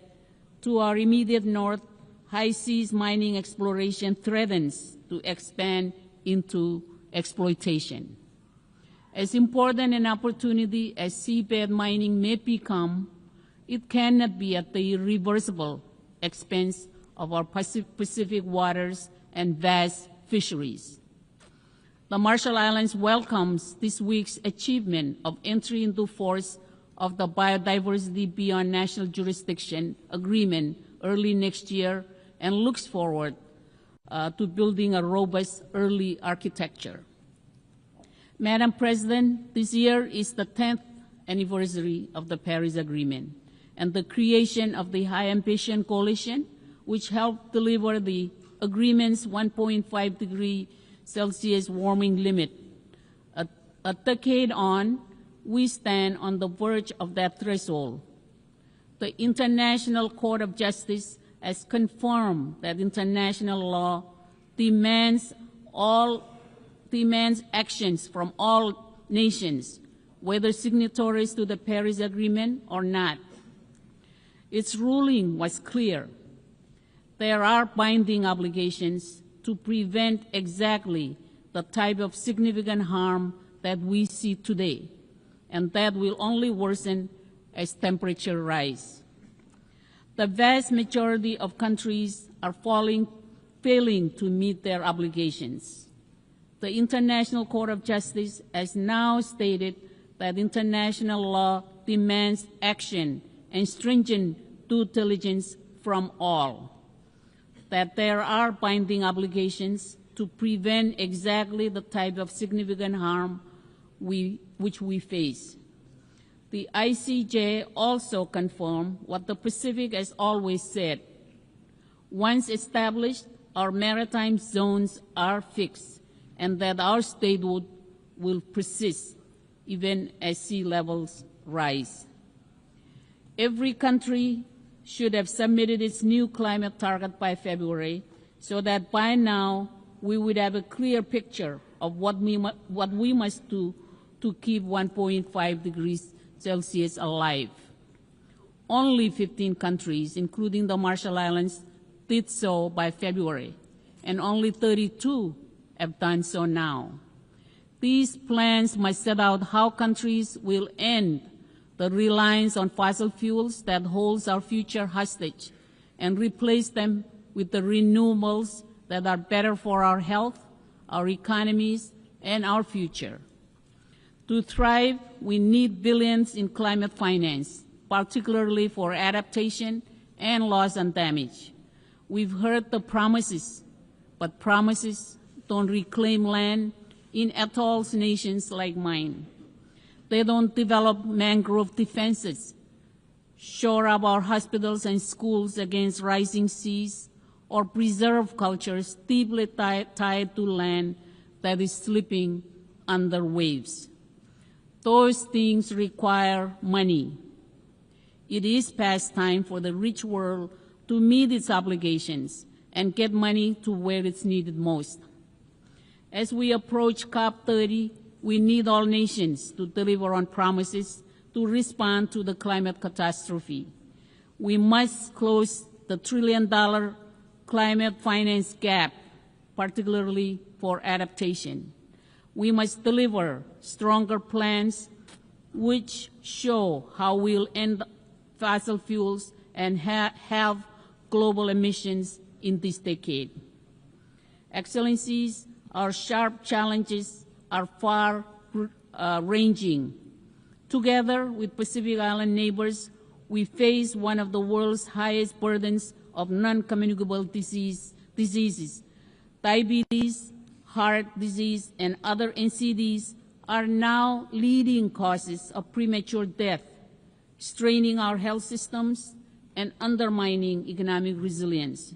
to our immediate north, high seas mining exploration threatens to expand into exploitation. As important an opportunity as seabed mining may become, it cannot be at the irreversible expense of our Pacific waters and vast fisheries. The Marshall Islands welcomes this week's achievement of entry into force of the Biodiversity Beyond National Jurisdiction Agreement early next year and looks forward to building a robust early architecture. Madam President, this year is the 10th anniversary of the Paris Agreement and the creation of the High Ambition Coalition, which helped deliver the agreement's 1.5 degree Celsius warming limit. A decade on, we stand on the verge of that threshold. The International Court of Justice has confirmed that international law demands actions from all nations whether signatories to the Paris Agreement or not. Its ruling was clear. There are binding obligations to prevent exactly the type of significant harm that we see today, and that will only worsen as temperature rise. The vast majority of countries are failing to meet their obligations. The International Court of Justice has now stated that international law demands action and stringent due diligence from all, that there are binding obligations to prevent exactly the type of significant harm which we face. The ICJ also confirmed what the Pacific has always said. Once established, our maritime zones are fixed, and that our statehood will persist even as sea levels rise. Every country should have submitted its new climate target by February, so that by now we would have a clear picture of what we must do to keep 1.5 degrees Celsius alive. Only 15 countries, including the Marshall Islands, did so by February, and only 32 have done so now. These plans must set out how countries will end the reliance on fossil fuels that holds our future hostage and replace them with the renewables that are better for our health, our economies, and our future. To thrive, we need billions in climate finance, particularly for adaptation and loss and damage. We've heard the promises, but promises don't reclaim land in atolls nations like mine. They don't develop mangrove defenses, shore up our hospitals and schools against rising seas, or preserve cultures deeply tied to land that is slipping under waves. Those things require money. It is past time for the rich world to meet its obligations and get money to where it's needed most. As we approach COP30, we need all nations to deliver on promises to respond to the climate catastrophe. We must close the $1 trillion climate finance gap, particularly for adaptation. We must deliver stronger plans which show how we'll end fossil fuels and have global emissions in this decade. Excellencies, our sharp challenges are far-ranging. Together with Pacific Island neighbors, we face one of the world's highest burdens of non-communicable diseases. Diabetes, heart disease, and other NCDs are now leading causes of premature death, straining our health systems and undermining economic resilience.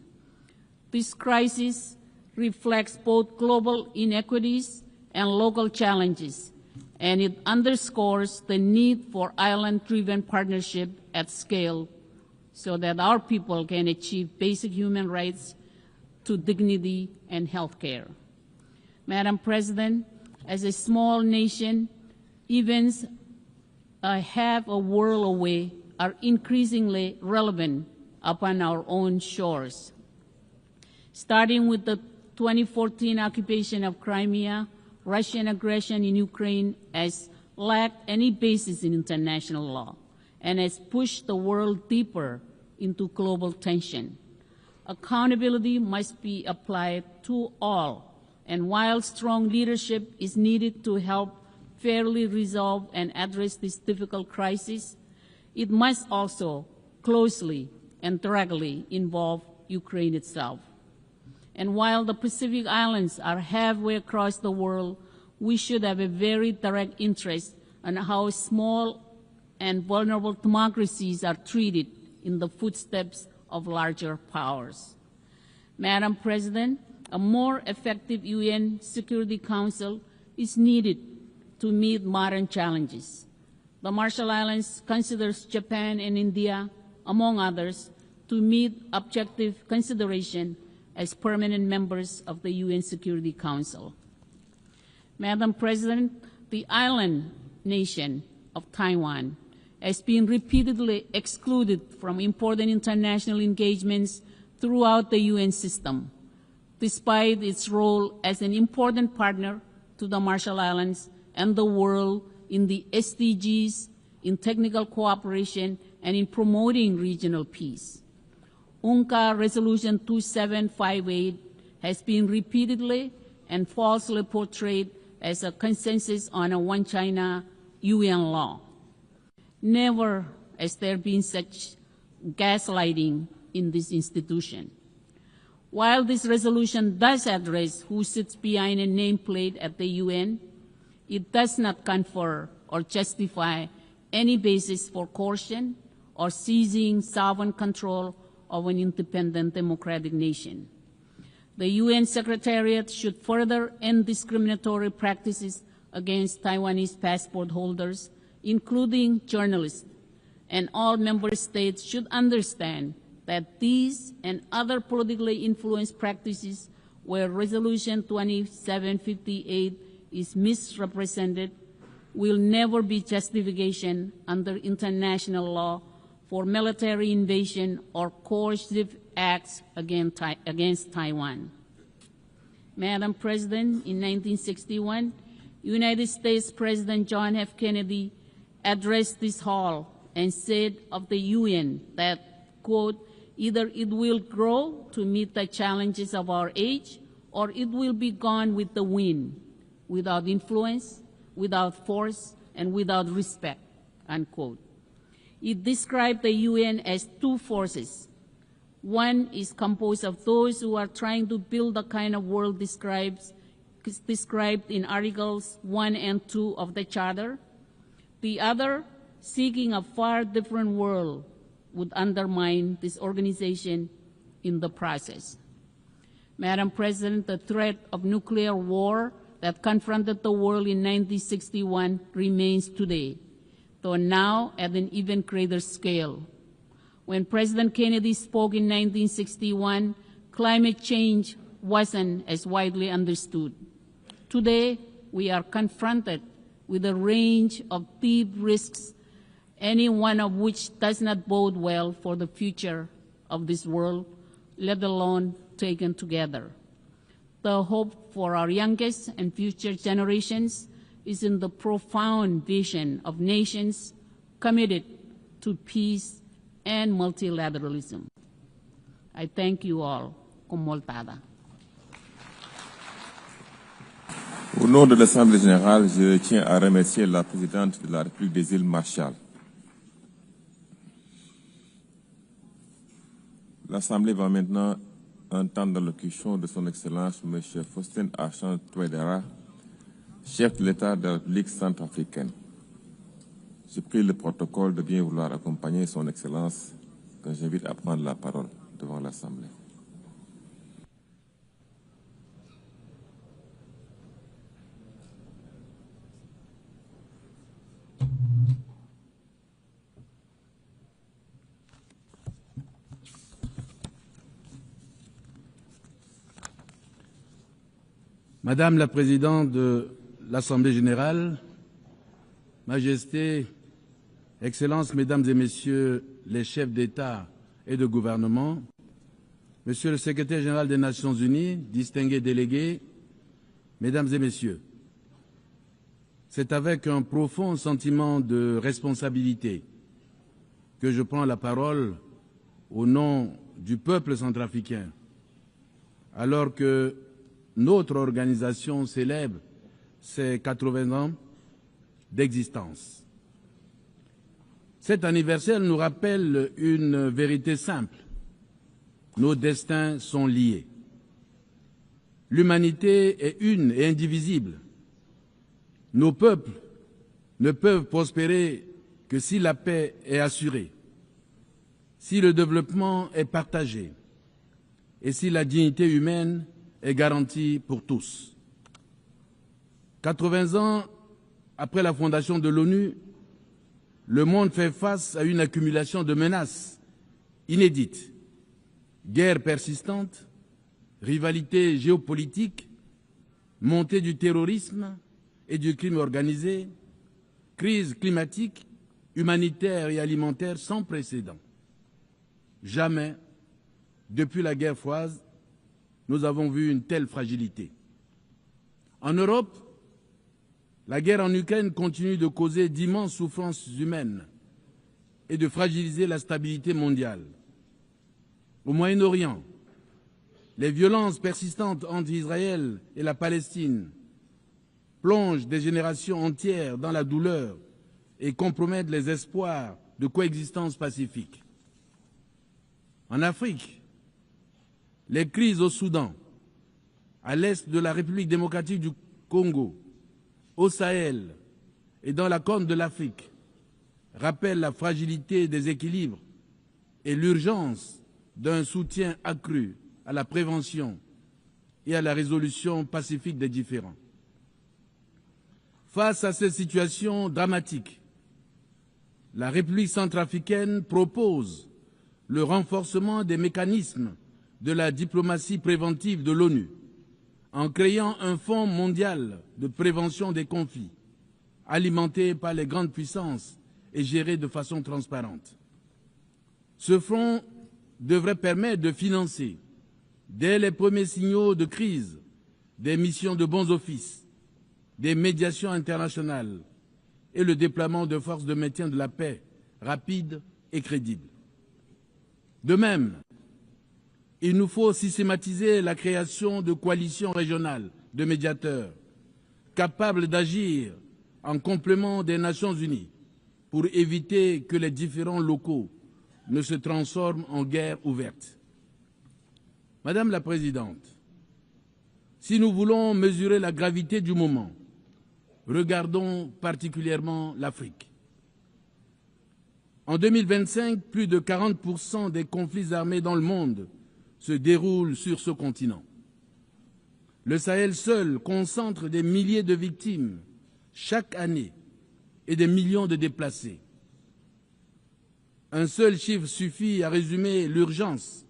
This crisis reflects both global inequities and local challenges, and it underscores the need for island-driven partnership at scale so that our people can achieve basic human rights to dignity and health care. Madam President, as a small nation, events half a world away are increasingly relevant upon our own shores. Starting with the 2014 occupation of Crimea, Russian aggression in Ukraine has lacked any basis in international law and has pushed the world deeper into global tension. Accountability must be applied to all, and while strong leadership is needed to help fairly resolve and address this difficult crisis, it must also closely and directly involve Ukraine itself. And while the Pacific Islands are halfway across the world, we should have a very direct interest in how small and vulnerable democracies are treated in the footsteps of larger powers. Madam President, a more effective UN Security Council is needed to meet modern challenges. The Marshall Islands considers Japan and India, among others, to meet objective consideration as permanent members of the UN Security Council. Madam President, the island nation of Taiwan has been repeatedly excluded from important international engagements throughout the UN system, despite its role as an important partner to the Marshall Islands and the world in the SDGs, in technical cooperation, and in promoting regional peace. UNGA Resolution 2758 has been repeatedly and falsely portrayed as a consensus on a One China UN law. Never has there been such gaslighting in this institution. While this resolution does address who sits behind a nameplate at the UN, it does not confer or justify any basis for coercion or seizing sovereign control of an independent democratic nation. The UN Secretariat should further end discriminatory practices against Taiwanese passport holders, including journalists, and all member states should understand that these and other politically influenced practices where Resolution 2758 is misrepresented will never be justification under international law for military invasion or coercive acts against Taiwan. Madam President, in 1961, United States President John F. Kennedy addressed this hall and said of the UN that, quote, either it will grow to meet the challenges of our age, or it will be gone with the wind, without influence, without force, and without respect, unquote. It described the UN as two forces. One is composed of those who are trying to build the kind of world described in Articles 1 and 2 of the Charter. The other, seeking a far different world, would undermine this organization in the process. Madam President, the threat of nuclear war that confronted the world in 1961 remains today, though now at an even greater scale. When President Kennedy spoke in 1961, climate change wasn't as widely understood. Today, we are confronted with a range of deep risks, any one of which does not bode well for the future of this world, let alone taken together. The hope for our youngest and future generations is in the profound vision of nations committed to peace and multilateralism. I thank you all. Cum moltada. Au nom de l'Assemblée générale, je tiens à remercier la présidente de la République des îles Marshall. L'Assemblée va maintenant entendre l'allocution de son Excellence M. Faustin Archange Touadéra, chef de l'État de la République centrafricaine. Je prie le protocole de bien vouloir accompagner son Excellence, que j'invite à prendre la parole devant l'Assemblée. Madame la Présidente de l'Assemblée générale, Majesté, Excellences, Mesdames et Messieurs les chefs d'État et de gouvernement, Monsieur le Secrétaire général des Nations unies, distingués délégués, Mesdames et Messieurs, c'est avec un profond sentiment de responsabilité que je prends la parole au nom du peuple centrafricain, alors que notre organisation célèbre ses 80 ans d'existence. Cet anniversaire nous rappelle une vérité simple. Nos destins sont liés. L'humanité est une et indivisible. Nos peuples ne peuvent prospérer que si la paix est assurée, si le développement est partagé et si la dignité humaine est garantie pour tous. 80 ans après la fondation de l'ONU, le monde fait face à une accumulation de menaces inédites. Guerres persistantes, rivalités géopolitiques, montée du terrorisme et du crime organisé, crise climatique, humanitaire et alimentaire sans précédent. Jamais, depuis la guerre froide, nous avons vu une telle fragilité. En Europe, la guerre en Ukraine continue de causer d'immenses souffrances humaines et de fragiliser la stabilité mondiale. Au Moyen-Orient, les violences persistantes entre Israël et la Palestine plongent des générations entières dans la douleur et compromettent les espoirs de coexistence pacifique. En Afrique, les crises au Soudan, à l'est de la République démocratique du Congo, au Sahel et dans la Corne de l'Afrique rappellent la fragilité des équilibres et l'urgence d'un soutien accru à la prévention et à la résolution pacifique des différends. Face à cette situation dramatique, la République centrafricaine propose le renforcement des mécanismes de la diplomatie préventive de l'ONU en créant un fonds mondial de prévention des conflits, alimenté par les grandes puissances et géré de façon transparente. Ce fonds devrait permettre de financer, dès les premiers signaux de crise, des missions de bons offices, des médiations internationales et le déploiement de forces de maintien de la paix rapides et crédibles. De même, il nous faut systématiser la création de coalitions régionales de médiateurs capables d'agir en complément des Nations unies pour éviter que les différends locaux ne se transforment en guerre ouverte. Madame la Présidente, si nous voulons mesurer la gravité du moment, regardons particulièrement l'Afrique. En 2025, plus de 40% des conflits armés dans le monde se déroulent sur ce continent. Le Sahel seul concentre des milliers de victimes chaque année et des millions de déplacés. Un seul chiffre suffit à résumer l'urgence.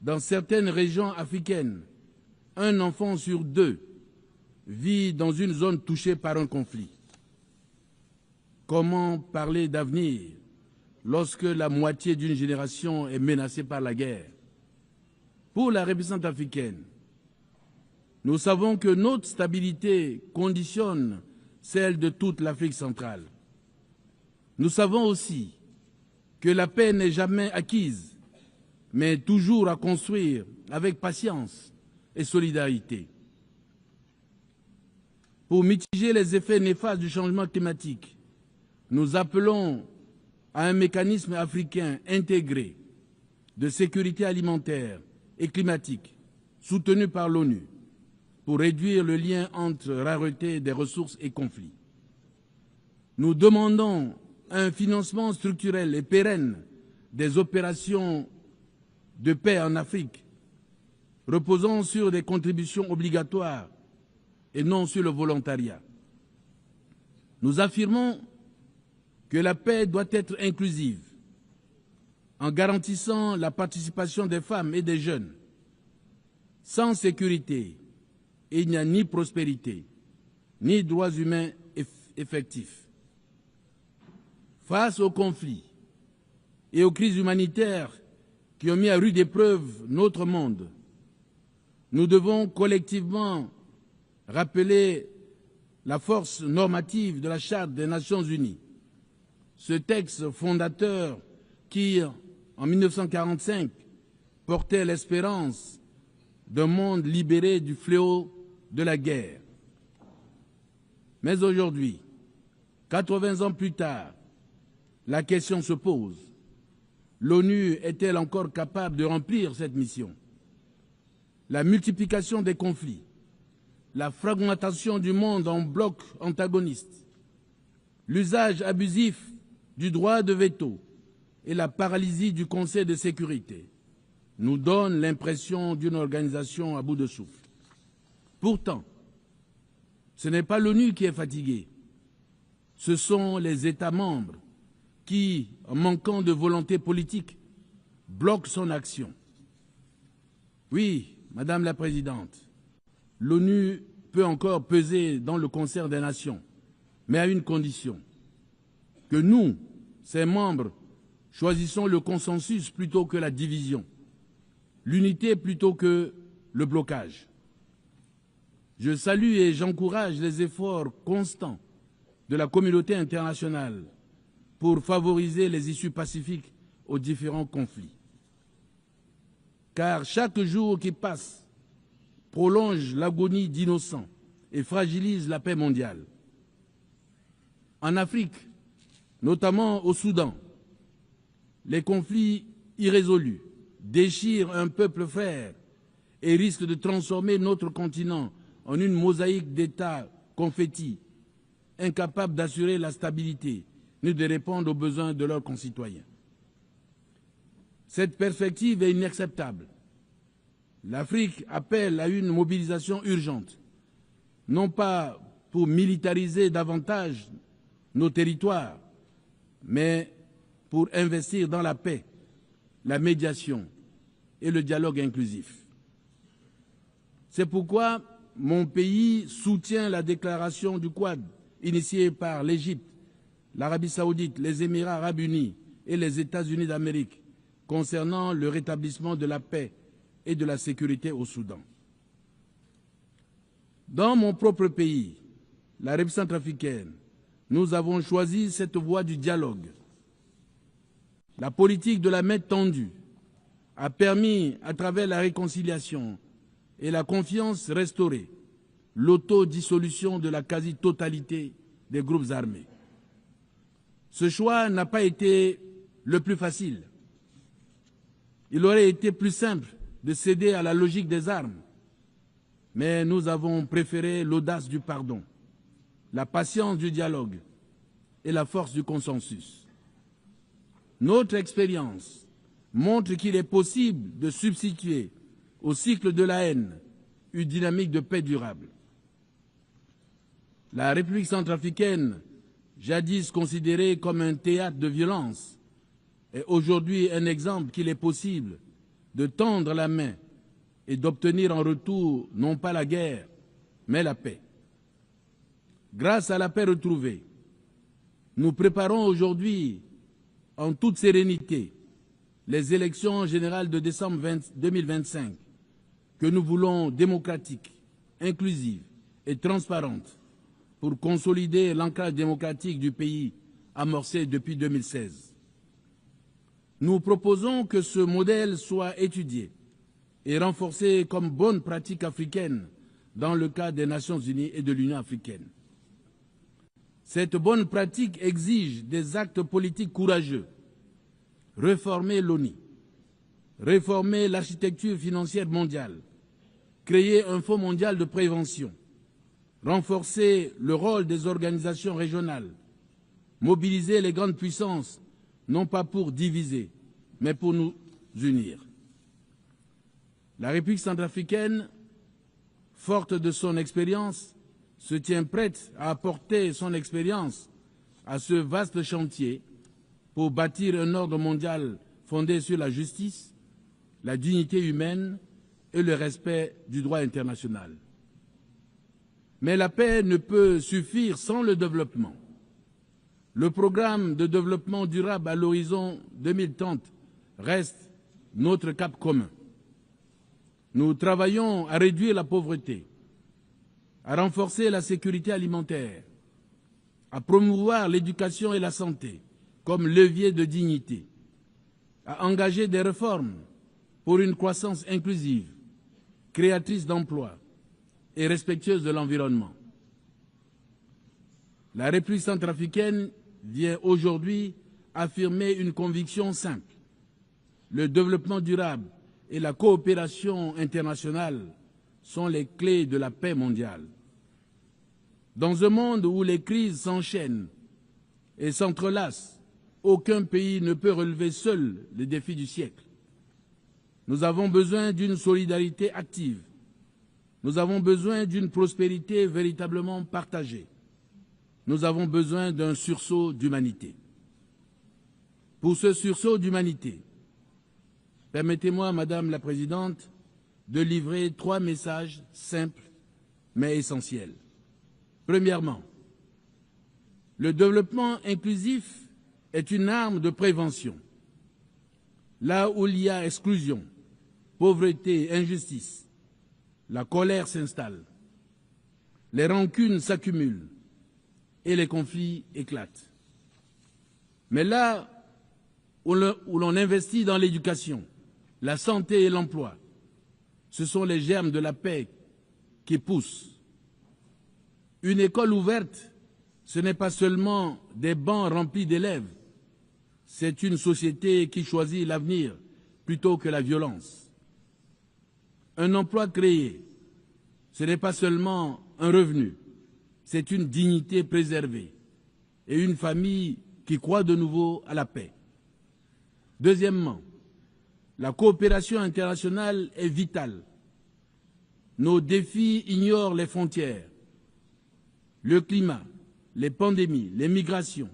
Dans certaines régions africaines, un enfant sur deux vit dans une zone touchée par un conflit. Comment parler d'avenir lorsque la moitié d'une génération est menacée par la guerre? Pour la République centrafricaine, nous savons que notre stabilité conditionne celle de toute l'Afrique centrale. Nous savons aussi que la paix n'est jamais acquise, mais toujours à construire avec patience et solidarité. Pour mitiger les effets néfastes du changement climatique, nous appelons à un mécanisme africain intégré de sécurité alimentaire et climatique, soutenu par l'ONU, pour réduire le lien entre rareté des ressources et conflits. Nous demandons un financement structurel et pérenne des opérations de paix en Afrique, reposant sur des contributions obligatoires et non sur le volontariat. Nous affirmons que la paix doit être inclusive, en garantissant la participation des femmes et des jeunes. Sans sécurité, il n'y a ni prospérité, ni droits humains effectifs. Face aux conflits et aux crises humanitaires qui ont mis à rude épreuve notre monde, nous devons collectivement rappeler la force normative de la Charte des Nations unies. Ce texte fondateur qui, en 1945, portait l'espérance d'un monde libéré du fléau de la guerre. Mais aujourd'hui, 80 ans plus tard, la question se pose. L'ONU est-elle encore capable de remplir cette mission? La multiplication des conflits, la fragmentation du monde en blocs antagonistes, l'usage abusif du droit de veto et la paralysie du Conseil de sécurité nous donnent l'impression d'une organisation à bout de souffle. Pourtant, ce n'est pas l'ONU qui est fatiguée, ce sont les États membres qui, en manquant de volonté politique, bloquent son action. Oui, Madame la Présidente, l'ONU peut encore peser dans le concert des nations, mais à une condition, que nous, ses membres, choisissons le consensus plutôt que la division, l'unité plutôt que le blocage. Je salue et j'encourage les efforts constants de la communauté internationale pour favoriser les issues pacifiques aux différents conflits. Car chaque jour qui passe prolonge l'agonie d'innocents et fragilise la paix mondiale. En Afrique, notamment au Soudan, les conflits irrésolus déchirent un peuple frère et risquent de transformer notre continent en une mosaïque d'États confettis, incapables d'assurer la stabilité ni de répondre aux besoins de leurs concitoyens. Cette perspective est inacceptable. L'Afrique appelle à une mobilisation urgente, non pas pour militariser davantage nos territoires, mais pour investir dans la paix, la médiation et le dialogue inclusif. C'est pourquoi mon pays soutient la déclaration du Quad initiée par l'Égypte, l'Arabie saoudite, les Émirats arabes unis et les États-Unis d'Amérique concernant le rétablissement de la paix et de la sécurité au Soudan. Dans mon propre pays, la République centrafricaine, nous avons choisi cette voie du dialogue. La politique de la main tendue a permis, à travers la réconciliation et la confiance restaurée, l'autodissolution de la quasi-totalité des groupes armés. Ce choix n'a pas été le plus facile. Il aurait été plus simple de céder à la logique des armes, mais nous avons préféré l'audace du pardon, la patience du dialogue et la force du consensus. Notre expérience montre qu'il est possible de substituer au cycle de la haine une dynamique de paix durable. La République centrafricaine, jadis considérée comme un théâtre de violence, est aujourd'hui un exemple qu'il est possible de tendre la main et d'obtenir en retour non pas la guerre, mais la paix. Grâce à la paix retrouvée, nous préparons aujourd'hui en toute sérénité les élections générales de décembre 2025 que nous voulons démocratiques, inclusives et transparentes pour consolider l'ancrage démocratique du pays amorcé depuis 2016. Nous proposons que ce modèle soit étudié et renforcé comme bonne pratique africaine dans le cadre des Nations Unies et de l'Union africaine. Cette bonne pratique exige des actes politiques courageux. Réformer l'ONU, réformer l'architecture financière mondiale, créer un fonds mondial de prévention, renforcer le rôle des organisations régionales, mobiliser les grandes puissances, non pas pour diviser, mais pour nous unir. La République centrafricaine, forte de son expérience, se tient prête à apporter son expérience à ce vaste chantier pour bâtir un ordre mondial fondé sur la justice, la dignité humaine et le respect du droit international. Mais la paix ne peut suffire sans le développement. Le programme de développement durable à l'horizon 2030 reste notre cap commun. Nous travaillons à réduire la pauvreté, à renforcer la sécurité alimentaire, à promouvoir l'éducation et la santé comme levier de dignité, à engager des réformes pour une croissance inclusive, créatrice d'emplois et respectueuse de l'environnement. La République centrafricaine vient aujourd'hui affirmer une conviction simple. Le développement durable et la coopération internationale sont les clés de la paix mondiale. Dans un monde où les crises s'enchaînent et s'entrelacent, aucun pays ne peut relever seul les défis du siècle. Nous avons besoin d'une solidarité active. Nous avons besoin d'une prospérité véritablement partagée. Nous avons besoin d'un sursaut d'humanité. Pour ce sursaut d'humanité, permettez-moi, Madame la Présidente, de livrer 3 messages simples mais essentiels. Premièrement, Le développement inclusif est une arme de prévention. Là où il y a exclusion, pauvreté, injustice, la colère s'installe, les rancunes s'accumulent et les conflits éclatent. Mais là où l'on investit dans l'éducation, la santé et l'emploi, ce sont les germes de la paix qui poussent. Une école ouverte, ce n'est pas seulement des bancs remplis d'élèves, c'est une société qui choisit l'avenir plutôt que la violence. Un emploi créé, ce n'est pas seulement un revenu, c'est une dignité préservée et une famille qui croit de nouveau à la paix. Deuxièmement, la coopération internationale est vitale. Nos défis ignorent les frontières. Le climat, les pandémies, les migrations,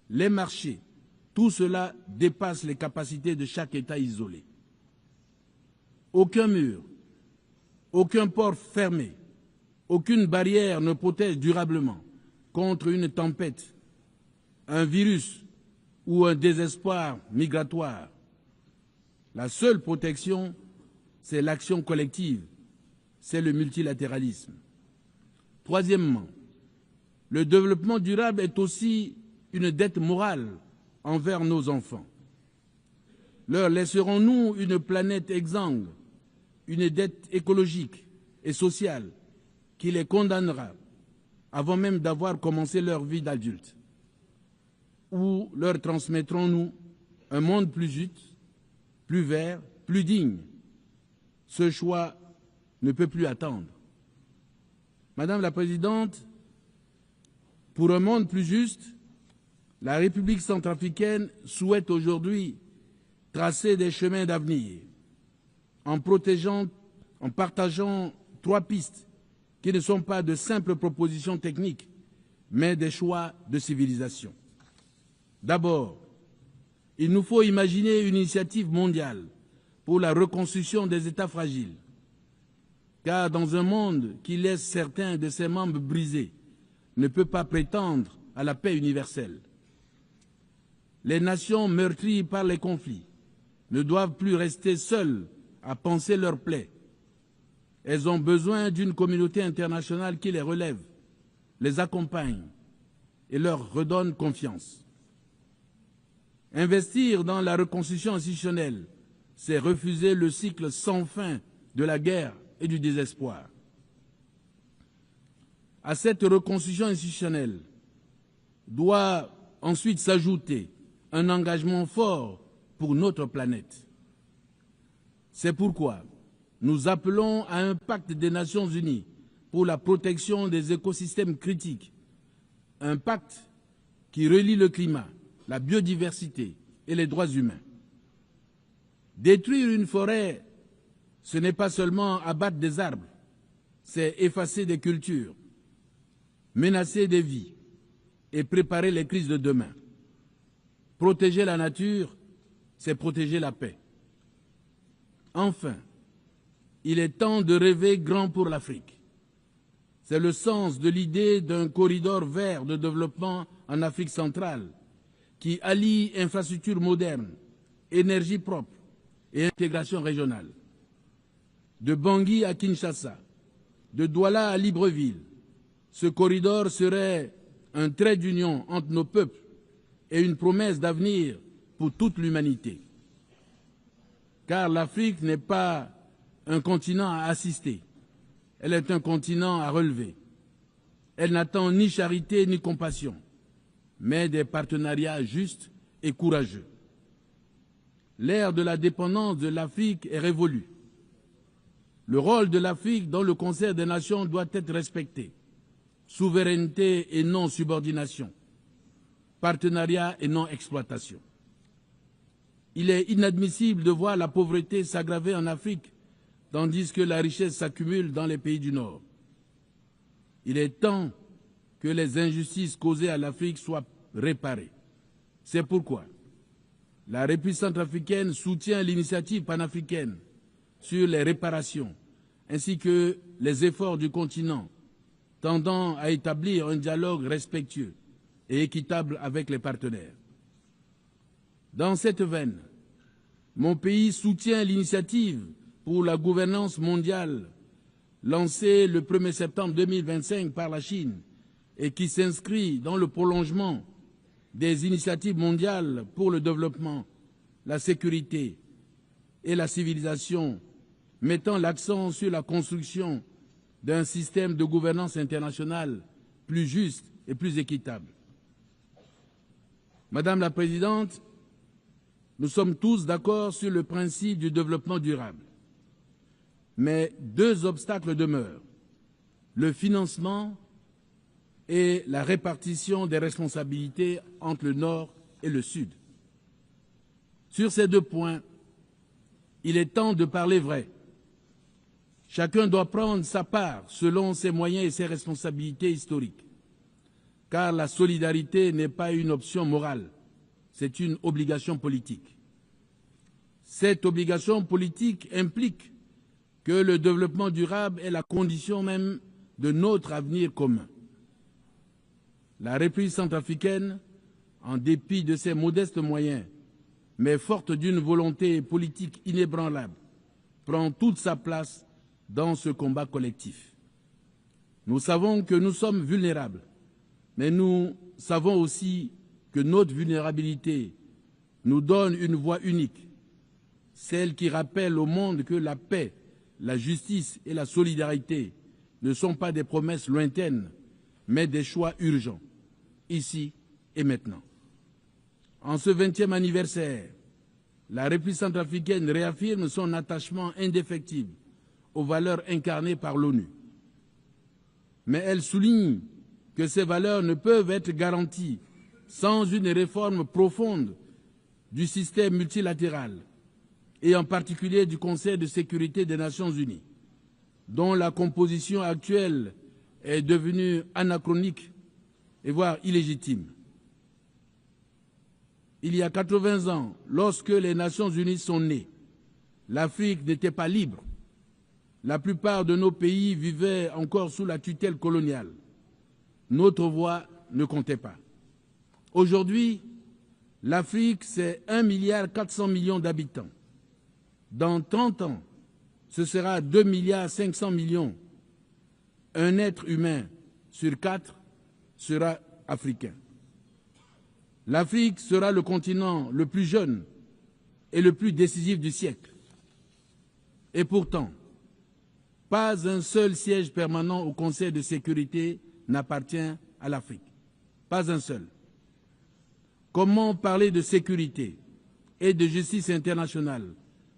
les marchés, tout cela dépasse les capacités de chaque État isolé. Aucun mur, aucun port fermé, aucune barrière ne protège durablement contre une tempête, un virus ou un désespoir migratoire. La seule protection, c'est l'action collective, c'est le multilatéralisme. Troisièmement, le développement durable est aussi une dette morale envers nos enfants. Leur laisserons-nous une planète exsangue, une dette écologique et sociale qui les condamnera avant même d'avoir commencé leur vie d'adulte? Ou leur transmettrons-nous un monde plus juste, plus vert, plus digne? Ce choix ne peut plus attendre. Madame la Présidente, pour un monde plus juste, la République centrafricaine souhaite aujourd'hui tracer des chemins d'avenir en partageant 3 pistes qui ne sont pas de simples propositions techniques, mais des choix de civilisation. D'abord, il nous faut imaginer une initiative mondiale pour la reconstruction des États fragiles, car dans un monde qui laisse certains de ses membres brisés, ne peut pas prétendre à la paix universelle. Les nations meurtries par les conflits ne doivent plus rester seules à panser leurs plaies. Elles ont besoin d'une communauté internationale qui les relève, les accompagne et leur redonne confiance. Investir dans la reconstruction institutionnelle, c'est refuser le cycle sans fin de la guerre et du désespoir. À cette reconstruction institutionnelle doit ensuite s'ajouter un engagement fort pour notre planète. C'est pourquoi nous appelons à un pacte des Nations Unies pour la protection des écosystèmes critiques, un pacte qui relie le climat, la biodiversité et les droits humains. Détruire une forêt, ce n'est pas seulement abattre des arbres, c'est effacer des cultures, menacer des vies et préparer les crises de demain. Protéger la nature, c'est protéger la paix. Enfin, il est temps de rêver grand pour l'Afrique. C'est le sens de l'idée d'un corridor vert de développement en Afrique centrale qui allie infrastructures modernes, énergie propre et intégration régionale. De Bangui à Kinshasa, de Douala à Libreville, ce corridor serait un trait d'union entre nos peuples et une promesse d'avenir pour toute l'humanité. Car l'Afrique n'est pas un continent à assister, elle est un continent à relever. Elle n'attend ni charité ni compassion, mais des partenariats justes et courageux. L'ère de la dépendance de l'Afrique est révolue. Le rôle de l'Afrique dans le concert des nations doit être respecté. Souveraineté et non subordination. Partenariat et non exploitation. Il est inadmissible de voir la pauvreté s'aggraver en Afrique, tandis que la richesse s'accumule dans les pays du Nord. Il est temps que les injustices causées à l'Afrique soient réparées. C'est pourquoi la République centrafricaine soutient l'initiative panafricaine sur les réparations, ainsi que les efforts du continent tendant à établir un dialogue respectueux et équitable avec les partenaires. Dans cette veine, mon pays soutient l'initiative pour la gouvernance mondiale lancée le 1er septembre 2025 par la Chine et qui s'inscrit dans le prolongement des initiatives mondiales pour le développement, la sécurité et la civilisation, mettant l'accent sur la construction d'un système de gouvernance internationale plus juste et plus équitable. Madame la Présidente, nous sommes tous d'accord sur le principe du développement durable. Mais deux obstacles demeurent, le financement et la répartition des responsabilités entre le Nord et le Sud. Sur ces deux points, il est temps de parler vrai. Chacun doit prendre sa part selon ses moyens et ses responsabilités historiques. Car la solidarité n'est pas une option morale, c'est une obligation politique. Cette obligation politique implique que le développement durable est la condition même de notre avenir commun. La République centrafricaine, en dépit de ses modestes moyens, mais forte d'une volonté politique inébranlable, prend toute sa place dans ce combat collectif. Nous savons que nous sommes vulnérables, mais nous savons aussi que notre vulnérabilité nous donne une voie unique, celle qui rappelle au monde que la paix, la justice et la solidarité ne sont pas des promesses lointaines, mais des choix urgents, ici et maintenant. En ce 20e anniversaire, la République centrafricaine réaffirme son attachement indéfectible aux valeurs incarnées par l'ONU. Mais elle souligne que ces valeurs ne peuvent être garanties sans une réforme profonde du système multilatéral et en particulier du Conseil de sécurité des Nations unies, dont la composition actuelle est devenue anachronique et voire illégitime. Il y a 80 ans, lorsque les Nations unies sont nées, l'Afrique n'était pas libre. La plupart de nos pays vivaient encore sous la tutelle coloniale. Notre voix ne comptait pas. Aujourd'hui, l'Afrique, c'est 1,4 milliard d'habitants. Dans 30 ans, ce sera 2,5 milliards. Un être humain sur 4 sera africain. L'Afrique sera le continent le plus jeune et le plus décisif du siècle. Et pourtant, pas un seul siège permanent au Conseil de sécurité n'appartient à l'Afrique. Pas un seul. Comment parler de sécurité et de justice internationale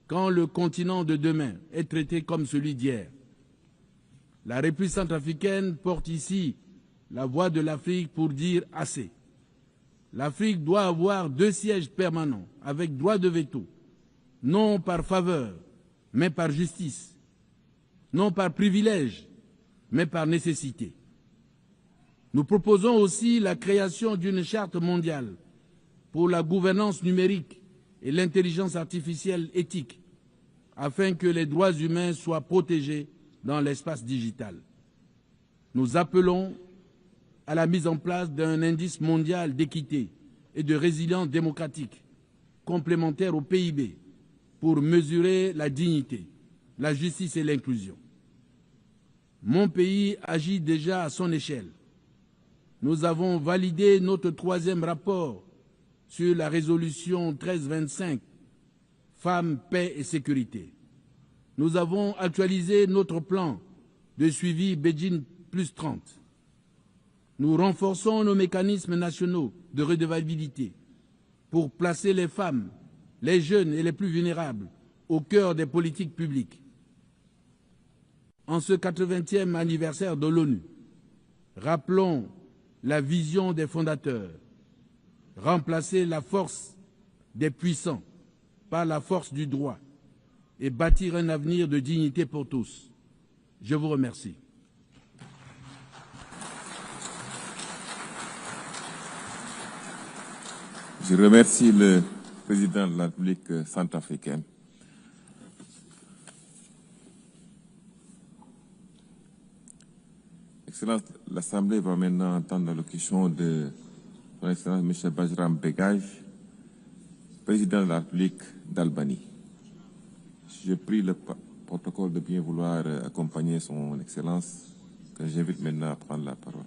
quand le continent de demain est traité comme celui d'hier? La République centrafricaine porte ici la voix de l'Afrique pour dire assez. L'Afrique doit avoir 2 sièges permanents avec droit de veto, non par faveur, mais par justice, non par privilège, mais par nécessité. Nous proposons aussi la création d'une charte mondiale pour la gouvernance numérique et l'intelligence artificielle éthique, afin que les droits humains soient protégés dans l'espace digital. Nous appelons à la mise en place d'un indice mondial d'équité et de résilience démocratique, complémentaire au PIB, pour mesurer la dignité, la justice et l'inclusion. Mon pays agit déjà à son échelle. Nous avons validé notre 3e rapport sur la résolution 1325, Femmes, Paix et Sécurité. Nous avons actualisé notre plan de suivi Beijing plus 30. Nous renforçons nos mécanismes nationaux de redevabilité pour placer les femmes, les jeunes et les plus vulnérables au cœur des politiques publiques. En ce 80e anniversaire de l'ONU, rappelons la vision des fondateurs, remplacer la force des puissants par la force du droit et bâtir un avenir de dignité pour tous. Je vous remercie. Je remercie le président de la République centrafricaine. Excellence, l'Assemblée va maintenant entendre l'allocution de Son Excellence M. Bajram Begaj, Président de la République d'Albanie. Je prie le protocole de bien vouloir accompagner Son Excellence, que j'invite maintenant à prendre la parole.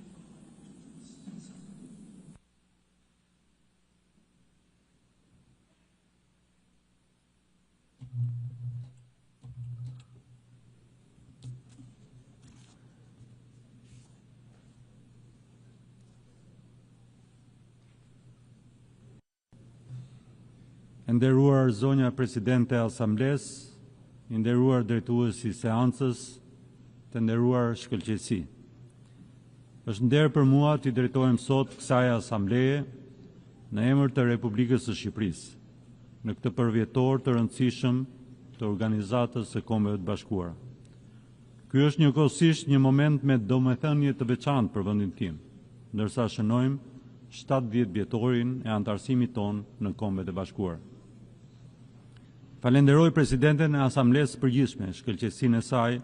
Nderuar zonja Presidente e Asamblesë, i nderuar drejtuesi i seancës, të nderuar shkëlqësi. Është nder për mua t'i drejtohem sot kësaj asambleje në emër të Republikës së Shqipërisë, në këtë përvjetor të rëndësishëm të Organizatës së Kombeve të Bashkuara. Ky është njëkohësisht një moment me domethënie të veçantë për vendin tim, ndërsa shënojmë 70 vjetorin e antarësimit tonë në Kombet e Bashkuara. Falenderoj Presidenten e Asamblesë Përgjithshme, shkëlqësinë e saj,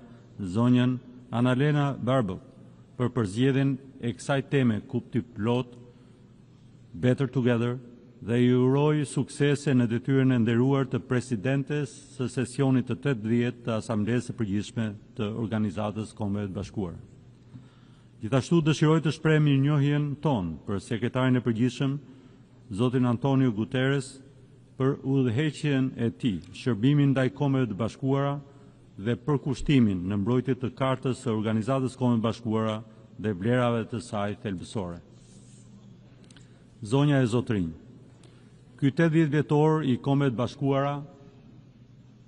zonjën Annalena Baerbock, për përzgjedhjen e kësaj teme kuptim plot, Better Together, dhe i uroj suksese në detyrën e nderuar të Presidentes së sesionit të 80 të Asamblesë së Përgjithshme të Organizatës Kombeve të Bashkuara. Gjithashtu dëshiroj të shpreh mirënjohjen tonë për Sekretarin e Përgjithshëm, Zotin Antonio Guterres, për udhëheqjen e tij, shërbimin ndaj Kombeve të Bashkuara dhe përkushtimin në mbrojtje të Kartës së Organizatës Kombeve të Bashkuara dhe vlerave të saj thelbësore. Zonja e Zotrinj, ky 80 vjetor i Kombeve të Bashkuara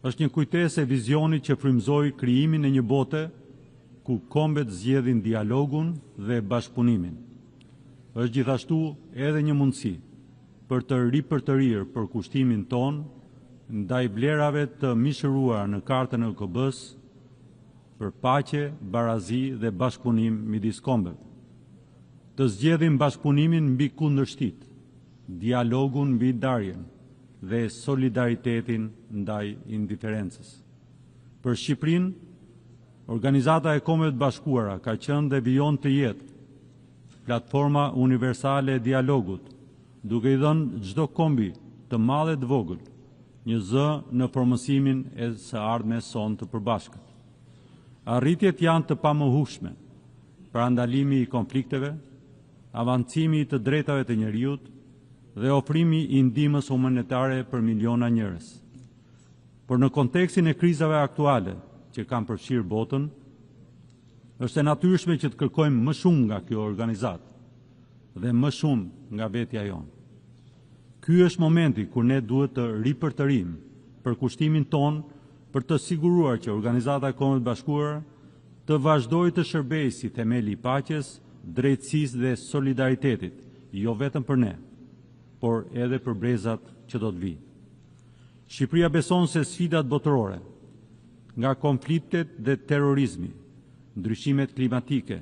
është një kujtesë e vizionit që frymëzoi krijimin e një bote ku kombet zgjedhin dialogun dhe bashkëpunimin. Është gjithashtu edhe një mundësi për të ripërtërir përkushtimin ton ndaj vlerave të mishëruar në Kartën e OKB-s për paqe, barazi dhe bashkëpunim midis kombeve. Të zgjedhim bashkëpunimin mbi kundërshtit, dialogun mbi ndarjen dhe solidaritetin ndaj indiferencës. Për Shqipërinë, Organizata e Kombeve të Bashkuara ka qenë dhe vijon të jetë platforma universale e dialogut, duke i dhënë çdo kombi të madh e të vogël një zë në formësimin e së ardhmes sonë të përbashkët. Arritjet janë të pamohueshme, parandalimi i konflikteve, avancimi i të drejtave të njerëzit dhe ofrimi i ndihmës humanitare për miliona njerëz. Por në kontekstin e krizave aktuale që kanë përfshirë botën, është e natyrshme që të kërkojmë më shumë nga kjo organizatë dhe më shumë nga vetja jonë. Ky është momenti kur ne duhet të ripërtërim përkushtimin ton për të siguruar që Organizata e Kombeve të Bashkuara të vazhdojë të shërbejë si themeli i paqes, drejtësisë dhe solidaritetit, jo vetëm për ne, por edhe për brezat që do të vijnë. Shqipëria beson se sfidat botërore, nga konfliktet dhe terrorizmi, ndryshimet klimatike,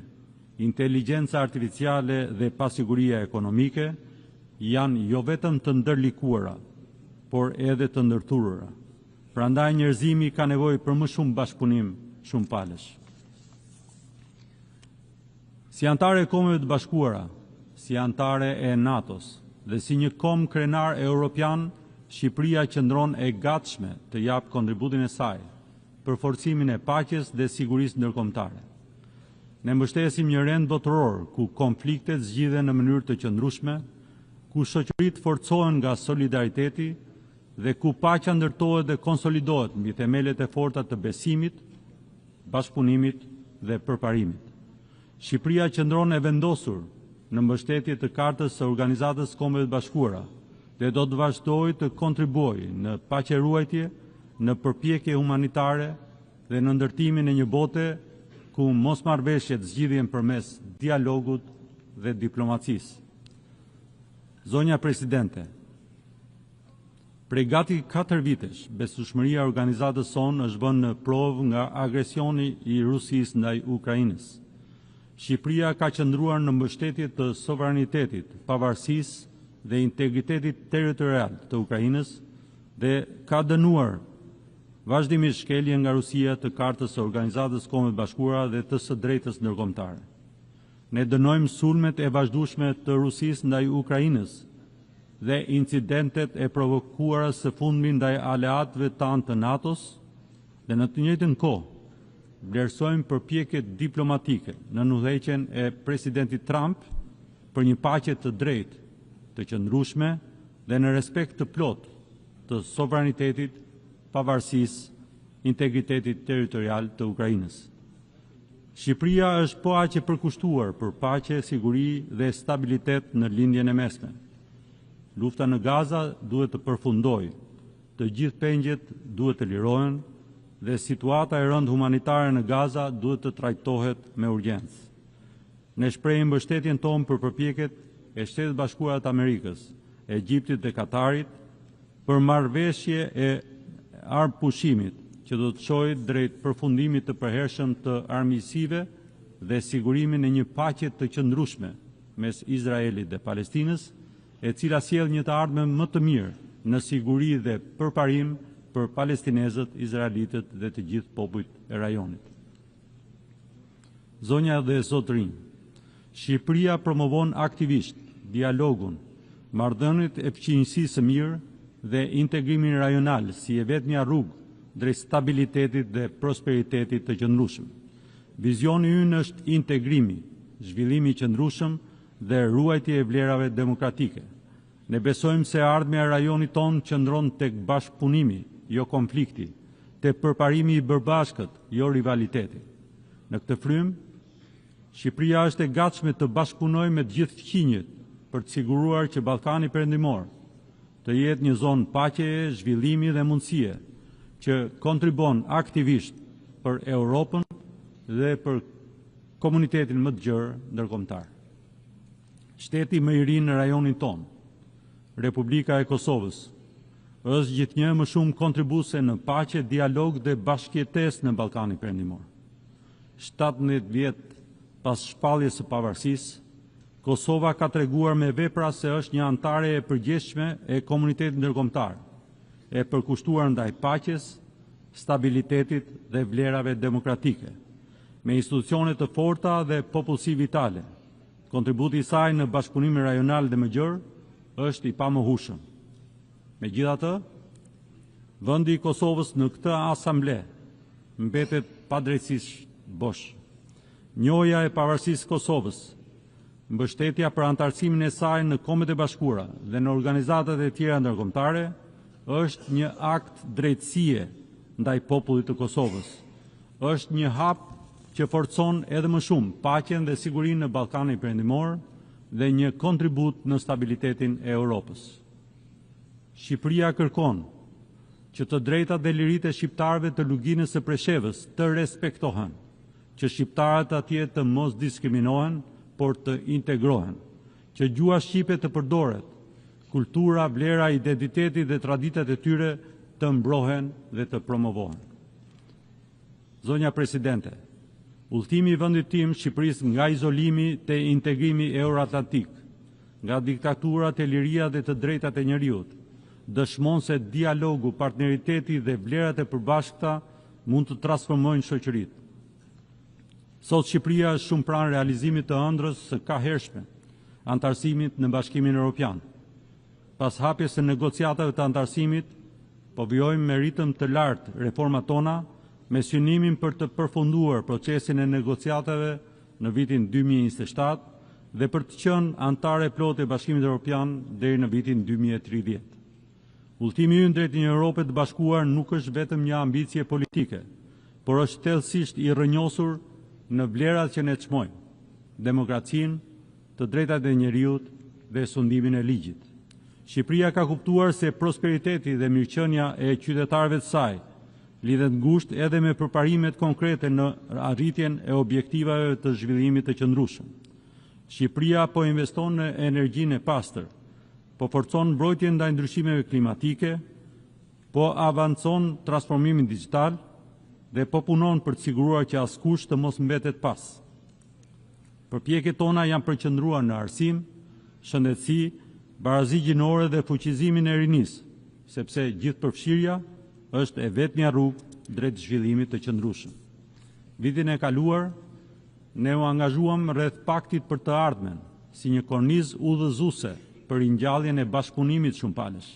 inteligjenca artificiale dhe pasiguria ekonomike, janë jo vetëm të ndërlikuara, por edhe të ndërthurura. Prandaj njerëzimi ka nevojë për më shumë bashkëpunim, shumë palësh. Si antare e Kombeve të Bashkuara, si antare e NATO-s dhe si një kombë krenar europian, Shqipëria qëndron e gatshme të japë kontributin e saj për forcimin e paqes dhe sigurisë ndërkombëtare. Ne mbështesim një rend botëror ku konfliktet zgjidhen në mënyrë të qëndrueshme, ku shoqëritë forcohen nga solidariteti dhe ku paqja ndërtohet dhe konsolidohet mbi themelet e forta të besimit, bashkëpunimit dhe përparimit. Shqipëria qëndron e vendosur në mbështetje të Kartës së Organizatës Kombeve të Bashkuara dhe do të vazhdojë të kontribuojë në paqeruajtje, në përpjekje humanitare dhe në ndërtimin e një bote ku mosmarrëveshjet zgjidhen përmes dialogut dhe diplomacisë. Zonja Presidente, prej gati 4 vitesh, besueshmëria e organizatës sonë është vënë në provë nga agresioni i Rusisë ndaj Ukrainës. Shqipëria ka qëndruar në mbështetje të sovranitetit, pavarësisë dhe integritetit territorial të Ukrainës dhe ka dënuar vazhdimisht shkeljen nga Rusia të Kartës së Organizatës Kombeve të Bashkuara dhe të së drejtës ndërkombëtare. Ne dënojmë sulmet e vazhdueshme të Rusisë ndaj Ukrainës dhe incidentet e provokuara së fundmi ndaj aleatëve tanë të NATO-s dhe në të njëjtën kohë vlerësojmë përpjekjet diplomatike në udhëheqjen e presidentit Trump për një paqe të drejtë, të qëndrueshme dhe në respekt të plotë të sovranitetit, pavarësisë, integritetit territorial të Ukrainës. Shqipëria është po aq e përkushtuar për paqe, siguri dhe stabilitet në lindjen e mesme. Lufta në Gaza duhet të përfundojë, të gjithë pengjet duhet të lirohen dhe situata e rëndë humanitare në Gaza duhet të trajtohet me urgjencë. Ne shprehim mbështetjen tonë për përpjekjet e Shtetit Bashkuar të Amerikës, Egjiptit dhe Katarit për marrëveshje e armëpushimit që do të çojë drejt përfundimit të përhershëm të armiqësive dhe sigurimin e një paqe të qëndrueshme mes Izraelit dhe Palestinës, e cila sjell një të ardhme më të mirë në siguri dhe përparim për palestinezët, izraelitët dhe të gjithë popujt e rajonit. Zonja dhe zotërinj, Shqipëria promovon aktivisht dialogun, marrëdhëniet e fqinjësisë së mirë dhe integrimin rajonal si e vetmja rrugë drejt stabilitetit dhe prosperitetit të qëndrueshëm. Vizioni ynë është integrimi, zhvillimi i qëndrueshëm dhe ruajtja e vlerave demokratike. Ne besojmë se ardhmja e rajonit tonë qëndron tek bashkëpunimi, jo konflikti, tek përparimi i bërbashkët, jo rivaliteti. Në këtë frym, Shqipëria është e gatshme të bashkëpunojë me të gjithë fqinjet për të siguruar që Ballkani Perëndimor të jetë një zonë paqeje, zhvillimi dhe mundësie që kontribon aktivisht për Europën dhe për komunitetin më të gjerë ndërkombëtar. Shteti më i ri në rajonin tonë, Republika e Kosovës, është gjithnjë më shumë kontribuese në paqe, dialog dhe bashkëjetesë në Ballkanin Perëndimor. 17 vjet pas shpalljes së pavarësisë, Kosova ka treguar me vepra se është një antare e përgjithshme e komunitetit ndërkombëtar, e përkushtuar ndaj paqes, stabilitetit dhe vlerave demokratike, me institucione të forta dhe popullsi vitale. Kontributi i saj në bashkëpunimin rajonal dhe më gjerë është i pamohueshëm. Megjithatë, vendi i Kosovës në këtë asamble mbetet padrejtësisht bosh. Njohja e pavarësisë Kosovës, mbështetja për antarësimin e saj në Kombet e Bashkuara dhe në organizatat e tjera ndërkombëtare është një akt drejtësie ndaj popullit të Kosovës. Është një hap që forcon edhe më shumë paqen dhe sigurinë në Ballkanin Perëndimor dhe një kontribut në stabilitetin e Europës. Shqipëria kërkon që të drejtat dhe liritë e shqiptarëve të luginës së Preshevës të respektohen, që shqiptarët atje të mos diskriminohen, por të integrohen, që gjua shqipe të përdoret, kultura, vlera, identiteti dhe traditat e tyre të mbrohen dhe të promovohen. Zonja Presidente, udhëtimi i vendit tim Shqipërisë nga izolimi te integrimi euroatlantik, nga diktaturat e liria dhe të drejtat e njerëzit, dëshmon se dialogu, partneriteti dhe vlerat e përbashkëta mund të transformojnë shoqëritë. Sot Shqipëria është shumë pranë realizimit të ëndrrës së kahershme antarësimit në Bashkimin Evropian. Pas hapjes së negociatave të antarësimit, po vijojmë me ritëm të lartë reformat tona me synimin për të përfunduar procesin e negociatave në vitin 2027 dhe për të qenë anëtare plotë e Bashkimit Evropian deri në vitin 2030. Udhëtimi ynë drejt një Europe të bashkuar nuk është vetëm një ambicie politike, por është thellësisht i rrënjosur në vlerat që ne çmojmë, demokracinë, të drejtat e njerëzit dhe sundimin e ligjit. Shqipëria ka kuptuar se prosperiteti dhe mirëqenia e qytetarëve të saj lidhet ngushtë edhe me përparimet konkrete në arritjen e objektivave të zhvillimit të qëndrueshëm. Shqipëria po investon në energjinë e pastër, po forcon mbrojtjen ndaj ndryshimeve klimatike, po avancon transformimin digjital dhe po punon për të siguruar që askush të mos mbetet pas. Përpjekjet tona janë përqendruar në arsim, shëndetësi, barazi gjinore dhe fuqizimin e rinisë, sepse gjithëpërfshirja është e vetmja rrugë drejt zhvillimit të qëndrueshëm. Vitin e kaluar, ne u angazhuam rreth paktit për të ardhmen, si një kornizë udhëzuese për ringjalljen e bashkëpunimit shumëpalësh.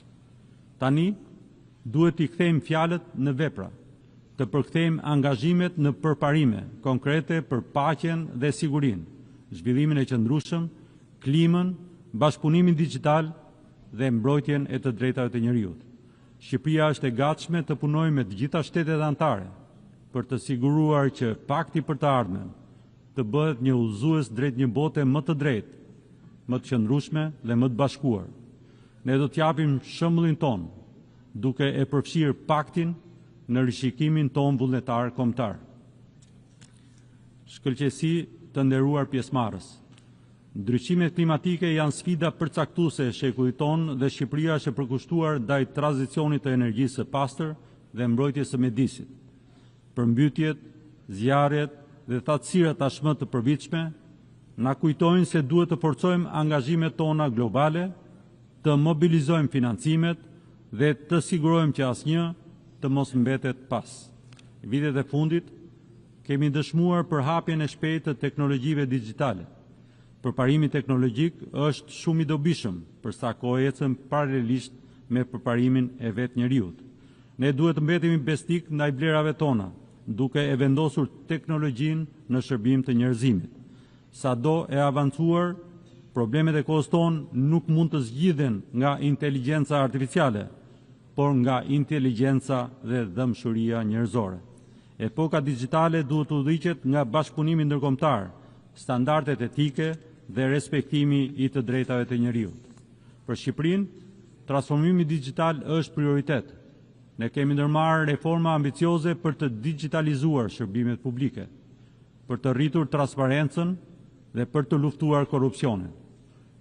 Tani, duhet t'i kthejmë fjalët në vepra, të përkthejmë angazhimet në përparime konkrete për paqen dhe sigurinë, zhvillimin e qëndrueshëm, klimën, bashkëpunimin digjital dhe mbrojtjen e të drejtave të njerëzit. Shqipëria është e gatshme të punojë me të gjitha shtetet anëtare për të siguruar që pakti për të ardhmen të bëhet një udhëzues drejt një bote më të drejtë, më të qëndrueshme dhe më të bashkuar. Ne do t'japim shembullin ton, duke e përfshirë paktin në rishikimin ton vullnetar kombëtar. Shkëlqësi të nderuar pjesëmarrës. Ndryshimet klimatike janë sfida përcaktuese e shekullit ton dhe Shqipëria është e përkushtuar ndaj tranzicionit të energjisë së pastër dhe mbrojtjes së mjedisit. Përmbytjet, zjarret dhe thatësirat tashmë të përvitshme na kujtojnë se duhet të forcojmë angazhimet tona globale, të mobilizojmë financimet dhe të sigurojmë që asnjë të mos mbetet pas. Vitet e fundit kemi dëshmuar përhapjen e shpejtë të teknologjive digjitale. Përparimi teknologjik është shumë i dobishëm përsa kohë ecën paralelisht me përparimin e vetë njeriut. Ne duhet të mbetemi besnik ndaj vlerave tona, duke e vendosur teknologjinë në shërbim të njerëzimit. Sado e avancuar, problemet e kohës tonë nuk mund të zgjidhen nga inteligjenca artificiale, por nga inteligjenca dhe dëmshuria njerëzore. Epoka digjitale duhet të udhëhiqet nga bashkëpunimi ndërkombëtar, standardet etike dhe respektimi i të drejtave të njerëzit. Për Shqipërinë, transformimi digjital është prioritet. Ne kemi ndërmarrë reforma ambicioze për të digjitalizuar shërbimet publike, për të rritur transparencën dhe për të luftuar korrupsionin.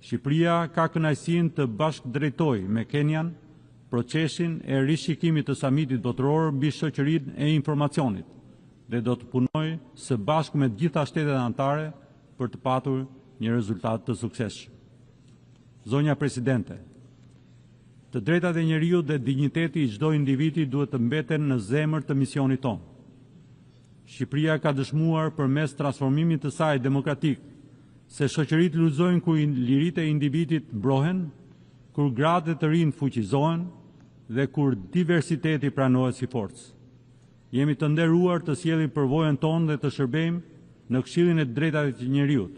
Shqipëria ka kënaqësinë të bashkëdrejtojë me Kenyan procesin e rishikimit të samitit botëror mbi shoqërinë e informacionit dhe do të punojë së bashku me të gjitha shtetet anëtare për të patur një rezultat të suksesshëm. Zonja Presidente, të drejtat e njeriut dhe digniteti i çdo individi duhet të mbeten në zemër të misionit tonë. Shqipëria ka dëshmuar përmes transformimit të saj demokratik se shoqëritë lullëzojnë kur liritë e individit mbrohen, kur gratë të rinj fuqizohen dhe kur diversiteti pranohet si forcë. Jemi të nderuar të sjellim përvojën tonë dhe të shërbejmë në Këshillin e Drejtave të Njeriut,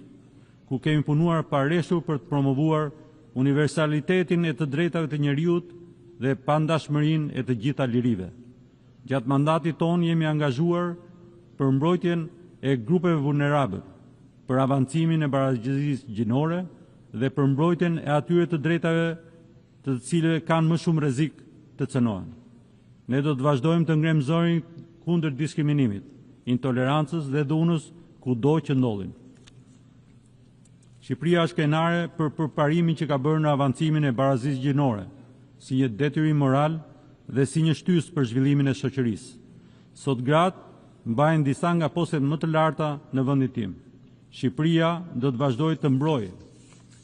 ku kemi punuar pareshur për të promovuar universalitetin e të drejtave të njeriut dhe pandashmërinë e të gjitha lirive. Gjatë mandatit tonë jemi angazhuar për mbrojtjen e grupeve vulnerabël, për avancimin e baragjisë gjinore dhe për mbrojtjen e atyre të drejtave të cilëve kanë më shumë rrezik të cënohen. Ne do të vazhdojmë të ngrem zërin kundër diskriminimit, intolerancës dhe dhunës kudo që ndodhin. Shqipëria është krenare për përparimin që ka bërë në avancimin e barazisë gjinore, si një detyrim moral dhe si një shtysë për zhvillimin e shoqërisë. Sot gratë mbajnë disa nga postet më të larta në vendin tim. Shqipëria do të vazhdojë të mbrojë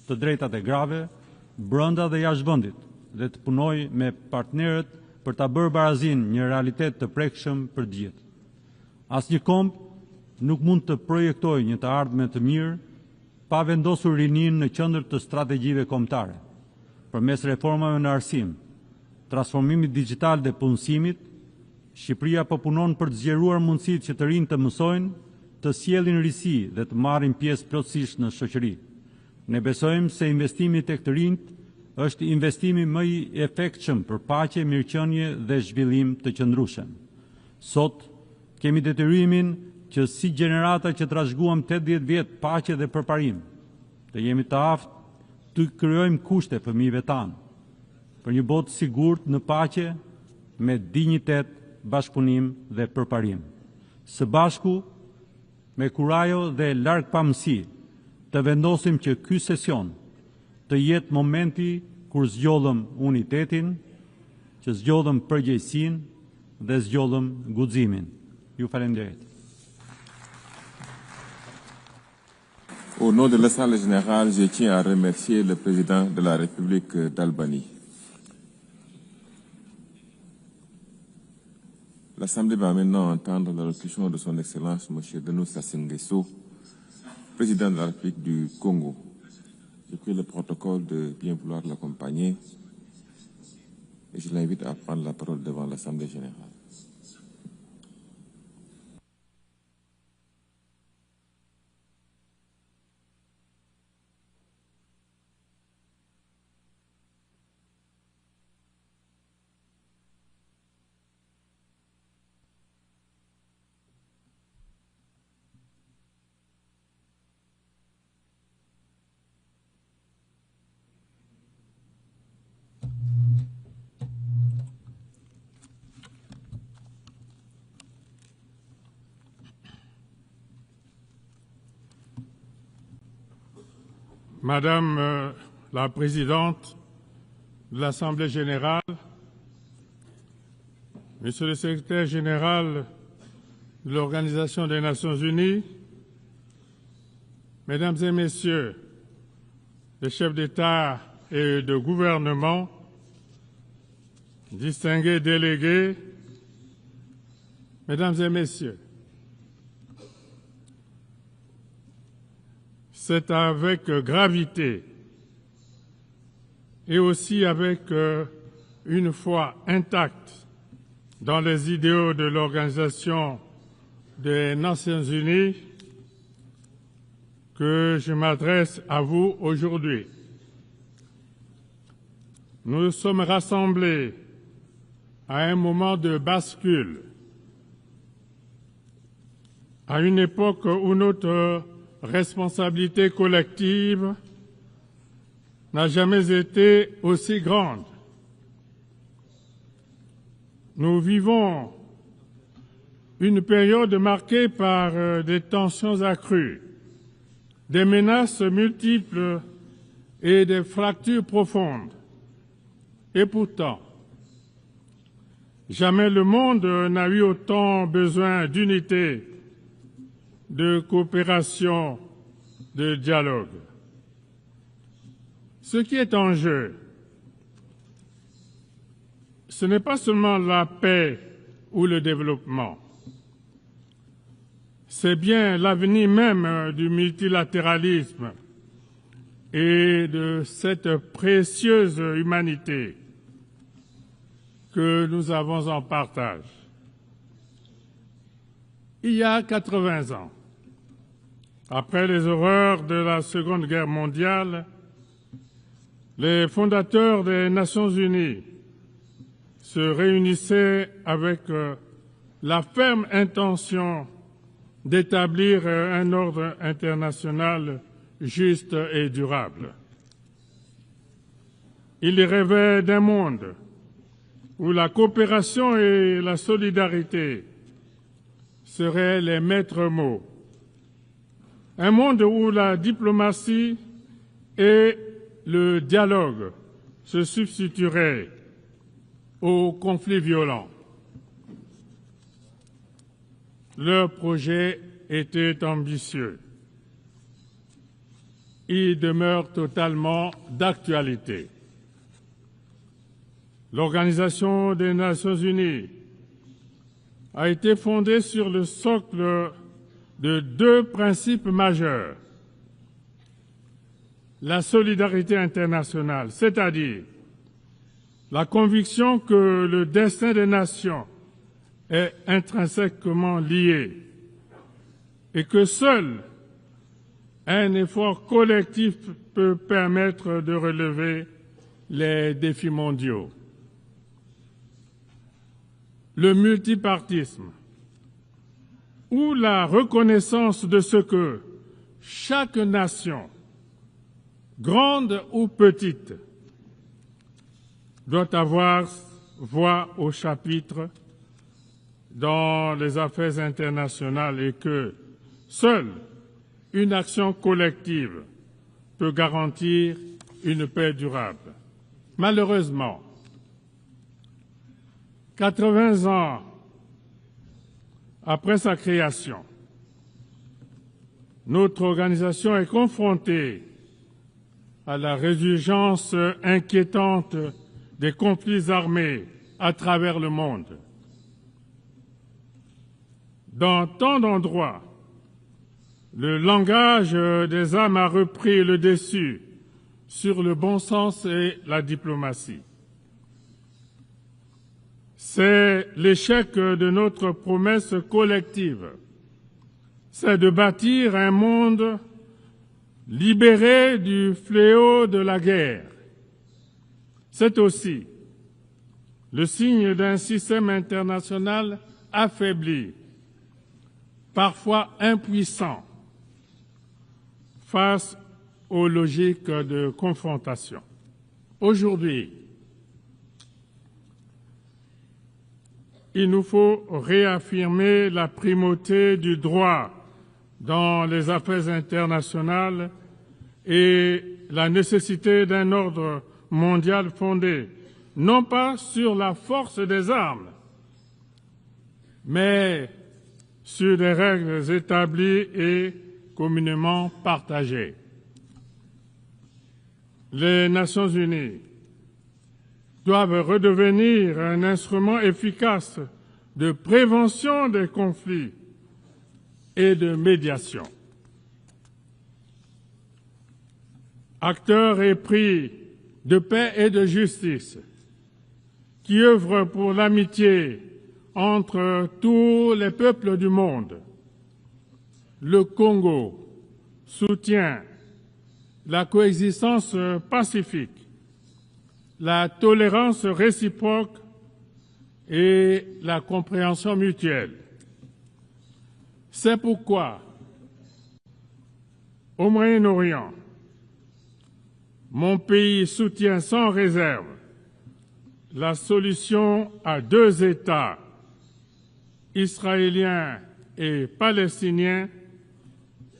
të drejtat e grave brenda dhe jashtë vendit dhe të punojë me partnerët për ta bërë barazinë një realitet të prekshëm për të gjithë. Asnjë komb nuk mund të projektojë një të ardhme të mirë pa vendosur rinin në qendër të strategjive kombëtare. Përmes reformave në arsim, transformimit digjital dhe punësimit, Shqipëria po punon për të zgjeruar mundësitë që të rinjtë të mësojnë, të sjellin risi dhe të marrin pjesë plotësisht në shoqëri. Ne besojmë se investimi tek të rinjtë është investimi më i efektshëm për paqe, mirëqenie dhe zhvillim të qëndrueshëm. Sot kemi detyrimin që si gjenerata që trashëguam 80 vjet paqe dhe përparim, të jemi të aftë të krijojmë kushte fëmijëve tanë për një botë sigurt në paqe me dinjitet, bashkëpunim dhe përparim. Së bashku, me kurajo dhe largpamësi, të vendosim që ky sesion të jetë momenti kur zgjodhëm unitetin, që zgjodhëm përgjegjësinë dhe zgjodhëm guximin. Ju falenderoj. Au nom de l'Assemblée générale, je tiens à remercier le président de la République d'Albanie. L'Assemblée va maintenant entendre l'allocution de son Excellence M. Denis Sassou Nguesso, président de la République du Congo, j'ai pris le protocole de bien vouloir l'accompagner et je l'invite à prendre la parole devant l'Assemblée générale. Madame la Présidente de l'Assemblée générale, Monsieur le Secrétaire général de l'Organisation des Nations unies, Mesdames et Messieurs les chefs d'État et de gouvernement, distingués délégués, Mesdames et Messieurs, c'est avec gravité et aussi avec une foi intacte dans les idéaux de l'Organisation des Nations unies que je m'adresse à vous aujourd'hui. Nous sommes rassemblés à un moment de bascule, à une époque où notre responsabilité collective n'a jamais été aussi grande. Nous vivons une période marquée par des tensions accrues, des menaces multiples et des fractures profondes. Et pourtant, jamais le monde n'a eu autant besoin d'unité, de coopération, de dialogue. Ce qui est en jeu, ce n'est pas seulement la paix ou le développement, c'est bien l'avenir même du multilatéralisme et de cette précieuse humanité que nous avons en partage. Il y a 80 ans, après les horreurs de la Seconde Guerre mondiale, les fondateurs des Nations unies se réunissaient avec la ferme intention d'établir un ordre international juste et durable. Ils rêvaient d'un monde où la coopération et la solidarité seraient les maîtres mots. Un monde où la diplomatie et le dialogue se substitueraient aux conflits violents. Leur projet était ambitieux. Il demeure totalement d'actualité. L'Organisation des Nations unies a été fondée sur le socle de deux principes majeurs. La solidarité internationale, c'est-à-dire la conviction que le destin des nations est intrinsèquement lié et que seul un effort collectif peut permettre de relever les défis mondiaux. Le multipartisme, ou la reconnaissance de ce que chaque nation, grande ou petite, doit avoir voix au chapitre dans les affaires internationales et que seule une action collective peut garantir une paix durable. Malheureusement, 80 ans après sa création, notre organisation est confrontée à la résurgence inquiétante des conflits armés à travers le monde. Dans tant d'endroits, le langage des armes a repris le dessus sur le bon sens et la diplomatie. C'est l'échec de notre promesse collective. C'est de bâtir un monde libéré du fléau de la guerre. C'est aussi le signe d'un système international affaibli, parfois impuissant, face aux logiques de confrontation. Aujourd'hui, il nous faut réaffirmer la primauté du droit dans les affaires internationales et la nécessité d'un ordre mondial fondé non pas sur la force des armes, mais sur des règles établies et communément partagées. Les Nations unies doivent redevenir un instrument efficace de prévention des conflits et de médiation. Acteurs épris de paix et de justice, qui œuvrent pour l'amitié entre tous les peuples du monde. Le Congo soutient la coexistence pacifique, la tolérance réciproque et la compréhension mutuelle. C'est pourquoi, au Moyen-Orient, mon pays soutient sans réserve la solution à 2 États, israélien et palestinien,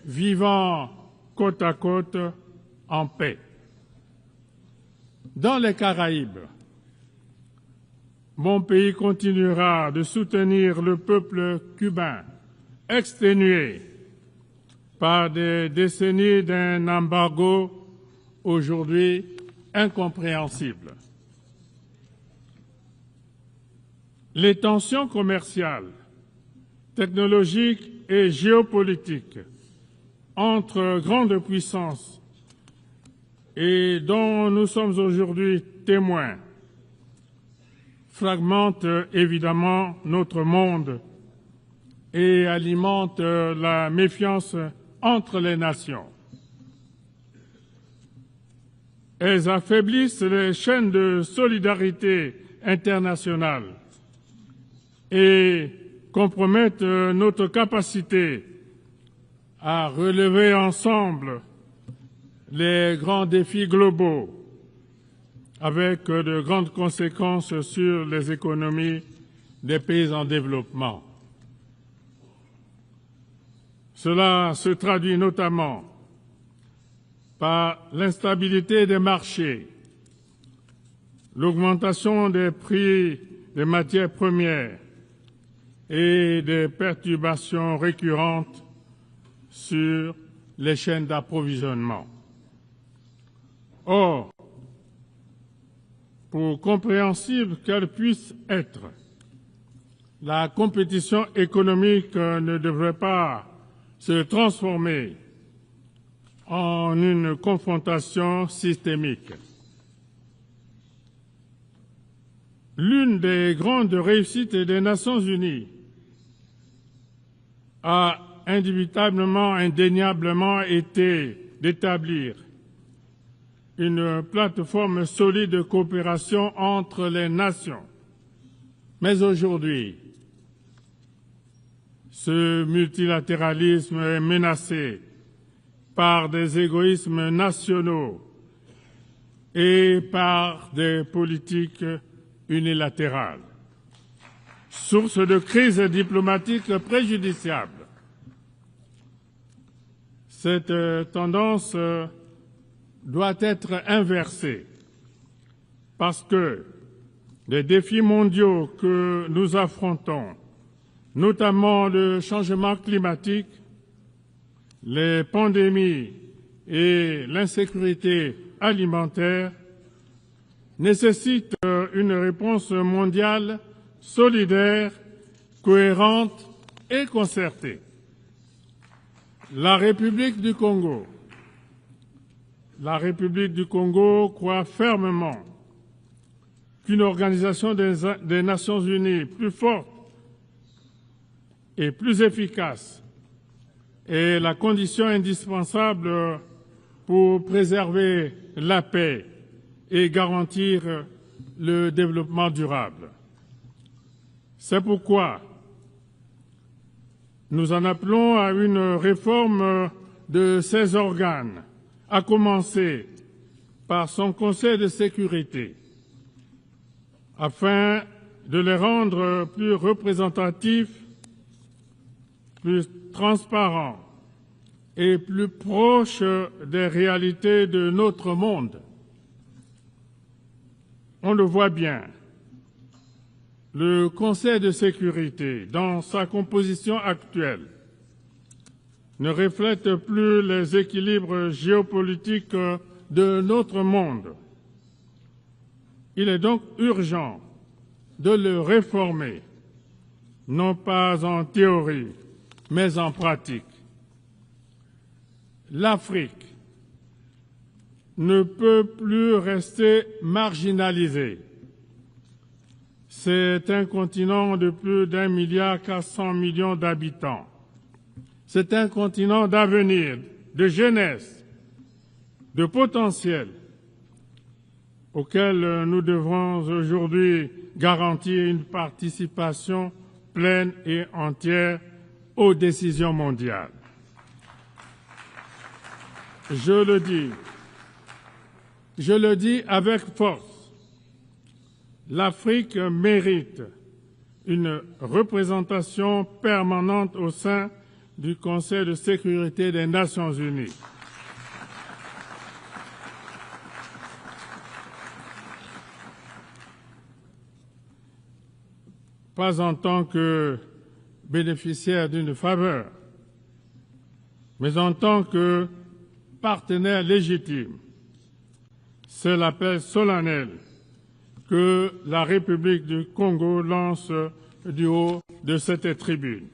vivant côte à côte en paix. Dans les Caraïbes, mon pays continuera de soutenir le peuple cubain, exténué par des décennies d'un embargo aujourd'hui incompréhensible. Les tensions commerciales, technologiques et géopolitiques entre grandes puissances et dont nous sommes aujourd'hui témoins fragmentent évidemment notre monde et alimentent la méfiance entre les nations. Elles affaiblissent les chaînes de solidarité internationale et compromettent notre capacité à relever ensemble les grands défis globaux avec de grandes conséquences sur les économies des pays en développement. Cela se traduit notamment par l'instabilité des marchés, l'augmentation des prix des matières premières et des perturbations récurrentes sur les chaînes d'approvisionnement. Or, pour compréhensible qu'elle puisse être, la compétition économique ne devrait pas se transformer en une confrontation systémique. L'une des grandes réussites des Nations unies a indubitablement, indéniablement été d'établir une plateforme solide de coopération entre les nations. Mais aujourd'hui, ce multilatéralisme est menacé par des égoïsmes nationaux et par des politiques unilatérales, source de crises diplomatiques préjudiciables. Cette tendance doit être inversée parce que les défis mondiaux que nous affrontons, notamment le changement climatique, les pandémies et l'insécurité alimentaire, nécessitent une réponse mondiale solidaire, cohérente et concertée. La République du Congo. La République du Congo croit fermement qu'une organisation des Nations Unies plus forte et plus efficace est la condition indispensable pour préserver la paix et garantir le développement durable. C'est pourquoi nous en appelons à une réforme de ces organes, à commencer par son Conseil de sécurité, afin de les rendre plus représentatifs, plus transparents et plus proches des réalités de notre monde. On le voit bien, le Conseil de sécurité, dans sa composition actuelle, ne reflète plus les équilibres géopolitiques de notre monde. Il est donc urgent de le réformer, non pas en théorie, mais en pratique. L'Afrique ne peut plus rester marginalisée. C'est un continent de plus d'1,4 milliard d'habitants. C'est un continent d'avenir, de jeunesse, de potentiel, auquel nous devons aujourd'hui garantir une participation pleine et entière aux décisions mondiales. Je le dis avec force, l'Afrique mérite une représentation permanente au sein du Conseil de sécurité des Nations Unies. Pas en tant que bénéficiaire d'une faveur, mais en tant que partenaire légitime. C'est l'appel solennel que la République du Congo lance du haut de cette tribune.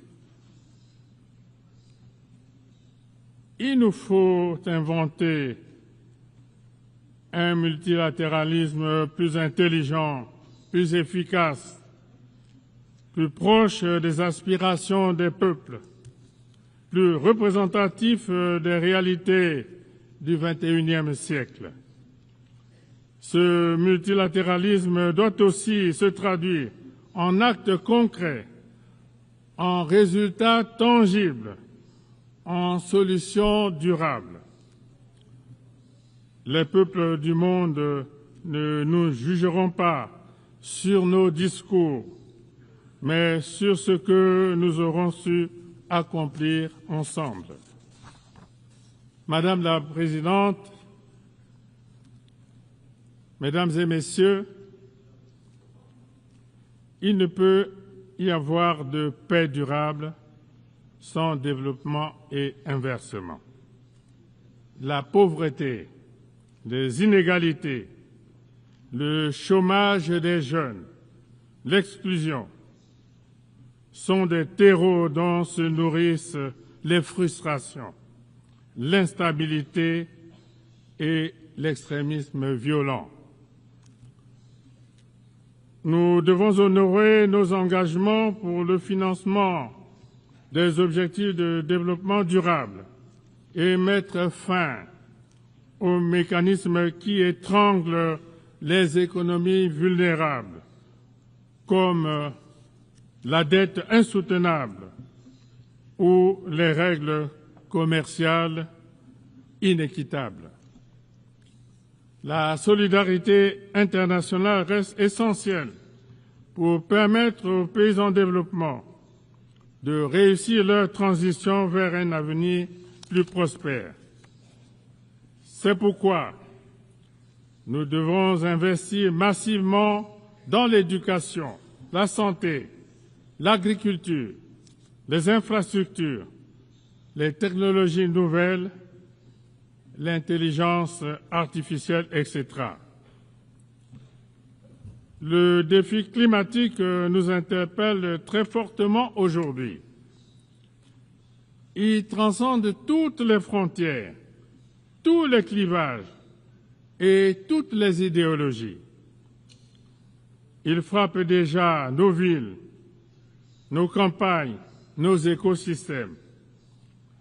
Il nous faut inventer un multilatéralisme plus intelligent, plus efficace, plus proche des aspirations des peuples, plus représentatif des réalités du XXIe siècle. Ce multilatéralisme doit aussi se traduire en actes concrets, en résultats tangibles, en solutions durables. Les peuples du monde ne nous jugeront pas sur nos discours, mais sur ce que nous aurons su accomplir ensemble. Madame la Présidente, Mesdames et Messieurs, il ne peut y avoir de paix durable sans développement et inversement. La pauvreté, les inégalités, le chômage des jeunes, l'exclusion sont des terreaux dont se nourrissent les frustrations, l'instabilité et l'extrémisme violent. Nous devons honorer nos engagements pour le financement des objectifs de développement durable et mettre fin aux mécanismes qui étranglent les économies vulnérables, comme la dette insoutenable ou les règles commerciales inéquitables. La solidarité internationale reste essentielle pour permettre aux pays en développement de réussir leur transition vers un avenir plus prospère. C'est pourquoi nous devons investir massivement dans l'éducation, la santé, l'agriculture, les infrastructures, les technologies nouvelles, l'intelligence artificielle, etc. Le défi climatique nous interpelle très fortement aujourd'hui. Il transcende toutes les frontières, tous les clivages et toutes les idéologies. Il frappe déjà nos villes, nos campagnes, nos écosystèmes.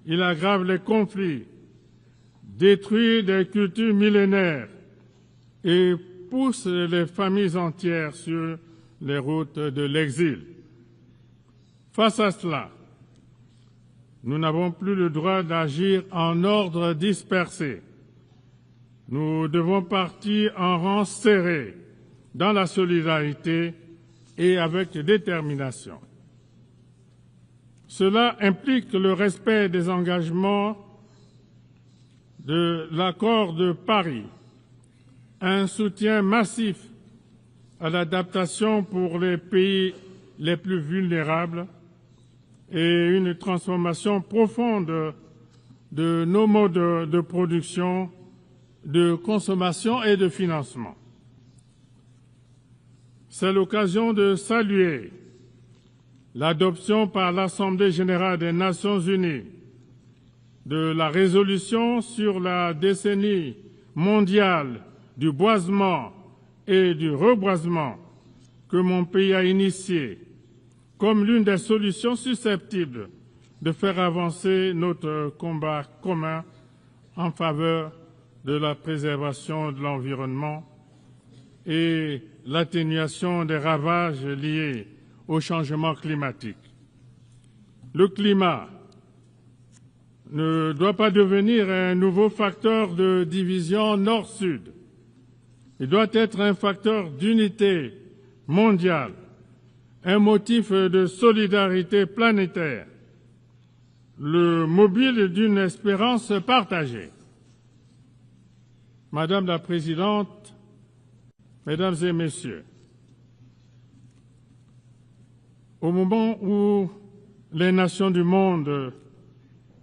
Il aggrave les conflits, détruit des cultures millénaires et pousse les familles entières sur les routes de l'exil. Face à cela, nous n'avons plus le droit d'agir en ordre dispersé. Nous devons partir en rang serré, dans la solidarité et avec détermination. Cela implique le respect des engagements de l'accord de Paris, un soutien massif à l'adaptation pour les pays les plus vulnérables et une transformation profonde de nos modes de production, de consommation et de financement. C'est l'occasion de saluer l'adoption par l'Assemblée générale des Nations unies de la résolution sur la décennie mondiale du boisement et du reboisement que mon pays a initiée comme l'une des solutions susceptibles de faire avancer notre combat commun en faveur de la préservation de l'environnement et l'atténuation des ravages liés au changement climatique. Le climat ne doit pas devenir un nouveau facteur de division nord-sud. Il doit être un facteur d'unité mondiale, un motif de solidarité planétaire, le mobile d'une espérance partagée. Madame la Présidente, Mesdames et Messieurs, au moment où les nations du monde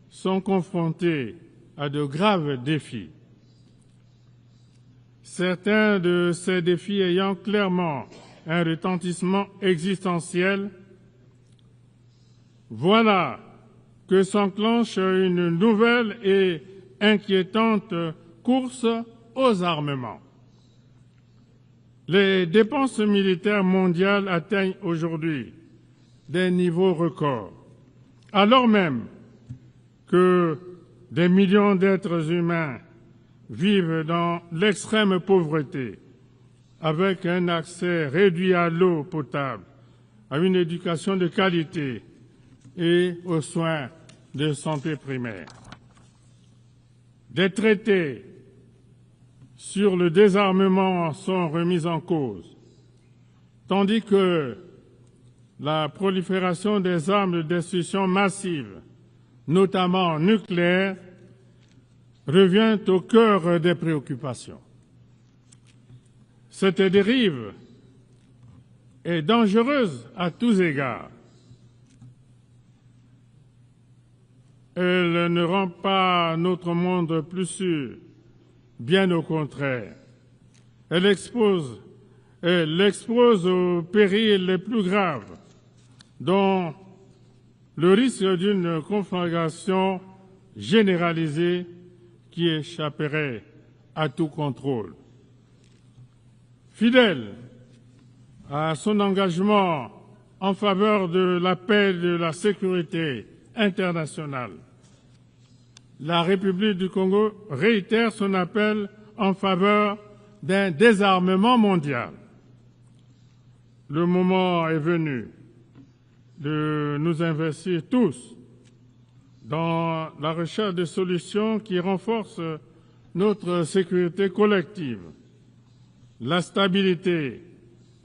sont confrontées à de graves défis, certains de ces défis ayant clairement un retentissement existentiel, voilà que s'enclenche une nouvelle et inquiétante course aux armements. Les dépenses militaires mondiales atteignent aujourd'hui des niveaux records, alors même que des millions d'êtres humains vivent dans l'extrême pauvreté, avec un accès réduit à l'eau potable, à une éducation de qualité et aux soins de santé primaire. Des traités sur le désarmement sont remis en cause, tandis que la prolifération des armes de destruction massive, notamment nucléaires, revient au cœur des préoccupations. Cette dérive est dangereuse à tous égards. Elle ne rend pas notre monde plus sûr, bien au contraire. Elle expose aux périls les plus graves, dont le risque d'une conflagration généralisée qui échapperait à tout contrôle. Fidèle à son engagement en faveur de la paix et de la sécurité internationale, la République du Congo réitère son appel en faveur d'un désarmement mondial. Le moment est venu de nous investir tous dans la recherche de solutions qui renforcent notre sécurité collective, la stabilité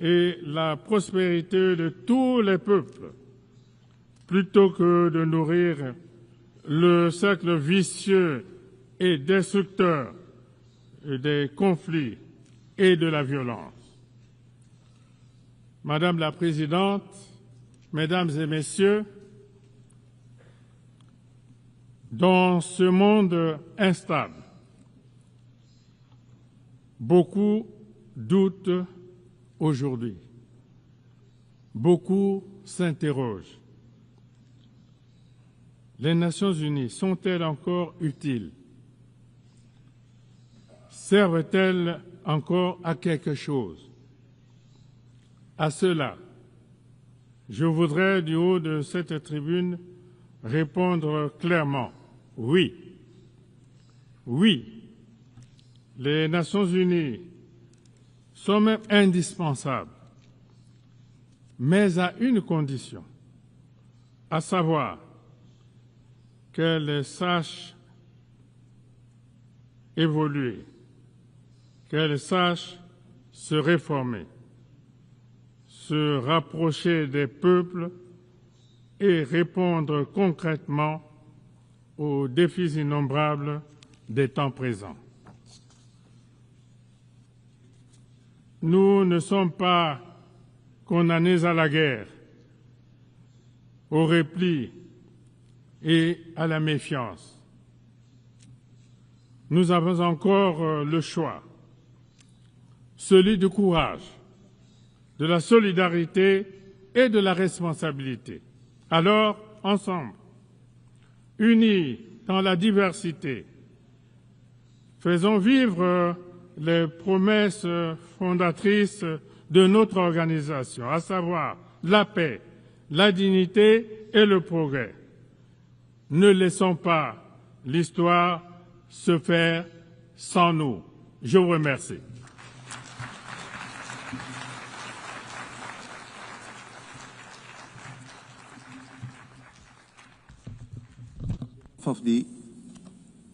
et la prospérité de tous les peuples, plutôt que de nourrir le cercle vicieux et destructeur des conflits et de la violence. Madame la Présidente, Mesdames et Messieurs, dans ce monde instable, beaucoup doutent aujourd'hui, beaucoup s'interrogent. les Nations Unies sont-elles encore utiles? Servent-elles encore à quelque chose? À cela, je voudrais, du haut de cette tribune, répondre clairement oui. Oui, les Nations Unies sont même indispensables, mais à une condition, à savoir qu'elles sachent évoluer, qu'elles sachent se réformer, se rapprocher des peuples et répondre concrètement aux défis innombrables des temps présents. Nous ne sommes pas condamnés à la guerre, au repli et à la méfiance. Nous avons encore le choix, celui du courage, de la solidarité et de la responsabilité. Alors, ensemble, unis dans la diversité, faisons vivre les promesses fondatrices de notre organisation, à savoir la paix, la dignité et le progrès. Ne laissons pas l'histoire se faire sans nous. Je vous remercie.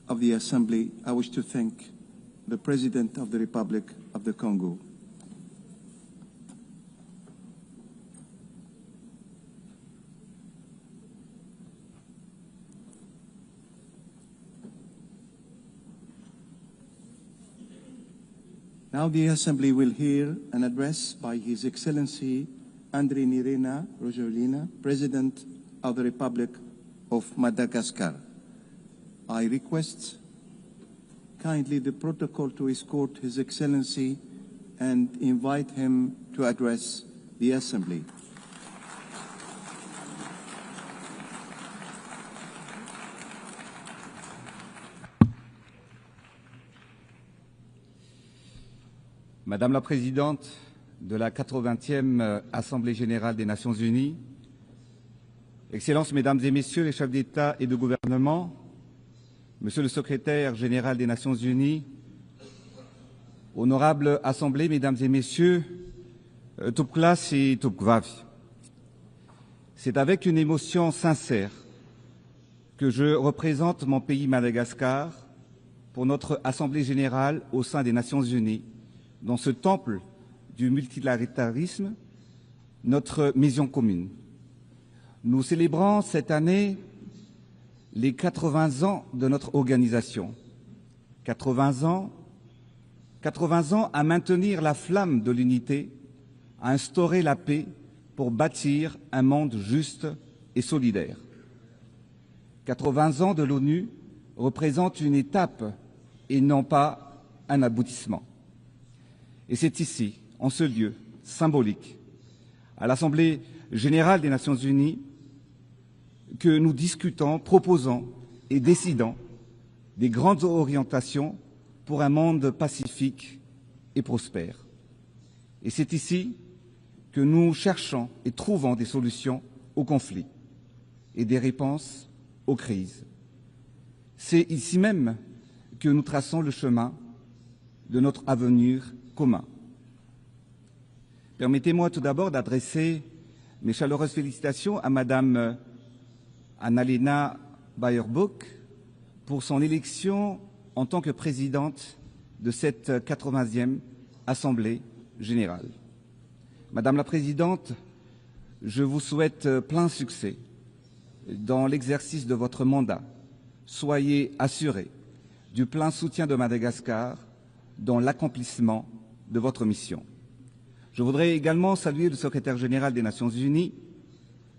Of the Assembly, I wish to thank the President of the Republic of the Congo. Now the Assembly will hear an address by His Excellency Andry Nirina Rojolina, President of the Republic of Madagascar. I request kindly the protocol to escort His Excellency and invite him to address the Assembly. Madame la Présidente de la 80e Assemblée générale des Nations unies, Excellences, Mesdames et Messieurs les chefs d'État et de gouvernement, Monsieur le Secrétaire général des Nations unies, Honorable Assemblée, Mesdames et Messieurs, Tupklas et Tupkvavi. C'est avec une émotion sincère que je représente mon pays Madagascar pour notre Assemblée générale au sein des Nations unies, dans ce temple du multilatéralisme, notre mission commune. Nous célébrons cette année les 80 ans de notre organisation. 80 ans à maintenir la flamme de l'unité, à instaurer la paix pour bâtir un monde juste et solidaire. 80 ans de l'ONU représentent une étape et non pas un aboutissement. Et c'est ici, en ce lieu symbolique, à l'Assemblée générale des Nations unies, que nous discutons, proposons et décidons des grandes orientations pour un monde pacifique et prospère. Et c'est ici que nous cherchons et trouvons des solutions aux conflits et des réponses aux crises. C'est ici même que nous traçons le chemin de notre avenir commun. Permettez-moi tout d'abord d'adresser mes chaleureuses félicitations à Madame Annalena Baerbock pour son élection en tant que présidente de cette 80e Assemblée générale. Madame la Présidente, je vous souhaite plein succès dans l'exercice de votre mandat. Soyez assurés du plein soutien de Madagascar dans l'accomplissement de votre mission. Je voudrais également saluer le secrétaire général des Nations unies,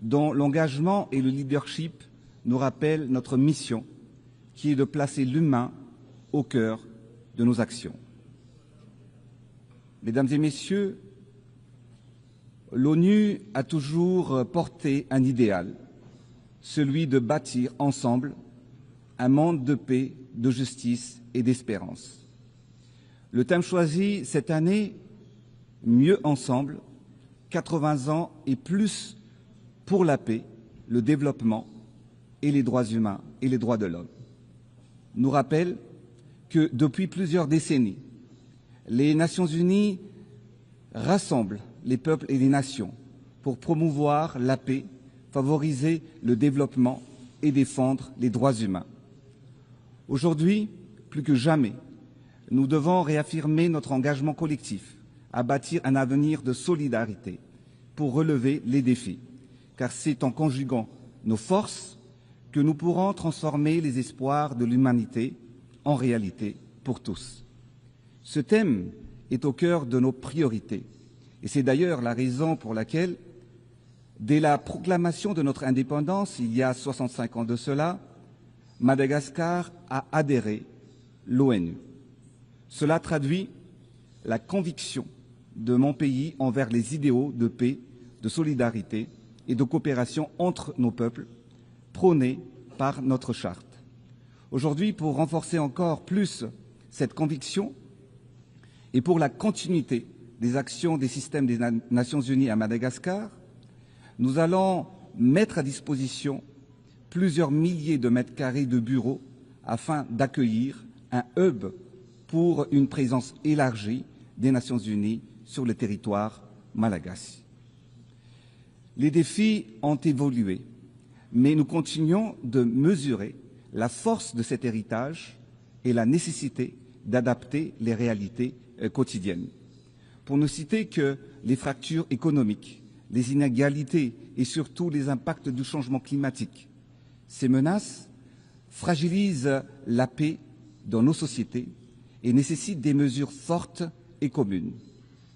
dont l'engagement et le leadership nous rappellent notre mission, qui est de placer l'humain au cœur de nos actions. Mesdames et Messieurs, l'ONU a toujours porté un idéal, celui de bâtir ensemble un monde de paix, de justice et d'espérance. Le thème choisi cette année, Mieux ensemble, 80 ans et plus pour la paix, le développement et les droits humains et les droits de l'homme, nous rappelle que depuis plusieurs décennies, les Nations Unies rassemblent les peuples et les nations pour promouvoir la paix, favoriser le développement et défendre les droits humains. Aujourd'hui, plus que jamais, nous devons réaffirmer notre engagement collectif à bâtir un avenir de solidarité pour relever les défis, car c'est en conjuguant nos forces que nous pourrons transformer les espoirs de l'humanité en réalité pour tous. Ce thème est au cœur de nos priorités et c'est d'ailleurs la raison pour laquelle, dès la proclamation de notre indépendance, il y a 65 ans de cela, Madagascar a adhéré à l'ONU. Cela traduit la conviction de mon pays envers les idéaux de paix, de solidarité et de coopération entre nos peuples, prônés par notre charte. Aujourd'hui, pour renforcer encore plus cette conviction et pour la continuité des actions des systèmes des Nations Unies à Madagascar, nous allons mettre à disposition plusieurs milliers de mètres carrés de bureaux afin d'accueillir un hub pour une présence élargie des Nations Unies sur le territoire malagasy. Les défis ont évolué, mais nous continuons de mesurer la force de cet héritage et la nécessité d'adapter les réalités quotidiennes. Pour ne citer que les fractures économiques, les inégalités et surtout les impacts du changement climatique. Ces menaces fragilisent la paix dans nos sociétés et nécessitent des mesures fortes et communes.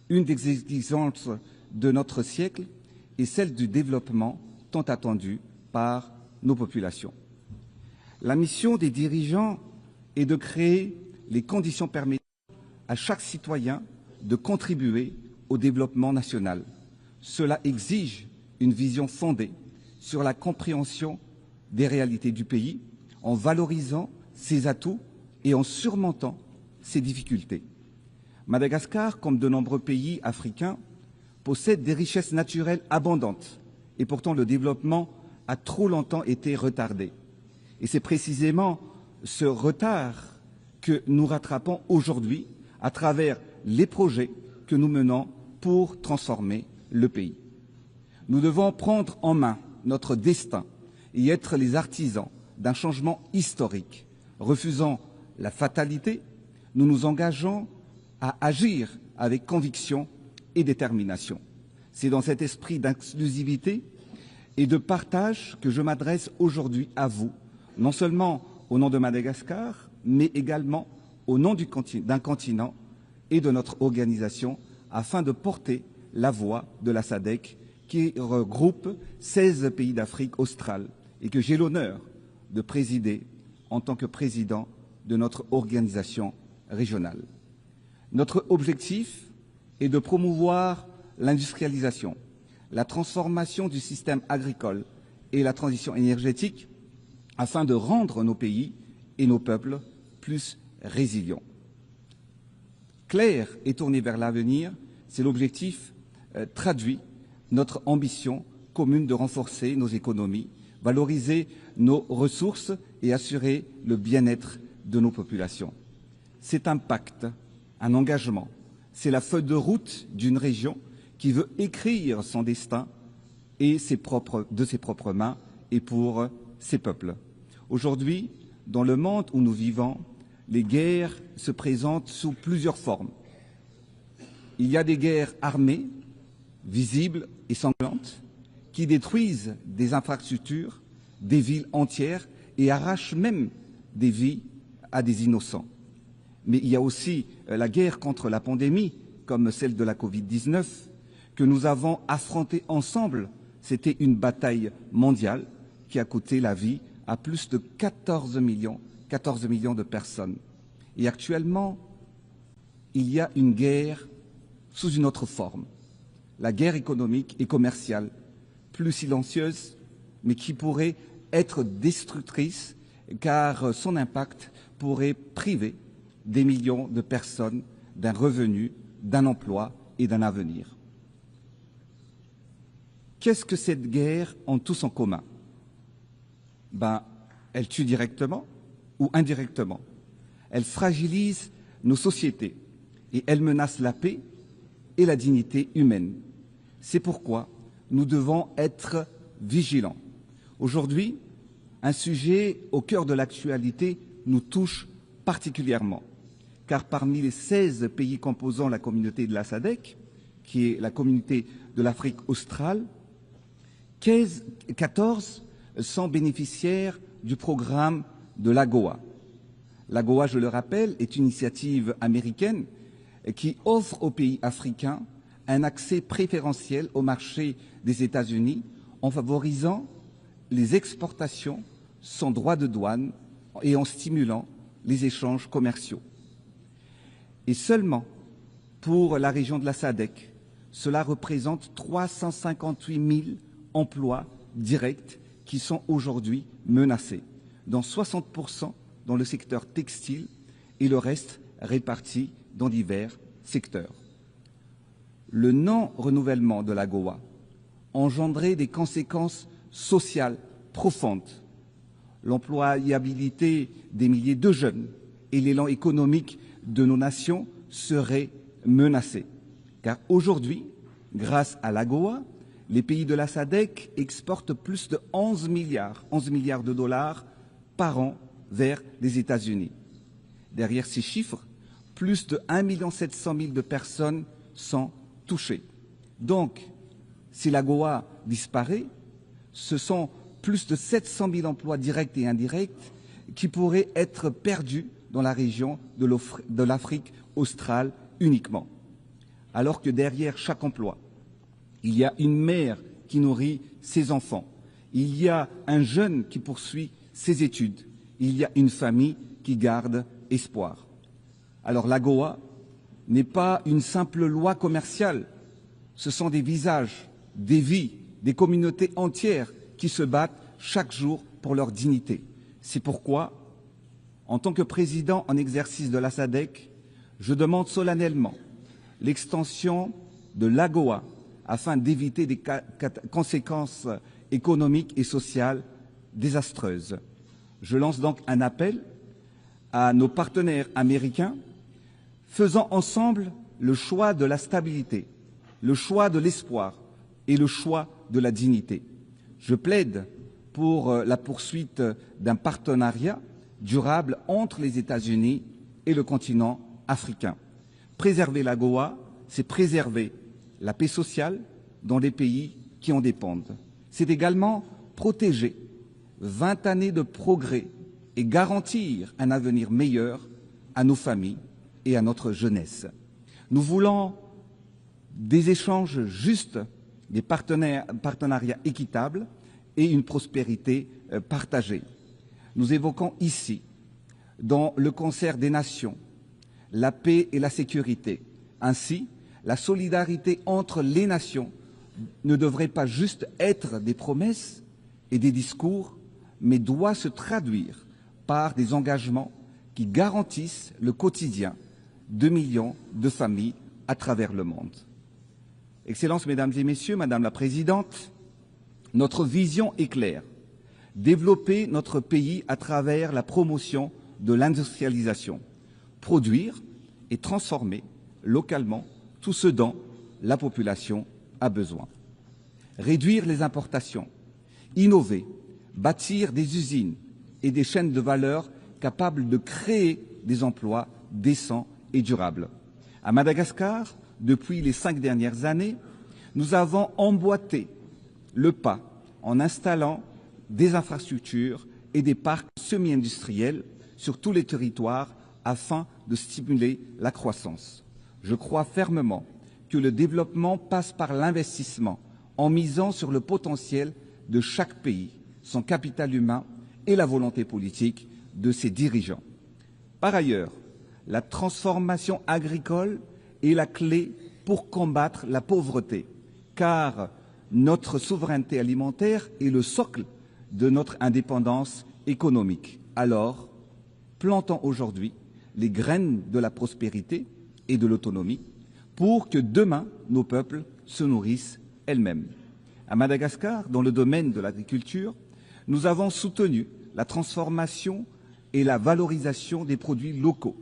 Une des exigences de notre siècle est celle du développement tant attendu par nos populations. La mission des dirigeants est de créer les conditions permettant à chaque citoyen de contribuer au développement national. Cela exige une vision fondée sur la compréhension des réalités du pays, en valorisant ses atouts et en surmontant ses difficultés. Madagascar, comme de nombreux pays africains, possède des richesses naturelles abondantes et pourtant le développement a trop longtemps été retardé. Et c'est précisément ce retard que nous rattrapons aujourd'hui à travers les projets que nous menons pour transformer le pays. Nous devons prendre en main notre destin et être les artisans d'un changement historique. Refusant la fatalité, nous nous engageons à agir avec conviction et détermination. C'est dans cet esprit d'inclusivité et de partage que je m'adresse aujourd'hui à vous, non seulement au nom de Madagascar, mais également au nom d'un continent et de notre organisation, afin de porter la voix de la SADC qui regroupe 16 pays d'Afrique australe et que j'ai l'honneur de présider en tant que président de notre organisation régionale. Notre objectif est de promouvoir l'industrialisation, la transformation du système agricole et la transition énergétique afin de rendre nos pays et nos peuples plus résilients. Clair et tourné vers l'avenir, c'est l'objectif traduit notre ambition commune de renforcer nos économies, valoriser nos ressources et assurer le bien-être de nos populations. C'est un pacte, un engagement, c'est la feuille de route d'une région qui veut écrire son destin et de ses propres mains et pour ses peuples. Aujourd'hui, dans le monde où nous vivons, les guerres se présentent sous plusieurs formes. Il y a des guerres armées, visibles et sanglantes, qui détruisent des infrastructures, des villes entières et arrachent même des vies à des innocents. Mais il y a aussi la guerre contre la pandémie, comme celle de la Covid-19, que nous avons affrontée ensemble. C'était une bataille mondiale qui a coûté la vie à plus de 14 millions de personnes. Et actuellement, il y a une guerre sous une autre forme, la guerre économique et commerciale, plus silencieuse, mais qui pourrait être destructrice car son impact pourrait priver des millions de personnes d'un revenu, d'un emploi et d'un avenir. Qu'est-ce que cette guerre ont tous en commun? Elle tue directement ou indirectement. Elle fragilise nos sociétés et elle menace la paix et la dignité humaine. C'est pourquoi nous devons être vigilants. Aujourd'hui, un sujet au cœur de l'actualité nous touche particulièrement, car parmi les 16 pays composant la communauté de la SADC, qui est la communauté de l'Afrique australe, 14 sont bénéficiaires du programme de l'AGOA. L'AGOA, je le rappelle, est une initiative américaine qui offre aux pays africains un accès préférentiel au marché des États-Unis en favorisant les exportations sans droit de douane et en stimulant les échanges commerciaux. Et seulement pour la région de la SADC, cela représente 358 000 emplois directs qui sont aujourd'hui menacés, dont 60% dans le secteur textile et le reste réparti dans divers secteurs. Le non-renouvellement de l'AGOA engendrait des conséquences sociales profondes. L'employabilité des milliers de jeunes et l'élan économique de nos nations seraient menacés. Car aujourd'hui, grâce à l'AGOA, les pays de la SADC exportent plus de 11 milliards de dollars par an vers les États-Unis. Derrière ces chiffres, plus de 1 700 000 de personnes sont touchées. Donc, si l'AGOA disparaît, ce sont plus de 700 000 emplois directs et indirects qui pourraient être perdus dans la région de l'Afrique australe uniquement. Alors que derrière chaque emploi, il y a une mère qui nourrit ses enfants, il y a un jeune qui poursuit ses études, il y a une famille qui garde espoir. Alors l'AGOA n'est pas une simple loi commerciale, ce sont des visages, des vies, des communautés entières qui se battent chaque jour pour leur dignité. C'est pourquoi, en tant que président en exercice de la SADC, je demande solennellement l'extension de l'AGOA afin d'éviter des conséquences économiques et sociales désastreuses. Je lance donc un appel à nos partenaires américains, faisant ensemble le choix de la stabilité, le choix de l'espoir et le choix de la dignité. Je plaide pour la poursuite d'un partenariat durable entre les États-Unis et le continent africain. Préserver l'AGOA, c'est préserver la paix sociale dans les pays qui en dépendent. C'est également protéger 20 années de progrès et garantir un avenir meilleur à nos familles et à notre jeunesse. Nous voulons des échanges justes, des partenariats équitables et une prospérité partagée. Nous évoquons ici, dans le concert des nations, la paix et la sécurité. Ainsi, la solidarité entre les nations ne devrait pas juste être des promesses et des discours, mais doit se traduire par des engagements qui garantissent le quotidien de millions de familles à travers le monde. Excellences, Mesdames et Messieurs, Madame la Présidente, notre vision est claire. Développer notre pays à travers la promotion de l'industrialisation. Produire et transformer localement tout ce dont la population a besoin. Réduire les importations. Innover. Bâtir des usines et des chaînes de valeur capables de créer des emplois décents et durables. À Madagascar, depuis les 5 dernières années, nous avons emboîté le pas en installant des infrastructures et des parcs semi-industriels sur tous les territoires afin de stimuler la croissance. Je crois fermement que le développement passe par l'investissement en misant sur le potentiel de chaque pays, son capital humain et la volonté politique de ses dirigeants. Par ailleurs, la transformation agricole est la clé pour combattre la pauvreté, car notre souveraineté alimentaire est le socle de notre indépendance économique. Alors, plantons aujourd'hui les graines de la prospérité et de l'autonomie pour que demain, nos peuples se nourrissent elles-mêmes. À Madagascar, dans le domaine de l'agriculture, nous avons soutenu la transformation et la valorisation des produits locaux.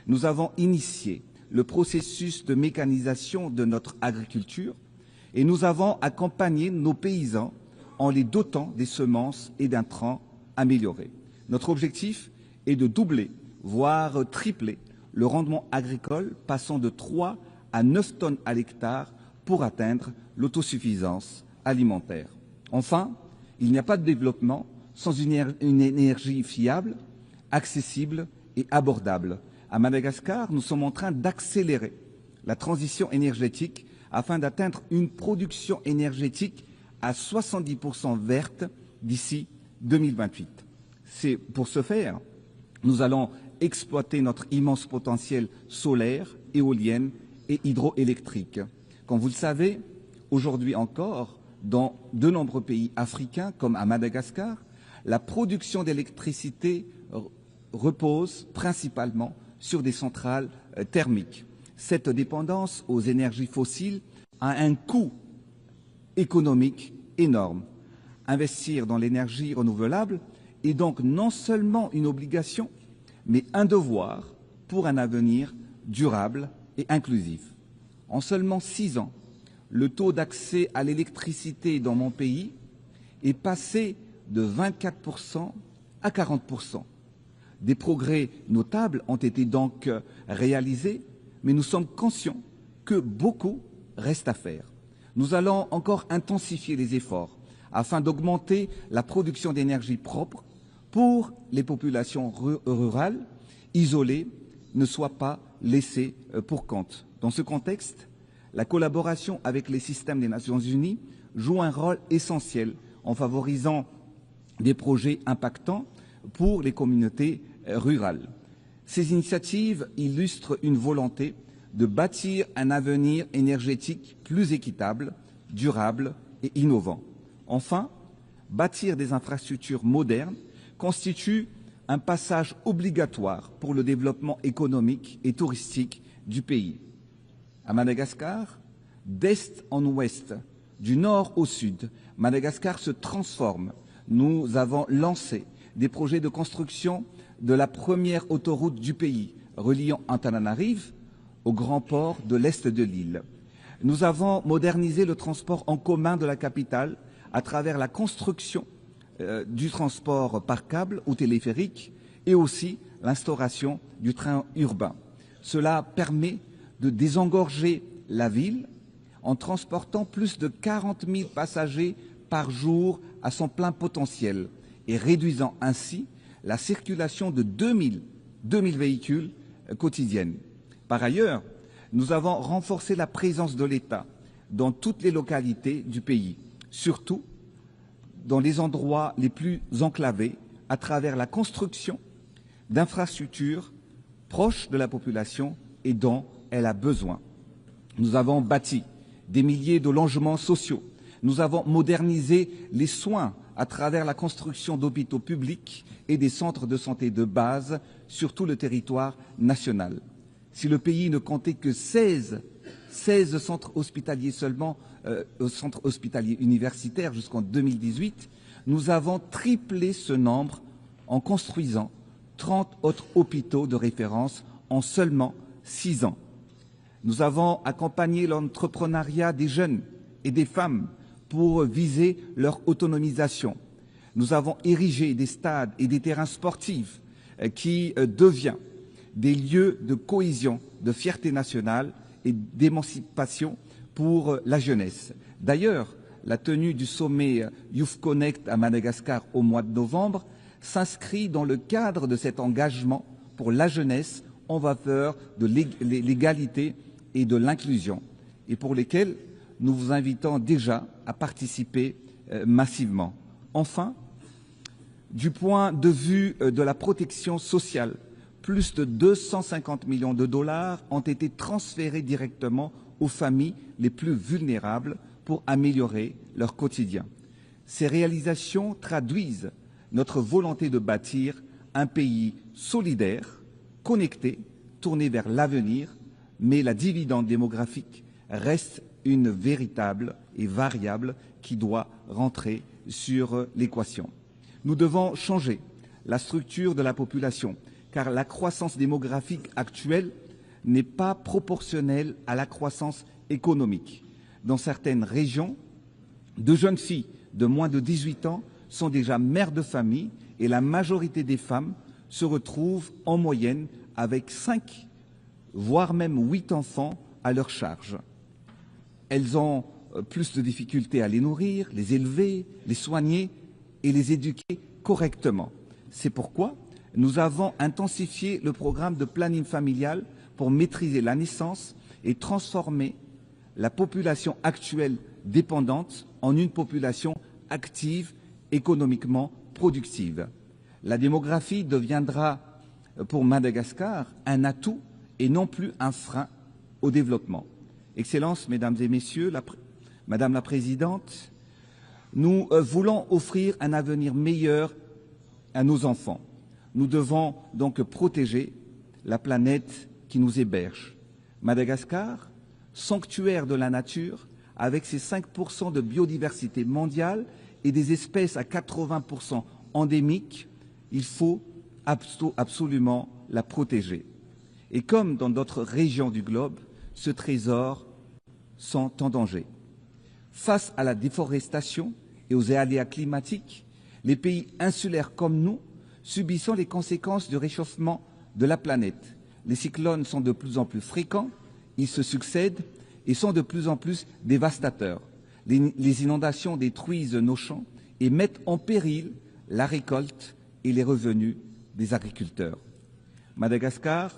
Nous avons initié le processus de mécanisation de notre agriculture et nous avons accompagné nos paysans en les dotant des semences et d'intrants améliorés. Notre objectif est de doubler, voire tripler, le rendement agricole, passant de 3 à 9 tonnes à l'hectare pour atteindre l'autosuffisance alimentaire. Enfin, il n'y a pas de développement sans une énergie fiable, accessible et abordable. À Madagascar, nous sommes en train d'accélérer la transition énergétique afin d'atteindre une production énergétique à 70% verte d'ici 2028. C'est pour ce faire, nous allons exploiter notre immense potentiel solaire, éolien et hydroélectrique. Comme vous le savez, aujourd'hui encore, dans de nombreux pays africains, comme à Madagascar, la production d'électricité repose principalement sur des centrales thermiques. Cette dépendance aux énergies fossiles a un coût économique énorme. Investir dans l'énergie renouvelable est donc non seulement une obligation, mais un devoir pour un avenir durable et inclusif. En seulement 6 ans, le taux d'accès à l'électricité dans mon pays est passé de 24% à 40%. Des progrès notables ont été donc réalisés, mais nous sommes conscients que beaucoup reste à faire. Nous allons encore intensifier les efforts afin d'augmenter la production d'énergie propre pour les populations rurales isolées ne soient pas laissées pour compte. Dans ce contexte, la collaboration avec les systèmes des Nations Unies joue un rôle essentiel en favorisant des projets impactants pour les communautés rurales. Ces initiatives illustrent une volonté de bâtir un avenir énergétique plus équitable, durable et innovant. Enfin, bâtir des infrastructures modernes constitue un passage obligatoire pour le développement économique et touristique du pays. À Madagascar, d'est en ouest, du nord au sud, Madagascar se transforme. Nous avons lancé des projets de construction de la première autoroute du pays, reliant Antananarive au grand port de l'est de l'île. Nous avons modernisé le transport en commun de la capitale à travers la construction du transport par câble ou téléphérique et aussi l'instauration du train urbain. Cela permet de désengorger la ville en transportant plus de 40 000 passagers par jour à son plein potentiel et réduisant ainsi la circulation de 2000 véhicules quotidiennes. Par ailleurs, nous avons renforcé la présence de l'État dans toutes les localités du pays, surtout dans les endroits les plus enclavés, à travers la construction d'infrastructures proches de la population et dont elle a besoin. Nous avons bâti des milliers de logements sociaux. Nous avons modernisé les soins à travers la construction d'hôpitaux publics et des centres de santé de base sur tout le territoire national. Si le pays ne comptait que 16 centres hospitaliers seulement, centres hospitaliers universitaires jusqu'en 2018, nous avons triplé ce nombre en construisant 30 autres hôpitaux de référence en seulement 6 ans. Nous avons accompagné l'entrepreneuriat des jeunes et des femmes pour viser leur autonomisation. Nous avons érigé des stades et des terrains sportifs qui deviennent des lieux de cohésion, de fierté nationale et d'émancipation pour la jeunesse. D'ailleurs, la tenue du sommet Youth Connect à Madagascar au mois de novembre s'inscrit dans le cadre de cet engagement pour la jeunesse en faveur de l'égalité et de l'inclusion, et pour lesquels nous vous invitons déjà à participer massivement. Enfin, du point de vue de la protection sociale, plus de 250 millions de dollars ont été transférés directement aux familles les plus vulnérables pour améliorer leur quotidien. Ces réalisations traduisent notre volonté de bâtir un pays solidaire, connecté, tourné vers l'avenir, mais la dividende démographique reste une véritable et variable qui doit rentrer sur l'équation. Nous devons changer la structure de la population, car la croissance démographique actuelle n'est pas proportionnelle à la croissance économique. Dans certaines régions, de jeunes filles de moins de 18 ans sont déjà mères de famille et la majorité des femmes se retrouvent en moyenne avec 5, voire même 8 enfants à leur charge. Elles ont plus de difficultés à les nourrir, les élever, les soigner et les éduquer correctement. C'est pourquoi nous avons intensifié le programme de planning familial pour maîtriser la naissance et transformer la population actuelle dépendante en une population active, économiquement productive. La démographie deviendra pour Madagascar un atout et non plus un frein au développement. Excellences, Mesdames et Messieurs, Madame la Présidente, nous voulons offrir un avenir meilleur à nos enfants. Nous devons donc protéger la planète qui nous héberge. Madagascar, sanctuaire de la nature, avec ses 5% de biodiversité mondiale et des espèces à 80% endémiques, il faut absolument la protéger. Et comme dans d'autres régions du globe, ce trésor sont en danger. Face à la déforestation et aux aléas climatiques, les pays insulaires comme nous subissons les conséquences du réchauffement de la planète. Les cyclones sont de plus en plus fréquents, ils se succèdent et sont de plus en plus dévastateurs. Les inondations détruisent nos champs et mettent en péril la récolte et les revenus des agriculteurs. Madagascar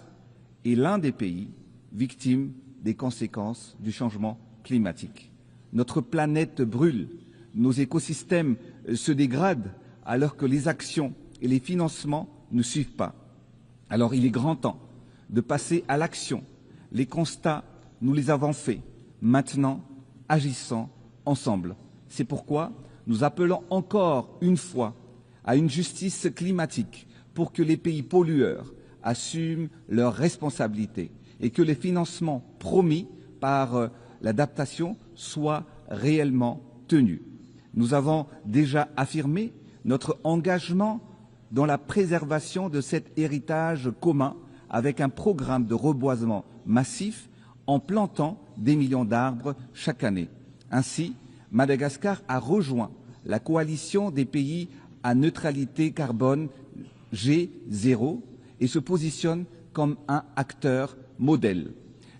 est l'un des pays victimes des conséquences du changement climatique. Notre planète brûle, nos écosystèmes se dégradent alors que les actions et les financements ne suivent pas. Alors il est grand temps de passer à l'action. Les constats, nous les avons faits. Maintenant, agissons ensemble. C'est pourquoi nous appelons encore une fois à une justice climatique pour que les pays pollueurs assument leurs responsabilités et que les financements promis par l'adaptation soient réellement tenus. Nous avons déjà affirmé notre engagement dans la préservation de cet héritage commun avec un programme de reboisement massif en plantant des millions d'arbres chaque année. Ainsi, Madagascar a rejoint la coalition des pays à neutralité carbone G0 et se positionne comme un acteur modèle.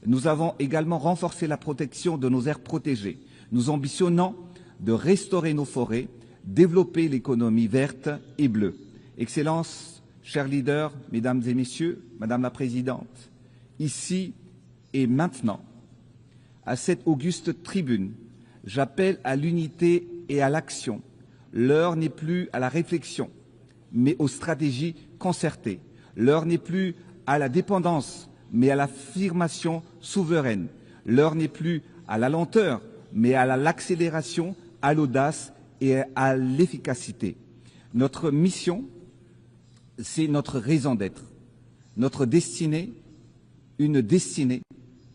Nous avons également renforcé la protection de nos aires protégées. Nous ambitionnons de restaurer nos forêts, développer l'économie verte et bleue. Excellences, chers leaders, Mesdames et Messieurs, Madame la Présidente, ici et maintenant, à cette auguste tribune, j'appelle à l'unité et à l'action. L'heure n'est plus à la réflexion, mais aux stratégies concertées. L'heure n'est plus à la dépendance, mais à l'affirmation souveraine. L'heure n'est plus à la lenteur, mais à l'accélération, à l'audace et à l'efficacité. Notre mission, c'est notre raison d'être. Notre destinée, une destinée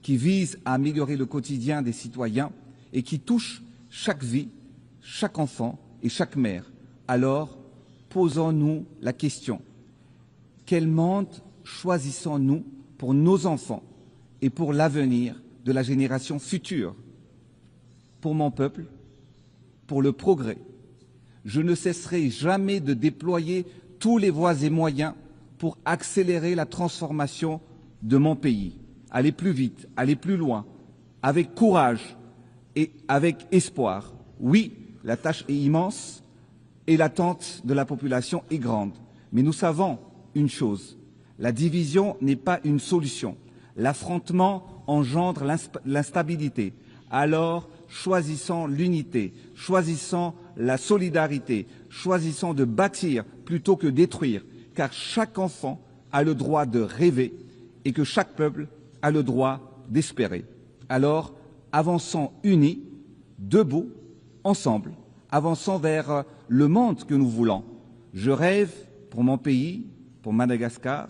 qui vise à améliorer le quotidien des citoyens et qui touche chaque vie, chaque enfant et chaque mère. Alors, posons-nous la question. Quel monde choisissons-nous pour nos enfants et pour l'avenir de la génération future? Pour mon peuple, pour le progrès, je ne cesserai jamais de déployer tous les voies et moyens pour accélérer la transformation de mon pays. Aller plus vite, aller plus loin, avec courage et avec espoir. Oui, la tâche est immense et l'attente de la population est grande. Mais nous savons une chose, la division n'est pas une solution. L'affrontement engendre l'instabilité. Alors, choisissons l'unité, choisissons la solidarité, choisissons de bâtir plutôt que détruire, car chaque enfant a le droit de rêver et que chaque peuple a le droit d'espérer. Alors, avançons unis, debout, ensemble, avançons vers le monde que nous voulons. Je rêve pour mon pays, pour Madagascar,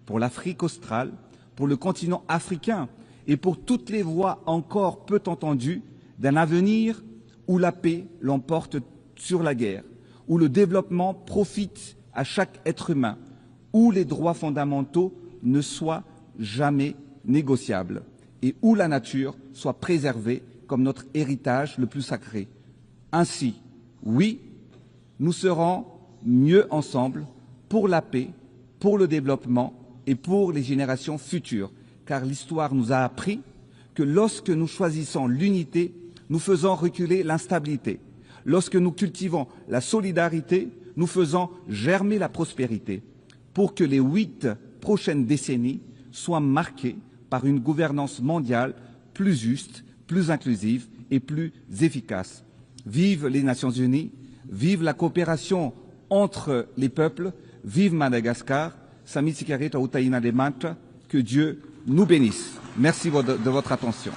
pour l'Afrique australe, pour le continent africain et pour toutes les voix encore peu entendues d'un avenir où la paix l'emporte sur la guerre, où le développement profite à chaque être humain, où les droits fondamentaux ne soient jamais négociables et où la nature soit préservée comme notre héritage le plus sacré. Ainsi, oui, nous serons mieux ensemble pour la paix, pour le développement et pour les générations futures, car l'histoire nous a appris que lorsque nous choisissons l'unité, nous faisons reculer l'instabilité. Lorsque nous cultivons la solidarité, nous faisons germer la prospérité, pour que les 8 prochaines décennies soient marquées par une gouvernance mondiale plus juste, plus inclusive et plus efficace. Vive les Nations Unies, vive la coopération entre les peuples, vive Madagascar, Sami Sikareta Utaina de Manta, que Dieu nous bénisse. Merci de votre attention.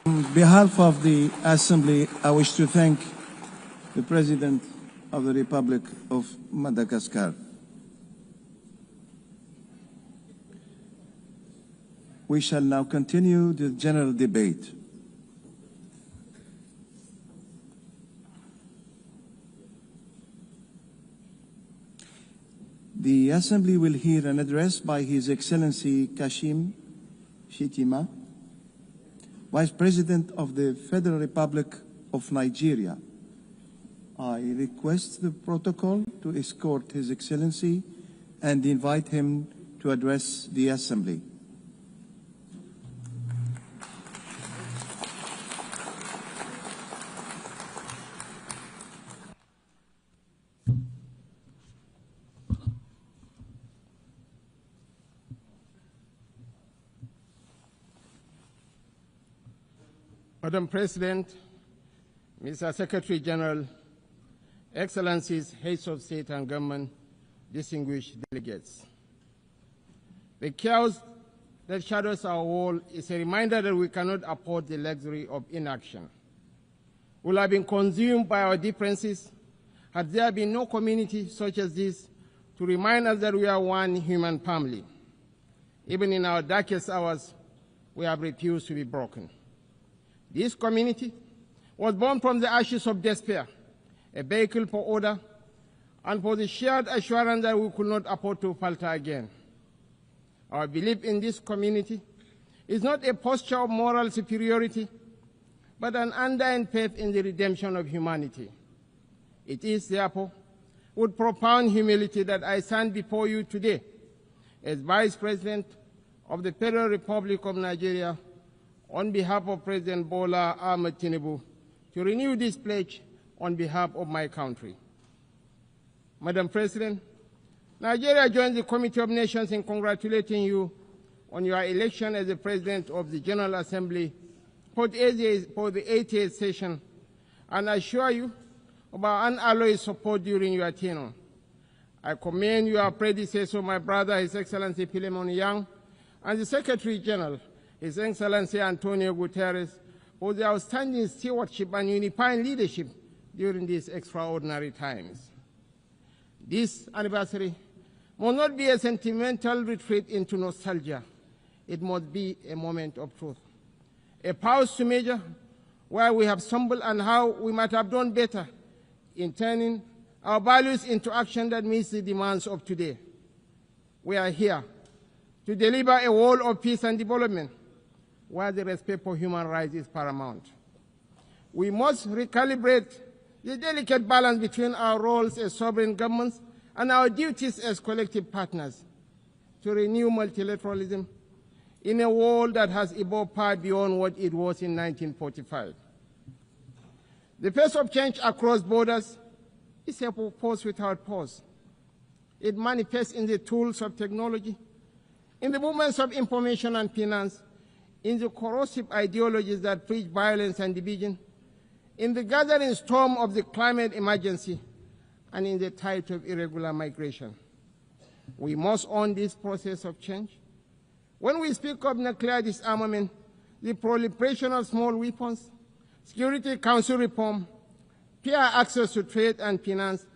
On behalf of the Assembly, I wish to thank the President of the Republic of Madagascar. We shall now continue the general debate. The Assembly will hear an address by His Excellency Kashim Shettima, Vice President of the Federal Republic of Nigeria. I request the protocol to escort His Excellency and invite him to address the Assembly. Madam President, Mr. Secretary General, Excellencies, Heads of State and Government, distinguished delegates. The chaos that shadows our world is a reminder that we cannot afford the luxury of inaction. We will have been consumed by our differences had there been no community such as this to remind us that we are one human family. Even in our darkest hours, we have refused to be broken. This community was born from the ashes of despair, a vehicle for order, and for the shared assurance that we could not afford to falter again. Our belief in this community is not a posture of moral superiority, but an undying faith in the redemption of humanity. It is, therefore, with profound humility that I stand before you today as Vice President of the Federal Republic of Nigeria on behalf of President Bola Ahmed Tinubu to renew this pledge on behalf of my country. Madam President, Nigeria joins the Committee of Nations in congratulating you on your election as the President of the General Assembly for the 80th session, and assure you of our unalloyed support during your tenure. I commend your predecessor, my brother, His Excellency Philemon Yang, and the Secretary General, His Excellency Antonio Guterres, for their outstanding stewardship and unifying leadership during these extraordinary times. This anniversary must not be a sentimental retreat into nostalgia. It must be a moment of truth, a pause to measure where we have stumbled and how we might have done better in turning our values into action that meets the demands of today. We are here to deliver a world of peace and development where the respect for human rights is paramount. We must recalibrate the delicate balance between our roles as sovereign governments and our duties as collective partners to renew multilateralism in a world that has evolved far beyond what it was in 1945. The pace of change across borders is a force without pause. It manifests in the tools of technology, in the movements of information and finance, in the corrosive ideologies that preach violence and division, in the gathering storm of the climate emergency, and in the tide of irregular migration. We must own this process of change. When we speak of nuclear disarmament, the proliferation of small weapons, Security Council reform, fair access to trade and finance,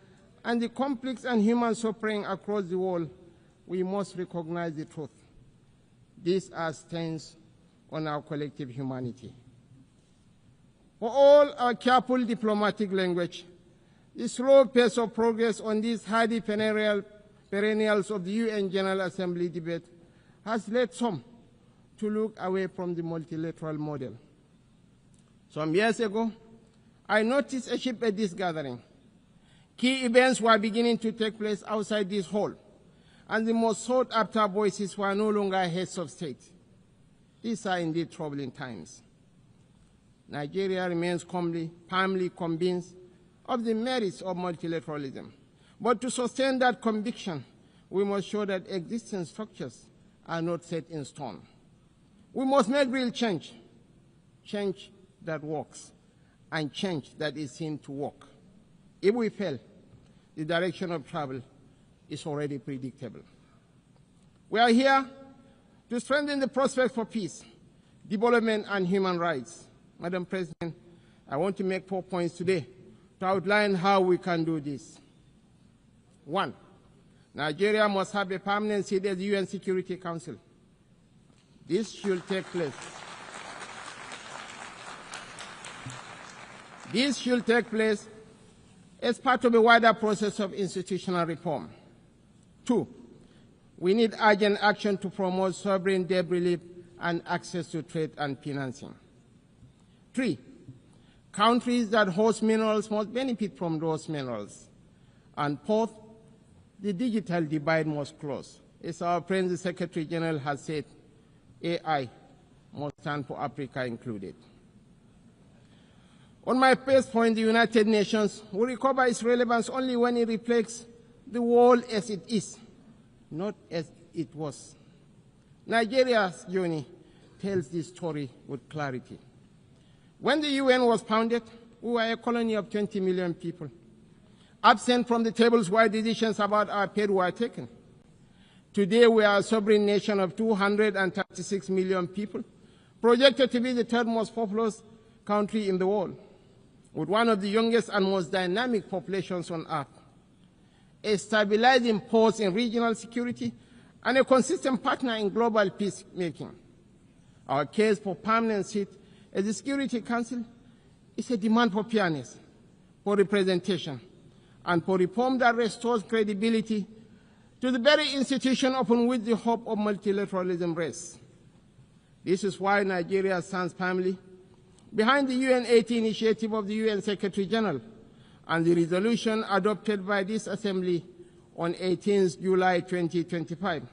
and the conflicts and human suffering across the world, we must recognize the truth. These are stains on our collective humanity. For all our careful diplomatic language, the slow pace of progress on these hardy perennials of the UN General Assembly debate has led some to look away from the multilateral model. Some years ago, I noticed a shift at this gathering. Key events were beginning to take place outside this hall, and the most sought-after voices were no longer heads of state. These are indeed troubling times. Nigeria remains firmly convinced of the merits of multilateralism. But to sustain that conviction, we must show that existing structures are not set in stone. We must make real change, change that works, and change that is seen to work. If we fail, the direction of travel is already predictable. We are here to strengthen the prospects for peace, development, and human rights. Madam President, I want to make 4 points today to outline how we can do this. 1, Nigeria must have a permanent seat at the UN Security Council. This should take place. This should take place as part of a wider process of institutional reform. 2, we need urgent action to promote sovereign debt relief and access to trade and financing. 3, countries that host minerals must benefit from those minerals. And 4th, the digital divide must close. As our friend the Secretary General has said, AI must stand for Africa included. On my first point, the United Nations will recover its relevance only when it reflects the world as it is, not as it was. Nigeria's journey tells this story with clarity. When the UN was founded, we were a colony of 20 million people, absent from the tables where decisions about our fate were taken. Today, we are a sovereign nation of 236 million people, projected to be the third most populous country in the world, with one of the youngest and most dynamic populations on earth, a stabilizing force in regional security, and a consistent partner in global peacemaking. Our case for permanent seat at the Security Council is a demand for fairness, for representation, and for reform that restores credibility to the very institution upon which the hope of multilateralism rests. This is why Nigeria stands firmly behind the UN-80 initiative of the UN Secretary General and the resolution adopted by this Assembly on 18 July 2025,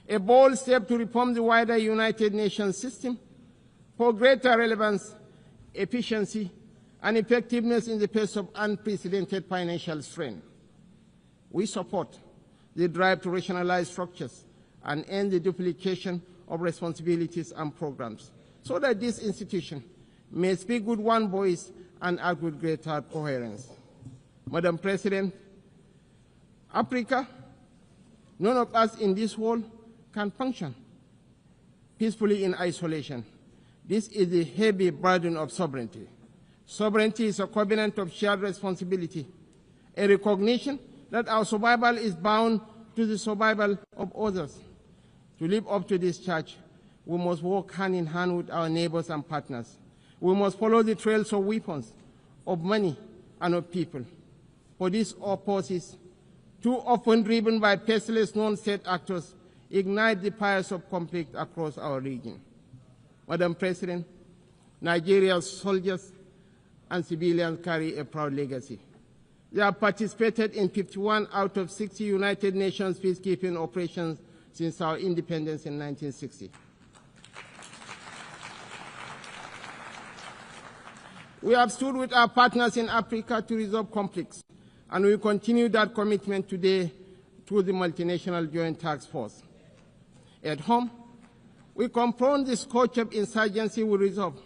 a bold step to reform the wider United Nations system for greater relevance, efficiency, and effectiveness in the face of unprecedented financial strain. We support the drive to rationalize structures and end the duplication of responsibilities and programs, so that this institution may speak with one voice and act with greater coherence. Madam President, Africa, none of us in this world can function peacefully in isolation. This is the heavy burden of sovereignty. Sovereignty is a covenant of shared responsibility, a recognition that our survival is bound to the survival of others. To live up to this charge, we must work hand in hand with our neighbors and partners. We must follow the trails of weapons, of money, and of people. For these forces, too often driven by faceless non-state actors, ignite the fires of conflict across our region. Madam President, Nigeria's soldiers and civilians carry a proud legacy. They have participated in 51 out of 60 United Nations peacekeeping operations since our independence in 1960. We have stood with our partners in Africa to resolve conflicts, and we continue that commitment today through the multinational joint task force. At home, we confront the scourge of insurgency with resolve.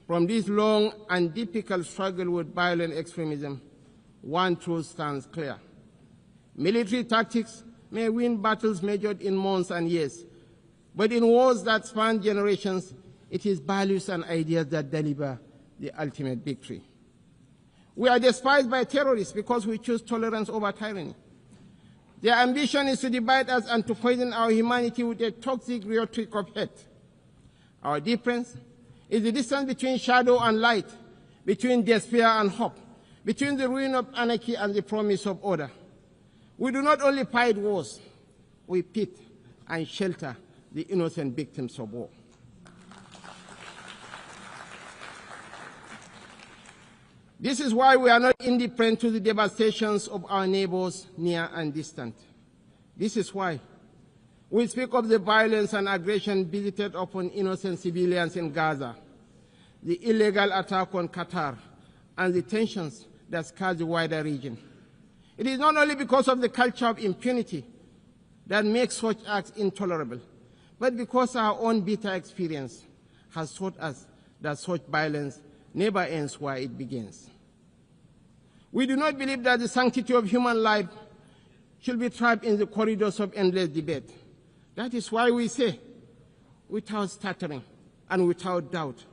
From this long and difficult struggle with violent extremism, one truth stands clear. Military tactics may win battles measured in months and years, but in wars that span generations, it is values and ideas that deliver the ultimate victory. We are despised by terrorists because we choose tolerance over tyranny. Their ambition is to divide us and to poison our humanity with a toxic rhetoric of hate. Our difference is the distance between shadow and light, between despair and hope, between the ruin of anarchy and the promise of order. We do not only fight wars, we pit and shelter the innocent victims of war. This is why we are not indifferent to the devastations of our neighbors near and distant. This is why we speak of the violence and aggression visited upon innocent civilians in Gaza, the illegal attack on Qatar, and the tensions that scar the wider region. It is not only because of the culture of impunity that makes such acts intolerable, but because our own bitter experience has taught us that such violence never ends where it begins. We do not believe that the sanctity of human life should be trapped in the corridors of endless debate. That is why we say, without stuttering and without doubt,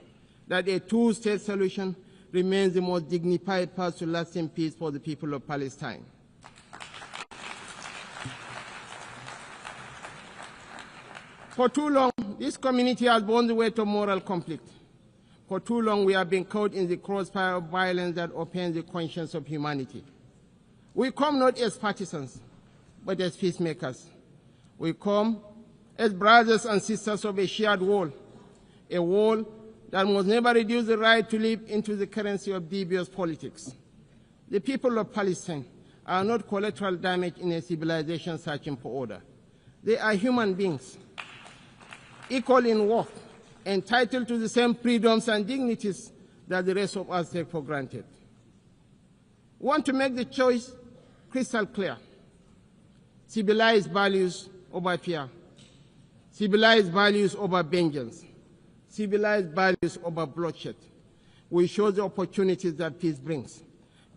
that a two-state solution remains the most dignified path to lasting peace for the people of Palestine. For too long, this community has borne the weight of moral conflict. For too long, we have been caught in the crossfire of violence that offends the conscience of humanity. We come not as partisans, but as peacemakers. We come as brothers and sisters of a shared wall, a wall that must never reduce the right to live into the currency of devious politics. The people of Palestine are not collateral damage in a civilization searching for order. They are human beings, equal in worth, entitled to the same freedoms and dignities that the rest of us take for granted. We want to make the choice crystal clear. Civilized values over fear. Civilized values over vengeance. Civilized values over bloodshed. We show the opportunities that peace brings,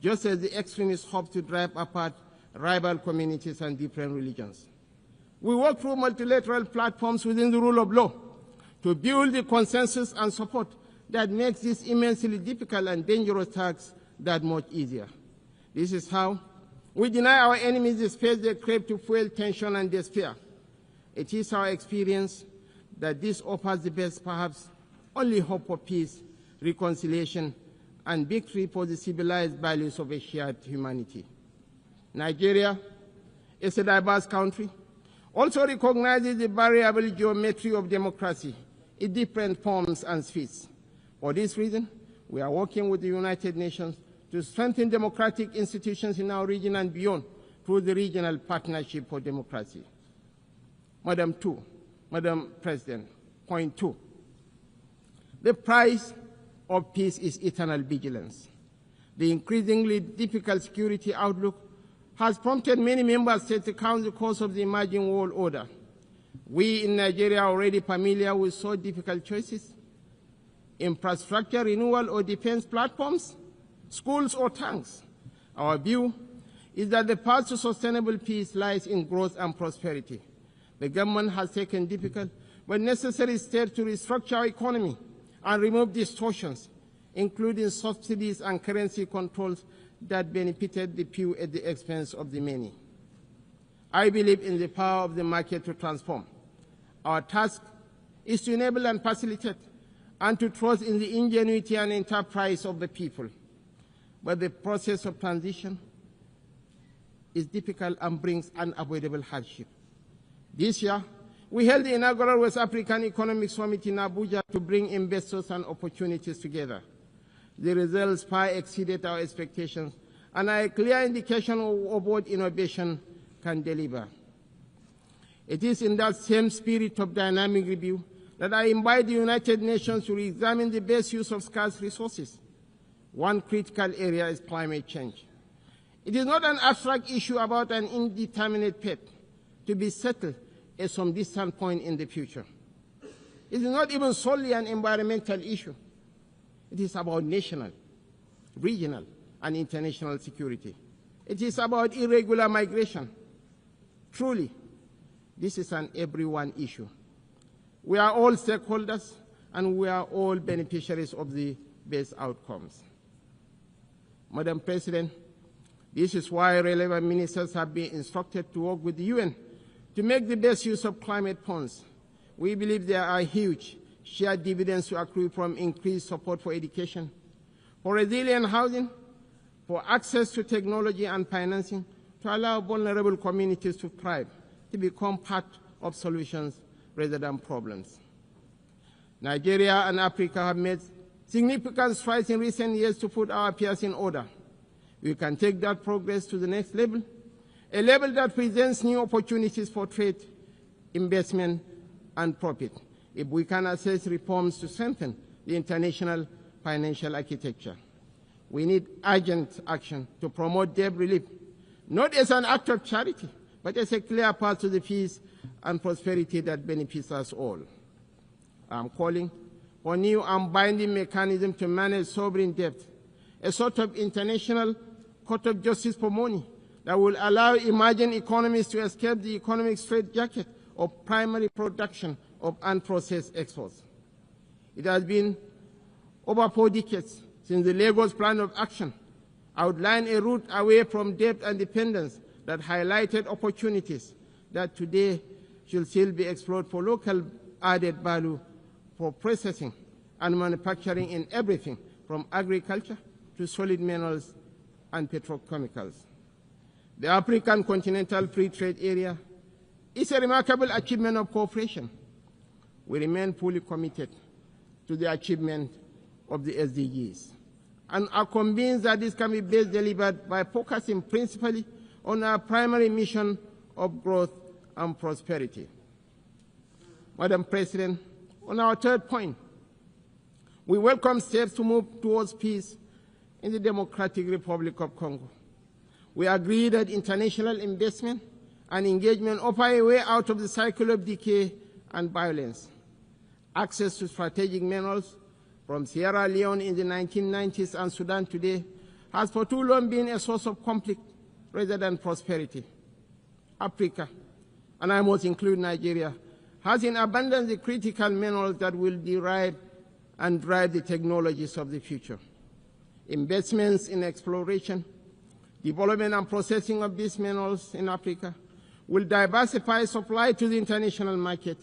just as the extremists hope to drive apart rival communities and different religions. We work through multilateral platforms within the rule of law to build the consensus and support that makes this immensely difficult and dangerous task that much easier. This is how we deny our enemies the space they crave to fuel tension and despair. It is our experience that this offers the best, perhaps only hope for peace, reconciliation, and victory for the civilized values of a shared humanity. Nigeria is a diverse country, also recognizes the variable geometry of democracy in different forms and speeds. For this reason, we are working with the United Nations to strengthen democratic institutions in our region and beyond through the Regional Partnership for Democracy. Madam President, point 2. The price of peace is eternal vigilance. The increasingly difficult security outlook has prompted many member states to count the cost of the emerging world order. We in Nigeria are already familiar with so difficult choices: infrastructure renewal or defense platforms, schools or tanks. Our view is that the path to sustainable peace lies in growth and prosperity. The government has taken difficult but necessary steps to restructure our economy and remove distortions, including subsidies and currency controls that benefited the few at the expense of the many. I believe in the power of the market to transform. Our task is to enable and facilitate and to trust in the ingenuity and enterprise of the people. But the process of transition is difficult and brings unavoidable hardship. This year, we held the inaugural West African Economic Summit in Abuja to bring investors and opportunities together. The results far exceeded our expectations and are a clear indication of what innovation can deliver. It is in that same spirit of dynamic review that I invite the United Nations to re-examine the best use of scarce resources. One critical area is climate change. It is not an abstract issue about an indeterminate fate to be settled at some distant point in the future. It is not even solely an environmental issue. It is about national, regional, and international security. It is about irregular migration. Truly, this is an everyone issue. We are all stakeholders, and we are all beneficiaries of the best outcomes. Madam President, this is why relevant ministers have been instructed to work with the UN to make the best use of climate funds. We believe there are huge shared dividends to accrue from increased support for education, for resilient housing, for access to technology and financing to allow vulnerable communities to thrive, to become part of solutions rather than problems. Nigeria and Africa have made significant strides in recent years to put our affairs in order. We can take that progress to the next level, a level that presents new opportunities for trade, investment, and profit, if we can assess reforms to strengthen the international financial architecture. We need urgent action to promote debt relief, not as an act of charity, but as a clear path to the peace and prosperity that benefits us all. I'm calling for new and binding mechanism to manage sovereign debt, a sort of international court of justice for money that will allow emerging economies to escape the economic straitjacket of primary production of unprocessed exports. It has been over 4 decades since the Lagos Plan of Action outlined a route away from debt and dependence that highlighted opportunities that today should still be explored for local added value for processing and manufacturing in everything from agriculture to solid minerals and petrochemicals. The African Continental Free Trade Area is a remarkable achievement of cooperation. We remain fully committed to the achievement of the SDGs and are convinced that this can be best delivered by focusing principally on our primary mission of growth and prosperity. Madam President, on our third point, we welcome steps to move towards peace in the Democratic Republic of Congo. We agree that international investment and engagement offer a way out of the cycle of decay and violence. Access to strategic minerals from Sierra Leone in the 1990s and Sudan today has for too long been a source of conflict rather than prosperity. Africa, and I must include Nigeria, has in abundance the critical minerals that will derive and drive the technologies of the future. Investments in exploration, development and processing of these minerals in Africa will diversify supply to the international market,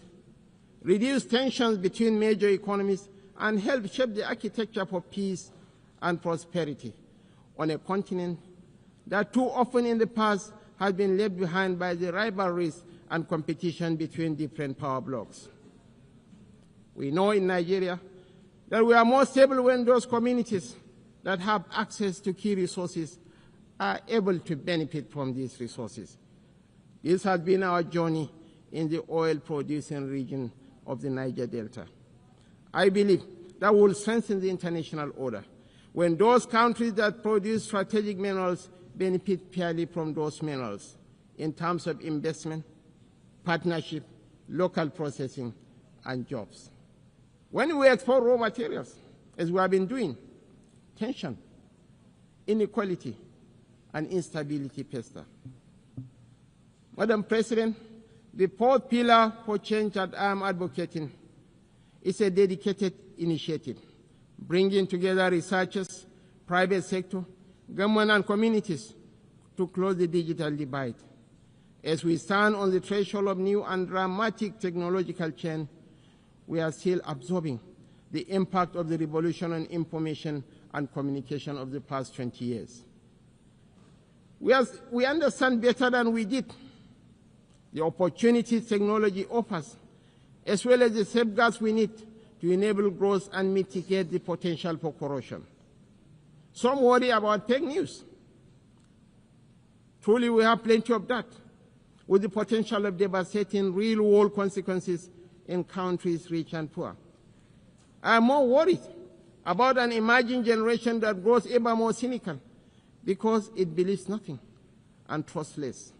reduce tensions between major economies, and help shape the architecture for peace and prosperity on a continent that too often in the past has been left behind by the rivalries and competition between different power blocs. We know in Nigeria that we are more stable when those communities that have access to key resources are able to benefit from these resources. This has been our journey in the oil-producing region of the Niger Delta. I believe that will strengthen the international order when those countries that produce strategic minerals benefit fairly from those minerals in terms of investment, partnership, local processing, and jobs. When we export raw materials, as we have been doing, tension, inequality, and instability fester. Madam President, the fourth pillar for change that I am advocating is a dedicated initiative, bringing together researchers, private sector, government, and communities to close the digital divide. As we stand on the threshold of new and dramatic technological change, we are still absorbing the impact of the revolution on information and communication of the past 20 years. We understand better than we did the opportunities technology offers, as well as the safeguards we need to enable growth and mitigate the potential for corruption. Some worry about fake news. Truly, we have plenty of that, with the potential of devastating real-world consequences in countries rich and poor. I am more worried about an emerging generation that grows ever more cynical because it believes nothing and trusts less.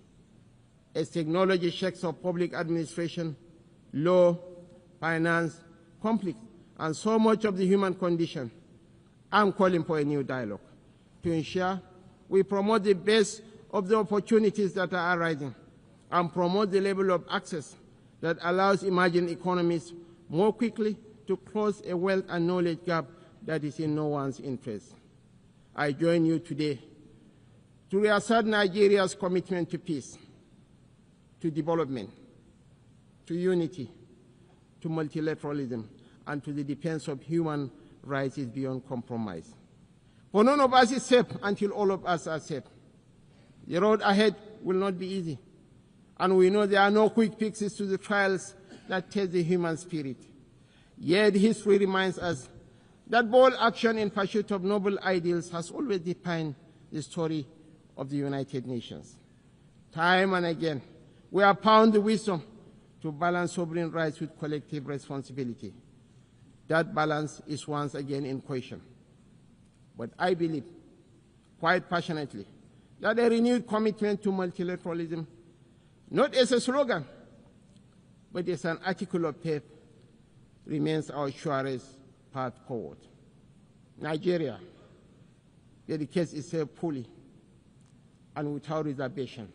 As technology shakes up public administration, law, finance, conflict, and so much of the human condition, I'm calling for a new dialogue to ensure we promote the best of the opportunities that are arising and promote the level of access that allows emerging economies more quickly to close a wealth and knowledge gap that is in no one's interest. I join you today to reassert Nigeria's commitment to peace, to development, to unity, to multilateralism, and to the defense of human rights is beyond compromise. For none of us is safe until all of us are safe. The road ahead will not be easy, and we know there are no quick fixes to the trials that test the human spirit. Yet history reminds us that bold action in pursuit of noble ideals has always defined the story of the United Nations. Time and again, we have found the wisdom to balance sovereign rights with collective responsibility. That balance is once again in question. But I believe, quite passionately, that a renewed commitment to multilateralism, not as a slogan, but as an article of faith, remains our surest path forward. Nigeria dedicates itself fully and without reservation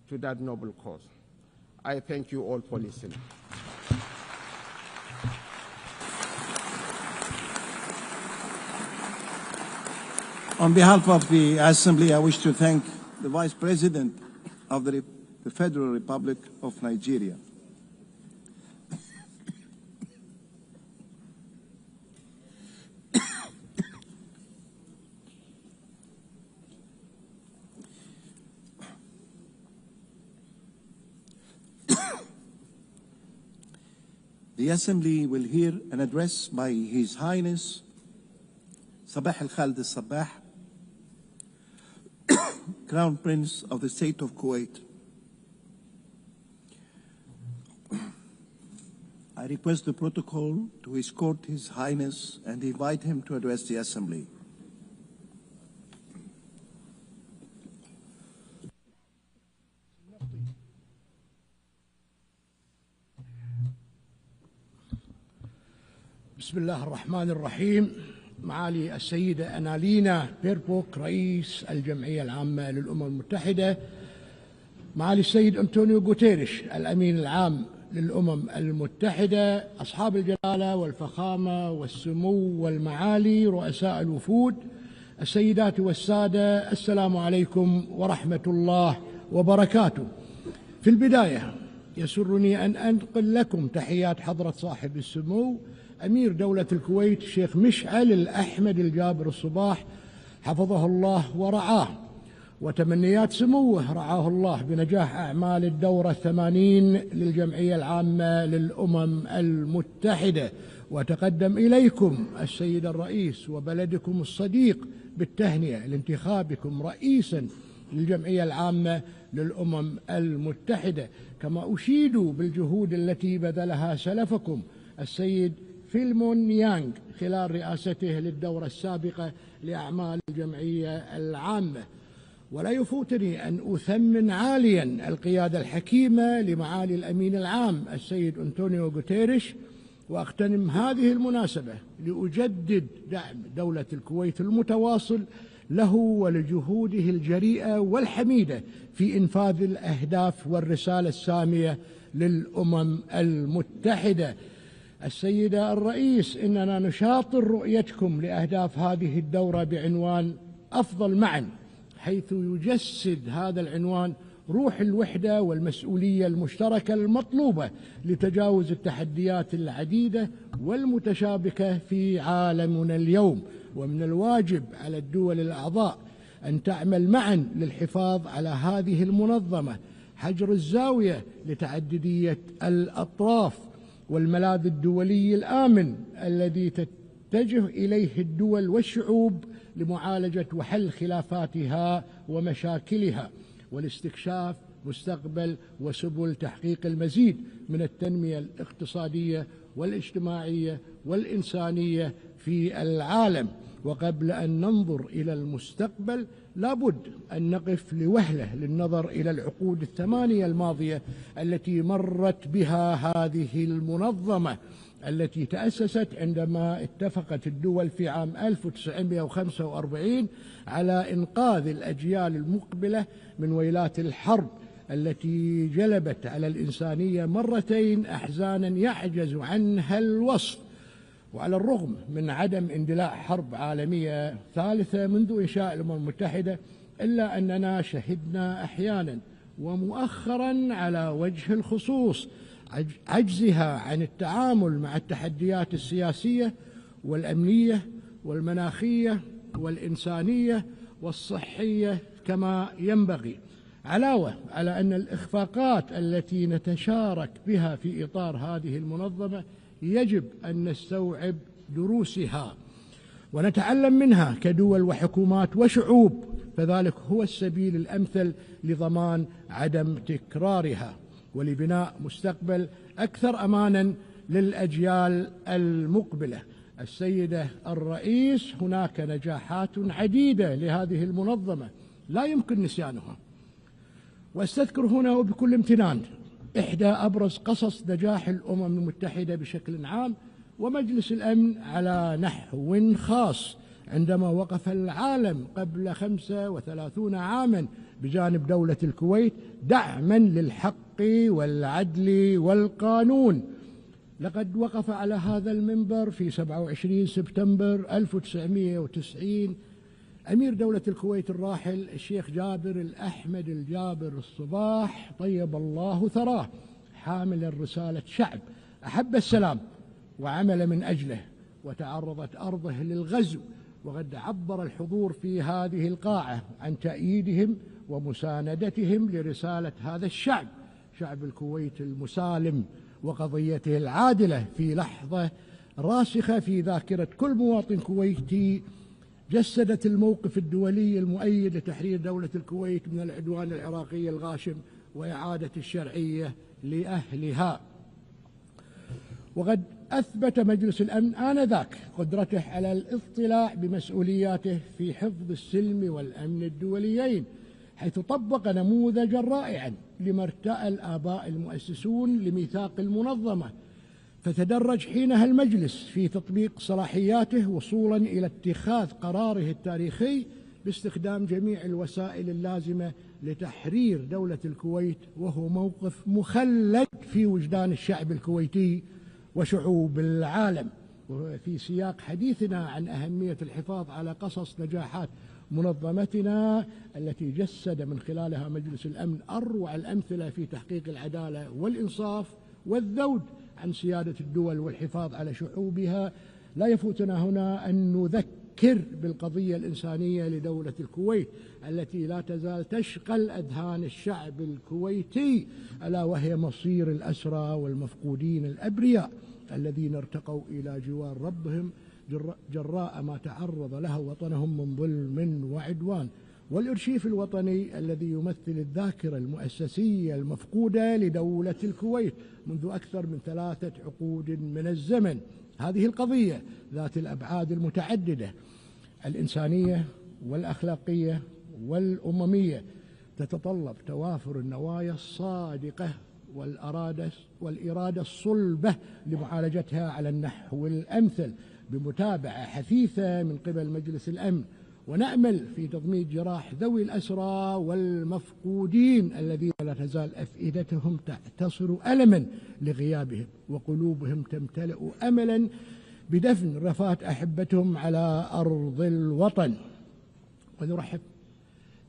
to that noble cause. I thank you all for listening. On behalf of the Assembly, I wish to thank the Vice President of the Federal Republic of Nigeria. The Assembly will hear an address by His Highness Sabah al-Khalid al-Sabah, Crown Prince of the State of Kuwait. I request the protocol to escort His Highness and invite him to address the Assembly. بسم الله الرحمن الرحيم. معالي السيدة أنالينا بيربوك رئيس الجمعية العامة للأمم المتحدة، معالي السيد أنطونيو غوتيريش الأمين العام للأمم المتحدة، أصحاب الجلالة والفخامة والسمو والمعالي رؤساء الوفود، السيدات والسادة، السلام عليكم ورحمة الله وبركاته. في البداية يسرني أن أنقل لكم تحيات حضرة صاحب السمو أمير دولة الكويت الشيخ مشعل الأحمد الجابر الصباح حفظه الله ورعاه، وتمنيات سموه رعاه الله بنجاح أعمال الدورة 80 للجمعية العامة للأمم المتحدة. وتقدم إليكم السيد الرئيس وبلدكم الصديق بالتهنئة لانتخابكم رئيسا للجمعية العامة للأمم المتحدة، كما أشيد بالجهود التي بذلها سلفكم السيد فيلمون يانغ خلال رئاسته للدورة السابقة لأعمال الجمعية العامة. ولا يفوتني أن أثمن عاليا القيادة الحكيمة لمعالي الأمين العام السيد أنطونيو غوتيريش، وأغتنم هذه المناسبة لأجدد دعم دولة الكويت المتواصل له ولجهوده الجريئة والحميدة في إنفاذ الأهداف والرسالة السامية للأمم المتحدة. السيدة الرئيس، إننا نشاطر رؤيتكم لأهداف هذه الدورة بعنوان أفضل معا، حيث يجسد هذا العنوان روح الوحدة والمسؤولية المشتركة المطلوبة لتجاوز التحديات العديدة والمتشابكة في عالمنا اليوم. ومن الواجب على الدول الأعضاء أن تعمل معا للحفاظ على هذه المنظمة، حجر الزاوية لتعددية الأطراف، والملاذ الدولي الآمن الذي تتجه إليه الدول والشعوب لمعالجة وحل خلافاتها ومشاكلها، والاستكشاف مستقبل وسبل تحقيق المزيد من التنمية الاقتصادية والاجتماعية والإنسانية في العالم. وقبل أن ننظر إلى المستقبل لابد أن نقف لوهلة للنظر إلى العقود 8 الماضية التي مرت بها هذه المنظمة، التي تأسست عندما اتفقت الدول في عام 1945 على إنقاذ الأجيال المقبلة من ويلات الحرب التي جلبت على الإنسانية مرتين أحزانا يعجز عنها الوصف. وعلى الرغم من عدم اندلاع حرب عالمية ثالثة منذ إنشاء الأمم المتحدة، إلا أننا شهدنا أحيانا ومؤخرا على وجه الخصوص عجزها عن التعامل مع التحديات السياسية والأمنية والمناخية والإنسانية والصحية كما ينبغي، علاوة على أن الإخفاقات التي نتشارك بها في إطار هذه المنظمة يجب أن نستوعب دروسها ونتعلم منها كدول وحكومات وشعوب، فذلك هو السبيل الأمثل لضمان عدم تكرارها ولبناء مستقبل أكثر أمانا للأجيال المقبلة. السيدة الرئيس، هناك نجاحات عديدة لهذه المنظمة لا يمكن نسيانها، واستذكر هنا وبكل امتنان إحدى أبرز قصص نجاح الأمم المتحدة بشكل عام ومجلس الأمن على نحو خاص، عندما وقف العالم قبل 35 عاما بجانب دولة الكويت دعما للحق والعدل والقانون. لقد وقف على هذا المنبر في 27 سبتمبر 1990 أمير دولة الكويت الراحل الشيخ جابر الأحمد الجابر الصباح طيب الله ثراه، حامل رسالة شعب أحب السلام وعمل من أجله، وتعرضت أرضه للغزو، وقد عبر الحضور في هذه القاعة عن تأييدهم ومساندتهم لرسالة هذا الشعب، شعب الكويت المسالم، وقضيته العادلة في لحظة راسخة في ذاكرة كل مواطن كويتي جسدت الموقف الدولي المؤيد لتحرير دولة الكويت من العدوان العراقي الغاشم وإعادة الشرعية لأهلها. وقد أثبت مجلس الأمن آنذاك قدرته على الاطلاع بمسؤولياته في حفظ السلم والأمن الدوليين، حيث طبق نموذجا رائعا لما ارتأى الآباء المؤسسون لميثاق المنظمة، فتدرج حينها المجلس في تطبيق صلاحياته وصولا إلى اتخاذ قراره التاريخي باستخدام جميع الوسائل اللازمة لتحرير دولة الكويت، وهو موقف مخلد في وجدان الشعب الكويتي وشعوب العالم. وفي سياق حديثنا عن أهمية الحفاظ على قصص نجاحات منظمتنا التي جسد من خلالها مجلس الأمن أروع الأمثلة في تحقيق العدالة والإنصاف والذود عن سيادة الدول والحفاظ على شعوبها، لا يفوتنا هنا أن نذكر بالقضية الإنسانية لدولة الكويت التي لا تزال تشغل أذهان الشعب الكويتي، ألا وهي مصير الأسرى والمفقودين الأبرياء الذين ارتقوا إلى جوار ربهم جراء ما تعرض له وطنهم من ظلم وعدوان، والإرشيف الوطني الذي يمثل الذاكرة المؤسسية المفقودة لدولة الكويت منذ أكثر من 3 عقود من الزمن. هذه القضية ذات الأبعاد المتعددة الإنسانية والأخلاقية والأممية تتطلب توافر النوايا الصادقة والإرادة الصلبة لمعالجتها على النحو الأمثل بمتابعة حثيثة من قبل مجلس الأمن، ونأمل في تضميد جراح ذوي الأسرى والمفقودين الذين لا تزال أفئدتهم تعتصر ألما لغيابهم وقلوبهم تمتلئ أملا بدفن رفات أحبتهم على أرض الوطن. ونرحب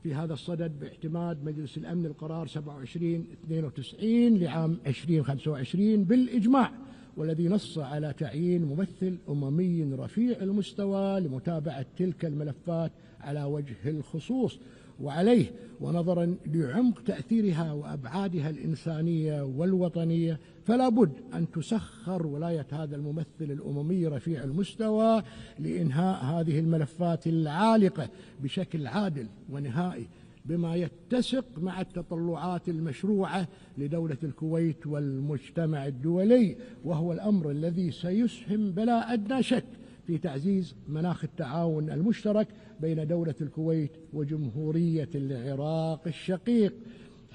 في هذا الصدد باعتماد مجلس الأمن القرار 2792 لعام 2025 بالإجماع، والذي نص على تعيين ممثل أممي رفيع المستوى لمتابعة تلك الملفات على وجه الخصوص، وعليه ونظرا لعمق تأثيرها وأبعادها الإنسانية والوطنية فلا بد أن تسخر ولاية هذا الممثل الأممي رفيع المستوى لإنهاء هذه الملفات العالقة بشكل عادل ونهائي بما يتسق مع التطلعات المشروعة لدولة الكويت والمجتمع الدولي، وهو الأمر الذي سيسهم بلا أدنى شك في تعزيز مناخ التعاون المشترك بين دولة الكويت وجمهورية العراق الشقيق.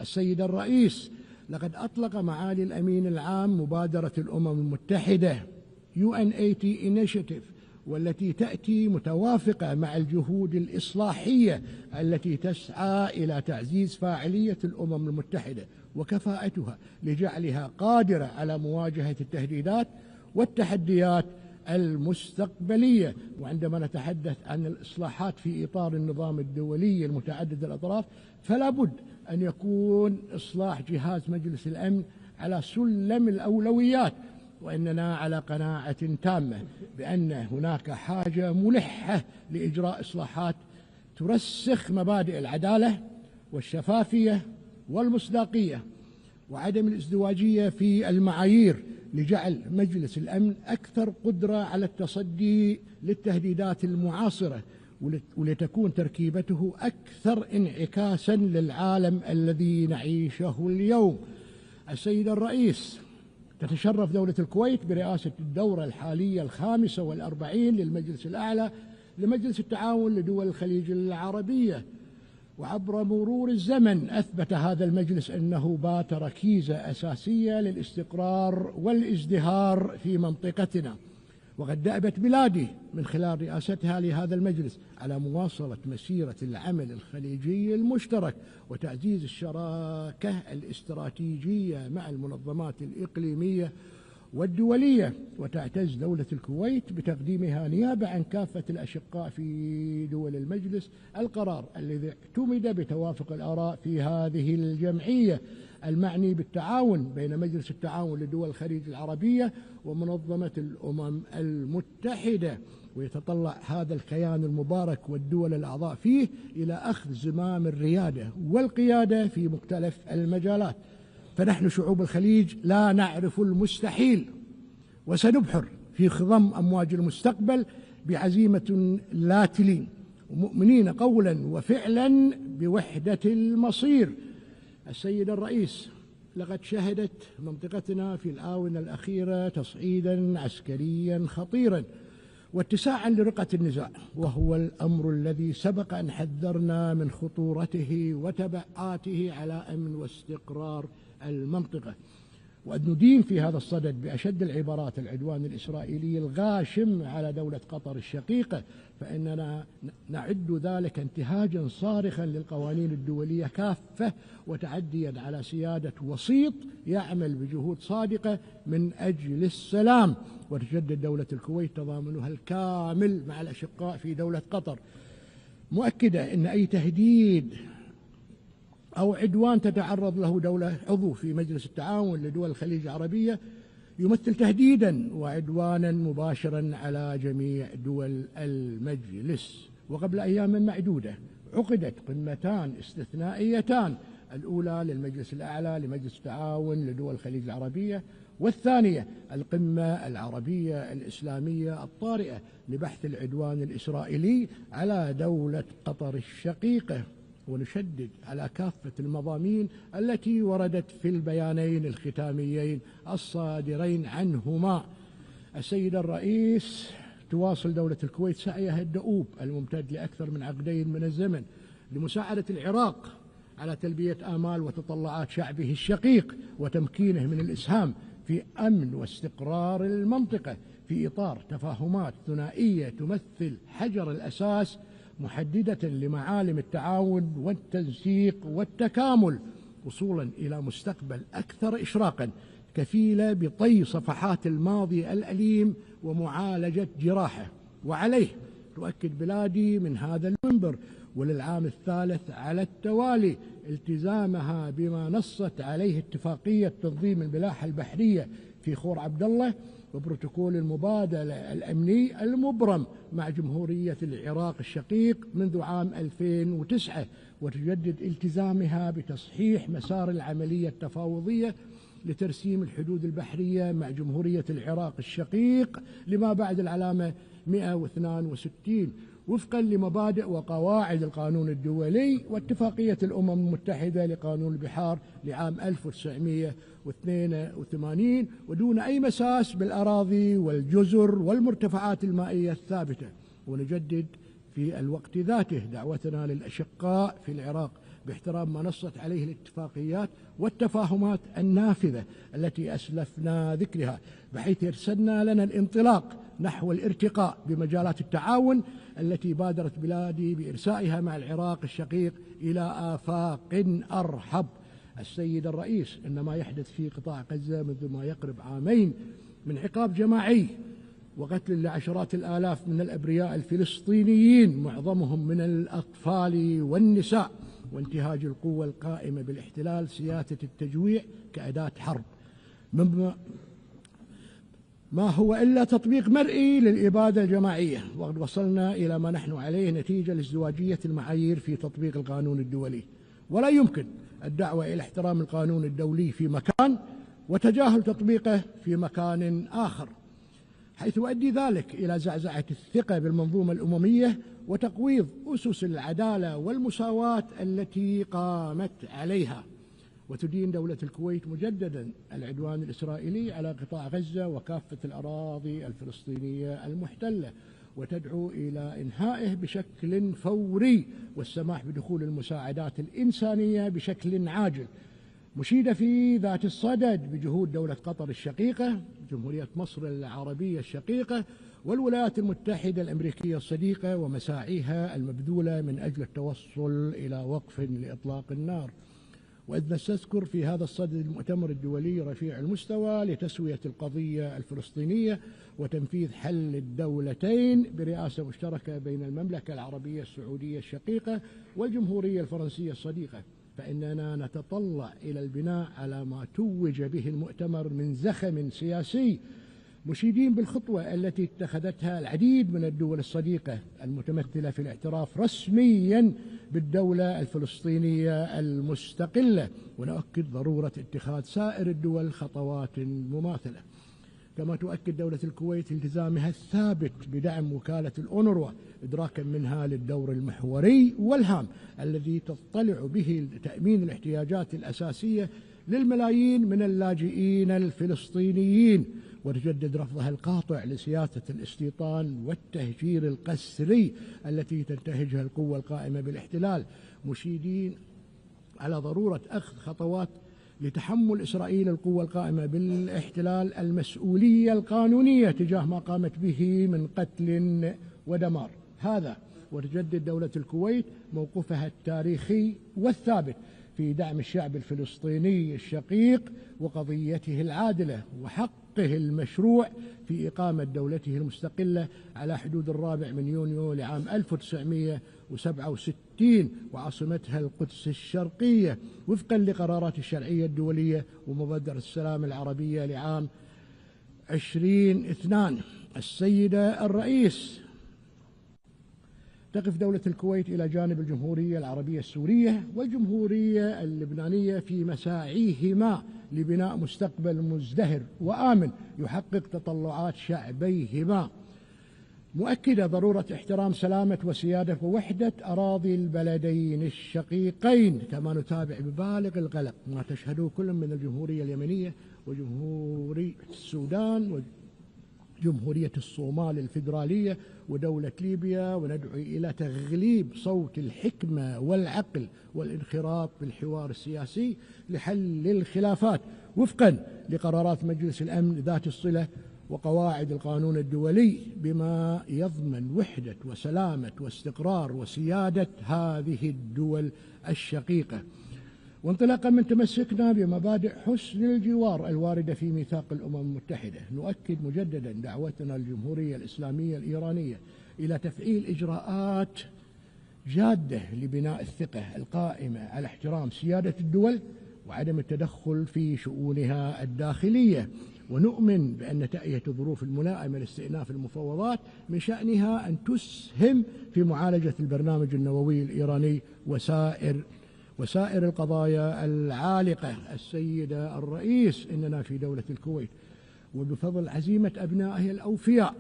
السيد الرئيس، لقد أطلق معالي الأمين العام مبادرة الأمم المتحدة UNGA Initiative، والتي تأتي متوافقة مع الجهود الإصلاحية التي تسعى إلى تعزيز فاعلية الأمم المتحدة وكفاءتها لجعلها قادرة على مواجهة التهديدات والتحديات المستقبلية. وعندما نتحدث عن الإصلاحات في إطار النظام الدولي المتعدد الأطراف، فلا بد أن يكون إصلاح جهاز مجلس الأمن على سلم الأولويات، وإننا على قناعة تامة بأن هناك حاجة ملحة لإجراء إصلاحات ترسخ مبادئ العدالة والشفافية والمصداقية وعدم الازدواجية في المعايير، لجعل مجلس الأمن أكثر قدرة على التصدي للتهديدات المعاصرة، ولتكون تركيبته أكثر انعكاسا للعالم الذي نعيشه اليوم. السيد الرئيس، تتشرف دولة الكويت برئاسة الدورة الحالية 45 للمجلس الأعلى لمجلس التعاون لدول الخليج العربية، وعبر مرور الزمن أثبت هذا المجلس أنه بات ركيزة أساسية للاستقرار والازدهار في منطقتنا. وقد دأبت بلادي من خلال رئاستها لهذا المجلس على مواصلة مسيرة العمل الخليجي المشترك وتعزيز الشراكة الاستراتيجية مع المنظمات الإقليمية والدولية. وتعتز دولة الكويت بتقديمها نيابة عن كافة الأشقاء في دول المجلس القرار الذي اعتمد بتوافق الآراء في هذه الجمعية المعني بالتعاون بين مجلس التعاون لدول الخليج العربية ومنظمة الأمم المتحدة. ويتطلع هذا الكيان المبارك والدول الأعضاء فيه إلى أخذ زمام الريادة والقيادة في مختلف المجالات. فنحن شعوب الخليج لا نعرف المستحيل، وسنبحر في خضم أمواج المستقبل بعزيمة لا تلين، ومؤمنين قولا وفعلا بوحدة المصير. السيد الرئيس، لقد شهدت منطقتنا في الآونة الأخيرة تصعيدا عسكريا خطيرا واتساعا لرقة النزاع، وهو الأمر الذي سبق أن حذرنا من خطورته وتبعاته على أمن واستقرار المنطقة. وأن ندين في هذا الصدد بأشد العبارات العدوان الإسرائيلي الغاشم على دولة قطر الشقيقة، فإننا نعد ذلك انتهاجا صارخا للقوانين الدولية كافة، وتعديا على سيادة وسيط يعمل بجهود صادقة من أجل السلام. وتجدد دولة الكويت تضامنها الكامل مع الأشقاء في دولة قطر، مؤكدة أن أي تهديد أو عدوان تتعرض له دولة عضو في مجلس التعاون لدول الخليج العربية يمثل تهديدا وعدوانا مباشرا على جميع دول المجلس. وقبل أيام معدودة عقدت قمتان استثنائيتان، الأولى للمجلس الأعلى لمجلس التعاون لدول الخليج العربية، والثانية القمة العربية الإسلامية الطارئة لبحث العدوان الإسرائيلي على دولة قطر الشقيقة. ونشدد على كافة المضامين التي وردت في البيانين الختاميين الصادرين عنهما. السيد الرئيس، تواصل دولة الكويت سعيها الدؤوب الممتد لأكثر من عقدين من الزمن لمساعدة العراق على تلبية آمال وتطلعات شعبه الشقيق وتمكينه من الإسهام في أمن واستقرار المنطقة في إطار تفاهمات ثنائية تمثل حجر الأساس محددة لمعالم التعاون والتنسيق والتكامل، وصولا إلى مستقبل أكثر إشراقا كفيلة بطي صفحات الماضي الأليم ومعالجة جراحه. وعليه تؤكد بلادي من هذا المنبر وللعام الثالث على التوالي التزامها بما نصت عليه اتفاقية تنظيم الملاحة البحرية في خور عبد الله وبروتوكول المبادلة الأمني المبرم مع جمهورية العراق الشقيق منذ عام 2009، وتجدد التزامها بتصحيح مسار العملية التفاوضية لترسيم الحدود البحرية مع جمهورية العراق الشقيق لما بعد العلامة 162 وفقا لمبادئ وقواعد القانون الدولي واتفاقية الأمم المتحدة لقانون البحار لعام 1982 ودون أي مساس بالأراضي والجزر والمرتفعات المائية الثابتة. ونجدد في الوقت ذاته دعوتنا للأشقاء في العراق باحترام ما نصت عليه الاتفاقيات والتفاهمات النافذة التي أسلفنا ذكرها، بحيث يرسلنا لنا الانطلاق نحو الارتقاء بمجالات التعاون التي بادرت بلادي بإرسائها مع العراق الشقيق إلى آفاق أرحب. السيد الرئيس، إن ما يحدث في قطاع غزة منذ ما يقرب عامين من عقاب جماعي وقتل لعشرات الآلاف من الأبرياء الفلسطينيين معظمهم من الأطفال والنساء، وانتهاج القوة القائمة بالاحتلال سياسة التجويع كأداة حرب، ما هو إلا تطبيق مرئي للإبادة الجماعية. وقد وصلنا إلى ما نحن عليه نتيجة لازدواجية المعايير في تطبيق القانون الدولي، ولا يمكن الدعوة إلى احترام القانون الدولي في مكان وتجاهل تطبيقه في مكان آخر، حيث يؤدي ذلك إلى زعزعة الثقة بالمنظومة الأممية وتقويض أسس العدالة والمساواة التي قامت عليها. وتدين دولة الكويت مجددا العدوان الإسرائيلي على قطاع غزة وكافة الأراضي الفلسطينية المحتلة، وتدعو إلى إنهائه بشكل فوري والسماح بدخول المساعدات الإنسانية بشكل عاجل، مشيدة في ذات الصدد بجهود دولة قطر الشقيقة، جمهورية مصر العربية الشقيقة، والولايات المتحدة الأمريكية الصديقة ومساعيها المبذولة من أجل التوصل إلى وقف لإطلاق النار. وإذ نستذكر في هذا الصدد المؤتمر الدولي رفيع المستوى لتسوية القضية الفلسطينية وتنفيذ حل الدولتين برئاسة مشتركة بين المملكة العربية السعودية الشقيقة والجمهورية الفرنسية الصديقة، فإننا نتطلع إلى البناء على ما توج به المؤتمر من زخم سياسي، مشيدين بالخطوة التي اتخذتها العديد من الدول الصديقة المتمثلة في الاعتراف رسميا بالدولة الفلسطينية المستقلة، ونؤكد ضرورة اتخاذ سائر الدول خطوات مماثلة. كما تؤكد دولة الكويت التزامها الثابت بدعم وكالة الأونروا إدراكا منها للدور المحوري والهام الذي تضطلع به لتأمين الاحتياجات الأساسية للملايين من اللاجئين الفلسطينيين، وتجدد رفضها القاطع لسياسة الاستيطان والتهجير القسري التي تنتهجها القوة القائمة بالاحتلال، مشيدين على ضرورة أخذ خطوات لتحمل إسرائيل القوة القائمة بالاحتلال المسؤولية القانونية تجاه ما قامت به من قتل ودمار. هذا وتجدد دولة الكويت موقفها التاريخي والثابت في دعم الشعب الفلسطيني الشقيق وقضيته العادلة وحقه المشروع في إقامة دولته المستقلة على حدود 4 يونيو لعام 1967 وعاصمتها القدس الشرقية وفقا لقرارات الشرعية الدولية ومبادرة السلام العربية لعام 2002. السيدة الرئيس، تقف دولة الكويت إلى جانب الجمهورية العربية السورية والجمهورية اللبنانية في مساعيهما لبناء مستقبل مزدهر وآمن يحقق تطلعات شعبيهما، مؤكدة ضرورة احترام سلامة وسيادة ووحدة أراضي البلدين الشقيقين. كما نتابع ببالغ القلق ما تشهده كل من الجمهورية اليمنية وجمهورية السودان وجمهورية الصومال الفيدرالية ودولة ليبيا، وندعو إلى تغليب صوت الحكمة والعقل والانخراط بالحوار السياسي لحل الخلافات وفقا لقرارات مجلس الأمن ذات الصلة وقواعد القانون الدولي بما يضمن وحدة وسلامة واستقرار وسيادة هذه الدول الشقيقة. وانطلاقا من تمسكنا بمبادئ حسن الجوار الواردة في ميثاق الأمم المتحدة، نؤكد مجددا دعوتنا للجمهورية الإسلامية الإيرانية إلى تفعيل إجراءات جادة لبناء الثقة القائمة على احترام سيادة الدول وعدم التدخل في شؤونها الداخلية، ونؤمن بأن تأية الظروف الملائمة لاستئناف المفاوضات من شأنها أن تسهم في معالجة البرنامج النووي الإيراني وسائر القضايا العالقة. السيدة الرئيس، إننا في دولة الكويت وبفضل عزيمة أبنائها الأوفياء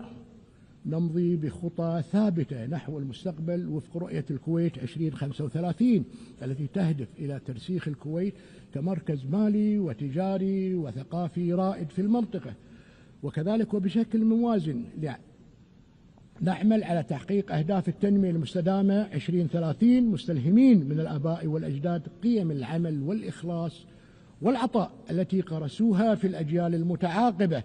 نمضي بخطى ثابتة نحو المستقبل وفق رؤية الكويت 2035 التي تهدف إلى ترسيخ الكويت كمركز مالي وتجاري وثقافي رائد في المنطقة، وكذلك وبشكل موازن نعمل على تحقيق أهداف التنمية المستدامة 2030 مستلهمين من الآباء والأجداد قيم العمل والإخلاص والعطاء التي قرسوها في الأجيال المتعاقبة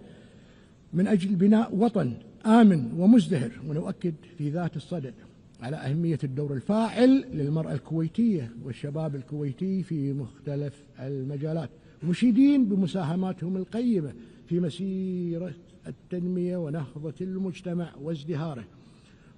من أجل بناء وطن آمن ومزدهر. ونؤكد في ذات الصدد على أهمية الدور الفاعل للمرأة الكويتية والشباب الكويتي في مختلف المجالات، مشيدين بمساهماتهم القيمة في مسيرة التنمية ونهضة المجتمع وازدهاره،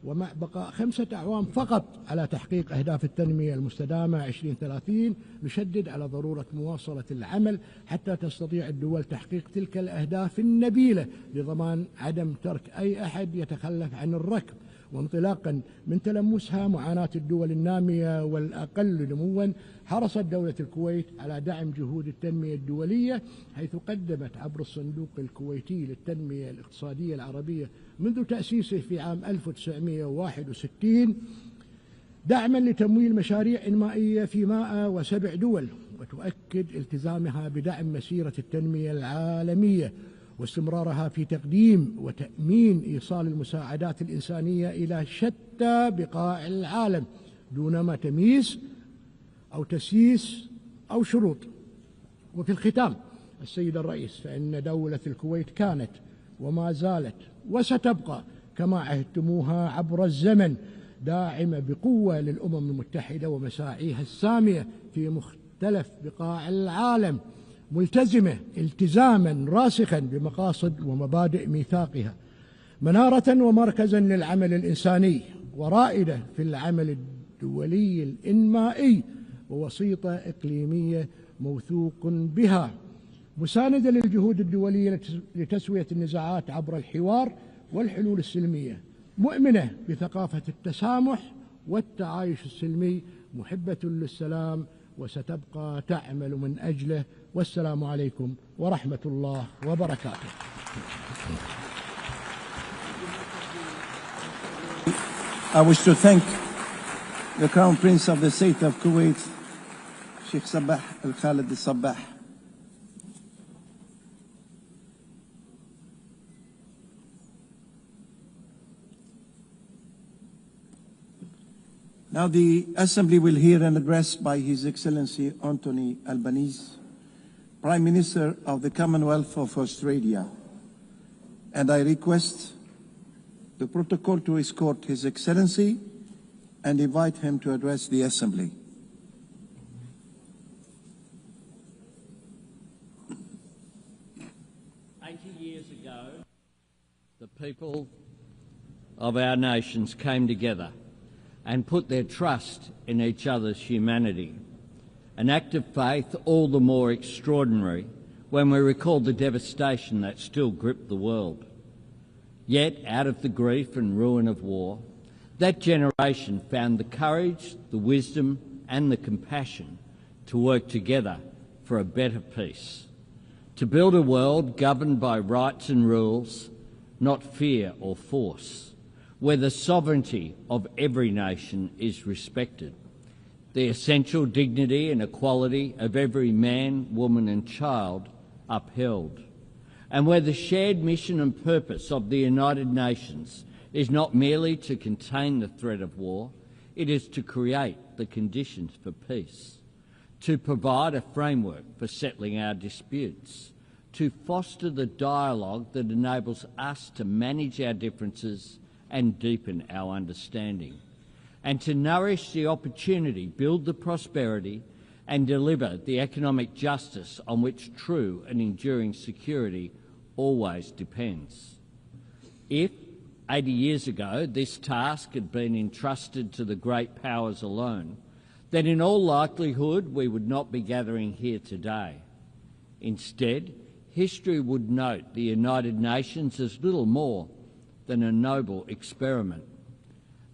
ومع بقاء 5 أعوام فقط على تحقيق أهداف التنمية المستدامة 2030 نشدد على ضرورة مواصلة العمل حتى تستطيع الدول تحقيق تلك الأهداف النبيلة لضمان عدم ترك أي أحد يتخلف عن الركب. وانطلاقا من تلمسها معاناة الدول النامية والأقل نموا، حرصت دولة الكويت على دعم جهود التنمية الدولية، حيث قدمت عبر الصندوق الكويتي للتنمية الاقتصادية العربية منذ تأسيسه في عام 1961 دعما لتمويل مشاريع إنمائية في 107 دول، وتؤكد التزامها بدعم مسيرة التنمية العالمية واستمرارها في تقديم وتأمين إيصال المساعدات الإنسانية إلى شتى بقاع العالم دون ما تمييز أو تسييس أو شروط. وفي الختام السيد الرئيس، فإن دولة الكويت كانت وما زالت وستبقى كما عهدتموها عبر الزمن داعمة بقوة للأمم المتحدة ومساعيها السامية في مختلف بقاع العالم، ملتزمة التزاما راسخا بمقاصد ومبادئ ميثاقها، منارة ومركزا للعمل الإنساني، ورائدة في العمل الدولي الإنمائي، ووسيطة إقليمية موثوق بها، مساندة للجهود الدولية لتسوية النزاعات عبر الحوار والحلول السلمية، مؤمنة بثقافة التسامح والتعايش السلمي، محبة للسلام وستبقى تعمل من أجله. والسلام عليكم ورحمة الله وبركاته. I wish to thank the Crown Prince of the State of Kuwait, Sheikh Sabah Al-Khalid Al-Sabah. Now the Assembly will hear an address by His Excellency Anthony Albanese, Prime Minister of the Commonwealth of Australia, and I request the protocol to escort His Excellency and invite him to address the Assembly. Years ago, the people of our nations came together and put their trust in each other's humanity. An act of faith all the more extraordinary when we recall the devastation that still gripped the world. Yet, out of the grief and ruin of war, that generation found the courage, the wisdom and the compassion to work together for a better peace, to build a world governed by rights and rules, not fear or force, where the sovereignty of every nation is respected, the essential dignity and equality of every man, woman and child upheld, and where the shared mission and purpose of the United Nations is not merely to contain the threat of war, it is to create the conditions for peace, to provide a framework for settling our disputes, to foster the dialogue that enables us to manage our differences and deepen our understanding, and to nourish the opportunity, build the prosperity and deliver the economic justice on which true and enduring security always depends. If 80 years ago this task had been entrusted to the great powers alone, then in all likelihood we would not be gathering here today. Instead, history would note the United Nations as little more than a noble experiment.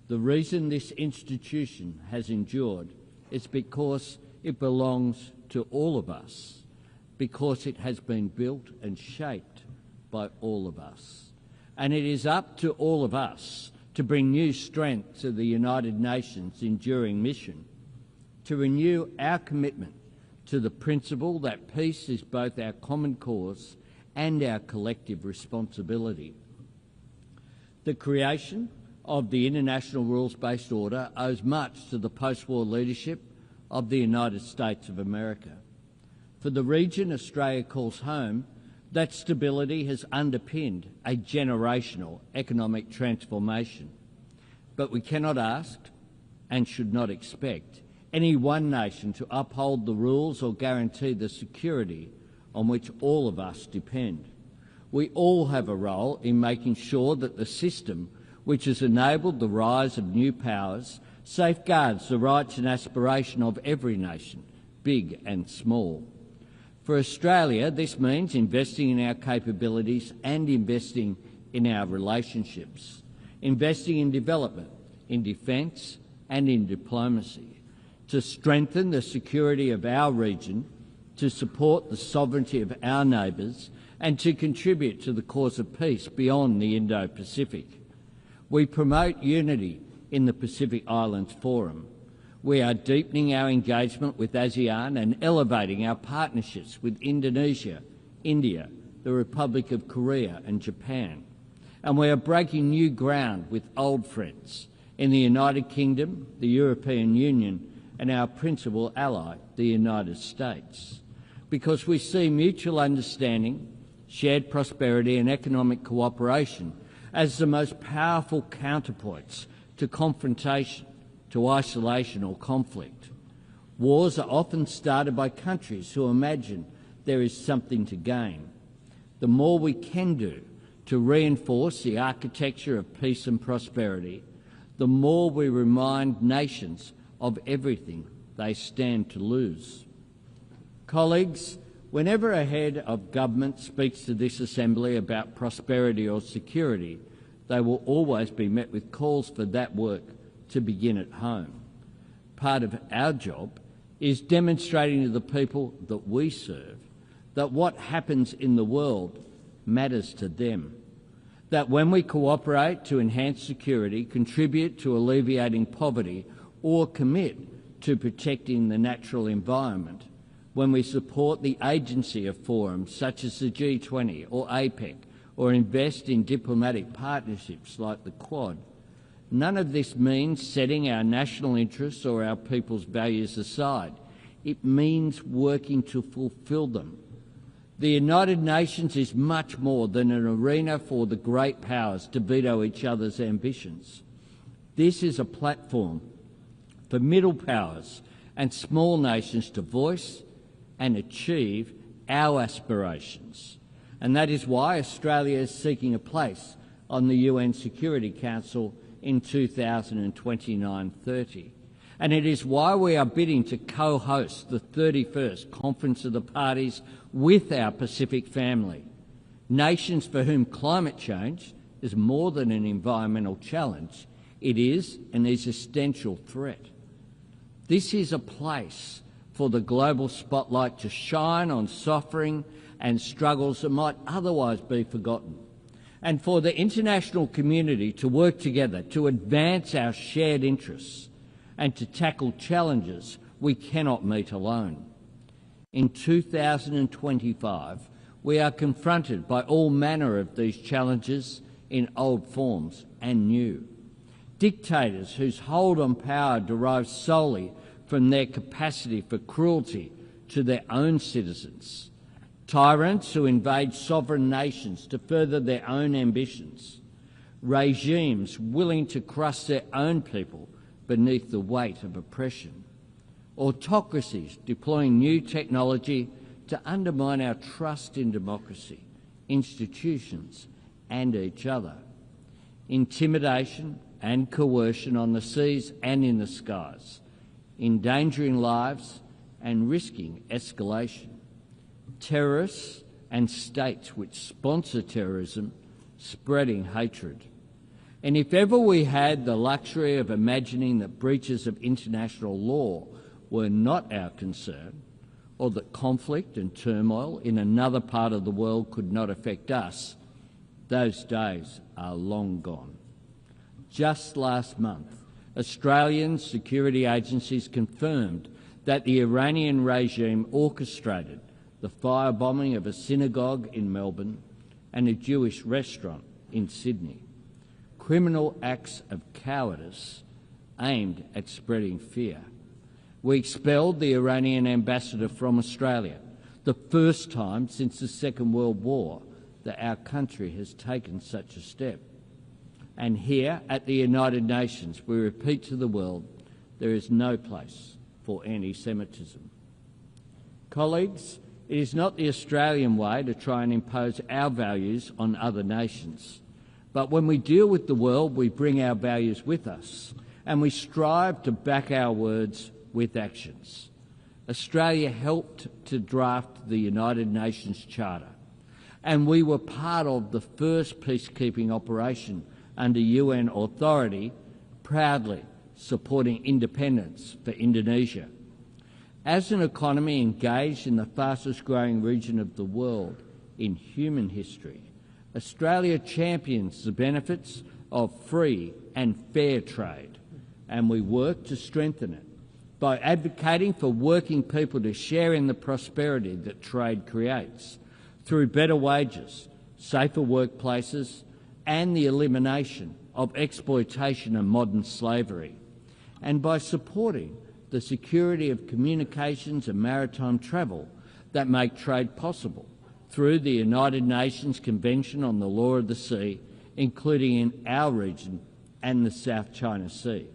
The reason this institution has endured is because it belongs to all of us, because it has been built and shaped by all of us. And it is up to all of us to bring new strength to the United Nations' enduring mission, to renew our commitment to the principle that peace is both our common cause and our collective responsibility. The creation of the International Rules-Based Order owes much to the post-war leadership of the United States of America. For the region Australia calls home, that stability has underpinned a generational economic transformation. But we cannot ask, and should not expect, any one nation to uphold the rules or guarantee the security on which all of us depend. We all have a role in making sure that the system which has enabled the rise of new powers safeguards the rights and aspiration of every nation, big and small. For Australia, this means investing in our capabilities and investing in our relationships, investing in development, in defence and in diplomacy, to strengthen the security of our region, to support the sovereignty of our neighbours and to contribute to the cause of peace beyond the Indo-Pacific. We promote unity in the Pacific Islands Forum. We are deepening our engagement with ASEAN and elevating our partnerships with Indonesia, India, the Republic of Korea and Japan. And we are breaking new ground with old friends in the United Kingdom, the European Union and our principal ally, the United States, because we see mutual understanding, shared prosperity and economic cooperation as the most powerful counterpoints to confrontation, to isolation or conflict. Wars are often started by countries who imagine there is something to gain. The more we can do to reinforce the architecture of peace and prosperity, the more we remind nations of everything they stand to lose. Colleagues, whenever a head of government speaks to this Assembly about prosperity or security, they will always be met with calls for that work to begin at home. Part of our job is demonstrating to the people that we serve that what happens in the world matters to them, that when we cooperate to enhance security, contribute to alleviating poverty or commit to protecting the natural environment, when we support the agency of forums such as the G20 or APEC, or invest in diplomatic partnerships like the Quad, none of this means setting our national interests or our people's values aside. It means working to fulfil them. The United Nations is much more than an arena for the great powers to veto each other's ambitions. This is a platform for middle powers and small nations to voice and achieve our aspirations. And that is why Australia is seeking a place on the UN Security Council in 2029-30. And it is why we are bidding to co-host the 31st Conference of the Parties with our Pacific family, nations for whom climate change is more than an environmental challenge, it is an existential threat. This is a place for the global spotlight to shine on suffering and struggles that might otherwise be forgotten, and for the international community to work together to advance our shared interests and to tackle challenges we cannot meet alone. In 2025, we are confronted by all manner of these challenges in old forms and new. Dictators whose hold on power derives solely from their capacity for cruelty to their own citizens. Tyrants who invade sovereign nations to further their own ambitions. Regimes willing to crush their own people beneath the weight of oppression. Autocracies deploying new technology to undermine our trust in democracy, institutions and each other. Intimidation and coercion on the seas and in the skies, endangering lives and risking escalation. Terrorists and states which sponsor terrorism, spreading hatred. And if ever we had the luxury of imagining that breaches of international law were not our concern, or that conflict and turmoil in another part of the world could not affect us, those days are long gone. Just last month, Australian security agencies confirmed that the Iranian regime orchestrated the firebombing of a synagogue in Melbourne and a Jewish restaurant in Sydney. Criminal acts of cowardice aimed at spreading fear. We expelled the Iranian ambassador from Australia, the first time since the Second World War that our country has taken such a step. And here at the United Nations, we repeat to the world, there is no place for anti-Semitism. Colleagues, It is not the Australian way to try and impose our values on other nations. But when we deal with the world, we bring our values with us, and we strive to back our words with actions. Australia helped to draft the United Nations Charter, and we were part of the first peacekeeping operation under UN authority, proudly supporting independence for Indonesia. As an economy engaged in the fastest-growing region of the world in human history, Australia champions the benefits of free and fair trade, and we work to strengthen it by advocating for working people to share in the prosperity that trade creates through better wages, safer workplaces, and the elimination of exploitation and modern slavery, and by supporting the security of communications and maritime travel that make trade possible through the United Nations Convention on the Law of the Sea, including in our region and the South China Sea.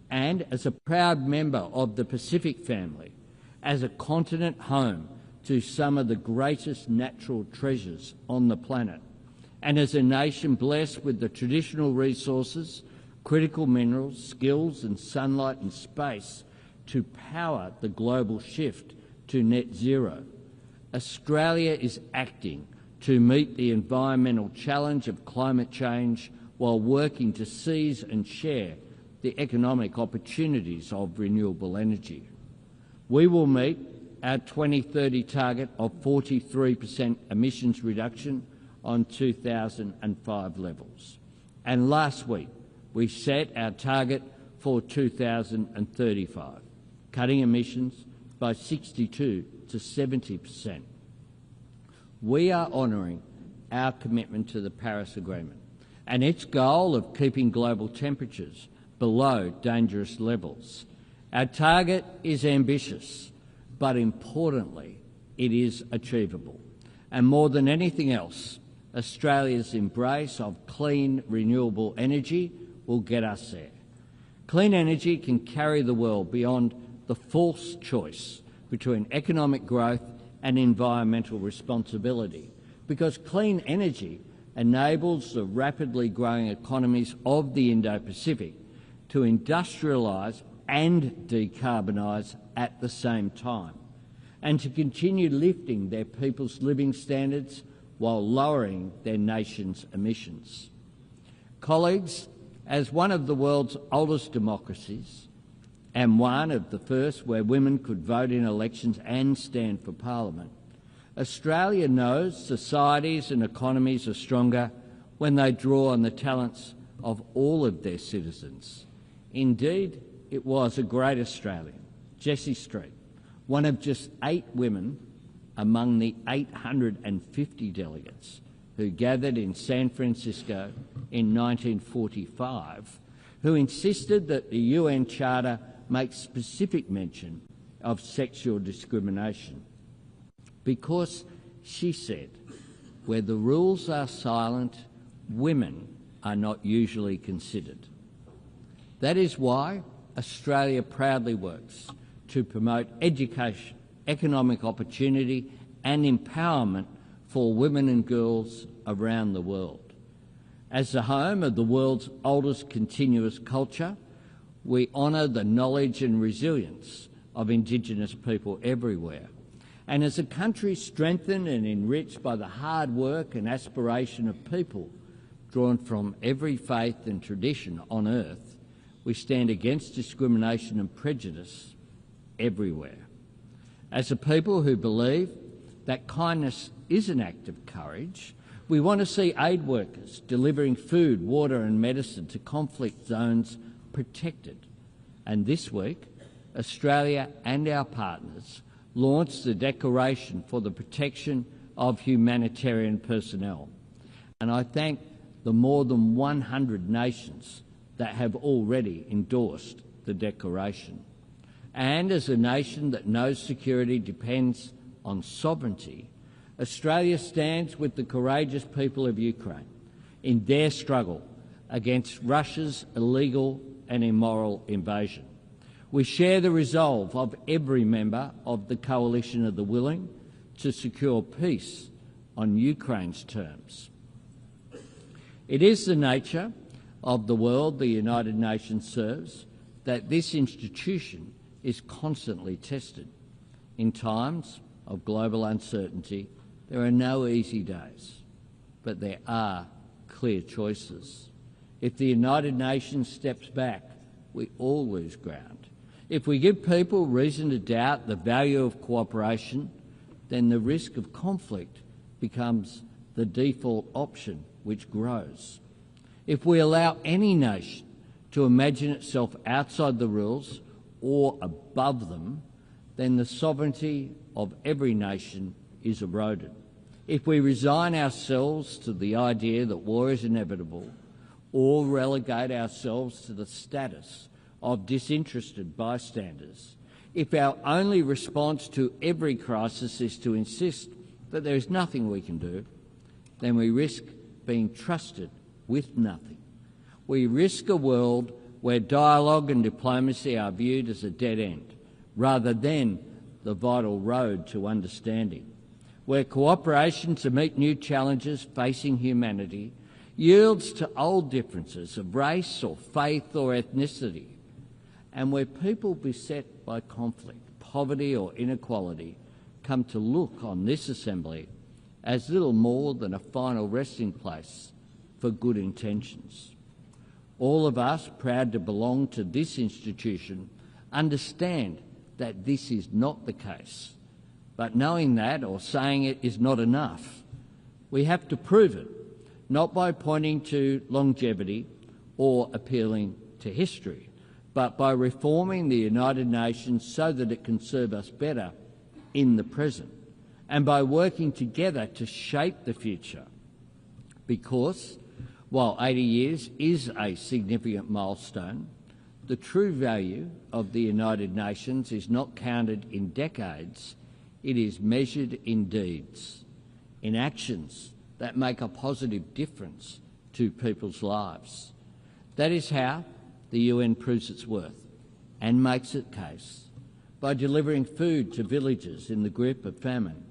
And as a proud member of the Pacific family, as a continent home to some of the greatest natural treasures on the planet, and as a nation blessed with the traditional resources, critical minerals, skills and sunlight and space to power the global shift to net zero, Australia is acting to meet the environmental challenge of climate change while working to seize and share the economic opportunities of renewable energy. We will meet our 2030 target of 43% emissions reduction on 2005 levels. And last week, we set our target for 2035, cutting emissions by 62 to 70%. We are honouring our commitment to the Paris Agreement and its goal of keeping global temperatures below dangerous levels. Our target is ambitious, but importantly, it is achievable. And more than anything else, Australia's embrace of clean, renewable energy will get us there. Clean energy can carry the world beyond the false choice between economic growth and environmental responsibility, because clean energy enables the rapidly growing economies of the Indo-Pacific to industrialise and decarbonise at the same time, and to continue lifting their people's living standards while lowering their nation's emissions. Colleagues, as one of the world's oldest democracies, and one of the first where women could vote in elections and stand for Parliament, Australia knows societies and economies are stronger when they draw on the talents of all of their citizens. Indeed, it was a great Australian, Jessie Street, one of just 8 women among the 850 delegates who gathered in San Francisco in 1945, who insisted that the UN Charter makes specific mention of sexual discrimination. Because, she said, where the rules are silent, women are not usually considered. That is why Australia proudly works to promote education, economic opportunity and empowerment for women and girls around the world. As the home of the world's oldest continuous culture, we honour the knowledge and resilience of Indigenous people everywhere. And as a country strengthened and enriched by the hard work and aspiration of people drawn from every faith and tradition on earth, we stand against discrimination and prejudice everywhere. As a people who believe that kindness is an act of courage, we want to see aid workers delivering food, water and medicine to conflict zones protected. And this week, Australia and our partners launched the Declaration for the Protection of Humanitarian Personnel. And I thank the more than 100 nations that have already endorsed the Declaration. And as a nation that knows security depends on sovereignty, Australia stands with the courageous people of Ukraine in their struggle against Russia's illegal and immoral invasion. We share the resolve of every member of the Coalition of the Willing to secure peace on Ukraine's terms. It is the nature of the world the United Nations serves that this institution is constantly tested. In times of global uncertainty, there are no easy days, but there are clear choices. If the United Nations steps back, we all lose ground. If we give people reason to doubt the value of cooperation, then the risk of conflict becomes the default option, which grows. If we allow any nation to imagine itself outside the rules or above them, then the sovereignty of every nation is eroded. If we resign ourselves to the idea that war is inevitable, or relegate ourselves to the status of disinterested bystanders, if our only response to every crisis is to insist that there is nothing we can do, then we risk being trusted with nothing. We risk a world where dialogue and diplomacy are viewed as a dead end, rather than the vital road to understanding, where cooperation to meet new challenges facing humanity yields to old differences of race or faith or ethnicity, and where people beset by conflict, poverty or inequality come to look on this assembly as little more than a final resting place for good intentions. All of us, proud to belong to this institution, understand that this is not the case. But knowing that or saying it is not enough. We have to prove it, not by pointing to longevity or appealing to history, but by reforming the United Nations so that it can serve us better in the present, and by working together to shape the future. Because, while 80 years is a significant milestone, the true value of the United Nations is not counted in decades, it is measured in deeds, in actions that make a positive difference to people's lives. That is how the UN proves its worth and makes its case, by delivering food to villages in the grip of famine,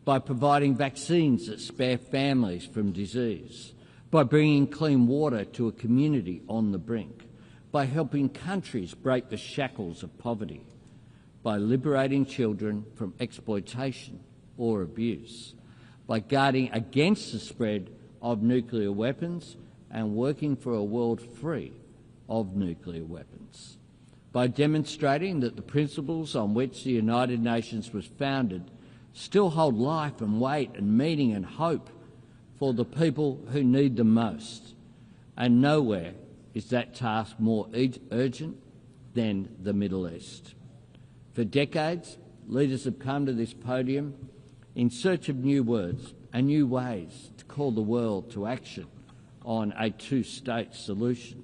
by providing vaccines that spare families from disease, by bringing clean water to a community on the brink, by helping countries break the shackles of poverty, by liberating children from exploitation or abuse, by guarding against the spread of nuclear weapons and working for a world free of nuclear weapons, by demonstrating that the principles on which the United Nations was founded still hold life and weight and meaning and hope for the people who need them most. And nowhere is that task more urgent than the Middle East. For decades, leaders have come to this podium in search of new words and new ways to call the world to action on a two-state solution.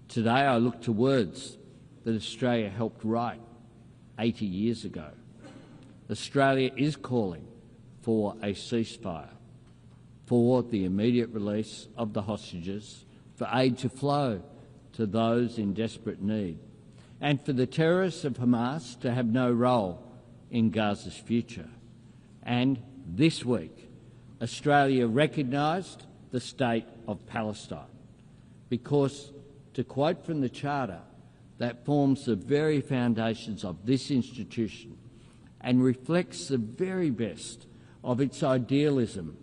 Today I look to words that Australia helped write 80 years ago. Australia is calling for a ceasefire, for the immediate release of the hostages, for aid to flow to those in desperate need, and for the terrorists of Hamas to have no role in Gaza's future. And this week, Australia recognised the state of Palestine because, to quote from the Charter, that forms the very foundations of this institution and reflects the very best of its idealism,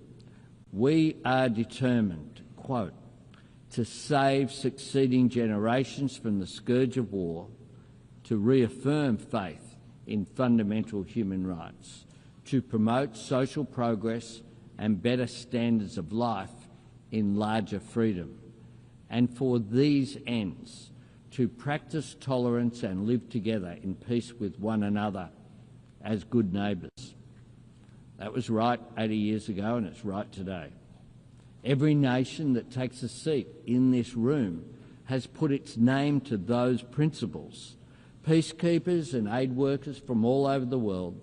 we are determined, quote, to save succeeding generations from the scourge of war, to reaffirm faith in fundamental human rights, to promote social progress and better standards of life in larger freedom, and for these ends, to practice tolerance and live together in peace with one another as good neighbours. That was right 80 years ago and it's right today. Every nation that takes a seat in this room has put its name to those principles. Peacekeepers and aid workers from all over the world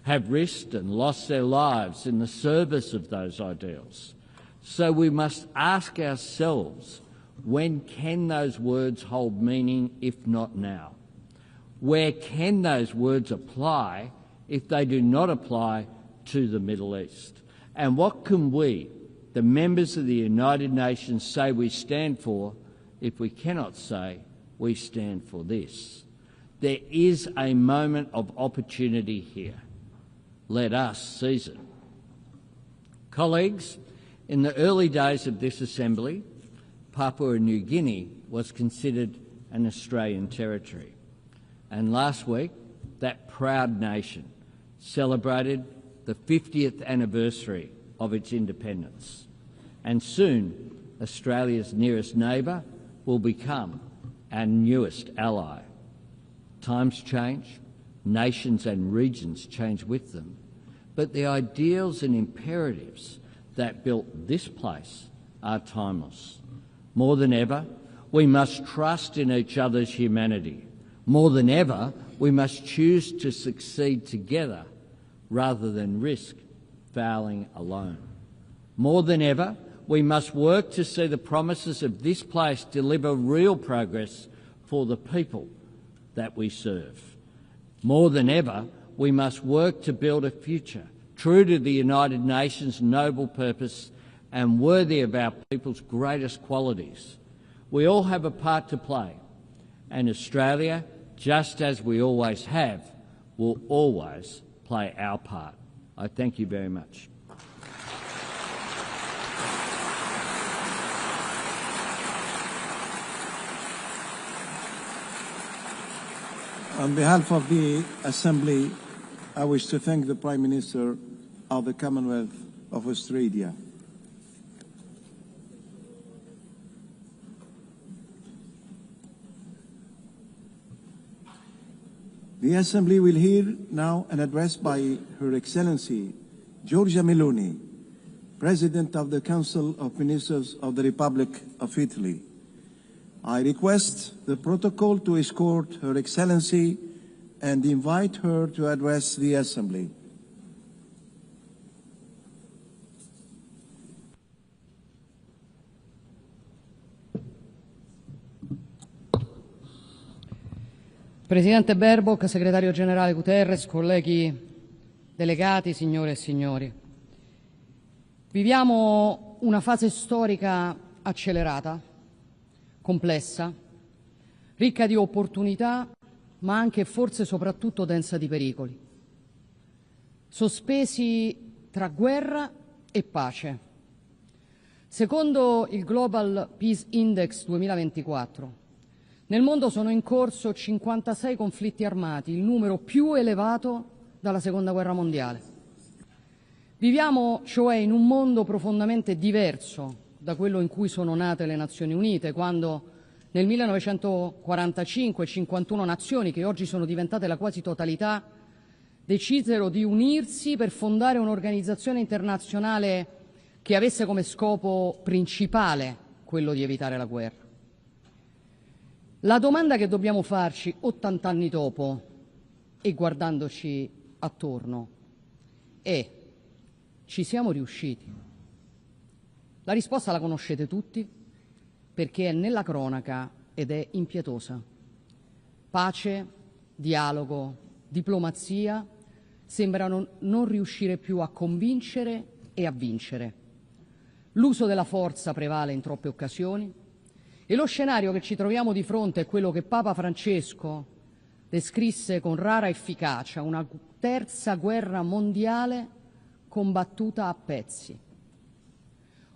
have risked and lost their lives in the service of those ideals. So we must ask ourselves, when can those words hold meaning if not now? Where can those words apply if they do not apply to the Middle East. And what can we, the members of the United Nations, say we stand for if we cannot say we stand for this? There is a moment of opportunity here. Let us seize it. Colleagues, in the early days of this Assembly, Papua New Guinea was considered an Australian territory. And last week, that proud nation celebrated the 50th anniversary of its independence. And soon, Australia's nearest neighbour will become our newest ally. Times change, nations and regions change with them, but the ideals and imperatives that built this place are timeless. More than ever, we must trust in each other's humanity. More than ever, we must choose to succeed together rather than risk failing alone. More than ever, we must work to see the promises of this place deliver real progress for the people that we serve. More than ever, we must work to build a future true to the United Nations' noble purpose and worthy of our people's greatest qualities. We all have a part to play, and Australia, just as we always have, will always play our part. I thank you very much. On behalf of the Assembly, I wish to thank the Prime Minister of the Commonwealth of Australia. The Assembly will hear now an address by Her Excellency Giorgia Meloni, President of the Council of Ministers of the Republic of Italy. I request the protocol to escort Her Excellency and invite her to address the Assembly. Presidente Baerbock, Segretario Generale Guterres, colleghi delegati, signore e signori. Viviamo una fase storica accelerata, complessa, ricca di opportunità, ma anche forse soprattutto densa di pericoli. Sospesi tra guerra e pace. Secondo il Global Peace Index 2024, nel mondo sono in corso 56 conflitti armati, il numero più elevato dalla Seconda Guerra Mondiale. Viviamo cioè in un mondo profondamente diverso da quello in cui sono nate le Nazioni Unite, quando nel 1945 51 nazioni, che oggi sono diventate la quasi totalità, decisero di unirsi per fondare un'organizzazione internazionale che avesse come scopo principale quello di evitare la guerra. La domanda che dobbiamo farci 80 anni dopo e guardandoci attorno è: ci siamo riusciti? La risposta la conoscete tutti, perché è nella cronaca ed è impietosa. Pace, dialogo, diplomazia sembrano non riuscire più a convincere e a vincere. L'uso della forza prevale in troppe occasioni e lo scenario che ci troviamo di fronte è quello che Papa Francesco descrisse con rara efficacia: una terza guerra mondiale combattuta a pezzi.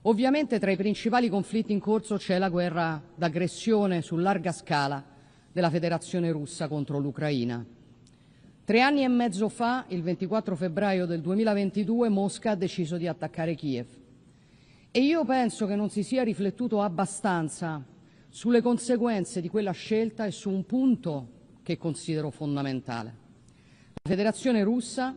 Ovviamente tra i principali conflitti in corso c'è la guerra d'aggressione su larga scala della Federazione Russa contro l'Ucraina. 3 anni e mezzo fa, il 24 febbraio del 2022, Mosca ha deciso di attaccare Kiev. E io penso che non si sia riflettuto abbastanza sulle conseguenze di quella scelta e su un punto che considero fondamentale. La Federazione Russa,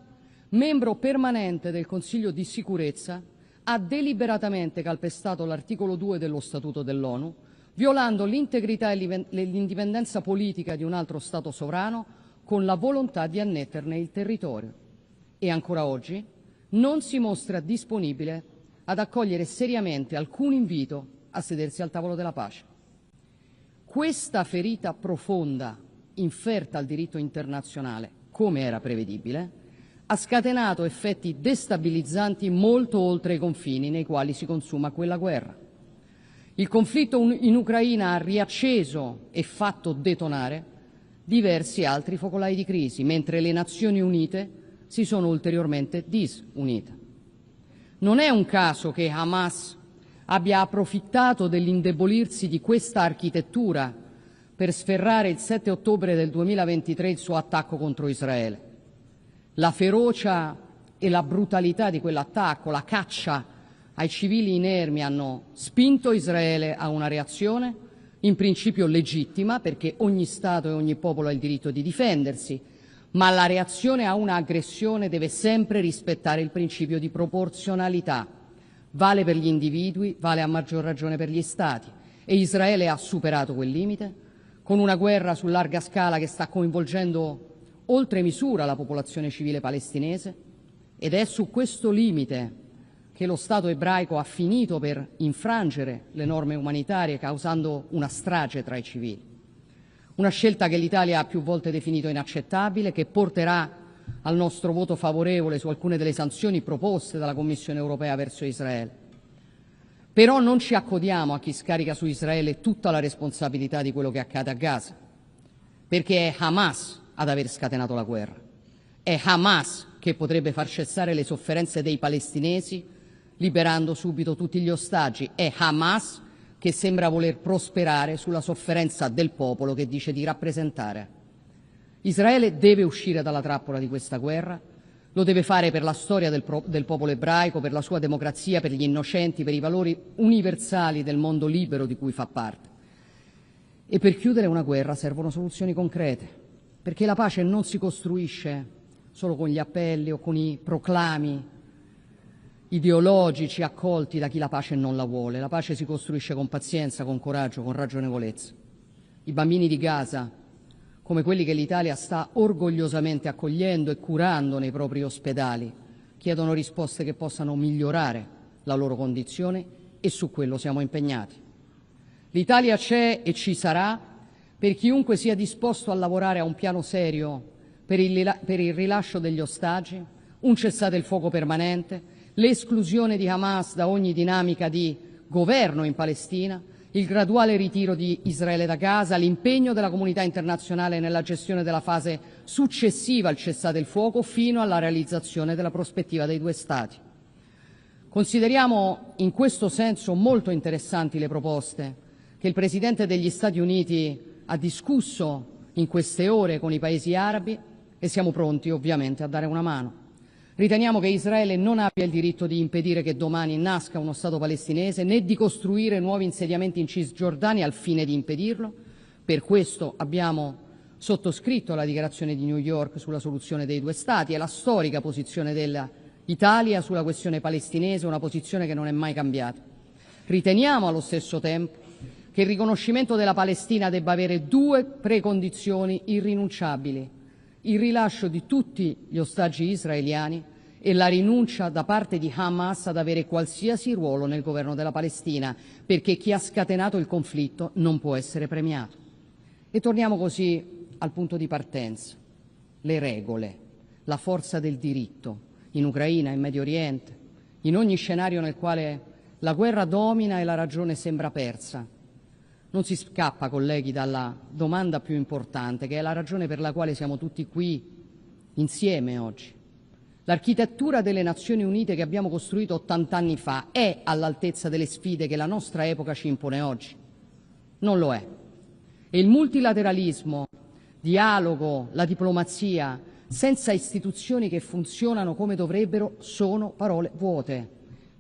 membro permanente del Consiglio di sicurezza, ha deliberatamente calpestato l'articolo 2 dello Statuto dell'ONU, violando l'integrità e l'indipendenza politica di un altro Stato sovrano con la volontà di annetterne il territorio. E ancora oggi non si mostra disponibile ad accogliere seriamente alcun invito a sedersi al tavolo della pace. Questa ferita profonda, inferta al diritto internazionale, come era prevedibile, ha scatenato effetti destabilizzanti molto oltre i confini nei quali si consuma quella guerra. Il conflitto in Ucraina ha riacceso e fatto detonare diversi altri focolai di crisi, mentre le Nazioni Unite si sono ulteriormente disunite. Non è un caso che Hamas abbia approfittato dell'indebolirsi di questa architettura per sferrare il 7 ottobre del 2023 il suo attacco contro Israele. La ferocia e la brutalità di quell'attacco, la caccia ai civili inermi hanno spinto Israele a una reazione in principio legittima, perché ogni Stato e ogni popolo ha il diritto di difendersi, ma la reazione a un'aggressione deve sempre rispettare il principio di proporzionalità. Vale per gli individui, vale a maggior ragione per gli Stati. E Israele ha superato quel limite con una guerra su larga scala che sta coinvolgendo oltre misura la popolazione civile palestinese, ed è su questo limite che lo Stato ebraico ha finito per infrangere le norme umanitarie, causando una strage tra i civili. Una scelta che l'Italia ha più volte definito inaccettabile, che porterà al nostro voto favorevole su alcune delle sanzioni proposte dalla Commissione europea verso Israele. Però non ci accodiamo a chi scarica su Israele tutta la responsabilità di quello che accade a Gaza, perché è Hamas ad aver scatenato la guerra. È Hamas che potrebbe far cessare le sofferenze dei palestinesi liberando subito tutti gli ostaggi. È Hamas che sembra voler prosperare sulla sofferenza del popolo che dice di rappresentare. Israele deve uscire dalla trappola di questa guerra, lo deve fare per la storia del popolo ebraico, per la sua democrazia, per gli innocenti, per i valori universali del mondo libero di cui fa parte. E per chiudere una guerra servono soluzioni concrete, perché la pace non si costruisce solo con gli appelli o con i proclami ideologici accolti da chi la pace non la vuole. La pace si costruisce con pazienza, con coraggio, con ragionevolezza. I bambini di Gaza, come quelli che l'Italia sta orgogliosamente accogliendo e curando nei propri ospedali, chiedono risposte che possano migliorare la loro condizione, e su quello siamo impegnati. L'Italia c'è e ci sarà per chiunque sia disposto a lavorare a un piano serio per il rilascio degli ostaggi, un cessate il fuoco permanente, l'esclusione di Hamas da ogni dinamica di governo in Palestina, il graduale ritiro di Israele da Gaza, l'impegno della comunità internazionale nella gestione della fase successiva al cessate il fuoco fino alla realizzazione della prospettiva dei due Stati. Consideriamo in questo senso molto interessanti le proposte che il Presidente degli Stati Uniti ha discusso in queste ore con i Paesi arabi e siamo pronti ovviamente a dare una mano. Riteniamo che Israele non abbia il diritto di impedire che domani nasca uno Stato palestinese, né di costruire nuovi insediamenti in Cisgiordania al fine di impedirlo. Per questo abbiamo sottoscritto la dichiarazione di New York sulla soluzione dei due Stati e la storica posizione dell'Italia sulla questione palestinese, una posizione che non è mai cambiata. Riteniamo allo stesso tempo che il riconoscimento della Palestina debba avere due precondizioni irrinunciabili: il rilascio di tutti gli ostaggi israeliani e la rinuncia da parte di Hamas ad avere qualsiasi ruolo nel governo della Palestina, perché chi ha scatenato il conflitto non può essere premiato. E torniamo così al punto di partenza: le regole, la forza del diritto in Ucraina, in Medio Oriente, in ogni scenario nel quale la guerra domina e la ragione sembra persa. Non si scappa, colleghi, dalla domanda più importante, che è la ragione per la quale siamo tutti qui insieme oggi. L'architettura delle Nazioni Unite che abbiamo costruito 80 anni fa è all'altezza delle sfide che la nostra epoca ci impone oggi? Non lo è. E il multilateralismo, dialogo, la diplomazia, senza istituzioni che funzionano come dovrebbero, sono parole vuote.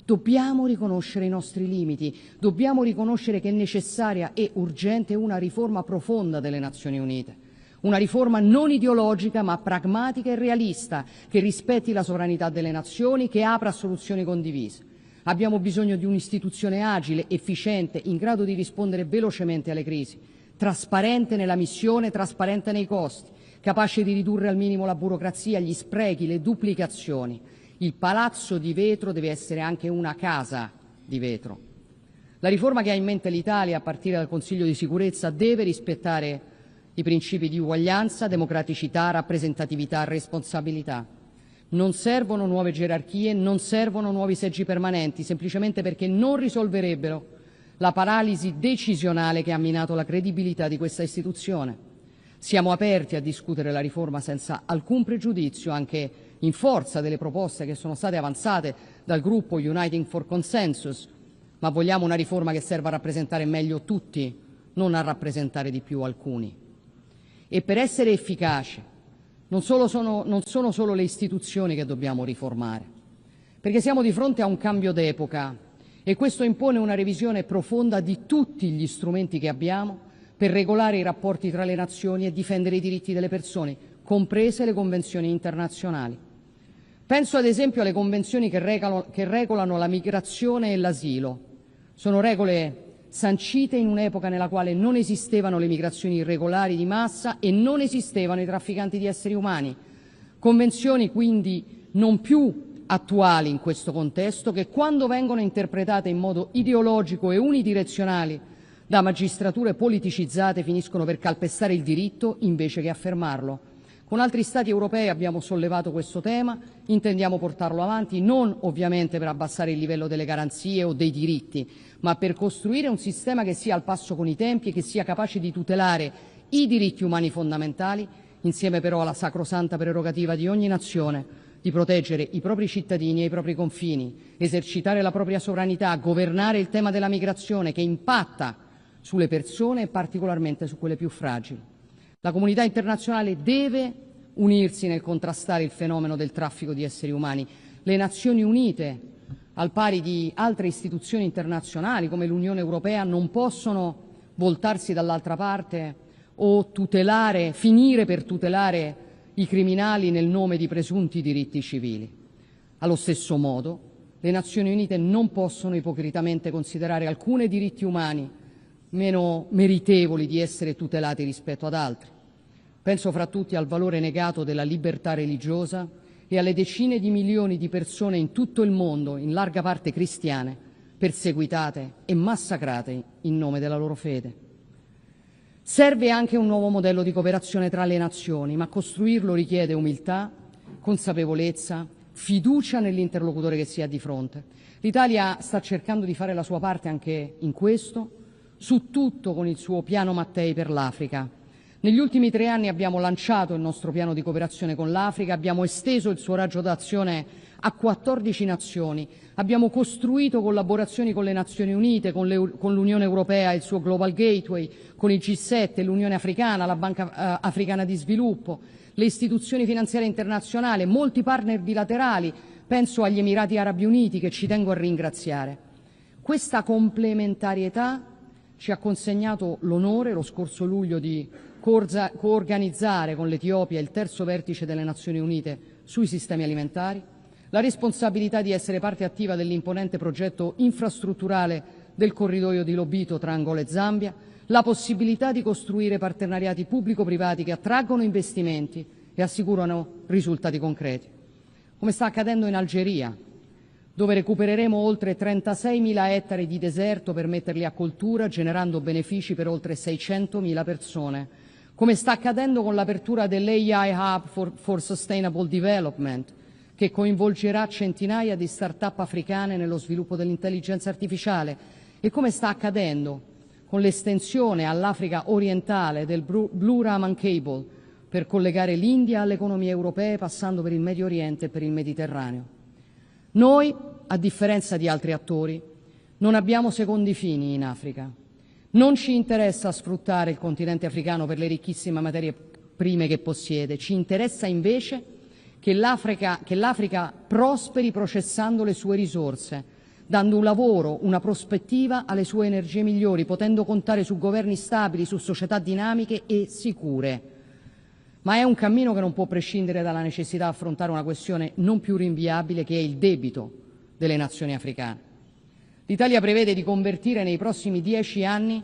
Dobbiamo riconoscere i nostri limiti, dobbiamo riconoscere che è necessaria e urgente una riforma profonda delle Nazioni Unite, una riforma non ideologica ma pragmatica e realista, che rispetti la sovranità delle nazioni, che apra a soluzioni condivise. Abbiamo bisogno di un'istituzione agile, efficiente, in grado di rispondere velocemente alle crisi, trasparente nella missione, trasparente nei costi, capace di ridurre al minimo la burocrazia, gli sprechi, le duplicazioni. Il palazzo di vetro deve essere anche una casa di vetro. La riforma che ha in mente l'Italia, a partire dal Consiglio di sicurezza, deve rispettare i principi di uguaglianza, democraticità, rappresentatività, responsabilità. Non servono nuove gerarchie, non servono nuovi seggi permanenti, semplicemente perché non risolverebbero la paralisi decisionale che ha minato la credibilità di questa istituzione. Siamo aperti a discutere la riforma senza alcun pregiudizio, anche in forza delle proposte che sono state avanzate dal gruppo Uniting for Consensus, ma vogliamo una riforma che serva a rappresentare meglio tutti, non a rappresentare di più alcuni. E per essere efficace non sono solo le istituzioni che dobbiamo riformare, perché siamo di fronte a un cambio d'epoca e questo impone una revisione profonda di tutti gli strumenti che abbiamo per regolare i rapporti tra le nazioni e difendere i diritti delle persone, comprese le convenzioni internazionali. Penso ad esempio alle convenzioni che regolano la migrazione e l'asilo. Sono regole sancite in un'epoca nella quale non esistevano le migrazioni irregolari di massa e non esistevano i trafficanti di esseri umani. Convenzioni quindi non più attuali in questo contesto, che quando vengono interpretate in modo ideologico e unidirezionali da magistrature politicizzate finiscono per calpestare il diritto invece che affermarlo. Con altri Stati europei abbiamo sollevato questo tema, intendiamo portarlo avanti, non ovviamente per abbassare il livello delle garanzie o dei diritti, ma per costruire un sistema che sia al passo con i tempi e che sia capace di tutelare i diritti umani fondamentali, insieme però alla sacrosanta prerogativa di ogni nazione di proteggere i propri cittadini e i propri confini, esercitare la propria sovranità, governare il tema della migrazione che impatta sulle persone e particolarmente su quelle più fragili. La comunità internazionale deve unirsi nel contrastare il fenomeno del traffico di esseri umani. Le Nazioni Unite, al pari di altre istituzioni internazionali come l'Unione Europea, non possono voltarsi dall'altra parte o finire per tutelare i criminali nel nome di presunti diritti civili. Allo stesso modo, le Nazioni Unite non possono ipocritamente considerare alcuni diritti umani meno meritevoli di essere tutelati rispetto ad altri. Penso fra tutti al valore negato della libertà religiosa e alle decine di milioni di persone in tutto il mondo, in larga parte cristiane, perseguitate e massacrate in nome della loro fede. Serve anche un nuovo modello di cooperazione tra le nazioni, ma costruirlo richiede umiltà, consapevolezza, fiducia nell'interlocutore che si ha di fronte. L'Italia sta cercando di fare la sua parte anche in questo, su tutto con il suo piano Mattei per l'Africa. Negli ultimi 3 anni abbiamo lanciato il nostro piano di cooperazione con l'Africa, abbiamo esteso il suo raggio d'azione a 14 nazioni, abbiamo costruito collaborazioni con le Nazioni Unite, con l'Unione Europea e il suo Global Gateway, con il G7, l'Unione Africana, la Banca Africana di Sviluppo, le istituzioni finanziarie internazionali, molti partner bilaterali, penso agli Emirati Arabi Uniti che ci tengo a ringraziare. Questa complementarietà ci ha consegnato l'onore lo scorso luglio di coorganizzare con l'Etiopia il terzo vertice delle Nazioni Unite sui sistemi alimentari, la responsabilità di essere parte attiva dell'imponente progetto infrastrutturale del corridoio di Lobito tra Angola e Zambia, la possibilità di costruire partenariati pubblico-privati che attraggono investimenti e assicurano risultati concreti. Come sta accadendo in Algeria, dove recupereremo oltre 36.000 ettari di deserto per metterli a coltura, generando benefici per oltre 600.000 persone. Come sta accadendo con l'apertura dell'AI Hub for Sustainable Development, che coinvolgerà centinaia di start-up africane nello sviluppo dell'intelligenza artificiale, e come sta accadendo con l'estensione all'Africa orientale del Blue Raman Cable per collegare l'India alle economie europee passando per il Medio Oriente e per il Mediterraneo. Noi, a differenza di altri attori, non abbiamo secondi fini in Africa. Non ci interessa sfruttare il continente africano per le ricchissime materie prime che possiede, ci interessa invece che l'Africa prosperi processando le sue risorse, dando un lavoro, una prospettiva alle sue energie migliori, potendo contare su governi stabili, su società dinamiche e sicure. Ma è un cammino che non può prescindere dalla necessità di affrontare una questione non più rinviabile, che è il debito delle nazioni africane. L'Italia prevede di convertire nei prossimi 10 anni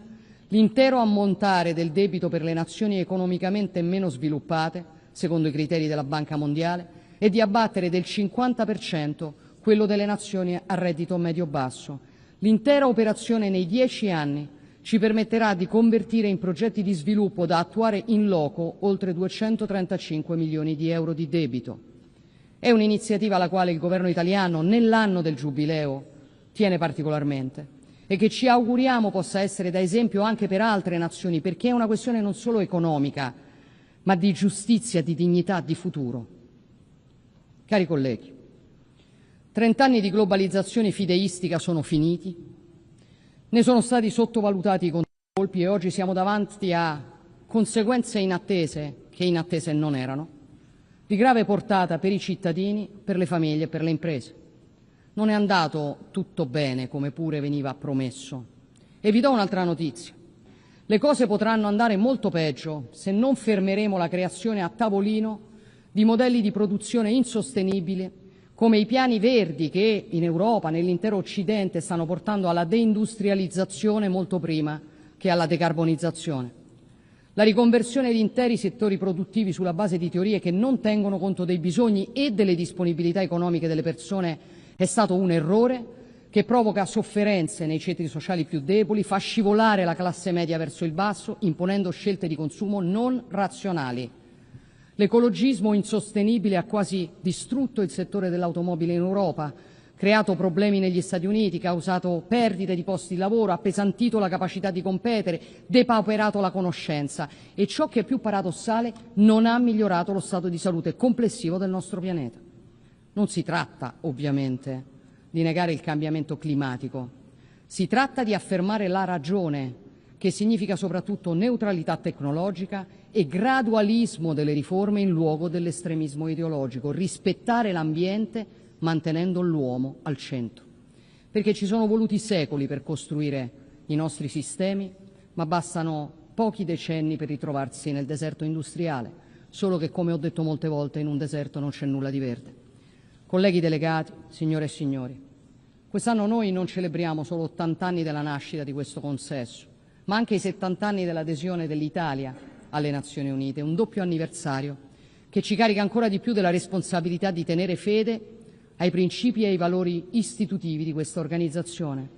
l'intero ammontare del debito per le nazioni economicamente meno sviluppate, secondo i criteri della Banca Mondiale, e di abbattere del 50% quello delle nazioni a reddito medio-basso. L'intera operazione nei 10 anni ci permetterà di convertire in progetti di sviluppo da attuare in loco oltre 235 milioni di euro di debito. È un'iniziativa alla quale il governo italiano, nell'anno del Giubileo, tiene particolarmente e che ci auguriamo possa essere da esempio anche per altre nazioni, perché è una questione non solo economica, ma di giustizia, di dignità, di futuro. Cari colleghi, 30 anni di globalizzazione fideistica sono finiti, ne sono stati sottovalutati i contraccolpi e oggi siamo davanti a conseguenze inattese, che inattese non erano, di grave portata per i cittadini, per le famiglie e per le imprese. Non è andato tutto bene, come pure veniva promesso. E vi do un'altra notizia. Le cose potranno andare molto peggio se non fermeremo la creazione a tavolino di modelli di produzione insostenibili, come i piani verdi che in Europa, nell'intero Occidente, stanno portando alla deindustrializzazione molto prima che alla decarbonizzazione. La riconversione di interi settori produttivi sulla base di teorie che non tengono conto dei bisogni e delle disponibilità economiche delle persone è stato un errore che provoca sofferenze nei ceti sociali più deboli, fa scivolare la classe media verso il basso, imponendo scelte di consumo non razionali. L'ecologismo insostenibile ha quasi distrutto il settore dell'automobile in Europa, creato problemi negli Stati Uniti, causato perdite di posti di lavoro, appesantito la capacità di competere, depauperato la conoscenza e, ciò che è più paradossale, non ha migliorato lo stato di salute complessivo del nostro pianeta. Non si tratta, ovviamente, di negare il cambiamento climatico. Si tratta di affermare la ragione, che significa soprattutto neutralità tecnologica e gradualismo delle riforme in luogo dell'estremismo ideologico, rispettare l'ambiente mantenendo l'uomo al centro. Perché ci sono voluti secoli per costruire i nostri sistemi, ma bastano pochi decenni per ritrovarsi nel deserto industriale, solo che, come ho detto molte volte, in un deserto non c'è nulla di verde. Colleghi delegati, signore e signori, quest'anno noi non celebriamo solo 80 anni della nascita di questo consesso, ma anche i 70 anni dell'adesione dell'Italia alle Nazioni Unite, un doppio anniversario che ci carica ancora di più della responsabilità di tenere fede ai principi e ai valori istitutivi di questa organizzazione,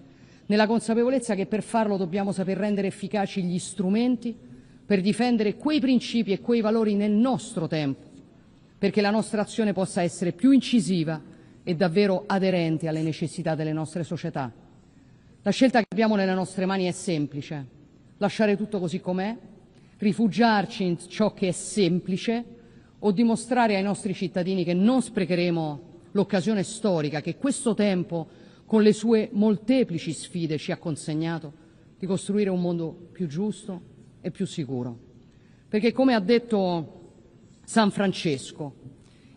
nella consapevolezza che per farlo dobbiamo saper rendere efficaci gli strumenti per difendere quei principi e quei valori nel nostro tempo, perché la nostra azione possa essere più incisiva e davvero aderente alle necessità delle nostre società. La scelta che abbiamo nelle nostre mani è semplice: lasciare tutto così com'è, rifugiarci in ciò che è semplice o dimostrare ai nostri cittadini che non sprecheremo l'occasione storica che questo tempo, con le sue molteplici sfide, ci ha consegnato, di costruire un mondo più giusto e più sicuro. Perché, come ha detto San Francesco,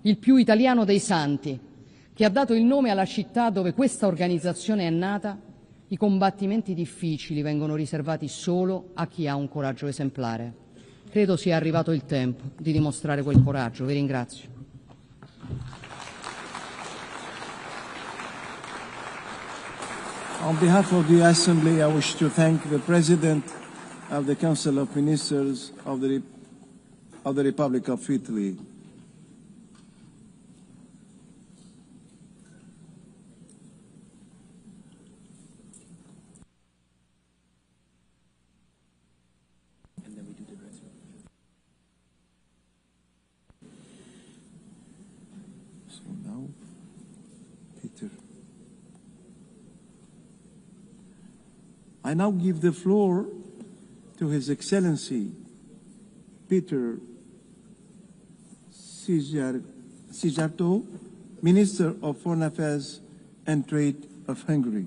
il più italiano dei santi, che ha dato il nome alla città dove questa organizzazione è nata, i combattimenti difficili vengono riservati solo a chi ha un coraggio esemplare. Credo sia arrivato il tempo di dimostrare quel coraggio. Vi ringrazio. On behalf of the Assembly, I wish to thank the President of the Council of Ministers of the Republic of Italy. So now, Peter. I now give the floor to His Excellency Peter Szijjártó, Minister of Foreign Affairs and Trade of Hungary.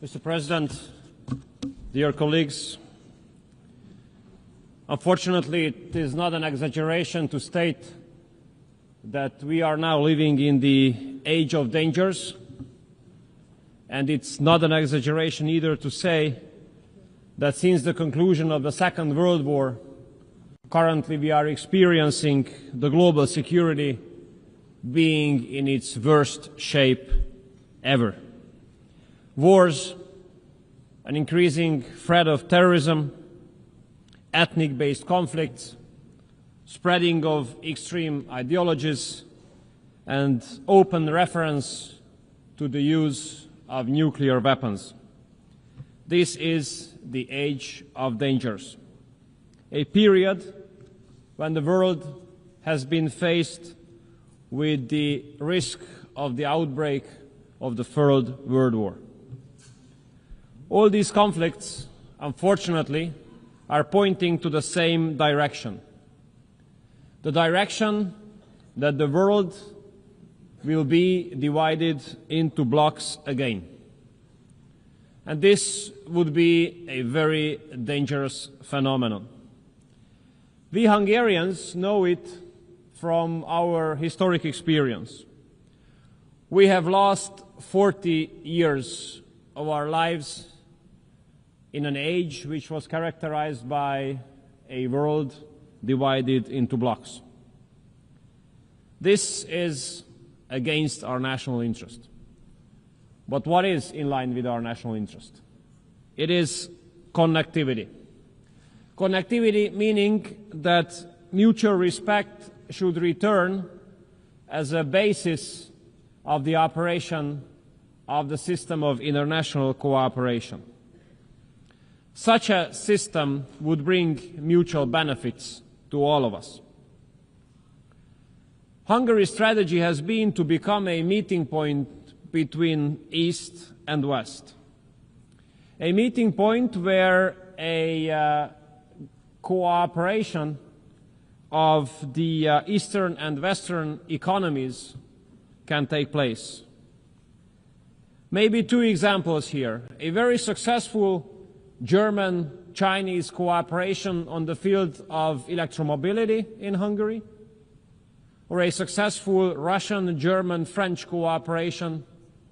Mr. President, dear colleagues, unfortunately, it is not an exaggeration to state that we are now living in the age of dangers, and it's not an exaggeration either to say that since the conclusion of the Second World War, currently we are experiencing the global security being in its worst shape ever. Wars, an increasing threat of terrorism, ethnic-based conflicts, spreading of extreme ideologies, and open reference to the use of nuclear weapons. This is the age of dangers, a period when the world has been faced with the risk of the outbreak of the Third World War. All these conflicts, unfortunately, are pointing to the same direction, the direction that the world will be divided into blocks again. And this would be a very dangerous phenomenon. We Hungarians know it from our historic experience. We have lost 40 years of our lives in an age which was characterized by a world divided into blocks. This is against our national interest. But what is in line with our national interest? It is connectivity. Connectivity meaning that mutual respect should return as a basis of the operation of the system of international cooperation. Such a system would bring mutual benefits to all of us. Hungary's strategy has been to become a meeting point between East and West, a meeting point where a cooperation of the Eastern and Western economies can take place. Maybe two examples here. A very successful German-Chinese cooperation on the field of electromobility in Hungary, or a successful Russian-German-French cooperation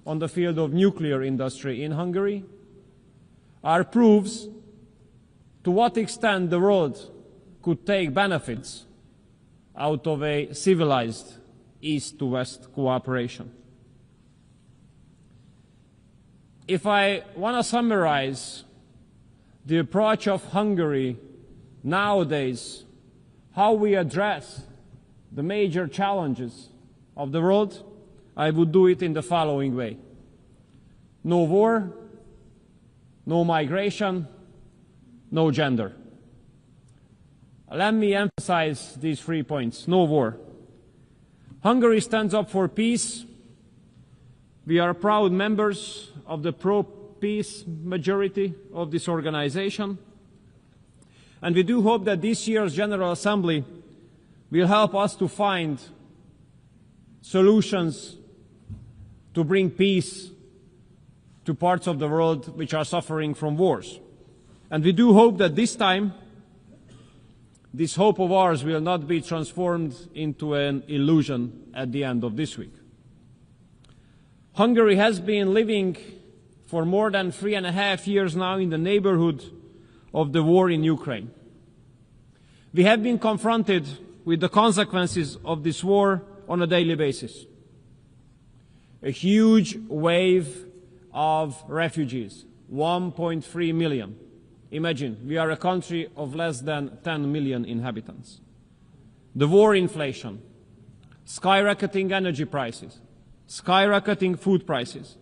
on the field of nuclear industry in Hungary, are proofs to what extent the world could take benefits out of a civilized East-to-West cooperation. If I want to summarize the approach of Hungary nowadays, how we address the major challenges of the world, I would do it in the following way. No war, no migration, no gender. Let me emphasize these 3 points. No war. Hungary stands up for peace. We are proud members of the pro-peace majority of this organization. And we do hope that this year's General Assembly will help us to find solutions to bring peace to parts of the world which are suffering from wars. And we do hope that this time, this hope of ours will not be transformed into an illusion at the end of this week. Hungary has been living for more than 3.5 years now in the neighborhood of the war in Ukraine. We have been confronted with the consequences of this war on a daily basis. A huge wave of refugees, 1.3 million. Imagine, we are a country of less than 10 million inhabitants. The war inflation, skyrocketing energy prices, skyrocketing food prices.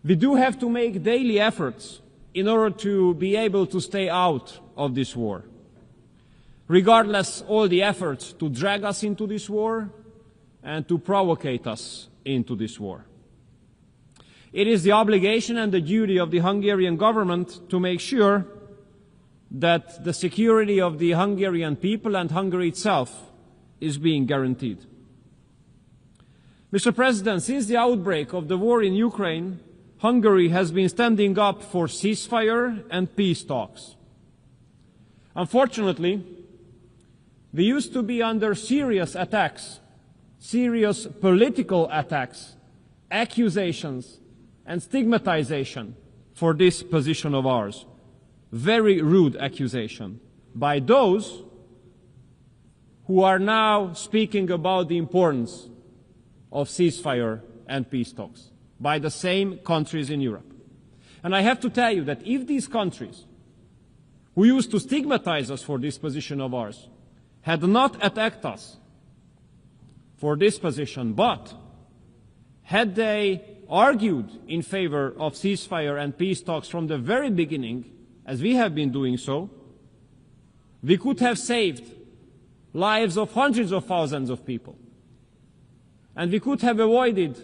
We do have to make daily efforts in order to be able to stay out of this war. Regardless all the efforts to drag us into this war and to provocate us into this war. It is the obligation and the duty of the Hungarian government to make sure that the security of the Hungarian people and Hungary itself is being guaranteed. Mr. President, since the outbreak of the war in Ukraine, Hungary has been standing up for ceasefire and peace talks. Unfortunately, we used to be under serious attacks, serious political attacks, accusations, and stigmatization for this position of ours. Very rude accusation by those who are now speaking about the importance of ceasefire and peace talks, by the same countries in Europe. And I have to tell you that if these countries, who used to stigmatize us for this position of ours, had not attacked us for this position, but had they argued in favor of ceasefire and peace talks from the very beginning, as we have been doing so, we could have saved lives of hundreds of thousands of people. And we could have avoided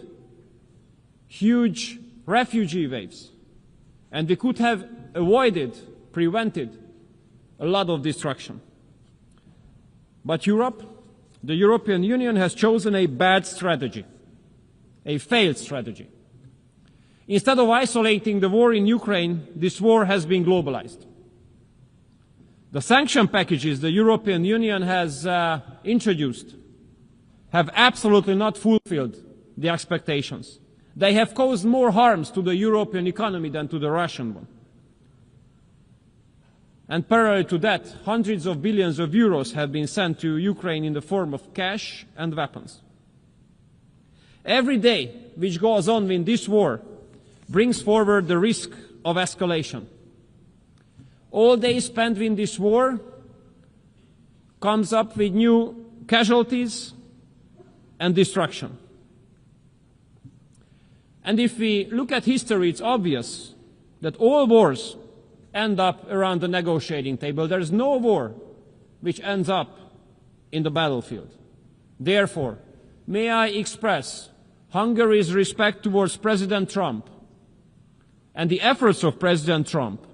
huge refugee waves. And we could have prevented a lot of destruction. But Europe, the European Union, has chosen a bad strategy, a failed strategy. Instead of isolating the war in Ukraine, this war has been globalized. The sanction packages the European Union has introduced have absolutely not fulfilled the expectations. They have caused more harms to the European economy than to the Russian one. And parallel to that, hundreds of billions of euros have been sent to Ukraine in the form of cash and weapons. Every day which goes on in this war brings forward the risk of escalation. All day spent in this war comes up with new casualties and destruction. And if we look at history, it's obvious that all wars end up around the negotiating table. There is no war which ends up in the battlefield. Therefore, may I express Hungary's respect towards President Trump and the efforts of President Trump